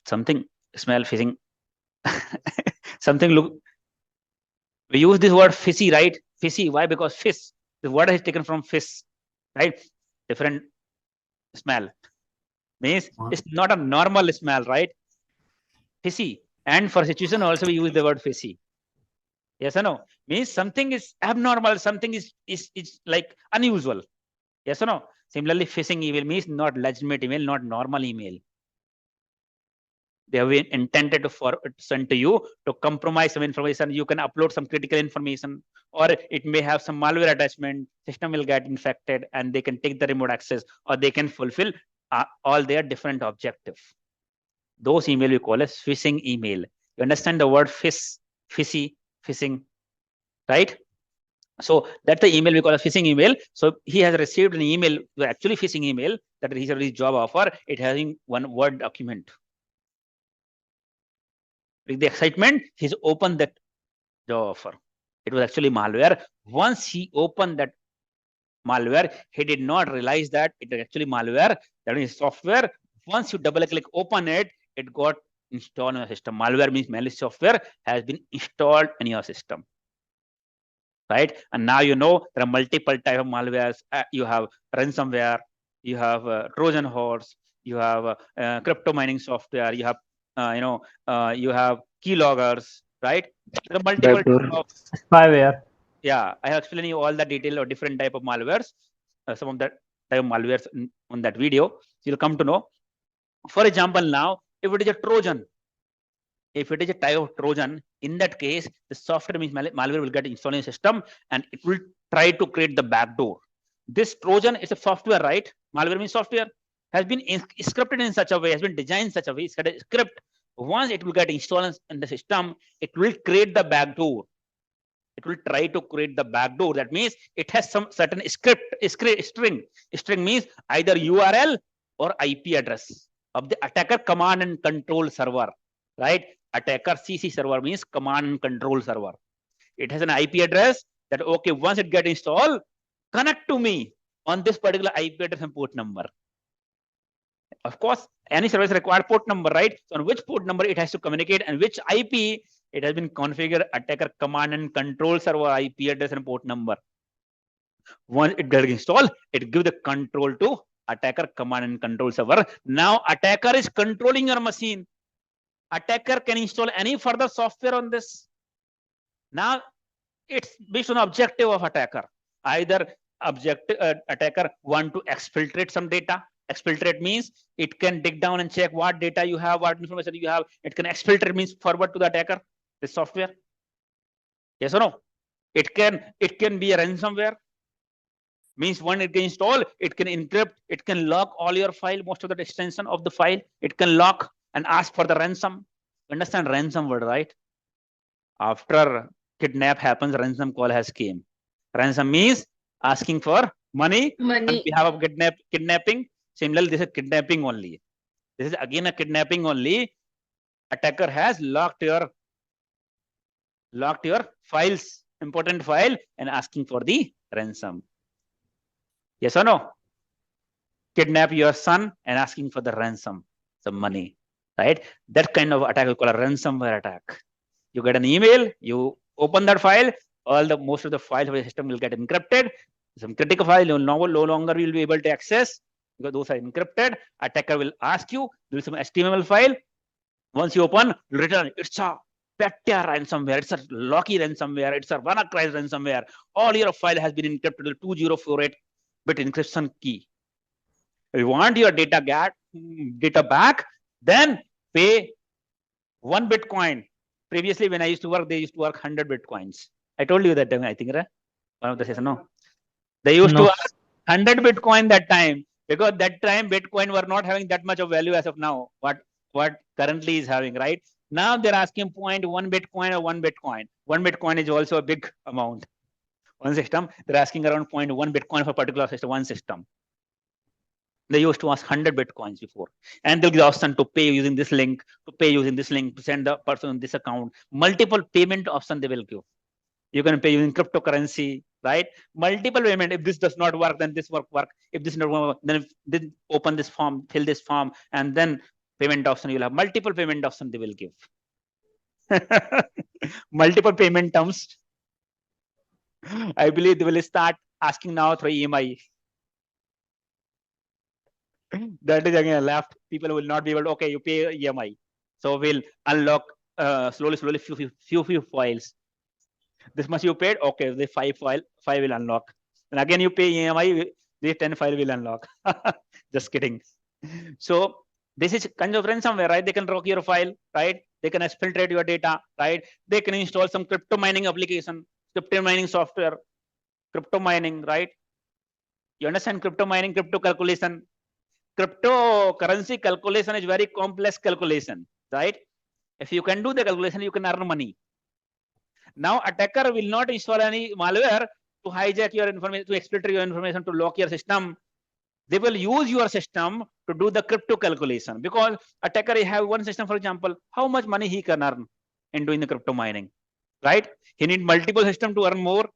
something smell fishing. Something look. We use this word fishy, right? Fishy. Why? Because fish. The word is taken from fish, right? Different smell. Means it's not a normal smell, right? Fishy. And for situation also we use the word fishy. Yes or no? Means something is abnormal, something is like unusual. Yes or no? Similarly, phishing email means not legitimate email, not normal email. They have been intended to send to you to compromise some information. You can upload some critical information, or it may have some malware attachment. System will get infected, and they can take the remote access, or they can fulfill all their different objectives. Those email we call as phishing email. You understand the word phishing, right? So that's the email we call a phishing email. So he has received an email, actually phishing email, that he's a job offer. It having one Word document. With the excitement, he's opened that job offer. It was actually malware. Once he opened that malware, he did not realize that it is actually malware. That is software. Once you double click open it, it got installed in your system. Malware means malicious software has been installed in your system. Right? And now you know there are multiple types of malwares. You have ransomware, you have Trojan horse, you have crypto mining software, you have you have keyloggers, right? There are multiple types of spyware. Yeah, I have explained you all the detail of different type of malwares. Some of that type of malwares on that video. You'll come to know. For example, now if it is a Trojan, if it is a type of Trojan, in that case, the software means malware will get installed in the system, and it will try to create the backdoor. This Trojan is a software, right? Malware means software, has been scripted in such a way, has been designed in such a way. It's got a script. Once it will get installed in the system, it will create the backdoor. It will try to create the backdoor. That means it has some certain string. String means either URL or IP address of the attacker command and control server, right? Attacker CC server means command and control server. It has an IP address that, okay, once it gets installed, connect to me on this particular IP address and port number. Of course, any service requires port number, right? So on which port number it has to communicate and which IP it has been configured, attacker command and control server IP address and port number. Once it gets installed, it gives the control to attacker command and control server. Now attacker is controlling your machine. Attacker can install any further software on this. Now it's based on objective of attacker. Either attacker want to exfiltrate some data. Exfiltrate means it can dig down and check what data you have, what information you have. It can exfiltrate means forward to the attacker, this software. Yes or no? It can be a ransomware. Means when it can install, it can encrypt, it can lock all your file, most of the extension of the file. It can lock and ask for the ransom. Understand ransom word, right? After kidnap happens, ransom call has came. Ransom means asking for money on behalf of kidnapping. Similarly, this is kidnapping only. This is again a kidnapping only. Attacker has locked your files, important file, and asking for the ransom. Yes or no? Kidnap your son and asking for the ransom, some money, right? That kind of attack we call a ransomware attack. You get an email, you open that file, most of the files of the system will get encrypted. Some critical file no longer will be able to access because those are encrypted. Attacker will ask you, there is some HTML file. Once you open, you return, it's a petty ransomware, it's a locky ransomware, it's a WannaCry ransomware. All your file has been encrypted with 2048-bit encryption key. If you want your data back, then pay 1 Bitcoin. Previously, when I used to work, they used to work 100 Bitcoins. I told you that time, I think, right? One of the sessions, no? They used to ask 100 Bitcoin that time, because that time Bitcoin were not having that much of value as of now, what currently is having, right? Now they're asking 0.1 Bitcoin or 1 Bitcoin. 1 Bitcoin is also a big amount. One system, they're asking around 0.1 Bitcoin for a particular system, one system. They used to ask 100 Bitcoins before. And they'll give the option to pay using this link, to send the person on this account. Multiple payment options they will give. You can pay using cryptocurrency, right? Multiple payment. If this does not work, then this work. If this does not work, then open this form, fill this form, and then payment option. You'll have multiple payment options they will give. Multiple payment terms. I believe they will start asking now through EMI. That is again left. People will not be able to, okay, you pay EMI. So we'll unlock slowly few files. This much you paid, okay, the 5 will unlock. And again you pay EMI, the 10 file will unlock. Just kidding. So This is kind of ransomware, right? They can rock your file, right? They can exfiltrate your data, right? They can install some crypto mining application, crypto mining software, crypto mining, right? You understand crypto mining, crypto calculation? Cryptocurrency calculation is very complex calculation, right? If you can do the calculation, you can earn money. Now, attacker will not install any malware to hijack your information, to exfiltrate your information, to lock your system. They will use your system to do the crypto calculation, because attacker have one system, for example, how much money he can earn in doing the crypto mining, right? He need multiple system to earn more.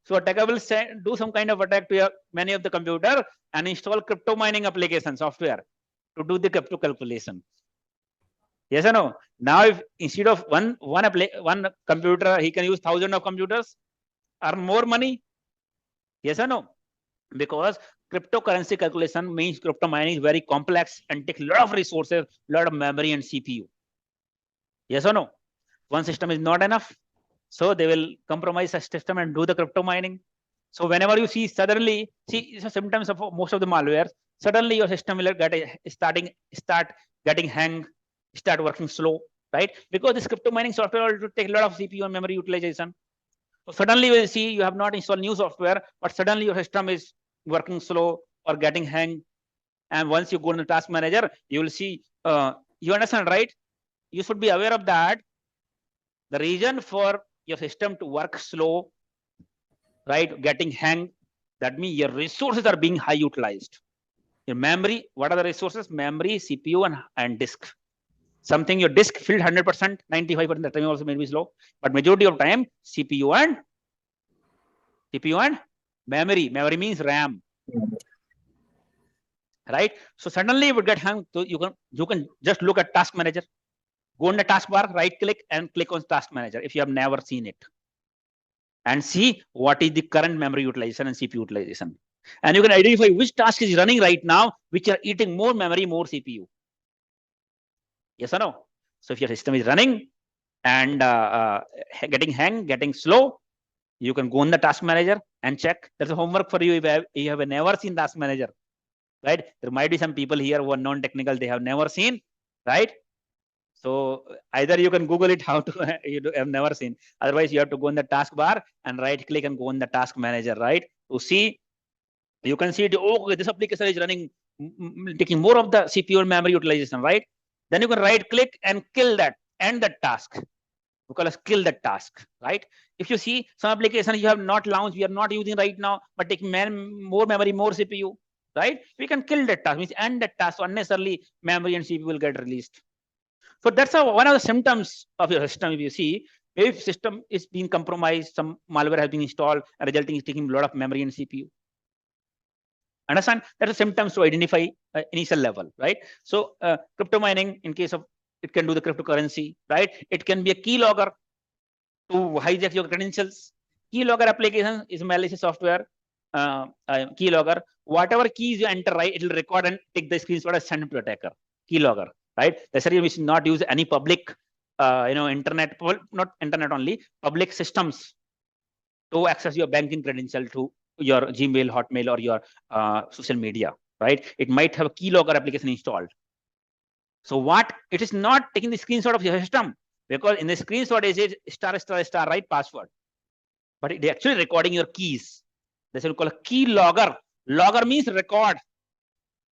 So attacker will do some kind of attack to many of the computer and install crypto mining application software to do the crypto calculation. Yes or no? Now, if instead of one computer, he can use thousands of computers, earn more money. Yes or no? Because cryptocurrency calculation means crypto mining is very complex and takes a lot of resources, a lot of memory and CPU. Yes or no? One system is not enough. So they will compromise a system and do the crypto mining. So whenever you see suddenly, see symptoms of most of the malware, suddenly your system will start getting hang, start working slow, right? Because this crypto mining software will take a lot of CPU and memory utilization. So suddenly you will see you have not installed new software, but suddenly your system is working slow or getting hang. And once you go in the task manager, you will see, you understand, right? You should be aware of that. The reason for your system to work slow, right, getting hang, that means your resources are being high utilized. Your memory, what are the resources? Memory, CPU, and disk. Something your disk filled 100%, 95% the time also may be slow, but majority of time CPU and memory. Memory means RAM, right? So suddenly it would get hung. So you can just look at task manager. Go on the taskbar, right click and click on task manager if you have never seen it, and see what is the current memory utilization and CPU utilization. And you can identify which task is running right now, which are eating more memory, more CPU. Yes or no? So if your system is running and getting hang, getting slow, you can go on the task manager and check. There's a homework for you if you have never seen task manager, right? There might be some people here who are non-technical, they have never seen, right? So either you can Google it how to, you have never seen. Otherwise, you have to go in the taskbar and right click and go in the task manager, right? To see, you can see it, oh, this application is running, taking more of the CPU and memory utilization, right? Then you can right click and kill that, end that task. We call it kill that task, right? If you see some application you have not launched, we are not using right now, but taking more memory, more CPU, right? We can kill that task, means end that task. So unnecessarily memory and CPU will get released. So that's one of the symptoms of your system. If you see, if system is being compromised, some malware has been installed, and resulting is taking a lot of memory and CPU. Understand? That's a symptoms to identify initial level, right? So crypto mining, in case of, it can do the cryptocurrency, right? It can be a keylogger to hijack your credentials. Keylogger application is malicious software. Keylogger, whatever keys you enter, right, it will record and take the screenshot and send it to attacker. Keylogger, right? That's why we should not use any public, internet, not internet only, public systems to access your banking credential to your Gmail, Hotmail, or your social media, right? It might have a keylogger application installed. So what? It is not taking the screenshot of your system, because in the screenshot it is ****, right, password. But it is actually recording your keys. That's what we call a keylogger. Logger means record.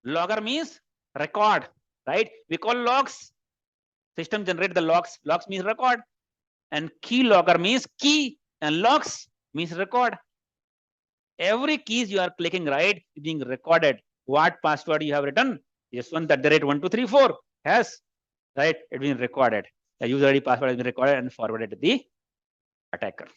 Logger means record, right? We call logs. System generate the logs. Logs means record. And keylogger means key, and logs means record. Every keys you are clicking, right, is being recorded. What password you have written? Yes, @12334 has, right? It's been recorded. The user ID password has been recorded and forwarded to the attacker.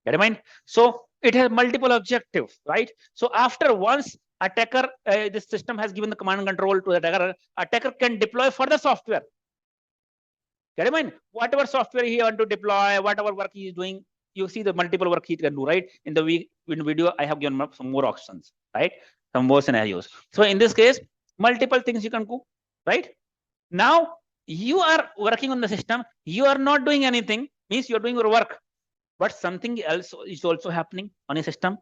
Get in mind? So it has multiple objectives, right? So after once attacker, this system has given the command and control to the attacker, attacker can deploy further software. Get in mind? Whatever software he want to deploy, whatever work he is doing, you see the multiple work he can do, right? In the video, I have given some more options, right? Some more scenarios. So in this case, multiple things you can do, right? Now you are working on the system. You are not doing anything, means you are doing your work, but something else is also happening on a system.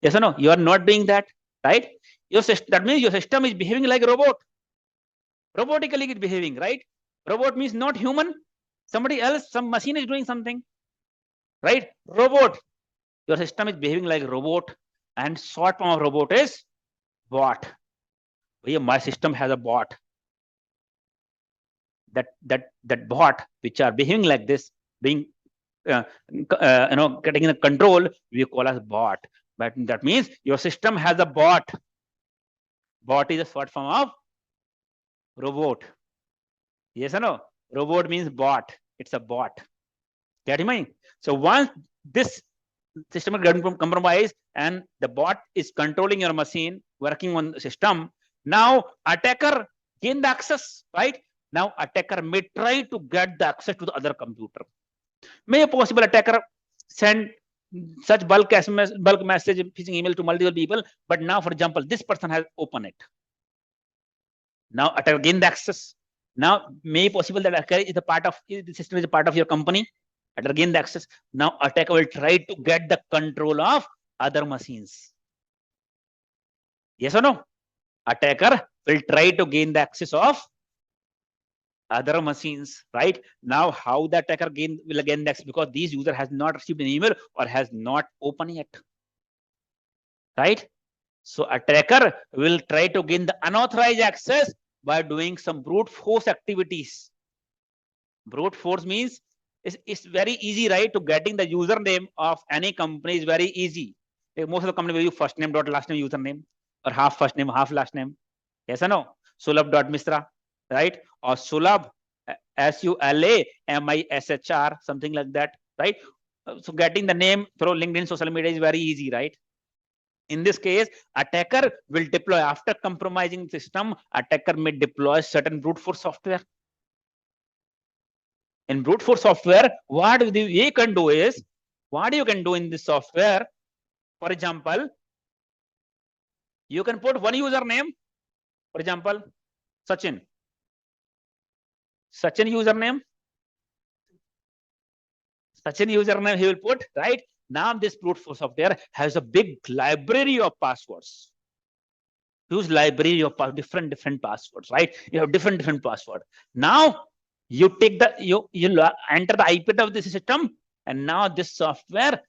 Yes or no? You are not doing that, right? Your system, that means your system is behaving like a robot. Robotically it's behaving, right? Robot means not human. Somebody else, some machine is doing something, right? Robot. Your system is behaving like a robot, and short form of robot is bot. My system has a bot. That bot which are behaving like this, being getting in the control, we call as bot. But that means your system has a bot. Bot is a short form of robot. Yes or no? Robot means bot. It's a bot. Get me? So once this system is getting compromised and the bot is controlling your machine, working on the system, now attacker gain the access, right? Now attacker may try to get the access to the other computer. May a possible attacker send such bulk message, phishing email to multiple people, but now, for example, this person has opened it. Now attacker gain the access. Now may possible that attacker is a part of the system, is a part of your company. Attacker gain the access. Now attacker will try to get the control of other machines. Yes or no? Attacker will try to gain the access of other machines, right? Now how the attacker will gain the access? Because this user has not received an email or has not opened yet, right? So attacker will try to gain the unauthorized access by doing some brute force activities. Brute force means it's very easy, right? To getting the username of any company is very easy. Most of the company will use first name dot last name username, or half first name, half last name. Yes or no? Sulabh.misra, right? Or Sulabh, SULAMISHR, something like that, right? So getting the name through LinkedIn, social media is very easy, right? In this case, attacker will deploy, after compromising the system, attacker may deploy certain brute force software. In brute force software, what you can do is, what you can do in this software, for example, you can put one username, for example, Sachin username, he will put, right? Now this brute force software has a big library of passwords. Huge library of different passwords, right? You have different passwords. Now you take you enter the IP address of this system, and now this software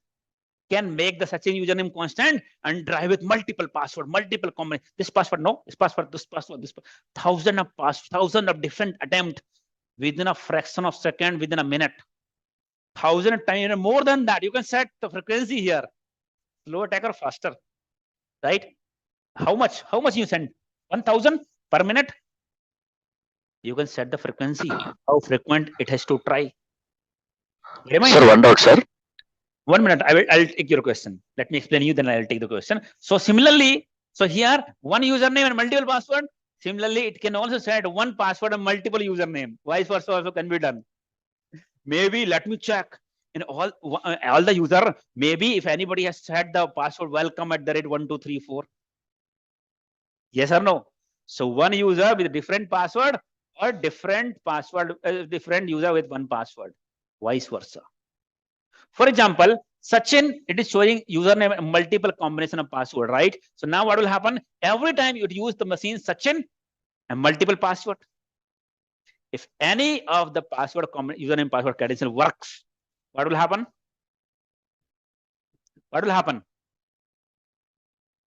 can make the Sachin username constant and drive with multiple password, multiple combinations. This password, no, this password, this password, this thousand of different attempts within a fraction of second, within a minute. 1,000 times, more than that. You can set the frequency here. Slow attacker faster, right? How much you send? 1,000 per minute. You can set the frequency, how frequent it has to try. Sir, one doubt, sir. 1 minute. I'll take your question. Let me explain you, then I'll take the question. So similarly, so here one username and multiple password. Similarly, it can also set one password and multiple username. Vice versa also can be done. Maybe let me check in all the user. Maybe if anybody has set the password welcome@1234. Yes or no? So one user with a different password, or different password, different user with one password. Vice versa. For example, Sachin, it is showing username and multiple combination of password, right? So now what will happen? Every time you use the machine Sachin and multiple password, if any of the password username password condition works, what will happen? What will happen?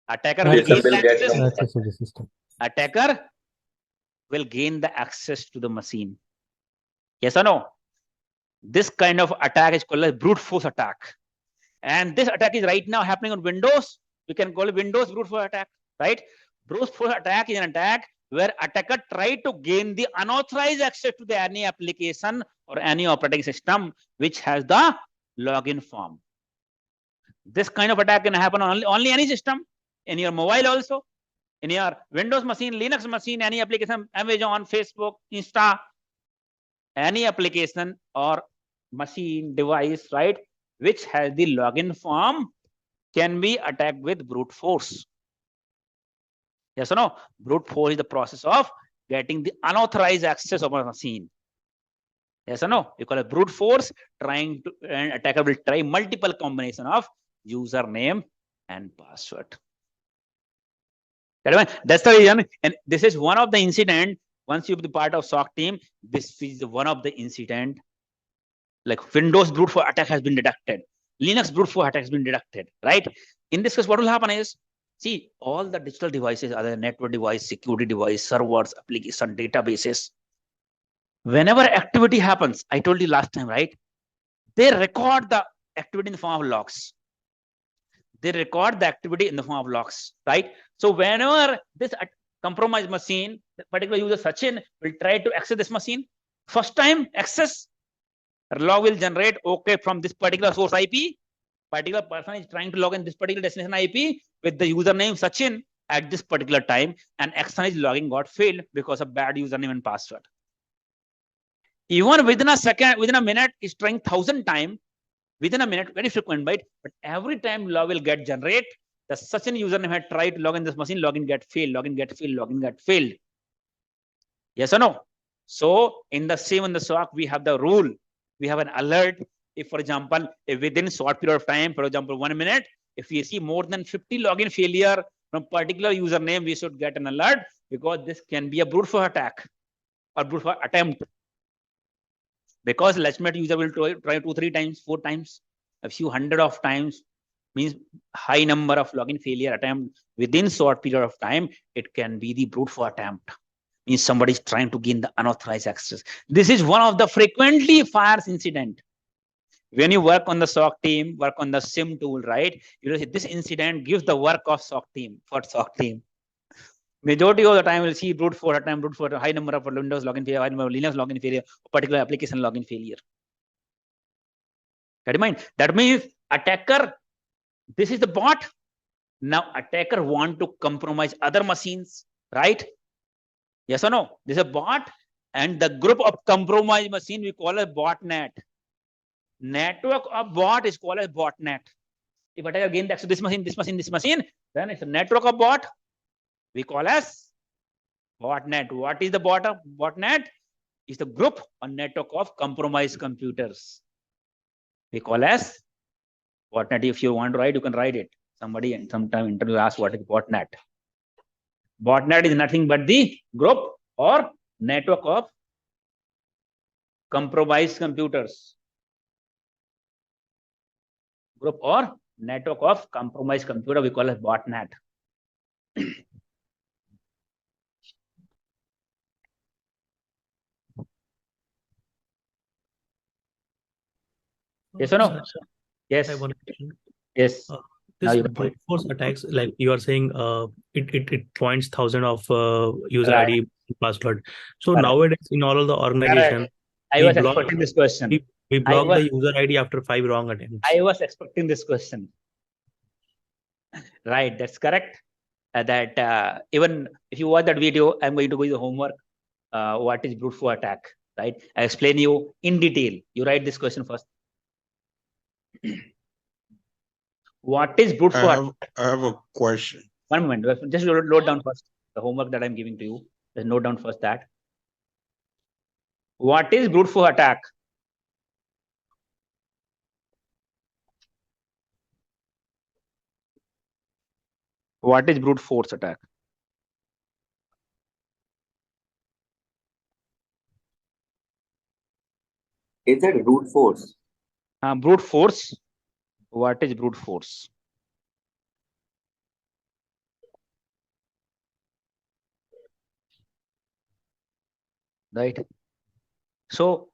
Attacker will gain the access to the system. Attacker will gain the access to the machine. Yes or no? This kind of attack is called a brute force attack. And this attack is right now happening on Windows. We can call it Windows brute force attack, right? Brute force attack is an attack where attacker try to gain the unauthorized access to any application or any operating system which has the login form. This kind of attack can happen on only any system, in your mobile also, in your Windows machine, Linux machine, any application, Amazon, Facebook, Insta, any application or machine device, right, which has the login form can be attacked with brute force. Yes or no? Brute force is the process of getting the unauthorized access of a machine. Yes or no? You call it brute force. Trying to, and attacker will try multiple combination of username and password. That's the reason, and this is one of the incident once you be part of SOC team, this is one of the incident. Like Windows brute force attack has been detected, Linux brute force attack has been detected, right? In this case, what will happen is, see, all the digital devices, other network device, security device, servers, application, databases. Whenever activity happens, I told you last time, right? They record the activity in the form of logs. They record the activity in the form of logs, right? So whenever this compromised machine, the particular user Sachin will try to access this machine, first time access, log will generate, okay, from this particular source IP, particular person is trying to log in this particular destination IP with the username Sachin at this particular time, and action is logging got failed because of bad username and password. Even within a second, within a minute, is trying 1,000 times, within a minute, very frequent, right? But every time log will get generate, the Sachin username had tried to log in this machine, login get failed, login get failed, login get failed. Yes or no? So in the same in the SOC, we have the rule. We have an alert. If, for example, if within a short period of time, for example, 1 minute, if we see more than 50 login failure from particular username, we should get an alert, because this can be a brute force attack or brute force attempt. Because legitimate user will try 2, 3 times, 4 times, a few hundred of times, means high number of login failure attempt within short period of time. It can be the brute force attempt. Means somebody is trying to gain the unauthorized access. This is one of the frequently fires incident. When you work on the SOC team, work on the SIEM tool, right? You know, this incident gives the work of SOC team for SOC team. Majority of the time, we'll see brute force attempt, brute force, high number of Windows login failure, high number of Linux login failure, particular application login failure. Keep in mind, that means attacker, this is the bot. Now attacker want to compromise other machines, right? Yes or no? This is a bot, and the group of compromised machine we call a botnet. Network of bot is called as botnet. If attacker gains access to this machine, this machine, this machine, then it's a network of bot. We call as botnet. What is the botnet? Is the group or network of compromised computers. We call as botnet. If you want to write, you can write it. Somebody in sometime interview asked what is botnet. Botnet is nothing but the group or network of compromised computers. Group or network of compromised computer, we call it botnet. Yes or no? Yes. I have one question. Yes. This brute force attacks, like you are saying, it points thousands of user ID password. So nowadays in all of the organization, I was expecting this question. We block the user ID after 5 wrong attempts. I was expecting this question. Right, that's correct. That even if you watch that video, I'm going to go to the homework. What is brute force attack? Right? I explain you in detail. You write this question first. What is brute force attack? I have a question. One moment. Just load down first the homework that I'm giving to you. Just note down first that. What is brute force attack? What is brute force attack? Is that brute force? Brute force. What is brute force? Right. So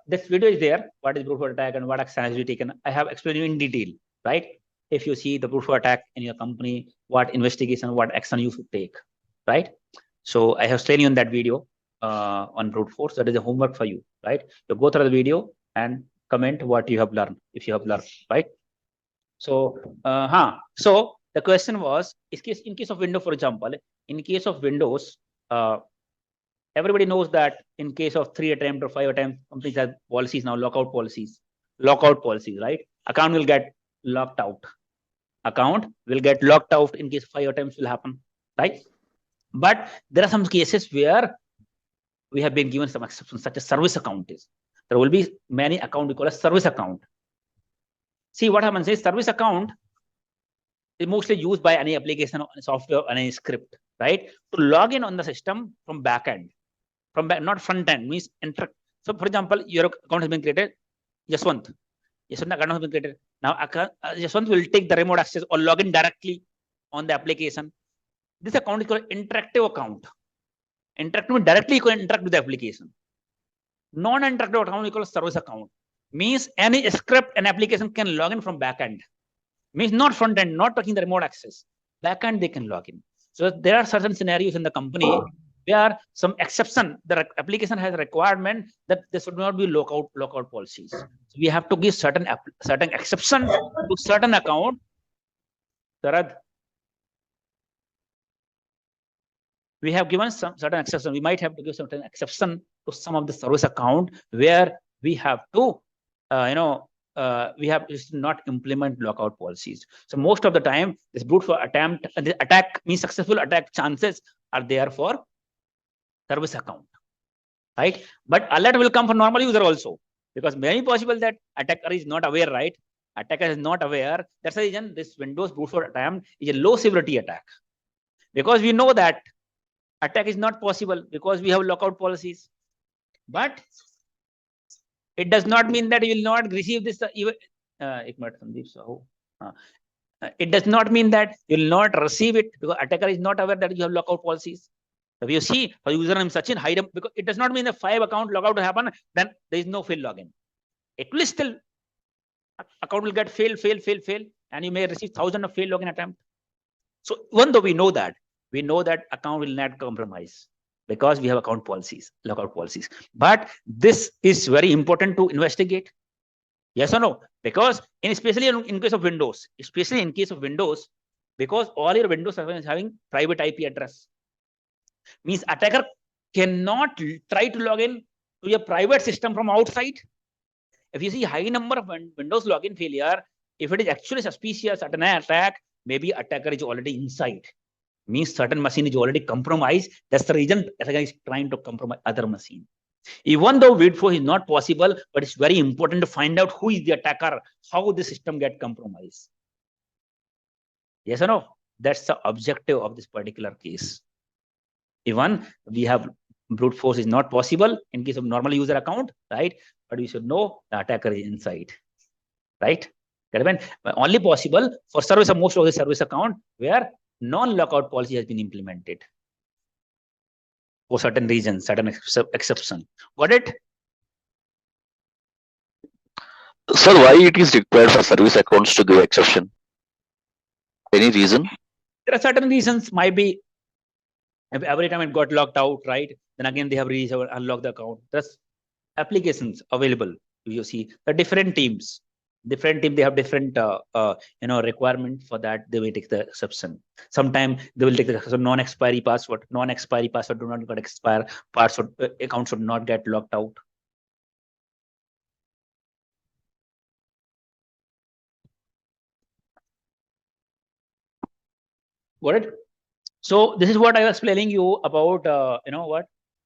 this video is there. What is brute force attack and what action has to be taken? I have explained you in detail. Right. If you see the brute force attack in your company, what investigation, what action you should take, right? So I have explained you in that video on brute force. That is a homework for you, right? You go through the video and comment what you have learned, if you have learned, right? So, so the question was, in case of Windows, for example, in case of Windows, everybody knows that in case of 3 attempts or 5 attempts, companies have policies now, lockout policies, right? Account will get locked out. Account will get locked out in case 5 attempts will happen, right? But there are some cases where we have been given some exceptions, such as service account is. There will be many accounts we call a service account. See what happens is service account is mostly used by any application, software, any script, right? To log in on the system from backend. from back, not front end, means interact. So for example, your account has been created, Yaswant account has been created. Now Yaswant will take the remote access or log in directly on the application. This account is called interactive account. Interactive means directly you can interact with the application. Non-interactive account we call service account. Means any script and application can log in from backend. Means not front end, not touching the remote access. Backend they can log in. So there are certain scenarios in the company where some exception, the application has a requirement that there should not be lockout policies. So we have to give certain exception to certain account. Sarad, we have given some certain exception. We might have to give certain exception to some of the service account where we have to, we have to not implement lockout policies. So most of the time, this brute force attempt, the attack means successful attack chances are there for service account, right? But alert will come for normal user also, because very possible that attacker is not aware, right? Attacker is not aware. That's the reason this Windows brute force attempt is a low severity attack, because we know that attack is not possible because we have lockout policies. But it does not mean that you will not receive this. It does not mean that you will not receive it because attacker is not aware that you have lockout policies. If you see for username Sachin, hide them, because it does not mean that 5 account logout will happen, then there is no failed login. It will still, account will get fail, and you may receive thousands of failed login attempts. So even though we know that account will not compromise because we have account policies, lockout policies. But this is very important to investigate. Yes or no? Because especially in case of Windows, because all your Windows servers is having private IP address. Means attacker cannot try to log in to your private system from outside. If you see high number of Windows login failure, if it is actually suspicious at an attack, maybe attacker is already inside. Means certain machine is already compromised. That's the reason attacker is trying to compromise other machine. Even though brute force is not possible, but it's very important to find out who is the attacker, how the system get compromised. Yes or no? That's the objective of this particular case. Even we have brute force is not possible in case of normal user account, right? But we should know the attacker is inside, right? Only possible for service, most of the service account where non-lockout policy has been implemented for certain reasons, certain exception. Got it? Sir, why it is required for service accounts to give exception? Any reason? There are certain reasons. Might be every time it got locked out, right? Then again they have unlocked the account. There's applications available. You see the different teams. Different team, they have different requirement for that. They will take the exception. Sometimes they will take the non-expiry password. Non-expiry password do not get expire. Password account should not get locked out. Got it? So this is what I was explaining you about.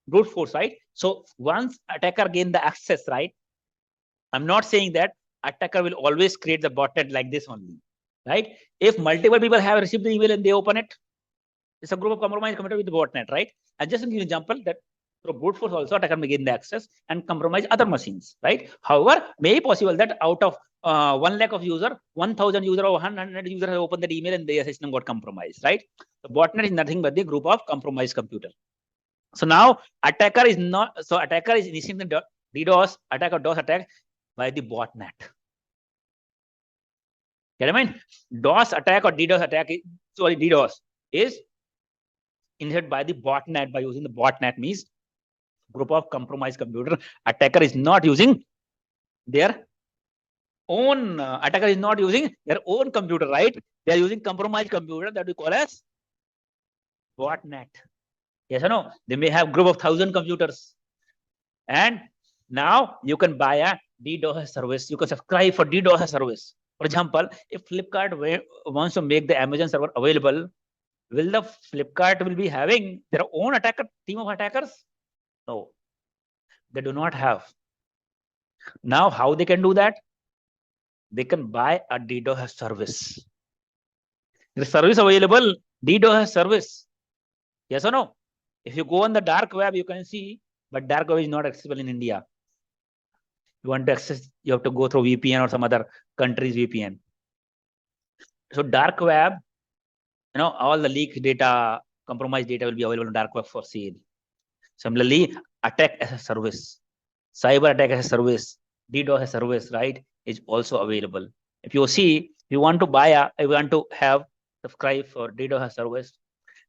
Brute force, right? So once attacker gain the access, right? I'm not saying that attacker will always create the botnet like this only, right? If multiple people have received the email and they open it, it's a group of compromised computer with the botnet, right? And just to give an example that through brute force also attacker may gain the access and compromise other machines, right? However, may be possible that out of 1 lakh of user, 1,000 user or 100 user have opened that email and their system got compromised, right? The botnet is nothing but the group of compromised computer. So now attacker is initiating the DDoS attack or DOS attack by the botnet. Get it? Mind? DOS attack or DDoS attack DDoS is initiated by the botnet. By using the botnet means group of compromised computer. Attacker is not using their own computer, right? They are using compromised computer that we call as botnet. Yes or no? They may have group of 1,000 computers. And now you can buy a DDoS service. You can subscribe for DDoS service. For example, if Flipkart wants to make the Amazon server available, will the Flipkart will be having their own team of attackers? No, they do not have. Now, how they can do that? They can buy a DDoS service. The service available, DDoS service. Yes or no? If you go on the dark web, you can see but dark web is not accessible in India. You want to access, you have to go through VPN or some other country's VPN. So dark web, all the leaked data, compromised data will be available on dark web for sale. Similarly, attack as a service, cyber attack as a service, DDoS as a service, right, is also available. If you see, if you want to have subscribe for DDoS as a service,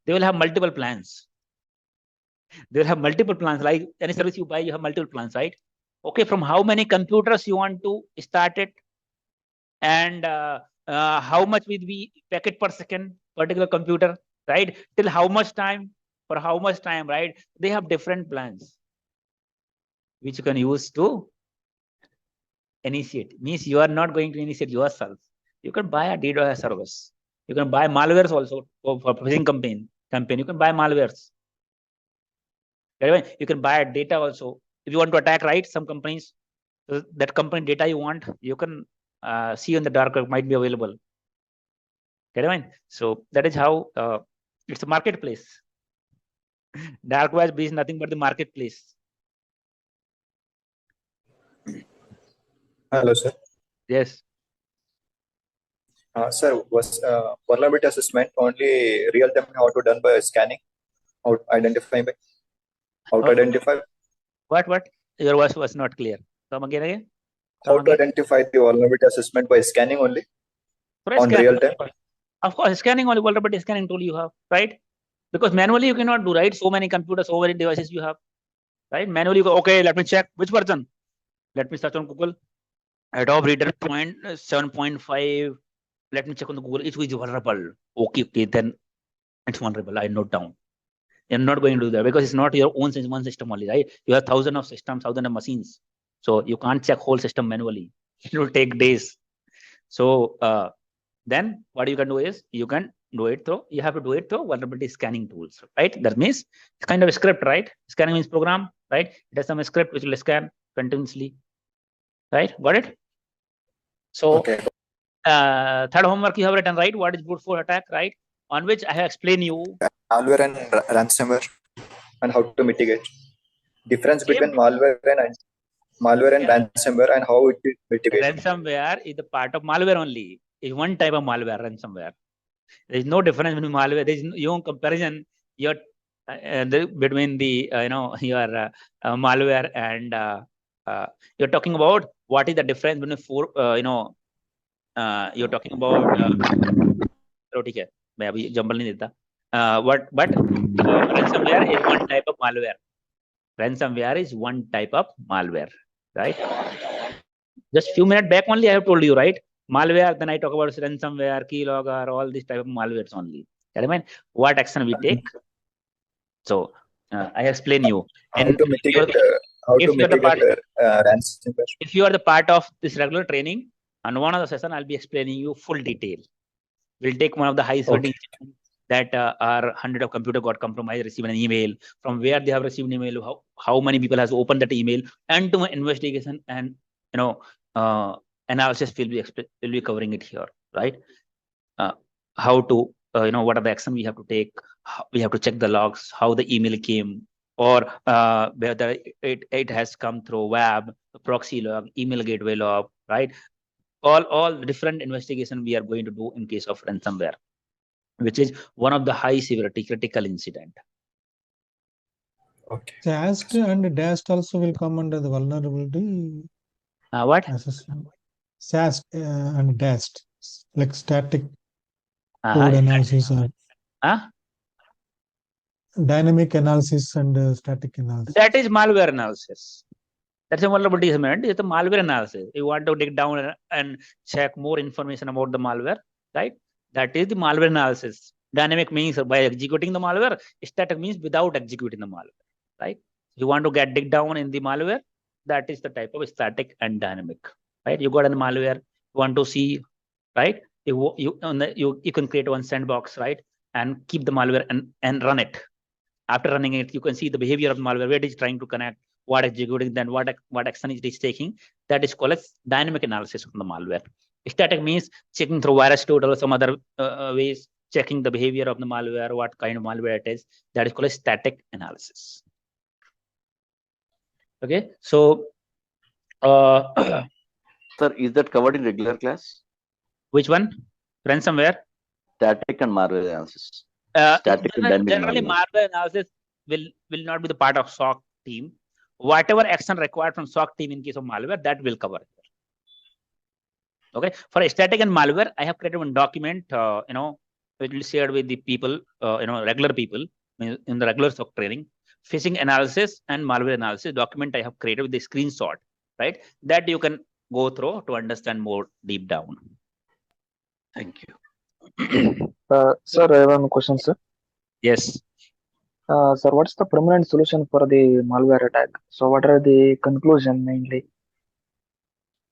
they will have multiple plans. They will have multiple plans. Like any service you buy, you have multiple plans, right? Okay, from how many computers you want to start it, and how much will be packet per second, particular computer, right? Till how much time, for how much time, right? They have different plans which you can use to initiate. Means you are not going to initiate yourself. You can buy a DDoS service. You can buy malwares also for phishing campaign. You can buy malwares. You can buy data also. If you want to attack, right, some companies, that company data you want, you can see on the dark web, might be available. So that is how it's a marketplace. Dark web is nothing but the marketplace. Hello, sir. Yes. Sir, was vulnerability assessment only real time how to done by scanning? How to identify? What? Your voice was not clear. Come again. How to identify the vulnerability assessment by scanning only? On real time? Of course, scanning only, vulnerability scanning tool you have, right? Because manually you cannot do, right? So many computers, so many devices you have, right? Manually you go, okay, let me check which version. Let me search on Google. Adobe Reader 7.5. Let me check on the Google. It is vulnerable. Okay, then it's vulnerable. I note down. You're not going to do that because it's not your own one system only, right? You have thousands of systems, thousands of machines. So you can't check whole system manually. It will take days. So then what you can do is you have to do it through vulnerability scanning tools, right? That means it's kind of a script, right? Scanning means program, right? It has some script which will scan continuously, right? Got it? So okay. Third homework you have written, right? What is brute force attack, right? On which I have explained you malware and ransomware and how to mitigate. Difference between malware and ransomware and how it is mitigated. Ransomware is the part of malware only. It's one type of malware, ransomware. There is no difference between malware. There is no comparison between the your malware and you're talking about what is the difference between you're talking about but ransomware is one type of malware. Ransomware is one type of malware, right? Just few minutes back only I have told you, right? Malware, then I talk about ransomware, keylogger, all these type of malwares only. What action we take? So I explain you. And how to mitigate ransomware. If you are the part of this regular training, on one of the session, I'll be explaining you full detail. We'll take one of the high severity that are hundred of computer got compromised, received an email, from where they have received an email, how many people has opened that email, and to investigation and analysis will be covering it here, right? How to what are the action we have to take? We have to check the logs, how the email came, or whether it has come through web, proxy log, email gateway log, right? All different investigation we are going to do in case of ransomware, which is one of the high severity critical incident. Okay. SAST and DAST also will come under the vulnerability. What? Assessment. SAST and DAST, like static code analysis or dynamic analysis and static analysis. That is malware analysis. That's a vulnerability assessment. It's a malware analysis. You want to dig down and check more information about the malware, right? That is the malware analysis. Dynamic means by executing the malware. Static means without executing the malware, right? You want to dig down in the malware. That is the type of static and dynamic, right? You got a malware. You want to see, right? You can create one sandbox, right? And keep the malware and run it. After running it, you can see the behavior of the malware, where it is trying to connect, what executing, then what action it is taking. That is called as dynamic analysis of the malware. Static means checking through VirusTotal or some other ways, checking the behavior of the malware, what kind of malware it is. That is called as static analysis. Okay, so Sir, is that covered in regular class? which one? Ransomware? Static and malware analysis. Static and dynamic Generally, malware. malware analysis will not be the part of SOC team. Whatever action required from SOC team in case of malware, that will cover. Okay, for static and malware, I have created one document. It will share with the people, regular people in the regular SOC training. Phishing analysis and malware analysis document I have created with the screenshot, right? That you can go through to understand more deep down. Thank you. Sir, I have one question, sir. Yes. Sir, what's the permanent solution for the malware attack? So, what are the conclusion mainly?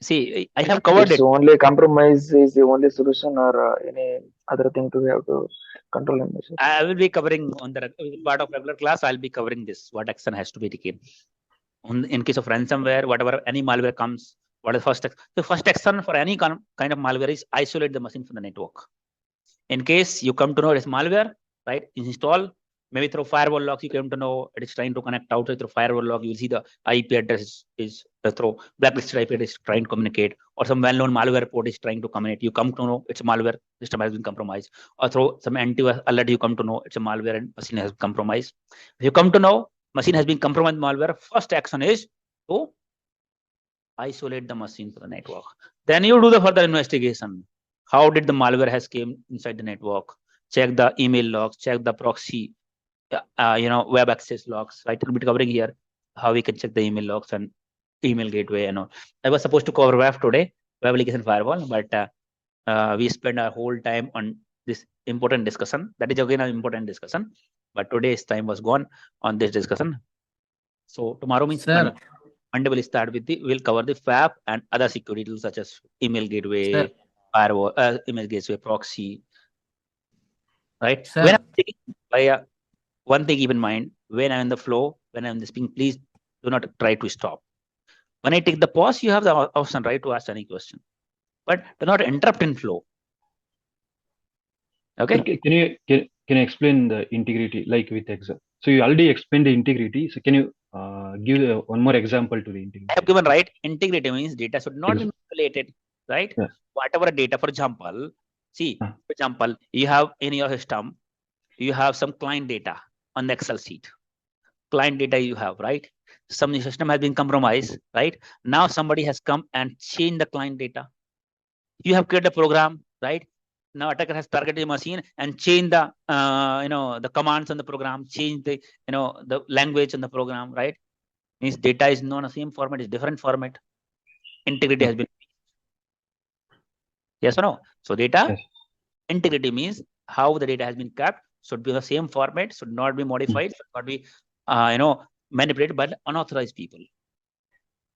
See, I have covered it. Only compromise is the only solution, or any other thing to have to control and measure? I will be covering on the part of regular class. I'll be covering this. What action has to be taken in case of ransomware, whatever any malware comes. What is the first action for any kind of malware is isolate the machine from the network. In case you come to know it's malware, right? Install. Maybe through firewall logs, you come to know it is trying to connect outside through firewall log. You will see the IP address is through blacklisted IP address is trying to communicate, or some well-known malware port is trying to communicate. You come to know it's a malware system has been compromised, or through some antivirus alert, you come to know it's a malware and machine has been compromised. If you come to know machine has been compromised malware, first action is to isolate the machine from the network. Then you do the further investigation. How did the malware has came inside the network? Check the email logs, check the proxy. Web access logs, right? We'll be covering here how we can check the email logs and email gateway and all. I was supposed to cover WAF today, web application firewall, but we spent our whole time on this important discussion. That is again an important discussion, but today's time was gone on this discussion. So tomorrow means Monday will start with we'll cover the FAP and other security tools such as email gateway, firewall, email gateway, proxy, right? When I'm taking one thing keep in mind, when I'm in the flow, when I'm speaking, please do not try to stop. When I take the pause, you have the option, right, to ask any question, but do not interrupt in flow. Okay. Can you explain the integrity like with Excel? So you already explained the integrity. So can you give one more example to the integrity? I have given, right? Integrity means data should not be manipulated, right? Yes. Whatever data, for example, for example, you have in your system, you have some client data on the Excel sheet. Client data you have, right? Some system has been compromised, right? Now somebody has come and changed the client data. You have created a program, right? Now attacker has targeted the machine and changed the the commands on the program, change the the language on the program, right? Means data is not the same format, it's different format. Integrity has been. Yes or no? So data integrity means how the data has been kept should be the same format, should not be modified, should not be manipulated by unauthorized people.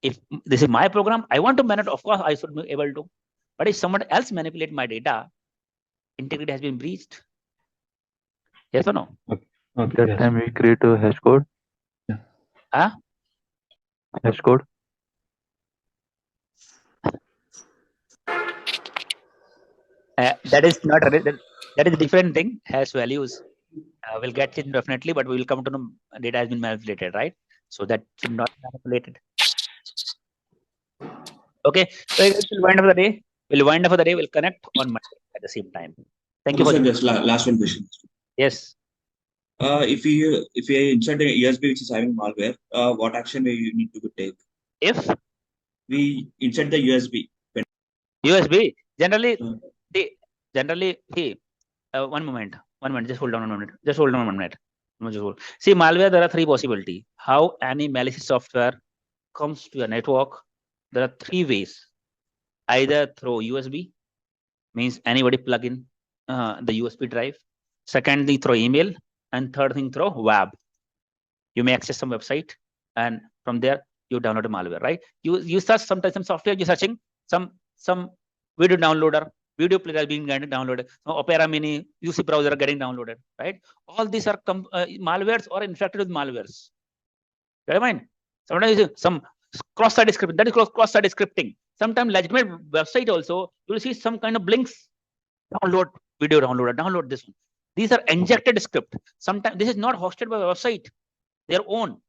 If this is my program, I want to manage, of course I should be able to. But if someone else manipulate my data, integrity has been breached. Yes or no? Okay. That time we create a hash code. Hash code. That is not that is a different thing. Hash values will get it definitely, but we will come to know data has been manipulated, right? So that should not be manipulated. Okay, so we'll wind up the day. We'll connect on Monday at the same time. Thank you for just last one question. Yes. If you insert a USB which is having malware, what action will you need to take? If we insert the USB. USB generally, one moment, just hold on 1 minute. Just hold on 1 minute. See, malware, there are three possibilities. How any malicious software comes to a network, there are three ways. Either through USB, means anybody plug in the USB drive. Second thing through email, and third thing through web. You may access some website, and from there you download a malware, right? You search sometimes some software, you're searching some video downloader, video player is being downloaded, Opera Mini, UC browser are getting downloaded, right? All these are malwares or infected with malwares. Get mind? Sometimes some cross-site scripting, that is cross-site scripting. Sometimes legitimate website also, you will see some kind of links, download video downloader, download this one. These are injected script. Sometimes this is not hosted by a website, their own.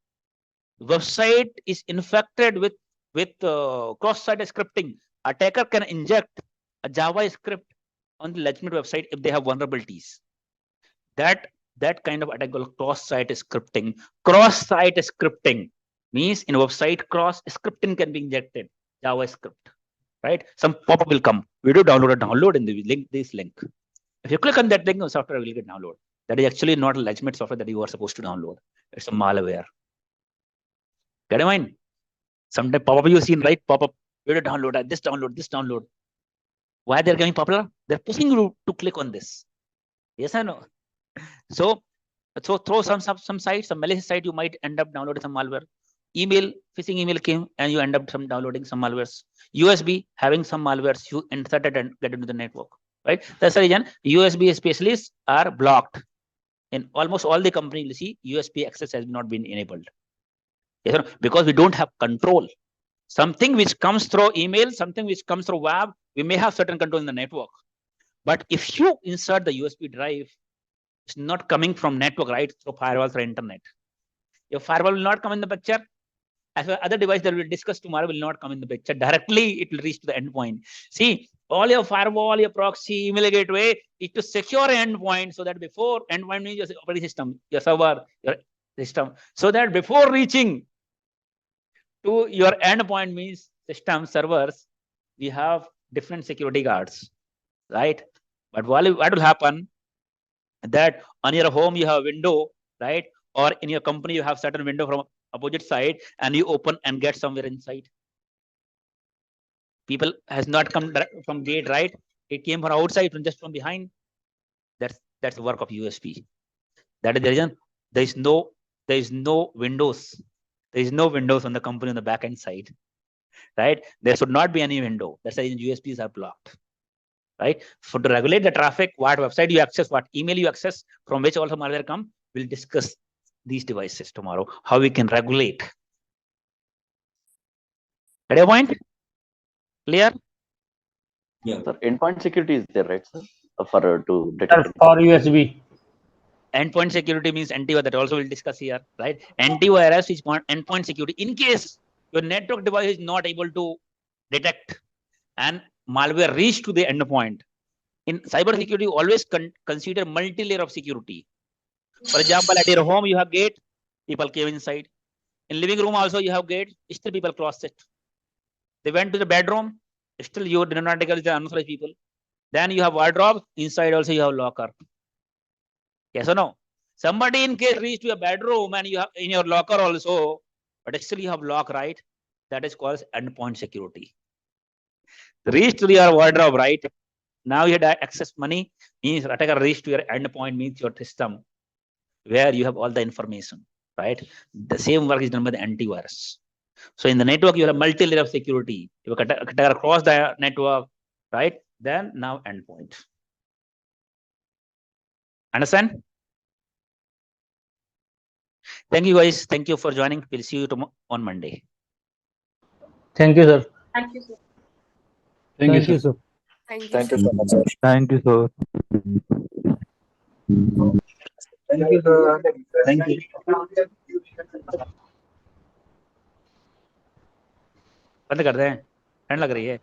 website is infected with cross-site scripting. Attacker can inject a Java script on the legitimate website if they have vulnerabilities. That kind of attack called cross-site scripting. Cross-site scripting means in a website cross scripting can be injected, JavaScript, right? Some pop-up will come. Video download in the link, this link. If you click on that link, the software will get downloaded. That is actually not a legitimate software that you are supposed to download. It's a malware. Get in mind? Sometimes pop-up you've seen, right? Pop-up, video download, this download. Why they're getting popular? They're pushing you to click on this. Yes or no? So throw some sites, some malicious site, you might end up downloading some malware. Email, phishing email came and you end up downloading some malwares. USB having some malwares, you insert it and get into the network, right? That's the reason USB specialists are blocked. In almost all the companies, you see, USB access has not been enabled. Yes, because we don't have control. Something which comes through email, something which comes through web, we may have certain control in the network. But if you insert the USB drive, it's not coming from network, right? Through firewalls or internet. Your firewall will not come in the picture. As well, other device that we will discuss tomorrow will not come in the picture. Directly, it will reach to the endpoint. See, all your firewall, your proxy, email gateway is to secure endpoint so that before endpoint means your operating system, your server, your system, so that before reaching to your endpoint means system servers, we have different security guards, right? But what will happen? That on your home you have a window, right? Or in your company you have certain window from opposite side and you open and get somewhere inside. People has not come from gate, right? It came from outside, from just from behind. That's the work of USB. That is the reason there is no windows. There is no windows on the company on the back end side, right? There should not be any window. That's the reason USBs are blocked. Right? So to regulate the traffic, what website you access, what email you access, from which also malware come, we'll discuss these devices tomorrow, how we can regulate. At a point? Clear? Yeah. Sir, endpoint security is there, right, sir? For to detect. For USB. Endpoint security means antivirus, that also we'll discuss here, right? Antivirus is endpoint security. In case your network device is not able to detect and malware reach to the endpoint. In cyber security, always consider multi-layer of security. For example, at your home, you have gate, people came inside. In living room also, you have gate, still people crossed it. They went to the bedroom, still you did not take the unauthorized people. Then you have wardrobe, inside also you have locker. Yes or no? Somebody in case reached to your bedroom and you have in your locker also, but still you have lock, right? That is called endpoint security. Reach to your wardrobe, right? Now you had access money, means attacker reach to your endpoint means your system where you have all the information, right? The same work is done by the antivirus. So in the network, you have multi-layer of security. If a attacker across the network, right? Then now endpoint. Understand? Thank you guys. Thank you for joining. We'll see you tomorrow on Monday. Thank you, sir. Thank you, sir. Thank you, sir. Thank you so much, sir. Thank you, sir. Thank you, sir. Thank you. बंद कर दें, ठंड लग रही है.